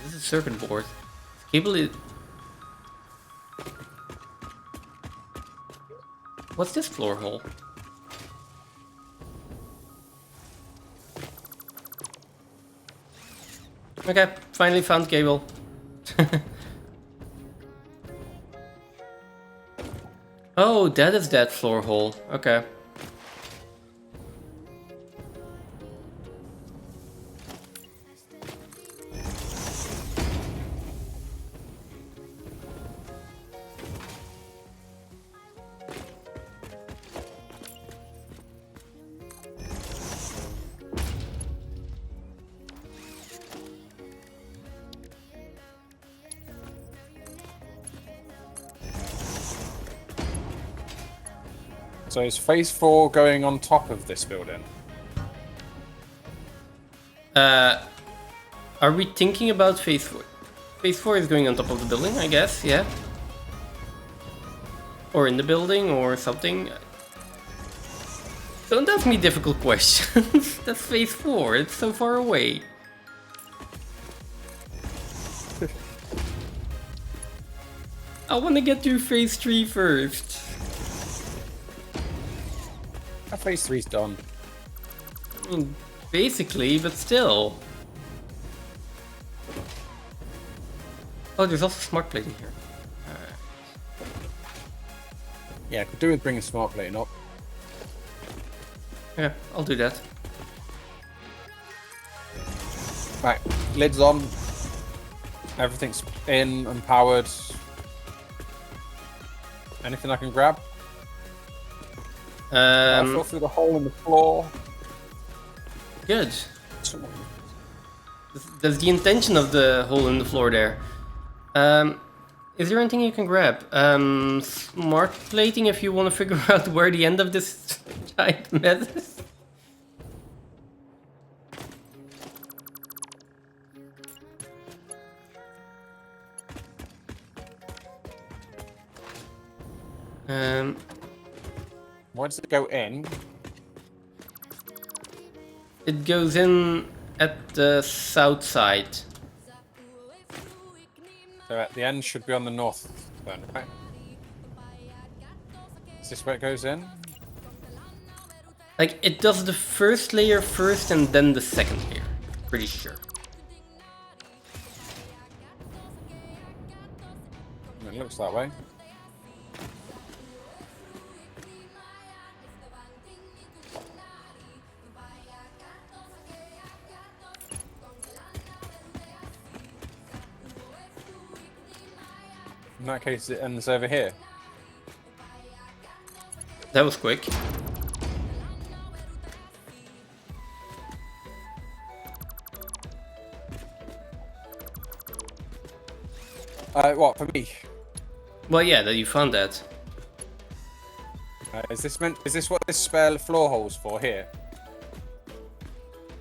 This is circuit board. Cable is. What's this floor hole? Okay, finally found cable. Oh, that is that floor hole. Okay. So is phase 4 going on top of this building? Are we thinking about phase 4? Phase 4 is going on top of the building, I guess, yeah. Or in the building, or something. Don't ask me difficult questions. That's phase 4, it's so far away. I want to get through phase 3 first. Phase 3's done. I mean, basically, but still. Oh, there's also smart plating here. Yeah, could do with bringing smart plating up. Yeah, I'll do that. Right, lids on. Everything's in and powered. Anything I can grab? I'll fall through the hole in the floor. Good. That's the intention of the hole in the floor there. Is there anything you can grab? Smart plating if you want to figure out where the end of this giant mess is. Where does it go in? It goes in at the south side. So at the end should be on the north then, right? Is this where it goes in? Like, it does the first layer first and then the second layer. Pretty sure. It looks that way. In that case, it ends over here. That was quick. What, for me? Well, yeah, that you found that. Is this what this spare floor hole's for here?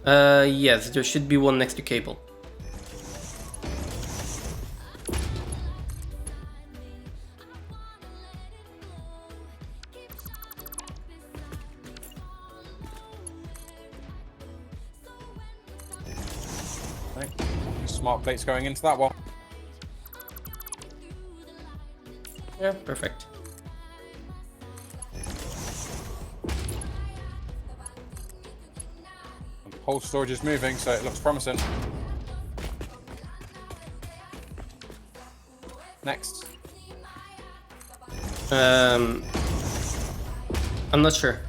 Yes, there should be one next to cable. Right. Smart plates going into that one. Yeah, perfect. And the whole storage is moving, so it looks promising. Next. I'm not sure.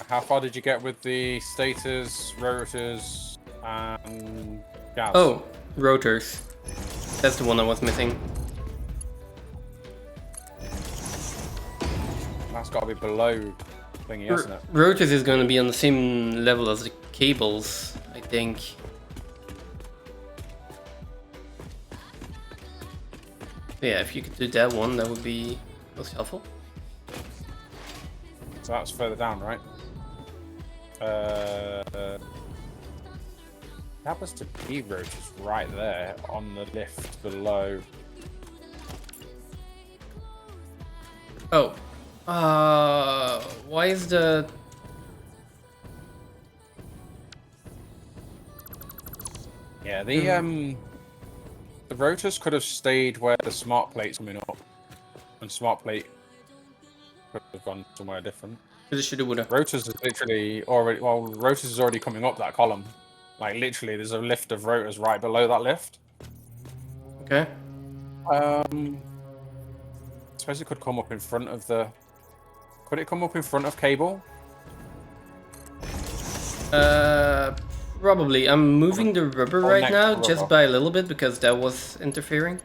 How far did you get with the stators, rotors, and gas? Oh, rotors. That's the one I was missing. That's got to be below thingy, hasn't it? Rotors is going to be on the same level as the cables, I think. Yeah, if you could do that one, that would be most helpful. So that's further down, right? That was to be rotors right there on the lift below. Oh. Why is the... Yeah, the rotors could have stayed where the smart plate's coming up, and smart plate could have gone somewhere different. Shoulda, woulda. Rotors is literally already, well, rotors is already coming up that column. Like literally, there's a lift of rotors right below that lift. Okay. I suppose it could come up in front of the. Could it come up in front of cable? Probably. I'm moving the rubber Or right next now, to just rubber. by a little bit, because that was interfering.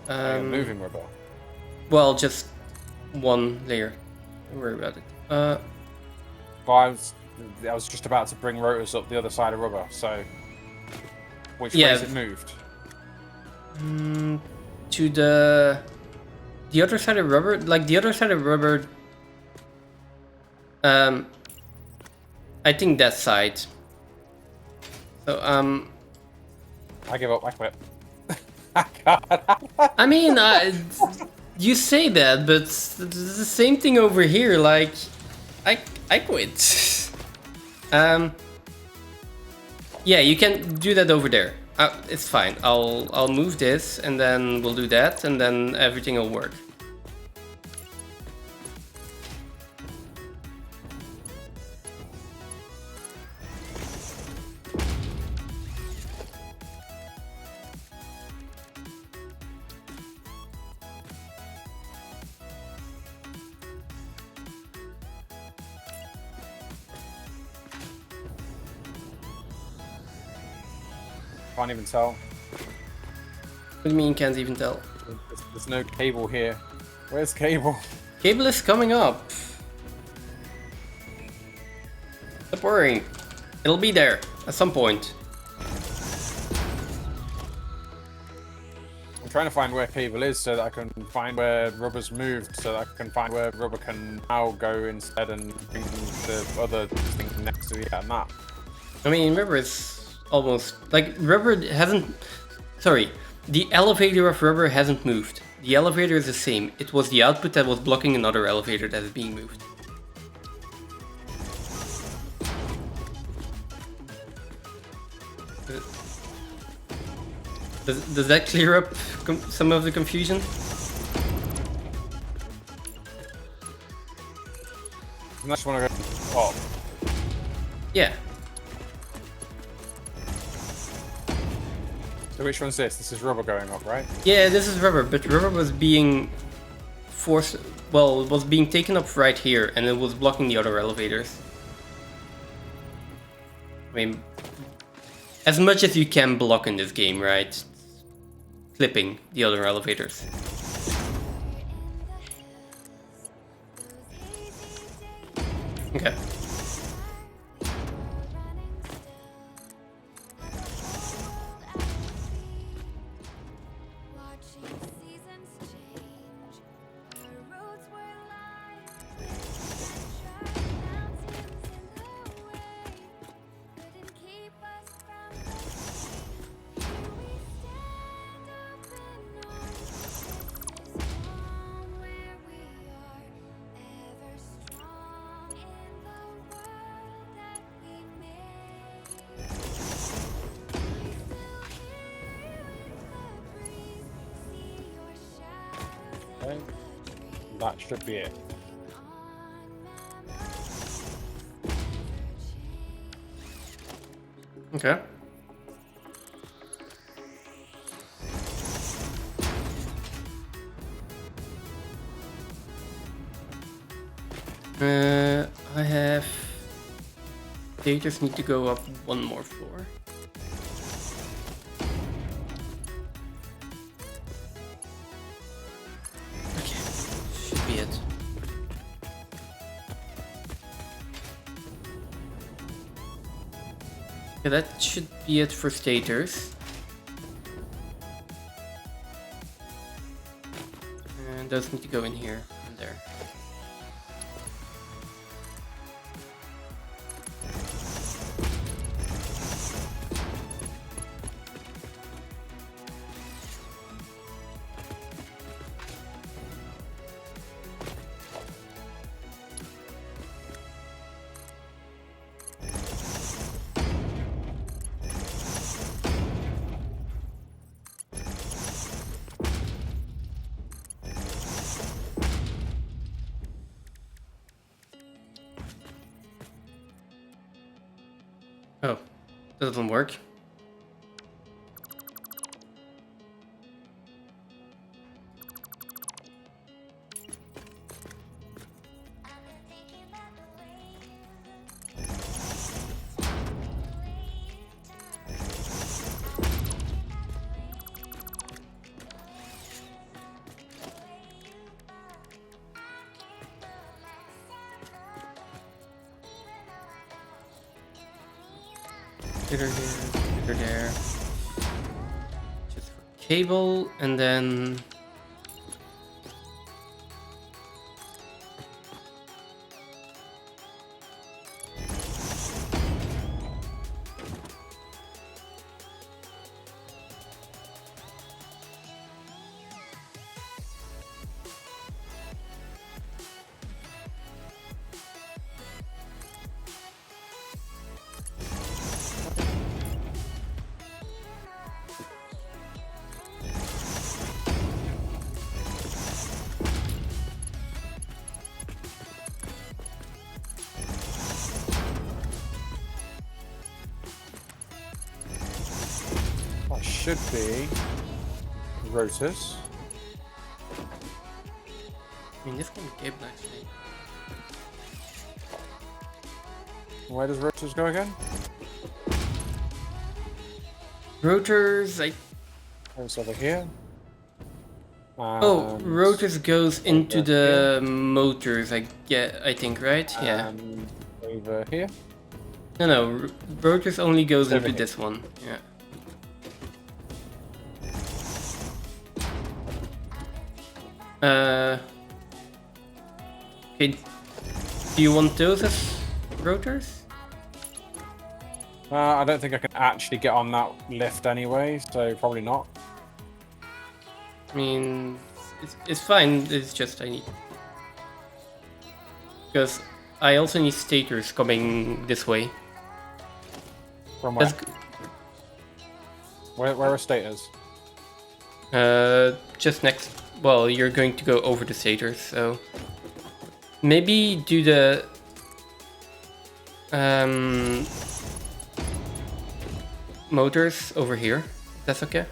Moving rubber. Well, just one layer. Don't worry about it. Well, I was just about to bring rotors up the other side of rubber, so which way Yeah. is it moved? To the the other side of rubber, like the other side of rubber. I think that side. So I give up. I quit. I can't. I mean, you say that, but it's the same thing over here. Like, I quit. Yeah, you can do that over there. It's fine. I'll move this, and then we'll do that, and then everything will work. Can't even tell. What do you mean can't even tell? There's no cable here. Where's cable? Cable is coming up. Stop worrying. It'll be there at some point. I'm trying to find where cable is so that I can find where rubber's moved, so that I can find where rubber can now go instead and bring the other thing next to the map. I mean, rubber is almost like rubber hasn't. Sorry, the elevator of rubber hasn't moved. The elevator is the same. It was the output that was blocking another elevator that is being moved. Does that clear up some of the confusion? I just want to go. Oh, Yeah. so which one's this? This is rubber going up, right? Yeah, this is rubber, but rubber was being forced. Well, it was being taken up right here, and it was blocking the other elevators. I mean, as much as you can block in this game, right? Clipping the other elevators. Okay. Okay. That should be it. Okay. I have. They just need to go up one more floor. Okay, should be it. Okay, that should be it for stators. And those need to go in here and there. Oh, that doesn't work. Computer here, computer there. Just for cable, and then should be rotors. I mean, this can be cable actually. Where does rotors go again? Rotors, It's over here. oh, And rotors goes into over the motors, I think, right? Yeah. over here. No, rotors only goes It's over into here. this one. Yeah. Okay. Do you want those as rotors? I don't think I can actually get on that lift anyway, so probably not. I mean, it's fine. It's just I need, because I also need stators coming this way. From where? That's Where are stators? just next. Well, you're going to go over the stators, so maybe do the motors over here. That's okay.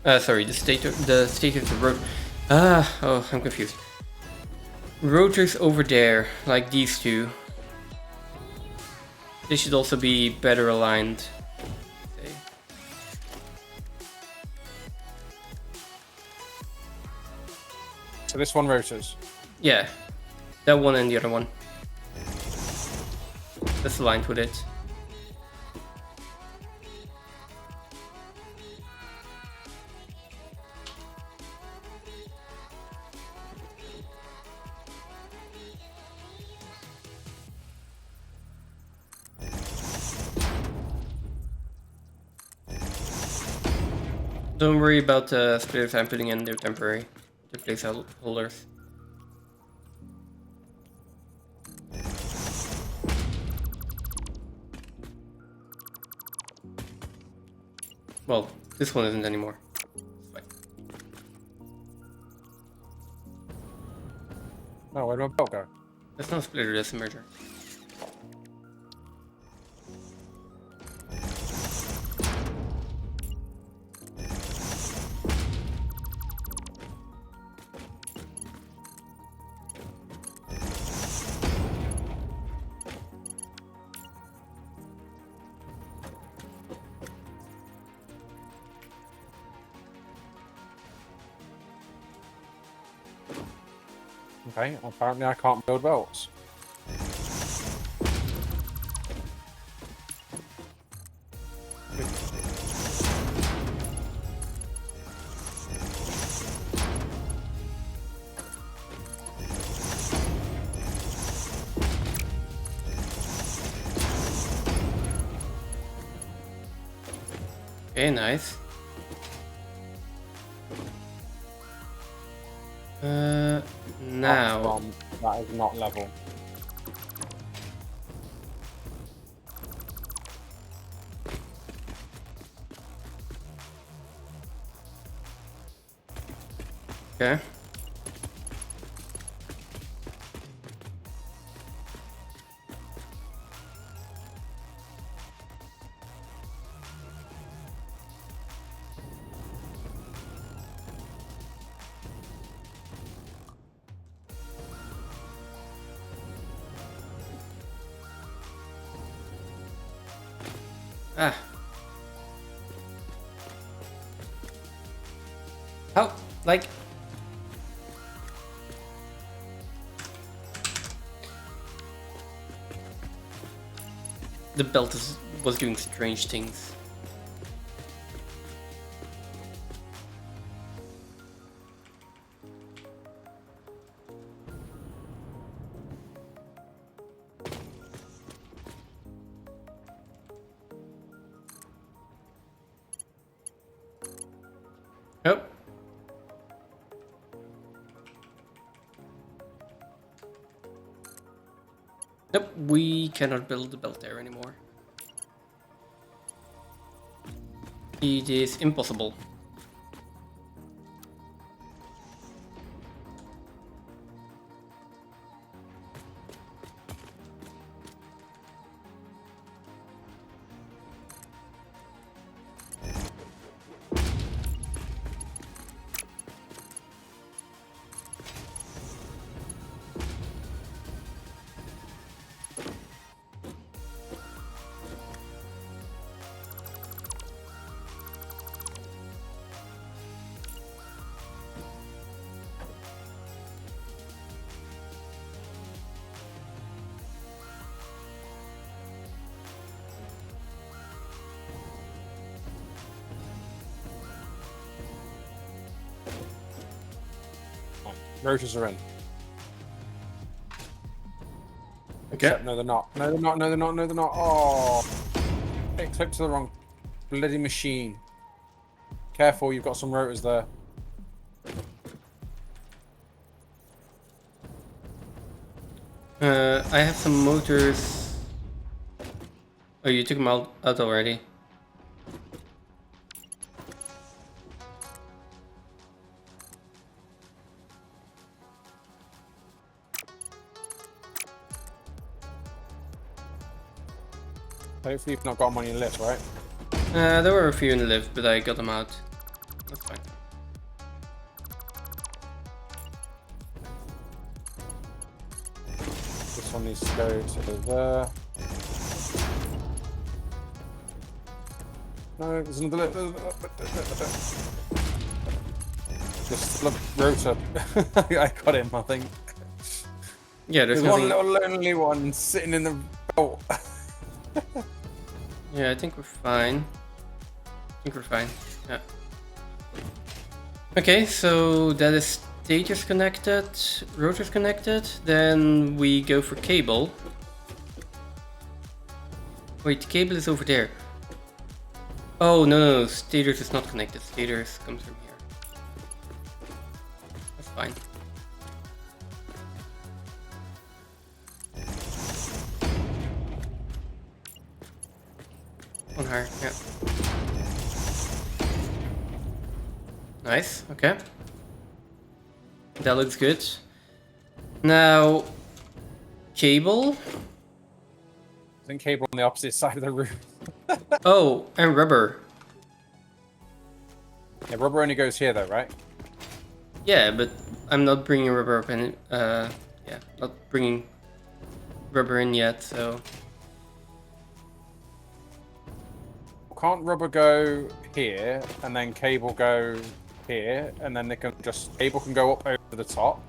Sorry, the stators, the rotor. Oh, I'm confused. Rotors over there, like these two. They should also be better aligned. Okay. So this one rotors. Yeah, that one and the other one. That's aligned with it. Don't worry about the splitters I'm putting in, they're temporary. They're placeholders. Well, this one isn't anymore. It's fine. No, where do my belt go? That's not a splitter, that's a merger. Okay, apparently I can't build belts. Okay, nice. Now. That is not level. Okay. Ah. How? Like... The belt was doing strange things. Oh. Nope, we cannot build the belt there anymore. It is impossible. Rotors are in. Okay. Except, no, they're not. No, they're not. No, they're not. No, they're not. Oh, it clicked to the wrong bloody machine. Careful, you've got some rotors there. I have some motors. Oh, you took them out already. Hopefully you've not got them on your list, right? There were a few in the lift, but I got them out. That's fine. This one needs to go to there. No, there's another Just a rotor. I got him, I think. Yeah, there's one nothing... little lonely one sitting in the boat. Yeah, I think we're fine. Yeah. Okay, so that is stators connected, rotors connected. Then we go for cable. Wait, the cable is over there. Oh, no, stators is not connected. Stators comes from here. That's fine. One higher, yeah. Nice, okay. That looks good. Now, cable. I think cable on the opposite side of the room. Oh, and rubber. Yeah, rubber only goes here though, right? Yeah, but I'm not bringing rubber up in. Yeah, not bringing rubber in yet. So Can't rubber go here and then cable go here, and then they can just cable can go up over the top.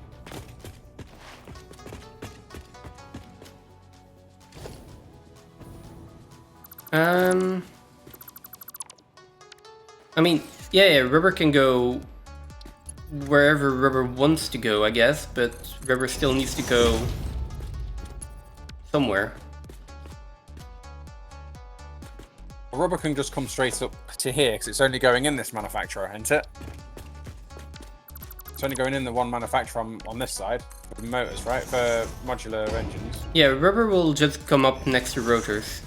I mean, yeah, rubber can go wherever rubber wants to go, I guess, but rubber still needs to go somewhere. Rubber can just come straight up to here because it's only going in this manufacturer, isn't it? It's only going in the one manufacturer on this side for the motors, right? For modular engines. Yeah, rubber will just come up next to rotors.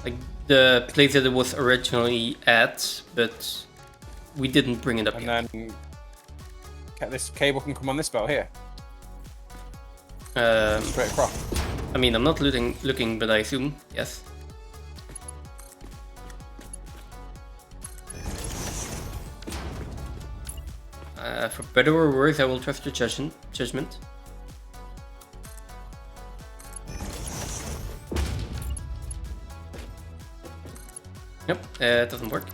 Like the place that it was originally at, but we didn't bring it up And yet. then this cable can come on this belt here, straight across. I mean, I'm not looking, but I assume, yes. For better or worse, I will trust your judgment. Nope, it doesn't work.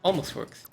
Almost works.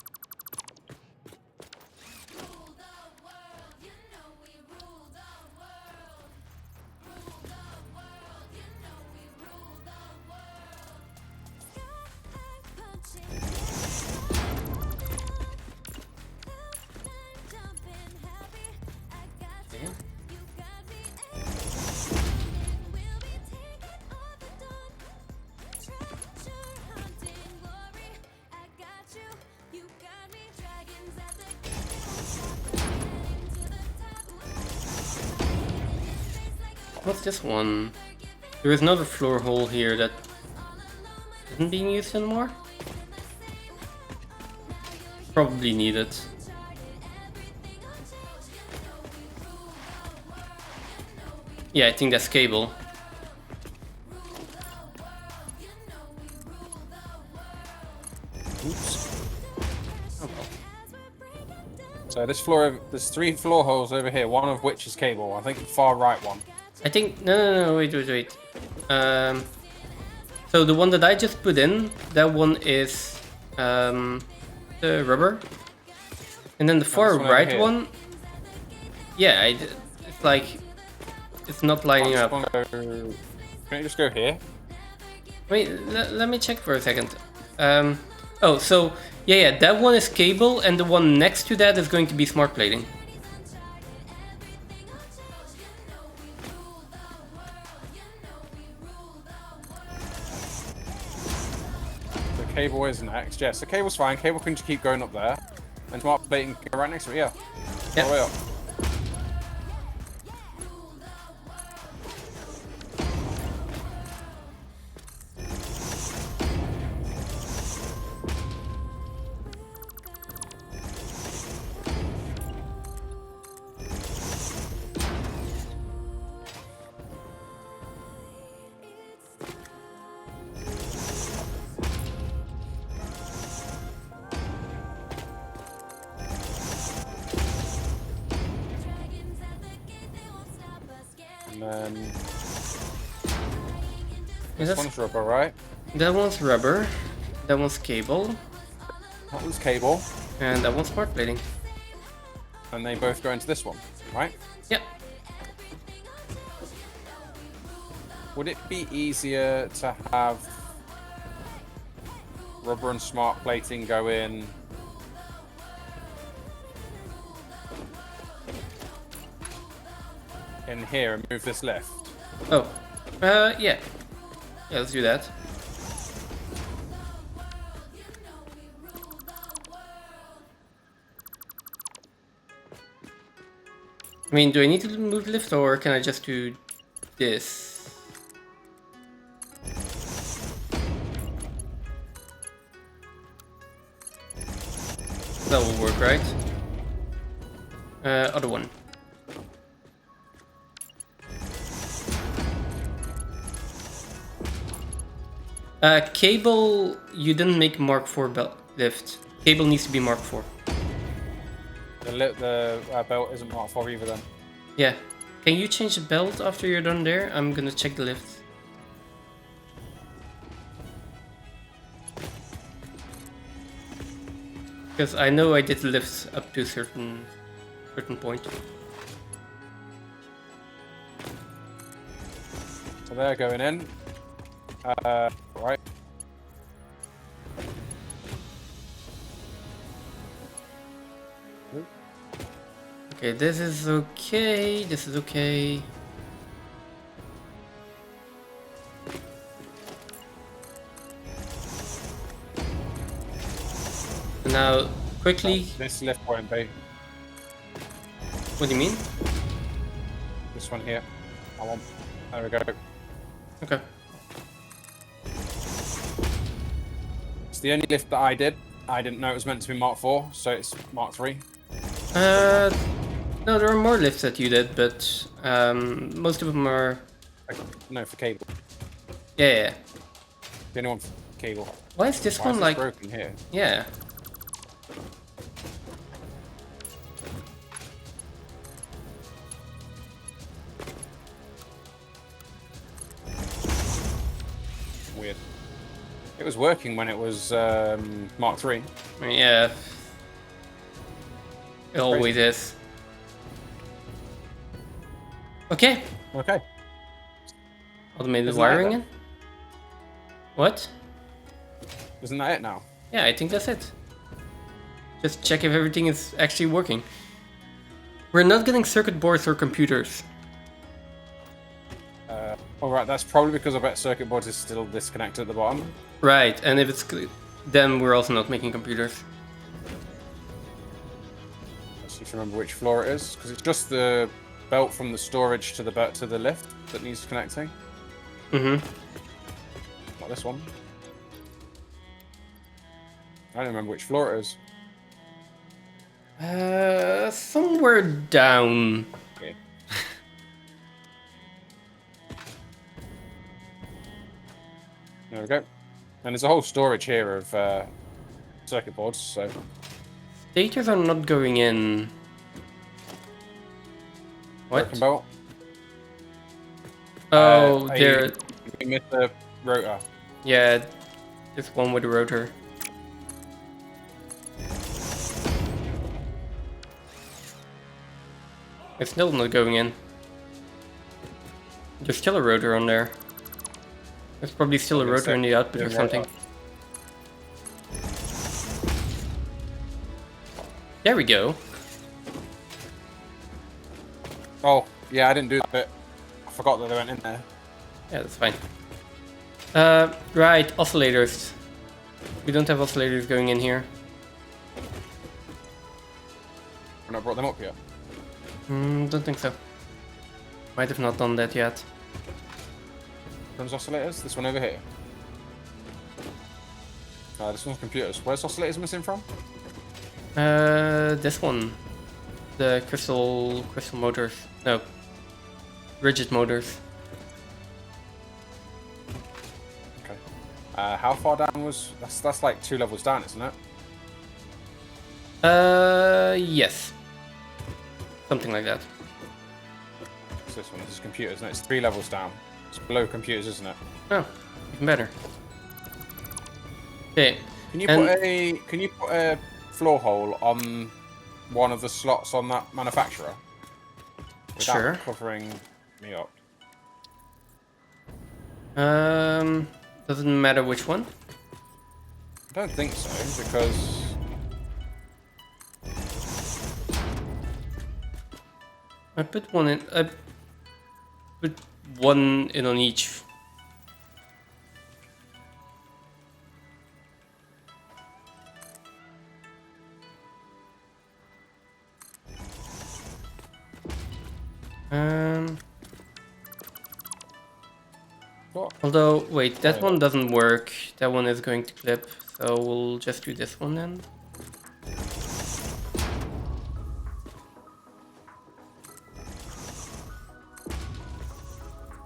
What's this one? There is another floor hole here that isn't being used anymore? Probably needed. Yeah, I think that's cable. Oops. Oh well. So this floor, there's 3 floor holes over here, one of which is cable. I think the far right one. I think no, wait. So the one that I just put in, that one is the rubber, and then the far one over right here. one, yeah, it's like it's not lining up. Can you just go here? Wait, let me check for a second. Oh, so yeah, that one is cable, and the one next to that is going to be smart plating. Cable is next. Yeah, so cable's fine. Cable can just keep going up there. And smart plating can go right next to it, yeah. Yep. All the way up. And then this one's rubber, right? That one's rubber. That one's cable. That one's cable. And that one's smart plating. And they both go into this one, right? Yep. Would it be easier to have rubber and smart plating go in here and move this left? Oh. Yeah. Yeah, let's do that. I mean, do I need to move lift or can I just do this? That will work, right? Other one. Cable, you didn't make Mark 4 belt lift. Cable needs to be Mark 4. The belt isn't marked for either then. Yeah. Can you change the belt after you're done there? I'm gonna check the lift. Because I know I did the lifts up to a certain point. So they're going in. Right. Okay, this is okay. This is okay. Now, quickly. This lift won't be. What do you mean? This one here. I want. There we go. Okay. It's the only lift that I did. I didn't know it was meant to be Mark 4, so it's Mark 3. No, there are more lifts that you did, but most of them are. No, for cable. Yeah. The only one for cable. Why is this Why one is like? broken here? Yeah. Weird. It was working when it was Mark 3. Yeah. It always is. Okay. Okay. Automated Isn't that wiring it? in? What? Isn't that it now? Yeah, I think that's it. Just check if everything is actually working. We're not getting circuit boards or computers. Alright, that's probably because I bet circuit board is still disconnected at the bottom. Right, and if it's then we're also not making computers. Let's see if you remember which floor it is, because it's just the belt from the storage to the lift that needs connecting. Mm-hmm. Not this one. I don't remember which floor it is. Somewhere down. Okay. There we go. And there's a whole storage here of circuit boards, so... Stators are not going in. What? Broken belt. Oh, there. You missed the rotor. Yeah, this one with the rotor. It's still not going in. There's still a rotor on there. There's probably still a rotor in the output or something. There we go. Oh, yeah, I didn't do that bit. I forgot that they went in there. Yeah, that's fine. Right, oscillators. We don't have oscillators going in here. I've not brought them up yet. Don't think so. Might have not done that yet. Those oscillators? This one over here. This one's computers. Where's oscillators missing from? This one. The crystal motors. No. Rigid motors. Okay. How far down was... That's like 2 levels down, isn't it? Yes. Something like that. It's this one. This is computers, and it's 3 levels down. It's below computers, isn't it? Oh, even better. Okay. Can you put a floor hole on one of the slots on that manufacturer? Without Sure. covering me up. Doesn't matter which one. I don't think so, because... I put one in. I put one in on each. What? Although, wait, that one doesn't work. That one is going to clip, so we'll just do this one then.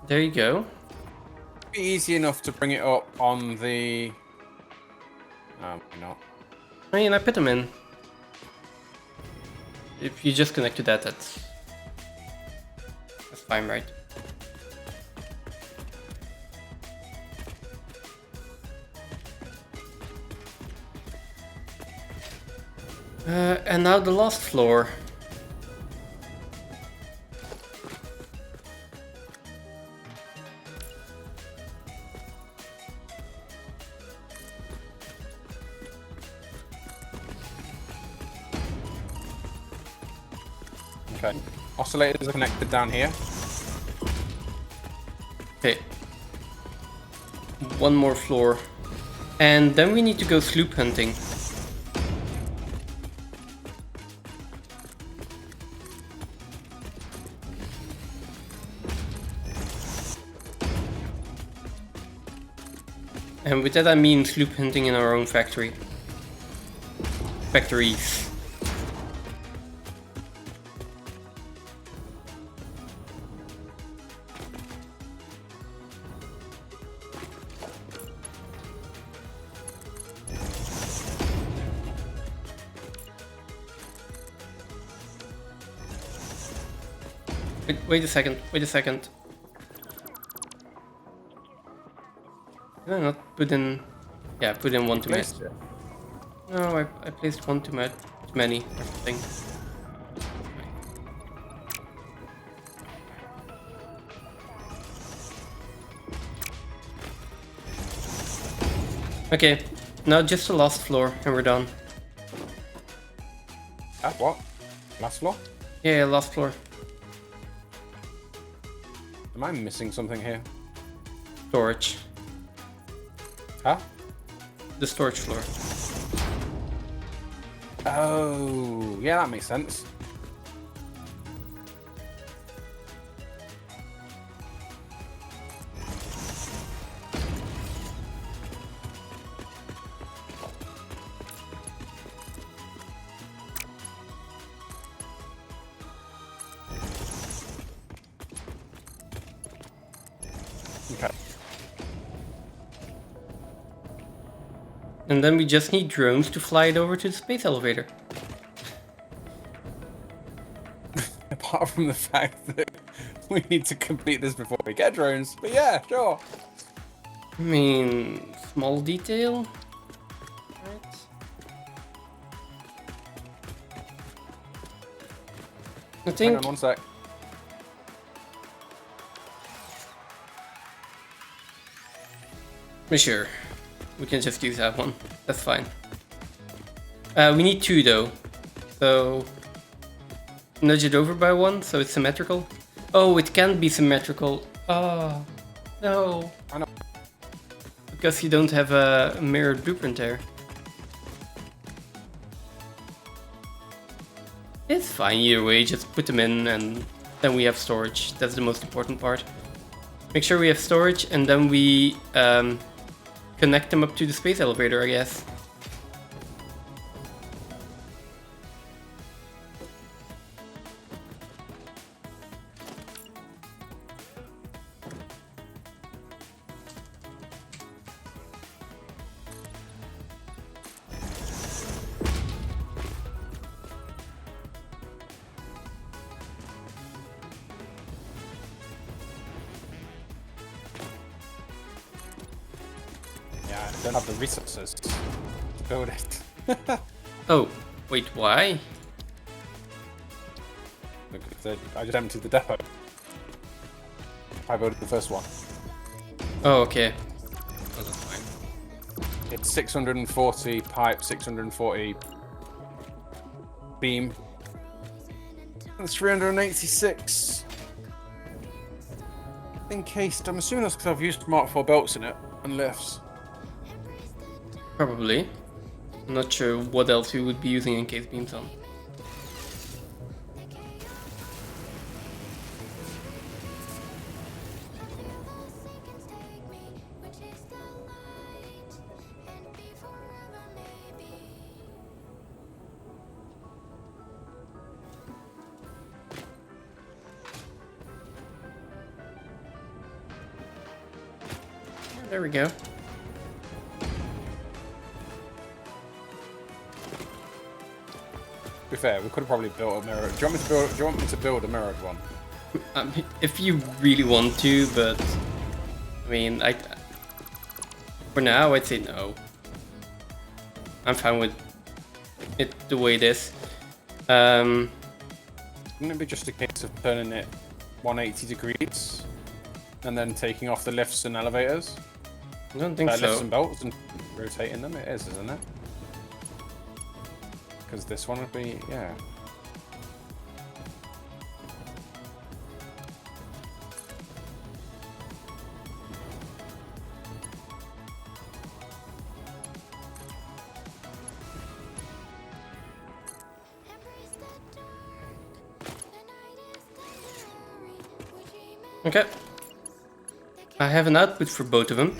There you go. Be easy enough to bring it up on the... No, not. I mean, I put them in. If you just connect to that, that's fine, right? And now the last floor. Okay. Oscillators are connected down here. Okay. One more floor. And then we need to go sloop hunting. And with that I mean sloop hunting in our own factory. Factories. Wait a second, wait a second. Did I not put in... Yeah, put in one too many. No, I placed one too many or something. Okay, now just the last floor and we're done. What? Last floor? Yeah, last floor. Am I missing something here? Storage. Huh? The storage floor. Oh, yeah, that makes sense. Okay. And then we just need drones to fly it over to the space elevator. Apart from the fact that we need to complete this before we get drones. But yeah, sure. I mean, small detail. Right. I Hang think on 1 sec. Sure. We can just use that one. That's fine. We need 2 though. So nudge it over by 1 so it's symmetrical. Oh, it can be symmetrical. Oh no. I know. Because you don't have a mirrored blueprint there. It's fine either way, just put them in and then we have storage. That's the most important part. Make sure we have storage and then we connect them up to the space elevator, I guess. Yeah, I don't have the resources to build it. Oh, wait, why? Look, I just emptied the depot. I voted the first one. Oh, okay. Oh, that's fine. It's 640 pipe, 640 beam. And 386 encased. I'm assuming that's because I've used Mark 4 belts in it and lifts. Probably. I'm not sure what else we would be using encased beams on. There we go. To be fair, we could have probably built a mirror. Do you want me to build a mirrored one? If you really want to, but I mean, for now I'd say no. I'm fine with it the way it is. Wouldn't it be just a case of turning it 180 degrees and then taking off the lifts and elevators? I don't think Lifts so. and bolts and rotating them? It is, isn't it? Because this one would be, yeah. Okay. I have an output for both of them.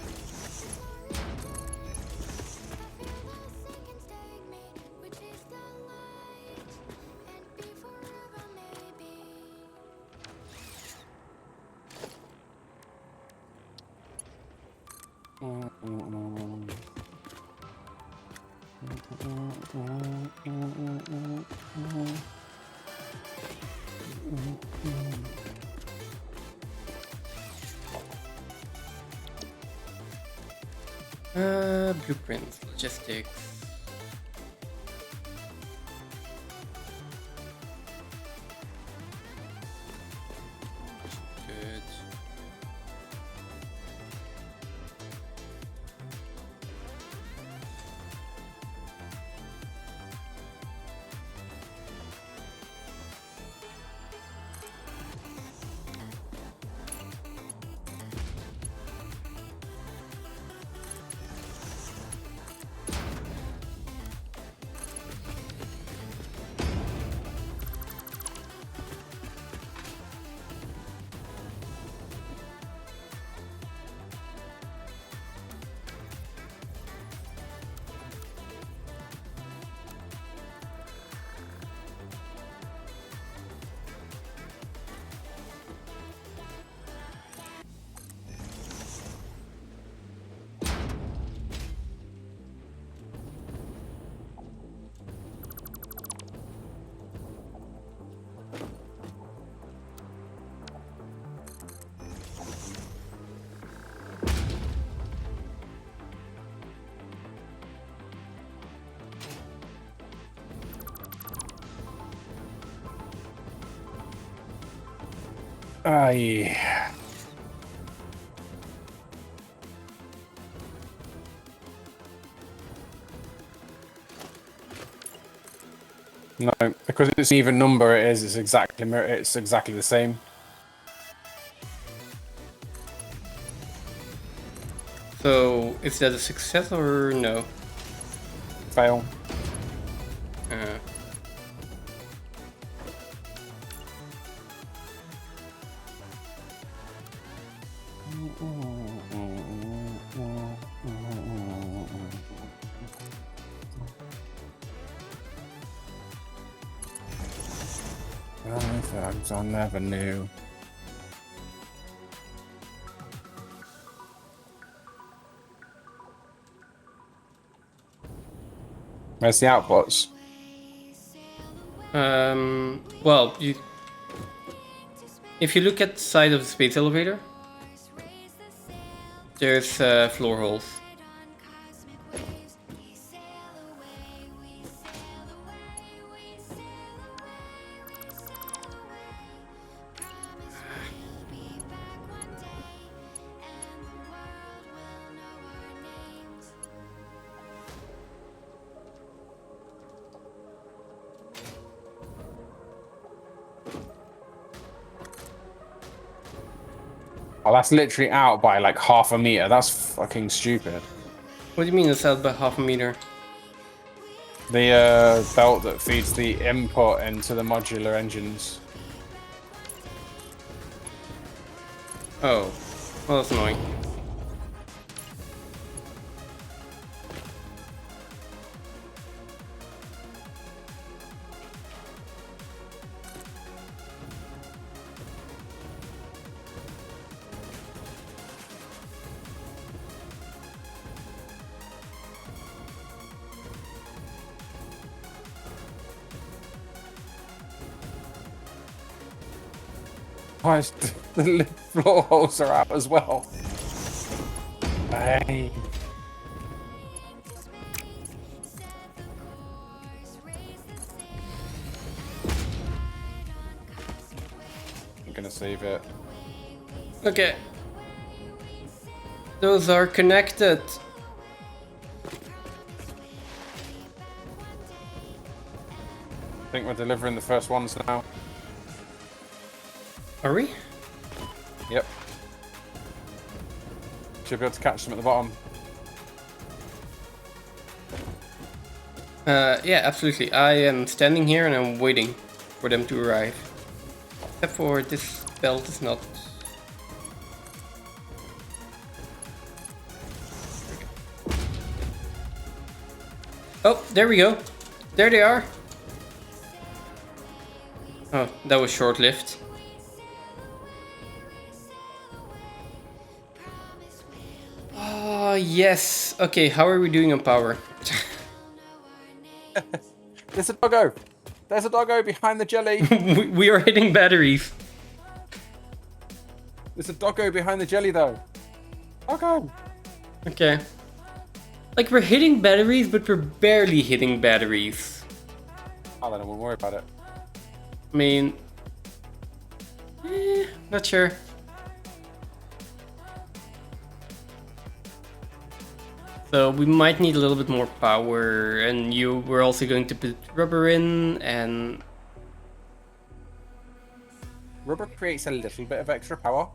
Blueprints, logistics. Good. Aye. No, because it's an even number. It's exactly the same. So, is that a success or no? Fail. I never knew. Where's the outputs? Well, if you look at the side of the space elevator, there's floor holes. Oh, that's literally out by like half a meter. That's fucking stupid. What do you mean it's out by half a meter? The belt that feeds the input into the modular engines. Oh, well, that's annoying. Why is the floor holes are out as well? Hey. I'm gonna save it. Okay. Those are connected. I think we're delivering the first ones now. Are we? Yep. Should be able to catch them at the bottom. Yeah, absolutely. I am standing here and I'm waiting for them to arrive. Except for this belt is not. Oh, there we go. There they are. Oh, that was short-lived. Oh, yes. Okay, how are we doing on power? There's a doggo! There's a doggo behind the jelly! We are hitting batteries. There's a doggo behind the jelly though. Doggo! Okay. Like, we're hitting batteries, but we're barely hitting batteries. Oh, then I won't worry about it. I mean... not sure. So we might need a little bit more power, and we're also going to put rubber in, and... Rubber creates a little bit of extra power.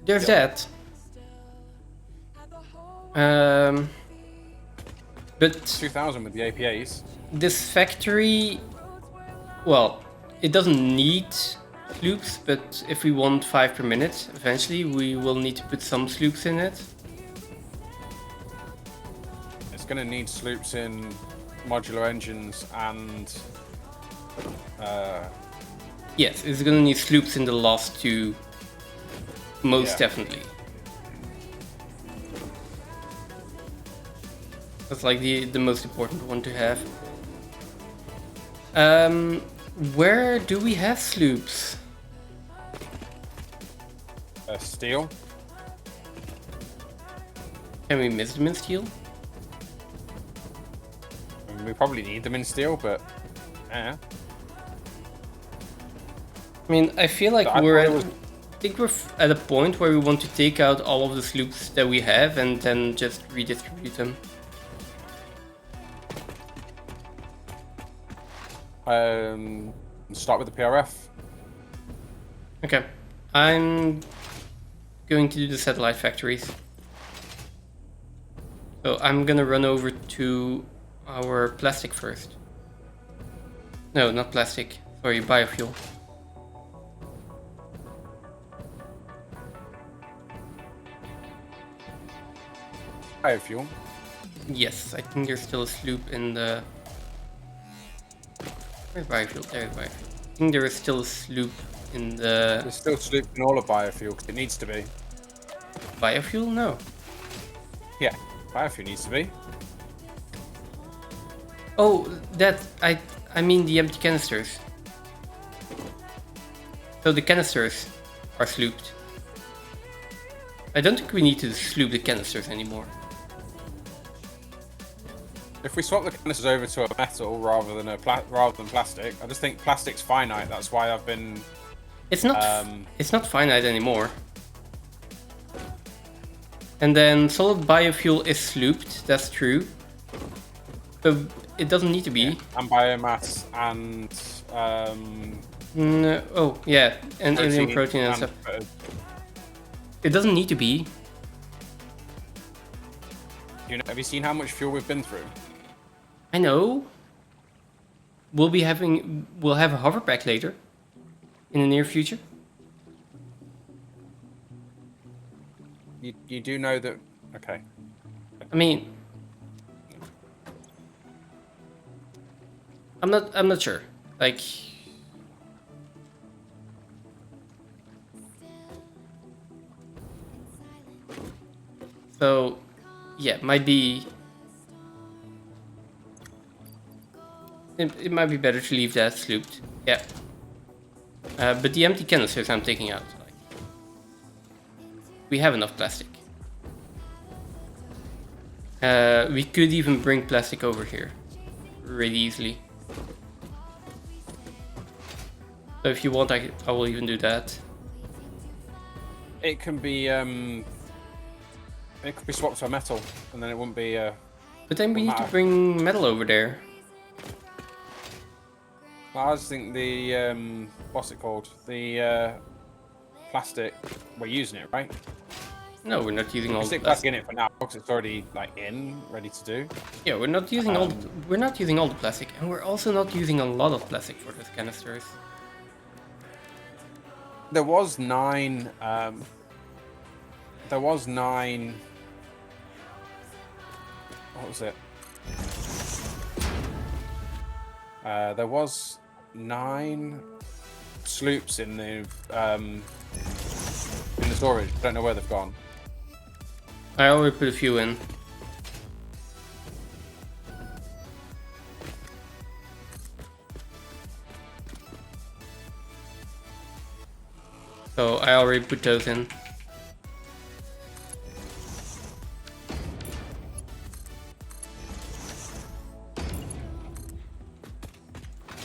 There's that. But 2000 with the APAs. this factory, well, it doesn't need sloops, but if we want 5 per minute, eventually we will need to put some sloops in it. It's going to need sloops in modular engines and... Yes, it's gonna need sloops in the last two, most Yeah. definitely. That's like the most important one to have. Where do we have sloops? steel. Can we miss them in steel? I mean, we probably need them in steel, but... yeah. I mean, I feel like I we're thought at, it was- I think we're at a point where we want to take out all of the sloops that we have and then just redistribute them. Start with the PRF. Okay, I'm going to do the satellite factories. So I'm gonna run over to our plastic first. No, not plastic. Sorry, biofuel. biofuel? Yes, I think there's still a sloop in the... Where's biofuel? There's biofuel. I think there is still a sloop in the... There's still sloop in all of biofuel, because it needs to be. Biofuel? No. Yeah, biofuel needs to be. Oh, I mean the empty canisters. So the canisters are slooped. I don't think we need to sloop the canisters anymore. If we swap the canisters over to a metal rather than plastic, I just think plastic's finite. That's why I've been. It's not finite anymore. And then solid biofuel is slooped. That's true. But it doesn't need to be. Yeah, and biomass and. No, oh yeah, and alien protein and stuff. It doesn't need to be. Have you seen how much fuel we've been through? I know. We'll have a hover pack later. In the near future. You do know that. Okay. I mean, I'm not sure. Like, so yeah, might be. It might be better to leave that slooped. Yeah. But the empty canisters I'm taking out. Like, we have enough plastic. We could even bring plastic over here really easily. So if you want, I will even do that. It can be. It could be swapped to a metal, and then it wouldn't be. But then we need to bring metal over there. Well, I just think the what's it called? The plastic. We're using it, right? No, we're not using all the stick plastic in it for now because it's already like ready to do. Yeah, we're not using all. We're not using all the plastic, and we're also not using a lot of plastic for those canisters. There was 9. There was 9. What was it? There was 9 sloops in the storage. I don't know where they've gone. I already put a few in. So I already put those in.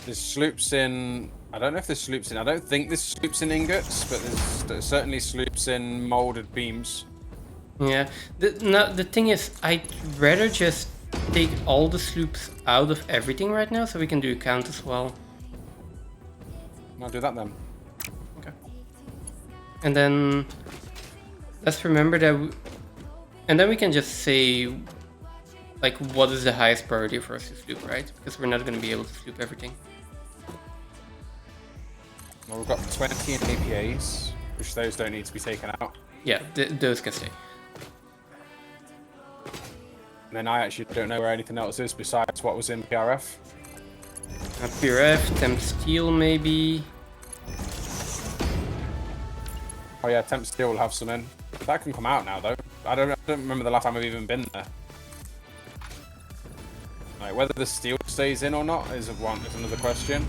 There's sloops in. I don't know if there's sloops in. I don't think there's sloops in ingots, but there's certainly sloops in molded beams. Yeah. The thing is, I'd rather just take all the sloops out of everything right now, so we can do a count as well. I'll do that then. Okay. And then let's remember that, and then we can just say, like, what is the highest priority for us to sloop, right? Because we're not going to be able to sloop everything. Well, we've got 20 in APAs, which those don't need to be taken out. Yeah, those can stay. And then I actually don't know where anything else is besides what was in PRF. PRF, temp steel maybe. Oh yeah, temp steel will have some in. That can come out now though. I don't remember the last time I've even been there. Like whether the steel stays in or not is another question.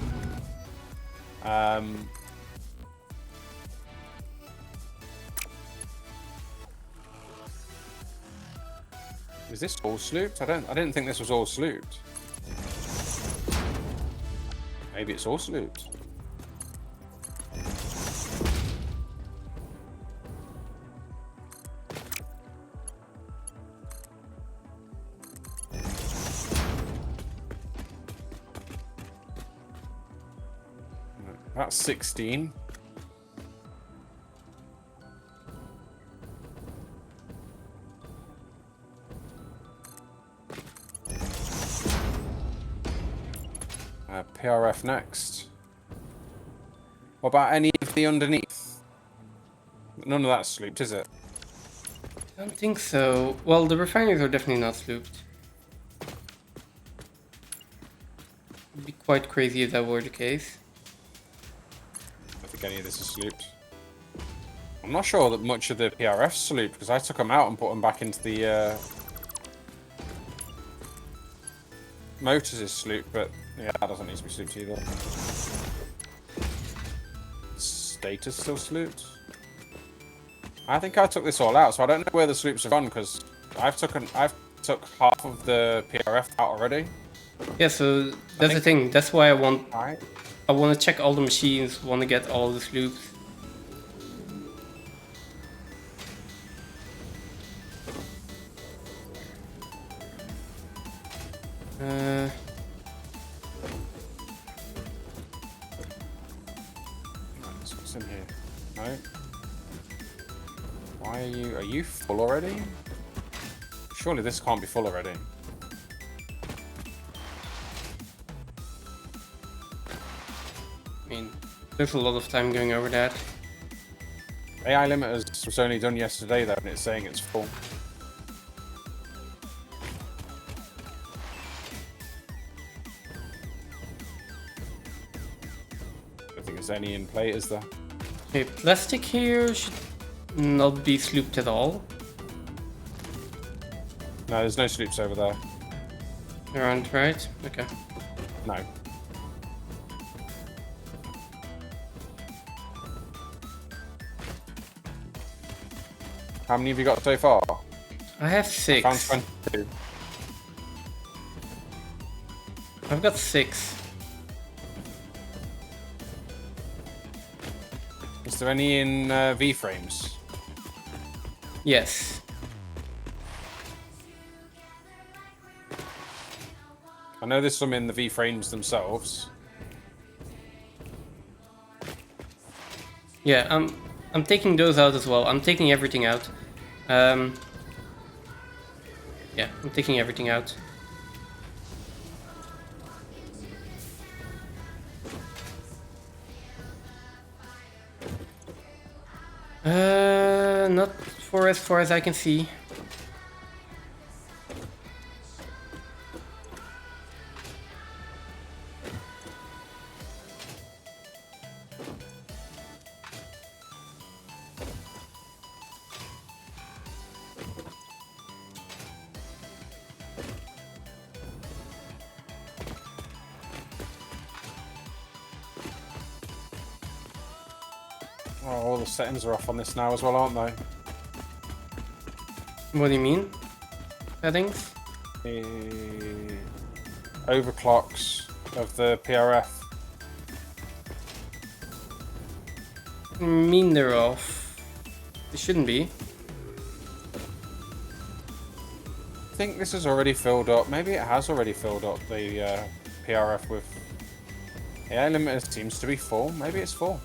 Is this all slooped? I didn't think this was all slooped. Maybe it's all slooped. That's 16. PRF next. What about any of the underneath? None of that's slooped, is it? I don't think so. Well, the refineries are definitely not slooped. It'd be quite crazy if that were the case. I don't think any of this is slooped. I'm not sure that much of the PRF's slooped because I took them out and put them back into the motors is slooped, but yeah, that doesn't need to be slooped either. Status still slooped. I think I took this all out, so I don't know where the sloops have gone because I've took half of the PRF out already. Yeah, so that's the thing. That's why I want Alright. I want to check all the machines, want to get all the sloops. What's in here? No. Why are you full already? Surely this can't be full already. I mean, there's a lot of time going over that. AI limiters was only done yesterday though, and it's saying it's full. I don't think there's any in play, is there? Okay, plastic here should not be slooped at all. No, there's no sloops over there. Around, right? Okay. No. How many have you got so far? I have 6. I found 22. I've got 6. Is there any in V-frames? Yes. I know there's some in the V-frames themselves. Yeah, I'm taking those out as well. I'm taking everything out. Yeah, I'm taking everything out. Not for as far as I can see. Oh, all the settings are off on this now as well, aren't they? What do you mean? Settings? The overclocks of the PRF. Mean they're off. They shouldn't be. I think this is already filled up. Maybe it has already filled up the PRF with... Yeah, limiter seems to be full. Maybe it's full.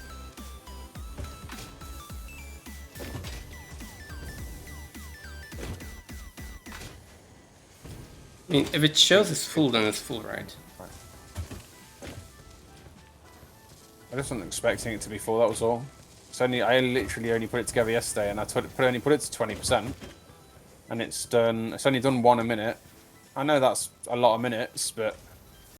I mean, if it shows it's full, then it's full, right? I just wasn't expecting it to be full, that was all. I literally only put it together yesterday, and I only put it to 20%, and it's only done 1 a minute. I know that's a lot of minutes, but